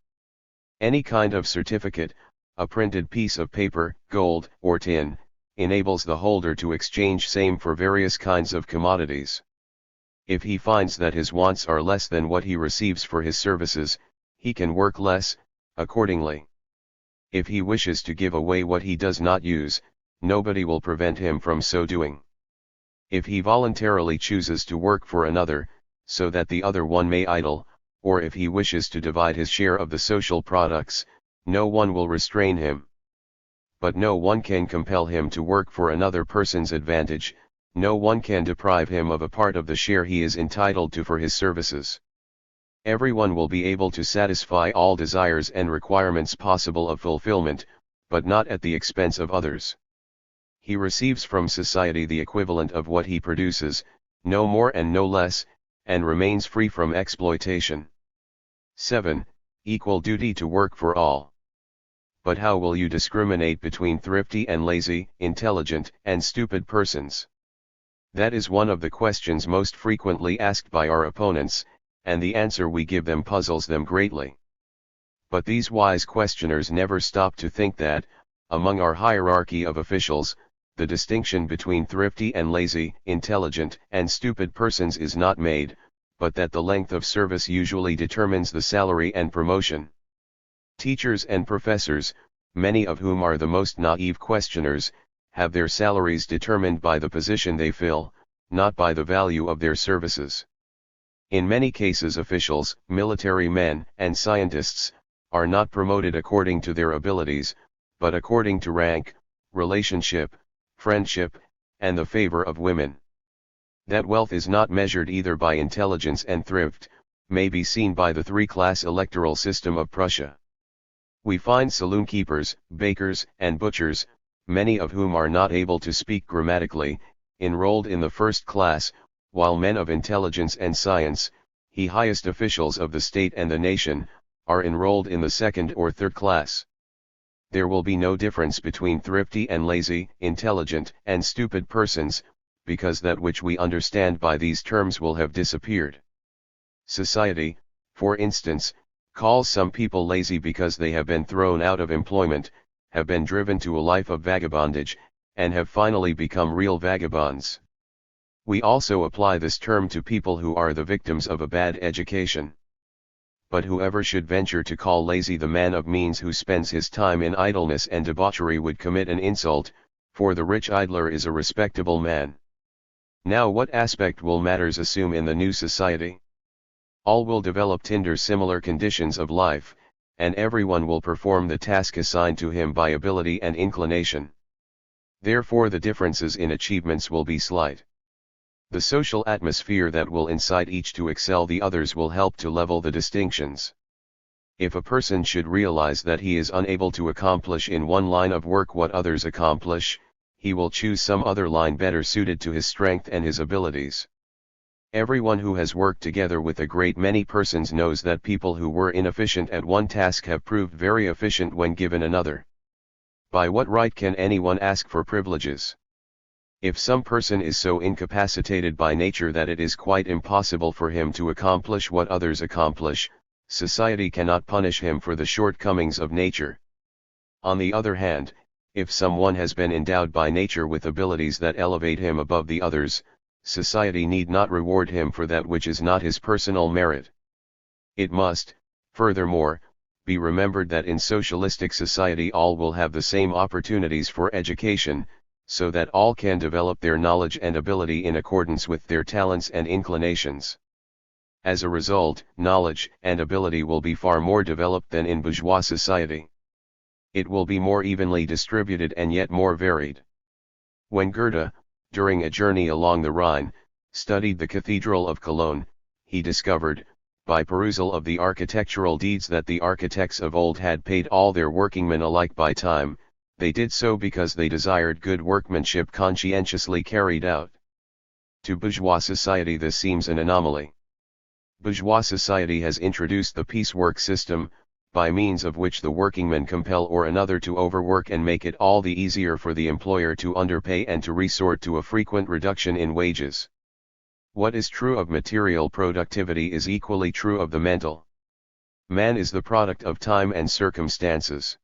Any kind of certificate, a printed piece of paper, gold, or tin, enables the holder to exchange same for various kinds of commodities. If he finds that his wants are less than what he receives for his services, he can work less, accordingly. If he wishes to give away what he does not use, nobody will prevent him from so doing. If he voluntarily chooses to work for another, so that the other one may idle, or if he wishes to divide his share of the social products, no one will restrain him. But no one can compel him to work for another person's advantage, no one can deprive him of a part of the share he is entitled to for his services. Everyone will be able to satisfy all desires and requirements possible of fulfillment, but not at the expense of others. He receives from society the equivalent of what he produces, no more and no less, and remains free from exploitation. 7. Equal duty to work for all. But how will you discriminate between thrifty and lazy, intelligent and stupid persons? That is one of the questions most frequently asked by our opponents, and the answer we give them puzzles them greatly. But these wise questioners never stop to think that, among our hierarchy of officials, the distinction between thrifty and lazy, intelligent and stupid persons is not made, but that the length of service usually determines the salary and promotion. Teachers and professors, many of whom are the most naive questioners, have their salaries determined by the position they fill, not by the value of their services. In many cases officials, military men, and scientists, are not promoted according to their abilities, but according to rank, relationship, friendship, and the favor of women. That wealth is not measured either by intelligence and thrift, may be seen by the three-class electoral system of Prussia. We find saloon keepers, bakers, and butchers, many of whom are not able to speak grammatically, enrolled in the first class, while men of intelligence and science, the highest officials of the state and the nation, are enrolled in the second or third class. There will be no difference between thrifty and lazy, intelligent and stupid persons, because that which we understand by these terms will have disappeared. Society, for instance, calls some people lazy because they have been thrown out of employment, have been driven to a life of vagabondage, and have finally become real vagabonds. We also apply this term to people who are the victims of a bad education. But whoever should venture to call lazy the man of means who spends his time in idleness and debauchery would commit an insult, for the rich idler is a respectable man. Now what aspect will matters assume in the new society? All will develop under similar conditions of life, and everyone will perform the task assigned to him by ability and inclination. Therefore the differences in achievements will be slight. The social atmosphere that will incite each to excel the others will help to level the distinctions. If a person should realize that he is unable to accomplish in one line of work what others accomplish, he will choose some other line better suited to his strength and his abilities. Everyone who has worked together with a great many persons knows that people who were inefficient at one task have proved very efficient when given another. By what right can anyone ask for privileges? If some person is so incapacitated by nature that it is quite impossible for him to accomplish what others accomplish, society cannot punish him for the shortcomings of nature. On the other hand, if someone has been endowed by nature with abilities that elevate him above the others, society need not reward him for that which is not his personal merit. It must, furthermore, be remembered that in socialistic society all will have the same opportunities for education, so that all can develop their knowledge and ability in accordance with their talents and inclinations. As a result, knowledge and ability will be far more developed than in bourgeois society. It will be more evenly distributed and yet more varied. When Goethe, during a journey along the Rhine, studied the Cathedral of Cologne, he discovered, by perusal of the architectural deeds that the architects of old had paid all their workingmen alike by time. They did so because they desired good workmanship conscientiously carried out. To bourgeois society this seems an anomaly. Bourgeois society has introduced the piecework system, by means of which the workingmen compel or another to overwork and make it all the easier for the employer to underpay and to resort to a frequent reduction in wages. What is true of material productivity is equally true of the mental. Man is the product of time and circumstances.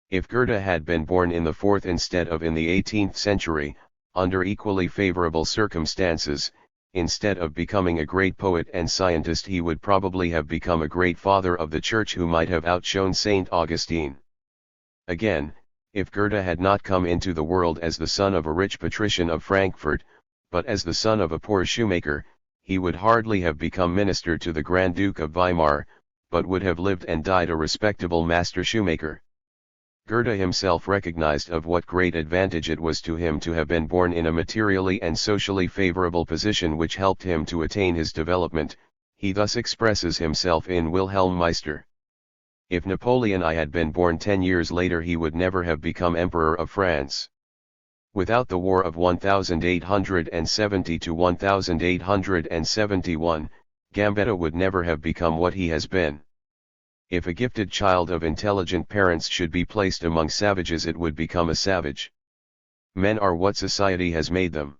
If Goethe had been born in the 4th instead of in the 18th century, under equally favorable circumstances, instead of becoming a great poet and scientist he would probably have become a great father of the Church who might have outshone Saint Augustine. Again, if Goethe had not come into the world as the son of a rich patrician of Frankfurt, but as the son of a poor shoemaker, he would hardly have become minister to the Grand Duke of Weimar, but would have lived and died a respectable master shoemaker. Goethe himself recognized of what great advantage it was to him to have been born in a materially and socially favorable position which helped him to attain his development. He thus expresses himself in Wilhelm Meister. If Napoleon I had been born 10 years later he would never have become Emperor of France. Without the war of 1870 to 1871, Gambetta would never have become what he has been. If a gifted child of intelligent parents should be placed among savages it would become a savage. Men are what society has made them.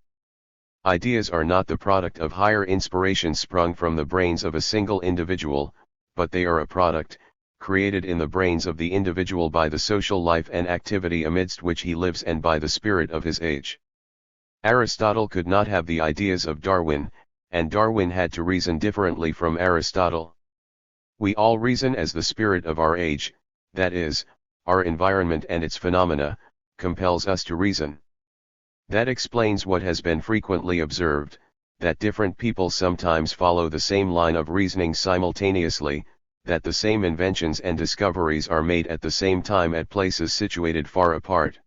Ideas are not the product of higher inspiration sprung from the brains of a single individual, but they are a product, created in the brains of the individual by the social life and activity amidst which he lives and by the spirit of his age. Aristotle could not have the ideas of Darwin, and Darwin had to reason differently from Aristotle. We all reason as the spirit of our age, that is, our environment and its phenomena, compels us to reason. That explains what has been frequently observed, that different people sometimes follow the same line of reasoning simultaneously, that the same inventions and discoveries are made at the same time at places situated far apart.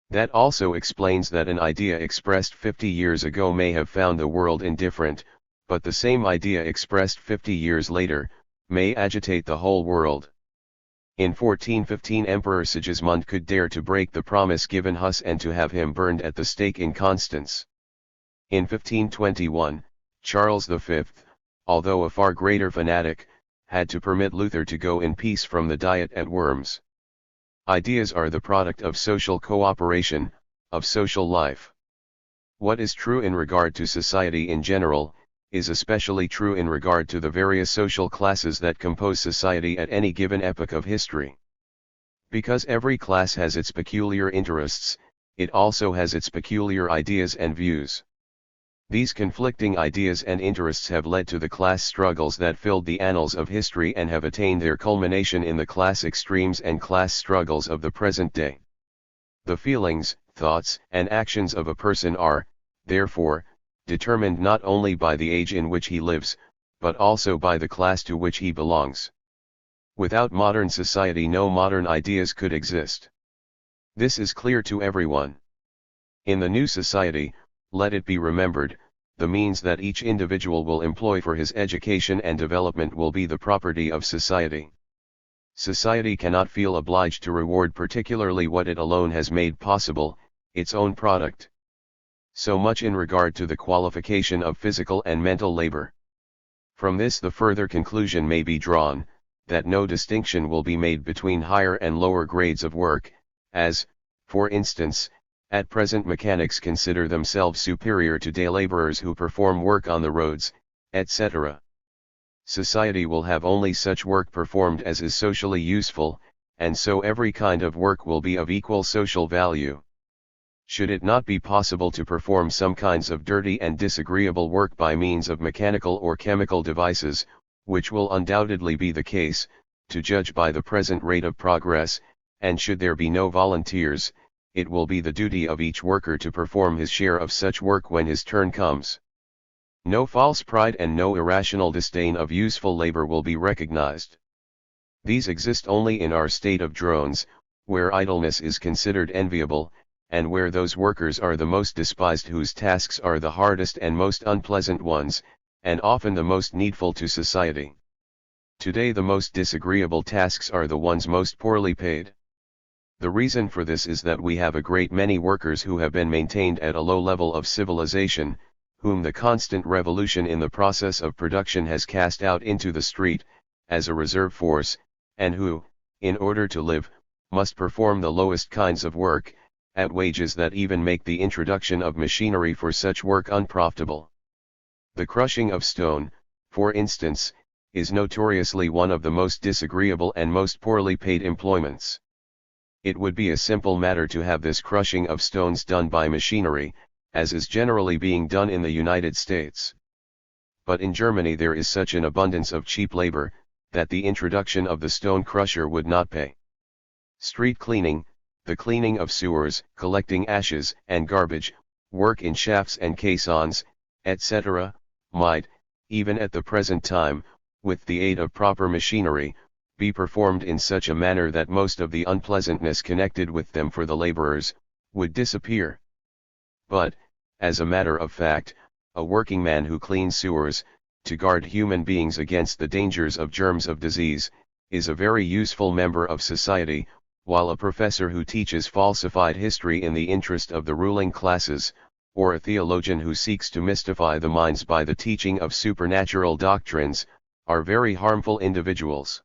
That also explains that an idea expressed 50 years ago may have found the world indifferent, but the same idea expressed 50 years later, may agitate the whole world. In 1415 Emperor Sigismund could dare to break the promise given Huss and to have him burned at the stake in Constance. In 1521, Charles V, although a far greater fanatic, had to permit Luther to go in peace from the Diet at Worms. Ideas are the product of social cooperation, of social life. What is true in regard to society in general, is especially true in regard to the various social classes that compose society at any given epoch of history. Because every class has its peculiar interests, it also has its peculiar ideas and views. These conflicting ideas and interests have led to the class struggles that filled the annals of history and have attained their culmination in the class extremes and class struggles of the present day. The feelings, thoughts, and actions of a person are, therefore, determined not only by the age in which he lives, but also by the class to which he belongs. Without modern society no modern ideas could exist. This is clear to everyone. In the new society, let it be remembered, the means that each individual will employ for his education and development will be the property of society. Society cannot feel obliged to reward particularly what it alone has made possible, its own product. So much in regard to the qualification of physical and mental labor. From this the further conclusion may be drawn, that no distinction will be made between higher and lower grades of work, as, for instance, at present mechanics consider themselves superior to day laborers who perform work on the roads, etc. Society will have only such work performed as is socially useful, and so every kind of work will be of equal social value. Should it not be possible to perform some kinds of dirty and disagreeable work by means of mechanical or chemical devices, which will undoubtedly be the case, to judge by the present rate of progress, and should there be no volunteers, it will be the duty of each worker to perform his share of such work when his turn comes. No false pride and no irrational disdain of useful labor will be recognized. These exist only in our state of drones, where idleness is considered enviable, and where those workers are the most despised whose tasks are the hardest and most unpleasant ones, and often the most needful to society. Today the most disagreeable tasks are the ones most poorly paid. The reason for this is that we have a great many workers who have been maintained at a low level of civilization, whom the constant revolution in the process of production has cast out into the street, as a reserve force, and who, in order to live, must perform the lowest kinds of work, at wages that even make the introduction of machinery for such work unprofitable. The crushing of stone, for instance, is notoriously one of the most disagreeable and most poorly paid employments. It would be a simple matter to have this crushing of stones done by machinery, as is generally being done in the United States. But in Germany there is such an abundance of cheap labor, that the introduction of the stone crusher would not pay. Street cleaning, the cleaning of sewers, collecting ashes and garbage, work in shafts and caissons, etc., might, even at the present time, with the aid of proper machinery, be performed in such a manner that most of the unpleasantness connected with them for the laborers, would disappear. But, as a matter of fact, a working man who cleans sewers, to guard human beings against the dangers of germs of disease, is a very useful member of society, while a professor who teaches falsified history in the interest of the ruling classes, or a theologian who seeks to mystify the minds by the teaching of supernatural doctrines, are very harmful individuals.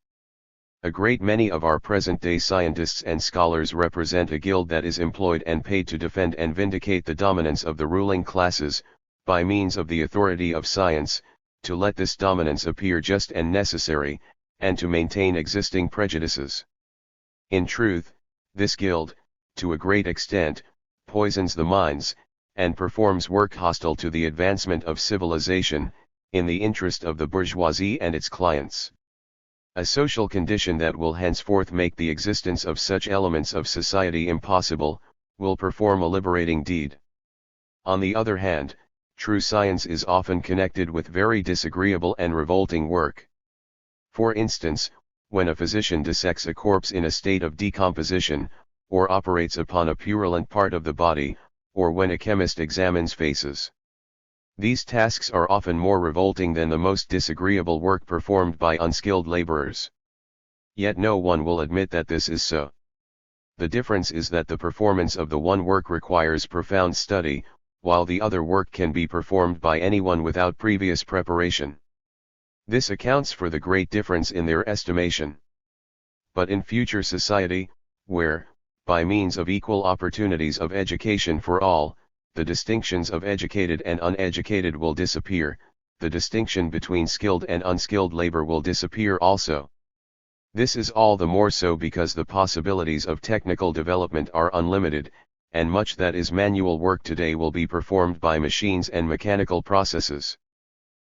A great many of our present-day scientists and scholars represent a guild that is employed and paid to defend and vindicate the dominance of the ruling classes, by means of the authority of science, to let this dominance appear just and necessary, and to maintain existing prejudices. In truth, this guild, to a great extent, poisons the minds, and performs work hostile to the advancement of civilization, in the interest of the bourgeoisie and its clients. A social condition that will henceforth make the existence of such elements of society impossible, will perform a liberating deed. On the other hand, true science is often connected with very disagreeable and revolting work. For instance, when a physician dissects a corpse in a state of decomposition, or operates upon a purulent part of the body, or when a chemist examines faces. These tasks are often more revolting than the most disagreeable work performed by unskilled laborers. Yet no one will admit that this is so. The difference is that the performance of the one work requires profound study, while the other work can be performed by anyone without previous preparation. This accounts for the great difference in their estimation. But in future society, where, by means of equal opportunities of education for all, the distinctions of educated and uneducated will disappear, the distinction between skilled and unskilled labor will disappear also. This is all the more so because the possibilities of technical development are unlimited, and much that is manual work today will be performed by machines and mechanical processes.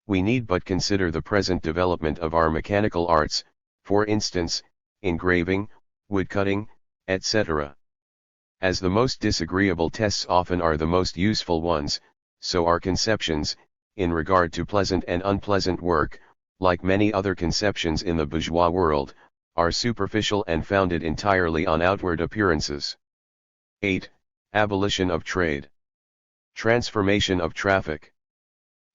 We need but consider the present development of our mechanical arts, for instance, engraving, woodcutting, etc. As the most disagreeable tests often are the most useful ones, so our conceptions, in regard to pleasant and unpleasant work, like many other conceptions in the bourgeois world, are superficial and founded entirely on outward appearances. 8. Abolition of trade. Transformation of traffic.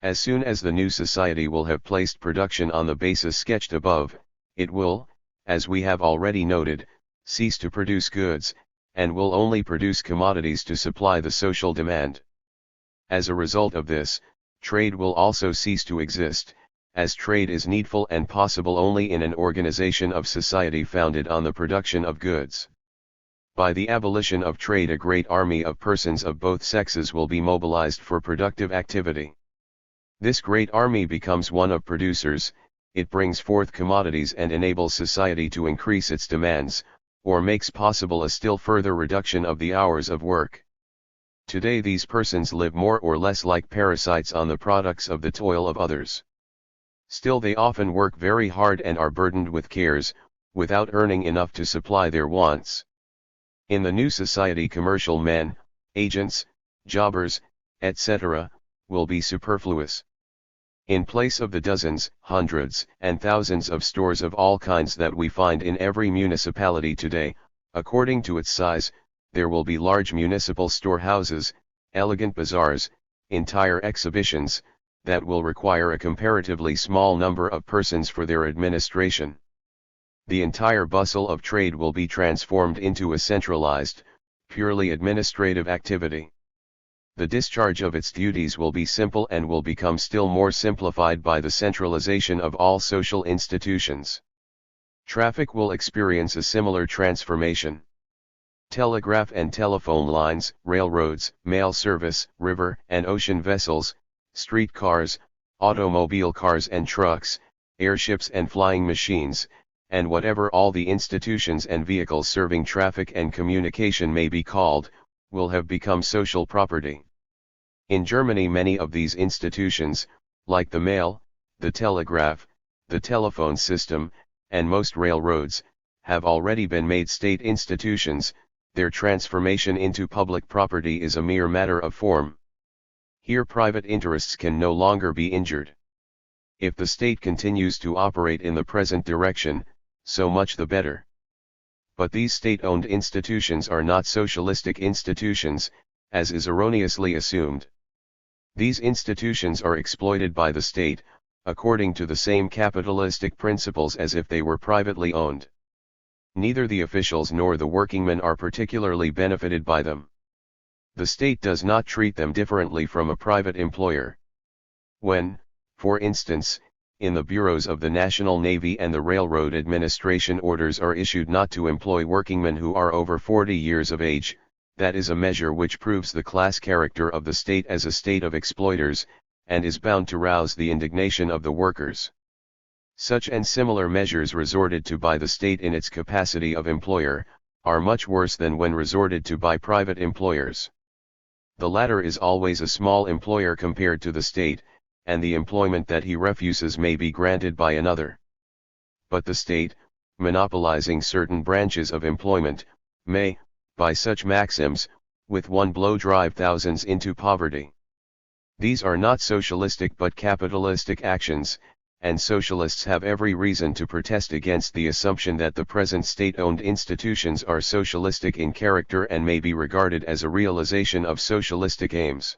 As soon as the new society will have placed production on the basis sketched above, it will, as we have already noted, cease to produce goods, and will only produce commodities to supply the social demand. As a result of this, trade will also cease to exist, as trade is needful and possible only in an organization of society founded on the production of goods. By the abolition of trade, a great army of persons of both sexes will be mobilized for productive activity. This great army becomes one of producers, it brings forth commodities and enables society to increase its demands, or makes possible a still further reduction of the hours of work. Today these persons live more or less like parasites on the products of the toil of others. Still they often work very hard and are burdened with cares, without earning enough to supply their wants. In the new society, commercial men, agents, jobbers, etc., will be superfluous. In place of the dozens, hundreds, and thousands of stores of all kinds that we find in every municipality today, according to its size, there will be large municipal storehouses, elegant bazaars, entire exhibitions, that will require a comparatively small number of persons for their administration. The entire bustle of trade will be transformed into a centralized, purely administrative activity. The discharge of its duties will be simple and will become still more simplified by the centralization of all social institutions. Traffic will experience a similar transformation. Telegraph and telephone lines, railroads, mail service, river and ocean vessels, streetcars, automobile cars and trucks, airships and flying machines, and whatever all the institutions and vehicles serving traffic and communication may be called, will have become social property. In Germany, many of these institutions, like the mail, the telegraph, the telephone system, and most railroads, have already been made state institutions. Their transformation into public property is a mere matter of form. Here private interests can no longer be injured. If the state continues to operate in the present direction, so much the better. But these state-owned institutions are not socialistic institutions, as is erroneously assumed. These institutions are exploited by the state, according to the same capitalistic principles as if they were privately owned. Neither the officials nor the workingmen are particularly benefited by them. The state does not treat them differently from a private employer. When, for instance, in the bureaus of the National Navy and the Railroad Administration orders are issued not to employ workingmen who are over 40 years of age, that is a measure which proves the class character of the state as a state of exploiters, and is bound to rouse the indignation of the workers. Such and similar measures resorted to by the state in its capacity of employer, are much worse than when resorted to by private employers. The latter is always a small employer compared to the state, and the employment that he refuses may be granted by another. But the state, monopolizing certain branches of employment, may, by such maxims, with one blow drive thousands into poverty. These are not socialistic but capitalistic actions, and socialists have every reason to protest against the assumption that the present state-owned institutions are socialistic in character and may be regarded as a realization of socialistic aims.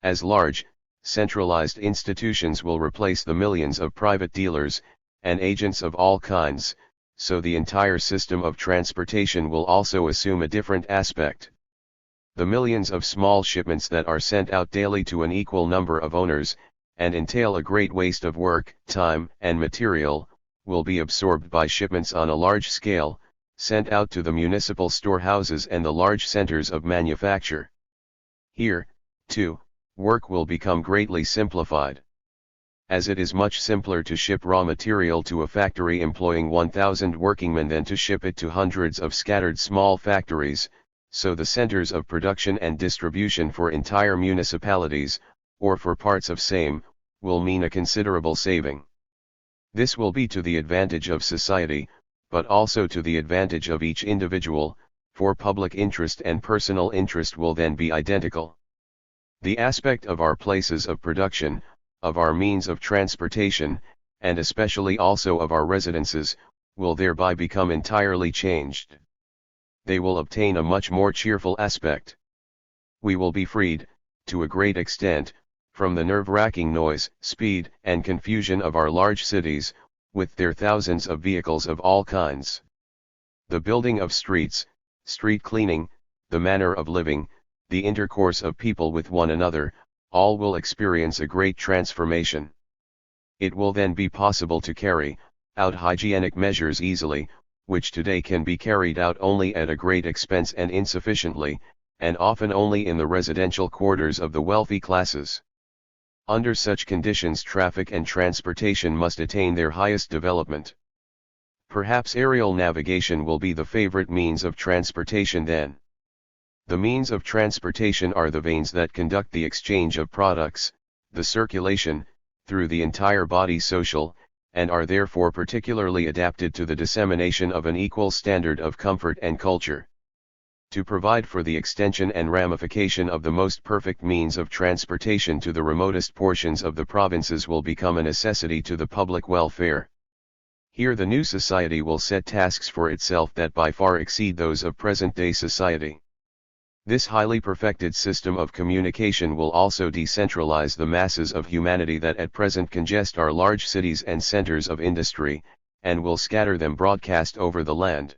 As large, centralized institutions will replace the millions of private dealers, and agents of all kinds, so the entire system of transportation will also assume a different aspect. The millions of small shipments that are sent out daily to an equal number of owners, and entail a great waste of work, time, and material, will be absorbed by shipments on a large scale, sent out to the municipal storehouses and the large centers of manufacture. Here, too, work will become greatly simplified. As it is much simpler to ship raw material to a factory employing 1,000 workingmen than to ship it to hundreds of scattered small factories, so the centers of production and distribution for entire municipalities, or for parts of same, will mean a considerable saving. This will be to the advantage of society, but also to the advantage of each individual, for public interest and personal interest will then be identical. The aspect of our places of production, of our means of transportation, and especially also of our residences, will thereby become entirely changed. They will obtain a much more cheerful aspect. We will be freed, to a great extent, from the nerve-wracking noise, speed, and confusion of our large cities, with their thousands of vehicles of all kinds. The building of streets, street cleaning, the manner of living, the intercourse of people with one another, all will experience a great transformation. It will then be possible to carry out hygienic measures easily, which today can be carried out only at a great expense and insufficiently, and often only in the residential quarters of the wealthy classes. Under such conditions traffic and transportation must attain their highest development. Perhaps aerial navigation will be the favorite means of transportation then. The means of transportation are the veins that conduct the exchange of products, the circulation, through the entire body social, and are therefore particularly adapted to the dissemination of an equal standard of comfort and culture. To provide for the extension and ramification of the most perfect means of transportation to the remotest portions of the provinces will become a necessity to the public welfare. Here the new society will set tasks for itself that by far exceed those of present-day society. This highly perfected system of communication will also decentralize the masses of humanity that at present congest our large cities and centers of industry, and will scatter them broadcast over the land.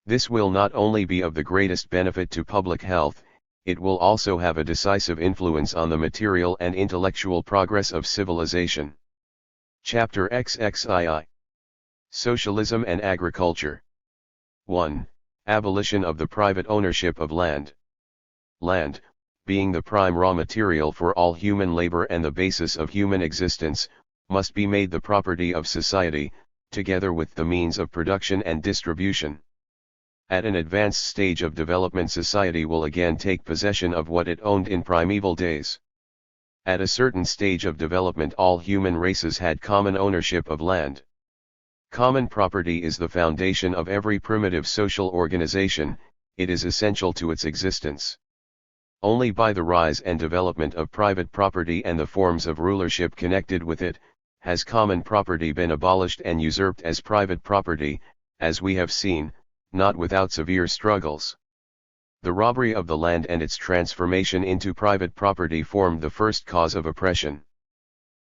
This will not only be of the greatest benefit to public health, it will also have a decisive influence on the material and intellectual progress of civilization. Chapter XXII Socialism and agriculture. 1. Abolition of the private ownership of land. Land, being the prime raw material for all human labor and the basis of human existence, must be made the property of society, together with the means of production and distribution. At an advanced stage of development, society will again take possession of what it owned in primeval days. At a certain stage of development, all human races had common ownership of land. Common property is the foundation of every primitive social organization, it is essential to its existence. Only by the rise and development of private property and the forms of rulership connected with it, has common property been abolished and usurped as private property, as we have seen, not without severe struggles. The robbery of the land and its transformation into private property formed the first cause of oppression.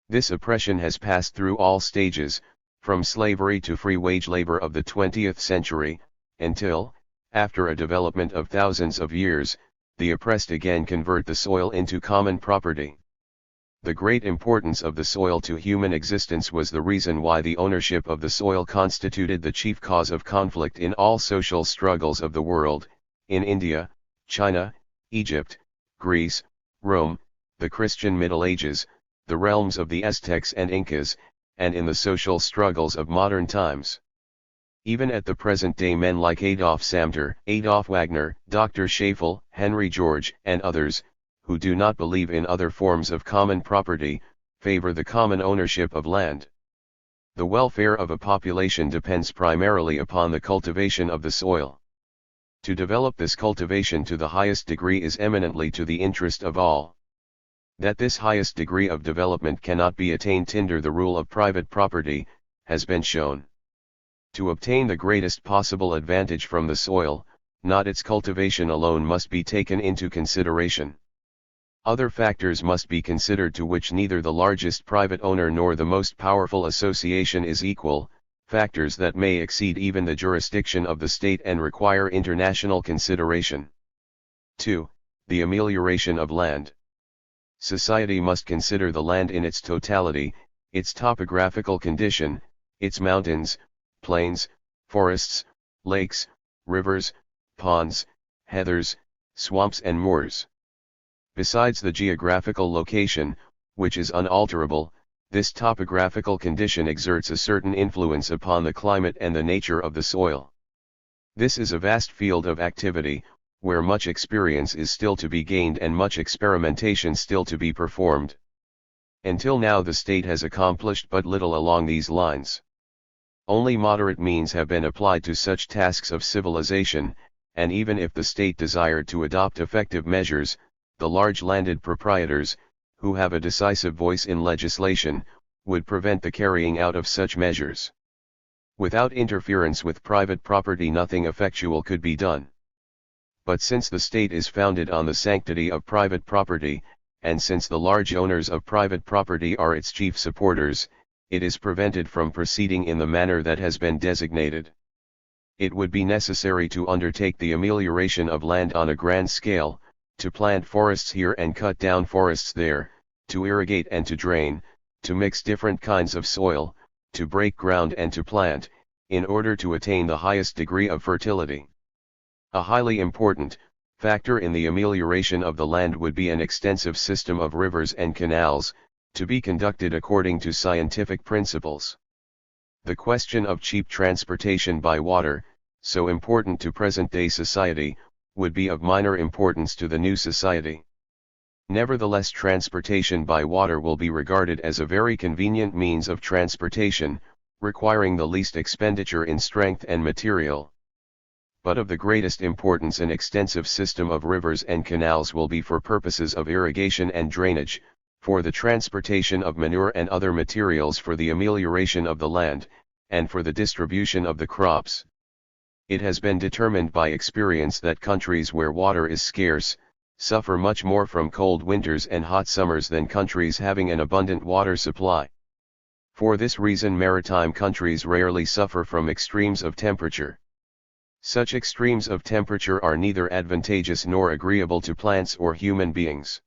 This oppression has passed through all stages, from slavery to free wage labor of the 20th century, until, after a development of thousands of years, the oppressed again convert the soil into common property. The great importance of the soil to human existence was the reason why the ownership of the soil constituted the chief cause of conflict in all social struggles of the world, in India, China, Egypt, Greece, Rome, the Christian Middle Ages, the realms of the Aztecs and Incas, and in the social struggles of modern times. Even at the present day, men like Adolf Samter, Adolf Wagner, Dr. Scheffel, Henry George, and others, who do not believe in other forms of common property, favor the common ownership of land. The welfare of a population depends primarily upon the cultivation of the soil. To develop this cultivation to the highest degree is eminently to the interest of all. That this highest degree of development cannot be attained under the rule of private property, has been shown. To obtain the greatest possible advantage from the soil, not its cultivation alone must be taken into consideration. Other factors must be considered to which neither the largest private owner nor the most powerful association is equal, factors that may exceed even the jurisdiction of the state and require international consideration. 2. The amelioration of land. Society must consider the land in its totality, its topographical condition, its mountains, plains, forests, lakes, rivers, ponds, heathers, swamps and moors. Besides the geographical location, which is unalterable, this topographical condition exerts a certain influence upon the climate and the nature of the soil. This is a vast field of activity, where much experience is still to be gained and much experimentation still to be performed. Until now the state has accomplished but little along these lines. Only moderate means have been applied to such tasks of civilization, and even if the state desired to adopt effective measures, the large landed proprietors, who have a decisive voice in legislation, would prevent the carrying out of such measures. Without interference with private property nothing effectual could be done. But since the state is founded on the sanctity of private property, and since the large owners of private property are its chief supporters, it is prevented from proceeding in the manner that has been designated. It would be necessary to undertake the amelioration of land on a grand scale, to plant forests here and cut down forests there, to irrigate and to drain, to mix different kinds of soil, to break ground and to plant, in order to attain the highest degree of fertility. A highly important factor in the amelioration of the land would be an extensive system of rivers and canals, to be conducted according to scientific principles. The question of cheap transportation by water, so important to present-day society, would be of minor importance to the new society. Nevertheless, transportation by water will be regarded as a very convenient means of transportation, requiring the least expenditure in strength and material. But of the greatest importance, an extensive system of rivers and canals will be for purposes of irrigation and drainage, for the transportation of manure and other materials, for the amelioration of the land, and for the distribution of the crops. It has been determined by experience that countries where water is scarce, suffer much more from cold winters and hot summers than countries having an abundant water supply. For this reason, maritime countries rarely suffer from extremes of temperature. Such extremes of temperature are neither advantageous nor agreeable to plants or human beings.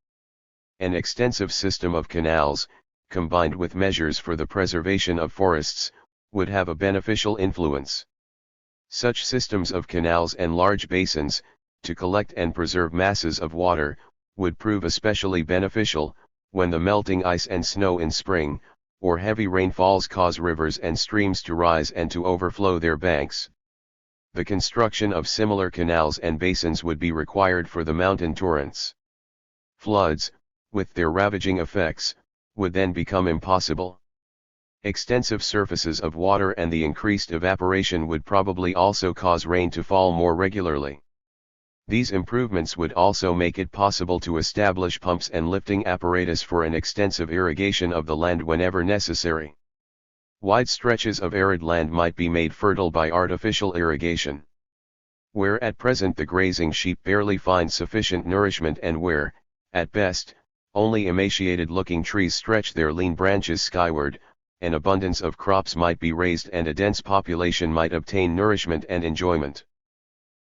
An extensive system of canals, combined with measures for the preservation of forests, would have a beneficial influence. Such systems of canals and large basins, to collect and preserve masses of water, would prove especially beneficial, when the melting ice and snow in spring, or heavy rainfalls cause rivers and streams to rise and to overflow their banks. The construction of similar canals and basins would be required for the mountain torrents. Floods, with their ravaging effects, would then become impossible. Extensive surfaces of water and the increased evaporation would probably also cause rain to fall more regularly. These improvements would also make it possible to establish pumps and lifting apparatus for an extensive irrigation of the land whenever necessary. Wide stretches of arid land might be made fertile by artificial irrigation. Where at present the grazing sheep barely find sufficient nourishment and where, at best, only emaciated-looking trees stretch their lean branches skyward, an abundance of crops might be raised and a dense population might obtain nourishment and enjoyment.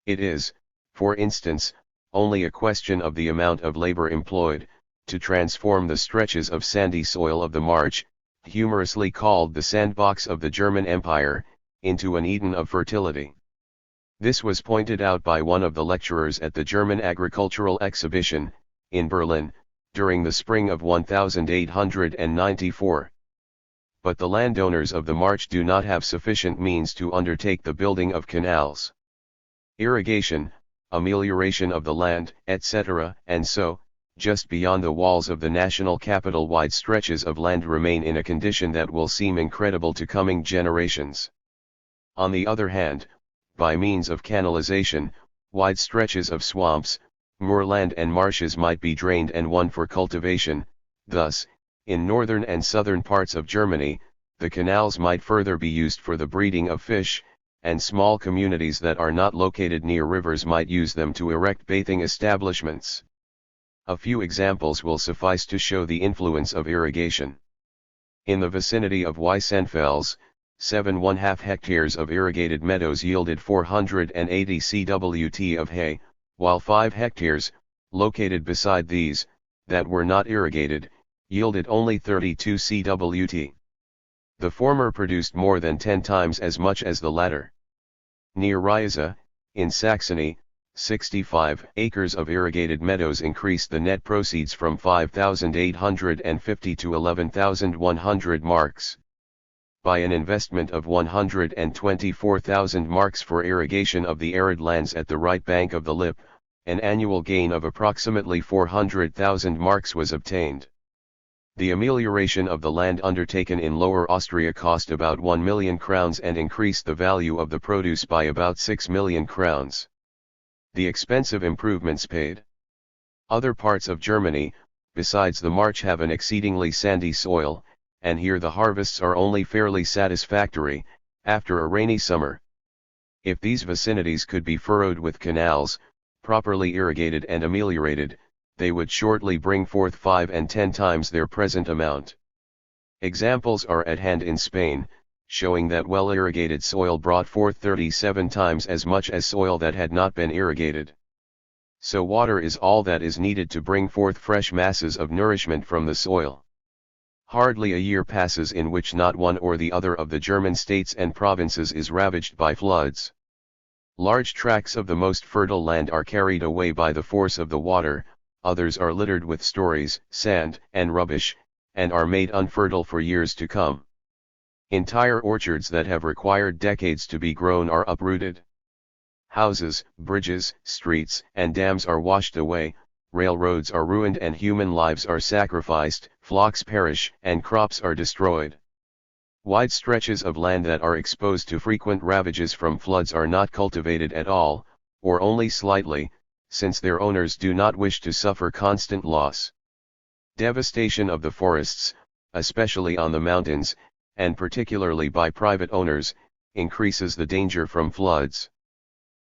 It is, for instance, only a question of the amount of labor employed, to transform the stretches of sandy soil of the March, humorously called the sandbox of the German Empire, into an Eden of fertility. This was pointed out by one of the lecturers at the German Agricultural Exhibition, in Berlin, during the spring of 1894. But the landowners of the March do not have sufficient means to undertake the building of canals. Irrigation, amelioration of the land, etc., and so, just beyond the walls of the national capital wide stretches of land remain in a condition that will seem incredible to coming generations. On the other hand, by means of canalization, wide stretches of swamps, moorland and marshes might be drained and won for cultivation. Thus, in northern and southern parts of Germany, the canals might further be used for the breeding of fish, and small communities that are not located near rivers might use them to erect bathing establishments. A few examples will suffice to show the influence of irrigation. In the vicinity of Weissenfels, 7½ hectares of irrigated meadows yielded 480 cwt of hay, while 5 hectares, located beside these, that were not irrigated, yielded only 32 cwt. The former produced more than 10 times as much as the latter. Near Riesa, in Saxony, 65 acres of irrigated meadows increased the net proceeds from 5,850 to 11,100 marks. By an investment of 124,000 marks for irrigation of the arid lands at the right bank of the Lippe, an annual gain of approximately 400,000 marks was obtained. The amelioration of the land undertaken in Lower Austria cost about 1 million crowns and increased the value of the produce by about 6 million crowns. The expensive improvements paid. Other parts of Germany, besides the March, have an exceedingly sandy soil, and here the harvests are only fairly satisfactory, after a rainy summer. If these vicinities could be furrowed with canals, properly irrigated and ameliorated, they would shortly bring forth 5 and 10 times their present amount. Examples are at hand in Spain, showing that well-irrigated soil brought forth 37 times as much as soil that had not been irrigated. So water is all that is needed to bring forth fresh masses of nourishment from the soil. Hardly a year passes in which not one or the other of the German states and provinces is ravaged by floods. Large tracts of the most fertile land are carried away by the force of the water, others are littered with stories, sand, and rubbish, and are made unfertile for years to come. Entire orchards that have required decades to be grown are uprooted. Houses, bridges, streets, and dams are washed away, railroads are ruined and human lives are sacrificed, flocks perish and crops are destroyed. Wide stretches of land that are exposed to frequent ravages from floods are not cultivated at all, or only slightly, since their owners do not wish to suffer constant loss. Devastation of the forests, especially on the mountains, and particularly by private owners, increases the danger from floods.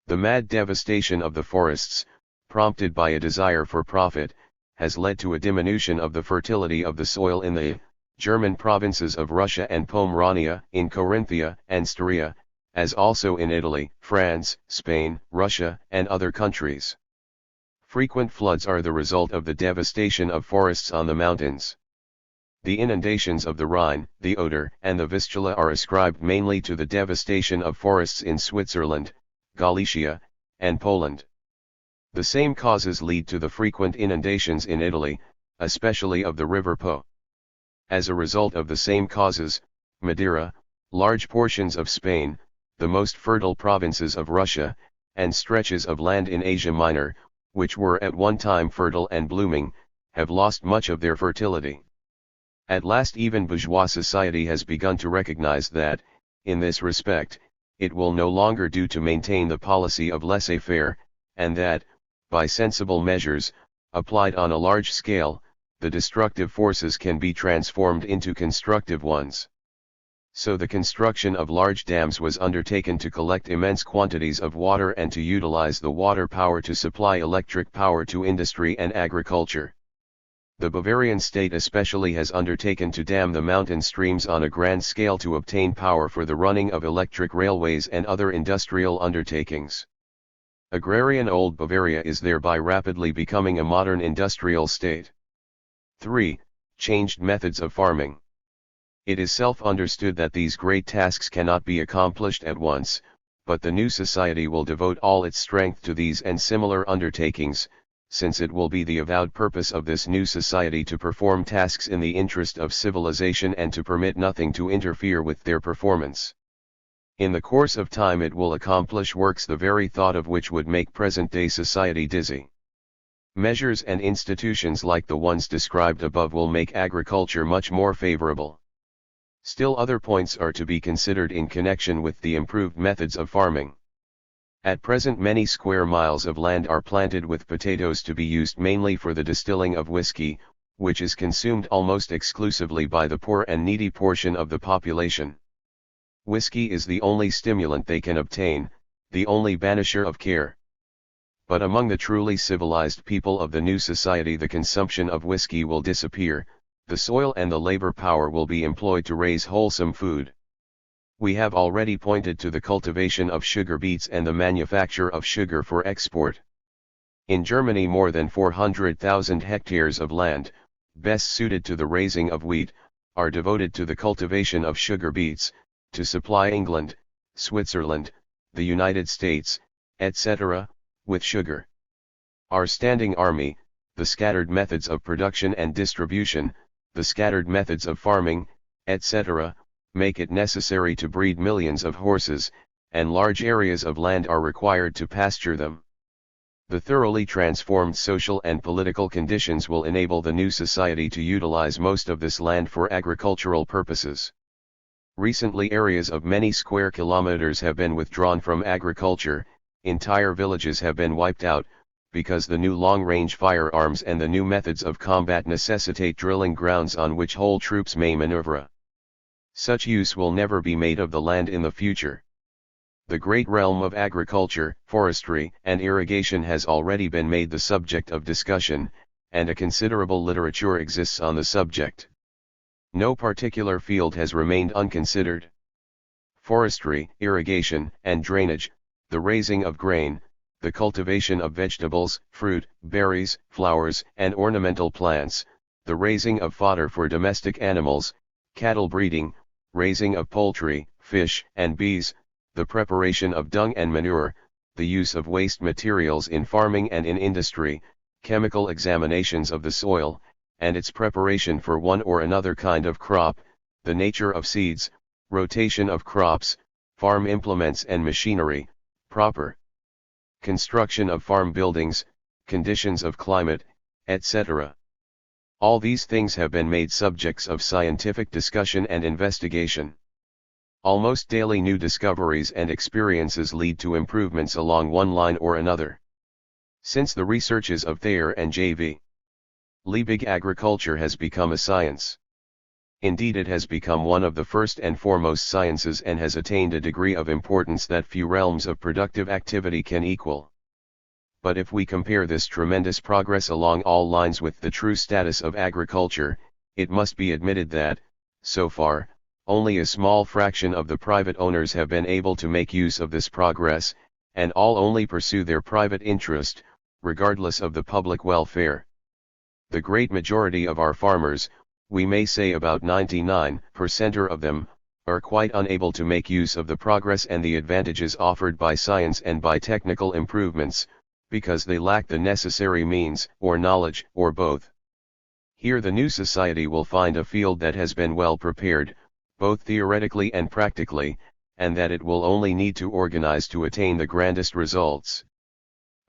The mad devastation of the forests, prompted by a desire for profit, has led to a diminution of the fertility of the soil in the German provinces of Russia and Pomerania, in Carinthia and Styria, as also in Italy, France, Spain, Russia, and other countries. Frequent floods are the result of the devastation of forests on the mountains. The inundations of the Rhine, the Oder, and the Vistula are ascribed mainly to the devastation of forests in Switzerland, Galicia, and Poland. The same causes lead to the frequent inundations in Italy, especially of the river Po. As a result of the same causes, Madeira, large portions of Spain, the most fertile provinces of Russia, and stretches of land in Asia Minor, which were at one time fertile and blooming, have lost much of their fertility. At last even bourgeois society has begun to recognize that, in this respect, it will no longer do to maintain the policy of laissez-faire, and that, by sensible measures, applied on a large scale, the destructive forces can be transformed into constructive ones. So the construction of large dams was undertaken to collect immense quantities of water and to utilize the water power to supply electric power to industry and agriculture. The Bavarian state especially has undertaken to dam the mountain streams on a grand scale to obtain power for the running of electric railways and other industrial undertakings. Agrarian Old Bavaria is thereby rapidly becoming a modern industrial state. 3. Changed methods of farming. It is self-understood that these great tasks cannot be accomplished at once, but the new society will devote all its strength to these and similar undertakings, since it will be the avowed purpose of this new society to perform tasks in the interest of civilization and to permit nothing to interfere with their performance. In the course of time it will accomplish works the very thought of which would make present-day society dizzy. Measures and institutions like the ones described above will make agriculture much more favorable. Still other points are to be considered in connection with the improved methods of farming. At present many square miles of land are planted with potatoes to be used mainly for the distilling of whiskey, which is consumed almost exclusively by the poor and needy portion of the population. Whiskey is the only stimulant they can obtain, the only banisher of care. But among the truly civilized people of the new society the consumption of whiskey will disappear, the soil and the labor power will be employed to raise wholesome food. We have already pointed to the cultivation of sugar beets and the manufacture of sugar for export. In Germany more than 400,000 hectares of land, best suited to the raising of wheat, are devoted to the cultivation of sugar beets, to supply England, Switzerland, the United States, etc., with sugar. Our standing army, the scattered methods of production and distribution, the scattered methods of farming, etc., make it necessary to breed millions of horses, and large areas of land are required to pasture them. The thoroughly transformed social and political conditions will enable the new society to utilize most of this land for agricultural purposes. Recently areas of many square kilometers have been withdrawn from agriculture, entire villages have been wiped out, because the new long-range firearms and the new methods of combat necessitate drilling grounds on which whole troops may maneuver. Such use will never be made of the land in the future. The great realm of agriculture, forestry, and irrigation has already been made the subject of discussion, and a considerable literature exists on the subject. No particular field has remained unconsidered. Forestry, irrigation, and drainage, the raising of grain, the cultivation of vegetables, fruit, berries, flowers, and ornamental plants, the raising of fodder for domestic animals, cattle breeding, raising of poultry, fish, and bees, the preparation of dung and manure, the use of waste materials in farming and in industry, chemical examinations of the soil, and its preparation for one or another kind of crop, the nature of seeds, rotation of crops, farm implements and machinery, proper construction of farm buildings, conditions of climate, etc. All these things have been made subjects of scientific discussion and investigation. Almost daily new discoveries and experiences lead to improvements along one line or another. Since the researches of Thayer and J.V. Liebig, agriculture has become a science. Indeed, it has become one of the first and foremost sciences and has attained a degree of importance that few realms of productive activity can equal. But if we compare this tremendous progress along all lines with the true status of agriculture, it must be admitted that, so far, only a small fraction of the private owners have been able to make use of this progress, and all only pursue their private interest, regardless of the public welfare. The great majority of our farmers, we may say about 99% of them, are quite unable to make use of the progress and the advantages offered by science and by technical improvements, because they lack the necessary means, or knowledge, or both. Here the new society will find a field that has been well prepared, both theoretically and practically, and that it will only need to organize to attain the grandest results.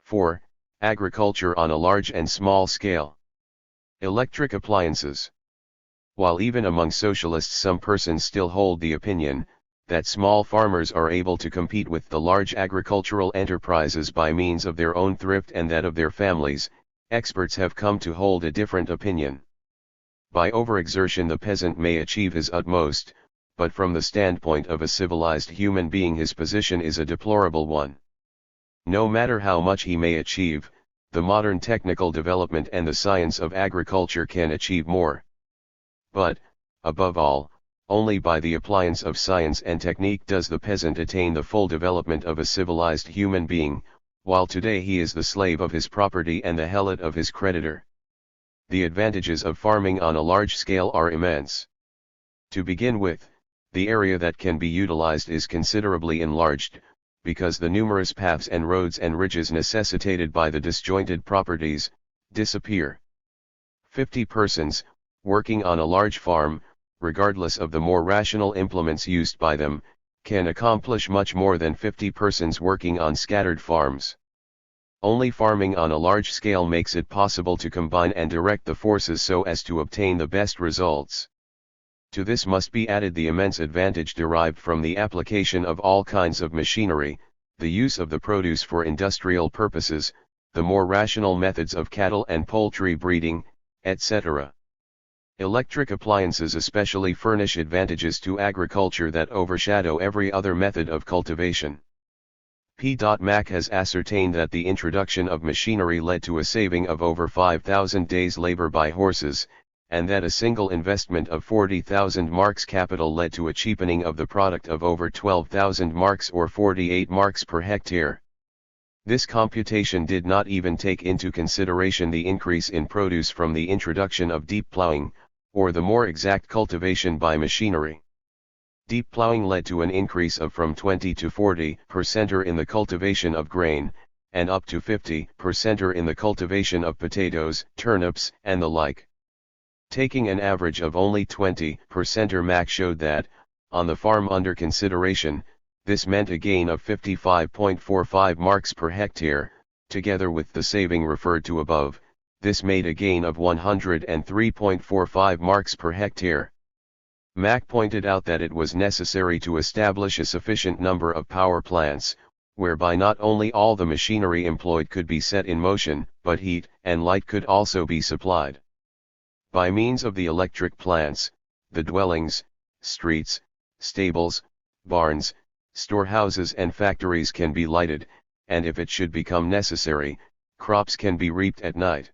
4. Agriculture on a large and small scale. Electric appliances. While even among socialists some persons still hold the opinion that small farmers are able to compete with the large agricultural enterprises by means of their own thrift and that of their families, experts have come to hold a different opinion. By overexertion the peasant may achieve his utmost, but from the standpoint of a civilized human being his position is a deplorable one. No matter how much he may achieve, the modern technical development and the science of agriculture can achieve more. But, above all, only by the appliance of science and technique does the peasant attain the full development of a civilized human being, while today he is the slave of his property and the helot of his creditor. The advantages of farming on a large scale are immense. To begin with, the area that can be utilized is considerably enlarged, because the numerous paths and roads and ridges necessitated by the disjointed properties disappear. 50 persons, working on a large farm, regardless of the more rational implements used by them, can accomplish much more than 50 persons working on scattered farms. Only farming on a large scale makes it possible to combine and direct the forces so as to obtain the best results. To this must be added the immense advantage derived from the application of all kinds of machinery, the use of the produce for industrial purposes, the more rational methods of cattle and poultry breeding, etc. Electric appliances especially furnish advantages to agriculture that overshadow every other method of cultivation. P.Mac has ascertained that the introduction of machinery led to a saving of over 5,000 days' labor by horses, and that a single investment of 40,000 marks capital led to a cheapening of the product of over 12,000 marks or 48 marks per hectare. This computation did not even take into consideration the increase in produce from the introduction of deep plowing, or the more exact cultivation by machinery. Deep plowing led to an increase of from 20 to 40% in the cultivation of grain, and up to 50% in the cultivation of potatoes, turnips, and the like. Taking an average of only 20%, Mac showed that, on the farm under consideration, this meant a gain of 55.45 marks per hectare. Together with the saving referred to above, this made a gain of 103.45 marks per hectare. Mac pointed out that it was necessary to establish a sufficient number of power plants, whereby not only all the machinery employed could be set in motion, but heat and light could also be supplied. By means of the electric plants, the dwellings, streets, stables, barns, storehouses and factories can be lighted, and if it should become necessary, crops can be reaped at night.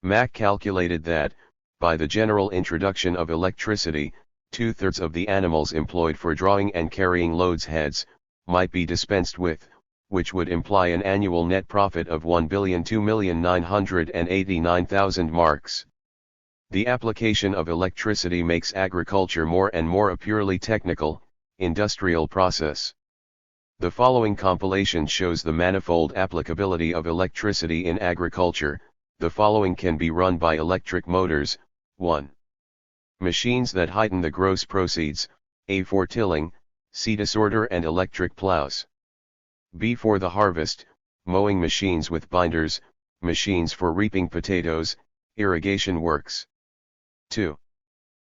Mac calculated that, by the general introduction of electricity, 2/3 of the animals employed for drawing and carrying loads heads, might be dispensed with, which would imply an annual net profit of 1,002,989,000 marks. The application of electricity makes agriculture more and more a purely technical, industrial process. The following compilation shows the manifold applicability of electricity in agriculture. The following can be run by electric motors. 1. Machines that heighten the gross proceeds, A for tilling, C disorder and electric plows. B for the harvest, mowing machines with binders, machines for reaping potatoes, irrigation works. 2.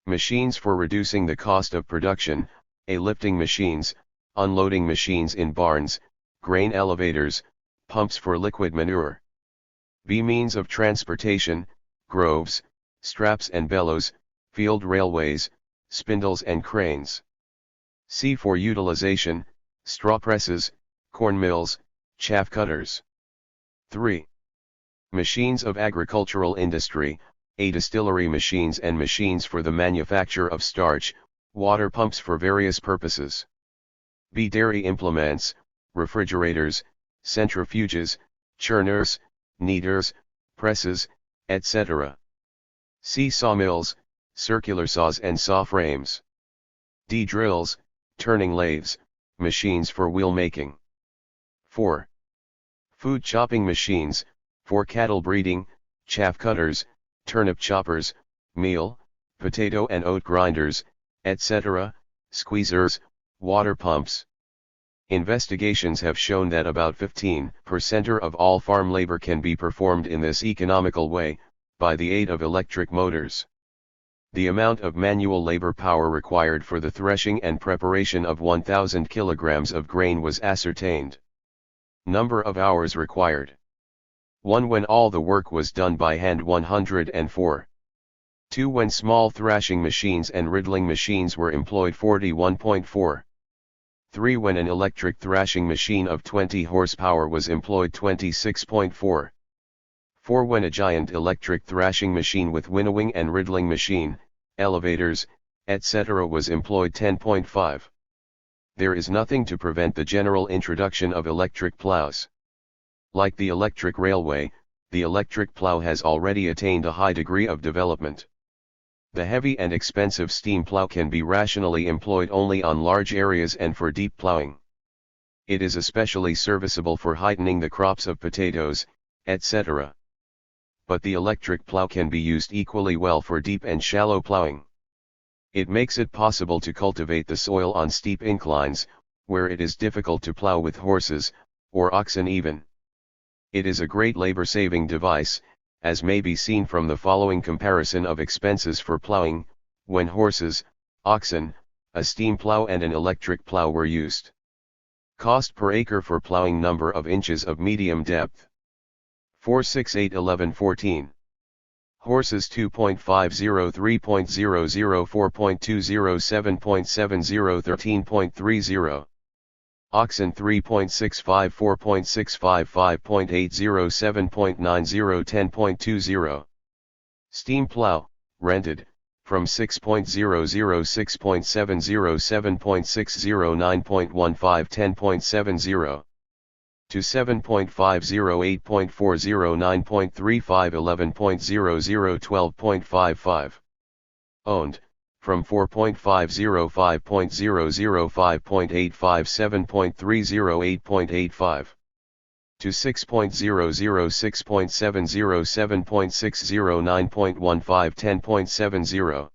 Machines for reducing the cost of production, A lifting machines, unloading machines in barns, grain elevators, pumps for liquid manure. B means of transportation, groves, straps and bellows, field railways, spindles and cranes. C for utilization, straw presses, corn mills, chaff cutters. 3. Machines of agricultural industry, A distillery machines and machines for the manufacture of starch, water pumps for various purposes. B dairy implements, refrigerators, centrifuges, churners, kneaders, presses, etc. C sawmills, circular saws and saw frames. D. Drills, turning lathes, machines for wheel making. 4. Food chopping machines, for cattle breeding, chaff cutters, turnip choppers, meal, potato and oat grinders, etc., squeezers, water pumps. Investigations have shown that about 15% of all farm labor can be performed in this economical way, by the aid of electric motors. The amount of manual labor power required for the threshing and preparation of 1,000 kilograms of grain was ascertained. Number of hours required: 1. When all the work was done by hand, 104. 2. When small thrashing machines and riddling machines were employed, 41.4. 3. When an electric thrashing machine of 20 horsepower was employed, 26.4. 4. When a giant electric thrashing machine with winnowing and riddling machine, elevators, etc. was employed, 10.5. There is nothing to prevent the general introduction of electric plows. Like the electric railway, the electric plow has already attained a high degree of development. The heavy and expensive steam plow can be rationally employed only on large areas and for deep plowing. It is especially serviceable for heightening the crops of potatoes, etc. But the electric plow can be used equally well for deep and shallow plowing. It makes it possible to cultivate the soil on steep inclines, where it is difficult to plow with horses, or oxen even. It is a great labor-saving device, as may be seen from the following comparison of expenses for plowing, when horses, oxen, a steam plow and an electric plow were used. Cost per acre for plowing: number of inches of medium depth, 4, 6, 8, 11, 14. Horses 2.50, 3.00, 4.20, 7.70, 13.30. Oxen 3.65, 4.65, 5.80, 7.90, 10.20. Steam plow, rented, from 6.00, 6.70, 7.60, 9.15, 10.70. To 7.50, 8.40, 9.35, 11.00, 12.55. Owned, from 4.50, 5.00, 5.85, 7.30, 8.85. To 6.00, 6.70, 7.60, 9.15, 10.70.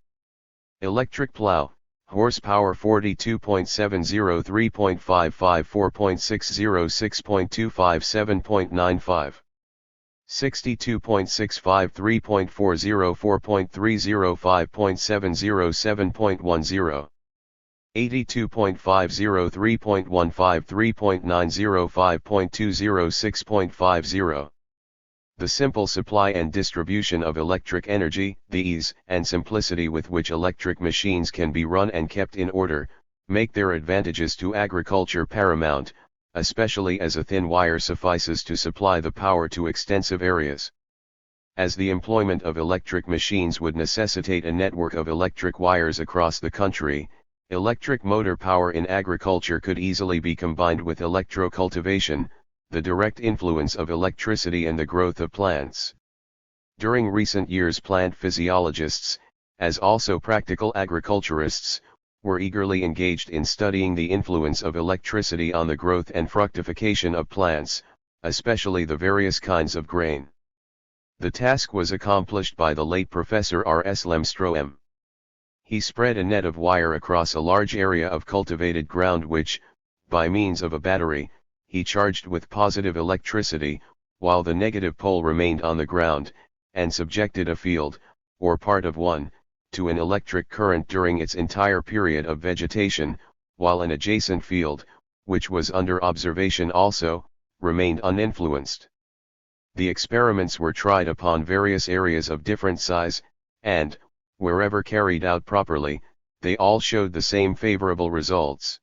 Electric plow, horsepower 42.70, 3.55, 4.60, 6.25, 7.95. 62.65, 3.40, 4.30, 5.70, 7.10. 82.50, 3.15, 3.90, 5.20, 6.50. The simple supply and distribution of electric energy, the ease and simplicity with which electric machines can be run and kept in order, make their advantages to agriculture paramount, especially as a thin wire suffices to supply the power to extensive areas. As the employment of electric machines would necessitate a network of electric wires across the country, electric motor power in agriculture could easily be combined with electrocultivation, the direct influence of electricity in the growth of plants. During recent years, plant physiologists, as also practical agriculturists, were eagerly engaged in studying the influence of electricity on the growth and fructification of plants, especially the various kinds of grain. The task was accomplished by the late Professor R.S. Lemstro. He spread a net of wire across a large area of cultivated ground which, by means of a battery, he charged with positive electricity, while the negative pole remained on the ground, and subjected a field, or part of one, to an electric current during its entire period of vegetation, while an adjacent field, which was under observation also, remained uninfluenced. The experiments were tried upon various areas of different size, and, wherever carried out properly, they all showed the same favorable results.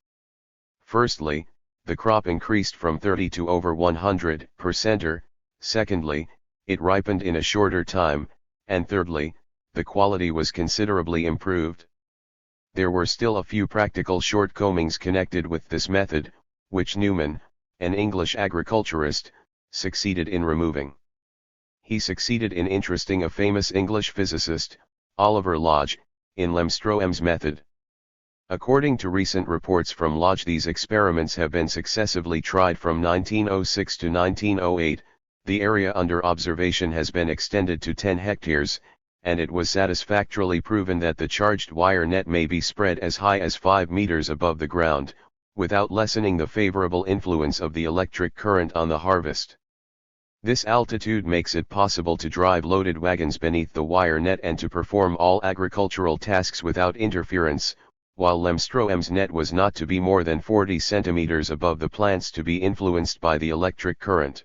Firstly, the crop increased from 30 to over 100%. Secondly, it ripened in a shorter time, and thirdly, the quality was considerably improved. There were still a few practical shortcomings connected with this method, which Newman, an English agriculturist, succeeded in removing. He succeeded in interesting a famous English physicist, Oliver Lodge, in Lemstroem's method. According to recent reports from Lodge, these experiments have been successively tried from 1906 to 1908, the area under observation has been extended to 10 hectares, and it was satisfactorily proven that the charged wire net may be spread as high as 5 meters above the ground, without lessening the favorable influence of the electric current on the harvest. This altitude makes it possible to drive loaded wagons beneath the wire net and to perform all agricultural tasks without interference, while Lemstroem's net was not to be more than 40 centimeters above the plants to be influenced by the electric current.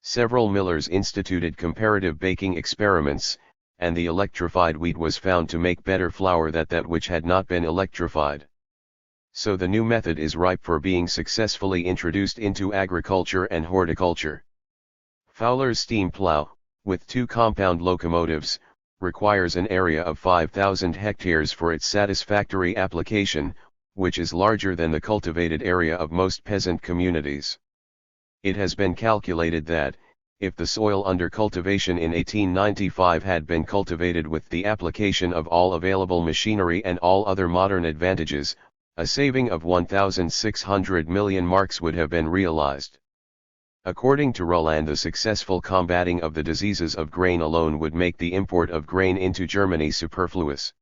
Several millers instituted comparative baking experiments, and the electrified wheat was found to make better flour than that which had not been electrified. So the new method is ripe for being successfully introduced into agriculture and horticulture. Fowler's steam plow, with 2 compound locomotives, requires an area of 5,000 hectares for its satisfactory application, which is larger than the cultivated area of most peasant communities. It has been calculated that, if the soil under cultivation in 1895 had been cultivated with the application of all available machinery and all other modern advantages, a saving of 1,600 million marks would have been realized. According to Roland, the successful combating of the diseases of grain alone would make the import of grain into Germany superfluous.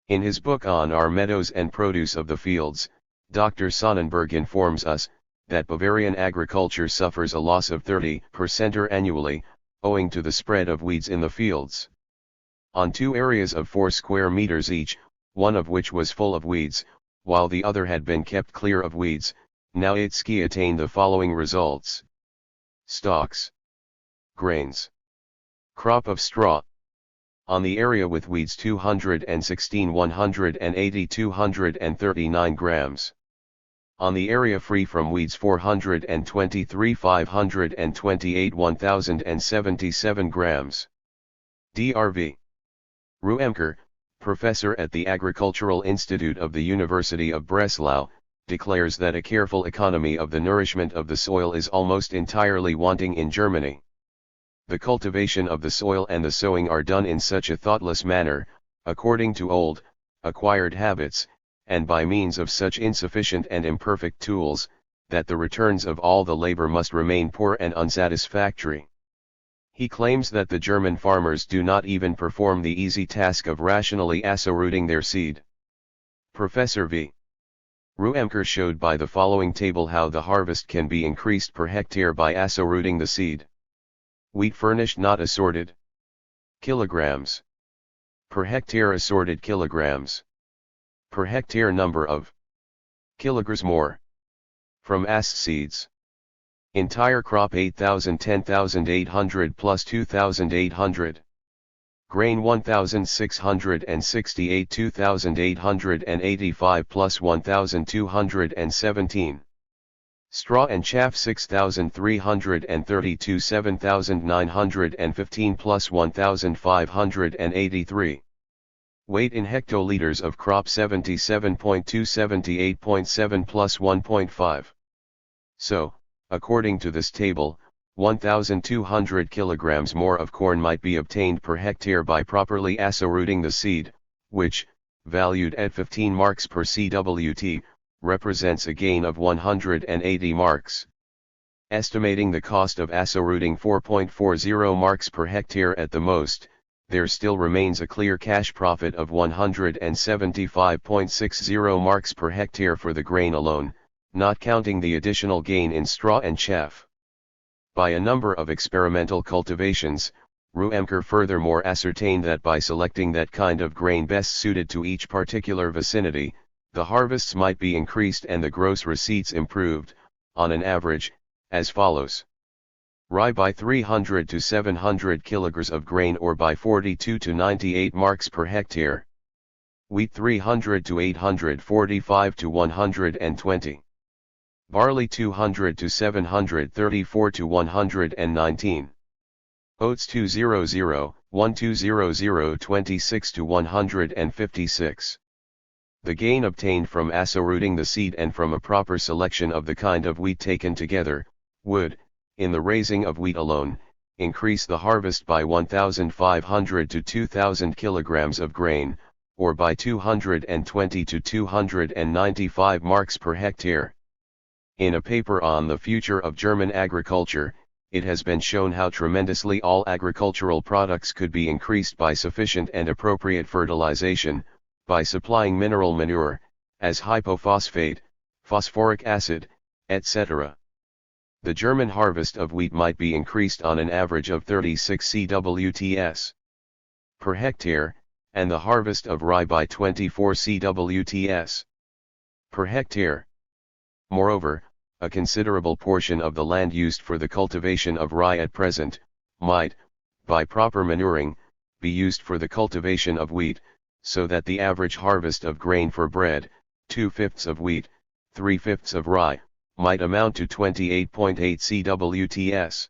In his book on Our Meadows and Produce of the Fields, Dr. Sonnenberg informs us that Bavarian agriculture suffers a loss of 30% annually, owing to the spread of weeds in the fields. On 2 areas of 4 square meters each, one of which was full of weeds, while the other had been kept clear of weeds, Nowitzki attained the following results. Stalks. Grains. Crop of straw. On the area with weeds 216 180 239 grams. On the area free from weeds 423 528 1077 grams. Drv. Ruemker, professor at the Agricultural Institute of the University of Breslau, declares that a careful economy of the nourishment of the soil is almost entirely wanting in Germany. The cultivation of the soil and the sowing are done in such a thoughtless manner, according to old, acquired habits, and by means of such insufficient and imperfect tools, that the returns of all the labor must remain poor and unsatisfactory. He claims that the German farmers do not even perform the easy task of rationally assorooting their seed. Professor V. Ruemker showed by the following table how the harvest can be increased per hectare by assorooting the seed. Wheat furnished not assorted. Kilograms. Per hectare assorted kilograms. Per hectare number of kilograms more. From ass seeds. Entire crop 8,000 10,800 plus 2,800. Grain 1,668 2,885 plus 1,217. Straw and chaff 6,332 7,915 plus 1,583. Weight in hectoliters of crop 77.2 78.7 plus 1.5. So, according to this table, 1,200 kilograms more of corn might be obtained per hectare by properly assorooting the seed, which, valued at 15 marks per CWT, represents a gain of 180 marks. Estimating the cost of assorooting 4.40 marks per hectare at the most, there still remains a clear cash profit of 175.60 marks per hectare for the grain alone, not counting the additional gain in straw and chaff. By a number of experimental cultivations, Ruemker furthermore ascertained that by selecting that kind of grain best suited to each particular vicinity, the harvests might be increased and the gross receipts improved, on an average, as follows. Rye by 300 to 700 kilograms of grain or by 42 to 98 marks per hectare. Wheat 300 to 845 to 120. Barley 200 to 734 to 119. Oats 200, 1200 26 to 156. The gain obtained from assorooting the seed and from a proper selection of the kind of wheat taken together, would, in the raising of wheat alone, increase the harvest by 1,500 to 2,000 kilograms of grain, or by 220 to 295 marks per hectare. In a paper on the future of German agriculture, it has been shown how tremendously all agricultural products could be increased by sufficient and appropriate fertilization, by supplying mineral manure, as hypophosphate, phosphoric acid, etc. The German harvest of wheat might be increased on an average of 36 cwts per hectare, and the harvest of rye by 24 cwts per hectare. Moreover, a considerable portion of the land used for the cultivation of rye at present, might, by proper manuring, be used for the cultivation of wheat, so that the average harvest of grain for bread, 2/5 of wheat, 3/5 of rye, might amount to 28.8 cwts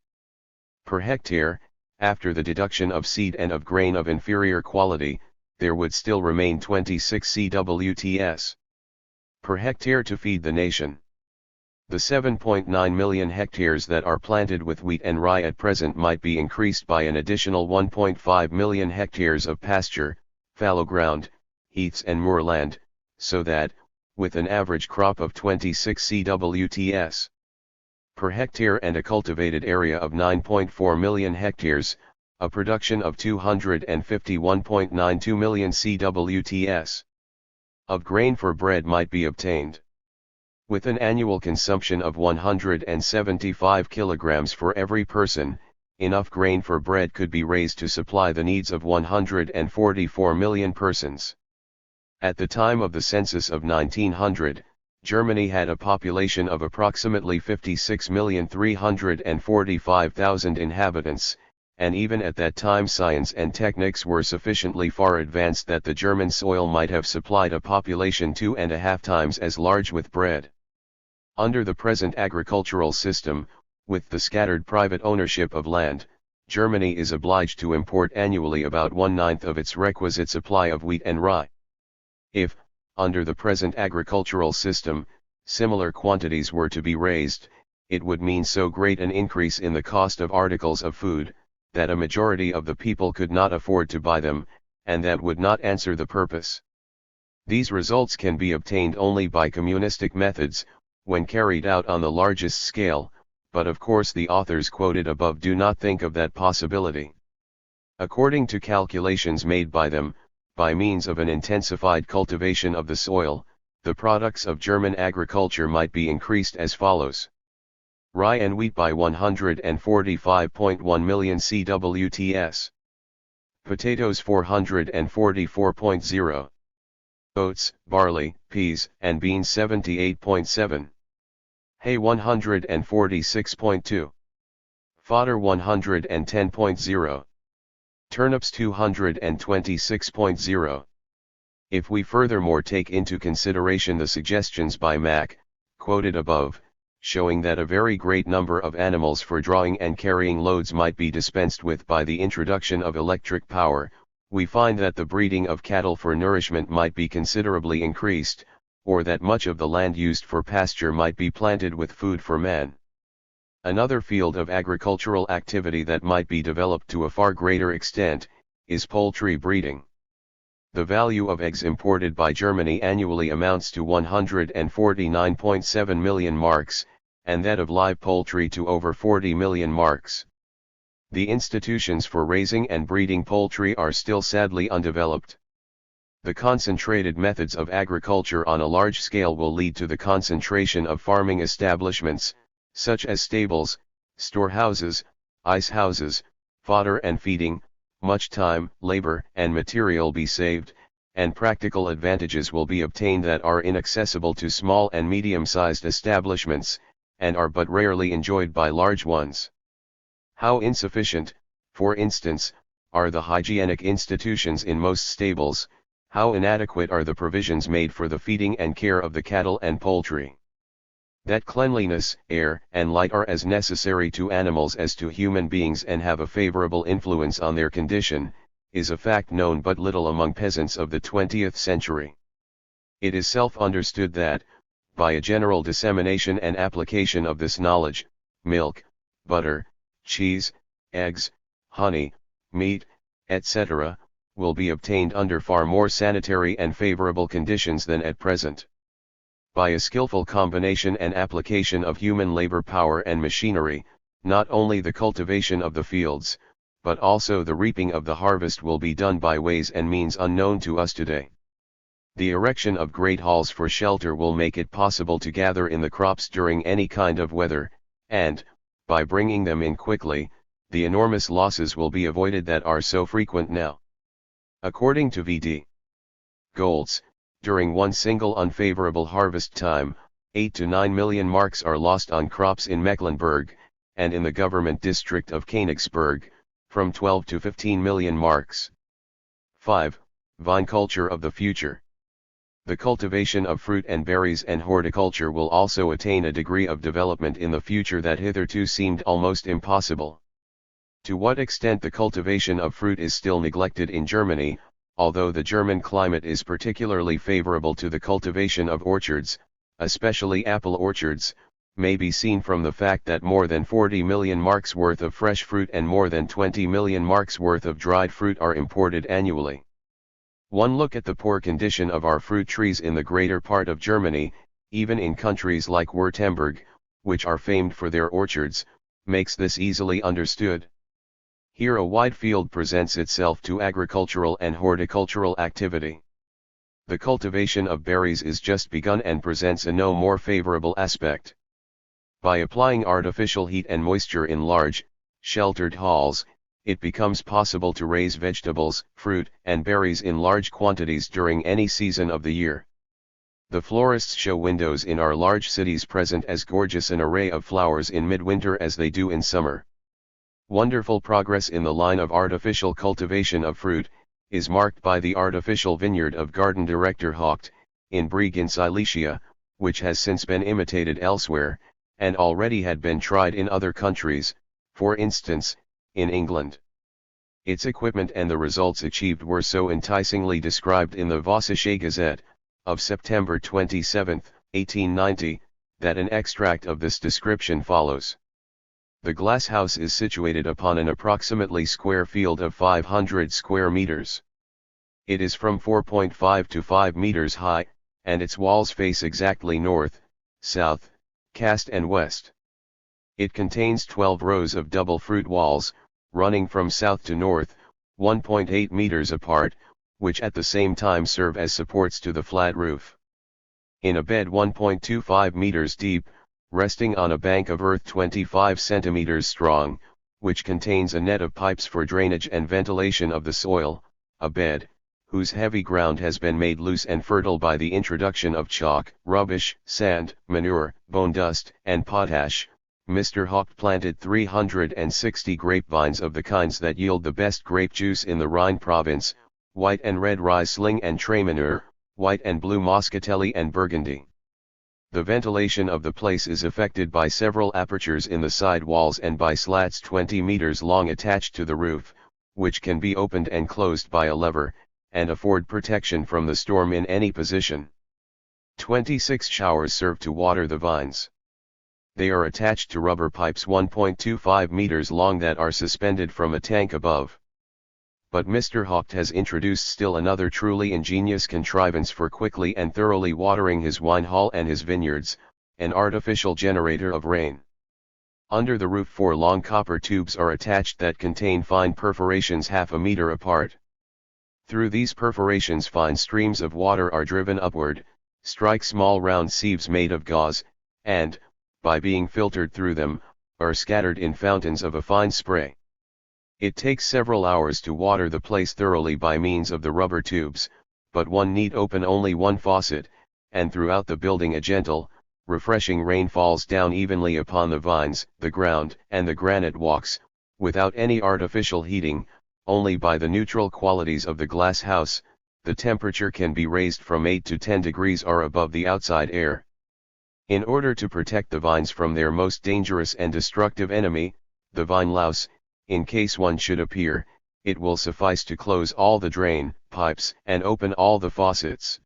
per hectare. After the deduction of seed and of grain of inferior quality, there would still remain 26 cwts per hectare to feed the nation. The 7.9 million hectares that are planted with wheat and rye at present might be increased by an additional 1.5 million hectares of pasture, fallow ground, heaths and moorland, so that, with an average crop of 26 cwts per hectare and a cultivated area of 9.4 million hectares, a production of 251.92 million cwts of grain for bread might be obtained. With an annual consumption of 175 kilograms for every person, enough grain for bread could be raised to supply the needs of 144 million persons. At the time of the census of 1900, Germany had a population of approximately 56,345,000 inhabitants, and even at that time science and techniques were sufficiently far advanced that the German soil might have supplied a population 2.5 times as large with bread. Under the present agricultural system, with the scattered private ownership of land, Germany is obliged to import annually about 1/9 of its requisite supply of wheat and rye. If, under the present agricultural system, similar quantities were to be raised, it would mean so great an increase in the cost of articles of food, that a majority of the people could not afford to buy them, and that would not answer the purpose. These results can be obtained only by communistic methods, when carried out on the largest scale, but of course the authors quoted above do not think of that possibility. According to calculations made by them, by means of an intensified cultivation of the soil, the products of German agriculture might be increased as follows: rye and wheat by 145.1 million cwts, potatoes 444.0, oats, barley, peas, and beans 78.7, hay 146.2, fodder 110.0, turnips 226.0. If we furthermore take into consideration the suggestions by Mack, quoted above, showing that a very great number of animals for drawing and carrying loads might be dispensed with by the introduction of electric power, we find that the breeding of cattle for nourishment might be considerably increased, or that much of the land used for pasture might be planted with food for man. Another field of agricultural activity that might be developed to a far greater extent, is poultry breeding. The value of eggs imported by Germany annually amounts to 149.7 million marks, and that of live poultry to over 40 million marks. The institutions for raising and breeding poultry are still sadly undeveloped. The concentrated methods of agriculture on a large scale will lead to the concentration of farming establishments, such as stables, storehouses, ice houses, fodder and feeding. Much time, labor, and material be saved, and practical advantages will be obtained that are inaccessible to small and medium-sized establishments, and are but rarely enjoyed by large ones. How insufficient, for instance, are the hygienic institutions in most stables, how inadequate are the provisions made for the feeding and care of the cattle and poultry. That cleanliness, air, and light are as necessary to animals as to human beings and have a favorable influence on their condition, is a fact known but little among peasants of the 20th century. It is self-understood that, by a general dissemination and application of this knowledge, milk, butter, cheese, eggs, honey, meat, etc., will be obtained under far more sanitary and favorable conditions than at present. By a skillful combination and application of human labor power and machinery, not only the cultivation of the fields, but also the reaping of the harvest will be done by ways and means unknown to us today. The erection of great halls for shelter will make it possible to gather in the crops during any kind of weather, and, by bringing them in quickly, the enormous losses will be avoided that are so frequent now. According to V.D. Goltz, during one single unfavorable harvest time, 8 to 9 million marks are lost on crops in Mecklenburg, and in the government district of Königsberg, from 12 to 15 million marks. 5. Viniculture of the future. The cultivation of fruit and berries and horticulture will also attain a degree of development in the future that hitherto seemed almost impossible. To what extent the cultivation of fruit is still neglected in Germany, although the German climate is particularly favorable to the cultivation of orchards, especially apple orchards, may be seen from the fact that more than 40 million marks worth of fresh fruit and more than 20 million marks worth of dried fruit are imported annually. One look at the poor condition of our fruit trees in the greater part of Germany, even in countries like Württemberg, which are famed for their orchards, makes this easily understood. Here a wide field presents itself to agricultural and horticultural activity. The cultivation of berries is just begun and presents a no more favorable aspect. By applying artificial heat and moisture in large, sheltered halls, it becomes possible to raise vegetables, fruit, and berries in large quantities during any season of the year. The florist's show windows in our large cities present as gorgeous an array of flowers in midwinter as they do in summer. Wonderful progress in the line of artificial cultivation of fruit is marked by the artificial vineyard of garden director Haupt, in Brieg in Silesia, which has since been imitated elsewhere, and already had been tried in other countries, for instance, in England. Its equipment and the results achieved were so enticingly described in the Vossische Gazette, of September 27, 1890, that an extract of this description follows. The glass house is situated upon an approximately square field of 500 square meters. It is from 4.5 to 5 meters high, and its walls face exactly north, south, cast and west. It contains 12 rows of double fruit walls, running from south to north, 1.8 meters apart, which at the same time serve as supports to the flat roof. In a bed 1.25 meters deep, resting on a bank of earth 25 centimeters strong, which contains a net of pipes for drainage and ventilation of the soil, a bed, whose heavy ground has been made loose and fertile by the introduction of chalk, rubbish, sand, manure, bone dust, and potash. Mr. Haupt planted 360 grapevines of the kinds that yield the best grape juice in the Rhine province, white and red Riesling and Trémanneur, white and blue Muscatelli and Burgundy. The ventilation of the place is effected by several apertures in the side walls and by slats 20 meters long attached to the roof, which can be opened and closed by a lever, and afford protection from the storm in any position. 26 showers serve to water the vines. They are attached to rubber pipes 1.25 meters long that are suspended from a tank above. But Mr. Haupt has introduced still another truly ingenious contrivance for quickly and thoroughly watering his wine hall and his vineyards, an artificial generator of rain. Under the roof 4 long copper tubes are attached that contain fine perforations half a meter apart. Through these perforations fine streams of water are driven upward, strike small round sieves made of gauze, and, by being filtered through them, are scattered in fountains of a fine spray. It takes several hours to water the place thoroughly by means of the rubber tubes, but one need open only one faucet, and throughout the building a gentle, refreshing rain falls down evenly upon the vines, the ground, and the granite walks, without any artificial heating. Only by the neutral qualities of the glass house, the temperature can be raised from 8 to 10 degrees or above the outside air. In order to protect the vines from their most dangerous and destructive enemy, the vine louse, in case one should appear, it will suffice to close all the drain pipes and open all the faucets.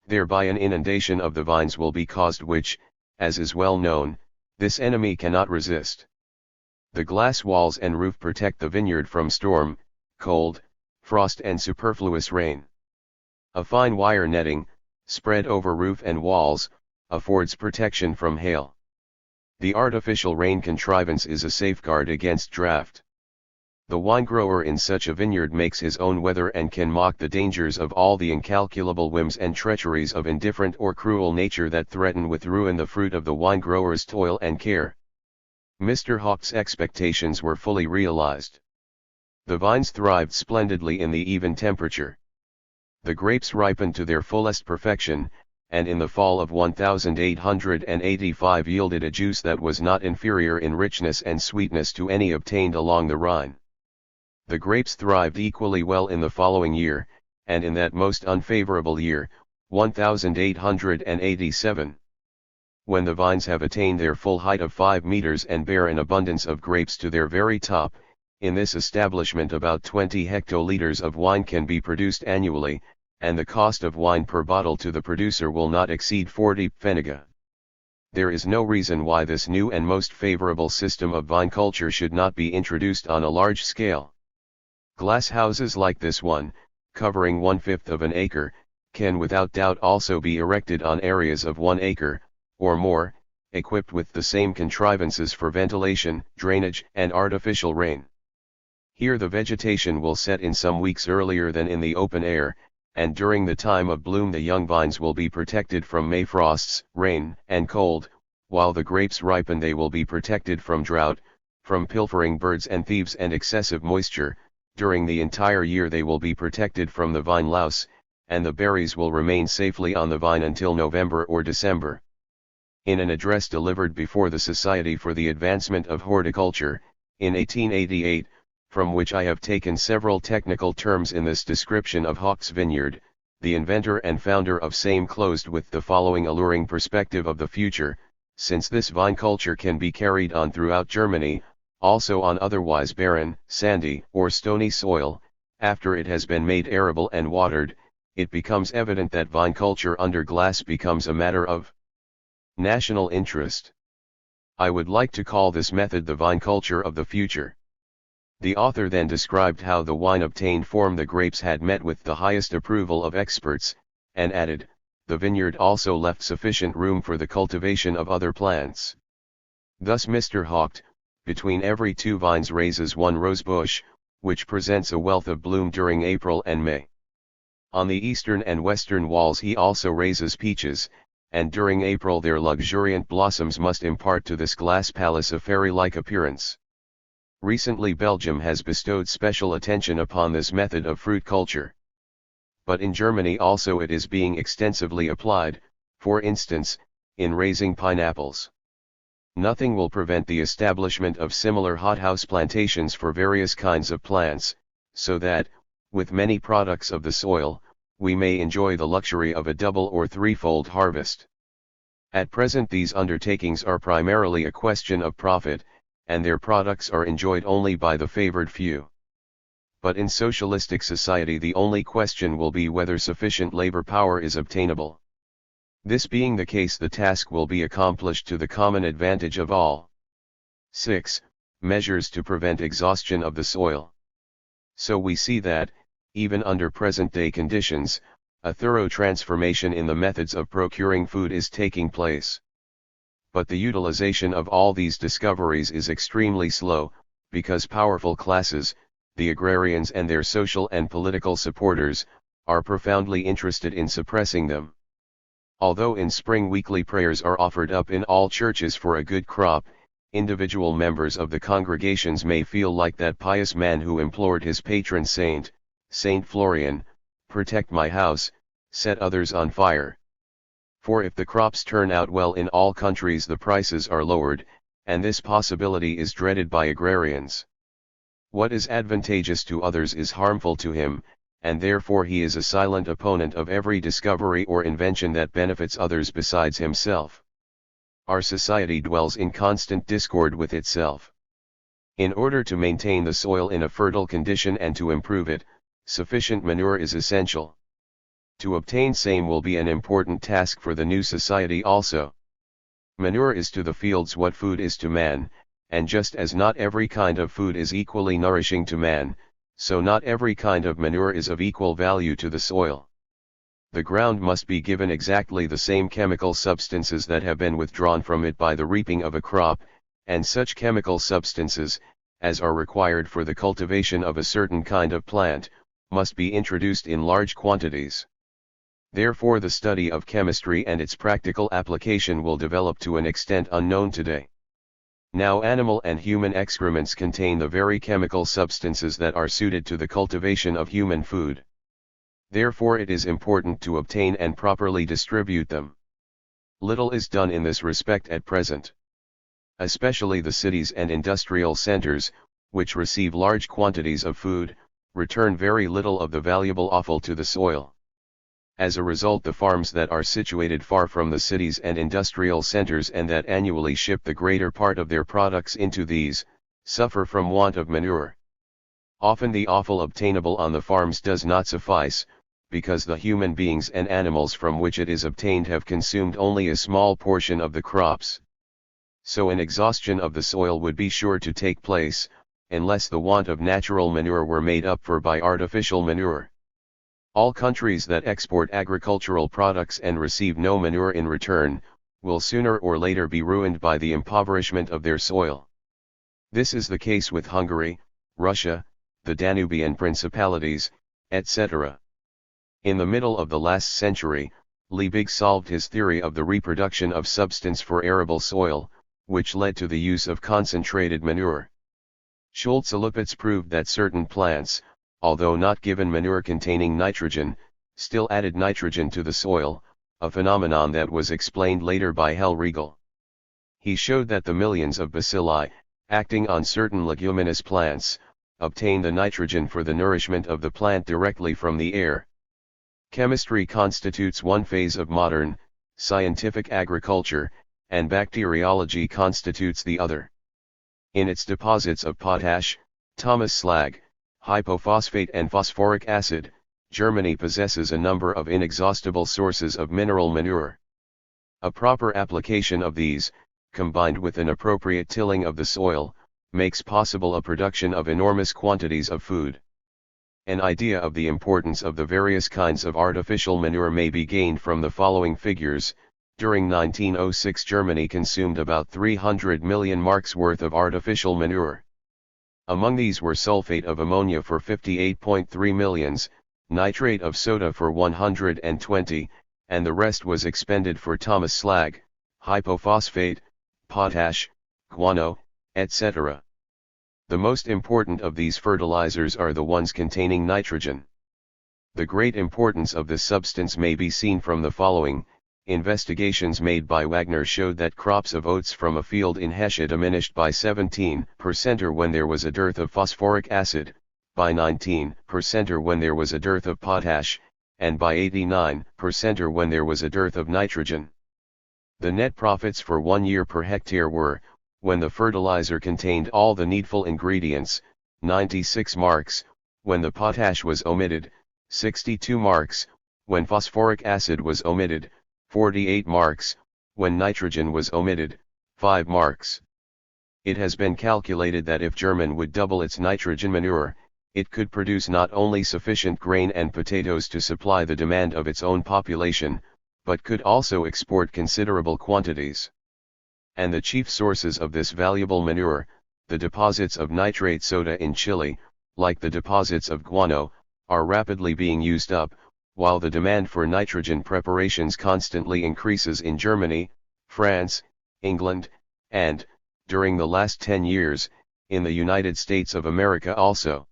Thereby an inundation of the vines will be caused which, as is well known, this enemy cannot resist. The glass walls and roof protect the vineyard from storm, cold, frost and superfluous rain. A fine wire netting, spread over roof and walls, affords protection from hail. The artificial rain contrivance is a safeguard against drought. The wine-grower in such a vineyard makes his own weather and can mock the dangers of all the incalculable whims and treacheries of indifferent or cruel nature that threaten with ruin the fruit of the wine-grower's toil and care. Mr. Hawke's expectations were fully realized. The vines thrived splendidly in the even temperature. The grapes ripened to their fullest perfection, and in the fall of 1885 yielded a juice that was not inferior in richness and sweetness to any obtained along the Rhine. The grapes thrived equally well in the following year, and in that most unfavorable year, 1887. When the vines have attained their full height of 5 meters and bear an abundance of grapes to their very top, in this establishment about 20 hectoliters of wine can be produced annually, and the cost of wine per bottle to the producer will not exceed 40 pfennige. There is no reason why this new and most favorable system of vine culture should not be introduced on a large scale. Glass houses like this one, covering 1/5 of an acre, can without doubt also be erected on areas of 1 acre, or more, equipped with the same contrivances for ventilation, drainage, and artificial rain. Here the vegetation will set in some weeks earlier than in the open air, and during the time of bloom the young vines will be protected from May frosts, rain, and cold, while the grapes ripen they will be protected from drought, from pilfering birds and thieves and excessive moisture. During the entire year they will be protected from the vine louse, and the berries will remain safely on the vine until November or December. In an address delivered before the Society for the Advancement of Horticulture, in 1888, from which I have taken several technical terms in this description of Hawke's vineyard, the inventor and founder of same closed with the following alluring perspective of the future: since this vine culture can be carried on throughout Germany, also on otherwise barren, sandy, or stony soil, after it has been made arable and watered, it becomes evident that vine culture under glass becomes a matter of national interest. I would like to call this method the vine culture of the future. The author then described how the wine obtained from the grapes had met with the highest approval of experts, and added, the vineyard also left sufficient room for the cultivation of other plants. Thus Mr. Hawke, between every 2 vines raises 1 rose bush, which presents a wealth of bloom during April and May. On the eastern and western walls he also raises peaches, and during April their luxuriant blossoms must impart to this glass palace a fairy-like appearance. Recently Belgium has bestowed special attention upon this method of fruit culture. But in Germany also it is being extensively applied, for instance, in raising pineapples. Nothing will prevent the establishment of similar hothouse plantations for various kinds of plants, so that, with many products of the soil, we may enjoy the luxury of a double or threefold harvest. At present these undertakings are primarily a question of profit, and their products are enjoyed only by the favored few. But in socialistic society the only question will be whether sufficient labor power is obtainable. This being the case the task will be accomplished to the common advantage of all. 6. Measures to prevent exhaustion of the soil. So we see that, even under present-day conditions, a thorough transformation in the methods of procuring food is taking place. But the utilization of all these discoveries is extremely slow, because powerful classes, the agrarians and their social and political supporters, are profoundly interested in suppressing them. Although in spring weekly prayers are offered up in all churches for a good crop, individual members of the congregations may feel like that pious man who implored his patron saint, Saint Florian, "Protect my house, set others on fire." For if the crops turn out well in all countries the prices are lowered, and this possibility is dreaded by agrarians. What is advantageous to others is harmful to him, and therefore he is a silent opponent of every discovery or invention that benefits others besides himself. Our society dwells in constant discord with itself. In order to maintain the soil in a fertile condition and to improve it, sufficient manure is essential. To obtain same will be an important task for the new society also. Manure is to the fields what food is to man, and just as not every kind of food is equally nourishing to man, so not every kind of manure is of equal value to the soil. The ground must be given exactly the same chemical substances that have been withdrawn from it by the reaping of a crop, and such chemical substances, as are required for the cultivation of a certain kind of plant, must be introduced in large quantities. Therefore the study of chemistry and its practical application will develop to an extent unknown today. Now animal and human excrements contain the very chemical substances that are suited to the cultivation of human food. Therefore it is important to obtain and properly distribute them. Little is done in this respect at present. Especially the cities and industrial centers, which receive large quantities of food, return very little of the valuable offal to the soil. As a result, the farms that are situated far from the cities and industrial centers and that annually ship the greater part of their products into these, suffer from want of manure. Often the offal obtainable on the farms does not suffice, because the human beings and animals from which it is obtained have consumed only a small portion of the crops. So an exhaustion of the soil would be sure to take place, unless the want of natural manure were made up for by artificial manure. All countries that export agricultural products and receive no manure in return, will sooner or later be ruined by the impoverishment of their soil. This is the case with Hungary, Russia, the Danubian principalities, etc. In the middle of the last century, Liebig solved his theory of the reproduction of substance for arable soil, which led to the use of concentrated manure. Schulze-Lupitz proved that certain plants, although not given manure containing nitrogen, still added nitrogen to the soil, a phenomenon that was explained later by Hellriegel. He showed that the millions of bacilli, acting on certain leguminous plants, obtain the nitrogen for the nourishment of the plant directly from the air. Chemistry constitutes one phase of modern, scientific agriculture, and bacteriology constitutes the other. In its deposits of potash, Thomas slag, hypophosphate and phosphoric acid, Germany possesses a number of inexhaustible sources of mineral manure. A proper application of these, combined with an appropriate tilling of the soil, makes possible a production of enormous quantities of food. An idea of the importance of the various kinds of artificial manure may be gained from the following figures. During 1906 Germany consumed about 300 million marks worth of artificial manure. Among these were sulfate of ammonia for 58.3 millions, nitrate of soda for 120, and the rest was expended for Thomas slag, hypophosphate, potash, guano, etc. The most important of these fertilizers are the ones containing nitrogen. The great importance of this substance may be seen from the following. Investigations made by Wagner showed that crops of oats from a field in Hesse diminished by 17% when there was a dearth of phosphoric acid, by 19% when there was a dearth of potash, and by 89% when there was a dearth of nitrogen. The net profits for 1 year per hectare were, when the fertilizer contained all the needful ingredients, 96 marks, when the potash was omitted, 62 marks, when phosphoric acid was omitted, 48 marks, when nitrogen was omitted, 5 marks. It has been calculated that if Germany would double its nitrogen manure, it could produce not only sufficient grain and potatoes to supply the demand of its own population, but could also export considerable quantities. And the chief sources of this valuable manure, the deposits of nitrate soda in Chile, like the deposits of guano, are rapidly being used up, while the demand for nitrogen preparations constantly increases in Germany, France, England, and, during the last 10 years, in the United States of America also.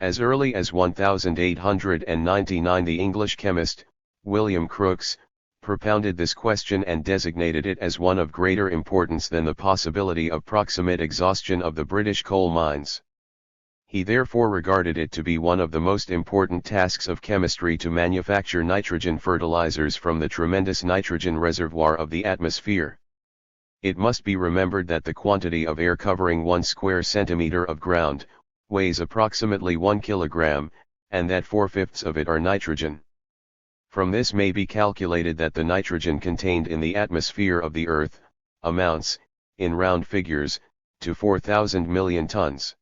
As early as 1899 the English chemist, William Crookes, propounded this question and designated it as one of greater importance than the possibility of proximate exhaustion of the British coal mines. He therefore regarded it to be one of the most important tasks of chemistry to manufacture nitrogen fertilizers from the tremendous nitrogen reservoir of the atmosphere. It must be remembered that the quantity of air covering 1 square centimeter of ground, weighs approximately 1 kilogram, and that 4/5 of it are nitrogen. From this may be calculated that the nitrogen contained in the atmosphere of the Earth, amounts, in round figures, to 4,000 million tons.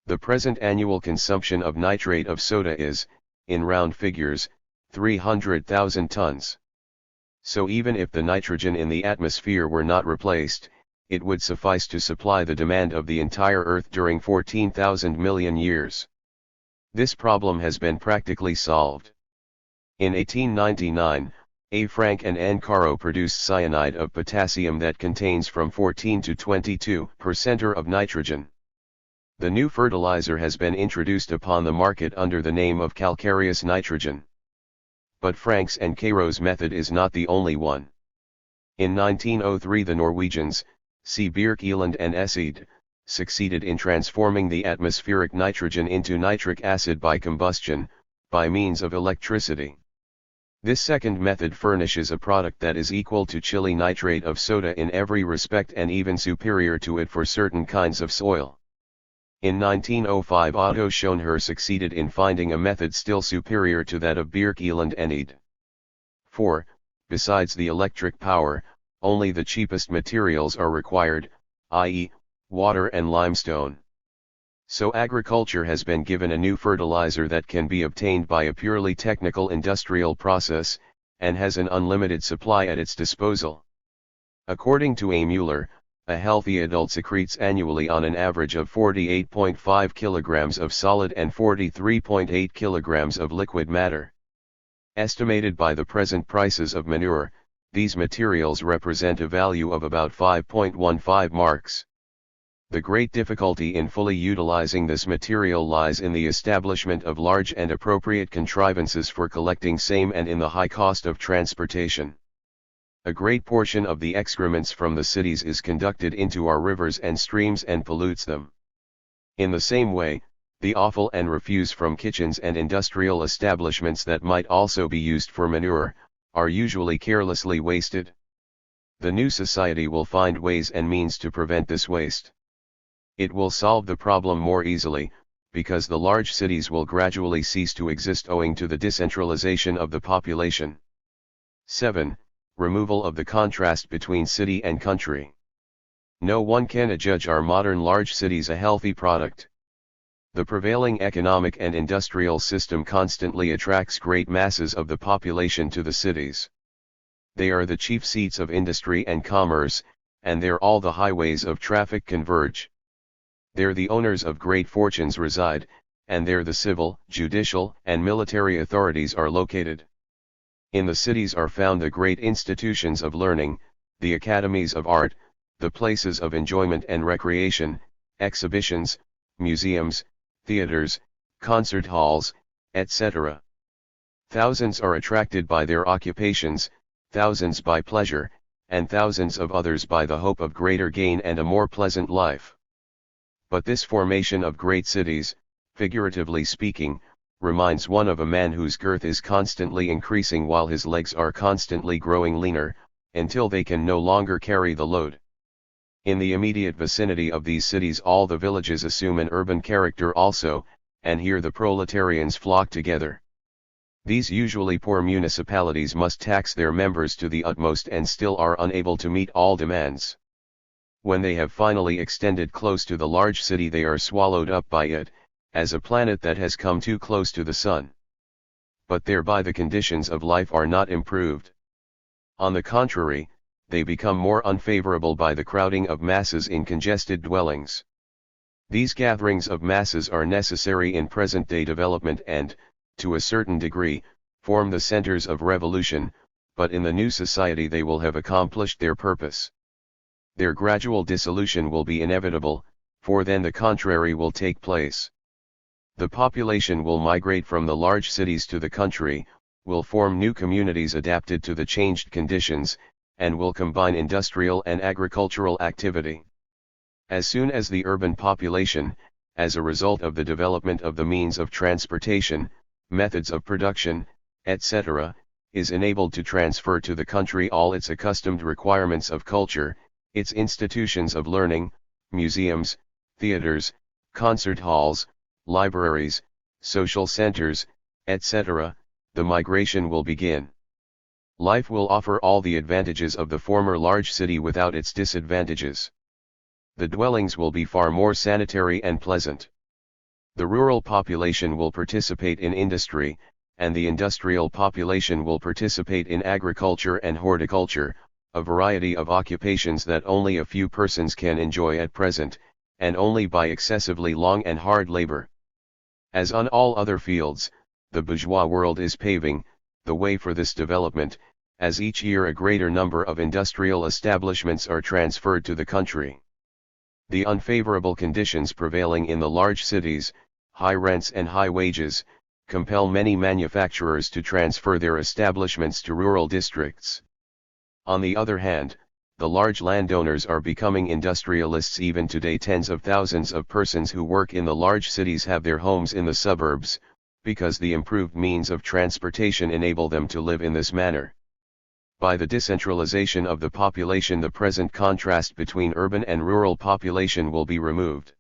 The present annual consumption of nitrate of soda is, in round figures, 300,000 tons. So even if the nitrogen in the atmosphere were not replaced, it would suffice to supply the demand of the entire Earth during 14,000 million years. This problem has been practically solved. In 1899, A. Frank and N. Caro produced cyanide of potassium that contains from 14 to 22% of nitrogen. The new fertilizer has been introduced upon the market under the name of calcareous nitrogen. But Frank's and Caro's method is not the only one. In 1903 the Norwegians, C. Bjerkeland and Essed, succeeded in transforming the atmospheric nitrogen into nitric acid by combustion, by means of electricity. This second method furnishes a product that is equal to Chile nitrate of soda in every respect and even superior to it for certain kinds of soil. In 1905 Otto Schoenherr succeeded in finding a method still superior to that of Bjerkeland and Ede. 4. Besides the electric power, only the cheapest materials are required, i.e., water and limestone. So agriculture has been given a new fertilizer that can be obtained by a purely technical industrial process, and has an unlimited supply at its disposal. According to A. Mueller, a healthy adult secretes annually on an average of 48.5 kilograms of solid and 43.8 kilograms of liquid matter. Estimated by the present prices of manure, these materials represent a value of about 5.15 marks. The great difficulty in fully utilizing this material lies in the establishment of large and appropriate contrivances for collecting same and in the high cost of transportation. A great portion of the excrements from the cities is conducted into our rivers and streams and pollutes them. In the same way, the offal and refuse from kitchens and industrial establishments that might also be used for manure, are usually carelessly wasted. The new society will find ways and means to prevent this waste. It will solve the problem more easily, because the large cities will gradually cease to exist owing to the decentralization of the population. 7. Removal of the contrast between city and country. No one can adjudge our modern large cities a healthy product. The prevailing economic and industrial system constantly attracts great masses of the population to the cities. They are the chief seats of industry and commerce, and there all the highways of traffic converge. There the owners of great fortunes reside, and there the civil, judicial, and military authorities are located. In the cities are found the great institutions of learning, the academies of art, the places of enjoyment and recreation, exhibitions, museums, theaters, concert halls, etc. Thousands are attracted by their occupations, thousands by pleasure, and thousands of others by the hope of greater gain and a more pleasant life. But this formation of great cities, figuratively speaking, reminds one of a man whose girth is constantly increasing while his legs are constantly growing leaner, until they can no longer carry the load. In the immediate vicinity of these cities all the villages assume an urban character also, and here the proletarians flock together. These usually poor municipalities must tax their members to the utmost and still are unable to meet all demands. When they have finally extended close to the large city they are swallowed up by it, as a planet that has come too close to the sun. But thereby the conditions of life are not improved. On the contrary, they become more unfavorable by the crowding of masses in congested dwellings. These gatherings of masses are necessary in present-day development and, to a certain degree, form the centers of revolution, but in the new society they will have accomplished their purpose. Their gradual dissolution will be inevitable, for then the contrary will take place. The population will migrate from the large cities to the country, will form new communities adapted to the changed conditions, and will combine industrial and agricultural activity. As soon as the urban population, as a result of the development of the means of transportation, methods of production, etc., is enabled to transfer to the country all its accustomed requirements of culture, its institutions of learning, museums, theaters, concert halls, libraries, social centers, etc., the migration will begin. Life will offer all the advantages of the former large city without its disadvantages. The dwellings will be far more sanitary and pleasant. The rural population will participate in industry, and the industrial population will participate in agriculture and horticulture, a variety of occupations that only a few persons can enjoy at present, and only by excessively long and hard labor. As on all other fields, the bourgeois world is paving the way for this development, as each year a greater number of industrial establishments are transferred to the country. The unfavorable conditions prevailing in the large cities, high rents and high wages, compel many manufacturers to transfer their establishments to rural districts. On the other hand, the large landowners are becoming industrialists. Even today, tens of thousands of persons who work in the large cities have their homes in the suburbs, because the improved means of transportation enable them to live in this manner. By the decentralization of the population, the present contrast between urban and rural population will be removed.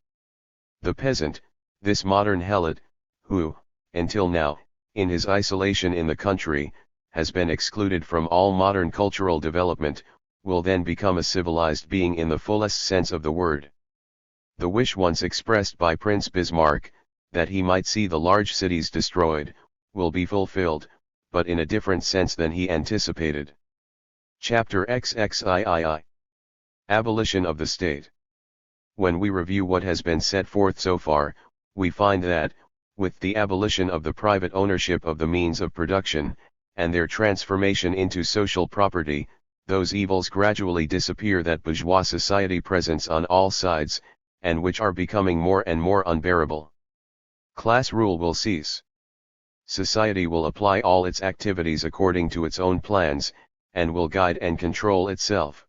The peasant, this modern helot, who, until now, in his isolation in the country, has been excluded from all modern cultural development, will then become a civilized being in the fullest sense of the word. The wish once expressed by Prince Bismarck, that he might see the large cities destroyed, will be fulfilled, but in a different sense than he anticipated. Chapter XXIII. Abolition of the State. When we review what has been set forth so far, we find that, with the abolition of the private ownership of the means of production, and their transformation into social property, those evils gradually disappear that bourgeois society presents on all sides, and which are becoming more and more unbearable. Class rule will cease. Society will apply all its activities according to its own plans, and will guide and control itself.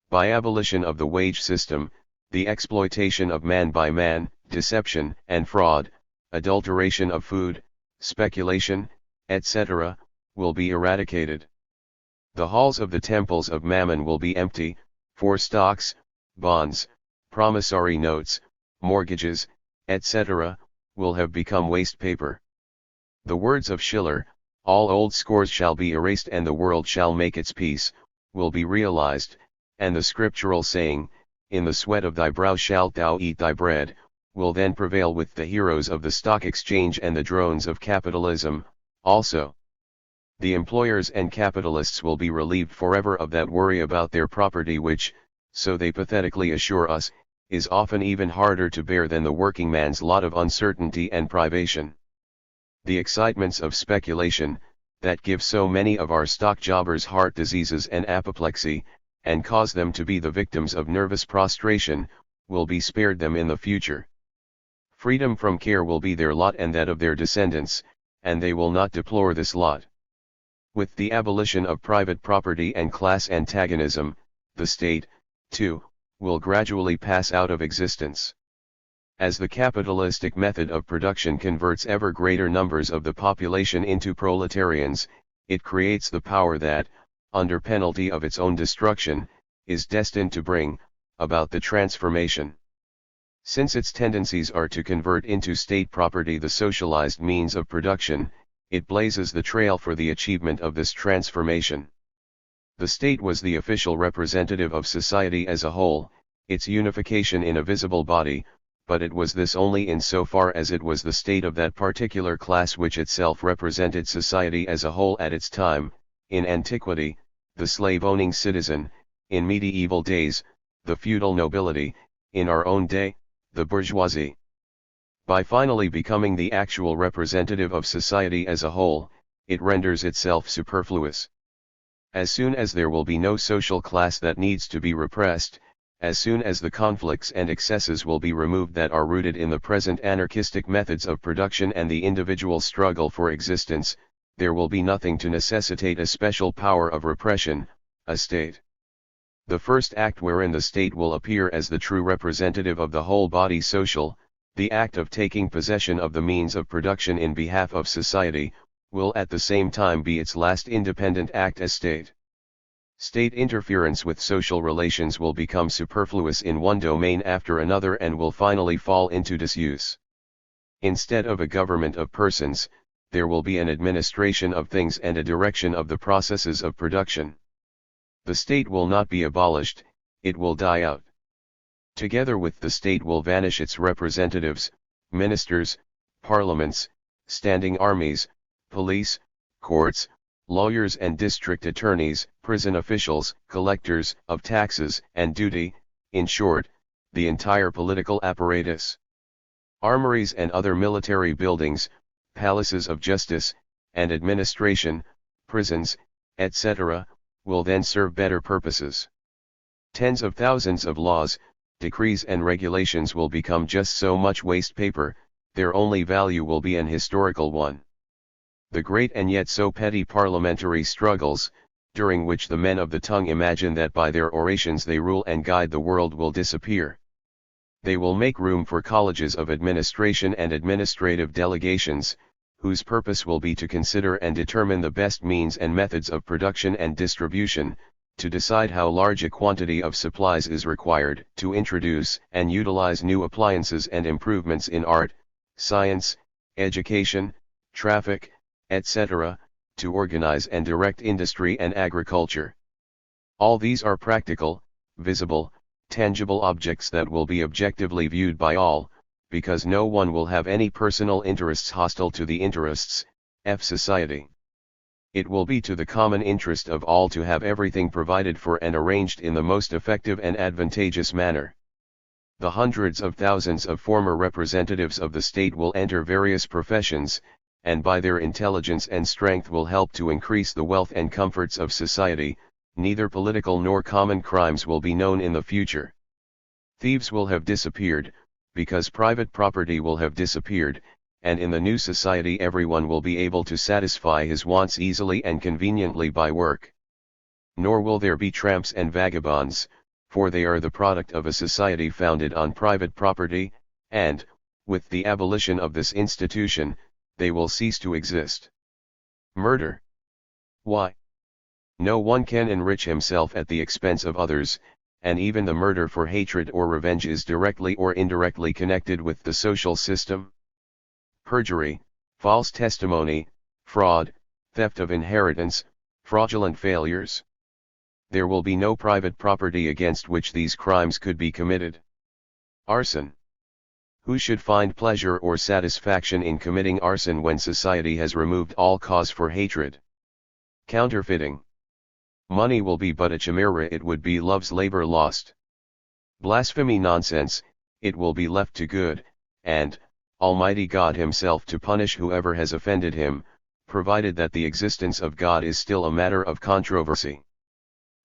By abolition of the wage system, the exploitation of man by man, deception and fraud, adulteration of food, speculation, etc., will be eradicated. The halls of the temples of Mammon will be empty, for stocks, bonds, promissory notes, mortgages, etc., will have become waste paper. The words of Schiller, "All old scores shall be erased and the world shall make its peace," will be realized, and the scriptural saying, "In the sweat of thy brow shalt thou eat thy bread," will then prevail with the heroes of the stock exchange and the drones of capitalism, also. The employers and capitalists will be relieved forever of that worry about their property which, so they pathetically assure us, is often even harder to bear than the working man's lot of uncertainty and privation. The excitements of speculation, that give so many of our stock jobbers heart diseases and apoplexy, and cause them to be the victims of nervous prostration, will be spared them in the future. Freedom from care will be their lot and that of their descendants, and they will not deplore this lot. With the abolition of private property and class antagonism, the state, too, will gradually pass out of existence. As the capitalistic method of production converts ever greater numbers of the population into proletarians, it creates the power that, under penalty of its own destruction, is destined to bring about the transformation. Since its tendencies are to convert into state property the socialized means of production, it blazes the trail for the achievement of this transformation. The state was the official representative of society as a whole, its unification in a visible body, but it was this only in so far as it was the state of that particular class which itself represented society as a whole at its time, in antiquity, the slave-owning citizen, in medieval days, the feudal nobility, in our own day, the bourgeoisie. By finally becoming the actual representative of society as a whole, it renders itself superfluous. As soon as there will be no social class that needs to be repressed, as soon as the conflicts and excesses will be removed that are rooted in the present anarchistic methods of production and the individual struggle for existence, there will be nothing to necessitate a special power of repression, a state. The first act wherein the state will appear as the true representative of the whole body social, the act of taking possession of the means of production in behalf of society, will at the same time be its last independent act as state. State interference with social relations will become superfluous in one domain after another and will finally fall into disuse. Instead of a government of persons, there will be an administration of things and a direction of the processes of production. The state will not be abolished, it will die out. Together with the state will vanish its representatives, ministers, parliaments, standing armies, police, courts, lawyers and district attorneys, prison officials, collectors of taxes and duty, in short, the entire political apparatus. Armories and other military buildings, palaces of justice, and administration, prisons, etc., will then serve better purposes. Tens of thousands of laws, decrees and regulations will become just so much waste paper, their only value will be an historical one. The great and yet so petty parliamentary struggles, during which the men of the tongue imagine that by their orations they rule and guide the world, will disappear. They will make room for colleges of administration and administrative delegations, whose purpose will be to consider and determine the best means and methods of production and distribution, to decide how large a quantity of supplies is required, to introduce and utilize new appliances and improvements in art, science, education, traffic, etc., to organize and direct industry and agriculture. All these are practical, visible, tangible objects that will be objectively viewed by all, because no one will have any personal interests hostile to the interests of society. It will be to the common interest of all to have everything provided for and arranged in the most effective and advantageous manner. The hundreds of thousands of former representatives of the state will enter various professions, and by their intelligence and strength will help to increase the wealth and comforts of society. Neither political nor common crimes will be known in the future. Thieves will have disappeared, because private property will have disappeared, and in the new society everyone will be able to satisfy his wants easily and conveniently by work. Nor will there be tramps and vagabonds, for they are the product of a society founded on private property, and, with the abolition of this institution, they will cease to exist. Murder. Why? No one can enrich himself at the expense of others, and even the murder for hatred or revenge is directly or indirectly connected with the social system. Perjury, false testimony, fraud, theft of inheritance, fraudulent failures. There will be no private property against which these crimes could be committed. Arson. Who should find pleasure or satisfaction in committing arson when society has removed all cause for hatred? Counterfeiting. Money will be but a chimera, it would be love's labor lost. Blasphemy, nonsense, it will be left to good, and Almighty God himself to punish whoever has offended him, provided that the existence of God is still a matter of controversy.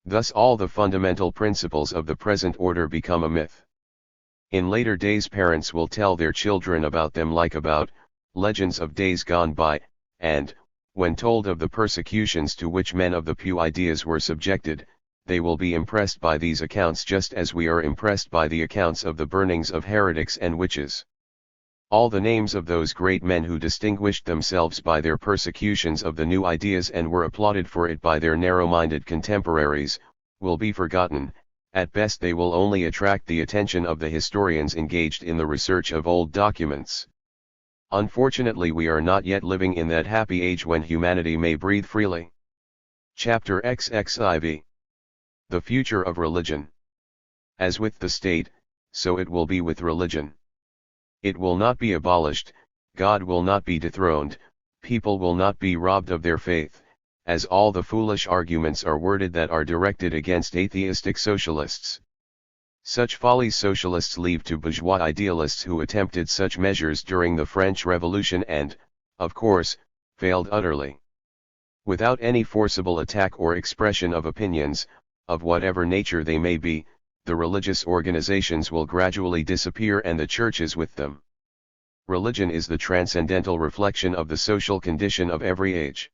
Thus all the fundamental principles of the present order become a myth. In later days parents will tell their children about them like about legends of days gone by, and, when told of the persecutions to which men of the pew ideas were subjected, they will be impressed by these accounts just as we are impressed by the accounts of the burnings of heretics and witches. All the names of those great men who distinguished themselves by their persecutions of the new ideas and were applauded for it by their narrow-minded contemporaries, will be forgotten. At best they will only attract the attention of the historians engaged in the research of old documents. Unfortunately, we are not yet living in that happy age when humanity may breathe freely. Chapter XXIV. The future of religion. As with the state, so it will be with religion. It will not be abolished, God will not be dethroned, people will not be robbed of their faith, as all the foolish arguments are worded that are directed against atheistic socialists. Such follies socialists leave to bourgeois idealists who attempted such measures during the French Revolution and, of course, failed utterly. Without any forcible attack or expression of opinions, of whatever nature they may be, the religious organizations will gradually disappear and the churches with them. Religion is the transcendental reflection of the social condition of every age.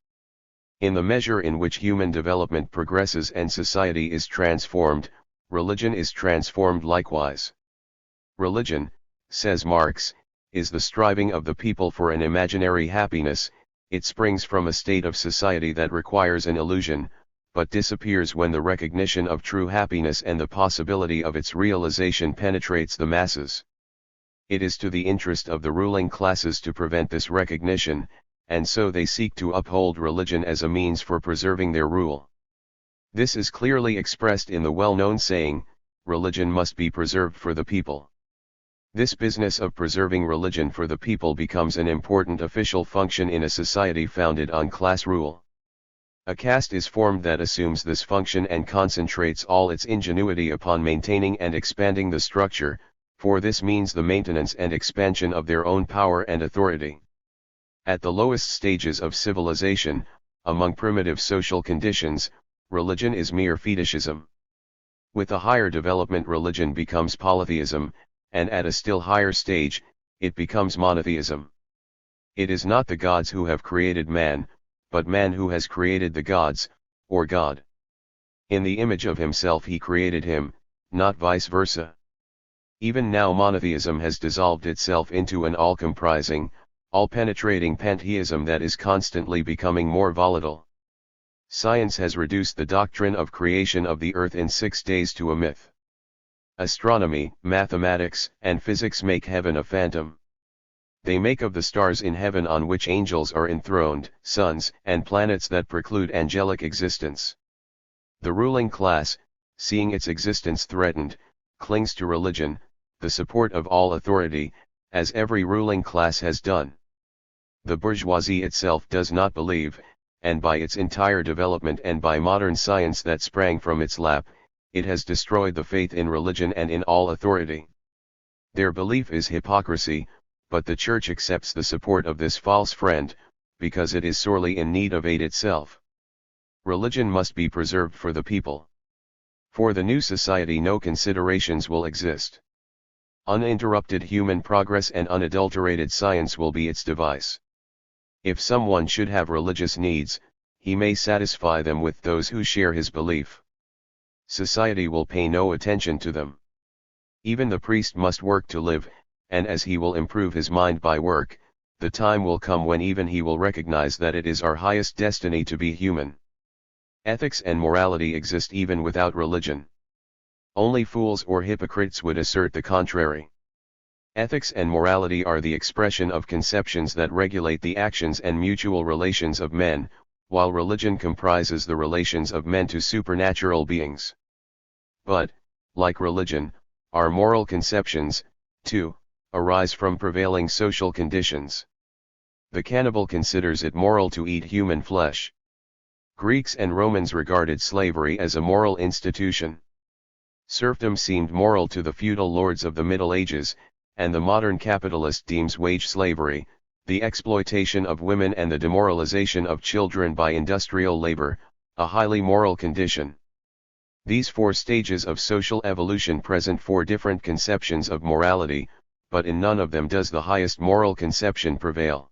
In the measure in which human development progresses and society is transformed, religion is transformed likewise. Religion, says Marx, is the striving of the people for an imaginary happiness. It springs from a state of society that requires an illusion, but disappears when the recognition of true happiness and the possibility of its realization penetrates the masses. It is to the interest of the ruling classes to prevent this recognition, and so they seek to uphold religion as a means for preserving their rule. This is clearly expressed in the well-known saying, religion must be preserved for the people. This business of preserving religion for the people becomes an important official function in a society founded on class rule. A caste is formed that assumes this function and concentrates all its ingenuity upon maintaining and expanding the structure, for this means the maintenance and expansion of their own power and authority. At the lowest stages of civilization, among primitive social conditions, religion is mere fetishism. With a higher development, religion becomes polytheism, and at a still higher stage, it becomes monotheism. It is not the gods who have created man, but man who has created the gods, or God. In the image of himself he created him, not vice versa. Even now monotheism has dissolved itself into an all-comprising, all-penetrating pantheism that is constantly becoming more volatile. Science has reduced the doctrine of creation of the earth in 6 days to a myth. Astronomy, mathematics, and physics make heaven a phantom. They make of the stars in heaven on which angels are enthroned, suns and planets that preclude angelic existence. The ruling class, seeing its existence threatened, clings to religion, the support of all authority, as every ruling class has done. The bourgeoisie itself does not believe, and by its entire development and by modern science that sprang from its lap, it has destroyed the faith in religion and in all authority. Their belief is hypocrisy, but the Church accepts the support of this false friend, because it is sorely in need of aid itself. Religion must be preserved for the people. For the new society no considerations will exist. Uninterrupted human progress and unadulterated science will be its device. If someone should have religious needs, he may satisfy them with those who share his belief. Society will pay no attention to them. Even the priest must work to live, and as he will improve his mind by work, the time will come when even he will recognize that it is our highest destiny to be human. Ethics and morality exist even without religion. Only fools or hypocrites would assert the contrary. Ethics and morality are the expression of conceptions that regulate the actions and mutual relations of men, while religion comprises the relations of men to supernatural beings. But, like religion, our moral conceptions, too, arise from prevailing social conditions. The cannibal considers it moral to eat human flesh. Greeks and Romans regarded slavery as a moral institution. Serfdom seemed moral to the feudal lords of the Middle Ages, and the modern capitalist deems wage slavery, the exploitation of women and the demoralization of children by industrial labor, a highly moral condition. These 4 stages of social evolution present 4 different conceptions of morality, but in none of them does the highest moral conception prevail.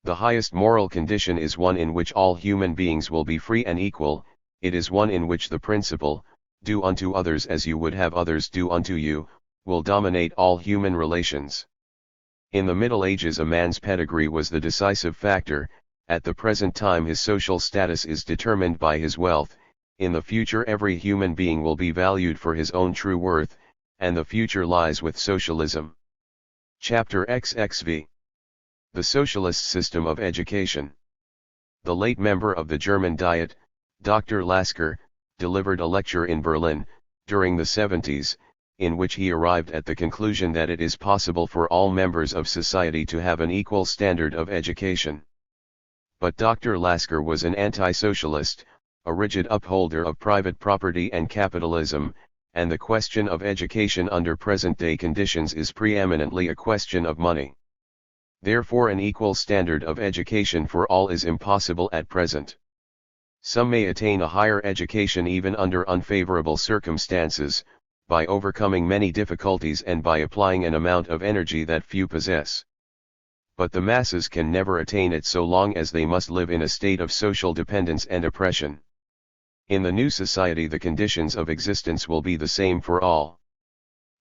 The highest moral condition is one in which all human beings will be free and equal, it is one in which the principle, do unto others as you would have others do unto you, will dominate all human relations. In the Middle Ages a man's pedigree was the decisive factor, at the present time his social status is determined by his wealth, in the future every human being will be valued for his own true worth, and the future lies with socialism. Chapter XXV. The Socialist System of Education. The late member of the German Diet, Dr. Lasker, delivered a lecture in Berlin, during the 70s, in which he arrived at the conclusion that it is possible for all members of society to have an equal standard of education. But Dr. Lasker was an anti-socialist, a rigid upholder of private property and capitalism, and the question of education under present-day conditions is preeminently a question of money. Therefore an equal standard of education for all is impossible at present. Some may attain a higher education even under unfavorable circumstances, by overcoming many difficulties and by applying an amount of energy that few possess. But the masses can never attain it so long as they must live in a state of social dependence and oppression. In the new society the conditions of existence will be the same for all.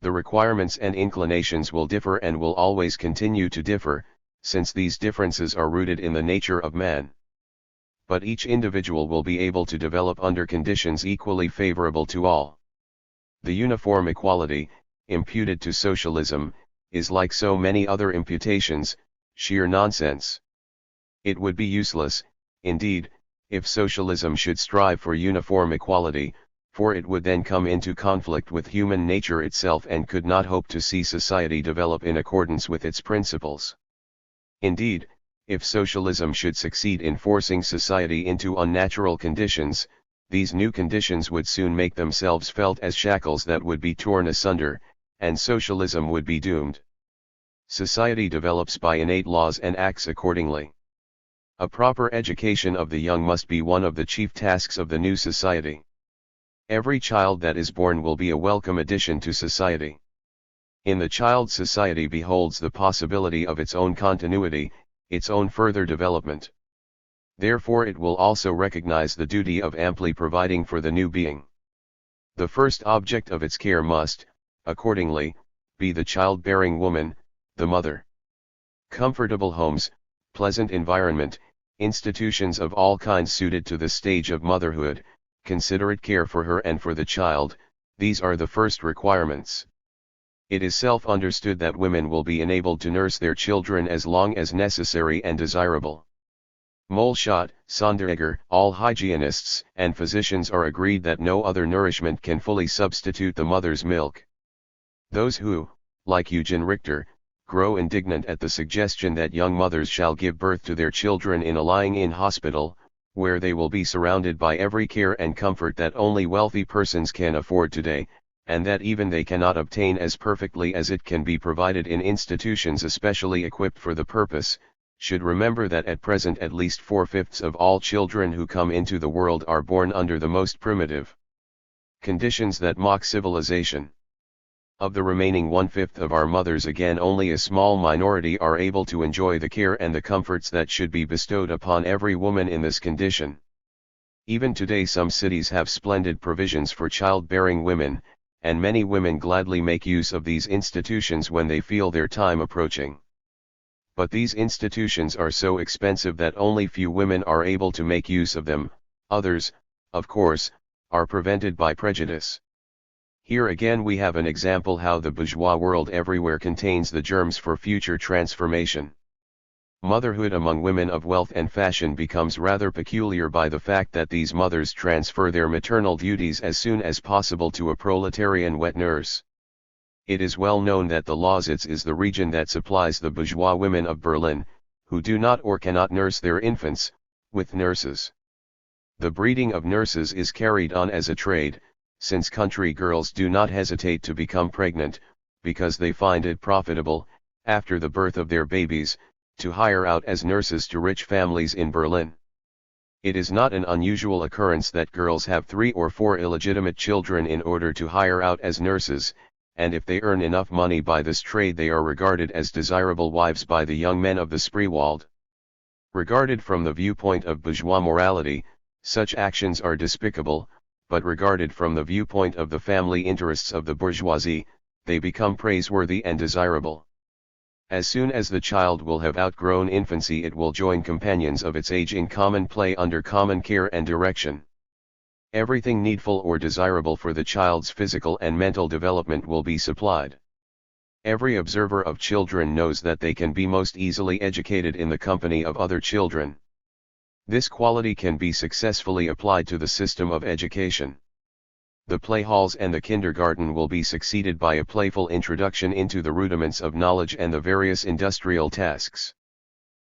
The requirements and inclinations will differ and will always continue to differ, since these differences are rooted in the nature of man. But each individual will be able to develop under conditions equally favorable to all. The uniform equality, imputed to socialism, is like so many other imputations, sheer nonsense. It would be useless, indeed, if socialism should strive for uniform equality, for it would then come into conflict with human nature itself and could not hope to see society develop in accordance with its principles. Indeed, if socialism should succeed in forcing society into unnatural conditions, these new conditions would soon make themselves felt as shackles that would be torn asunder, and socialism would be doomed. Society develops by innate laws and acts accordingly. A proper education of the young must be one of the chief tasks of the new society. Every child that is born will be a welcome addition to society. In the child, society beholds the possibility of its own continuity, its own further development. Therefore it will also recognize the duty of amply providing for the new being. The first object of its care must, accordingly, be the child-bearing woman, the mother. Comfortable homes, pleasant environment, institutions of all kinds suited to the stage of motherhood, considerate care for her and for the child, these are the first requirements. It is self-understood that women will be enabled to nurse their children as long as necessary and desirable. Molschott, Sonderegger, all hygienists and physicians are agreed that no other nourishment can fully substitute the mother's milk. Those who, like Eugen Richter, grow indignant at the suggestion that young mothers shall give birth to their children in a lying-in hospital, where they will be surrounded by every care and comfort that only wealthy persons can afford today, and that even they cannot obtain as perfectly as it can be provided in institutions especially equipped for the purpose, should remember that at present at least 4/5 of all children who come into the world are born under the most primitive conditions that mock civilization. Of the remaining 1/5 of our mothers, again only a small minority are able to enjoy the care and the comforts that should be bestowed upon every woman in this condition. Even today some cities have splendid provisions for childbearing women, and many women gladly make use of these institutions when they feel their time approaching. But these institutions are so expensive that only few women are able to make use of them, others, of course, are prevented by prejudice. Here again we have an example how the bourgeois world everywhere contains the germs for future transformation. Motherhood among women of wealth and fashion becomes rather peculiar by the fact that these mothers transfer their maternal duties as soon as possible to a proletarian wet nurse. It is well known that the Lausitz is the region that supplies the bourgeois women of Berlin, who do not or cannot nurse their infants, with nurses. The breeding of nurses is carried on as a trade, since country girls do not hesitate to become pregnant, because they find it profitable, after the birth of their babies, to hire out as nurses to rich families in Berlin. It is not an unusual occurrence that girls have 3 or 4 illegitimate children in order to hire out as nurses, and if they earn enough money by this trade they are regarded as desirable wives by the young men of the Spreewald. Regarded from the viewpoint of bourgeois morality, such actions are despicable, but regarded from the viewpoint of the family interests of the bourgeoisie, they become praiseworthy and desirable. As soon as the child will have outgrown infancy it will join companions of its age in common play under common care and direction. Everything needful or desirable for the child's physical and mental development will be supplied. Every observer of children knows that they can be most easily educated in the company of other children. This quality can be successfully applied to the system of education. The play halls and the kindergarten will be succeeded by a playful introduction into the rudiments of knowledge and the various industrial tasks.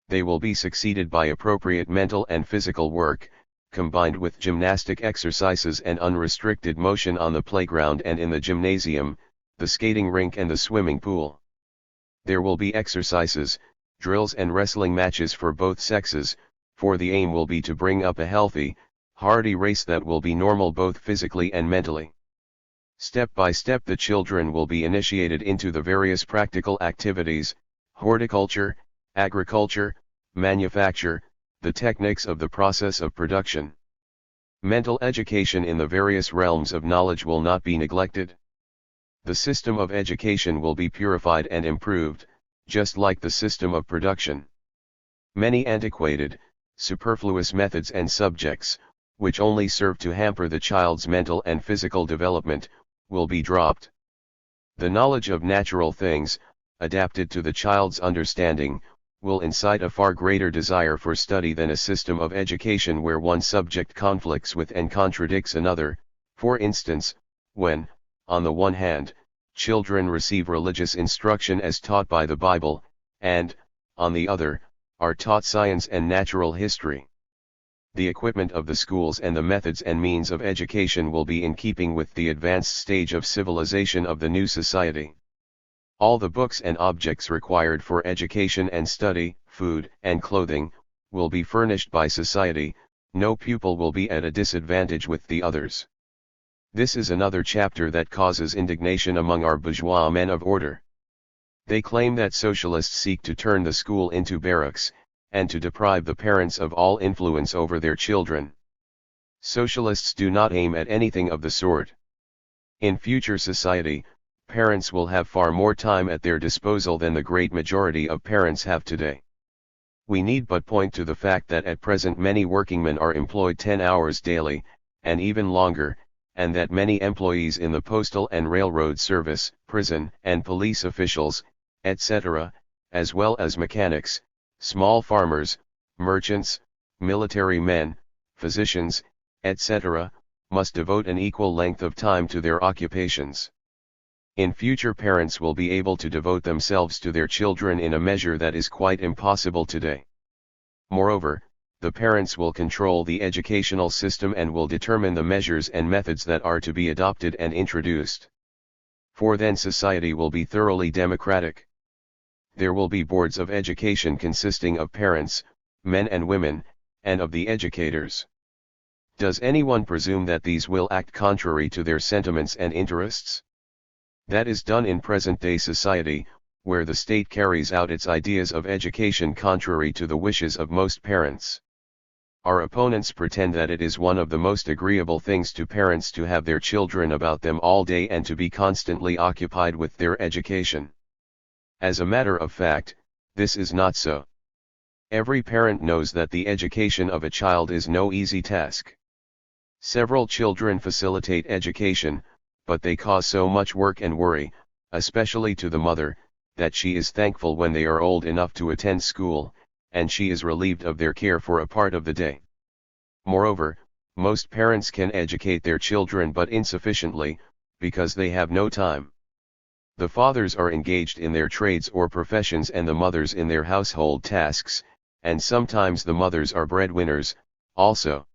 They will be succeeded by appropriate mental and physical work, combined with gymnastic exercises and unrestricted motion on the playground and in the gymnasium, the skating rink and the swimming pool. There will be exercises, drills and wrestling matches for both sexes, for the aim will be to bring up a healthy, hardy race that will be normal both physically and mentally. Step by step the children will be initiated into the various practical activities, horticulture, agriculture, manufacture, the techniques of the process of production. Mental education in the various realms of knowledge will not be neglected. The system of education will be purified and improved, just like the system of production. Many antiquated, superfluous methods and subjects, which only serve to hamper the child's mental and physical development, will be dropped. The knowledge of natural things, adapted to the child's understanding, will incite a far greater desire for study than a system of education where one subject conflicts with and contradicts another, For instance, when, on the one hand, children receive religious instruction as taught by the Bible, and, on the other, are taught science and natural history. The equipment of the schools and the methods and means of education will be in keeping with the advanced stage of civilization of the new society. All the books and objects required for education and study, food and clothing, will be furnished by society. No pupil will be at a disadvantage with the others. This is another chapter that causes indignation among our bourgeois men of order. They claim that socialists seek to turn the school into barracks, and to deprive the parents of all influence over their children. Socialists do not aim at anything of the sort. In future society, parents will have far more time at their disposal than the great majority of parents have today. We need but point to the fact that at present many workingmen are employed 10 hours daily, and even longer, and that many employees in the postal and railroad service, prison and police officials, etc., as well as mechanics, small farmers, merchants, military men, physicians, etc., must devote an equal length of time to their occupations. In future, parents will be able to devote themselves to their children in a measure that is quite impossible today. Moreover, the parents will control the educational system and will determine the measures and methods that are to be adopted and introduced. For then society will be thoroughly democratic. There will be boards of education consisting of parents, men and women, and of the educators. Does anyone presume that these will act contrary to their sentiments and interests? That is done in present-day society, where the state carries out its ideas of education contrary to the wishes of most parents. Our opponents pretend that it is one of the most agreeable things to parents to have their children about them all day and to be constantly occupied with their education. As a matter of fact, this is not so. Every parent knows that the education of a child is no easy task. Several children facilitate education, but they cause so much work and worry, especially to the mother, that she is thankful when they are old enough to attend school, and she is relieved of their care for a part of the day. Moreover, most parents can educate their children but insufficiently, because they have no time. The fathers are engaged in their trades or professions and the mothers in their household tasks, and sometimes the mothers are breadwinners, also.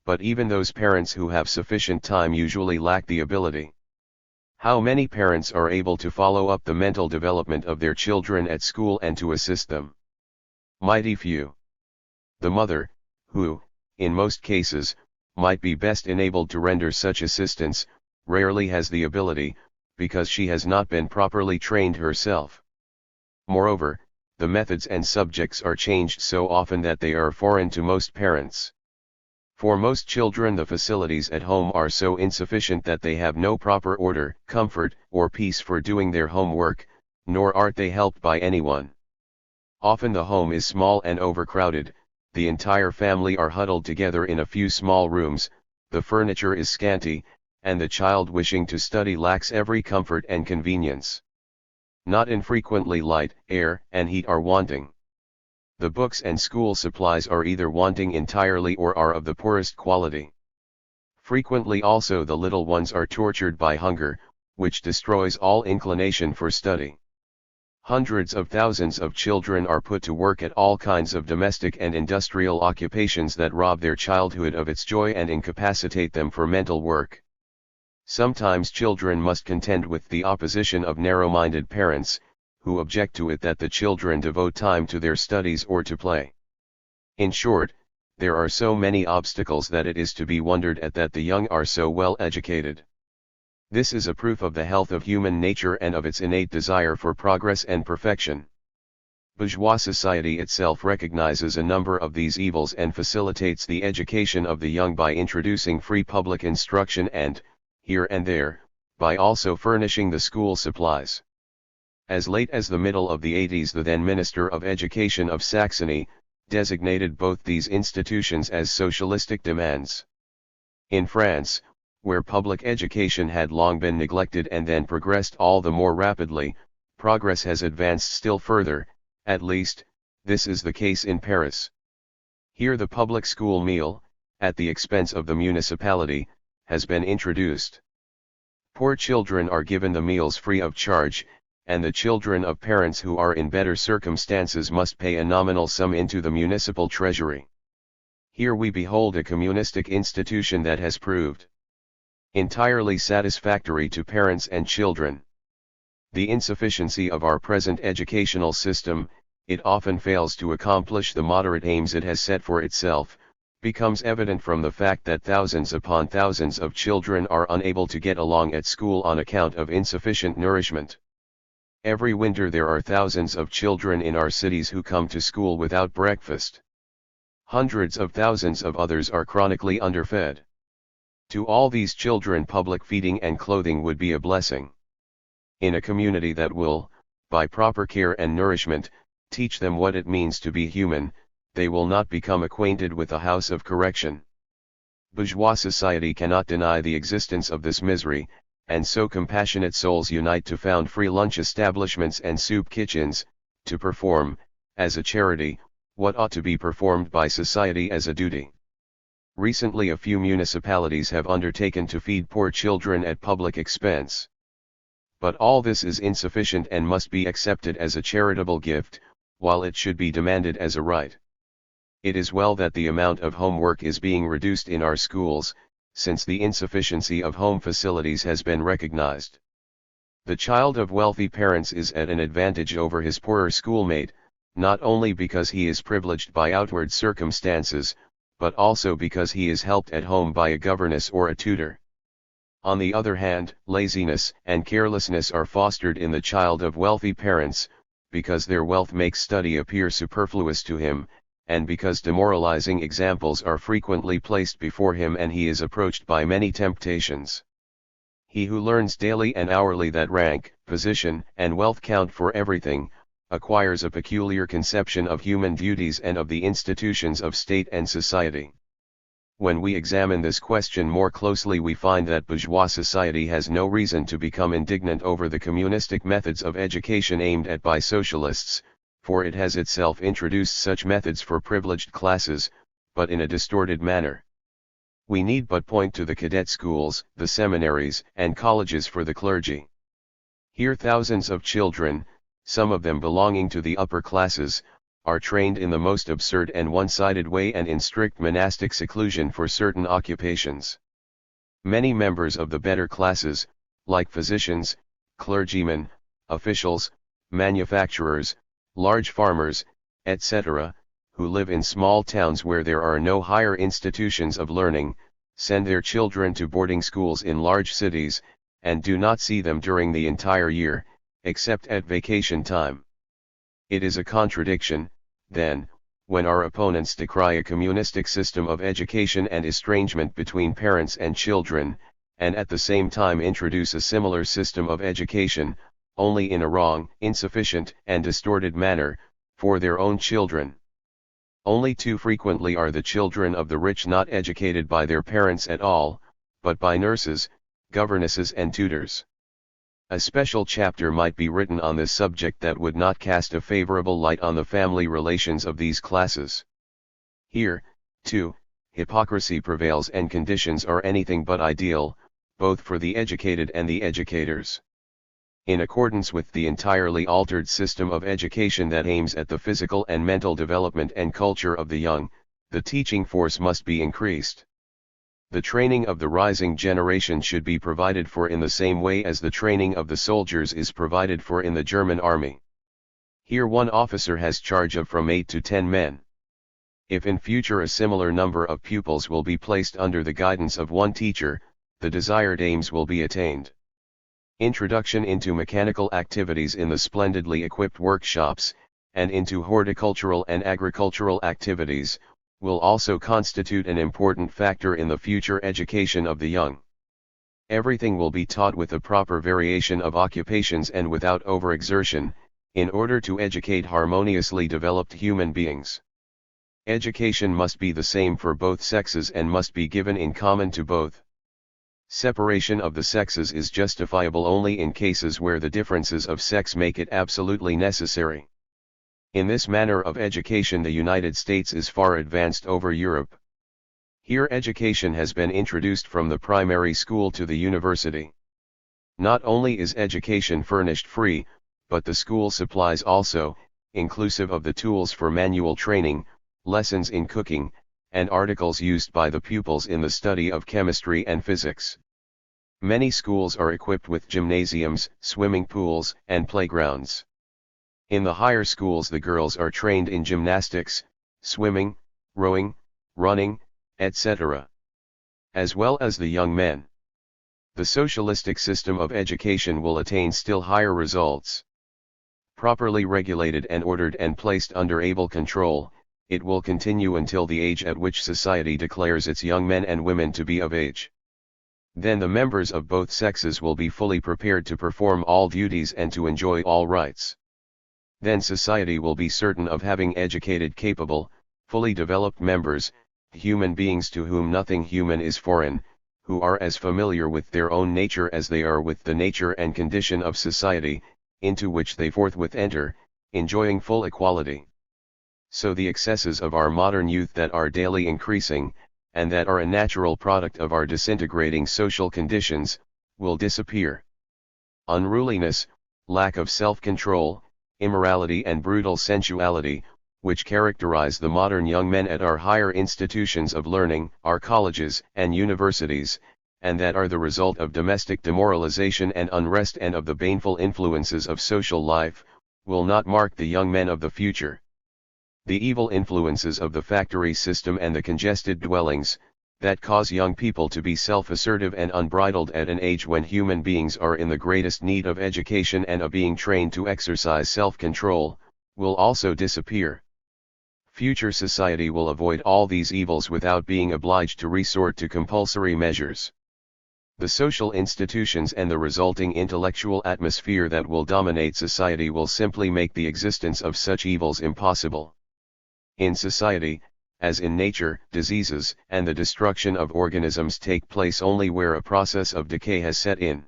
But even those parents who have sufficient time usually lack the ability. How many parents are able to follow up the mental development of their children at school and to assist them? Mighty few. The mother, who, in most cases, might be best enabled to render such assistance, rarely has the ability, because she has not been properly trained herself. Moreover, the methods and subjects are changed so often that they are foreign to most parents. For most children the facilities at home are so insufficient that they have no proper order, comfort, or peace for doing their homework, nor are they helped by anyone. Often the home is small and overcrowded, the entire family are huddled together in a few small rooms, the furniture is scanty, and the child wishing to study lacks every comfort and convenience. Not infrequently light, air, and heat are wanting. The books and school supplies are either wanting entirely or are of the poorest quality. Frequently also the little ones are tortured by hunger, which destroys all inclination for study. Hundreds of thousands of children are put to work at all kinds of domestic and industrial occupations that rob their childhood of its joy and incapacitate them for mental work. Sometimes children must contend with the opposition of narrow-minded parents, who object to it that the children devote time to their studies or to play. In short, there are so many obstacles that it is to be wondered at that the young are so well educated. This is a proof of the health of human nature and of its innate desire for progress and perfection. Bourgeois society itself recognizes a number of these evils and facilitates the education of the young by introducing free public instruction and, here and there, by also furnishing the school supplies. As late as the middle of the 80s the then Minister of Education of Saxony, designated both these institutions as socialistic demands. In France, where public education had long been neglected and then progressed all the more rapidly, progress has advanced still further, at least, this is the case in Paris. Here the public school meal, at the expense of the municipality, has been introduced. Poor children are given the meals free of charge, and the children of parents who are in better circumstances must pay a nominal sum into the municipal treasury. Here we behold a communistic institution that has proved entirely satisfactory to parents and children. The insufficiency of our present educational system, it often fails to accomplish the moderate aims it has set for itself, becomes evident from the fact that thousands upon thousands of children are unable to get along at school on account of insufficient nourishment. Every winter there are thousands of children in our cities who come to school without breakfast. Hundreds of thousands of others are chronically underfed. To all these children, public feeding and clothing would be a blessing. In a community that will, by proper care and nourishment, teach them what it means to be human, they will not become acquainted with the house of correction. Bourgeois society cannot deny the existence of this misery, and so compassionate souls unite to found free lunch establishments and soup kitchens, to perform, as a charity, what ought to be performed by society as a duty. Recently a few municipalities have undertaken to feed poor children at public expense. But all this is insufficient and must be accepted as a charitable gift, while it should be demanded as a right. It is well that the amount of homework is being reduced in our schools, since the insufficiency of home facilities has been recognized. The child of wealthy parents is at an advantage over his poorer schoolmate, not only because he is privileged by outward circumstances, but also because he is helped at home by a governess or a tutor. On the other hand, laziness and carelessness are fostered in the child of wealthy parents, because their wealth makes study appear superfluous to him, and because demoralizing examples are frequently placed before him and he is approached by many temptations. He who learns daily and hourly that rank, position, and wealth count for everything, acquires a peculiar conception of human duties and of the institutions of state and society. When we examine this question more closely, we find that bourgeois society has no reason to become indignant over the communistic methods of education aimed at by socialists, for it has itself introduced such methods for privileged classes, but in a distorted manner. We need but point to the cadet schools, the seminaries, and colleges for the clergy. Here thousands of children, some of them belonging to the upper classes, are trained in the most absurd and one-sided way and in strict monastic seclusion for certain occupations. Many members of the better classes, like physicians, clergymen, officials, manufacturers, large farmers, etc., who live in small towns where there are no higher institutions of learning, send their children to boarding schools in large cities, and do not see them during the entire year, except at vacation time. It is a contradiction, then, when our opponents decry a communistic system of education and estrangement between parents and children, and at the same time introduce a similar system of education, only in a wrong, insufficient, and distorted manner, for their own children. Only too frequently are the children of the rich not educated by their parents at all, but by nurses, governesses and tutors. A special chapter might be written on this subject that would not cast a favorable light on the family relations of these classes. Here, too, hypocrisy prevails and conditions are anything but ideal, both for the educated and the educators. In accordance with the entirely altered system of education that aims at the physical and mental development and culture of the young, the teaching force must be increased. The training of the rising generation should be provided for in the same way as the training of the soldiers is provided for in the German army. Here one officer has charge of from 8 to 10 men. If in future a similar number of pupils will be placed under the guidance of one teacher, the desired aims will be attained. Introduction into mechanical activities in the splendidly equipped workshops, and into horticultural and agricultural activities, will also constitute an important factor in the future education of the young. Everything will be taught with a proper variation of occupations and without overexertion, in order to educate harmoniously developed human beings. Education must be the same for both sexes and must be given in common to both. Separation of the sexes is justifiable only in cases where the differences of sex make it absolutely necessary. In this manner of education the United States is far advanced over Europe. Here education has been introduced from the primary school to the university. Not only is education furnished free, but the school supplies also, inclusive of the tools for manual training, lessons in cooking, and articles used by the pupils in the study of chemistry and physics. Many schools are equipped with gymnasiums, swimming pools, and playgrounds. In the higher schools the girls are trained in gymnastics, swimming, rowing, running, etc., as well as the young men. The socialistic system of education will attain still higher results. Properly regulated and ordered and placed under able control, it will continue until the age at which society declares its young men and women to be of age. Then the members of both sexes will be fully prepared to perform all duties and to enjoy all rights. Then society will be certain of having educated, capable, fully developed members, human beings to whom nothing human is foreign, who are as familiar with their own nature as they are with the nature and condition of society, into which they forthwith enter, enjoying full equality. So the excesses of our modern youth that are daily increasing, and that are a natural product of our disintegrating social conditions, will disappear. Unruliness, lack of self-control, immorality and brutal sensuality, which characterize the modern young men at our higher institutions of learning, our colleges and universities, and that are the result of domestic demoralization and unrest and of the baneful influences of social life, will not mark the young men of the future. The evil influences of the factory system and the congested dwellings, that cause young people to be self-assertive and unbridled at an age when human beings are in the greatest need of education and of being trained to exercise self-control, will also disappear. Future society will avoid all these evils without being obliged to resort to compulsory measures. The social institutions and the resulting intellectual atmosphere that will dominate society will simply make the existence of such evils impossible. In society, as in nature, diseases and the destruction of organisms take place only where a process of decay has set in.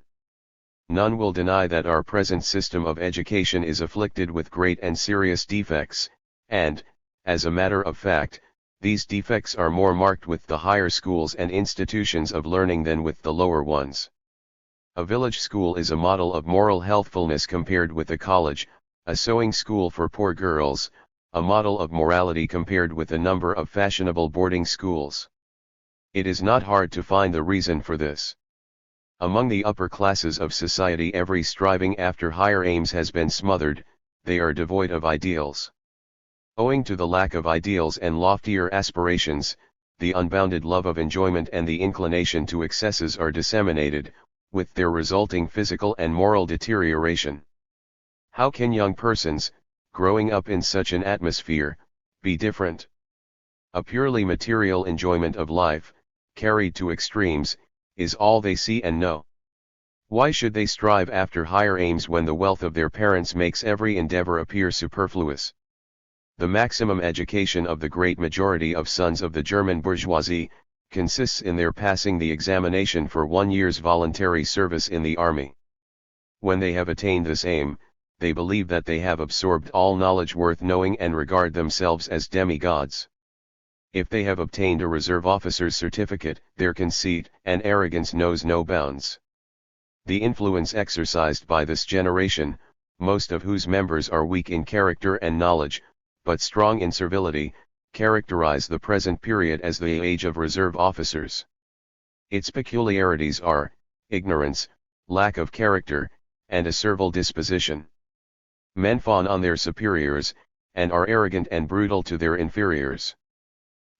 None will deny that our present system of education is afflicted with great and serious defects, and, as a matter of fact, these defects are more marked with the higher schools and institutions of learning than with the lower ones. A village school is a model of moral healthfulness compared with a college, a sewing school for poor girls, a model of morality compared with a number of fashionable boarding schools. It is not hard to find the reason for this. Among the upper classes of society every striving after higher aims has been smothered, they are devoid of ideals. Owing to the lack of ideals and loftier aspirations, the unbounded love of enjoyment and the inclination to excesses are disseminated, with their resulting physical and moral deterioration. How can young persons, growing up in such an atmosphere, be different? A purely material enjoyment of life, carried to extremes, is all they see and know. Why should they strive after higher aims when the wealth of their parents makes every endeavor appear superfluous? The maximum education of the great majority of sons of the German bourgeoisie, consists in their passing the examination for 1 year's voluntary service in the army. When they have attained this aim, they believe that they have absorbed all knowledge worth knowing and regard themselves as demigods. If they have obtained a reserve officer's certificate, their conceit and arrogance knows no bounds. The influence exercised by this generation, most of whose members are weak in character and knowledge, but strong in servility, characterize the present period as the age of reserve officers. Its peculiarities are ignorance, lack of character, and a servile disposition. Men fawn on their superiors, and are arrogant and brutal to their inferiors.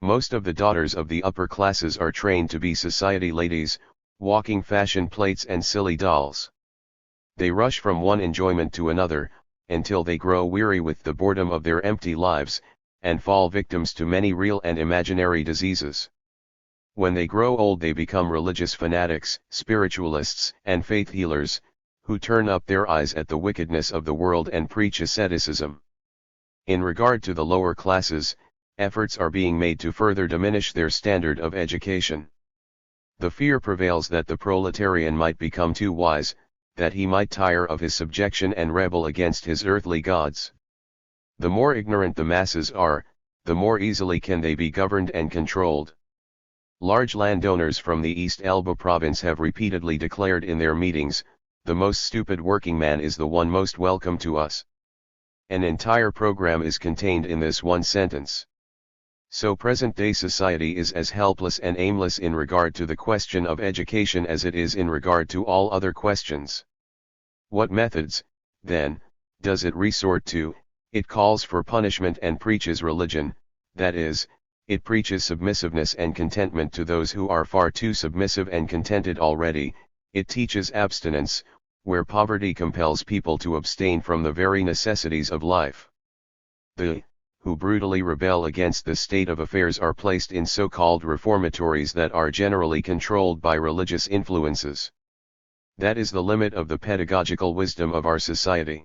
Most of the daughters of the upper classes are trained to be society ladies, walking fashion plates and silly dolls. They rush from one enjoyment to another, until they grow weary with the boredom of their empty lives, and fall victims to many real and imaginary diseases. When they grow old they become religious fanatics, spiritualists, and faith healers, who turn up their eyes at the wickedness of the world and preach asceticism. In regard to the lower classes, efforts are being made to further diminish their standard of education. The fear prevails that the proletarian might become too wise, that he might tire of his subjection and rebel against his earthly gods. The more ignorant the masses are, the more easily can they be governed and controlled. Large landowners from the East Elba province have repeatedly declared in their meetings, "The most stupid working man is the one most welcome to us." An entire program is contained in this one sentence. So present-day society is as helpless and aimless in regard to the question of education as it is in regard to all other questions. What methods, then, does it resort to? It calls for punishment and preaches religion, that is, it preaches submissiveness and contentment to those who are far too submissive and contented already. It teaches abstinence, where poverty compels people to abstain from the very necessities of life. The who brutally rebel against the state of affairs are placed in so-called reformatories that are generally controlled by religious influences. That is the limit of the pedagogical wisdom of our society.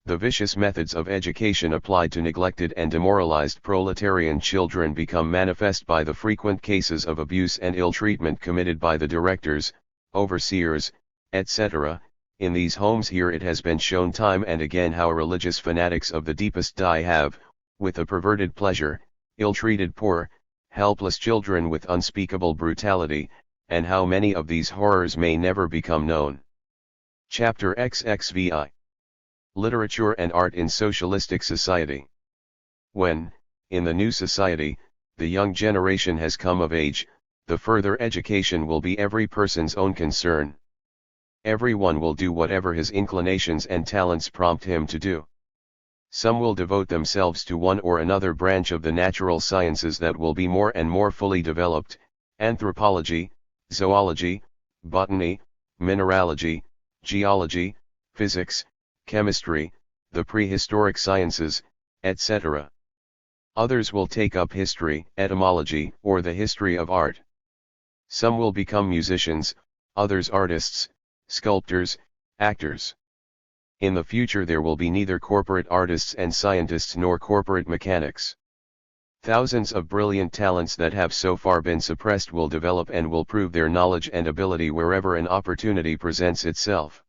The vicious methods of education applied to neglected and demoralized proletarian children become manifest by the frequent cases of abuse and ill-treatment committed by the directors, overseers, etc. In these homes. Here it has been shown time and again how religious fanatics of the deepest dye have, with a perverted pleasure, ill-treated poor, helpless children with unspeakable brutality, and how many of these horrors may never become known. Chapter XXVI. Literature and Art in Socialistic Society. When, in the new society, the young generation has come of age, the further education will be every person's own concern. Everyone will do whatever his inclinations and talents prompt him to do. Some will devote themselves to one or another branch of the natural sciences that will be more and more fully developed: anthropology, zoology, botany, mineralogy, geology, physics, chemistry, the prehistoric sciences, etc. Others will take up history, etymology, or the history of art. Some will become musicians, others artists, sculptors, actors. In the future there will be neither corporate artists and scientists nor corporate mechanics. Thousands of brilliant talents that have so far been suppressed will develop and will prove their knowledge and ability wherever an opportunity presents itself.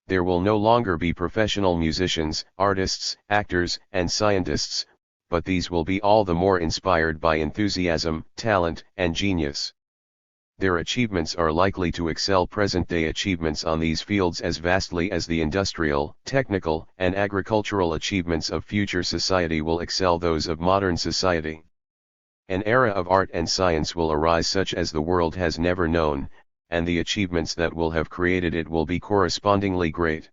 There will no longer be professional musicians, artists, actors, and scientists, but these will be all the more inspired by enthusiasm, talent, and genius. Their achievements are likely to excel present-day achievements on these fields as vastly as the industrial, technical, and agricultural achievements of future society will excel those of modern society. An era of art and science will arise such as the world has never known, and the achievements that will have created it will be correspondingly great.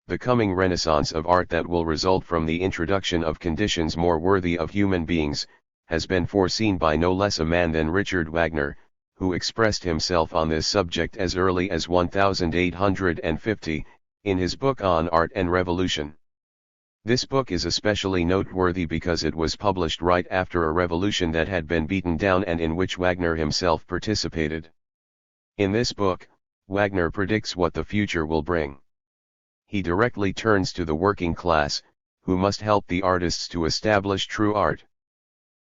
The coming renaissance of art that will result from the introduction of conditions more worthy of human beings, has been foreseen by no less a man than Richard Wagner, who expressed himself on this subject as early as 1850, in his book on Art and Revolution. This book is especially noteworthy because it was published right after a revolution that had been beaten down and in which Wagner himself participated. In this book, Wagner predicts what the future will bring. He directly turns to the working class, who must help the artists to establish true art.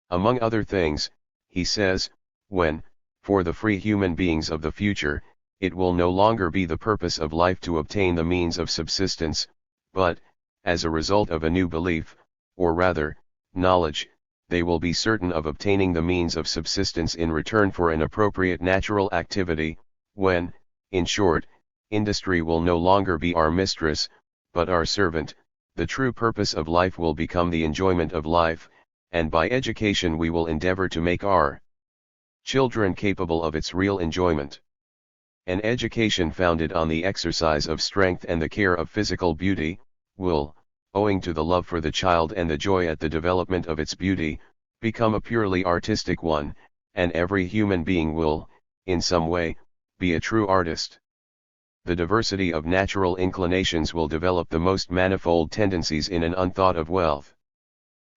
Among other things, he says, when, for the free human beings of the future, it will no longer be the purpose of life to obtain the means of subsistence, but, as a result of a new belief, or rather, knowledge, they will be certain of obtaining the means of subsistence in return for an appropriate natural activity, when, in short, industry will no longer be our mistress, but our servant. The true purpose of life will become the enjoyment of life, and by education we will endeavor to make our children capable of its real enjoyment. An education founded on the exercise of strength and the care of physical beauty, will, owing to the love for the child and the joy at the development of its beauty, become a purely artistic one, and every human being will, in some way, be a true artist. The diversity of natural inclinations will develop the most manifold tendencies in an unthought of wealth.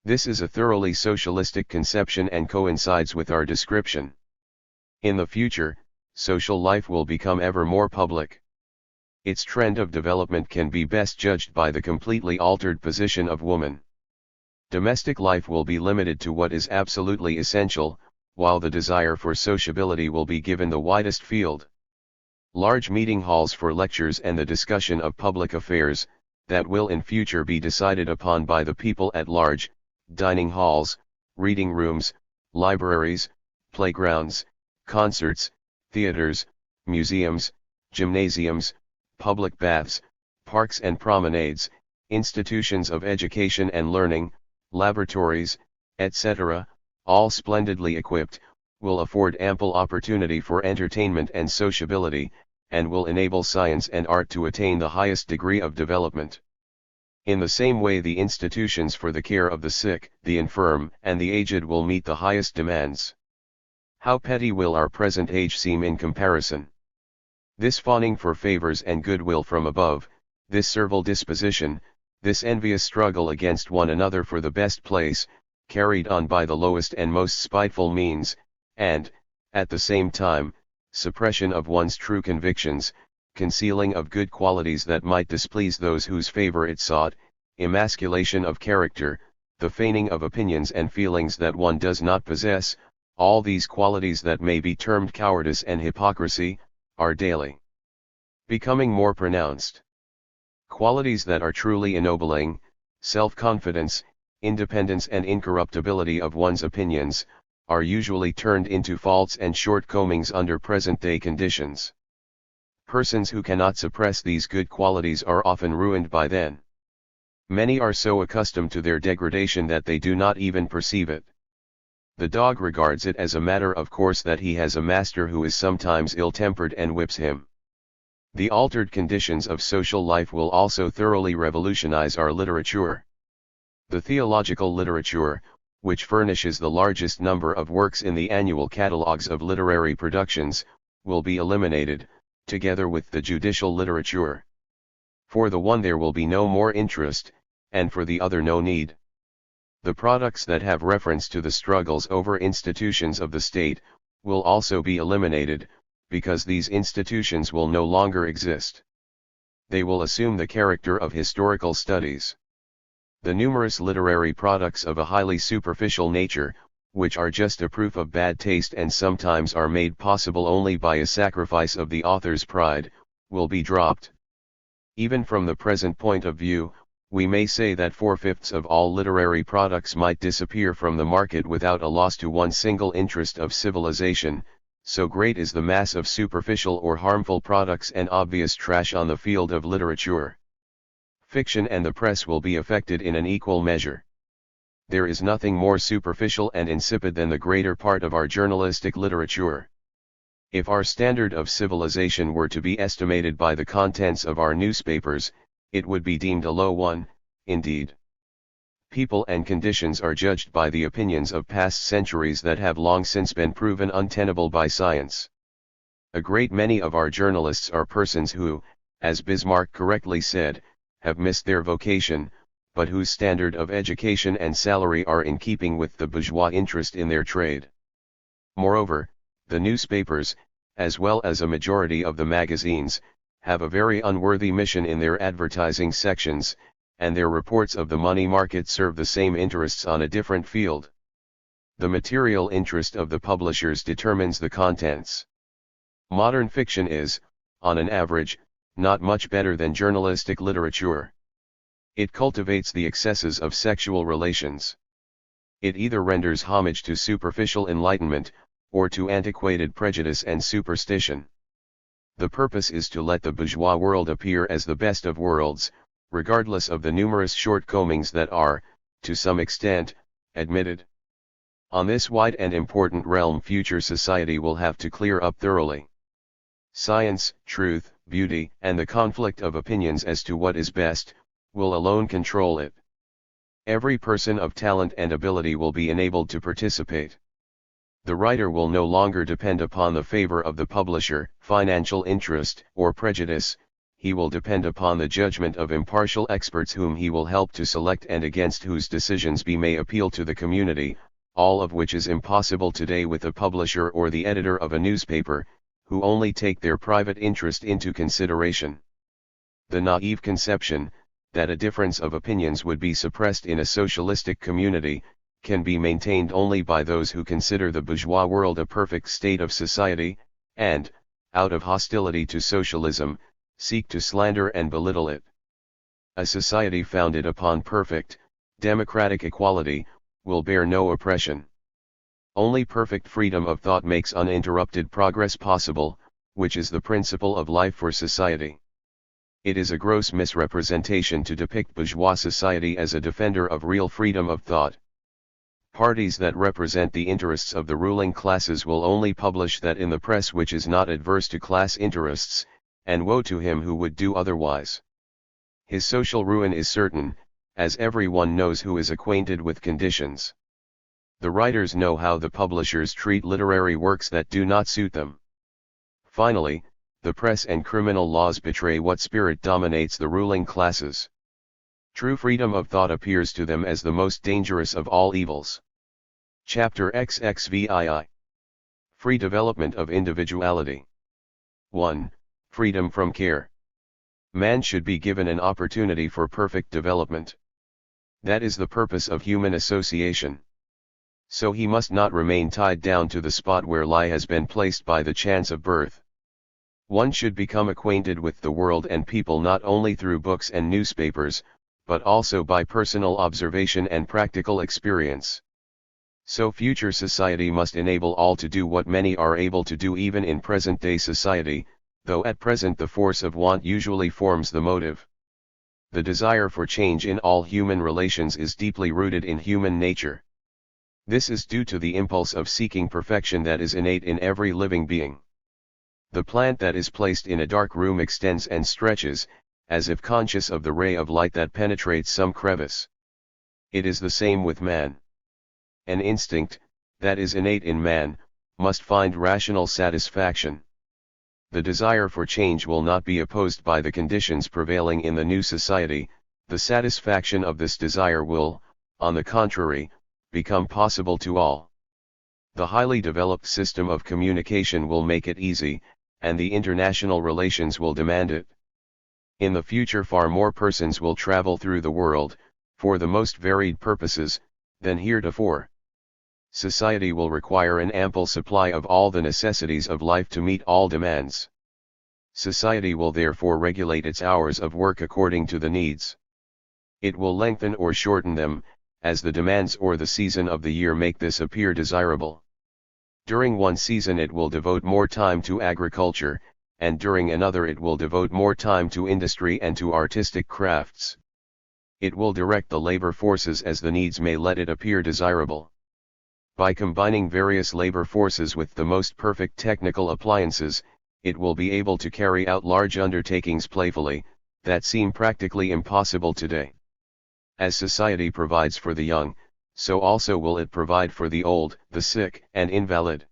This is a thoroughly socialistic conception and coincides with our description. In the future, social life will become ever more public. Its trend of development can be best judged by the completely altered position of woman. Domestic life will be limited to what is absolutely essential, while the desire for sociability will be given the widest field. Large meeting halls for lectures and the discussion of public affairs, that will in future be decided upon by the people at large, dining halls, reading rooms, libraries, playgrounds, concerts, theaters, museums, gymnasiums, public baths, parks and promenades, institutions of education and learning, laboratories, etc., all splendidly equipped, will afford ample opportunity for entertainment and sociability, and will enable science and art to attain the highest degree of development. In the same way, the institutions for the care of the sick, the infirm, and the aged will meet the highest demands. How petty will our present age seem in comparison? This fawning for favors and goodwill from above, this servile disposition, this envious struggle against one another for the best place, carried on by the lowest and most spiteful means, and, at the same time, suppression of one's true convictions, concealing of good qualities that might displease those whose favor it sought, emasculation of character, the feigning of opinions and feelings that one does not possess, all these qualities that may be termed cowardice and hypocrisy, are daily becoming more pronounced. Qualities that are truly ennobling, self-confidence, independence and incorruptibility of one's opinions, are usually turned into faults and shortcomings under present-day conditions. Persons who cannot suppress these good qualities are often ruined by them. Many are so accustomed to their degradation that they do not even perceive it. The dog regards it as a matter of course that he has a master who is sometimes ill-tempered and whips him. The altered conditions of social life will also thoroughly revolutionize our literature. The theological literature, which furnishes the largest number of works in the annual catalogues of literary productions, will be eliminated, together with the judicial literature. For the one there will be no more interest, and for the other no need. The products that have reference to the struggles over institutions of the state, will also be eliminated, because these institutions will no longer exist. They will assume the character of historical studies. The numerous literary products of a highly superficial nature, which are just a proof of bad taste and sometimes are made possible only by a sacrifice of the author's pride, will be dropped. Even from the present point of view, we may say that 4/5 of all literary products might disappear from the market without a loss to one single interest of civilization, so great is the mass of superficial or harmful products and obvious trash on the field of literature. Fiction and the press will be affected in an equal measure. There is nothing more superficial and insipid than the greater part of our journalistic literature. If our standard of civilization were to be estimated by the contents of our newspapers, it would be deemed a low one, indeed. People and conditions are judged by the opinions of past centuries that have long since been proven untenable by science. A great many of our journalists are persons who, as Bismarck correctly said, have missed their vocation, but whose standard of education and salary are in keeping with the bourgeois interest in their trade. Moreover, the newspapers, as well as a majority of the magazines, have a very unworthy mission in their advertising sections, and their reports of the money market serve the same interests on a different field. The material interest of the publishers determines the contents. Modern fiction is, on an average, not much better than journalistic literature. It cultivates the excesses of sexual relations. It either renders homage to superficial enlightenment, or to antiquated prejudice and superstition. The purpose is to let the bourgeois world appear as the best of worlds, regardless of the numerous shortcomings that are, to some extent, admitted. On this wide and important realm future society will have to clear up thoroughly. Science, truth, beauty, and the conflict of opinions as to what is best, will alone control it. Every person of talent and ability will be enabled to participate. The writer will no longer depend upon the favor of the publisher, financial interest, or prejudice. He will depend upon the judgment of impartial experts whom he will help to select and against whose decisions he may appeal to the community, all of which is impossible today with the publisher or the editor of a newspaper, who only take their private interest into consideration. The naive conception, that a difference of opinions would be suppressed in a socialistic community, can be maintained only by those who consider the bourgeois world a perfect state of society, and, out of hostility to socialism, seek to slander and belittle it. A society founded upon perfect, democratic equality, will bear no oppression. Only perfect freedom of thought makes uninterrupted progress possible, which is the principle of life for society. It is a gross misrepresentation to depict bourgeois society as a defender of real freedom of thought. Parties that represent the interests of the ruling classes will only publish that in the press which is not adverse to class interests, and woe to him who would do otherwise. His social ruin is certain, as everyone knows who is acquainted with conditions. The writers know how the publishers treat literary works that do not suit them. Finally, the press and criminal laws betray what spirit dominates the ruling classes. True freedom of thought appears to them as the most dangerous of all evils. Chapter XXVII. Free development of individuality. 1. Freedom from care. Man should be given an opportunity for perfect development. That is the purpose of human association. So he must not remain tied down to the spot where lie has been placed by the chance of birth. One should become acquainted with the world and people not only through books and newspapers, but also by personal observation and practical experience. So future society must enable all to do what many are able to do even in present-day society, though at present the force of want usually forms the motive. The desire for change in all human relations is deeply rooted in human nature. This is due to the impulse of seeking perfection that is innate in every living being. The plant that is placed in a dark room extends and stretches, as if conscious of the ray of light that penetrates some crevice. It is the same with man. An instinct, that is innate in man, must find rational satisfaction. The desire for change will not be opposed by the conditions prevailing in the new society. The satisfaction of this desire will, on the contrary, become possible to all. The highly developed system of communication will make it easy, and the international relations will demand it. In the future far more persons will travel through the world, for the most varied purposes, than heretofore. Society will require an ample supply of all the necessities of life to meet all demands. Society will therefore regulate its hours of work according to the needs. It will lengthen or shorten them, as the demands or the season of the year make this appear desirable. During one season it will devote more time to agriculture, and during another it will devote more time to industry and to artistic crafts. It will direct the labor forces as the needs may let it appear desirable. By combining various labor forces with the most perfect technical appliances, it will be able to carry out large undertakings playfully, that seem practically impossible today. As society provides for the young, so also will it provide for the old, the sick, and invalid.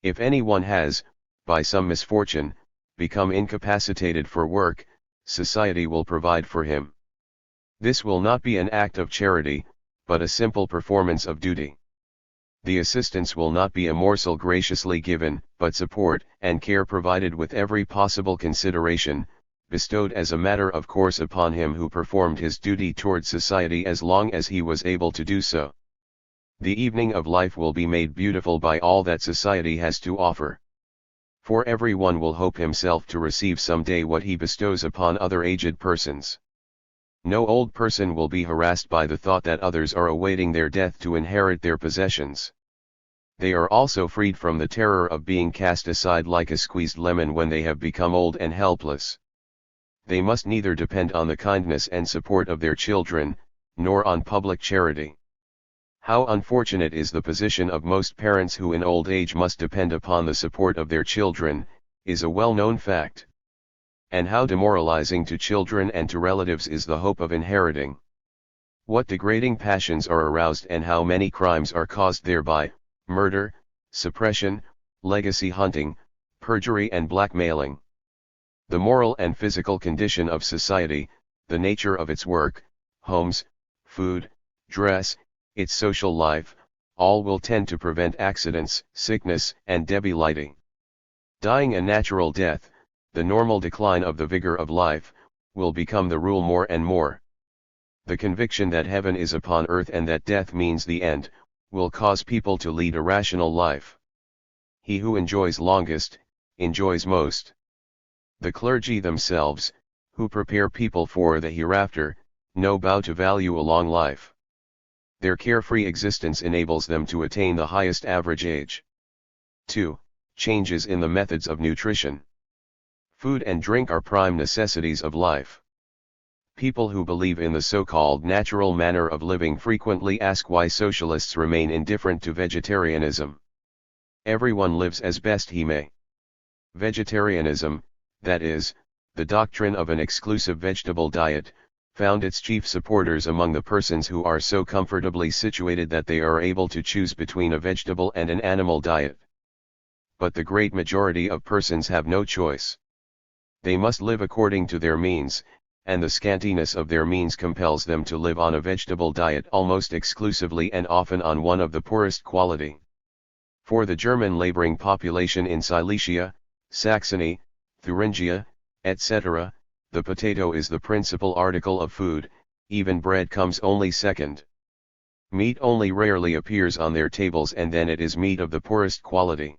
If anyone has, by some misfortune, become incapacitated for work, society will provide for him. This will not be an act of charity, but a simple performance of duty. The assistance will not be a morsel graciously given, but support and care provided with every possible consideration, bestowed as a matter of course upon him who performed his duty toward society as long as he was able to do so. The evening of life will be made beautiful by all that society has to offer. For everyone will hope himself to receive some day what he bestows upon other aged persons. No old person will be harassed by the thought that others are awaiting their death to inherit their possessions. They are also freed from the terror of being cast aside like a squeezed lemon when they have become old and helpless. They must neither depend on the kindness and support of their children, nor on public charity. How unfortunate is the position of most parents who in old age must depend upon the support of their children, is a well-known fact. And how demoralizing to children and to relatives is the hope of inheriting. What degrading passions are aroused and how many crimes are caused thereby: murder, suppression, legacy hunting, perjury and blackmailing. The moral and physical condition of society, the nature of its work, homes, food, dress, its social life, all will tend to prevent accidents, sickness, and debility. Dying a natural death, the normal decline of the vigor of life, will become the rule more and more. The conviction that heaven is upon earth and that death means the end, will cause people to lead a rational life. He who enjoys longest, enjoys most. The clergy themselves, who prepare people for the hereafter, know how to value a long life. Their carefree existence enables them to attain the highest average age. 2. Changes in the methods of nutrition. Food and drink are prime necessities of life. People who believe in the so-called natural manner of living frequently ask why socialists remain indifferent to vegetarianism. Everyone lives as best he may. Vegetarianism, that is, the doctrine of an exclusive vegetable diet, found its chief supporters among the persons who are so comfortably situated that they are able to choose between a vegetable and an animal diet. But the great majority of persons have no choice. They must live according to their means, and the scantiness of their means compels them to live on a vegetable diet almost exclusively and often on one of the poorest quality. For the German laboring population in Silesia, Saxony, Thuringia, etc., the potato is the principal article of food, even bread comes only second. Meat only rarely appears on their tables, and then it is meat of the poorest quality.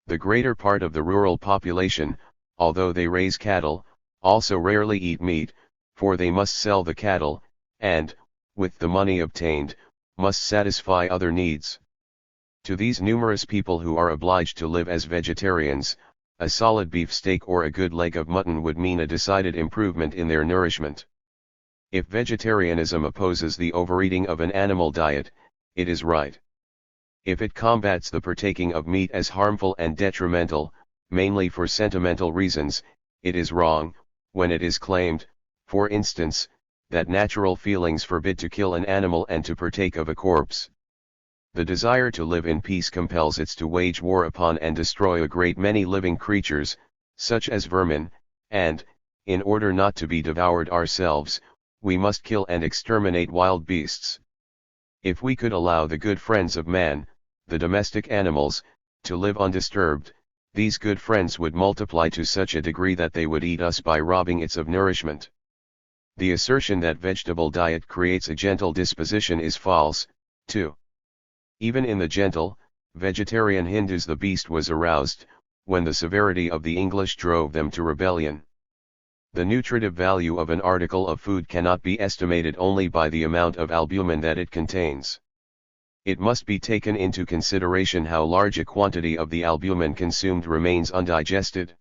The greater part of the rural population, although they raise cattle, also rarely eat meat, for they must sell the cattle, and, with the money obtained, must satisfy other needs. To these numerous people who are obliged to live as vegetarians, a solid beefsteak or a good leg of mutton would mean a decided improvement in their nourishment. If vegetarianism opposes the overeating of an animal diet, it is right. If it combats the partaking of meat as harmful and detrimental, mainly for sentimental reasons, it is wrong, when it is claimed, for instance, that natural feelings forbid to kill an animal and to partake of a corpse. The desire to live in peace compels it to wage war upon and destroy a great many living creatures, such as vermin, and, in order not to be devoured ourselves, we must kill and exterminate wild beasts. If we could allow the good friends of man, the domestic animals, to live undisturbed, these good friends would multiply to such a degree that they would eat us by robbing it of nourishment. The assertion that vegetable diet creates a gentle disposition is false, too. Even in the gentle, vegetarian Hindus the beast was aroused, when the severity of the English drove them to rebellion. The nutritive value of an article of food cannot be estimated only by the amount of albumin that it contains. It must be taken into consideration how large a quantity of the albumin consumed remains undigested.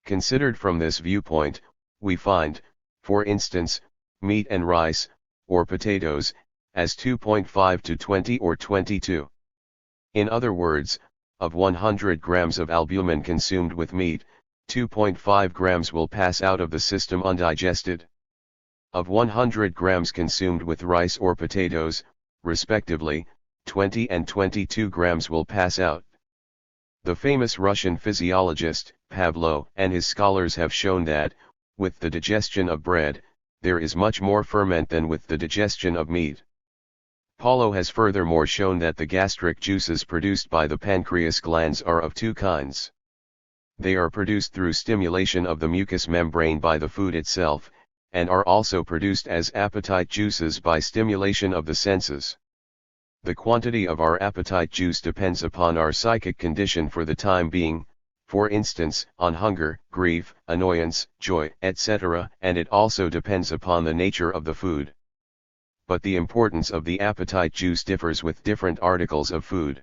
Considered from this viewpoint, we find, for instance, meat and rice, or potatoes, as 2.5 to 20 or 22. In other words, of 100 grams of albumin consumed with meat, 2.5 grams will pass out of the system undigested. Of 100 grams consumed with rice or potatoes, respectively, 20 and 22 grams will pass out. The famous Russian physiologist, Pavlov, and his scholars have shown that, with the digestion of bread, there is much more ferment than with the digestion of meat. Paulo has furthermore shown that the gastric juices produced by the pancreas glands are of two kinds. They are produced through stimulation of the mucous membrane by the food itself, and are also produced as appetite juices by stimulation of the senses. The quantity of our appetite juice depends upon our psychic condition for the time being, for instance, on hunger, grief, annoyance, joy, etc., and it also depends upon the nature of the food. But the importance of the appetite juice differs with different articles of food.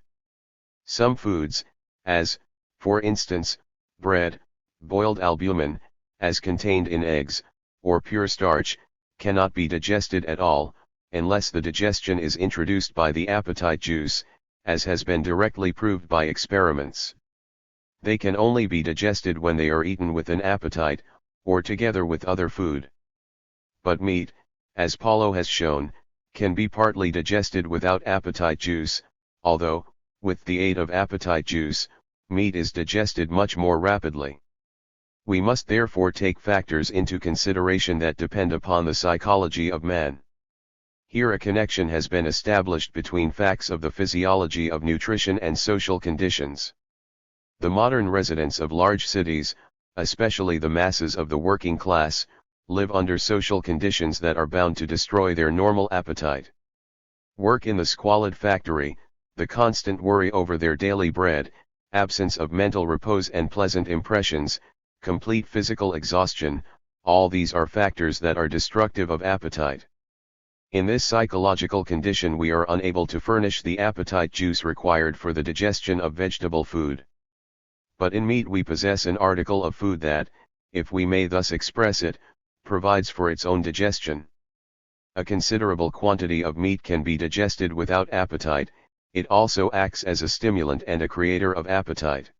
Some foods, as, for instance, bread, boiled albumin, as contained in eggs, or pure starch, cannot be digested at all, unless the digestion is introduced by the appetite juice, as has been directly proved by experiments. They can only be digested when they are eaten with an appetite, or together with other food. But meat, as Paulo has shown, can be partly digested without appetite juice, although, with the aid of appetite juice, meat is digested much more rapidly. We must therefore take factors into consideration that depend upon the psychology of man. Here a connection has been established between facts of the physiology of nutrition and social conditions. The modern residents of large cities, especially the masses of the working class, live under social conditions that are bound to destroy their normal appetite. Work in the squalid factory, the constant worry over their daily bread, absence of mental repose and pleasant impressions, complete physical exhaustion, all these are factors that are destructive of appetite. In this psychological condition we are unable to furnish the appetite juice required for the digestion of vegetable food. But in meat we possess an article of food that, if we may thus express it, provides for its own digestion. A considerable quantity of meat can be digested without appetite, it also acts as a stimulant and a creator of appetite.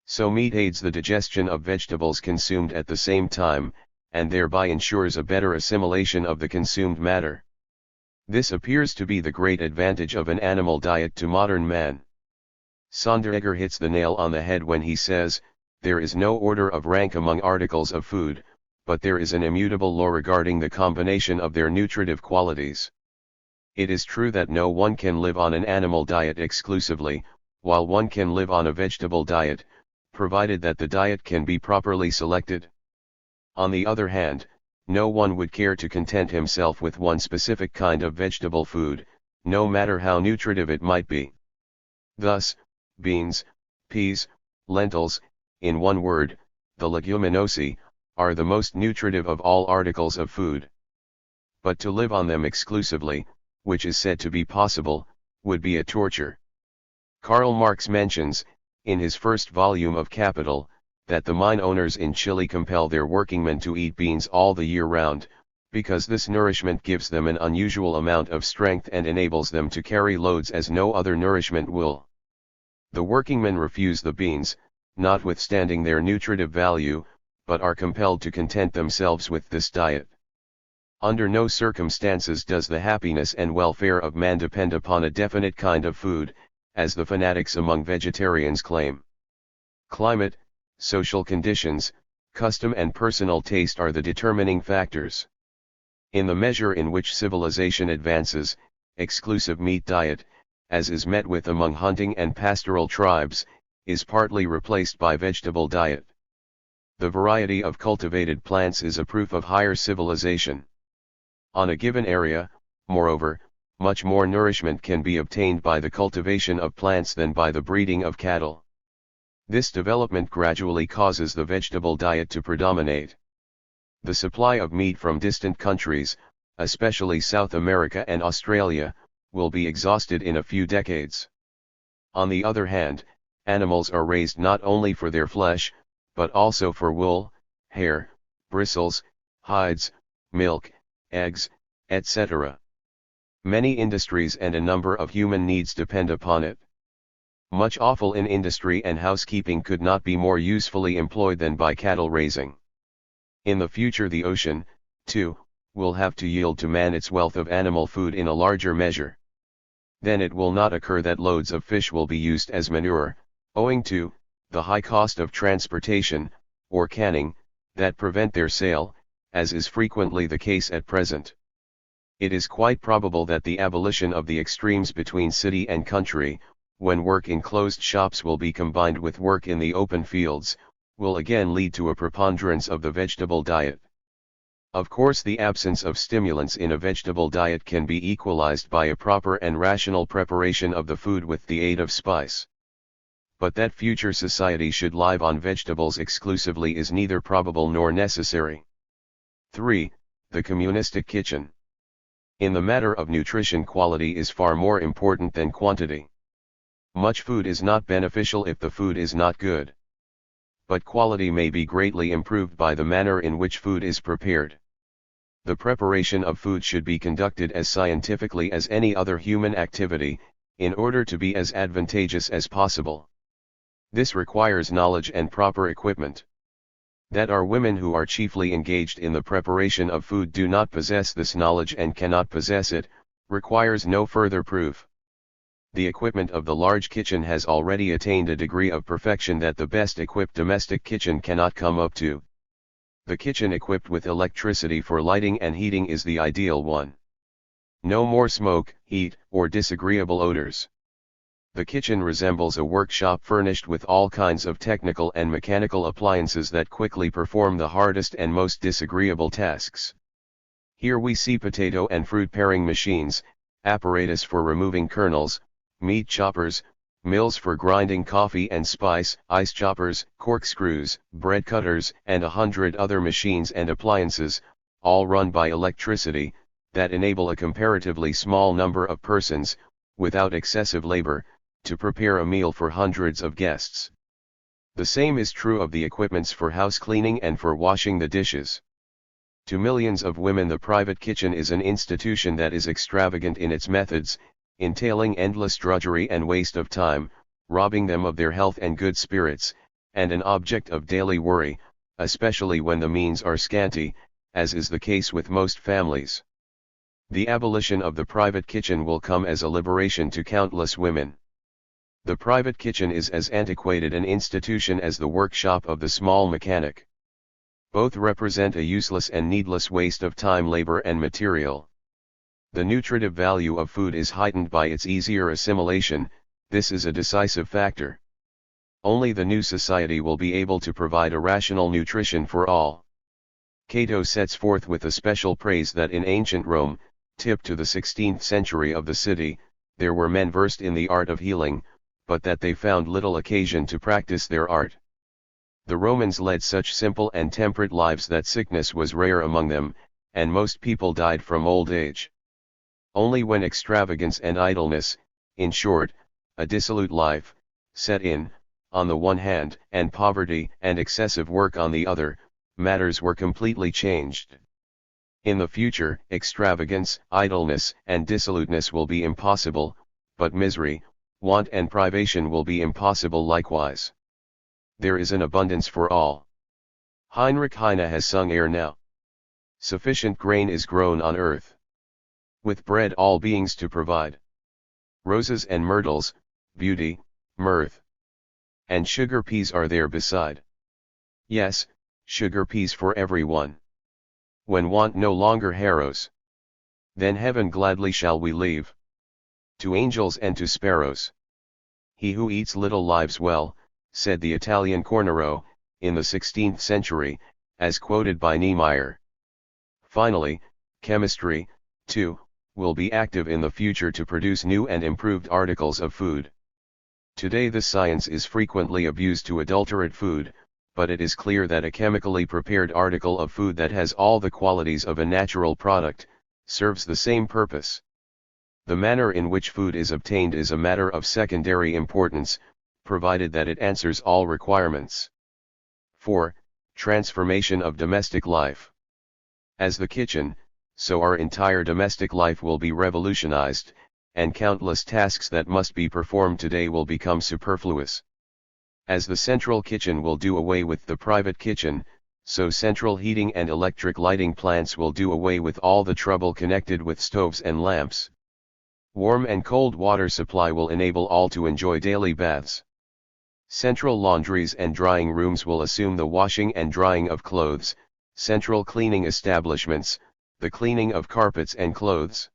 So meat aids the digestion of vegetables consumed at the same time, and thereby ensures a better assimilation of the consumed matter. This appears to be the great advantage of an animal diet to modern man. Sonderegger hits the nail on the head when he says, there is no order of rank among articles of food, but there is an immutable law regarding the combination of their nutritive qualities. It is true that no one can live on an animal diet exclusively, while one can live on a vegetable diet, provided that the diet can be properly selected. On the other hand, no one would care to content himself with one specific kind of vegetable food, no matter how nutritive it might be. Thus, beans, peas, lentils, in one word, the leguminosae, are the most nutritive of all articles of food. But to live on them exclusively, which is said to be possible, would be a torture. Karl Marx mentions, in his first volume of Capital, that the mine owners in Chile compel their workingmen to eat beans all the year round, because this nourishment gives them an unusual amount of strength and enables them to carry loads as no other nourishment will. The workingmen refuse the beans, notwithstanding their nutritive value, but are compelled to content themselves with this diet. Under no circumstances does the happiness and welfare of man depend upon a definite kind of food, as the fanatics among vegetarians claim. Climate, social conditions, custom and personal taste are the determining factors. In the measure in which civilization advances, exclusive meat diet, as is met with among hunting and pastoral tribes, is partly replaced by vegetable diet. The variety of cultivated plants is a proof of higher civilization. On a given area, moreover, much more nourishment can be obtained by the cultivation of plants than by the breeding of cattle. This development gradually causes the vegetable diet to predominate. The supply of meat from distant countries, especially South America and Australia, will be exhausted in a few decades. On the other hand, animals are raised not only for their flesh, but also for wool, hair, bristles, hides, milk, eggs, etc. Many industries and a number of human needs depend upon it. Much offal in industry and housekeeping could not be more usefully employed than by cattle raising. In the future the ocean, too, will have to yield to man its wealth of animal food in a larger measure. Then it will not occur that loads of fish will be used as manure, owing to the high cost of transportation, or canning, that prevent their sale, as is frequently the case at present. It is quite probable that the abolition of the extremes between city and country, when work in closed shops will be combined with work in the open fields, will again lead to a preponderance of the vegetable diet. Of course, the absence of stimulants in a vegetable diet can be equalized by a proper and rational preparation of the food with the aid of spice. But that future society should live on vegetables exclusively is neither probable nor necessary. 3. The communistic kitchen. In the matter of nutrition, quality is far more important than quantity. Much food is not beneficial if the food is not good. But quality may be greatly improved by the manner in which food is prepared. The preparation of food should be conducted as scientifically as any other human activity, in order to be as advantageous as possible. This requires knowledge and proper equipment. That our women who are chiefly engaged in the preparation of food do not possess this knowledge and cannot possess it, requires no further proof. The equipment of the large kitchen has already attained a degree of perfection that the best equipped domestic kitchen cannot come up to. The kitchen equipped with electricity for lighting and heating is the ideal one. No more smoke, heat, or disagreeable odors. The kitchen resembles a workshop furnished with all kinds of technical and mechanical appliances that quickly perform the hardest and most disagreeable tasks. Here we see potato and fruit paring machines, apparatus for removing kernels, meat choppers, mills for grinding coffee and spice, ice choppers, corkscrews, bread cutters, and 100 other machines and appliances, all run by electricity, that enable a comparatively small number of persons, without excessive labor, to prepare a meal for hundreds of guests. The same is true of the equipments for house cleaning and for washing the dishes. To millions of women, the private kitchen is an institution that is extravagant in its methods, entailing endless drudgery and waste of time, robbing them of their health and good spirits, and an object of daily worry, especially when the means are scanty, as is the case with most families. The abolition of the private kitchen will come as a liberation to countless women. The private kitchen is as antiquated an institution as the workshop of the small mechanic. Both represent a useless and needless waste of time, labor, and material. The nutritive value of food is heightened by its easier assimilation. This is a decisive factor. Only the new society will be able to provide a rational nutrition for all. Cato sets forth with especial praise that in ancient Rome, tip to the 16th century of the city, there were men versed in the art of healing, but that they found little occasion to practice their art. The Romans led such simple and temperate lives that sickness was rare among them, and most people died from old age. Only when extravagance and idleness, in short, a dissolute life, set in, on the one hand, and poverty and excessive work on the other, matters were completely changed. In the future, extravagance, idleness, and dissoluteness will be impossible, but misery, want and privation will be impossible likewise. There is an abundance for all. Heinrich Heine has sung ere now. Sufficient grain is grown on earth, with bread all beings to provide. Roses and myrtles, beauty, mirth, and sugar peas are there beside. Yes, sugar peas for everyone. When want no longer harrows, then heaven gladly shall we leave, to angels and to sparrows. He who eats little lives well, said the Italian Cornaro, in the 16th century, as quoted by Niemeyer. Finally, chemistry, too, will be active in the future to produce new and improved articles of food. Today this science is frequently abused to adulterate food, but it is clear that a chemically prepared article of food that has all the qualities of a natural product, serves the same purpose. The manner in which food is obtained is a matter of secondary importance, provided that it answers all requirements. 4. Transformation of domestic life. As the kitchen, so our entire domestic life will be revolutionized, and countless tasks that must be performed today will become superfluous. As the central kitchen will do away with the private kitchen, so central heating and electric lighting plants will do away with all the trouble connected with stoves and lamps. Warm and cold water supply will enable all to enjoy daily baths. Central laundries and drying rooms will assume the washing and drying of clothes, central cleaning establishments, the cleaning of carpets and clothes.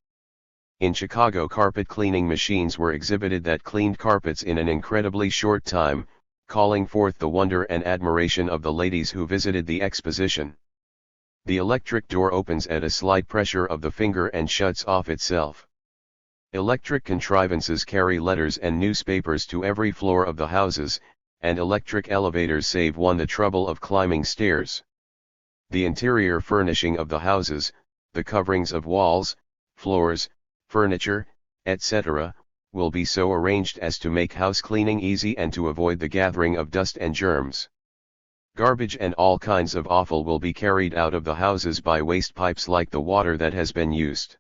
In Chicago, carpet cleaning machines were exhibited that cleaned carpets in an incredibly short time, calling forth the wonder and admiration of the ladies who visited the exposition. The electric door opens at a slight pressure of the finger and shuts off itself. Electric contrivances carry letters and newspapers to every floor of the houses, and electric elevators save one the trouble of climbing stairs. The interior furnishing of the houses, the coverings of walls, floors, furniture, etc., will be so arranged as to make house cleaning easy and to avoid the gathering of dust and germs. Garbage and all kinds of offal will be carried out of the houses by waste pipes like the water that has been used.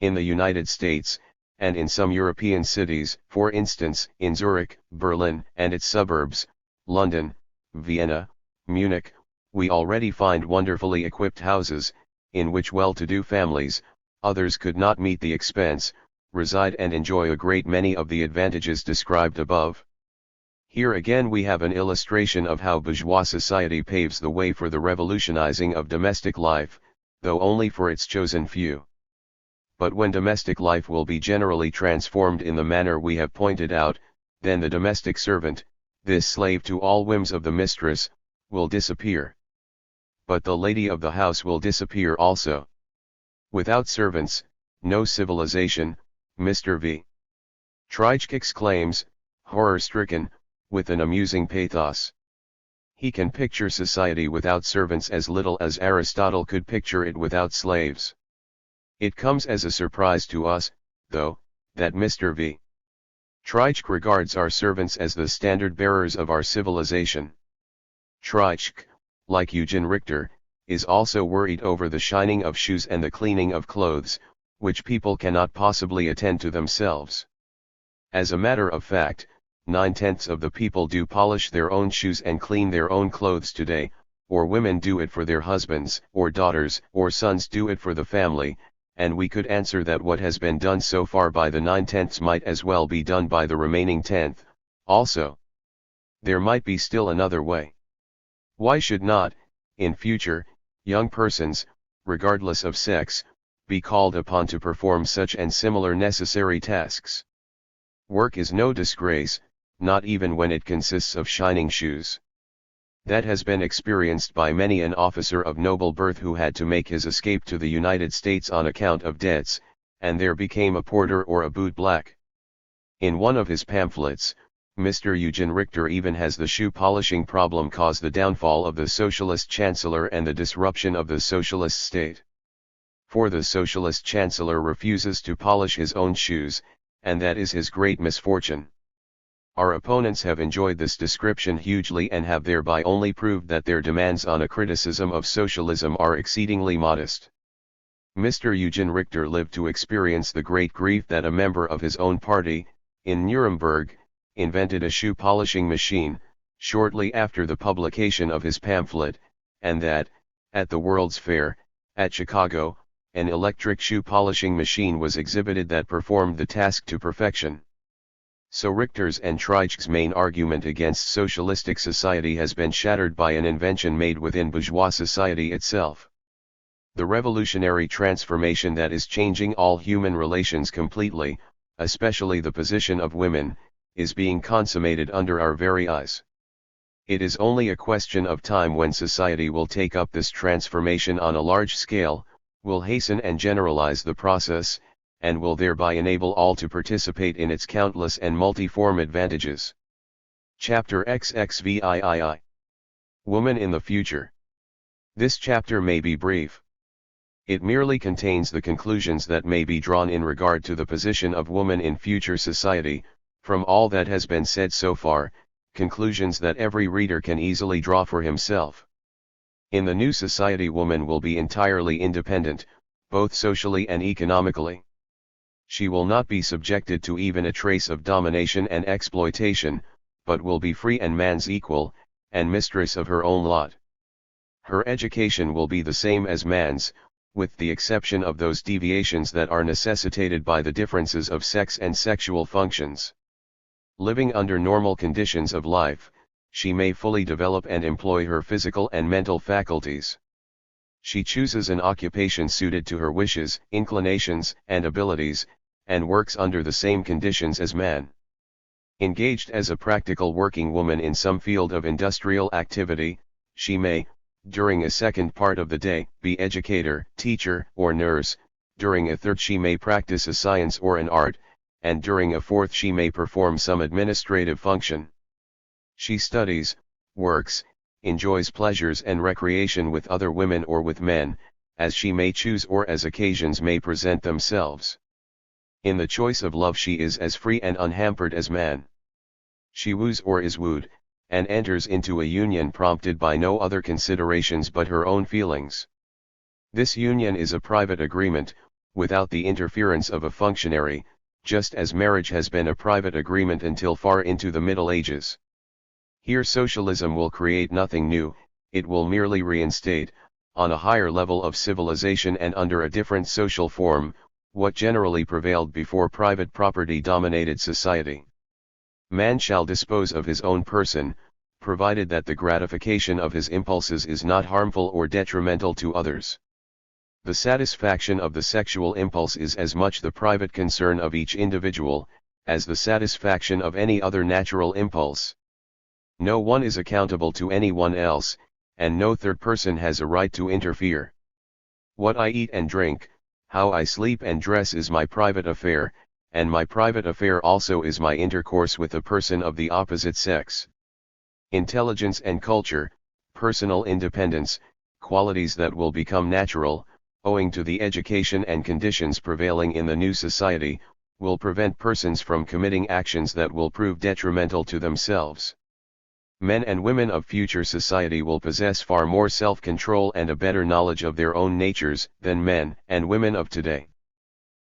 In the United States, and in some European cities, for instance, in Zurich, Berlin, and its suburbs, London, Vienna, Munich, we already find wonderfully equipped houses, in which well-to-do families, others could not meet the expense, reside and enjoy a great many of the advantages described above. Here again we have an illustration of how bourgeois society paves the way for the revolutionizing of domestic life, though only for its chosen few. But when domestic life will be generally transformed in the manner we have pointed out, then the domestic servant, this slave to all whims of the mistress, will disappear. But the lady of the house will disappear also. Without servants, no civilization, Mr. V. Treitschke exclaims, horror-stricken, with an amusing pathos. He can picture society without servants as little as Aristotle could picture it without slaves. It comes as a surprise to us, though, that Mr. V. Trijk regards our servants as the standard bearers of our civilization. Trijk, like Eugen Richter, is also worried over the shining of shoes and the cleaning of clothes, which people cannot possibly attend to themselves. As a matter of fact, 9/10 of the people do polish their own shoes and clean their own clothes today, or women do it for their husbands, or daughters, or sons do it for the family, and we could answer that what has been done so far by the 9/10 might as well be done by the remaining 10th, also. There might be still another way. Why should not, in future, young persons, regardless of sex, be called upon to perform such and similar necessary tasks? Work is no disgrace, not even when it consists of shining shoes. That has been experienced by many an officer of noble birth who had to make his escape to the United States on account of debts, and there became a porter or a bootblack. In one of his pamphlets, Mr. Eugen Richter even has the shoe polishing problem cause the downfall of the socialist chancellor and the disruption of the socialist state. For the socialist chancellor refuses to polish his own shoes, and that is his great misfortune. Our opponents have enjoyed this description hugely and have thereby only proved that their demands on a criticism of socialism are exceedingly modest. Mr. Eugen Richter lived to experience the great grief that a member of his own party, in Nuremberg, invented a shoe polishing machine, shortly after the publication of his pamphlet, and that, at the World's Fair, at Chicago, an electric shoe polishing machine was exhibited that performed the task to perfection. So Richter's and Trijk's main argument against socialistic society has been shattered by an invention made within bourgeois society itself. The revolutionary transformation that is changing all human relations completely, especially the position of women, is being consummated under our very eyes. It is only a question of time when society will take up this transformation on a large scale, will hasten and generalize the process, and will thereby enable all to participate in its countless and multiform advantages. Chapter XXVIII. Woman in the Future. This chapter may be brief. It merely contains the conclusions that may be drawn in regard to the position of woman in future society, from all that has been said so far, conclusions that every reader can easily draw for himself. In the new society, woman will be entirely independent, both socially and economically. She will not be subjected to even a trace of domination and exploitation, but will be free and man's equal, and mistress of her own lot. Her education will be the same as man's, with the exception of those deviations that are necessitated by the differences of sex and sexual functions. Living under normal conditions of life, she may fully develop and employ her physical and mental faculties. She chooses an occupation suited to her wishes, inclinations, and abilities, and works under the same conditions as man. Engaged as a practical working woman in some field of industrial activity, she may, during a second part of the day, be educator, teacher, or nurse, during a third she may practice a science or an art, and during a fourth she may perform some administrative function. She studies, works, enjoys pleasures and recreation with other women or with men, as she may choose or as occasions may present themselves. In the choice of love she is as free and unhampered as man. She woos or is wooed, and enters into a union prompted by no other considerations but her own feelings. This union is a private agreement, without the interference of a functionary, just as marriage has been a private agreement until far into the Middle Ages. Here socialism will create nothing new, it will merely reinstate, on a higher level of civilization and under a different social form, what generally prevailed before private property dominated society. Man shall dispose of his own person, provided that the gratification of his impulses is not harmful or detrimental to others. The satisfaction of the sexual impulse is as much the private concern of each individual, as the satisfaction of any other natural impulse. No one is accountable to anyone else, and no third person has a right to interfere. What I eat and drink, how I sleep and dress is my private affair, and my private affair also is my intercourse with a person of the opposite sex. Intelligence and culture, personal independence, qualities that will become natural, owing to the education and conditions prevailing in the new society, will prevent persons from committing actions that will prove detrimental to themselves. Men and women of future society will possess far more self-control and a better knowledge of their own natures than men and women of today.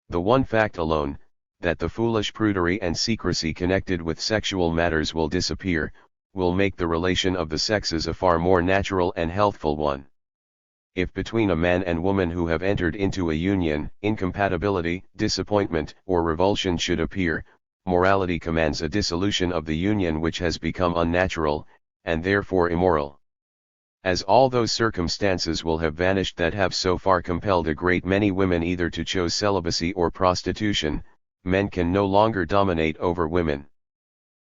The one fact alone, that the foolish prudery and secrecy connected with sexual matters will disappear, will make the relation of the sexes a far more natural and healthful one. If between a man and woman who have entered into a union, incompatibility, disappointment, or revulsion should appear, morality commands a dissolution of the union which has become unnatural, and therefore immoral. As all those circumstances will have vanished that have so far compelled a great many women either to choose celibacy or prostitution, men can no longer dominate over women.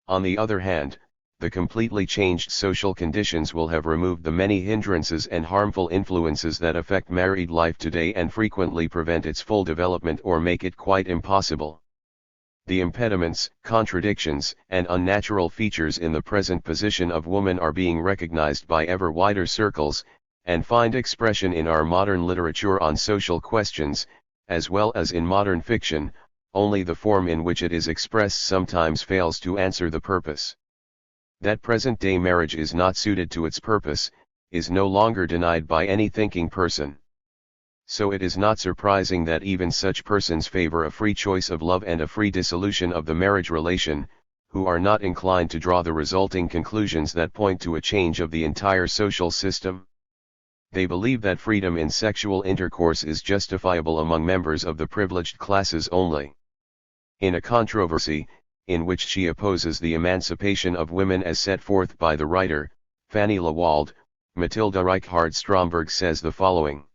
On the other hand, the completely changed social conditions will have removed the many hindrances and harmful influences that affect married life today and frequently prevent its full development or make it quite impossible. The impediments, contradictions, and unnatural features in the present position of woman are being recognized by ever wider circles, and find expression in our modern literature on social questions, as well as in modern fiction, only the form in which it is expressed sometimes fails to answer the purpose. That present-day marriage is not suited to its purpose, is no longer denied by any thinking person. So it is not surprising that even such persons favor a free choice of love and a free dissolution of the marriage relation, who are not inclined to draw the resulting conclusions that point to a change of the entire social system. They believe that freedom in sexual intercourse is justifiable among members of the privileged classes only. In a controversy, in which she opposes the emancipation of women as set forth by the writer, Fanny Lawald, Matilda Reichhard-Stromberg says the following: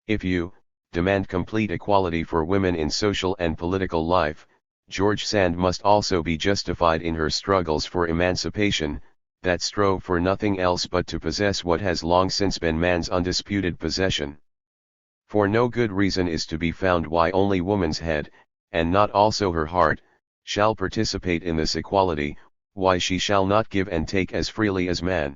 "If you demand complete equality for women in social and political life, George Sand must also be justified in her struggles for emancipation, that strove for nothing else but to possess what has long since been man's undisputed possession. For no good reason is to be found why only woman's head, and not also her heart, shall participate in this equality, why she shall not give and take as freely as man.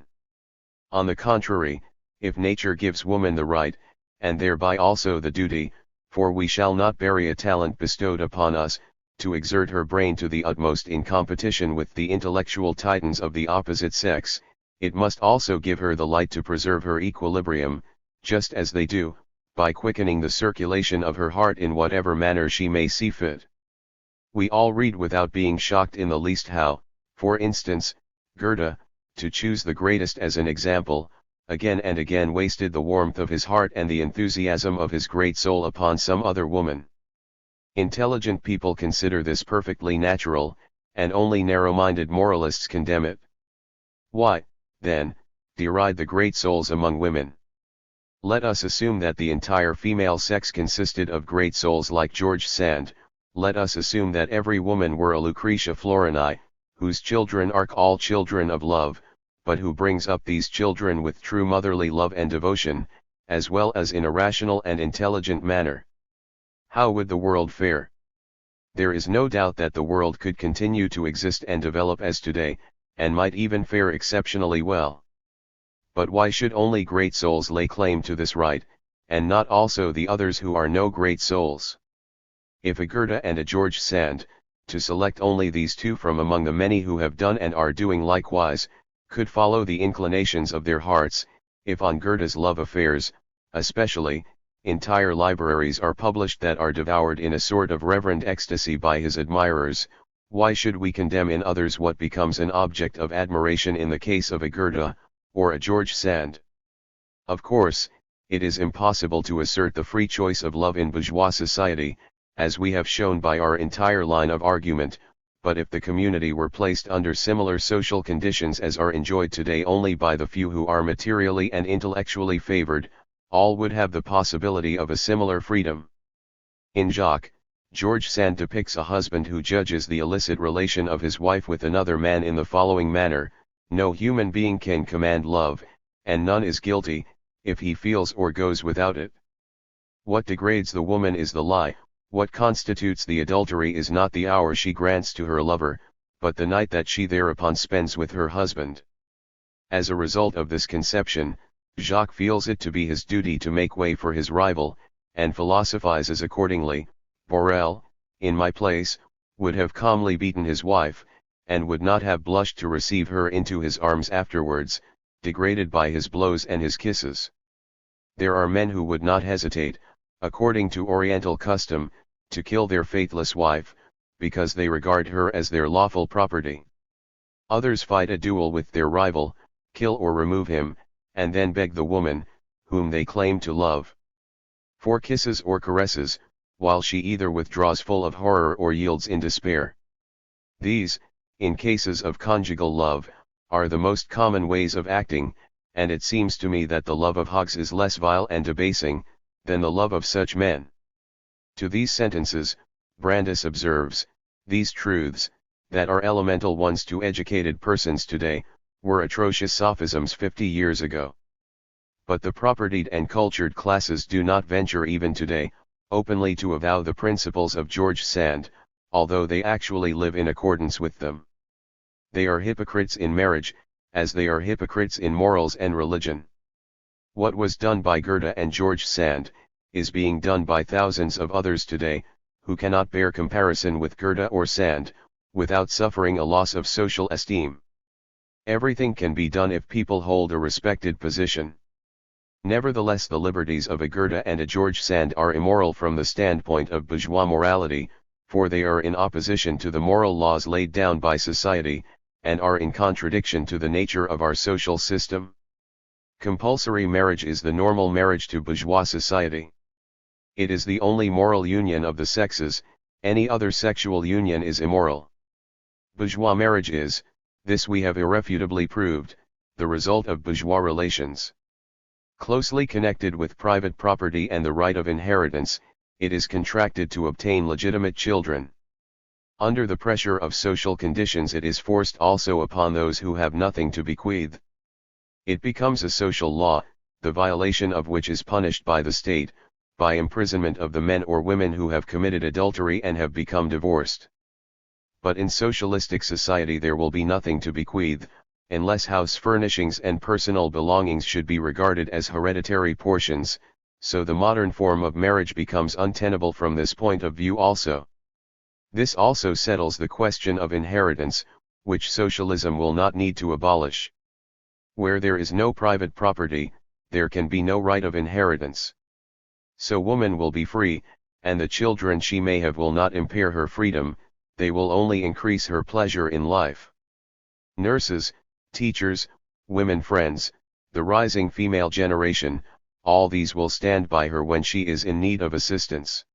On the contrary, if nature gives woman the right, and thereby also the duty, for we shall not bury a talent bestowed upon us, to exert her brain to the utmost in competition with the intellectual titans of the opposite sex, it must also give her the light to preserve her equilibrium, just as they do, by quickening the circulation of her heart in whatever manner she may see fit. We all read without being shocked in the least how, for instance, Goethe, to choose the greatest as an example, again and again wasted the warmth of his heart and the enthusiasm of his great soul upon some other woman. Intelligent people consider this perfectly natural, and only narrow-minded moralists condemn it. Why, then, deride the great souls among women? Let us assume that the entire female sex consisted of great souls like George Sand. Let us assume that every woman were a Lucretia Florini, whose children are all children of love, but who brings up these children with true motherly love and devotion, as well as in a rational and intelligent manner. How would the world fare? There is no doubt that the world could continue to exist and develop as today, and might even fare exceptionally well. But why should only great souls lay claim to this right, and not also the others who are no great souls? If a Goethe and a George Sand, to select only these two from among the many who have done and are doing likewise, could follow the inclinations of their hearts, if on Goethe's love affairs, especially, entire libraries are published that are devoured in a sort of reverent ecstasy by his admirers, why should we condemn in others what becomes an object of admiration in the case of a Goethe, or a George Sand? Of course, it is impossible to assert the free choice of love in bourgeois society, as we have shown by our entire line of argument, but if the community were placed under similar social conditions as are enjoyed today only by the few who are materially and intellectually favored, all would have the possibility of a similar freedom. In Jacques, George Sand depicts a husband who judges the illicit relation of his wife with another man in the following manner: no human being can command love, and none is guilty, if he feels or goes without it. What degrades the woman is the lie. What constitutes the adultery is not the hour she grants to her lover, but the night that she thereupon spends with her husband. As a result of this conception, Jacques feels it to be his duty to make way for his rival, and philosophizes accordingly. Borel, in my place, would have calmly beaten his wife, and would not have blushed to receive her into his arms afterwards, degraded by his blows and his kisses. There are men who would not hesitate, according to Oriental custom, to kill their faithless wife, because they regard her as their lawful property. Others fight a duel with their rival, kill or remove him, and then beg the woman, whom they claim to love, for kisses or caresses, while she either withdraws full of horror or yields in despair. These, in cases of conjugal love, are the most common ways of acting, and it seems to me that the love of hogs is less vile and debasing, than the love of such men. To these sentences, Brandes observes, these truths, that are elemental ones to educated persons today, were atrocious sophisms 50 years ago. But the propertied and cultured classes do not venture even today, openly to avow the principles of George Sand, although they actually live in accordance with them. They are hypocrites in marriage, as they are hypocrites in morals and religion. What was done by Goethe and George Sand, is being done by thousands of others today, who cannot bear comparison with Goethe or Sand, without suffering a loss of social esteem. Everything can be done if people hold a respected position. Nevertheless, the liberties of a Goethe and a George Sand are immoral from the standpoint of bourgeois morality, for they are in opposition to the moral laws laid down by society, and are in contradiction to the nature of our social system. Compulsory marriage is the normal marriage to bourgeois society. It is the only moral union of the sexes, any other sexual union is immoral. Bourgeois marriage is, this we have irrefutably proved, the result of bourgeois relations. Closely connected with private property and the right of inheritance, it is contracted to obtain legitimate children. Under the pressure of social conditions, it is forced also upon those who have nothing to bequeath. It becomes a social law, the violation of which is punished by the state, by imprisonment of the men or women who have committed adultery and have become divorced. But in socialistic society there will be nothing to bequeath, unless house furnishings and personal belongings should be regarded as hereditary portions, so the modern form of marriage becomes untenable from this point of view also. This also settles the question of inheritance, which socialism will not need to abolish. Where there is no private property, there can be no right of inheritance. So woman will be free, and the children she may have will not impair her freedom, they will only increase her pleasure in life. Nurses, teachers, women friends, the rising female generation, all these will stand by her when she is in need of assistance.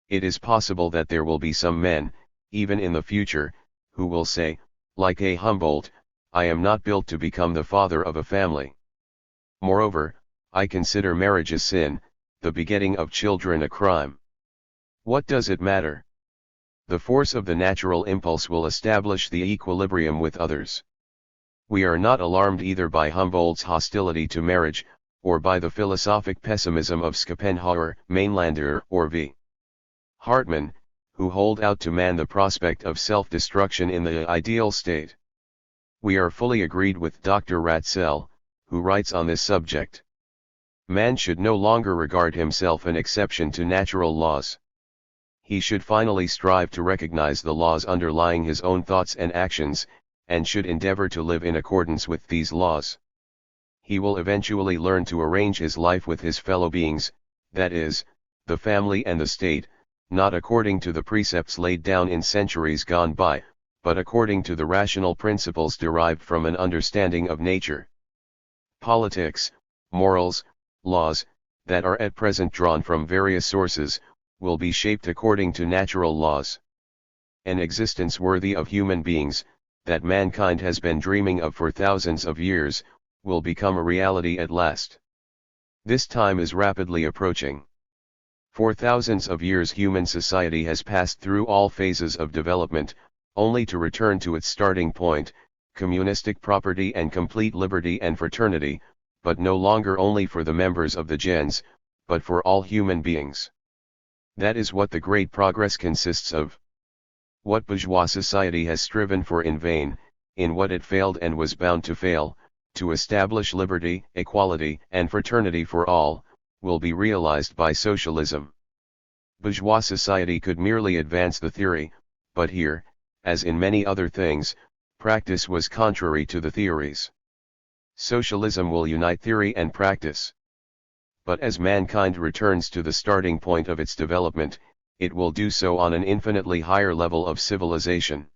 It is possible that there will be some men, even in the future, who will say, like A. Humboldt, I am not built to become the father of a family. Moreover, I consider marriage a sin, the begetting of children a crime. What does it matter? The force of the natural impulse will establish the equilibrium with others. We are not alarmed either by Humboldt's hostility to marriage, or by the philosophic pessimism of Schopenhauer, Mainlander, or V. Hartmann, who hold out to man the prospect of self-destruction in the ideal state. We are fully agreed with Dr. Ratzel, who writes on this subject. Man should no longer regard himself an exception to natural laws. He should finally strive to recognize the laws underlying his own thoughts and actions, and should endeavor to live in accordance with these laws. He will eventually learn to arrange his life with his fellow beings, that is, the family and the state, not according to the precepts laid down in centuries gone by, but according to the rational principles derived from an understanding of nature. Politics, morals, laws, that are at present drawn from various sources, will be shaped according to natural laws. An existence worthy of human beings, that mankind has been dreaming of for thousands of years, will become a reality at last. This time is rapidly approaching. For thousands of years human society has passed through all phases of development, only to return to its starting point, communistic property and complete liberty and fraternity, but no longer only for the members of the gens, but for all human beings. That is what the great progress consists of. What bourgeois society has striven for in vain, in what it failed and was bound to fail, to establish liberty, equality, and fraternity for all, will be realized by socialism. Bourgeois society could merely advance the theory, but here, as in many other things, practice was contrary to the theories. Socialism will unite theory and practice. But as mankind returns to the starting point of its development, it will do so on an infinitely higher level of civilization.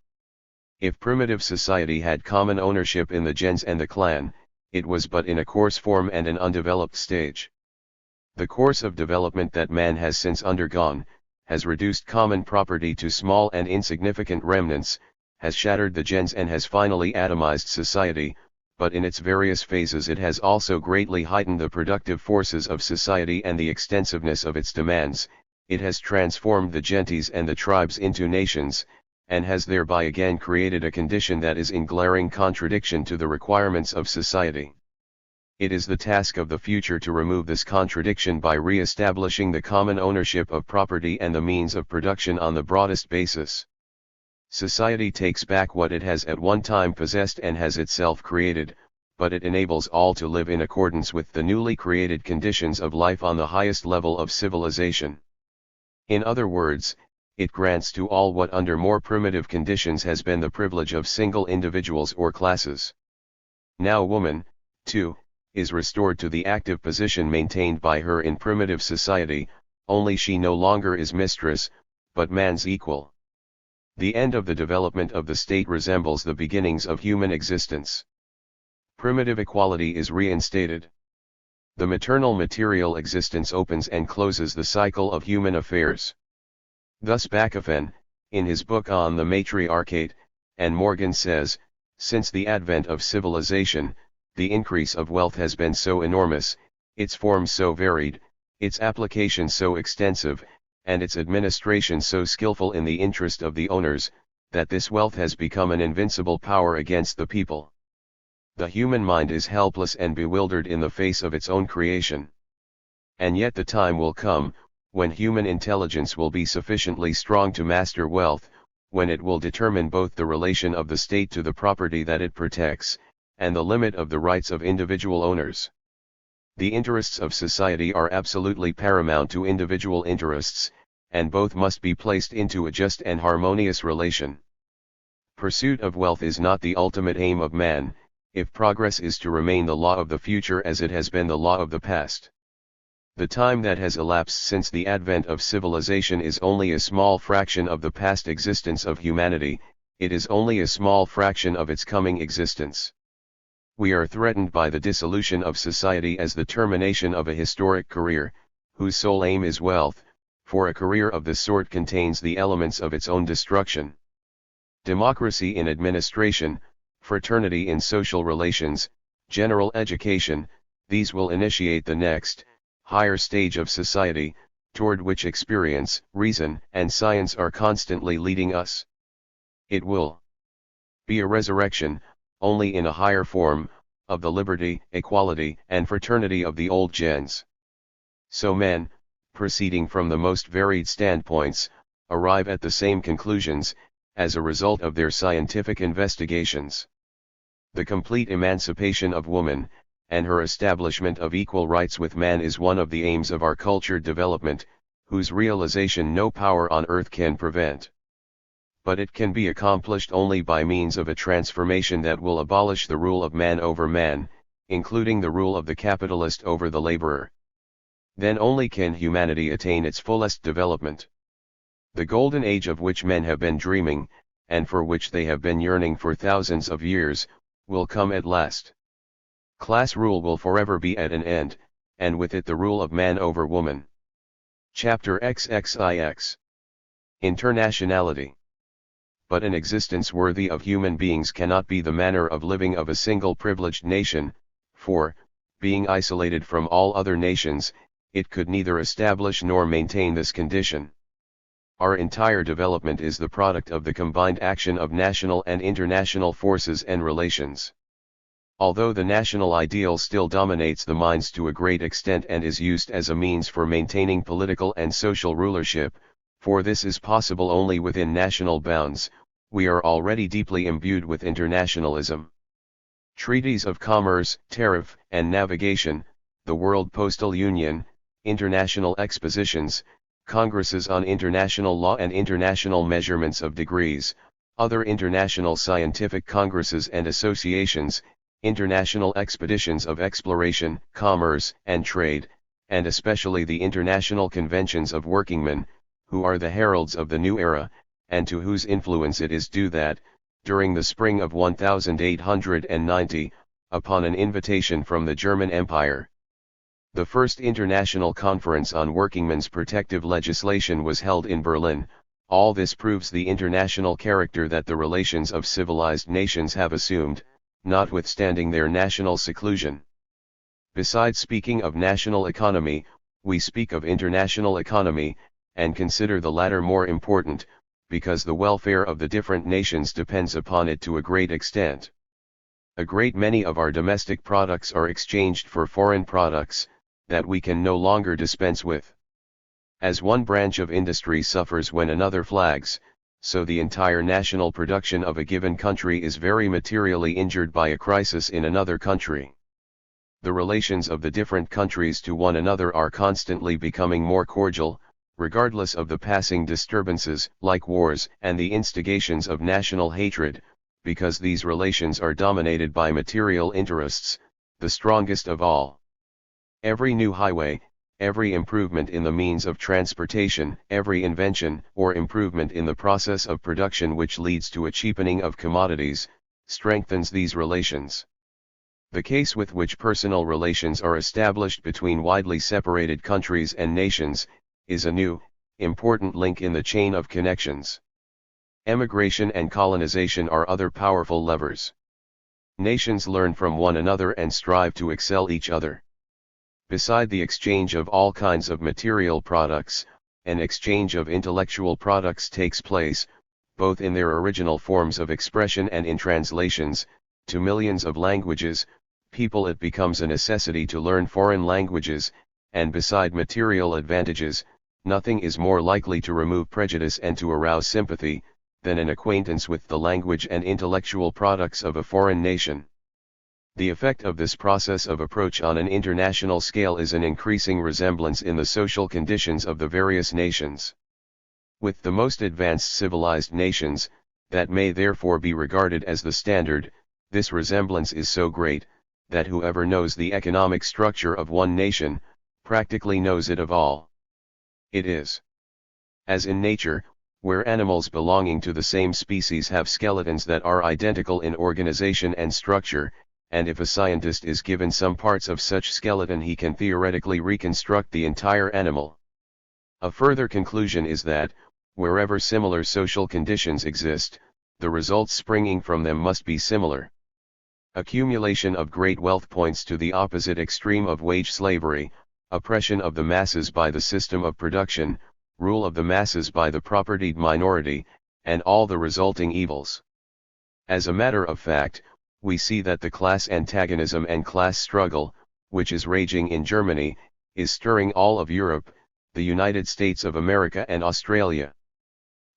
If primitive society had common ownership in the gens and the clan, it was but in a coarse form and an undeveloped stage. The course of development that man has since undergone, has reduced common property to small and insignificant remnants, has shattered the gens and has finally atomized society, but in its various phases it has also greatly heightened the productive forces of society and the extensiveness of its demands. It has transformed the gentes and the tribes into nations, and has thereby again created a condition that is in glaring contradiction to the requirements of society. It is the task of the future to remove this contradiction by re-establishing the common ownership of property and the means of production on the broadest basis. Society takes back what it has at one time possessed and has itself created, but it enables all to live in accordance with the newly created conditions of life on the highest level of civilization. In other words, it grants to all what under more primitive conditions has been the privilege of single individuals or classes. Now woman, too, is restored to the active position maintained by her in primitive society, only she no longer is mistress, but man's equal. The end of the development of the state resembles the beginnings of human existence. Primitive equality is reinstated. The maternal material existence opens and closes the cycle of human affairs. Thus Bachofen, in his book on the matriarchate, and Morgan says, since the advent of civilization, the increase of wealth has been so enormous, its forms so varied, its application so extensive, and its administration so skillful in the interest of the owners, that this wealth has become an invincible power against the people. The human mind is helpless and bewildered in the face of its own creation. And yet the time will come, when human intelligence will be sufficiently strong to master wealth, when it will determine both the relation of the state to the property that it protects, and the limit of the rights of individual owners. The interests of society are absolutely paramount to individual interests, and both must be placed into a just and harmonious relation. Pursuit of wealth is not the ultimate aim of man, if progress is to remain the law of the future as it has been the law of the past. The time that has elapsed since the advent of civilization is only a small fraction of the past existence of humanity, it is only a small fraction of its coming existence. We are threatened by the dissolution of society as the termination of a historic career, whose sole aim is wealth, for a career of this sort contains the elements of its own destruction. Democracy in administration, fraternity in social relations, general education, these will initiate the next, higher stage of society, toward which experience, reason, and science are constantly leading us. It will be a resurrection, only in a higher form, of the liberty, equality, and fraternity of the old gens. So men, proceeding from the most varied standpoints, arrive at the same conclusions, as a result of their scientific investigations. The complete emancipation of woman, and her establishment of equal rights with man is one of the aims of our cultured development, whose realization no power on earth can prevent. But it can be accomplished only by means of a transformation that will abolish the rule of man over man, including the rule of the capitalist over the laborer. Then only can humanity attain its fullest development. The golden age of which men have been dreaming, and for which they have been yearning for thousands of years, will come at last. Class rule will forever be at an end, and with it the rule of man over woman. Chapter XXIX. Internationality. But an existence worthy of human beings cannot be the manner of living of a single privileged nation, for, being isolated from all other nations, it could neither establish nor maintain this condition. Our entire development is the product of the combined action of national and international forces and relations. Although the national ideal still dominates the minds to a great extent and is used as a means for maintaining political and social rulership, for this is possible only within national bounds, we are already deeply imbued with internationalism. Treaties of commerce, tariff, and navigation, the World Postal Union, international expositions, congresses on international law and international measurements of degrees, other international scientific congresses and associations, international expeditions of exploration, commerce, and trade, and especially the international conventions of workingmen, who are the heralds of the new era, and to whose influence it is due that, during the spring of 1890, upon an invitation from the German Empire, the first international conference on workingmen's protective legislation was held in Berlin. All this proves the international character that the relations of civilized nations have assumed, notwithstanding their national seclusion. Besides speaking of national economy, we speak of international economy, and consider the latter more important, because the welfare of the different nations depends upon it to a great extent. A great many of our domestic products are exchanged for foreign products, that we can no longer dispense with. As one branch of industry suffers when another flags, so the entire national production of a given country is very materially injured by a crisis in another country. The relations of the different countries to one another are constantly becoming more cordial, regardless of the passing disturbances, like wars, and the instigations of national hatred, because these relations are dominated by material interests, the strongest of all. Every new highway, every improvement in the means of transportation, every invention or improvement in the process of production which leads to a cheapening of commodities, strengthens these relations. The case with which personal relations are established between widely separated countries and nations, is a new, important link in the chain of connections. Emigration and colonization are other powerful levers. Nations learn from one another and strive to excel each other. Beside the exchange of all kinds of material products, an exchange of intellectual products takes place, both in their original forms of expression and in translations, to millions of languages, people. It becomes a necessity to learn foreign languages, and beside material advantages, nothing is more likely to remove prejudice and to arouse sympathy, than an acquaintance with the language and intellectual products of a foreign nation. The effect of this process of approach on an international scale is an increasing resemblance in the social conditions of the various nations. With the most advanced civilized nations, that may therefore be regarded as the standard, this resemblance is so great, that whoever knows the economic structure of one nation, practically knows it of all. It is, as in nature, where animals belonging to the same species have skeletons that are identical in organization and structure, and if a scientist is given some parts of such skeleton he can theoretically reconstruct the entire animal. A further conclusion is that, wherever similar social conditions exist, the results springing from them must be similar. Accumulation of great wealth points to the opposite extreme of wage slavery, oppression of the masses by the system of production, rule of the masses by the propertied minority, and all the resulting evils. As a matter of fact, we see that the class antagonism and class struggle, which is raging in Germany, is stirring all of Europe, the United States of America and Australia.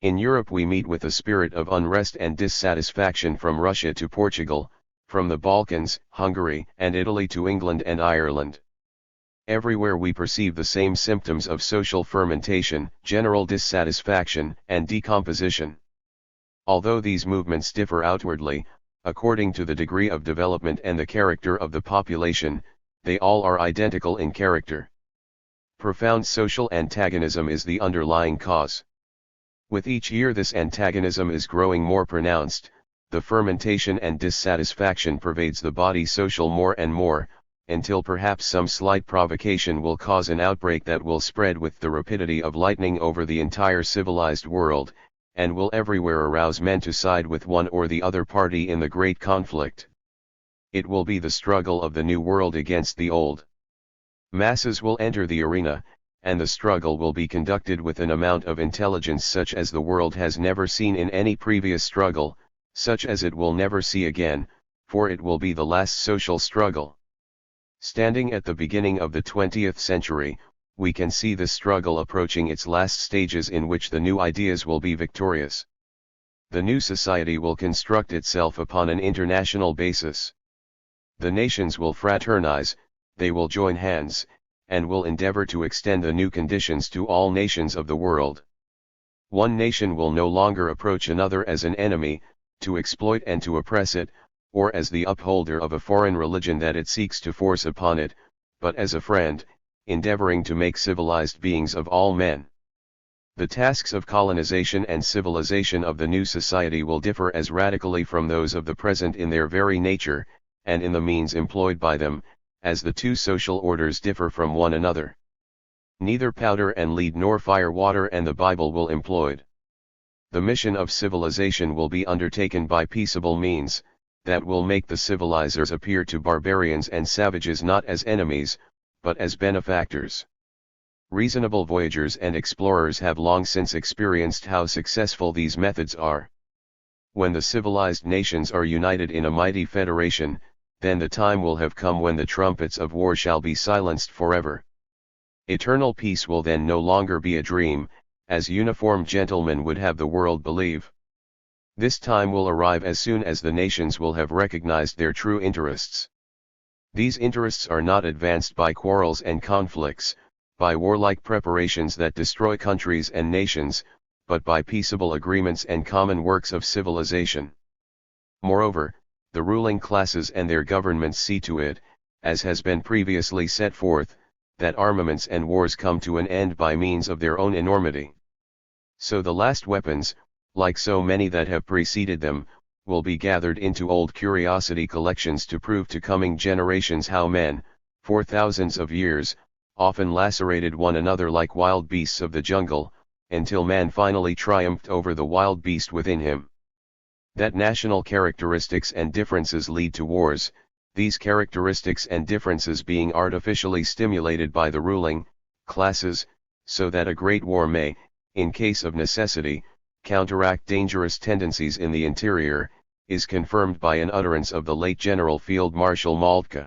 In Europe we meet with a spirit of unrest and dissatisfaction from Russia to Portugal, from the Balkans, Hungary, and Italy to England and Ireland. Everywhere we perceive the same symptoms of social fermentation, general dissatisfaction, and decomposition. Although these movements differ outwardly, according to the degree of development and the character of the population, they all are identical in character. Profound social antagonism is the underlying cause. With each year this antagonism is growing more pronounced, the fermentation and dissatisfaction pervades the body social more and more, until perhaps some slight provocation will cause an outbreak that will spread with the rapidity of lightning over the entire civilized world, and will everywhere arouse men to side with one or the other party in the great conflict. It will be the struggle of the new world against the old. Masses will enter the arena, and the struggle will be conducted with an amount of intelligence such as the world has never seen in any previous struggle, such as it will never see again, for it will be the last social struggle. Standing at the beginning of the 20th century, we can see this struggle approaching its last stages in which the new ideas will be victorious. The new society will construct itself upon an international basis. The nations will fraternize, they will join hands, and will endeavor to extend the new conditions to all nations of the world. One nation will no longer approach another as an enemy, to exploit and to oppress it, or as the upholder of a foreign religion that it seeks to force upon it, but as a friend, endeavoring to make civilized beings of all men. The tasks of colonization and civilization of the new society will differ as radically from those of the present in their very nature, and in the means employed by them, as the two social orders differ from one another. Neither powder and lead nor fire, water and the Bible will employed. The mission of civilization will be undertaken by peaceable means, that will make the civilizers appear to barbarians and savages not as enemies, but as benefactors. Reasonable voyagers and explorers have long since experienced how successful these methods are. When the civilized nations are united in a mighty federation, then the time will have come when the trumpets of war shall be silenced forever. Eternal peace will then no longer be a dream, as uniformed gentlemen would have the world believe. This time will arrive as soon as the nations will have recognized their true interests. These interests are not advanced by quarrels and conflicts, by warlike preparations that destroy countries and nations, but by peaceable agreements and common works of civilization. Moreover, the ruling classes and their governments see to it, as has been previously set forth, that armaments and wars come to an end by means of their own enormity. So the last weapons, like so many that have preceded them, will be gathered into old curiosity collections to prove to coming generations how men, for thousands of years, often lacerated one another like wild beasts of the jungle, until man finally triumphed over the wild beast within him. That national characteristics and differences lead to wars, these characteristics and differences being artificially stimulated by the ruling classes, so that a great war may, in case of necessity, counteract dangerous tendencies in the interior, is confirmed by an utterance of the late General Field Marshal Moltke.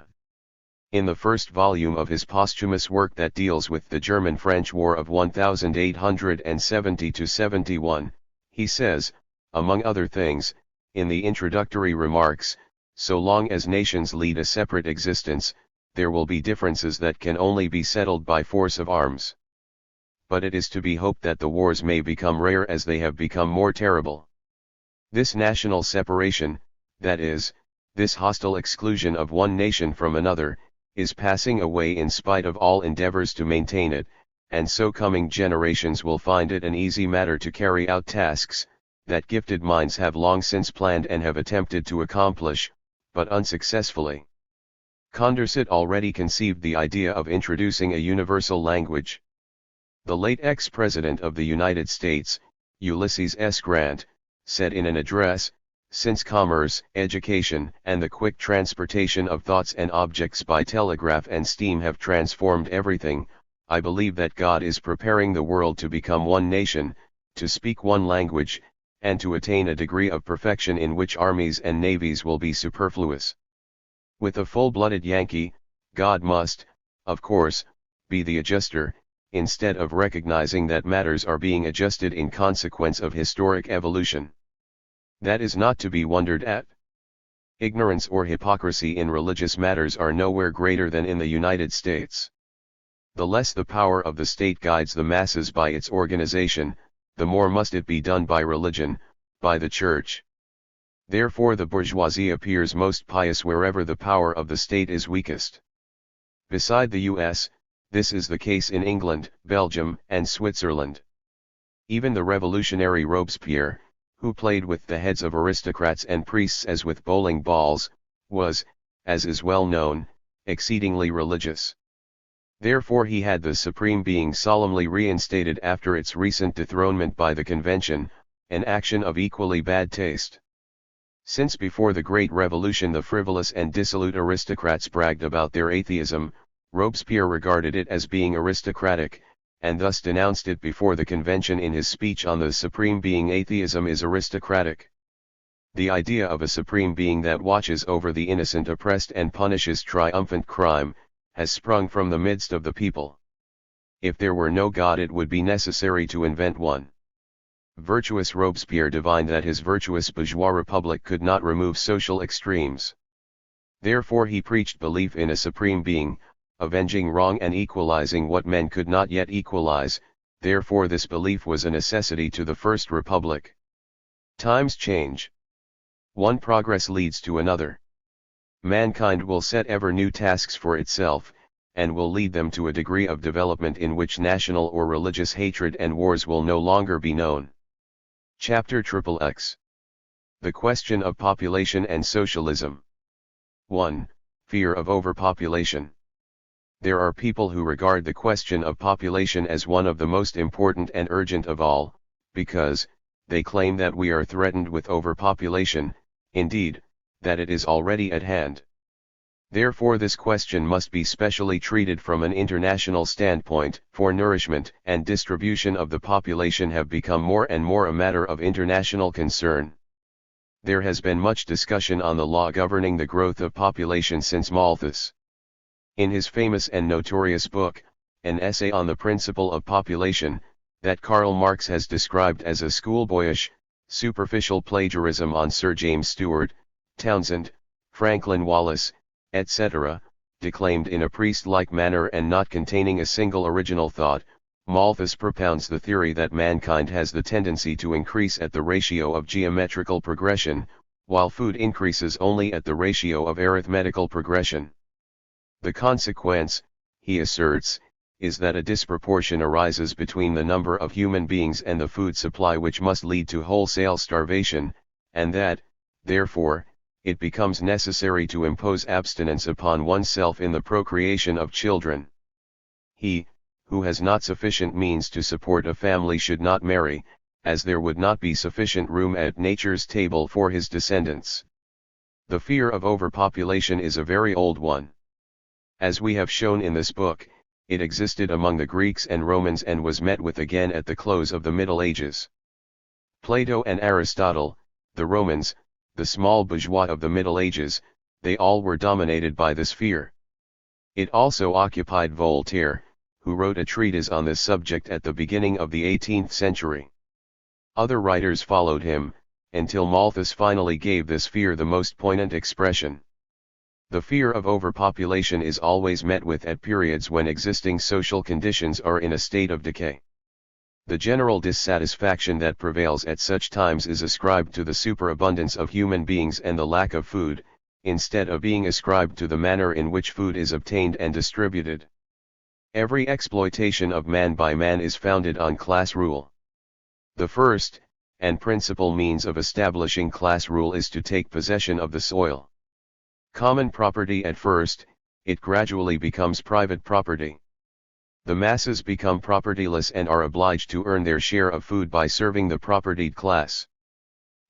In the first volume of his posthumous work that deals with the German-French War of 1870–71, he says, among other things, in the introductory remarks, so long as nations lead a separate existence, there will be differences that can only be settled by force of arms. But it is to be hoped that the wars may become rare as they have become more terrible. This national separation, that is, this hostile exclusion of one nation from another, is passing away in spite of all endeavors to maintain it, and so coming generations will find it an easy matter to carry out tasks that gifted minds have long since planned and have attempted to accomplish, but unsuccessfully. Condorcet already conceived the idea of introducing a universal language. The late ex-president of the United States, Ulysses S. Grant, said in an address, "Since commerce, education, and the quick transportation of thoughts and objects by telegraph and steam have transformed everything, I believe that God is preparing the world to become one nation, to speak one language, and to attain a degree of perfection in which armies and navies will be superfluous. With a full-blooded Yankee, God must, of course, be the adjuster, instead of recognizing that matters are being adjusted in consequence of historic evolution. That is not to be wondered at. Ignorance or hypocrisy in religious matters are nowhere greater than in the United States. The less the power of the state guides the masses by its organization, the more must it be done by religion, by the church. Therefore the bourgeoisie appears most pious wherever the power of the state is weakest. Beside the U.S., this is the case in England, Belgium, and Switzerland. Even the revolutionary Robespierre, who played with the heads of aristocrats and priests as with bowling balls, was, as is well known, exceedingly religious. Therefore he had the Supreme Being solemnly reinstated after its recent dethronement by the Convention, an action of equally bad taste. Since before the Great Revolution the frivolous and dissolute aristocrats bragged about their atheism, Robespierre regarded it as being aristocratic, and thus denounced it before the Convention in his speech on the Supreme Being. Atheism is aristocratic. The idea of a Supreme Being that watches over the innocent oppressed and punishes triumphant crime, has sprung from the midst of the people. If there were no God it would be necessary to invent one. Virtuous Robespierre divined that his virtuous bourgeois republic could not remove social extremes. Therefore he preached belief in a Supreme Being, avenging wrong and equalizing what men could not yet equalize, therefore this belief was a necessity to the First Republic. Times change. One progress leads to another. Mankind will set ever new tasks for itself, and will lead them to a degree of development in which national or religious hatred and wars will no longer be known. Chapter XXX. The question of population and socialism. 1. Fear of overpopulation. There are people who regard the question of population as one of the most important and urgent of all, because, they claim that we are threatened with overpopulation, indeed, that it is already at hand. Therefore this question must be specially treated from an international standpoint, for nourishment and distribution of the population have become more and more a matter of international concern. There has been much discussion on the law governing the growth of population since Malthus. In his famous and notorious book, An Essay on the Principle of Population, that Karl Marx has described as a schoolboyish, superficial plagiarism on Sir James Stewart, Townsend, Franklin Wallace, etc., declaimed in a priest-like manner and not containing a single original thought, Malthus propounds the theory that mankind has the tendency to increase at the ratio of geometrical progression, while food increases only at the ratio of arithmetical progression. The consequence, he asserts, is that a disproportion arises between the number of human beings and the food supply, which must lead to wholesale starvation, and that, therefore, it becomes necessary to impose abstinence upon oneself in the procreation of children. He, who has not sufficient means to support a family, should not marry, as there would not be sufficient room at nature's table for his descendants. The fear of overpopulation is a very old one. As we have shown in this book, it existed among the Greeks and Romans and was met with again at the close of the Middle Ages. Plato and Aristotle, the Romans, the small bourgeois of the Middle Ages, they all were dominated by this fear. It also occupied Voltaire, who wrote a treatise on this subject at the beginning of the 18th century. Other writers followed him, until Malthus finally gave this fear the most poignant expression. The fear of overpopulation is always met with at periods when existing social conditions are in a state of decay. The general dissatisfaction that prevails at such times is ascribed to the superabundance of human beings and the lack of food, instead of being ascribed to the manner in which food is obtained and distributed. Every exploitation of man by man is founded on class rule. The first, and principal means of establishing class rule is to take possession of the soil. Common property at first, it gradually becomes private property. The masses become propertyless and are obliged to earn their share of food by serving the propertied class.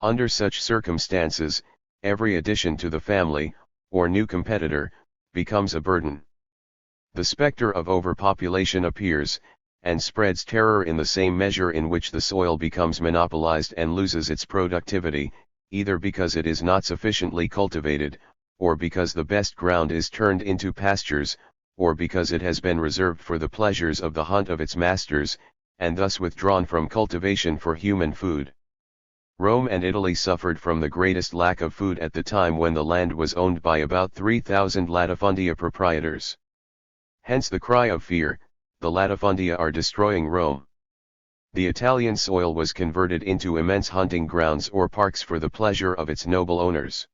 Under such circumstances, every addition to the family, or new competitor, becomes a burden. The specter of overpopulation appears, and spreads terror in the same measure in which the soil becomes monopolized and loses its productivity, either because it is not sufficiently cultivated, or because the best ground is turned into pastures, or because it has been reserved for the pleasures of the hunt of its masters, and thus withdrawn from cultivation for human food. Rome and Italy suffered from the greatest lack of food at the time when the land was owned by about 3,000 latifundia proprietors. Hence the cry of fear, the latifundia are destroying Rome. The Italian soil was converted into immense hunting grounds or parks for the pleasure of its noble owners.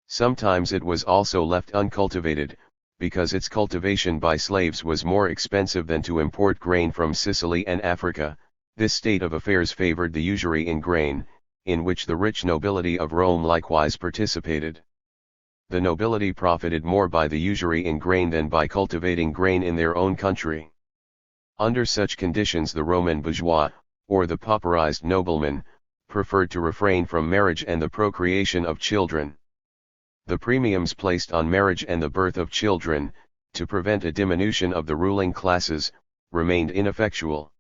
Sometimes it was also left uncultivated, because its cultivation by slaves was more expensive than to import grain from Sicily and Africa. This state of affairs favored the usury in grain, in which the rich nobility of Rome likewise participated. The nobility profited more by the usury in grain than by cultivating grain in their own country. Under such conditions the Roman bourgeois, or the pauperized nobleman, preferred to refrain from marriage and the procreation of children. The premiums placed on marriage and the birth of children, to prevent a diminution of the ruling classes, remained ineffectual.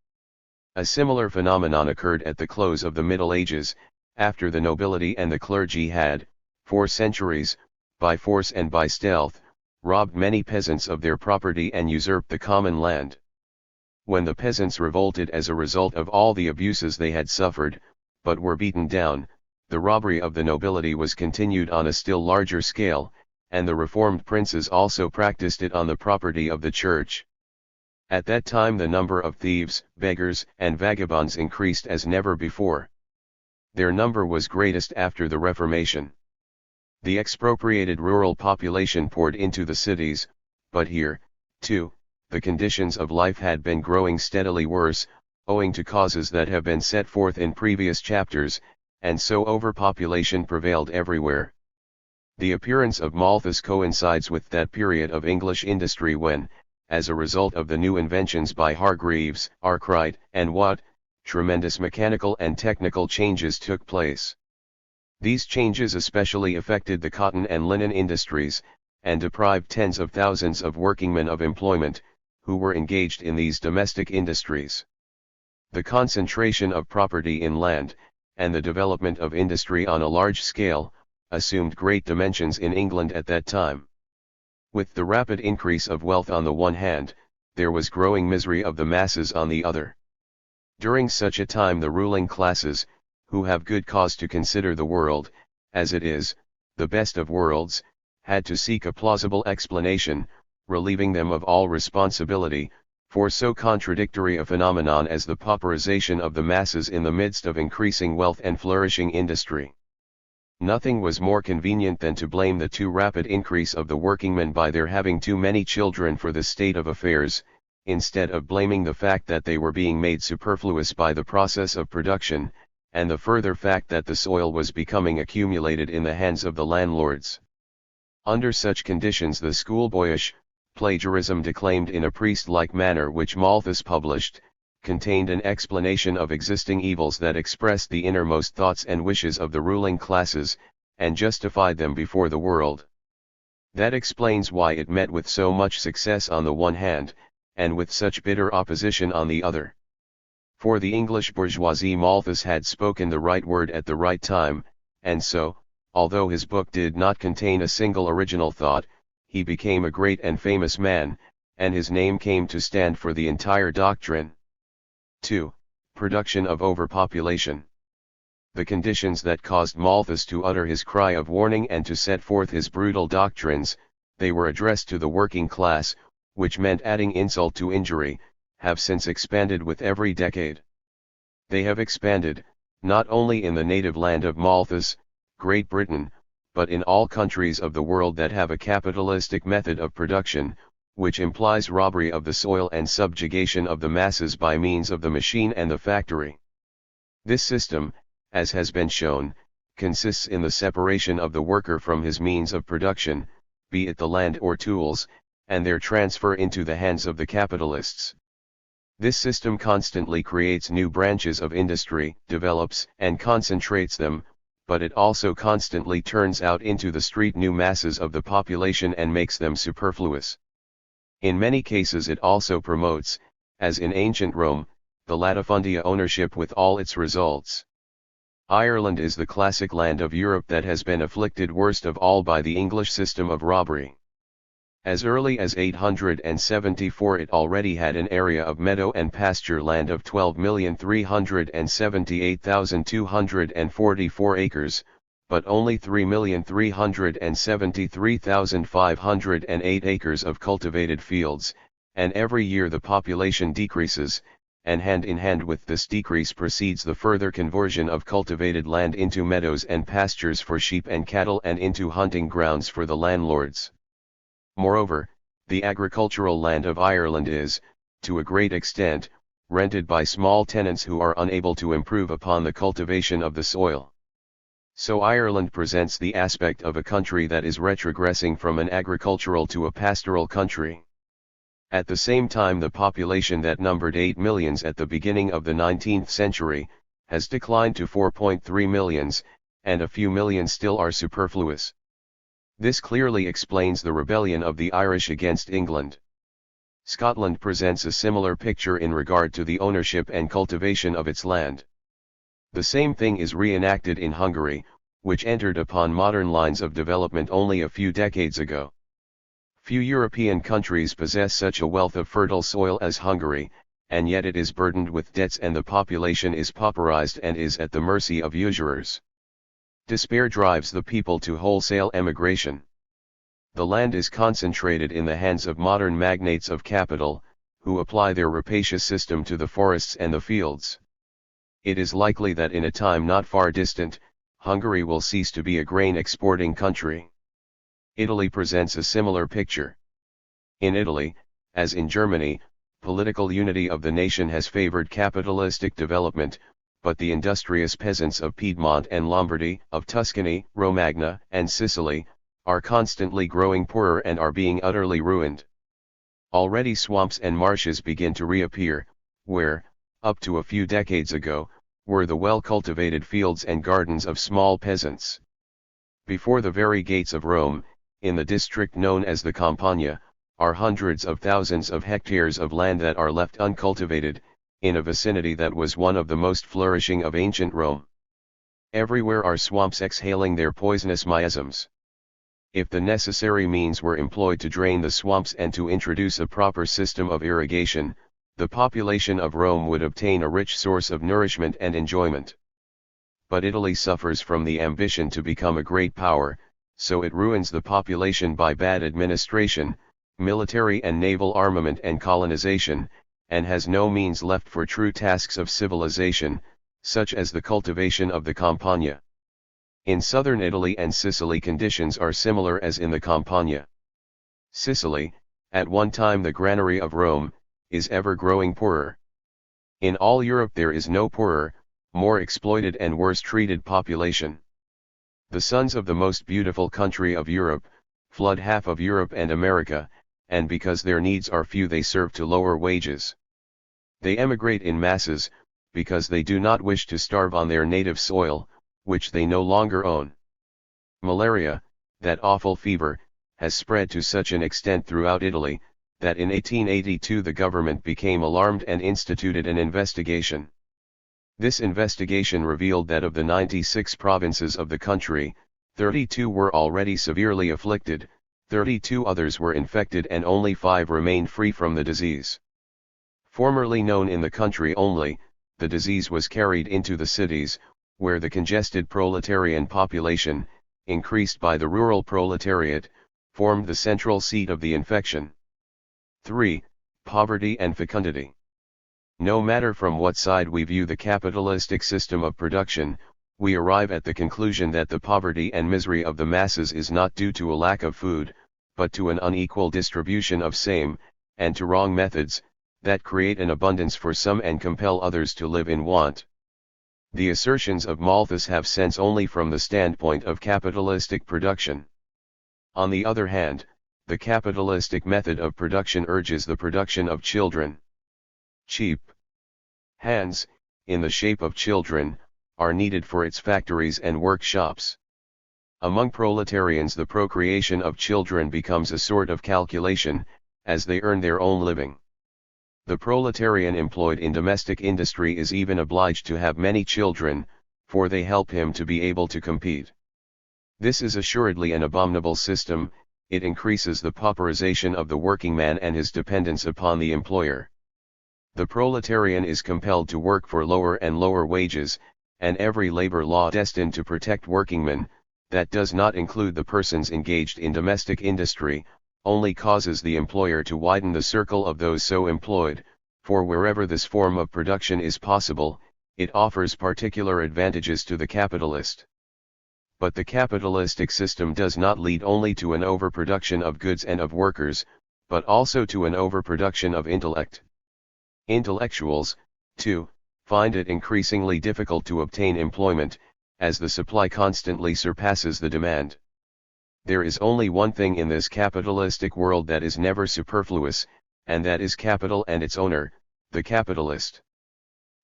A similar phenomenon occurred at the close of the Middle Ages, after the nobility and the clergy had, for centuries, by force and by stealth, robbed many peasants of their property and usurped the common land. When the peasants revolted as a result of all the abuses they had suffered, but were beaten down, the robbery of the nobility was continued on a still larger scale, and the reformed princes also practiced it on the property of the church. At that time the number of thieves, beggars, and vagabonds increased as never before. Their number was greatest after the Reformation. The expropriated rural population poured into the cities, but here, too, the conditions of life had been growing steadily worse, owing to causes that have been set forth in previous chapters, and so overpopulation prevailed everywhere. The appearance of Malthus coincides with that period of English industry when, as a result of the new inventions by Hargreaves, Arkwright, and Watt, tremendous mechanical and technical changes took place. These changes especially affected the cotton and linen industries, and deprived tens of thousands of workingmen of employment, who were engaged in these domestic industries. The concentration of property in land, and the development of industry on a large scale, assumed great dimensions in England at that time. With the rapid increase of wealth on the one hand, there was growing misery of the masses on the other. During such a time the ruling classes, who have good cause to consider the world, as it is, the best of worlds, had to seek a plausible explanation, relieving them of all responsibility, for so contradictory a phenomenon as the pauperization of the masses in the midst of increasing wealth and flourishing industry. Nothing was more convenient than to blame the too rapid increase of the workingmen by their having too many children for the state of affairs, instead of blaming the fact that they were being made superfluous by the process of production, and the further fact that the soil was becoming accumulated in the hands of the landlords. Under such conditions the schoolboyish plagiarism declaimed in a priest-like manner which Malthus published, contained an explanation of existing evils that expressed the innermost thoughts and wishes of the ruling classes, and justified them before the world. That explains why it met with so much success on the one hand, and with such bitter opposition on the other. For the English bourgeoisie Malthus had spoken the right word at the right time, and so, although his book did not contain a single original thought, he became a great and famous man, and his name came to stand for the entire doctrine. 2. Production of overpopulation. The conditions that caused Malthus to utter his cry of warning and to set forth his brutal doctrines, they were addressed to the working class, which meant adding insult to injury, have since expanded with every decade. They have expanded, not only in the native land of Malthus, Great Britain, but in all countries of the world that have a capitalistic method of production, which implies robbery of the soil and subjugation of the masses by means of the machine and the factory. This system, as has been shown, consists in the separation of the worker from his means of production, be it the land or tools, and their transfer into the hands of the capitalists. This system constantly creates new branches of industry, develops and concentrates them, but it also constantly turns out into the street new masses of the population and makes them superfluous. In many cases it also promotes, as in ancient Rome, the latifundia ownership with all its results. Ireland is the classic land of Europe that has been afflicted worst of all by the English system of robbery. As early as 874 it already had an area of meadow and pasture land of 12,378,244 acres, but only 3,373,508 acres of cultivated fields, and every year the population decreases, and hand in hand with this decrease proceeds the further conversion of cultivated land into meadows and pastures for sheep and cattle and into hunting grounds for the landlords. Moreover, the agricultural land of Ireland is, to a great extent, rented by small tenants who are unable to improve upon the cultivation of the soil. So Ireland presents the aspect of a country that is retrogressing from an agricultural to a pastoral country. At the same time the population that numbered 8 millions at the beginning of the 19th century, has declined to 4.3 millions, and a few millions still are superfluous. This clearly explains the rebellion of the Irish against England. Scotland presents a similar picture in regard to the ownership and cultivation of its land. The same thing is reenacted in Hungary, which entered upon modern lines of development only a few decades ago. Few European countries possess such a wealth of fertile soil as Hungary, and yet it is burdened with debts and the population is pauperized and is at the mercy of usurers. Despair drives the people to wholesale emigration. The land is concentrated in the hands of modern magnates of capital, who apply their rapacious system to the forests and the fields. It is likely that in a time not far distant, Hungary will cease to be a grain exporting country. Italy presents a similar picture. In Italy, as in Germany, political unity of the nation has favored capitalistic development, but the industrious peasants of Piedmont and Lombardy, of Tuscany, Romagna, and Sicily, are constantly growing poorer and are being utterly ruined. Already swamps and marshes begin to reappear, where, up to a few decades ago, were the well-cultivated fields and gardens of small peasants. Before the very gates of Rome, in the district known as the Campagna, are hundreds of thousands of hectares of land that are left uncultivated, in a vicinity that was one of the most flourishing of ancient Rome. Everywhere are swamps exhaling their poisonous miasms. If the necessary means were employed to drain the swamps and to introduce a proper system of irrigation, the population of Rome would obtain a rich source of nourishment and enjoyment. But Italy suffers from the ambition to become a great power, so it ruins the population by bad administration, military and naval armament and colonization, and has no means left for true tasks of civilization, such as the cultivation of the Campagna. In southern Italy and Sicily conditions are similar as in the Campagna. Sicily, at one time the granary of Rome, is ever growing poorer. In all Europe there is no poorer, more exploited and worse treated population. The sons of the most beautiful country of Europe, flood half of Europe and America, and because their needs are few they serve to lower wages. They emigrate in masses, because they do not wish to starve on their native soil, which they no longer own. Malaria, that awful fever, has spread to such an extent throughout Italy, that in 1882 the government became alarmed and instituted an investigation. This investigation revealed that of the 96 provinces of the country, 32 were already severely afflicted, 32 others were infected and only 5 remained free from the disease. Formerly known in the country only, the disease was carried into the cities, where the congested proletarian population, increased by the rural proletariat, formed the central seat of the infection. 3. Poverty and fecundity. No matter from what side we view the capitalistic system of production, we arrive at the conclusion that the poverty and misery of the masses is not due to a lack of food, but to an unequal distribution of same, and to wrong methods, that create an abundance for some and compel others to live in want. The assertions of Malthus have sense only from the standpoint of capitalistic production. On the other hand, the capitalistic method of production urges the production of children. Cheap hands, in the shape of children, are needed for its factories and workshops. Among proletarians the procreation of children becomes a sort of calculation, as they earn their own living. The proletarian employed in domestic industry is even obliged to have many children, for they help him to be able to compete. This is assuredly an abominable system. It increases the pauperization of the working man and his dependence upon the employer. The proletarian is compelled to work for lower and lower wages, and every labor law destined to protect workingmen, that does not include the persons engaged in domestic industry, only causes the employer to widen the circle of those so employed, for wherever this form of production is possible, it offers particular advantages to the capitalist. But the capitalistic system does not lead only to an overproduction of goods and of workers, but also to an overproduction of intellect. Intellectuals, too, find it increasingly difficult to obtain employment, as the supply constantly surpasses the demand. There is only one thing in this capitalistic world that is never superfluous, and that is capital and its owner, the capitalist.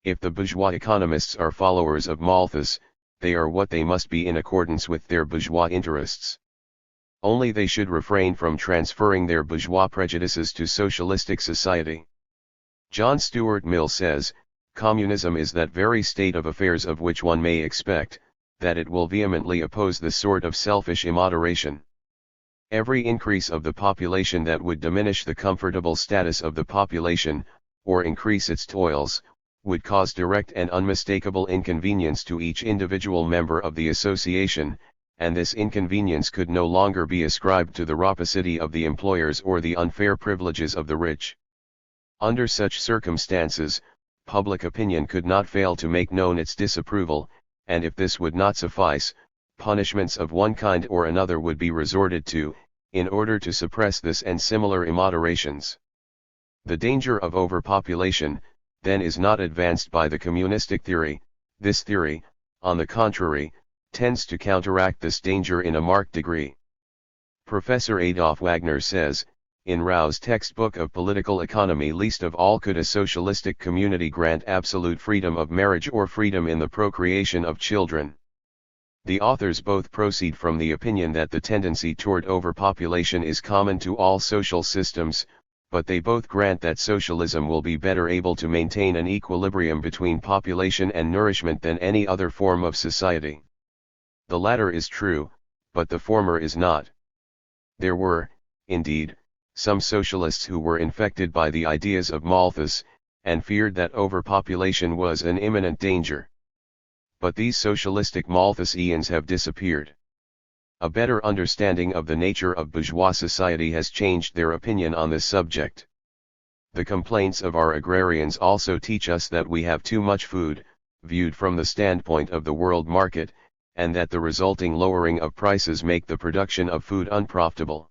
If the bourgeois economists are followers of Malthus, they are what they must be in accordance with their bourgeois interests. Only they should refrain from transferring their bourgeois prejudices to socialistic society. John Stuart Mill says, "Communism is that very state of affairs of which one may expect, that it will vehemently oppose the sort of selfish immoderation. Every increase of the population that would diminish the comfortable status of the population, or increase its toils, would cause direct and unmistakable inconvenience to each individual member of the association, and this inconvenience could no longer be ascribed to the rapacity of the employers or the unfair privileges of the rich. Under such circumstances, public opinion could not fail to make known its disapproval, and if this would not suffice, punishments of one kind or another would be resorted to, in order to suppress this and similar immoderations. The danger of overpopulation, then, is not advanced by the communistic theory. This theory, on the contrary, tends to counteract this danger in a marked degree. Professor Adolf Wagner says, in Rau's textbook of political economy, least of all could a socialistic community grant absolute freedom of marriage or freedom in the procreation of children. The authors both proceed from the opinion that the tendency toward overpopulation is common to all social systems, but they both grant that socialism will be better able to maintain an equilibrium between population and nourishment than any other form of society. The latter is true, but the former is not. There were, indeed, some socialists who were infected by the ideas of Malthus, and feared that overpopulation was an imminent danger. But these socialistic Malthusians have disappeared. A better understanding of the nature of bourgeois society has changed their opinion on this subject. The complaints of our agrarians also teach us that we have too much food, viewed from the standpoint of the world market, and that the resulting lowering of prices make the production of food unprofitable.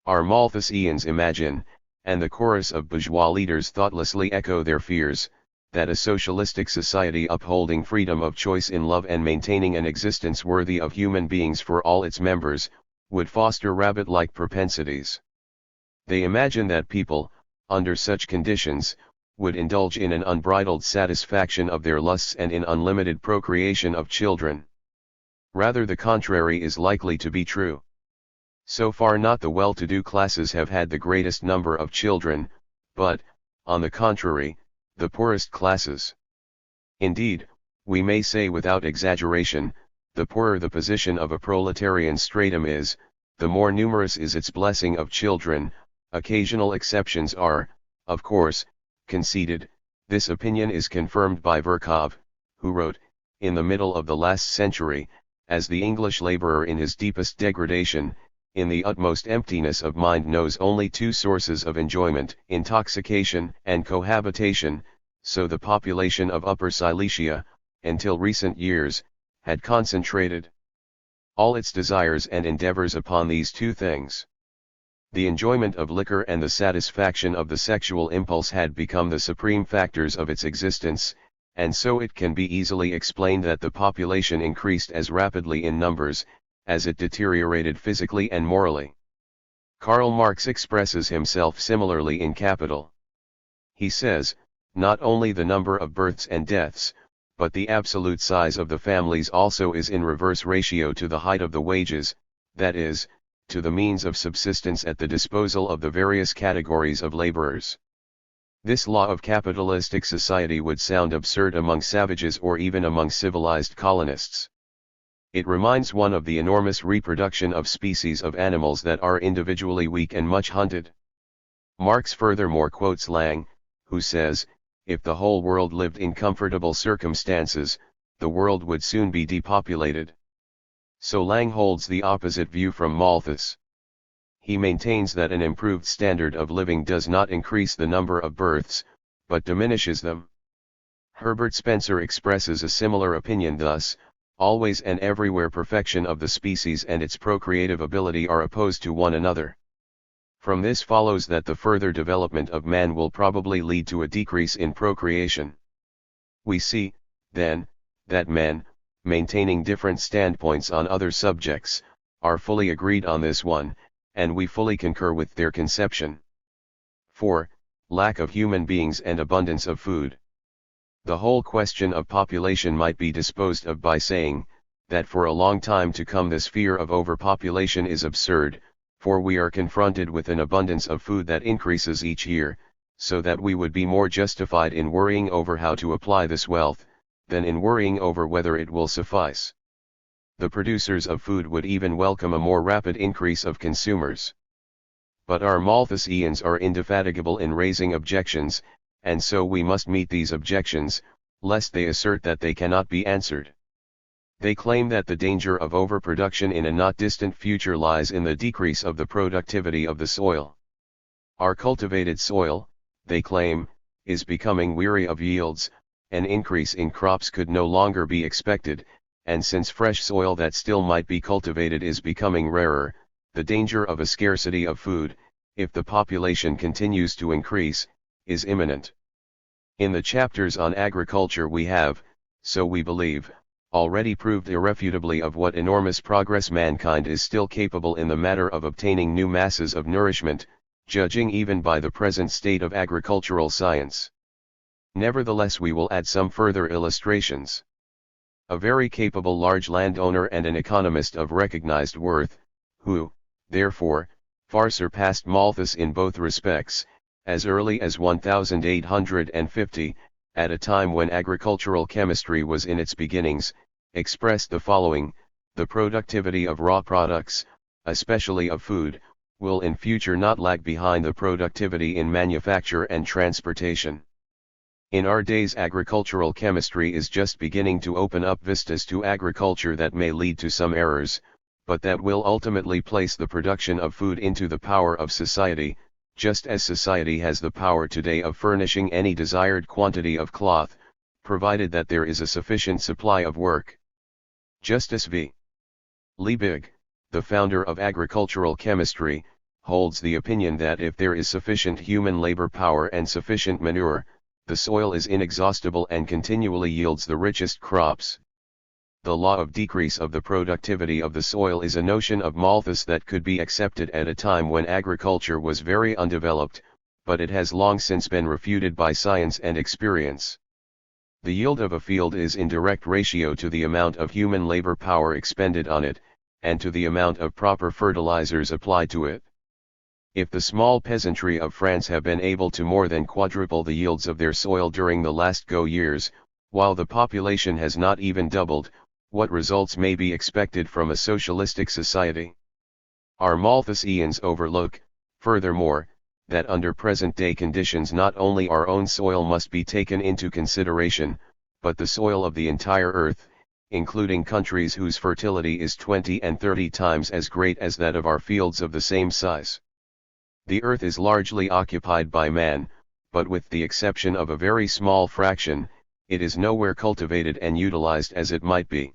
Our Malthusians imagine, and the chorus of bourgeois leaders thoughtlessly echo their fears, that a socialistic society upholding freedom of choice in love and maintaining an existence worthy of human beings for all its members, would foster rabbit-like propensities. They imagine that people, under such conditions, would indulge in an unbridled satisfaction of their lusts and in unlimited procreation of children. Rather, the contrary is likely to be true. So far, not the well-to-do classes have had the greatest number of children, but, on the contrary, the poorest classes. Indeed, we may say without exaggeration, the poorer the position of a proletarian stratum is, the more numerous is its blessing of children. Occasional exceptions are, of course, conceded. This opinion is confirmed by Virchow, who wrote, in the middle of the last century, as the English laborer in his deepest degradation, in the utmost emptiness of mind, knows only two sources of enjoyment, intoxication and cohabitation, so the population of Upper Silesia, until recent years, had concentrated all its desires and endeavors upon these two things. The enjoyment of liquor and the satisfaction of the sexual impulse had become the supreme factors of its existence, and so it can be easily explained that the population increased as rapidly in numbers, as it deteriorated physically and morally. Karl Marx expresses himself similarly in Capital. He says, not only the number of births and deaths, but the absolute size of the families also is in reverse ratio to the height of the wages, that is, to the means of subsistence at the disposal of the various categories of laborers. This law of capitalistic society would sound absurd among savages or even among civilized colonists. It reminds one of the enormous reproduction of species of animals that are individually weak and much hunted. Marx furthermore quotes Lang, who says, if the whole world lived in comfortable circumstances, the world would soon be depopulated. So Lang holds the opposite view from Malthus. He maintains that an improved standard of living does not increase the number of births, but diminishes them. Herbert Spencer expresses a similar opinion thus, always and everywhere perfection of the species and its procreative ability are opposed to one another. From this follows that the further development of man will probably lead to a decrease in procreation. We see, then, that men, maintaining different standpoints on other subjects, are fully agreed on this one, and we fully concur with their conception. 4. Lack of human beings and abundance of food. The whole question of population might be disposed of by saying, that for a long time to come this fear of overpopulation is absurd, for we are confronted with an abundance of food that increases each year, so that we would be more justified in worrying over how to apply this wealth, than in worrying over whether it will suffice. The producers of food would even welcome a more rapid increase of consumers. But our Malthusians are indefatigable in raising objections, and so we must meet these objections, lest they assert that they cannot be answered. They claim that the danger of overproduction in a not distant future lies in the decrease of the productivity of the soil. Our cultivated soil, they claim, is becoming weary of yields, an increase in crops could no longer be expected, and since fresh soil that still might be cultivated is becoming rarer, the danger of a scarcity of food, if the population continues to increase, is imminent. In the chapters on agriculture we have, so we believe, already proved irrefutably of what enormous progress mankind is still capable in the matter of obtaining new masses of nourishment, judging even by the present state of agricultural science. Nevertheless, we will add some further illustrations. A very capable large landowner and an economist of recognized worth, who, therefore, far surpassed Malthus in both respects, as early as 1850, at a time when agricultural chemistry was in its beginnings, expressed the following: the productivity of raw products, especially of food, will in future not lag behind the productivity in manufacture and transportation. In our days, agricultural chemistry is just beginning to open up vistas to agriculture that may lead to some errors, but that will ultimately place the production of food into the power of society, just as society has the power today of furnishing any desired quantity of cloth, provided that there is a sufficient supply of work. Justus V. Liebig, the founder of agricultural chemistry, holds the opinion that if there is sufficient human labor power and sufficient manure, the soil is inexhaustible and continually yields the richest crops. The law of decrease of the productivity of the soil is a notion of Malthus that could be accepted at a time when agriculture was very undeveloped, but it has long since been refuted by science and experience. The yield of a field is in direct ratio to the amount of human labor power expended on it, and to the amount of proper fertilizers applied to it. If the small peasantry of France have been able to more than quadruple the yields of their soil during the last years, while the population has not even doubled, what results may be expected from a socialistic society? Our Malthusians overlook, furthermore, that under present-day conditions not only our own soil must be taken into consideration, but the soil of the entire earth, including countries whose fertility is 20 and 30 times as great as that of our fields of the same size. The earth is largely occupied by man, but with the exception of a very small fraction, it is nowhere cultivated and utilized as it might be.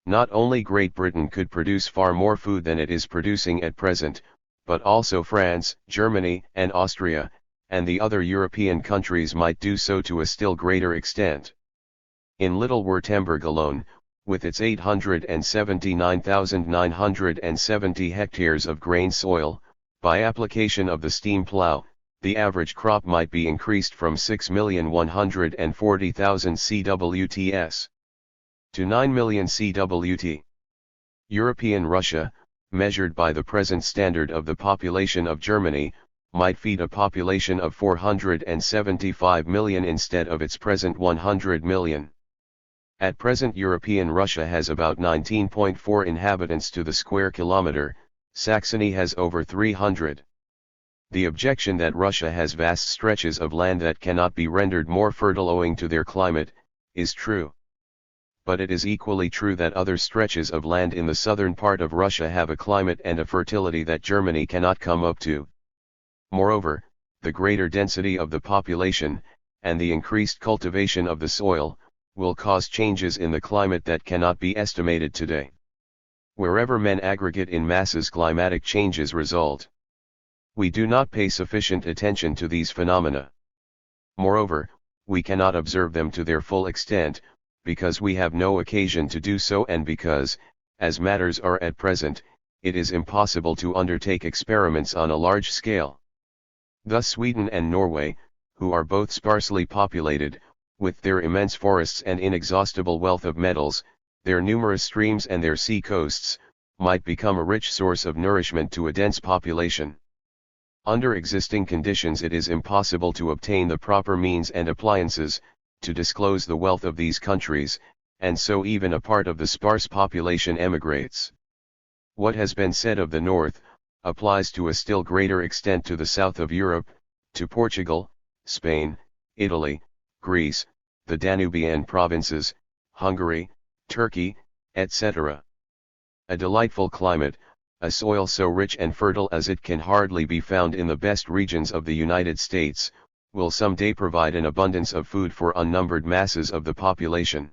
Not only Great Britain could produce far more food than it is producing at present, but also France, Germany, and Austria, and the other European countries might do so to a still greater extent. In Little Württemberg alone, with its 879,970 hectares of grain soil, by application of the steam plow, the average crop might be increased from 6,140,000 cwts to 9 million cwt. European Russia, measured by the present standard of the population of Germany, might feed a population of 475 million instead of its present 100 million. At present, European Russia has about 19.4 inhabitants to the square kilometer, Saxony has over 300. The objection that Russia has vast stretches of land that cannot be rendered more fertile owing to their climate, is true. But it is equally true that other stretches of land in the southern part of Russia have a climate and a fertility that Germany cannot come up to. Moreover, the greater density of the population, and the increased cultivation of the soil, will cause changes in the climate that cannot be estimated today. Wherever men aggregate in masses, climatic changes result. We do not pay sufficient attention to these phenomena. Moreover, we cannot observe them to their full extent, because we have no occasion to do so, and because, as matters are at present, it is impossible to undertake experiments on a large scale. Thus Sweden and Norway, who are both sparsely populated, with their immense forests and inexhaustible wealth of metals, their numerous streams and their sea coasts, might become a rich source of nourishment to a dense population. Under existing conditions it is impossible to obtain the proper means and appliances, to disclose the wealth of these countries, and so even a part of the sparse population emigrates. What has been said of the north, applies to a still greater extent to the south of Europe, to Portugal, Spain, Italy, Greece, the Danubian provinces, Hungary, Turkey, etc. A delightful climate, a soil so rich and fertile as it can hardly be found in the best regions of the United States, will someday provide an abundance of food for unnumbered masses of the population.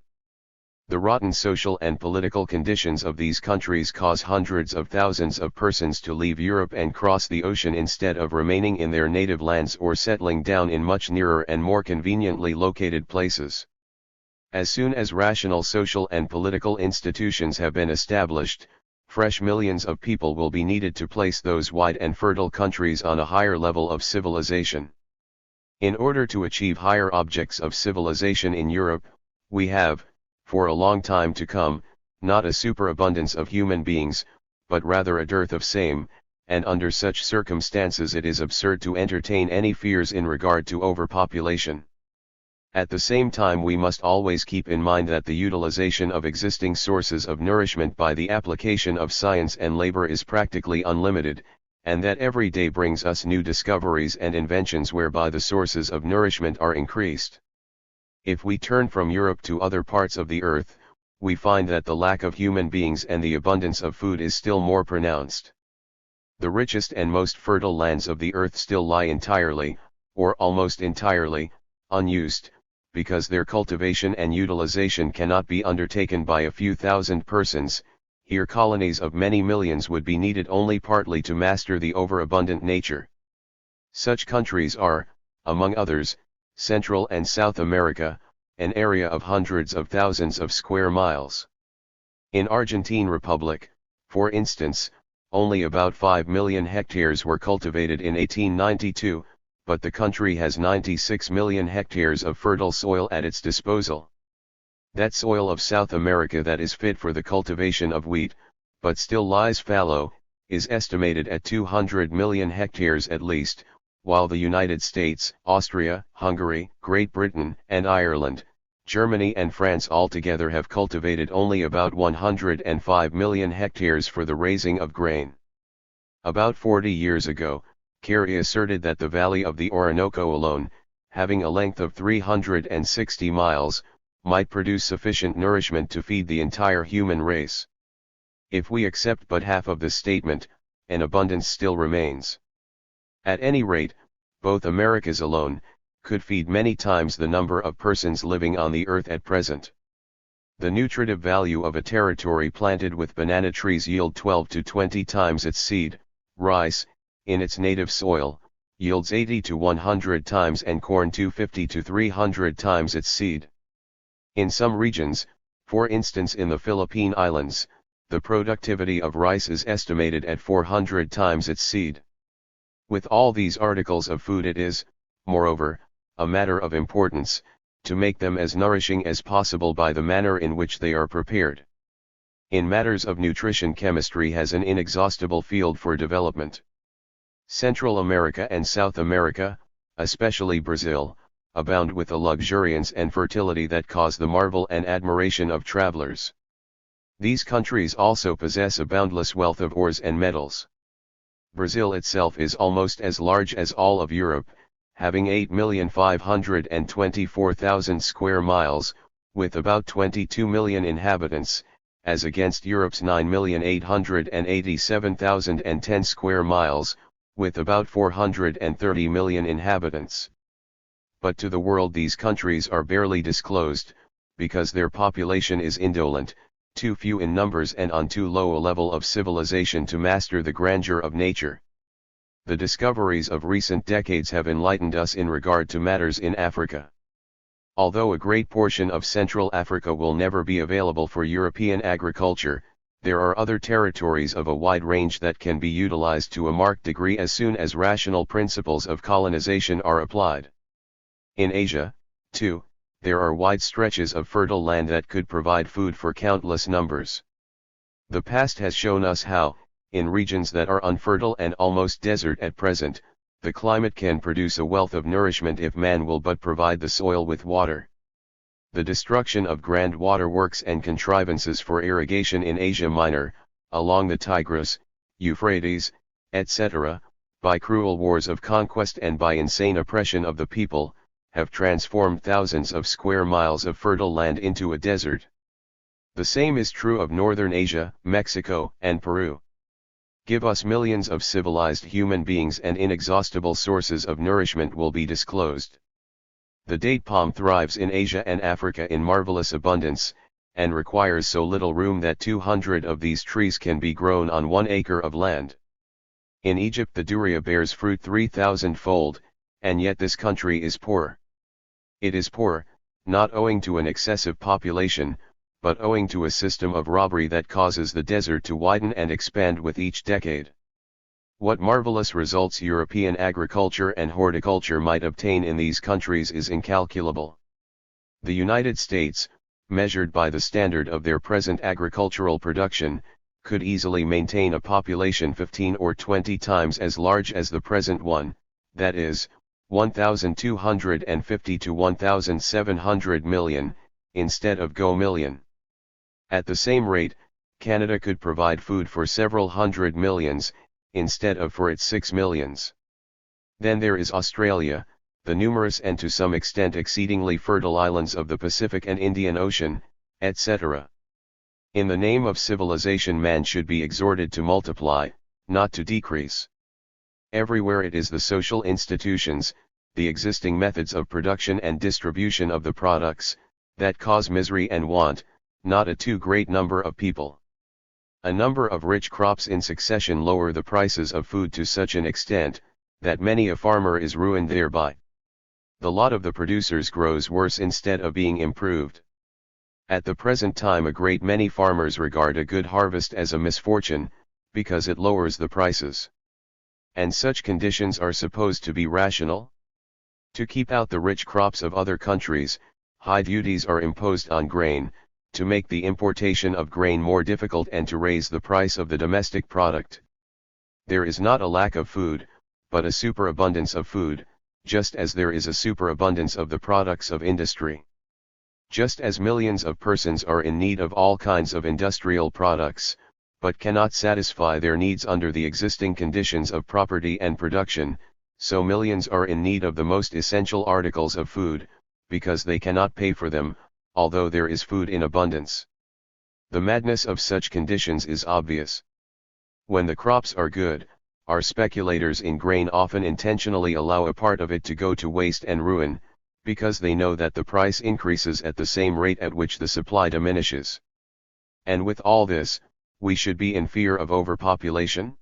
The rotten social and political conditions of these countries cause hundreds of thousands of persons to leave Europe and cross the ocean instead of remaining in their native lands or settling down in much nearer and more conveniently located places. As soon as rational social and political institutions have been established, fresh millions of people will be needed to place those wide and fertile countries on a higher level of civilization. In order to achieve higher objects of civilization in Europe, we have, for a long time to come, not a superabundance of human beings, but rather a dearth of same, and under such circumstances it is absurd to entertain any fears in regard to overpopulation. At the same time we must always keep in mind that the utilization of existing sources of nourishment by the application of science and labor is practically unlimited, and that every day brings us new discoveries and inventions whereby the sources of nourishment are increased. If we turn from Europe to other parts of the earth, we find that the lack of human beings and the abundance of food is still more pronounced. The richest and most fertile lands of the earth still lie entirely, or almost entirely, unused, because their cultivation and utilization cannot be undertaken by a few thousand persons. Here colonies of many millions would be needed only partly to master the overabundant nature. Such countries are, among others, Central and South America, an area of hundreds of thousands of square miles. In Argentine Republic, for instance, only about 5 million hectares were cultivated in 1892, but the country has 96 million hectares of fertile soil at its disposal. That soil of South America that is fit for the cultivation of wheat, but still lies fallow, is estimated at 200 million hectares at least, while the United States, Austria, Hungary, Great Britain, and Ireland, Germany and France altogether have cultivated only about 105 million hectares for the raising of grain. About 40 years ago, Carey asserted that the valley of the Orinoco alone, having a length of 360 miles, might produce sufficient nourishment to feed the entire human race. If we accept but half of this statement, an abundance still remains. At any rate, both Americas alone, could feed many times the number of persons living on the earth at present. The nutritive value of a territory planted with banana trees yield 12 to 20 times its seed. Rice, in its native soil, yields 80 to 100 times, and corn 250 to 300 times its seed. In some regions, for instance in the Philippine Islands, the productivity of rice is estimated at 400 times its seed. With all these articles of food it is, moreover, a matter of importance, to make them as nourishing as possible by the manner in which they are prepared. In matters of nutrition chemistry has an inexhaustible field for development. Central America and South America, especially Brazil, abound with a luxuriance and fertility that cause the marvel and admiration of travelers. These countries also possess a boundless wealth of ores and metals. Brazil itself is almost as large as all of Europe, having 8,524,000 square miles, with about 22 million inhabitants, as against Europe's 9,887,010 square miles, with about 430 million inhabitants. But to the world these countries are barely disclosed, because their population is indolent, too few in numbers and on too low a level of civilization to master the grandeur of nature. The discoveries of recent decades have enlightened us in regard to matters in Africa. Although a great portion of Central Africa will never be available for European agriculture, there are other territories of a wide range that can be utilized to a marked degree as soon as rational principles of colonization are applied. In Asia, too, there are wide stretches of fertile land that could provide food for countless numbers. The past has shown us how, in regions that are unfertile and almost desert at present, the climate can produce a wealth of nourishment if man will but provide the soil with water. The destruction of grand waterworks and contrivances for irrigation in Asia Minor, along the Tigris, Euphrates, etc., by cruel wars of conquest and by insane oppression of the people, have transformed thousands of square miles of fertile land into a desert. The same is true of Northern Asia, Mexico, and Peru. Give us millions of civilized human beings and inexhaustible sources of nourishment will be disclosed. The date palm thrives in Asia and Africa in marvelous abundance, and requires so little room that 200 of these trees can be grown on 1 acre of land. In Egypt the duriya bears fruit 3,000-fold, and yet this country is poor. It is poor, not owing to an excessive population, but owing to a system of robbery that causes the desert to widen and expand with each decade. What marvelous results European agriculture and horticulture might obtain in these countries is incalculable. The United States, measured by the standard of their present agricultural production, could easily maintain a population 15 or 20 times as large as the present one, that is, 1,250 to 1,700 million, instead of go million. At the same rate, Canada could provide food for several hundred millions, instead of for its 6 millions. Then there is Australia, the numerous and to some extent exceedingly fertile islands of the Pacific and Indian Ocean, etc. In the name of civilization man should be exhorted to multiply, not to decrease. Everywhere it is the social institutions, the existing methods of production and distribution of the products, that cause misery and want, not a too great number of people. A number of rich crops in succession lower the prices of food to such an extent, that many a farmer is ruined thereby. The lot of the producers grows worse instead of being improved. At the present time a great many farmers regard a good harvest as a misfortune, because it lowers the prices. And such conditions are supposed to be rational? To keep out the rich crops of other countries, high duties are imposed on grain, to make the importation of grain more difficult and to raise the price of the domestic product. There is not a lack of food, but a superabundance of food, just as there is a superabundance of the products of industry. Just as millions of persons are in need of all kinds of industrial products, but cannot satisfy their needs under the existing conditions of property and production, so millions are in need of the most essential articles of food, because they cannot pay for them, although there is food in abundance. The madness of such conditions is obvious. When the crops are good, our speculators in grain often intentionally allow a part of it to go to waste and ruin, because they know that the price increases at the same rate at which the supply diminishes. And with all this, we should be in fear of overpopulation?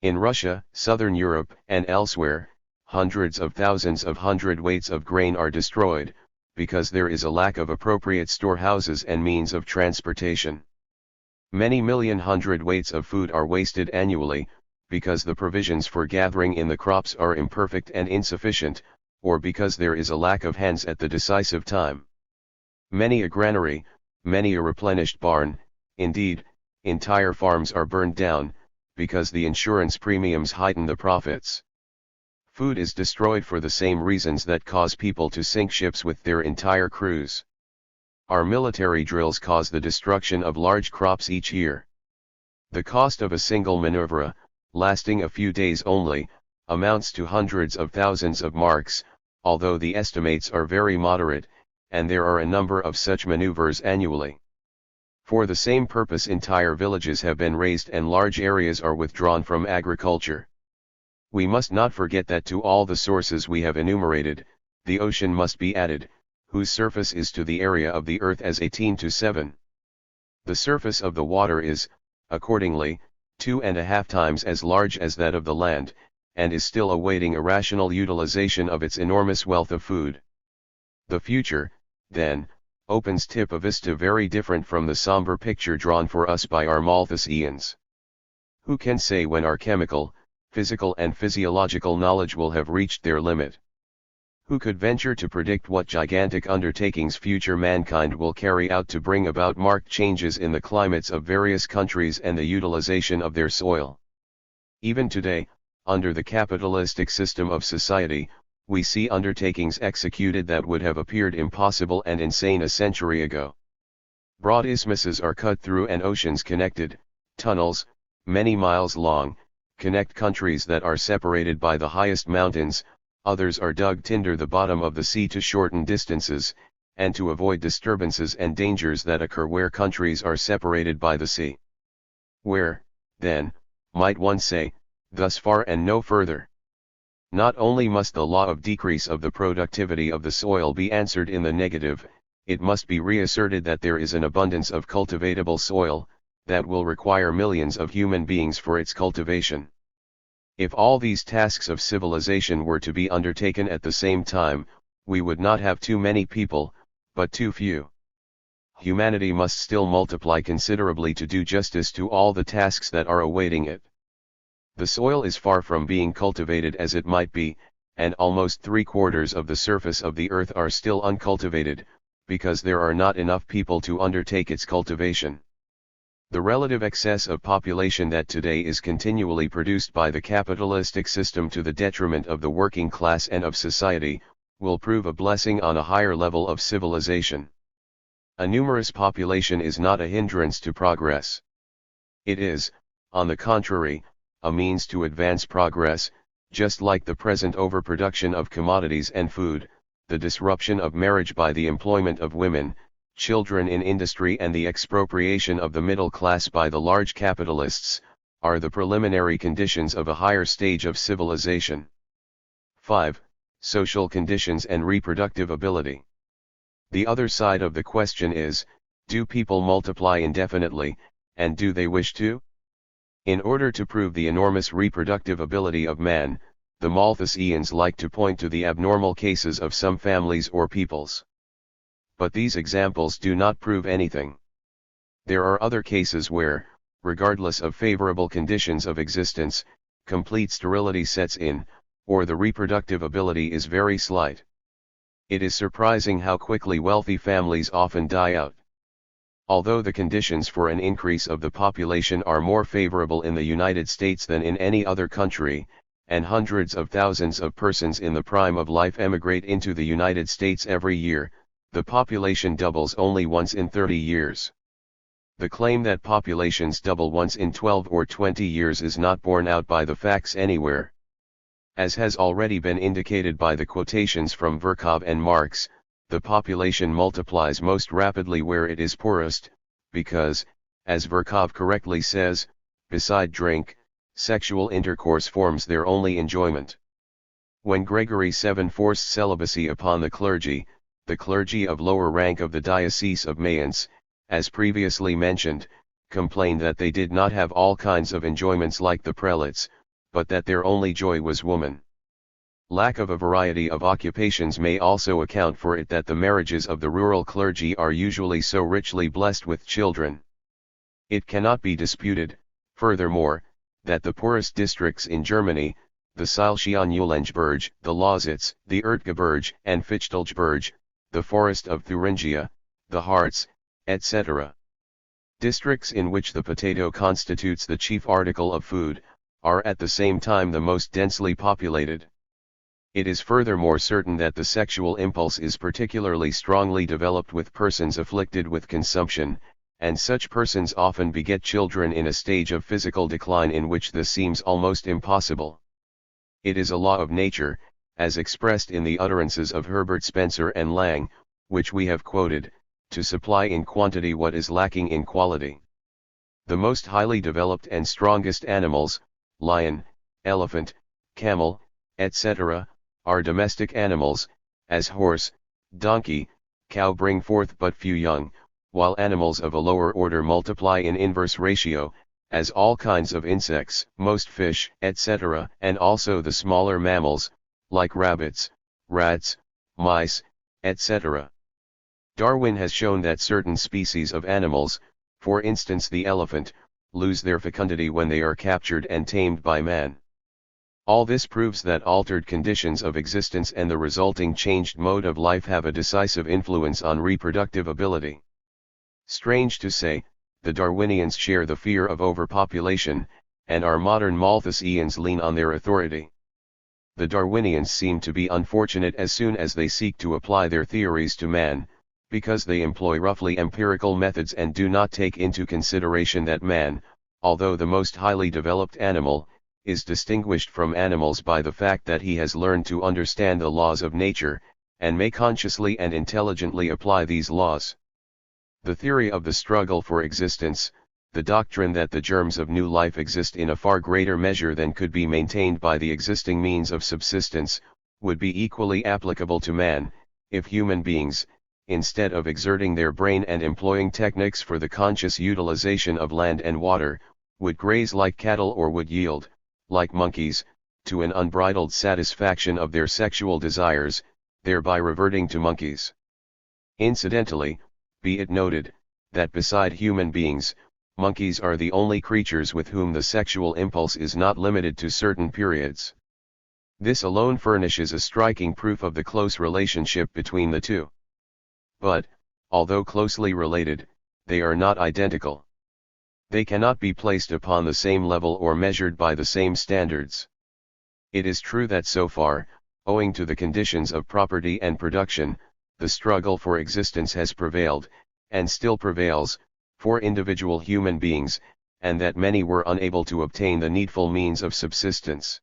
In Russia, Southern Europe, and elsewhere, hundreds of thousands of hundredweights of grain are destroyed, because there is a lack of appropriate storehouses and means of transportation. Many million hundredweights of food are wasted annually, because the provisions for gathering in the crops are imperfect and insufficient, or because there is a lack of hands at the decisive time. Many a granary, many a replenished barn, indeed, entire farms are burned down, because the insurance premiums heighten the profits. Food is destroyed for the same reasons that cause people to sink ships with their entire crews. Our military drills cause the destruction of large crops each year. The cost of a single maneuver, lasting a few days only, amounts to hundreds of thousands of marks, although the estimates are very moderate, and there are a number of such maneuvers annually. For the same purpose entire villages have been razed and large areas are withdrawn from agriculture. We must not forget that to all the sources we have enumerated, the ocean must be added, whose surface is to the area of the earth as 18:7. The surface of the water is, accordingly, 2.5 times as large as that of the land, and is still awaiting a rational utilization of its enormous wealth of food. The future, then, opens tip a vista very different from the somber picture drawn for us by our Malthusians. Who can say when our chemical, physical and physiological knowledge will have reached their limit? Who could venture to predict what gigantic undertakings future mankind will carry out to bring about marked changes in the climates of various countries and the utilization of their soil? Even today, under the capitalistic system of society, we see undertakings executed that would have appeared impossible and insane a century ago. Broad isthmuses are cut through and oceans connected, tunnels, many miles long, connect countries that are separated by the highest mountains, others are dug tinder the bottom of the sea to shorten distances, and to avoid disturbances and dangers that occur where countries are separated by the sea. Where, then, might one say, thus far and no further? Not only must the law of decrease of the productivity of the soil be answered in the negative, it must be reasserted that there is an abundance of cultivatable soil, that will require millions of human beings for its cultivation. If all these tasks of civilization were to be undertaken at the same time, we would not have too many people, but too few. Humanity must still multiply considerably to do justice to all the tasks that are awaiting it. The soil is far from being cultivated as it might be, and almost 3/4 of the surface of the earth are still uncultivated, because there are not enough people to undertake its cultivation. The relative excess of population that today is continually produced by the capitalistic system to the detriment of the working class and of society, will prove a blessing on a higher level of civilization. A numerous population is not a hindrance to progress. It is, on the contrary, a means to advance progress, just like the present overproduction of commodities and food, the disruption of marriage by the employment of women, children in industry and the expropriation of the middle class by the large capitalists, are the preliminary conditions of a higher stage of civilization. 5. Social conditions and reproductive ability. The other side of the question is, do people multiply indefinitely, and do they wish to? In order to prove the enormous reproductive ability of man, the Malthusians like to point to the abnormal cases of some families or peoples. But these examples do not prove anything. There are other cases where, regardless of favorable conditions of existence, complete sterility sets in, or the reproductive ability is very slight. It is surprising how quickly wealthy families often die out. Although the conditions for an increase of the population are more favorable in the United States than in any other country, and hundreds of thousands of persons in the prime of life emigrate into the United States every year, the population doubles only once in 30 years. The claim that populations double once in 12 or 20 years is not borne out by the facts anywhere. As has already been indicated by the quotations from Virchow and Marx, the population multiplies most rapidly where it is poorest, because, as Virchow correctly says, beside drink, sexual intercourse forms their only enjoyment. When Gregory VII forced celibacy upon the clergy of lower rank of the Diocese of Mayence, as previously mentioned, complained that they did not have all kinds of enjoyments like the prelates, but that their only joy was woman. Lack of a variety of occupations may also account for it that the marriages of the rural clergy are usually so richly blessed with children. It cannot be disputed, furthermore, that the poorest districts in Germany, the Silesia-Neulengebirge, the Lausitz, the Erzgebirge and Fichtelgebirge, the forest of Thuringia, the Harz, etc. Districts in which the potato constitutes the chief article of food, are at the same time the most densely populated. It is furthermore certain that the sexual impulse is particularly strongly developed with persons afflicted with consumption, and such persons often beget children in a stage of physical decline in which this seems almost impossible. It is a law of nature, as expressed in the utterances of Herbert Spencer and Lang, which we have quoted, to supply in quantity what is lacking in quality. The most highly developed and strongest animals, lion, elephant, camel, etc., are domestic animals, as horse, donkey, cow bring forth but few young, while animals of a lower order multiply in inverse ratio, as all kinds of insects, most fish, etc., and also the smaller mammals, like rabbits, rats, mice, etc. Darwin has shown that certain species of animals, for instance the elephant, lose their fecundity when they are captured and tamed by man. All this proves that altered conditions of existence and the resulting changed mode of life have a decisive influence on reproductive ability. Strange to say, the Darwinians share the fear of overpopulation, and our modern Malthusians lean on their authority. The Darwinians seem to be unfortunate as soon as they seek to apply their theories to man, because they employ roughly empirical methods and do not take into consideration that man, although the most highly developed animal, is distinguished from animals by the fact that he has learned to understand the laws of nature, and may consciously and intelligently apply these laws. The theory of the struggle for existence, the doctrine that the germs of new life exist in a far greater measure than could be maintained by the existing means of subsistence, would be equally applicable to man, if human beings, instead of exerting their brain and employing techniques for the conscious utilization of land and water, would graze like cattle or would yield, like monkeys, to an unbridled satisfaction of their sexual desires, thereby reverting to monkeys. Incidentally, be it noted, that beside human beings, monkeys are the only creatures with whom the sexual impulse is not limited to certain periods. This alone furnishes a striking proof of the close relationship between the two. But, although closely related, they are not identical. They cannot be placed upon the same level or measured by the same standards. It is true that so far, owing to the conditions of property and production, the struggle for existence has prevailed, and still prevails, for individual human beings, and that many were unable to obtain the needful means of subsistence.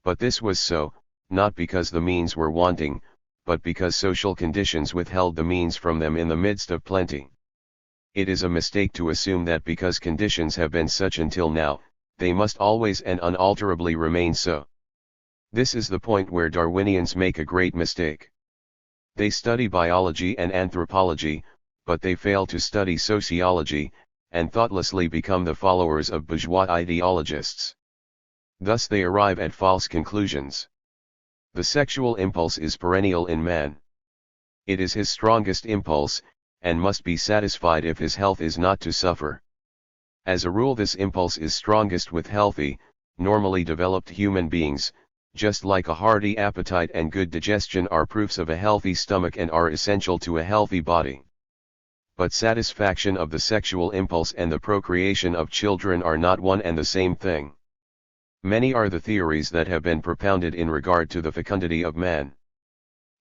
But this was so, not because the means were wanting, but because social conditions withheld the means from them in the midst of plenty. It is a mistake to assume that because conditions have been such until now, they must always and unalterably remain so. This is the point where Darwinians make a great mistake. They study biology and anthropology, but they fail to study sociology, and thoughtlessly become the followers of bourgeois ideologists. Thus they arrive at false conclusions. The sexual impulse is perennial in man. It is his strongest impulse, and must be satisfied if his health is not to suffer. As a rule, this impulse is strongest with healthy, normally developed human beings, just like a hearty appetite and good digestion are proofs of a healthy stomach and are essential to a healthy body. But satisfaction of the sexual impulse and the procreation of children are not one and the same thing. Many are the theories that have been propounded in regard to the fecundity of man.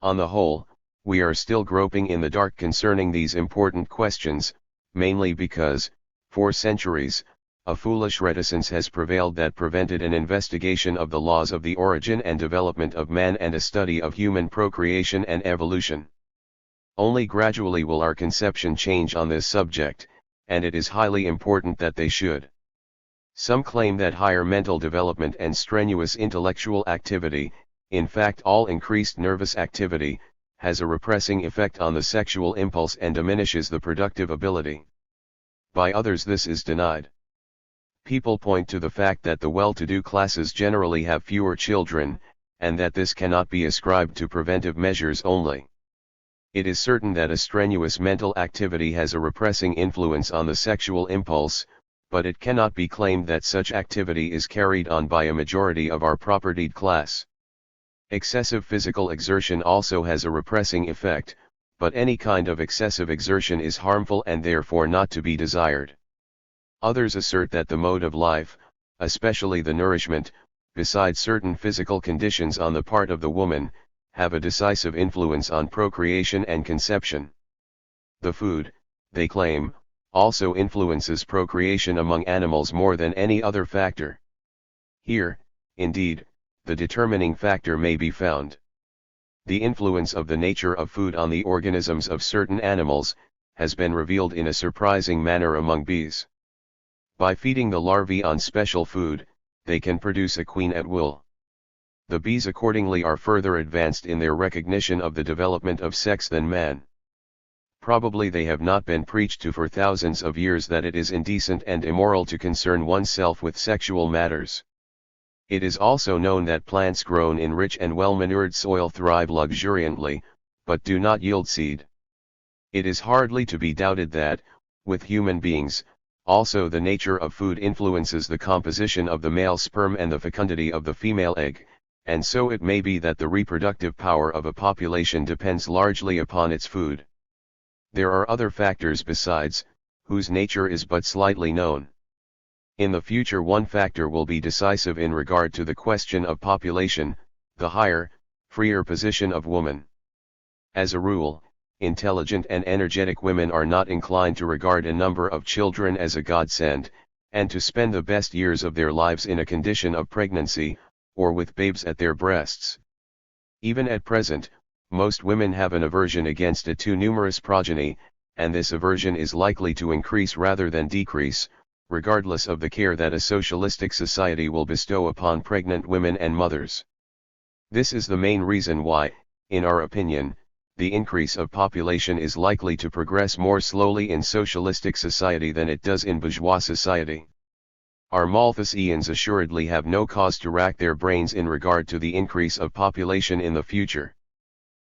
On the whole, we are still groping in the dark concerning these important questions, mainly because, for centuries, a foolish reticence has prevailed that prevented an investigation of the laws of the origin and development of man and a study of human procreation and evolution. Only gradually will our conception change on this subject, and it is highly important that they should. Some claim that higher mental development and strenuous intellectual activity, in fact all increased nervous activity, has a repressing effect on the sexual impulse and diminishes the productive ability. By others this is denied. People point to the fact that the well-to-do classes generally have fewer children, and that this cannot be ascribed to preventive measures only. It is certain that a strenuous mental activity has a repressing influence on the sexual impulse, but it cannot be claimed that such activity is carried on by a majority of our propertied class. Excessive physical exertion also has a repressing effect, but any kind of excessive exertion is harmful and therefore not to be desired. Others assert that the mode of life, especially the nourishment, besides certain physical conditions on the part of the woman, have a decisive influence on procreation and conception. The food, they claim, also influences procreation among animals more than any other factor. Here, indeed, the determining factor may be found. The influence of the nature of food on the organisms of certain animals has been revealed in a surprising manner among bees. By feeding the larvae on special food, they can produce a queen at will. The bees accordingly are further advanced in their recognition of the development of sex than man. Probably they have not been preached to for thousands of years that it is indecent and immoral to concern oneself with sexual matters. It is also known that plants grown in rich and well-manured soil thrive luxuriantly, but do not yield seed. It is hardly to be doubted that, with human beings, also the nature of food influences the composition of the male sperm and the fecundity of the female egg, and so it may be that the reproductive power of a population depends largely upon its food. There are other factors besides, whose nature is but slightly known. In the future one factor will be decisive in regard to the question of population, the higher, freer position of woman. As a rule, intelligent and energetic women are not inclined to regard a number of children as a godsend, and to spend the best years of their lives in a condition of pregnancy, or with babes at their breasts. Even at present, most women have an aversion against a too numerous progeny, and this aversion is likely to increase rather than decrease, regardless of the care that a socialistic society will bestow upon pregnant women and mothers. This is the main reason why, in our opinion, the increase of population is likely to progress more slowly in socialistic society than it does in bourgeois society. Our Malthusians assuredly have no cause to rack their brains in regard to the increase of population in the future.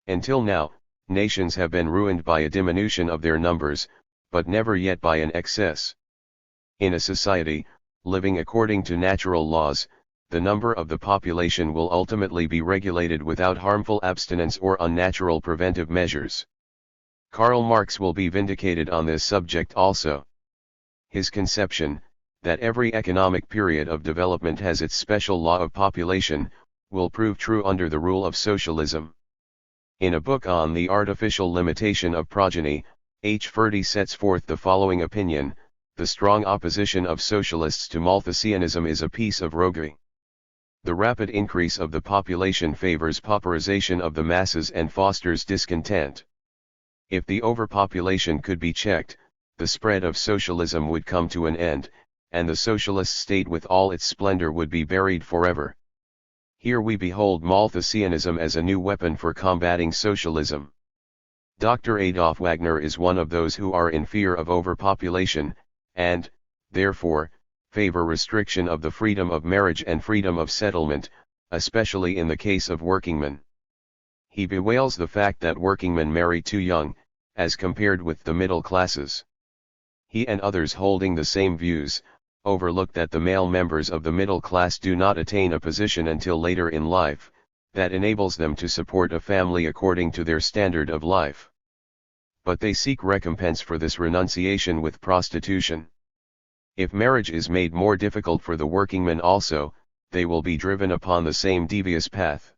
Until now, nations have been ruined by a diminution of their numbers, but never yet by an excess. In a society, living according to natural laws, the number of the population will ultimately be regulated without harmful abstinence or unnatural preventive measures. Karl Marx will be vindicated on this subject also. His conception, that every economic period of development has its special law of population, will prove true under the rule of socialism. In a book on the artificial limitation of progeny, H. Ferdy sets forth the following opinion: the strong opposition of socialists to Malthusianism is a piece of roguery. The rapid increase of the population favors pauperization of the masses and fosters discontent. If the overpopulation could be checked, the spread of socialism would come to an end, and the socialist state with all its splendor would be buried forever. Here we behold Malthusianism as a new weapon for combating socialism. Dr. Adolf Wagner is one of those who are in fear of overpopulation, and, therefore, favor restriction of the freedom of marriage and freedom of settlement, especially in the case of workingmen. He bewails the fact that workingmen marry too young, as compared with the middle classes. He and others holding the same views, overlook that the male members of the middle class do not attain a position until later in life, that enables them to support a family according to their standard of life. But they seek recompense for this renunciation with prostitution. If marriage is made more difficult for the workingmen also, they will be driven upon the same devious path.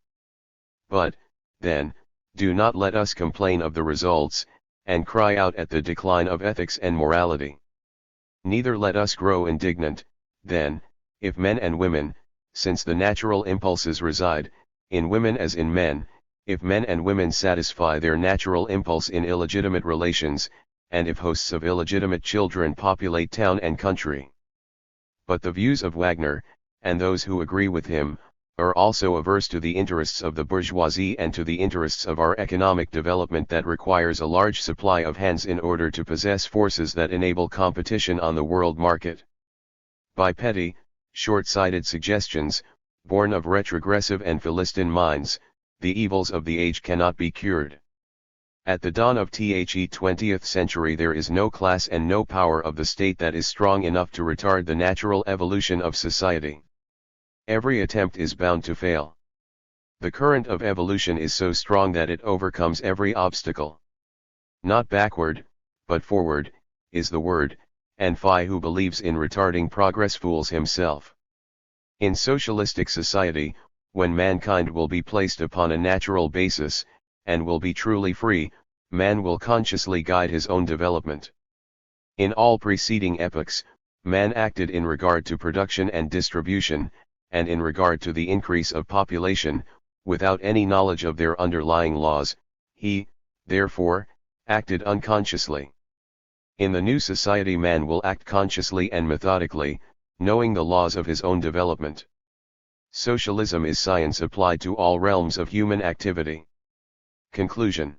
But, then, do not let us complain of the results, and cry out at the decline of ethics and morality. Neither let us grow indignant, then, if men and women, since the natural impulses reside, in women as in men, if men and women satisfy their natural impulse in illegitimate relations, and if hosts of illegitimate children populate town and country. But the views of Wagner, and those who agree with him, are also averse to the interests of the bourgeoisie and to the interests of our economic development that requires a large supply of hands in order to possess forces that enable competition on the world market. By petty, short-sighted suggestions, born of retrogressive and Philistine minds, the evils of the age cannot be cured. At the dawn of the 20th century there is no class and no power of the state that is strong enough to retard the natural evolution of society. Every attempt is bound to fail. The current of evolution is so strong that it overcomes every obstacle. Not backward, but forward, is the word, and who believes in retarding progress fools himself. In socialistic society, when mankind will be placed upon a natural basis, and will be truly free, man will consciously guide his own development. In all preceding epochs, man acted in regard to production and distribution, and in regard to the increase of population, without any knowledge of their underlying laws. He, therefore, acted unconsciously. In the new society man will act consciously and methodically, knowing the laws of his own development. Socialism is science applied to all realms of human activity. Conclusion.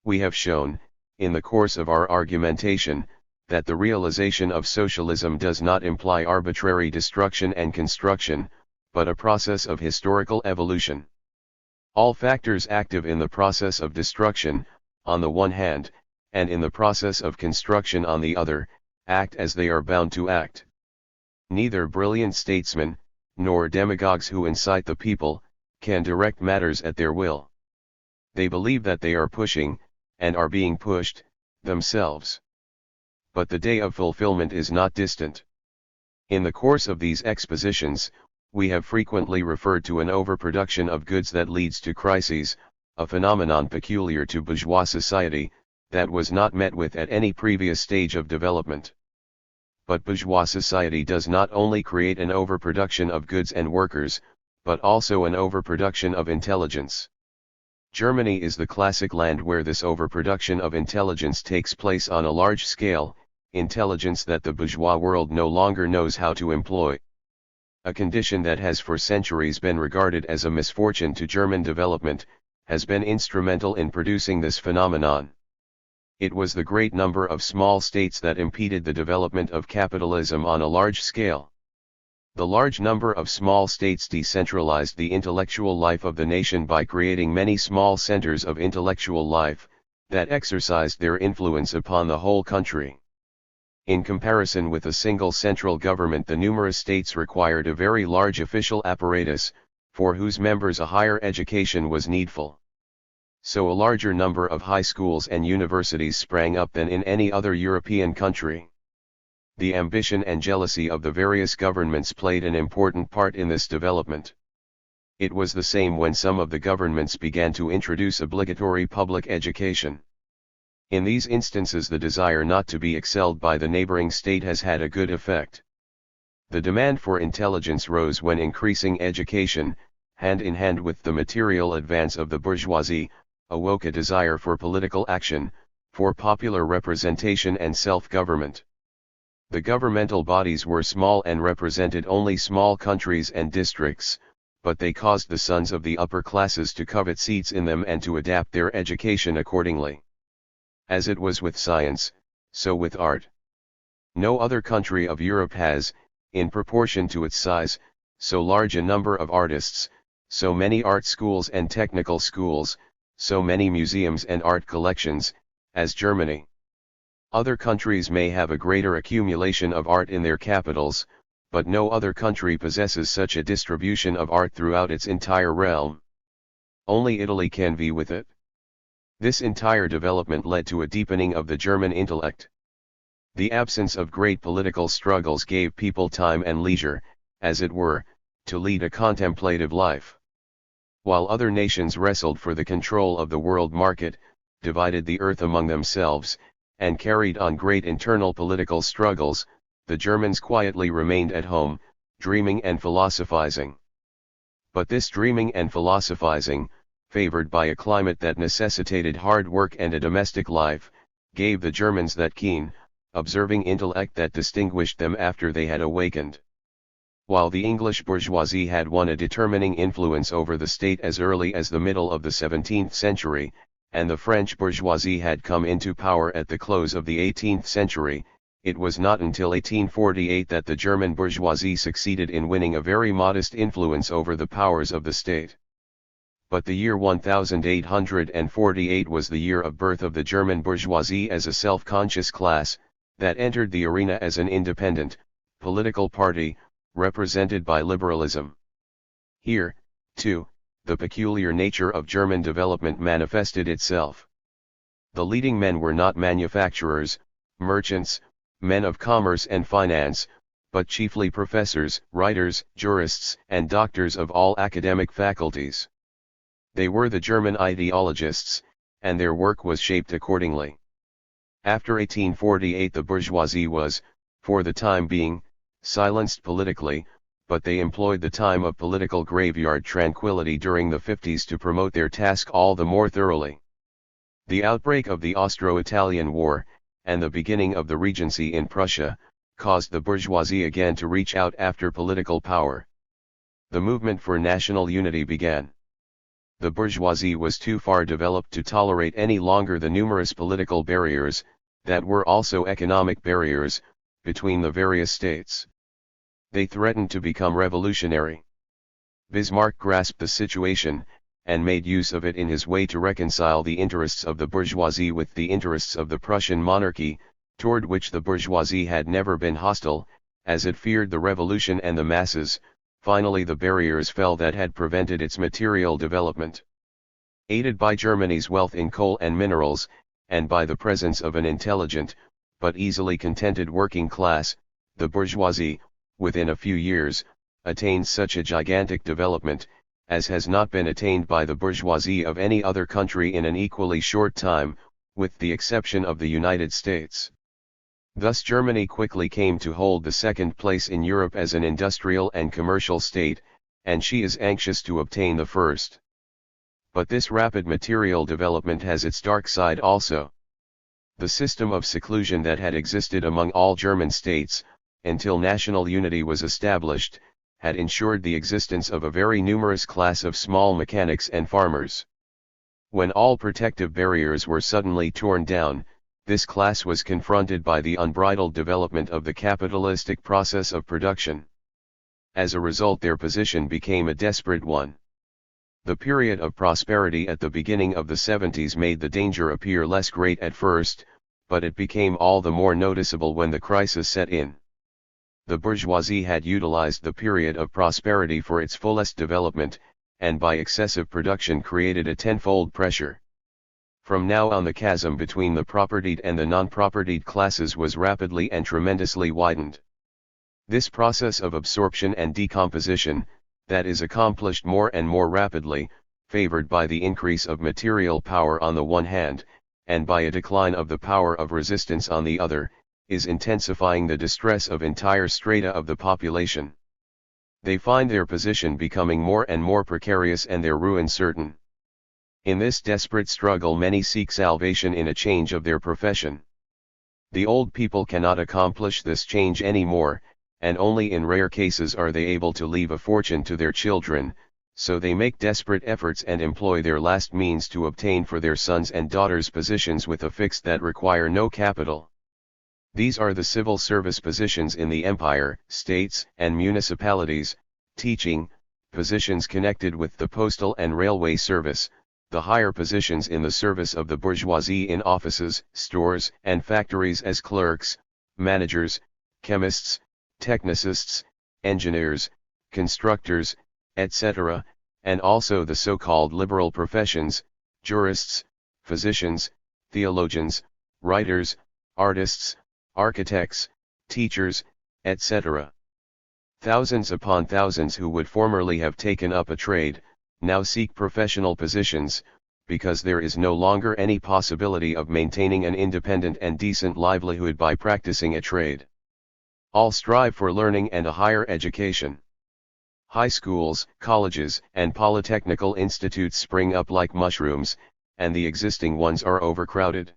We have shown, in the course of our argumentation, that the realization of socialism does not imply arbitrary destruction and construction, but a process of historical evolution. All factors active in the process of destruction, on the one hand, and in the process of construction on the other, act as they are bound to act. Neither brilliant statesmen, nor demagogues who incite the people, can direct matters at their will. They believe that they are pushing, and are being pushed, themselves. But the day of fulfillment is not distant. In the course of these expositions, we have frequently referred to an overproduction of goods that leads to crises, a phenomenon peculiar to bourgeois society, that was not met with at any previous stage of development. But bourgeois society does not only create an overproduction of goods and workers, but also an overproduction of intelligence. Germany is the classic land where this overproduction of intelligence takes place on a large scale, intelligence that the bourgeois world no longer knows how to employ. A condition that has for centuries been regarded as a misfortune to German development, has been instrumental in producing this phenomenon. It was the great number of small states that impeded the development of capitalism on a large scale. The large number of small states decentralized the intellectual life of the nation by creating many small centers of intellectual life, that exercised their influence upon the whole country. In comparison with a single central government, the numerous states required a very large official apparatus, for whose members a higher education was needful. So a larger number of high schools and universities sprang up than in any other European country. The ambition and jealousy of the various governments played an important part in this development. It was the same when some of the governments began to introduce obligatory public education. In these instances, the desire not to be excelled by the neighboring state has had a good effect. The demand for intelligence rose when increasing education, hand in hand with the material advance of the bourgeoisie, awoke a desire for political action, for popular representation and self-government. The governmental bodies were small and represented only small countries and districts, but they caused the sons of the upper classes to covet seats in them and to adapt their education accordingly. As it was with science, so with art. No other country of Europe has, in proportion to its size, so large a number of artists, so many art schools and technical schools, so many museums and art collections, as Germany. Other countries may have a greater accumulation of art in their capitals, but no other country possesses such a distribution of art throughout its entire realm. Only Italy can vie with it. This entire development led to a deepening of the German intellect. The absence of great political struggles gave people time and leisure, as it were, to lead a contemplative life. While other nations wrestled for the control of the world market, divided the earth among themselves, and carried on great internal political struggles, the Germans quietly remained at home, dreaming and philosophizing. But this dreaming and philosophizing, favored by a climate that necessitated hard work and a domestic life, gave the Germans that keen, observing intellect that distinguished them after they had awakened. While the English bourgeoisie had won a determining influence over the state as early as the middle of the 17th century, and the French bourgeoisie had come into power at the close of the 18th century, it was not until 1848 that the German bourgeoisie succeeded in winning a very modest influence over the powers of the state. But the year 1848 was the year of birth of the German bourgeoisie as a self-conscious class, that entered the arena as an independent, political party, represented by liberalism. Here, too, the peculiar nature of German development manifested itself. The leading men were not manufacturers, merchants, men of commerce and finance, but chiefly professors, writers, jurists, and doctors of all academic faculties. They were the German ideologists, and their work was shaped accordingly. After 1848 the bourgeoisie was, for the time being, silenced politically, but they employed the time of political graveyard tranquility during the 50s to promote their task all the more thoroughly. The outbreak of the Austro-Italian War, and the beginning of the Regency in Prussia, caused the bourgeoisie again to reach out after political power. The movement for national unity began. The bourgeoisie was too far developed to tolerate any longer the numerous political barriers, that were also economic barriers, between the various states. They threatened to become revolutionary. Bismarck grasped the situation, and made use of it in his way to reconcile the interests of the bourgeoisie with the interests of the Prussian monarchy, toward which the bourgeoisie had never been hostile, as it feared the revolution and the masses. Finally the barriers fell that had prevented its material development. Aided by Germany's wealth in coal and minerals, and by the presence of an intelligent, but easily contented working class, the bourgeoisie, within a few years, attained such a gigantic development, as has not been attained by the bourgeoisie of any other country in an equally short time, with the exception of the United States. Thus Germany quickly came to hold the second place in Europe as an industrial and commercial state, and she is anxious to obtain the first. But this rapid material development has its dark side also. The system of seclusion that had existed among all German states, until national unity was established, had ensured the existence of a very numerous class of small mechanics and farmers. When all protective barriers were suddenly torn down, this class was confronted by the unbridled development of the capitalistic process of production. As a result, their position became a desperate one. The period of prosperity at the beginning of the 70s made the danger appear less great at first, but it became all the more noticeable when the crisis set in. The bourgeoisie had utilized the period of prosperity for its fullest development, and by excessive production created a tenfold pressure. From now on, the chasm between the propertied and the non-propertied classes was rapidly and tremendously widened. This process of absorption and decomposition, that is accomplished more and more rapidly, favored by the increase of material power on the one hand, and by a decline of the power of resistance on the other, is intensifying the distress of entire strata of the population. They find their position becoming more and more precarious and their ruin certain. In this desperate struggle, many seek salvation in a change of their profession. The old people cannot accomplish this change anymore, and only in rare cases are they able to leave a fortune to their children, so they make desperate efforts and employ their last means to obtain for their sons and daughters positions with a fix that require no capital. These are the civil service positions in the empire, states, and municipalities, teaching, positions connected with the postal and railway service, the higher positions in the service of the bourgeoisie in offices, stores, and factories as clerks, managers, chemists, technicists, engineers, constructors, etc., and also the so-called liberal professions, jurists, physicians, theologians, writers, artists, architects, teachers, etc. Thousands upon thousands who would formerly have taken up a trade, now seek professional positions, because there is no longer any possibility of maintaining an independent and decent livelihood by practicing a trade. All strive for learning and a higher education. High schools, colleges, and polytechnical institutes spring up like mushrooms, and the existing ones are overcrowded.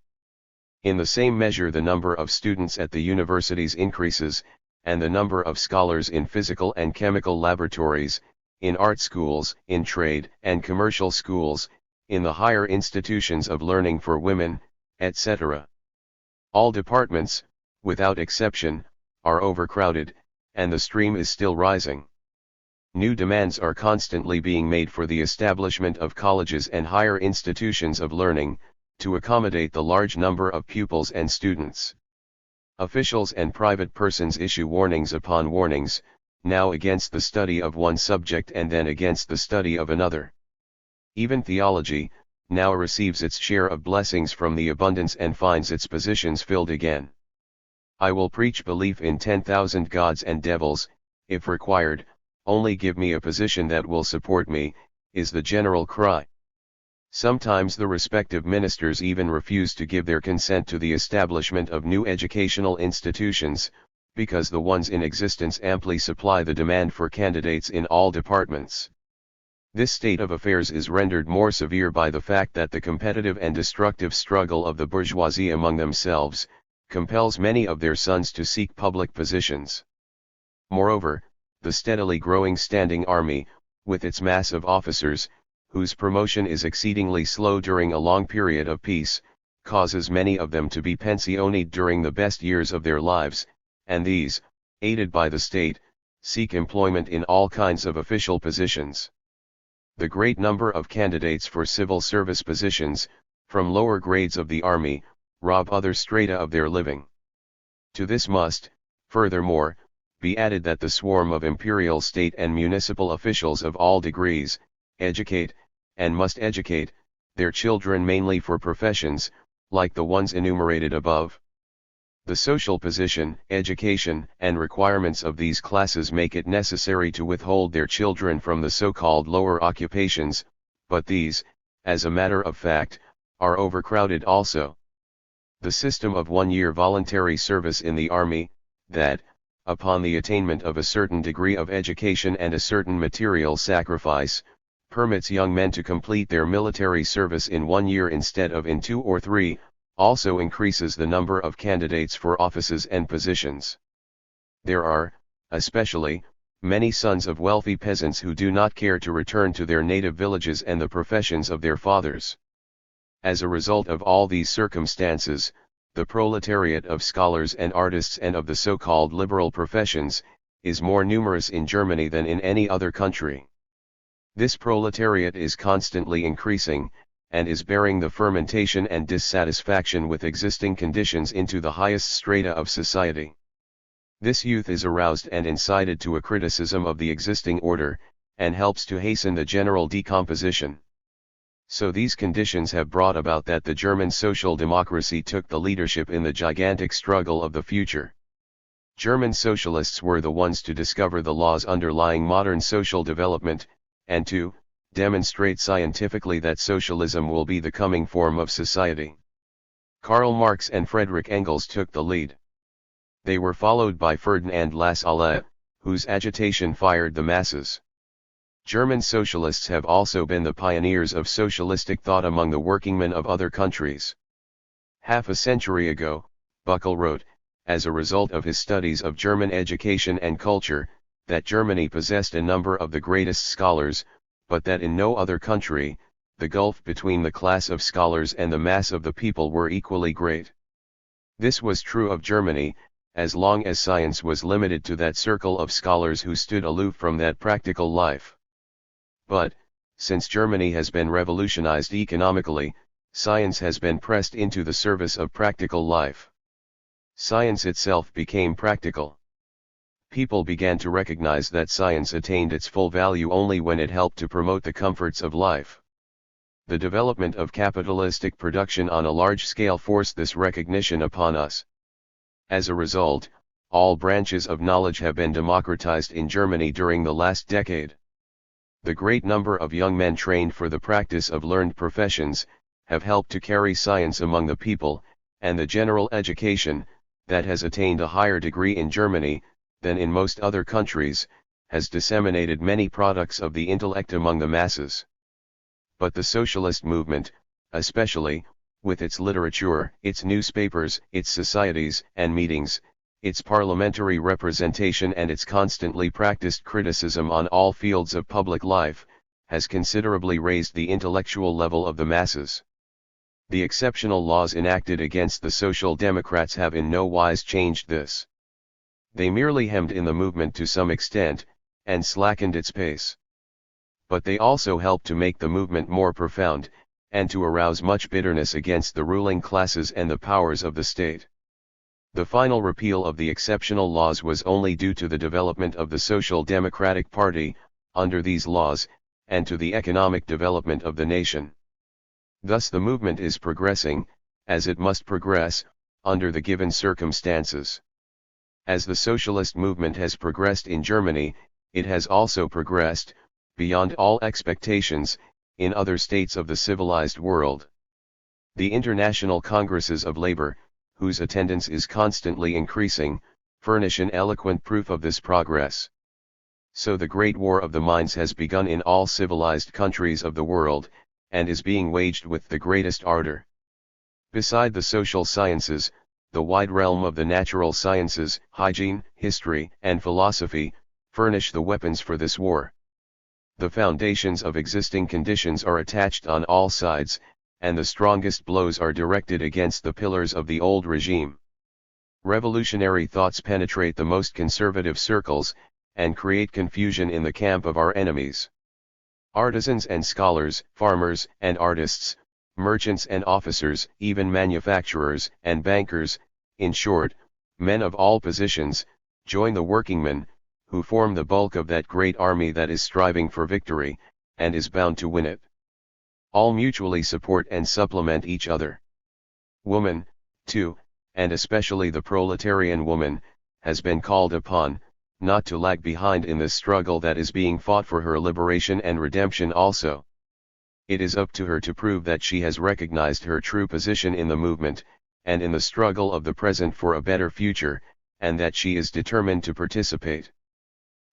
In the same measure, the number of students at the universities increases, and the number of scholars in physical and chemical laboratories, in art schools, in trade and commercial schools, in the higher institutions of learning for women, etc. All departments, without exception, are overcrowded, and the stream is still rising. New demands are constantly being made for the establishment of colleges and higher institutions of learning, to accommodate the large number of pupils and students. Officials and private persons issue warnings upon warnings, now against the study of one subject and then against the study of another. Even theology, now receives its share of blessings from the abundance and finds its positions filled again. I will preach belief in 10,000 gods and devils, if required, only give me a position that will support me, is the general cry. Sometimes the respective ministers even refuse to give their consent to the establishment of new educational institutions, because the ones in existence amply supply the demand for candidates in all departments. This state of affairs is rendered more severe by the fact that the competitive and destructive struggle of the bourgeoisie among themselves, compels many of their sons to seek public positions. Moreover, the steadily growing standing army, with its mass of officers, whose promotion is exceedingly slow during a long period of peace, causes many of them to be pensioned during the best years of their lives, and these, aided by the state, seek employment in all kinds of official positions. The great number of candidates for civil service positions, from lower grades of the army, rob other strata of their living. To this must, furthermore, be added that the swarm of imperial state and municipal officials of all degrees, educate, and must educate, their children mainly for professions, like the ones enumerated above. The social position, education, and requirements of these classes make it necessary to withhold their children from the so-called lower occupations, but these, as a matter of fact, are overcrowded also. The system of 1-year voluntary service in the army, that, upon the attainment of a certain degree of education and a certain material sacrifice, permits young men to complete their military service in 1 year instead of in 2 or 3, also increases the number of candidates for offices and positions. There are, especially, many sons of wealthy peasants who do not care to return to their native villages and the professions of their fathers. As a result of all these circumstances, the proletariat of scholars and artists and of the so-called liberal professions, is more numerous in Germany than in any other country. This proletariat is constantly increasing, and is bearing the fermentation and dissatisfaction with existing conditions into the highest strata of society. This youth is aroused and incited to a criticism of the existing order, and helps to hasten the general decomposition. So these conditions have brought about that the German social democracy took the leadership in the gigantic struggle of the future. German socialists were the ones to discover the laws underlying modern social development, and to demonstrate scientifically that socialism will be the coming form of society. Karl Marx and Friedrich Engels took the lead. They were followed by Ferdinand Lassalle, whose agitation fired the masses. German socialists have also been the pioneers of socialistic thought among the workingmen of other countries. Half a century ago, Buckle wrote, as a result of his studies of German education and culture, that Germany possessed a number of the greatest scholars, but that in no other country, the gulf between the class of scholars and the mass of the people were equally great. This was true of Germany, as long as science was limited to that circle of scholars who stood aloof from that practical life. But, since Germany has been revolutionized economically, science has been pressed into the service of practical life. Science itself became practical. People began to recognize that science attained its full value only when it helped to promote the comforts of life. The development of capitalistic production on a large scale forced this recognition upon us. As a result, all branches of knowledge have been democratized in Germany during the last decade. The great number of young men trained for the practice of learned professions, have helped to carry science among the people, and the general education, that has attained a higher degree in Germany, than in most other countries, has disseminated many products of the intellect among the masses. But the socialist movement, especially, with its literature, its newspapers, its societies and meetings, its parliamentary representation and its constantly practiced criticism on all fields of public life, has considerably raised the intellectual level of the masses. The exceptional laws enacted against the Social Democrats have in no wise changed this. They merely hemmed in the movement to some extent, and slackened its pace. But they also helped to make the movement more profound, and to arouse much bitterness against the ruling classes and the powers of the state. The final repeal of the exceptional laws was only due to the development of the Social Democratic Party, under these laws, and to the economic development of the nation. Thus the movement is progressing, as it must progress, under the given circumstances. As the socialist movement has progressed in Germany, it has also progressed, beyond all expectations, in other states of the civilized world. The international congresses of labor, whose attendance is constantly increasing, furnish an eloquent proof of this progress. So the great war of the minds has begun in all civilized countries of the world, and is being waged with the greatest ardor. Beside the social sciences, the wide realm of the natural sciences, hygiene, history, and philosophy, furnish the weapons for this war. The foundations of existing conditions are attached on all sides, and the strongest blows are directed against the pillars of the old regime. Revolutionary thoughts penetrate the most conservative circles, and create confusion in the camp of our enemies. Artisans and scholars, farmers and artists, merchants and officers, even manufacturers and bankers, in short, men of all positions, join the workingmen, who form the bulk of that great army that is striving for victory, and is bound to win it. All mutually support and supplement each other. Woman, too, and especially the proletarian woman, has been called upon, not to lag behind in this struggle that is being fought for her liberation and redemption also. It is up to her to prove that she has recognized her true position in the movement, and in the struggle of the present for a better future, and that she is determined to participate.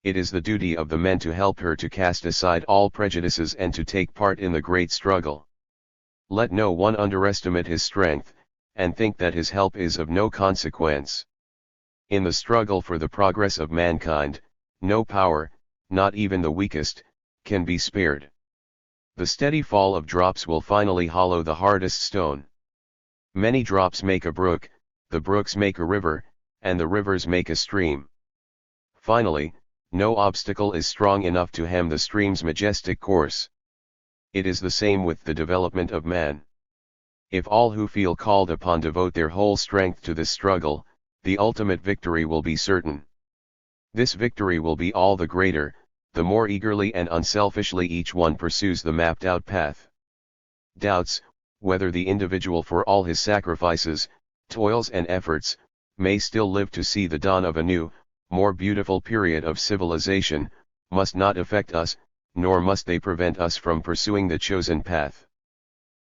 It is the duty of the men to help her to cast aside all prejudices and to take part in the great struggle. Let no one underestimate his strength, and think that his help is of no consequence. In the struggle for the progress of mankind, no power, not even the weakest, can be spared. The steady fall of drops will finally hollow the hardest stone. Many drops make a brook, the brooks make a river, and the rivers make a stream. Finally, no obstacle is strong enough to hem the stream's majestic course. It is the same with the development of man. If all who feel called upon devote their whole strength to this struggle, the ultimate victory will be certain. This victory will be all the greater, the more eagerly and unselfishly each one pursues the mapped out path. Doubts, whether the individual for all his sacrifices, toils and efforts, may still live to see the dawn of a new, more beautiful period of civilization, must not affect us, nor must they prevent us from pursuing the chosen path.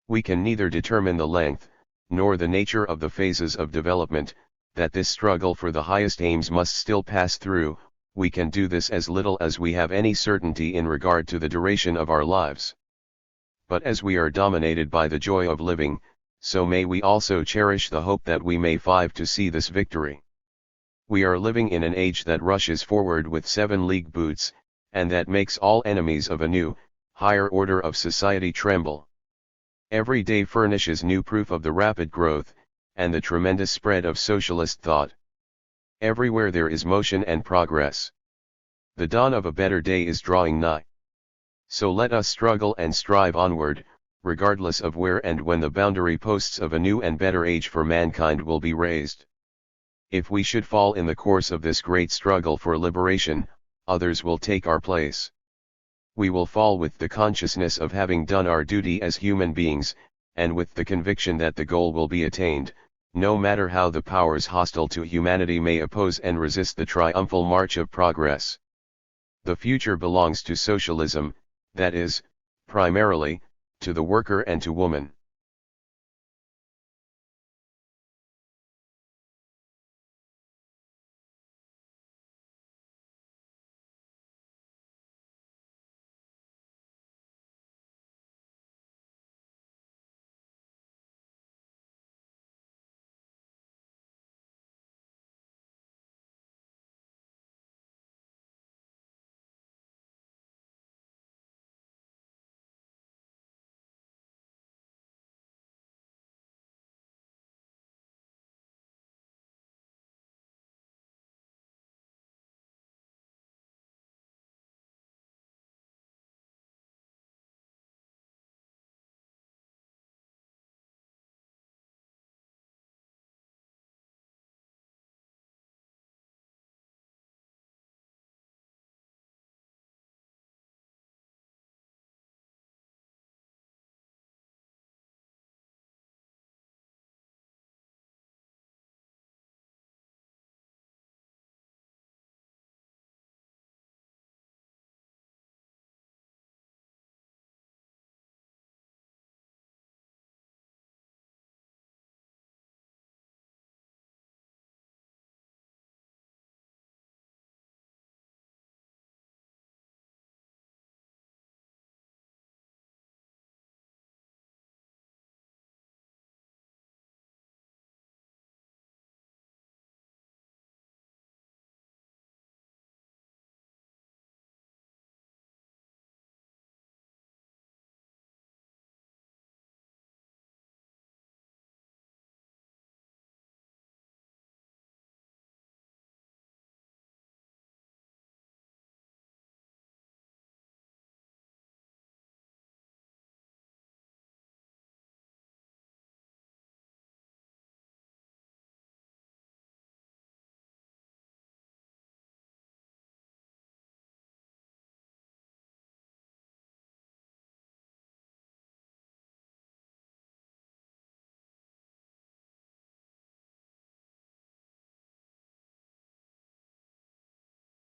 We can neither determine the length, nor the nature of the phases of development, that this struggle for the highest aims must still pass through. We can do this as little as we have any certainty in regard to the duration of our lives. But as we are dominated by the joy of living, so may we also cherish the hope that we may five to see this victory. We are living in an age that rushes forward with 7-league boots, and that makes all enemies of a new, higher order of society tremble. Every day furnishes new proof of the rapid growth, and the tremendous spread of socialist thought. Everywhere there is motion and progress. The dawn of a better day is drawing nigh. So let us struggle and strive onward, regardless of where and when the boundary posts of a new and better age for mankind will be raised. If we should fall in the course of this great struggle for liberation, others will take our place. We will fall with the consciousness of having done our duty as human beings, and with the conviction that the goal will be attained, no matter how the powers hostile to humanity may oppose and resist the triumphal march of progress. The future belongs to socialism, that is, primarily, to the worker and to woman.